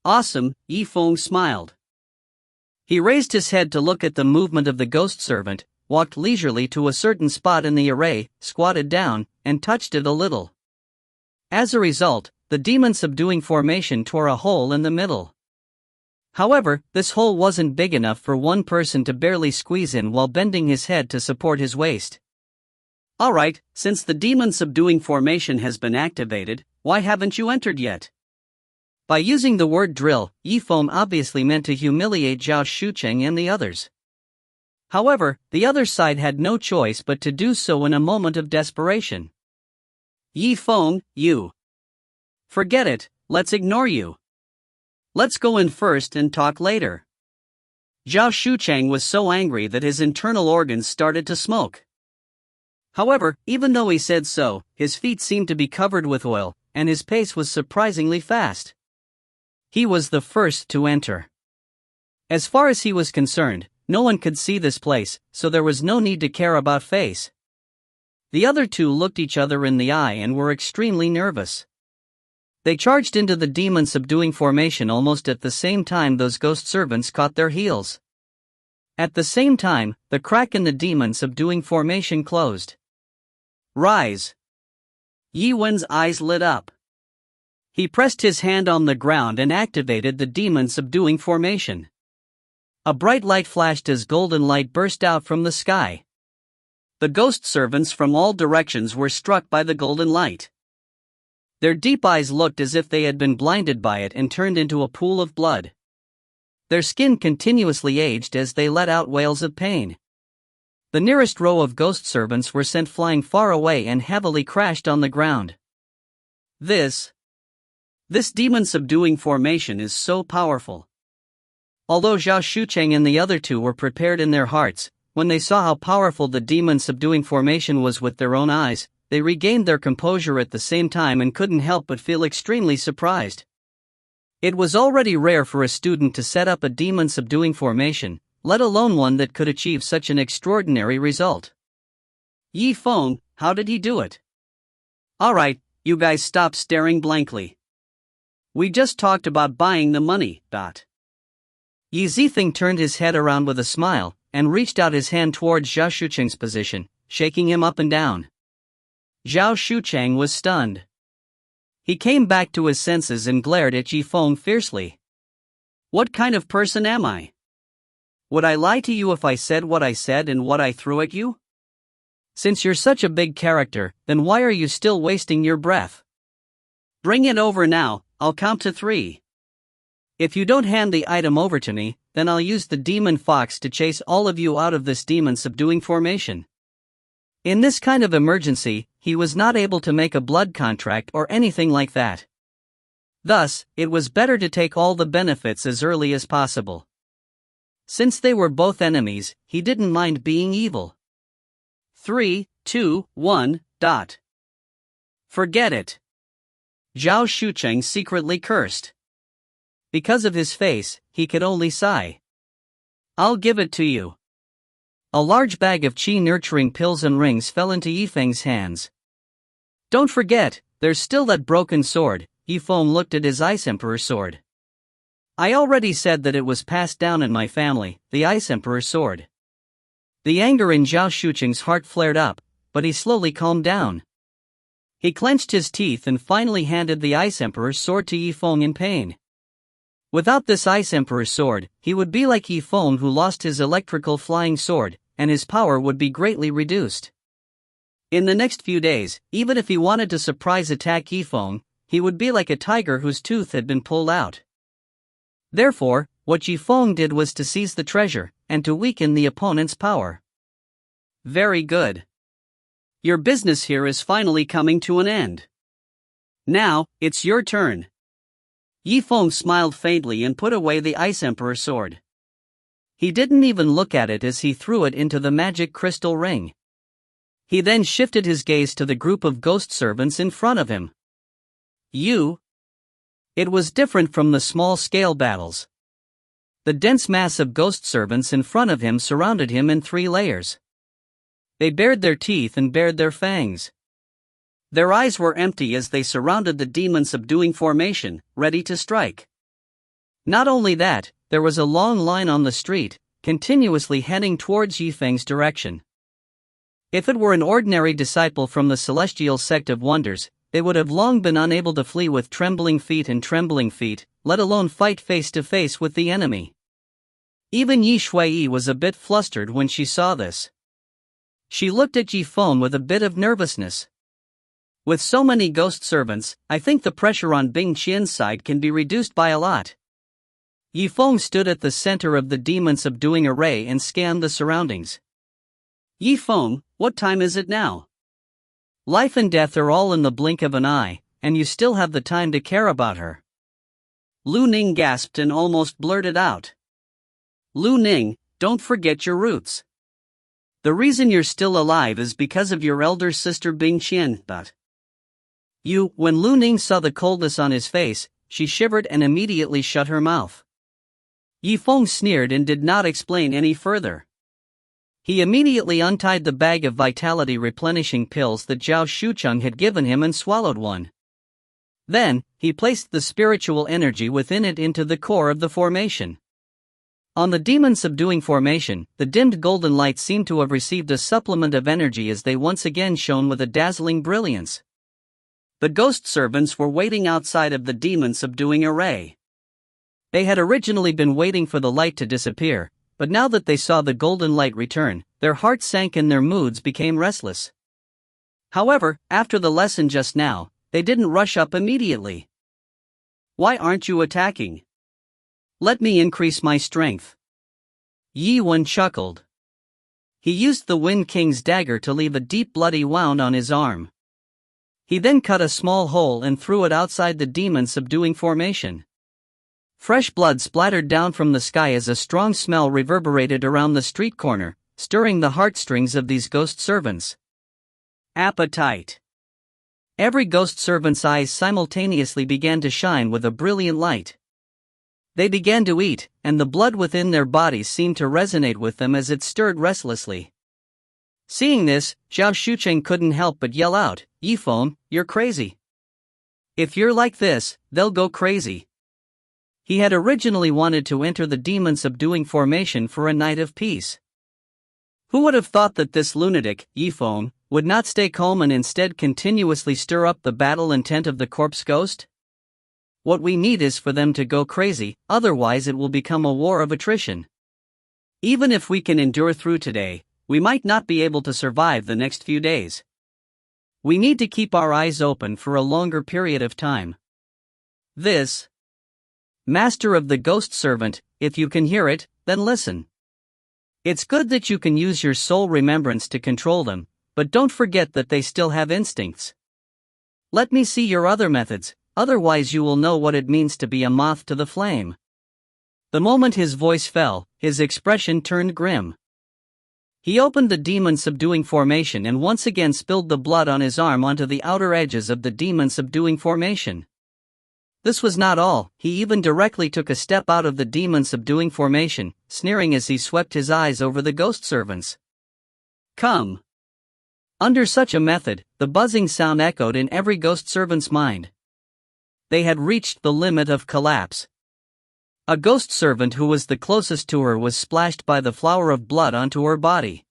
Awesome, Yifeng smiled. He raised his head to look at the movement of the ghost servant, walked leisurely to a certain spot in the array, squatted down, and touched it a little. As a result, the demon-subduing formation tore a hole in the middle. However, this hole wasn't big enough for one person to barely squeeze in while bending his head to support his waist. Alright, since the demon-subduing formation has been activated, why haven't you entered yet? By using the word drill, Yifeng obviously meant to humiliate Zhao Shucheng and the others. However, the other side had no choice but to do so in a moment of desperation. Yifeng, you. Forget it, let's ignore you. Let's go in first and talk later. Zhao Shucheng was so angry that his internal organs started to smoke. However, even though he said so, his feet seemed to be covered with oil, and his pace was surprisingly fast. He was the first to enter. As far as he was concerned, no one could see this place, so there was no need to care about face. The other two looked each other in the eye and were extremely nervous. They charged into the demon-subduing formation almost at the same time those ghost servants caught their heels. At the same time, the crack in the demon-subduing formation closed. Rise! Yi Wen's eyes lit up. He pressed his hand on the ground and activated the demon-subduing formation. A bright light flashed as golden light burst out from the sky. The ghost servants from all directions were struck by the golden light. Their deep eyes looked as if they had been blinded by it and turned into a pool of blood. Their skin continuously aged as they let out wails of pain. The nearest row of ghost servants were sent flying far away and heavily crashed on the ground. This demon-subduing formation is so powerful. Although Zhao Shucheng and the other two were prepared in their hearts, when they saw how powerful the demon-subduing formation was with their own eyes, they regained their composure at the same time and couldn't help but feel extremely surprised. It was already rare for a student to set up a demon-subduing formation, let alone one that could achieve such an extraordinary result. Yi Feng, how did he do it? Alright, you guys stop staring blankly. We just talked about buying the money. Yi Zifeng turned his head around with a smile, and reached out his hand towards Zhao Shucheng's position, shaking him up and down. Zhao Shucheng was stunned. He came back to his senses and glared at Yi Feng fiercely. What kind of person am I? Would I lie to you if I said what I said and what I threw at you? Since you're such a big character, then why are you still wasting your breath? Bring it over now, I'll count to 3. If you don't hand the item over to me, then I'll use the demon fox to chase all of you out of this demon-subduing formation. In this kind of emergency, he was not able to make a blood contract or anything like that. Thus, it was better to take all the benefits as early as possible. Since they were both enemies, he didn't mind being evil. 3, 2, 1. Forget it. Zhao Shucheng secretly cursed. Because of his face, he could only sigh. I'll give it to you. A large bag of qi nurturing pills and rings fell into Yifeng's hands. Don't forget, there's still that broken sword. Yifeng looked at his Ice Emperor sword. I already said that it was passed down in my family, the Ice Emperor sword. The anger in Zhao Shucheng's heart flared up, but he slowly calmed down. He clenched his teeth and finally handed the Ice Emperor's sword to Yifeng in pain. Without this Ice Emperor's sword, he would be like Yifeng, who lost his electrical flying sword, and his power would be greatly reduced. In the next few days, even if he wanted to surprise attack Yifeng, he would be like a tiger whose tooth had been pulled out. Therefore, what Yifeng did was to seize the treasure, and to weaken the opponent's power. Very good. Your business here is finally coming to an end. Now, it's your turn. Yifeng smiled faintly and put away the Ice Emperor sword. He didn't even look at it as he threw it into the magic crystal ring. He then shifted his gaze to the group of ghost servants in front of him. You? It was different from the small-scale battles. The dense mass of ghost servants in front of him surrounded him in 3 layers. They bared their teeth and bared their fangs. Their eyes were empty as they surrounded the demon-subduing formation, ready to strike. Not only that, there was a long line on the street, continuously heading towards Yifeng's direction. If it were an ordinary disciple from the celestial sect of wonders, they would have long been unable to flee with trembling feet, let alone fight face to face with the enemy. Even Yi Shuiyi was a bit flustered when she saw this. She looked at Yifeng with a bit of nervousness. With so many ghost servants, I think the pressure on Bingqian's side can be reduced by a lot. Yifeng stood at the center of the demon-subduing array and scanned the surroundings. Yifeng, what time is it now? Life and death are all in the blink of an eye, and you still have the time to care about her. Lu Ning gasped and almost blurted out. Lu Ning, don't forget your roots. The reason you're still alive is because of your elder sister Bingqian. When Lu Ning saw the coldness on his face, she shivered and immediately shut her mouth. Yifeng sneered and did not explain any further. He immediately untied the bag of vitality replenishing pills that Zhao Shucheng had given him and swallowed one. Then, he placed the spiritual energy within it into the core of the formation. On the demon-subduing formation, the dimmed golden light seemed to have received a supplement of energy as they once again shone with a dazzling brilliance. The ghost servants were waiting outside of the demon-subduing array. They had originally been waiting for the light to disappear, but now that they saw the golden light return, their hearts sank and their moods became restless. However, after the lesson just now, they didn't rush up immediately. "Why aren't you attacking? Let me increase my strength." Yi Wen chuckled. He used the Wind King's dagger to leave a deep bloody wound on his arm. He then cut a small hole and threw it outside the demon-subduing formation. Fresh blood splattered down from the sky as a strong smell reverberated around the street corner, stirring the heartstrings of these ghost servants. Appetite. Every ghost servant's eyes simultaneously began to shine with a brilliant light. They began to eat, and the blood within their bodies seemed to resonate with them as it stirred restlessly. Seeing this, Zhao Shucheng couldn't help but yell out, "Yifeng, you're crazy. If you're like this, they'll go crazy." He had originally wanted to enter the demon-subduing formation for a night of peace. Who would have thought that this lunatic, Yifeng, would not stay calm and instead continuously stir up the battle intent of the corpse ghost? What we need is for them to go crazy, otherwise it will become a war of attrition. Even if we can endure through today, we might not be able to survive the next few days. We need to keep our eyes open for a longer period of time. This Master of the Ghost Servant, if you can hear it, then listen. It's good that you can use your soul remembrance to control them, but don't forget that they still have instincts. Let me see your other methods, otherwise you will know what it means to be a moth to the flame. The moment his voice fell, his expression turned grim. He opened the demon-subduing formation and once again spilled the blood on his arm onto the outer edges of the demon-subduing formation. This was not all, he even directly took a step out of the demon-subduing formation, sneering as he swept his eyes over the ghost servants. "Come." Under such a method, the buzzing sound echoed in every ghost servant's mind. They had reached the limit of collapse. A ghost servant who was the closest to her was splashed by the flower of blood onto her body.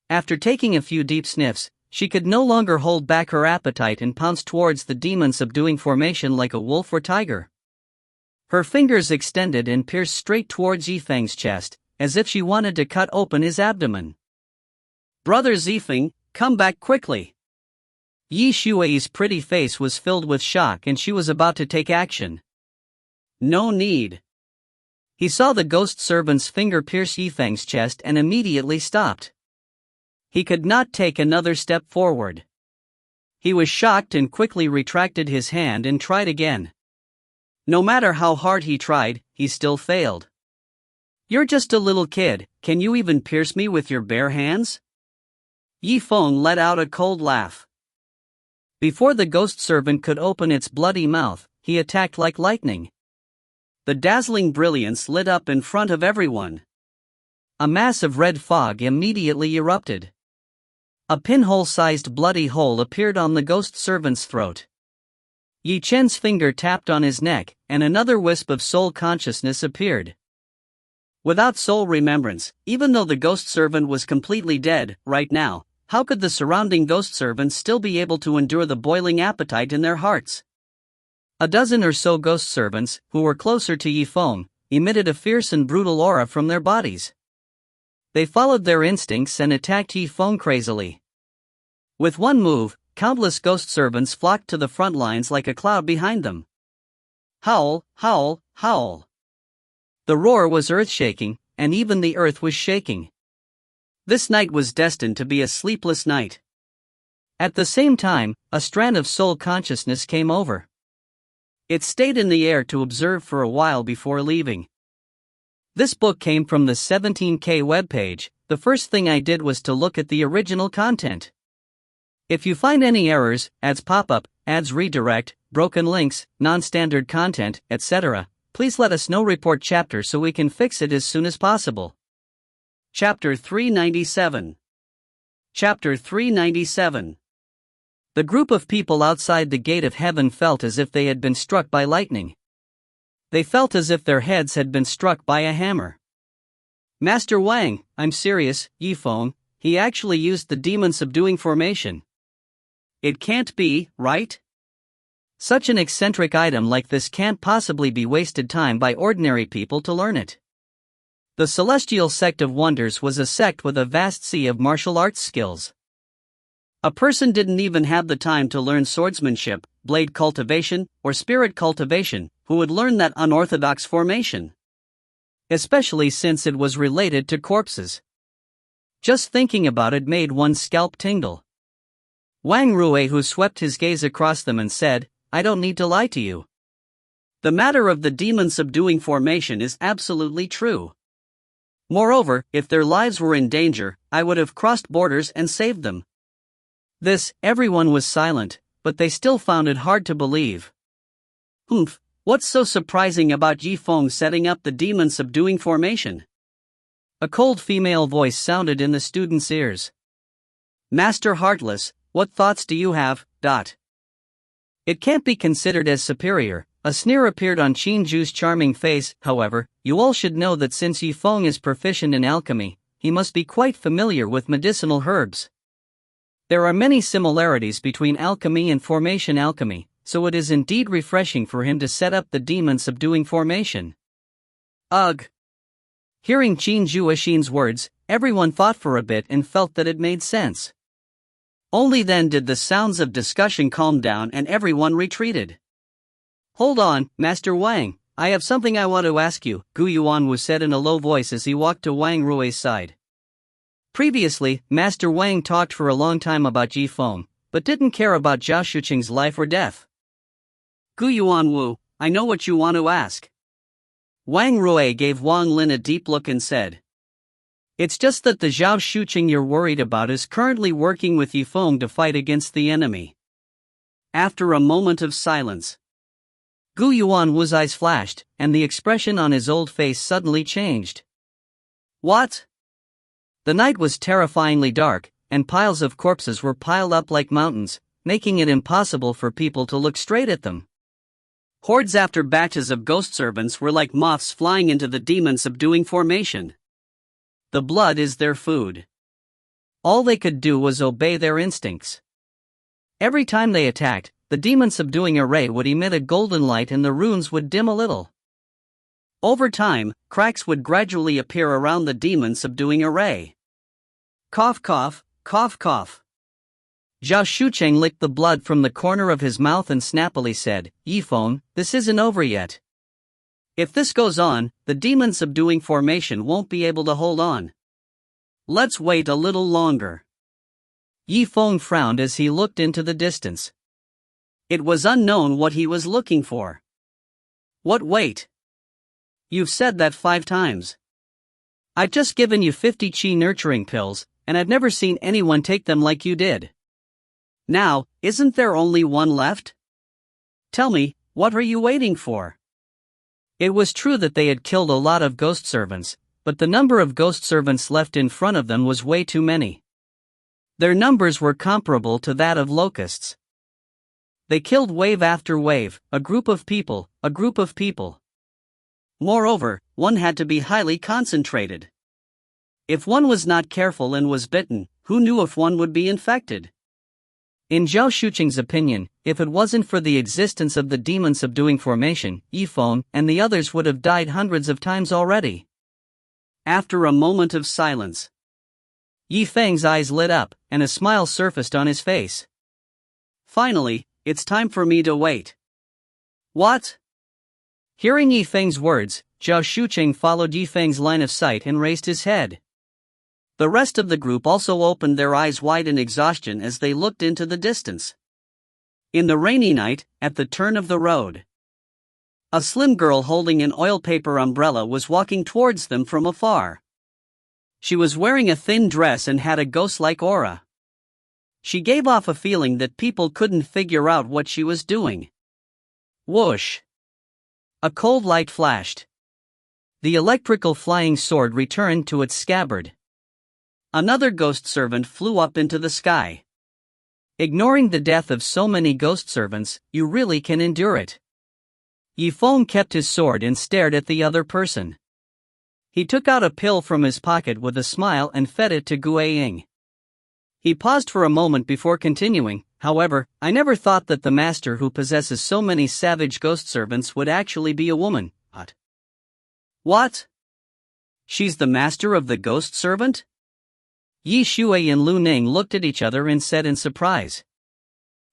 After taking a few deep sniffs, she could no longer hold back her appetite and pounced towards the demon-subduing formation like a wolf or tiger. Her fingers extended and pierced straight towards Zifeng's chest, as if she wanted to cut open his abdomen. "Brother Zifeng, come back quickly." Yi Shui's pretty face was filled with shock and she was about to take action. "No need." He saw the ghost servant's finger pierce Yifeng's chest and immediately stopped. He could not take another step forward. He was shocked and quickly retracted his hand and tried again. No matter how hard he tried, he still failed. "You're just a little kid, can you even pierce me with your bare hands?" Yifeng let out a cold laugh. Before the ghost servant could open its bloody mouth, he attacked like lightning. The dazzling brilliance lit up in front of everyone. A mass of red fog immediately erupted. A pinhole-sized bloody hole appeared on the ghost servant's throat. Yi Chen's finger tapped on his neck, and another wisp of soul consciousness appeared. Without soul remembrance, even though the ghost servant was completely dead, right now, how could the surrounding ghost servants still be able to endure the boiling appetite in their hearts? A dozen or so ghost servants, who were closer to Yifeng, emitted a fierce and brutal aura from their bodies. They followed their instincts and attacked Yifeng crazily. With one move, countless ghost servants flocked to the front lines like a cloud behind them. Howl, howl, howl. The roar was earth-shaking, and even the earth was shaking. This night was destined to be a sleepless night. At the same time, a strand of soul consciousness came over. It stayed in the air to observe for a while before leaving. This book came from the 17K webpage. The first thing I did was to look at the original content. If you find any errors, ads pop up, ads redirect, broken links, non-standard content, etc., please let us know. Report chapter so we can fix it as soon as possible. Chapter 397. Chapter 397. The group of people outside the gate of heaven felt as if they had been struck by lightning. They felt as if their heads had been struck by a hammer. Master Wang, I'm serious, Yifeng, he actually used the demon subduing formation. It can't be, right? Such an eccentric item like this can't possibly be wasted time by ordinary people to learn it. The Celestial Sect of Wonders was a sect with a vast sea of martial arts skills. A person didn't even have the time to learn swordsmanship, blade cultivation, or spirit cultivation, who would learn that unorthodox formation. Especially since it was related to corpses. Just thinking about it made one's scalp tingle. Wang Rui, who swept his gaze across them and said, I don't need to lie to you. The matter of the demon subduing formation is absolutely true. Moreover, if their lives were in danger, I would have crossed borders and saved them. Everyone was silent, but they still found it hard to believe. Humph, what's so surprising about Yifeng setting up the demon subduing formation? A cold female voice sounded in the student's ears. Master Heartless, what thoughts do you have? It can't be considered as superior. A sneer appeared on Qinju's charming face. However, you all should know that since Yifeng is proficient in alchemy, he must be quite familiar with medicinal herbs. There are many similarities between alchemy and formation alchemy, so it is indeed refreshing for him to set up the demon subduing formation. Ugh! Hearing Qin Zhuoxin's words, everyone thought for a bit and felt that it made sense. Only then did the sounds of discussion calm down and everyone retreated. Hold on, Master Wang, I have something I want to ask you, Gu Yuanwu said in a low voice as he walked to Wang Rui's side. Previously, Master Wang talked for a long time about Yifeng, but didn't care about Zhao Shuqing's life or death. Gu Yuanwu, I know what you want to ask. Wang Rui gave Wang Lin a deep look and said. It's just that the Zhao Shuqing you're worried about is currently working with Yifeng to fight against the enemy. After a moment of silence, Gu Yuanwu's eyes flashed, and the expression on his old face suddenly changed. What? The night was terrifyingly dark, and piles of corpses were piled up like mountains, making it impossible for people to look straight at them. Hordes after batches of ghost servants were like moths flying into the demon subduing formation. The blood is their food. All they could do was obey their instincts. Every time they attacked, the demon subduing array would emit a golden light and the runes would dim a little. Over time, cracks would gradually appear around the demon subduing array. Cough cough, cough cough. Zhao Shuqing licked the blood from the corner of his mouth and snappily said, Yifeng, this isn't over yet. If this goes on, the demon subduing formation won't be able to hold on. Let's wait a little longer. Yifeng frowned as he looked into the distance. It was unknown what he was looking for. What wait? You've said that 5 times. I've just given you 50 Qi nurturing pills, and I've never seen anyone take them like you did. Now, isn't there only one left? Tell me, what are you waiting for? It was true that they had killed a lot of ghost servants, but the number of ghost servants left in front of them was way too many. Their numbers were comparable to that of locusts. They killed wave after wave, a group of people, a group of people. Moreover, one had to be highly concentrated. If one was not careful and was bitten, who knew if one would be infected? In Zhao Shuqing's opinion, if it wasn't for the existence of the demon subduing formation, Yifeng and the others would have died hundreds of times already. After a moment of silence, Yifeng's eyes lit up, and a smile surfaced on his face. Finally, it's time for me to wait. What? Hearing Yifeng's words, Zhao Shuqing followed Yifeng's line of sight and raised his head. The rest of the group also opened their eyes wide in exhaustion as they looked into the distance. In the rainy night, at the turn of the road, a slim girl holding an oil paper umbrella was walking towards them from afar. She was wearing a thin dress and had a ghost-like aura. She gave off a feeling that people couldn't figure out what she was doing. Whoosh! A cold light flashed. The electrical flying sword returned to its scabbard. Another ghost servant flew up into the sky. Ignoring the death of so many ghost servants, you really can endure it. Zifeng kept his sword and stared at the other person. He took out a pill from his pocket with a smile and fed it to Guiying. He paused for a moment before continuing, however, I never thought that the master who possesses so many savage ghost servants would actually be a woman. What? She's the master of the ghost servant? Yi Shui and Lu Ning looked at each other and said in surprise.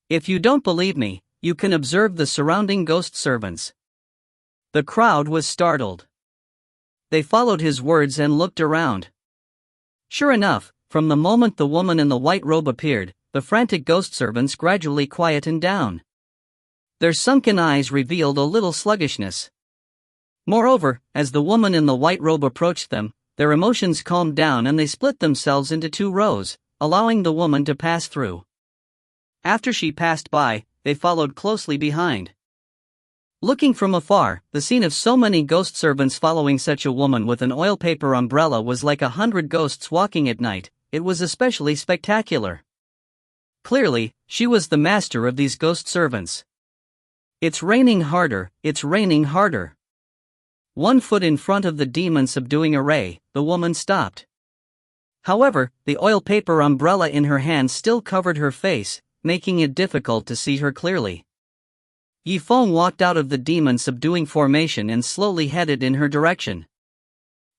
If you don't believe me, you can observe the surrounding ghost servants. The crowd was startled. They followed his words and looked around. Sure enough, from the moment the woman in the white robe appeared, the frantic ghost servants gradually quietened down. Their sunken eyes revealed a little sluggishness. Moreover, as the woman in the white robe approached them, their emotions calmed down and they split themselves into two rows, allowing the woman to pass through. After she passed by, they followed closely behind. Looking from afar, the scene of so many ghost servants following such a woman with an oil paper umbrella was like 100 ghosts walking at night. It was especially spectacular. Clearly, she was the master of these ghost servants. It's raining harder, it's raining harder. 1 foot in front of the demon-subduing array, the woman stopped. However, the oil paper umbrella in her hand still covered her face, making it difficult to see her clearly. Zifeng walked out of the demon-subduing formation and slowly headed in her direction.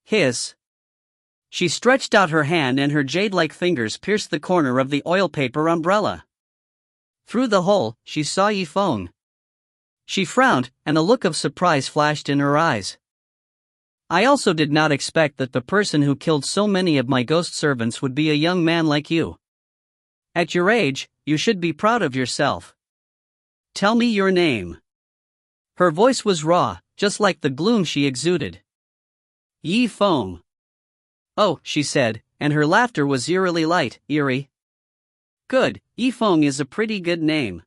Hiss! She stretched out her hand and her jade-like fingers pierced the corner of the oil paper umbrella. Through the hole, she saw Zifeng. She frowned, and a look of surprise flashed in her eyes. I also did not expect that the person who killed so many of my ghost servants would be a young man like you. At your age, you should be proud of yourself. Tell me your name. Her voice was raw, just like the gloom she exuded. Zifeng. Oh, she said, and her laughter was eerily light, eerie. Good, Zifeng is a pretty good name.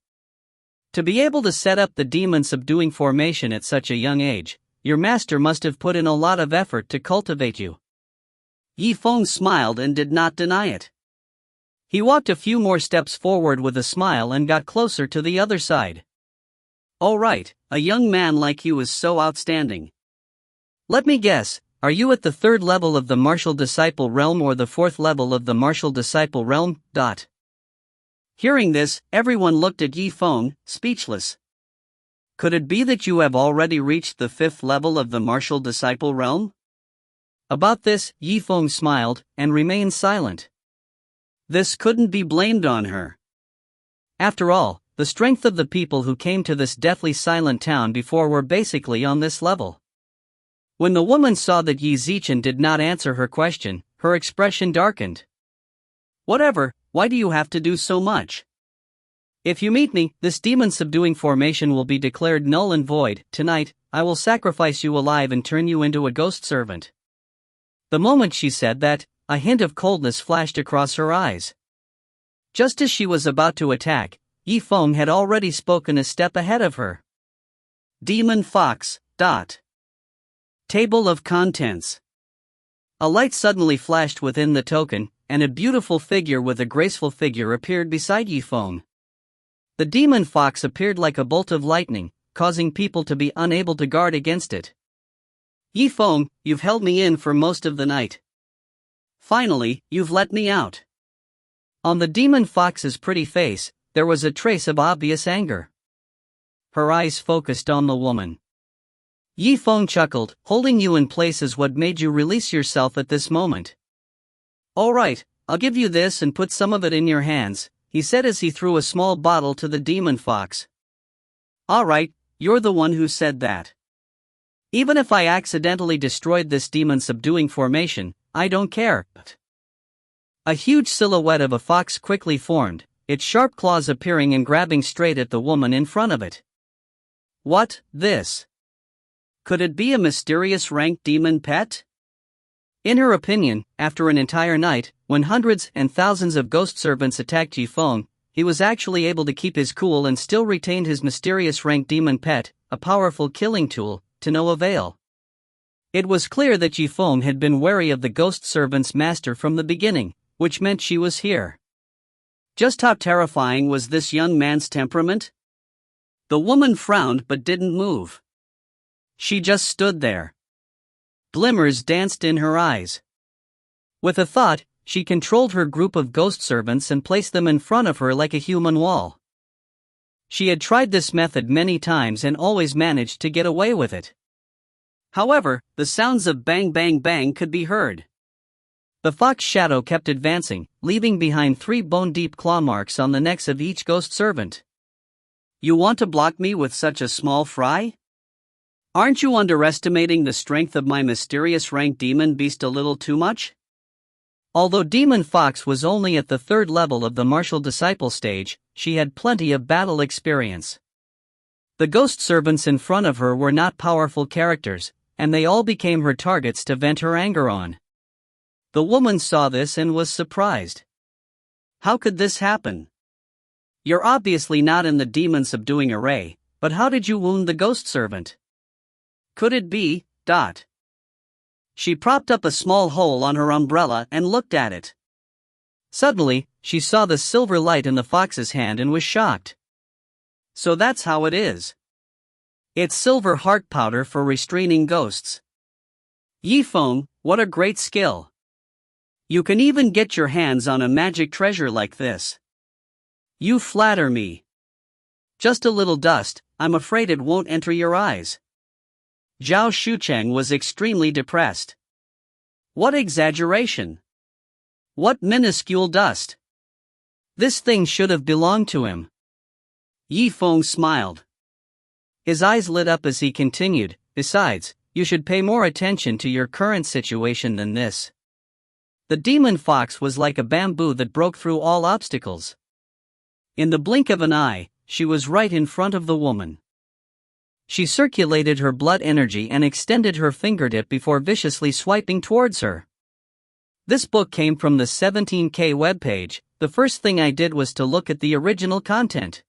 To be able to set up the demon-subduing formation at such a young age, your master must have put in a lot of effort to cultivate you. Zifeng smiled and did not deny it. He walked a few more steps forward with a smile and got closer to the other side. All right, a young man like you is so outstanding. Let me guess, are you at the 3rd level of the martial disciple realm or the 4th level of the martial disciple realm? Hearing this, everyone looked at Zifeng, speechless. Could it be that you have already reached the 5th level of the martial disciple realm? About this, Zifeng smiled, and remained silent. This couldn't be blamed on her. After all, the strength of the people who came to this deathly silent town before were basically on this level. When the woman saw that Yi Zichen did not answer her question, her expression darkened. Whatever, why do you have to do so much? If you meet me, this demon-subduing formation will be declared null and void. Tonight, I will sacrifice you alive and turn you into a ghost servant. The moment she said that, a hint of coldness flashed across her eyes. Just as she was about to attack, Zifeng had already spoken a step ahead of her. Demon Fox. Table of Contents. A light suddenly flashed within the token, and a beautiful figure with a graceful figure appeared beside Zifeng. The demon fox appeared like a bolt of lightning, causing people to be unable to guard against it. Zifeng, you've held me in for most of the night. Finally, you've let me out. On the demon fox's pretty face, there was a trace of obvious anger. Her eyes focused on the woman. Zifeng chuckled, holding you in place is what made you release yourself at this moment. All right, I'll give you this and put some of it in your hands, he said as he threw a small bottle to the demon fox. All right, you're the one who said that. Even if I accidentally destroyed this demon-subduing formation, I don't care. A huge silhouette of a fox quickly formed, its sharp claws appearing and grabbing straight at the woman in front of it. What, this? Could it be a mysterious ranked demon pet? In her opinion, after an entire night, when hundreds and thousands of ghost servants attacked Zifeng, he was actually able to keep his cool and still retained his mysterious ranked demon pet. a powerful killing tool, to no avail. It was clear that Zifeng had been wary of the ghost servant's master from the beginning, which meant she was here. Just how terrifying was this young man's temperament? The woman frowned but didn't move. She just stood there. Glimmers danced in her eyes. With a thought, she controlled her group of ghost servants and placed them in front of her like a human wall. She had tried this method many times and always managed to get away with it. However, the sounds of bang bang bang could be heard. The fox shadow kept advancing, leaving behind 3 bone-deep claw marks on the necks of each ghost servant. You want to block me with such a small fry? Aren't you underestimating the strength of my mysterious rank demon beast a little too much? Although Demon Fox was only at the 3rd level of the martial disciple stage, she had plenty of battle experience. The ghost servants in front of her were not powerful characters, and they all became her targets to vent her anger on. The woman saw this and was surprised. How could this happen? You're obviously not in the demon subduing array, but how did you wound the ghost servant? Could it be, ... She propped up a small hole on her umbrella and looked at it. Suddenly, she saw the silver light in the fox's hand and was shocked. So that's how it is. It's silver heart powder for restraining ghosts. Zifeng, what a great skill. You can even get your hands on a magic treasure like this. You flatter me. Just a little dust, I'm afraid it won't enter your eyes. Zhao Shucheng was extremely depressed. What exaggeration! What minuscule dust! This thing should have belonged to him. Zifeng smiled. His eyes lit up as he continued, besides, you should pay more attention to your current situation than this. The demon fox was like a bamboo that broke through all obstacles. In the blink of an eye, she was right in front of the woman. She circulated her blood energy and extended her fingertip before viciously swiping towards her. This book came from the 17K webpage. The first thing I did was to look at the original content.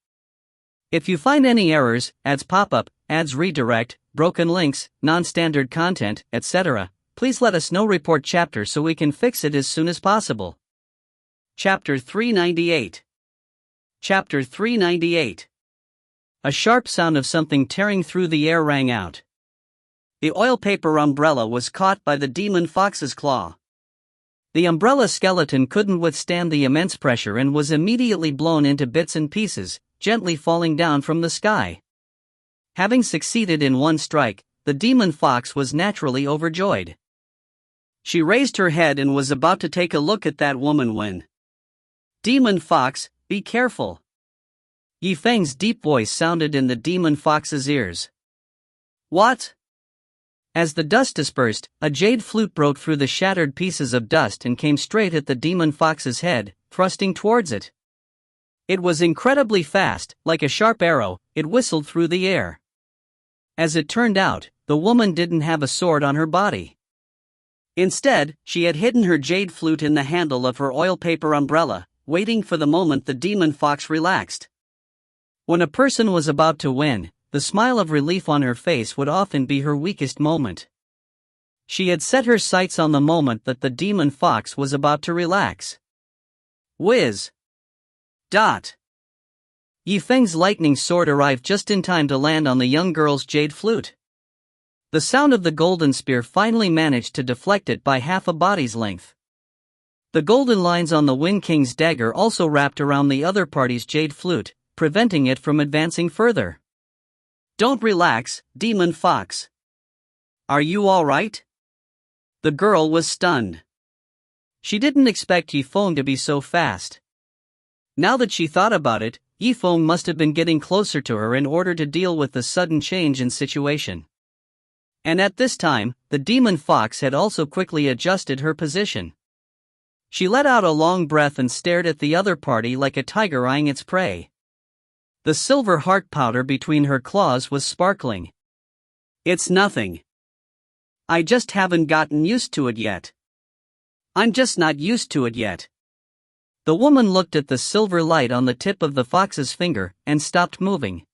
If you find any errors, ads pop up, ads redirect, broken links, non-standard content, etc., please let us know. Report chapter so we can fix it as soon as possible. Chapter 398. Chapter 398. A sharp sound of something tearing through the air rang out. The oil paper umbrella was caught by the demon fox's claw. The umbrella skeleton couldn't withstand the immense pressure and was immediately blown into bits and pieces, gently falling down from the sky. Having succeeded in one strike, the demon fox was naturally overjoyed. She raised her head and was about to take a look at that woman when... Demon fox, be careful. Zifeng's deep voice sounded in the demon fox's ears. What? As the dust dispersed, a jade flute broke through the shattered pieces of dust and came straight at the demon fox's head, thrusting towards it. It was incredibly fast, like a sharp arrow, it whistled through the air. As it turned out, the woman didn't have a sword on her body. Instead, she had hidden her jade flute in the handle of her oil paper umbrella, waiting for the moment the demon fox relaxed. When a person was about to win, the smile of relief on her face would often be her weakest moment. She had set her sights on the moment that the demon fox was about to relax. Whiz! Zifeng's lightning sword arrived just in time to land on the young girl's jade flute. The sound of the golden spear finally managed to deflect it by half a body's length. The golden lines on the Wind King's dagger also wrapped around the other party's jade flute, preventing it from advancing further. Don't relax, demon fox. Are you all right? The girl was stunned. She didn't expect Zifeng to be so fast. Now that she thought about it, Zifeng must have been getting closer to her in order to deal with the sudden change in situation. And at this time, the demon fox had also quickly adjusted her position. She let out a long breath and stared at the other party like a tiger eyeing its prey. The silver heart powder between her claws was sparkling. It's nothing. I just haven't gotten used to it yet. I'm just not used to it yet. The woman looked at the silver light on the tip of the fox's finger and stopped moving.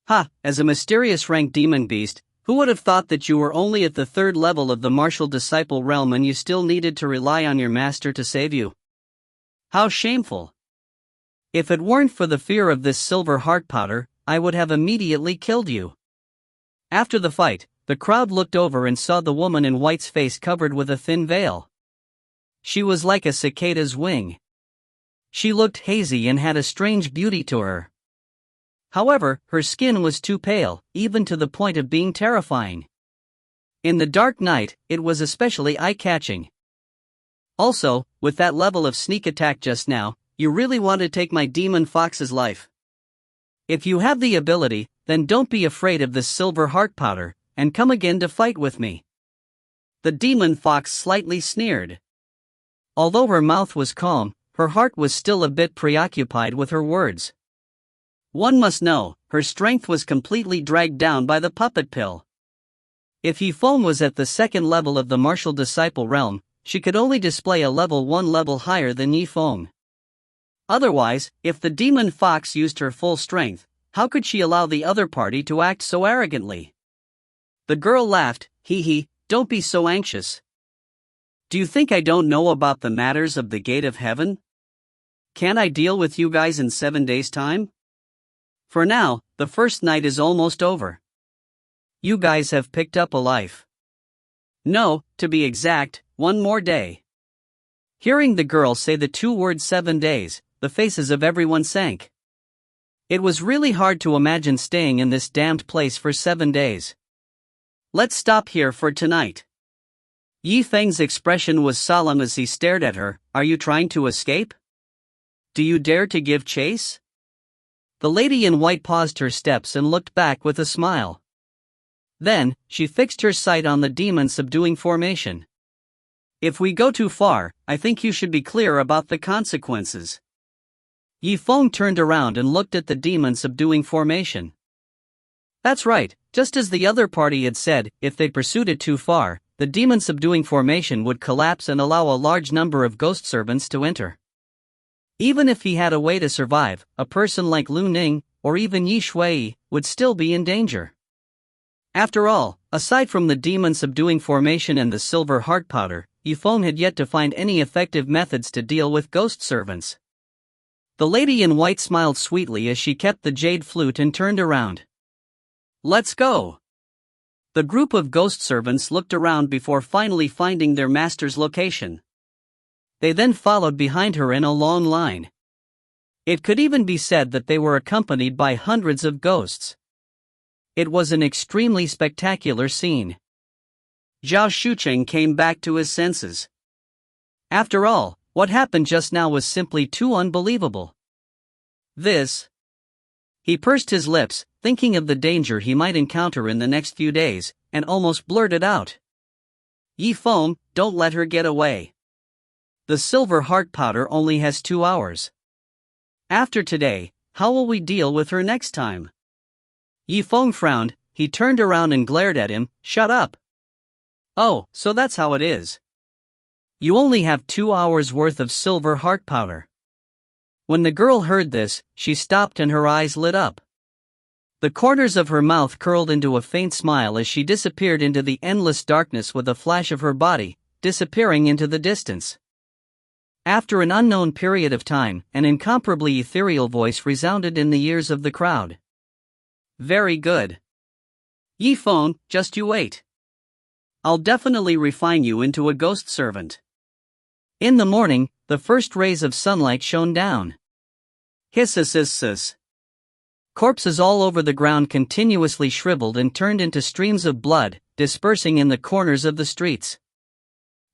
Ha, as a mysterious rank demon beast, who would have thought that you were only at the third level of the martial disciple realm and you still needed to rely on your master to save you? How shameful. If it weren't for the fear of this silver heart powder, I would have immediately killed you. After the fight, the crowd looked over and saw the woman in white's face covered with a thin veil. She was like a cicada's wing. She looked hazy and had a strange beauty to her. However, her skin was too pale, even to the point of being terrifying. In the dark night, it was especially eye-catching. Also, with that level of sneak attack just now, you really want to take my demon fox's life. If you have the ability, then don't be afraid of this silver heart powder, and come again to fight with me. The demon fox slightly sneered. Although her mouth was calm, her heart was still a bit preoccupied with her words. One must know, her strength was completely dragged down by the puppet pill. If Zifeng was at the second level of the martial disciple realm, she could only display a level 1 level higher than Zifeng. Otherwise, if the demon fox used her full strength, how could she allow the other party to act so arrogantly? The girl laughed, hee, don't be so anxious. Do you think I don't know about the matters of the gate of heaven? Can't I deal with you guys in 7 days' time? For now, the first night is almost over. You guys have picked up a life. No, to be exact, 1 more day. Hearing the girl say the 2 words 7 days, the faces of everyone sank. It was really hard to imagine staying in this damned place for 7 days. Let's stop here for tonight. Zifeng's expression was solemn as he stared at her. Are you trying to escape? Do you dare to give chase? The lady in white paused her steps and looked back with a smile. Then, she fixed her sight on the demon subduing formation. If we go too far, I think you should be clear about the consequences. Zifeng turned around and looked at the demon subduing formation. That's right, just as the other party had said, if they pursued it too far, the demon subduing formation would collapse and allow a large number of ghost servants to enter. Even if he had a way to survive, a person like Lu Ning, or even Yi Shui, would still be in danger. After all, aside from the demon subduing formation and the silver heart powder, Zifeng had yet to find any effective methods to deal with ghost servants. The lady in white smiled sweetly as she kept the jade flute and turned around. Let's go! The group of ghost servants looked around before finally finding their master's location. They then followed behind her in a long line. It could even be said that they were accompanied by hundreds of ghosts. It was an extremely spectacular scene. Zhao Shucheng came back to his senses. After all, what happened just now was simply too unbelievable. He pursed his lips, thinking of the danger he might encounter in the next few days, and almost blurted out. Zifeng, don't let her get away. The silver heart powder only has 2 hours. After today, how will we deal with her next time? Zifeng frowned, he turned around and glared at him. Shut up. Oh, so that's how it is. You only have 2 hours worth of silver heart powder. When the girl heard this, she stopped and her eyes lit up. The corners of her mouth curled into a faint smile as she disappeared into the endless darkness with a flash of her body, disappearing into the distance. After an unknown period of time, an incomparably ethereal voice resounded in the ears of the crowd. Very good. Zifeng, just you wait. I'll definitely refine you into a ghost servant. In the morning, the first rays of sunlight shone down. Hiss. Corpses all over the ground continuously shriveled and turned into streams of blood, dispersing in the corners of the streets.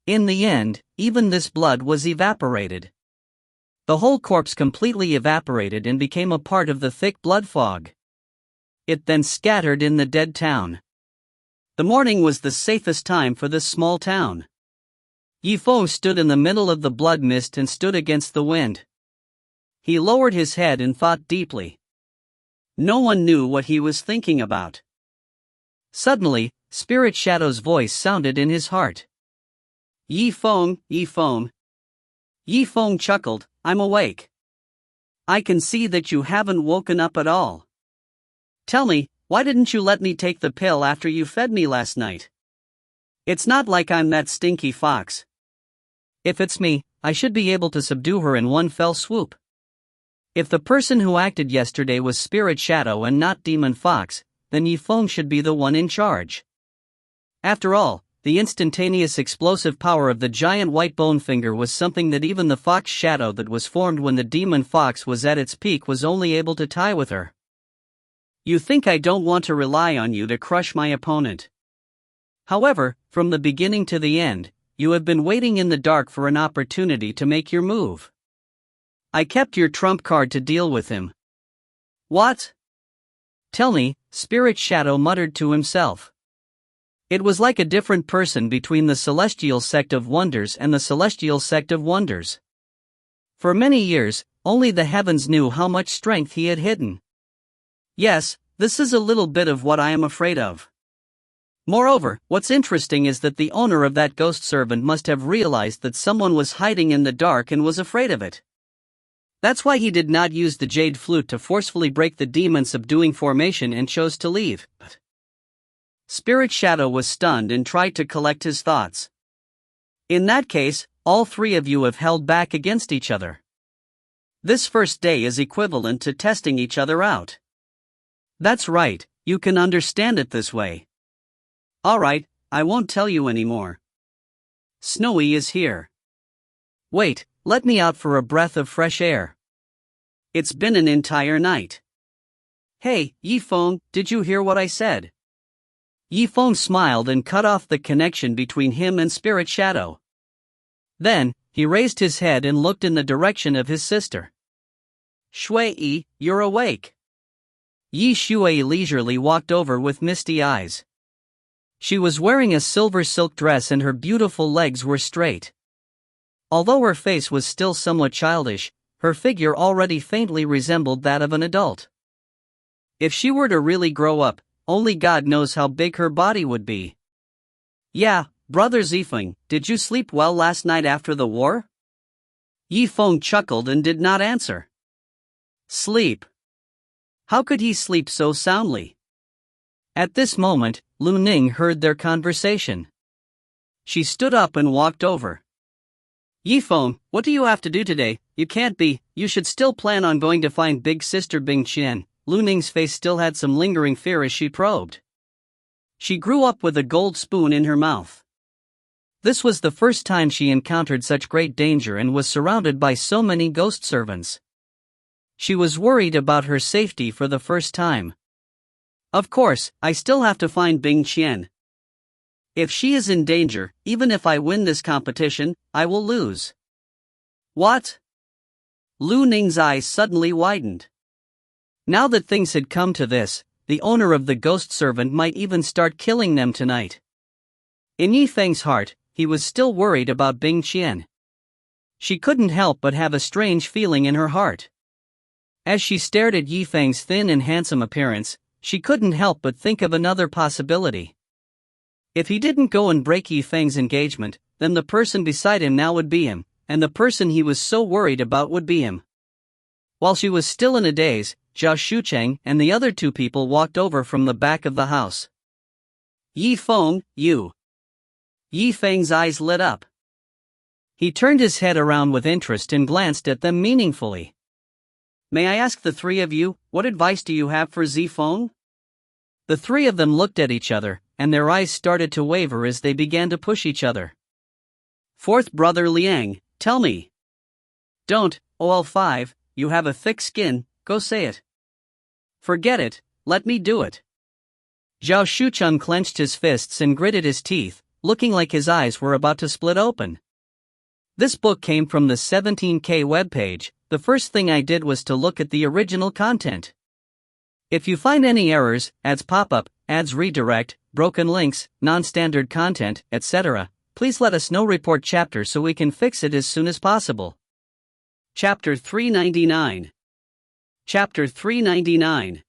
In the end, even this blood was evaporated. The whole corpse completely evaporated and became a part of the thick blood fog. It then scattered in the dead town. The morning was the safest time for this small town. Zifeng stood in the middle of the blood mist and stood against the wind. He lowered his head and thought deeply. No one knew what he was thinking about. Suddenly, Spirit Shadow's voice sounded in his heart. Zifeng. Zifeng chuckled, I'm awake. I can see that you haven't woken up at all. Tell me, why didn't you let me take the pill after you fed me last night? It's not like I'm that stinky fox. If it's me, I should be able to subdue her in one fell swoop. If the person who acted yesterday was Spirit Shadow and not Demon Fox, then Yifeng should be the one in charge. After all, the instantaneous explosive power of the giant white bone finger was something that even the fox shadow that was formed when the demon fox was at its peak was only able to tie with her. You think I don't want to rely on you to crush my opponent. However, from the beginning to the end, you have been waiting in the dark for an opportunity to make your move. I kept your trump card to deal with him. What? Tell me, Spirit Shadow muttered to himself. It was like a different person between the Celestial Sect of Wonders and the Celestial Sect of Wonders. For many years, only the heavens knew how much strength he had hidden. Yes, this is a little bit of what I am afraid of. Moreover, what's interesting is that the owner of that ghost servant must have realized that someone was hiding in the dark and was afraid of it. That's why he did not use the jade flute to forcefully break the demon subduing formation and chose to leave. Spirit Shadow was stunned and tried to collect his thoughts. In that case, all three of you have held back against each other. This first day is equivalent to testing each other out. That's right, you can understand it this way. Alright, I won't tell you anymore. Snowy is here. Wait, let me out for a breath of fresh air. It's been an entire night. Hey, Yifeng, did you hear what I said? Yifeng smiled and cut off the connection between him and Spirit Shadow. Then, he raised his head and looked in the direction of his sister. Shui, you're awake. Yi Shui leisurely walked over with misty eyes. She was wearing a silver silk dress and her beautiful legs were straight. Although her face was still somewhat childish, her figure already faintly resembled that of an adult. If she were to really grow up, only God knows how big her body would be. Yeah, Brother Zifeng, did you sleep well last night after the war? Yifeng chuckled and did not answer. Sleep? How could he sleep so soundly? At this moment, Lu Ning heard their conversation. She stood up and walked over. Yifeng, what do you have to do today? You can't be, you should still plan on going to find Big Sister Bingqian. Lu Ning's face still had some lingering fear as she probed. She grew up with a gold spoon in her mouth. This was the first time she encountered such great danger and was surrounded by so many ghost servants. She was worried about her safety for the first time. Of course, I still have to find Bingqian. If she is in danger, even if I win this competition, I will lose. What? Lu Ning's eyes suddenly widened. Now that things had come to this, the owner of the ghost servant might even start killing them tonight. In Yifeng's heart, he was still worried about Bingqian. She couldn't help but have a strange feeling in her heart. As she stared at Yifeng's thin and handsome appearance, she couldn't help but think of another possibility. If he didn't go and break Yifeng's engagement, then the person beside him now would be him, and the person he was so worried about would be him. While she was still in a daze, Zhao Shucheng and the other two people walked over from the back of the house. Yifeng, you. Yifeng's eyes lit up. He turned his head around with interest and glanced at them meaningfully. May I ask the three of you, what advice do you have for Zifeng? The three of them looked at each other, and their eyes started to waver as they began to push each other. Fourth brother Liang, tell me. Don't, OL5, you have a thick skin, go say it. Forget it, let me do it. Zhao Shucheng clenched his fists and gritted his teeth, looking like his eyes were about to split open. This book came from the 17K webpage. The first thing I did was to look at the original content. If you find any errors, ads pop up, ads redirect, broken links, non-standard content, etc., please let us know. Report chapter so we can fix it as soon as possible. Chapter 399. Chapter 399.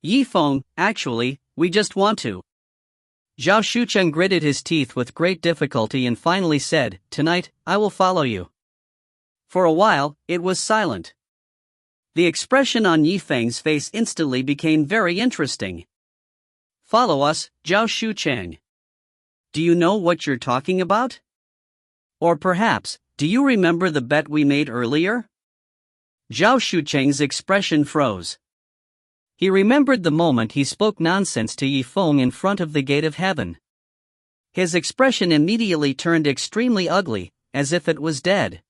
Yifeng, actually, we just want to. Zhao Shucheng gritted his teeth with great difficulty and finally said, tonight, I will follow you. For a while, it was silent. The expression on Yifeng's face instantly became very interesting. Follow us, Zhao Shucheng. Do you know what you're talking about? Or perhaps, do you remember the bet we made earlier? Zhao Shucheng's expression froze. He remembered the moment he spoke nonsense to Yifeng in front of the gate of heaven. His expression immediately turned extremely ugly, as if it was dead.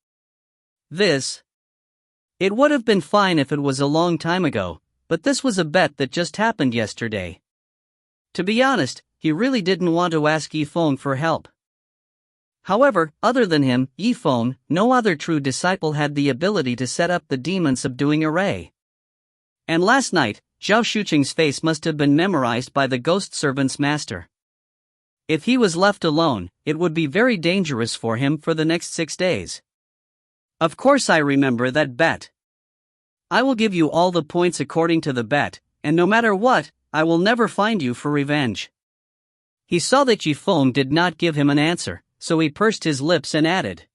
It would have been fine if it was a long time ago, but this was a bet that just happened yesterday. To be honest, he really didn't want to ask Yifeng for help. However, other than him, Yifeng, no other true disciple had the ability to set up the demon subduing array. And last night, Zhao Shucheng's face must have been memorized by the ghost servant's master. If he was left alone, it would be very dangerous for him for the next 6 days. Of course I remember that bet. I will give you all the points according to the bet, and no matter what, I will never find you for revenge. He saw that Yifeng did not give him an answer, so he pursed his lips and added.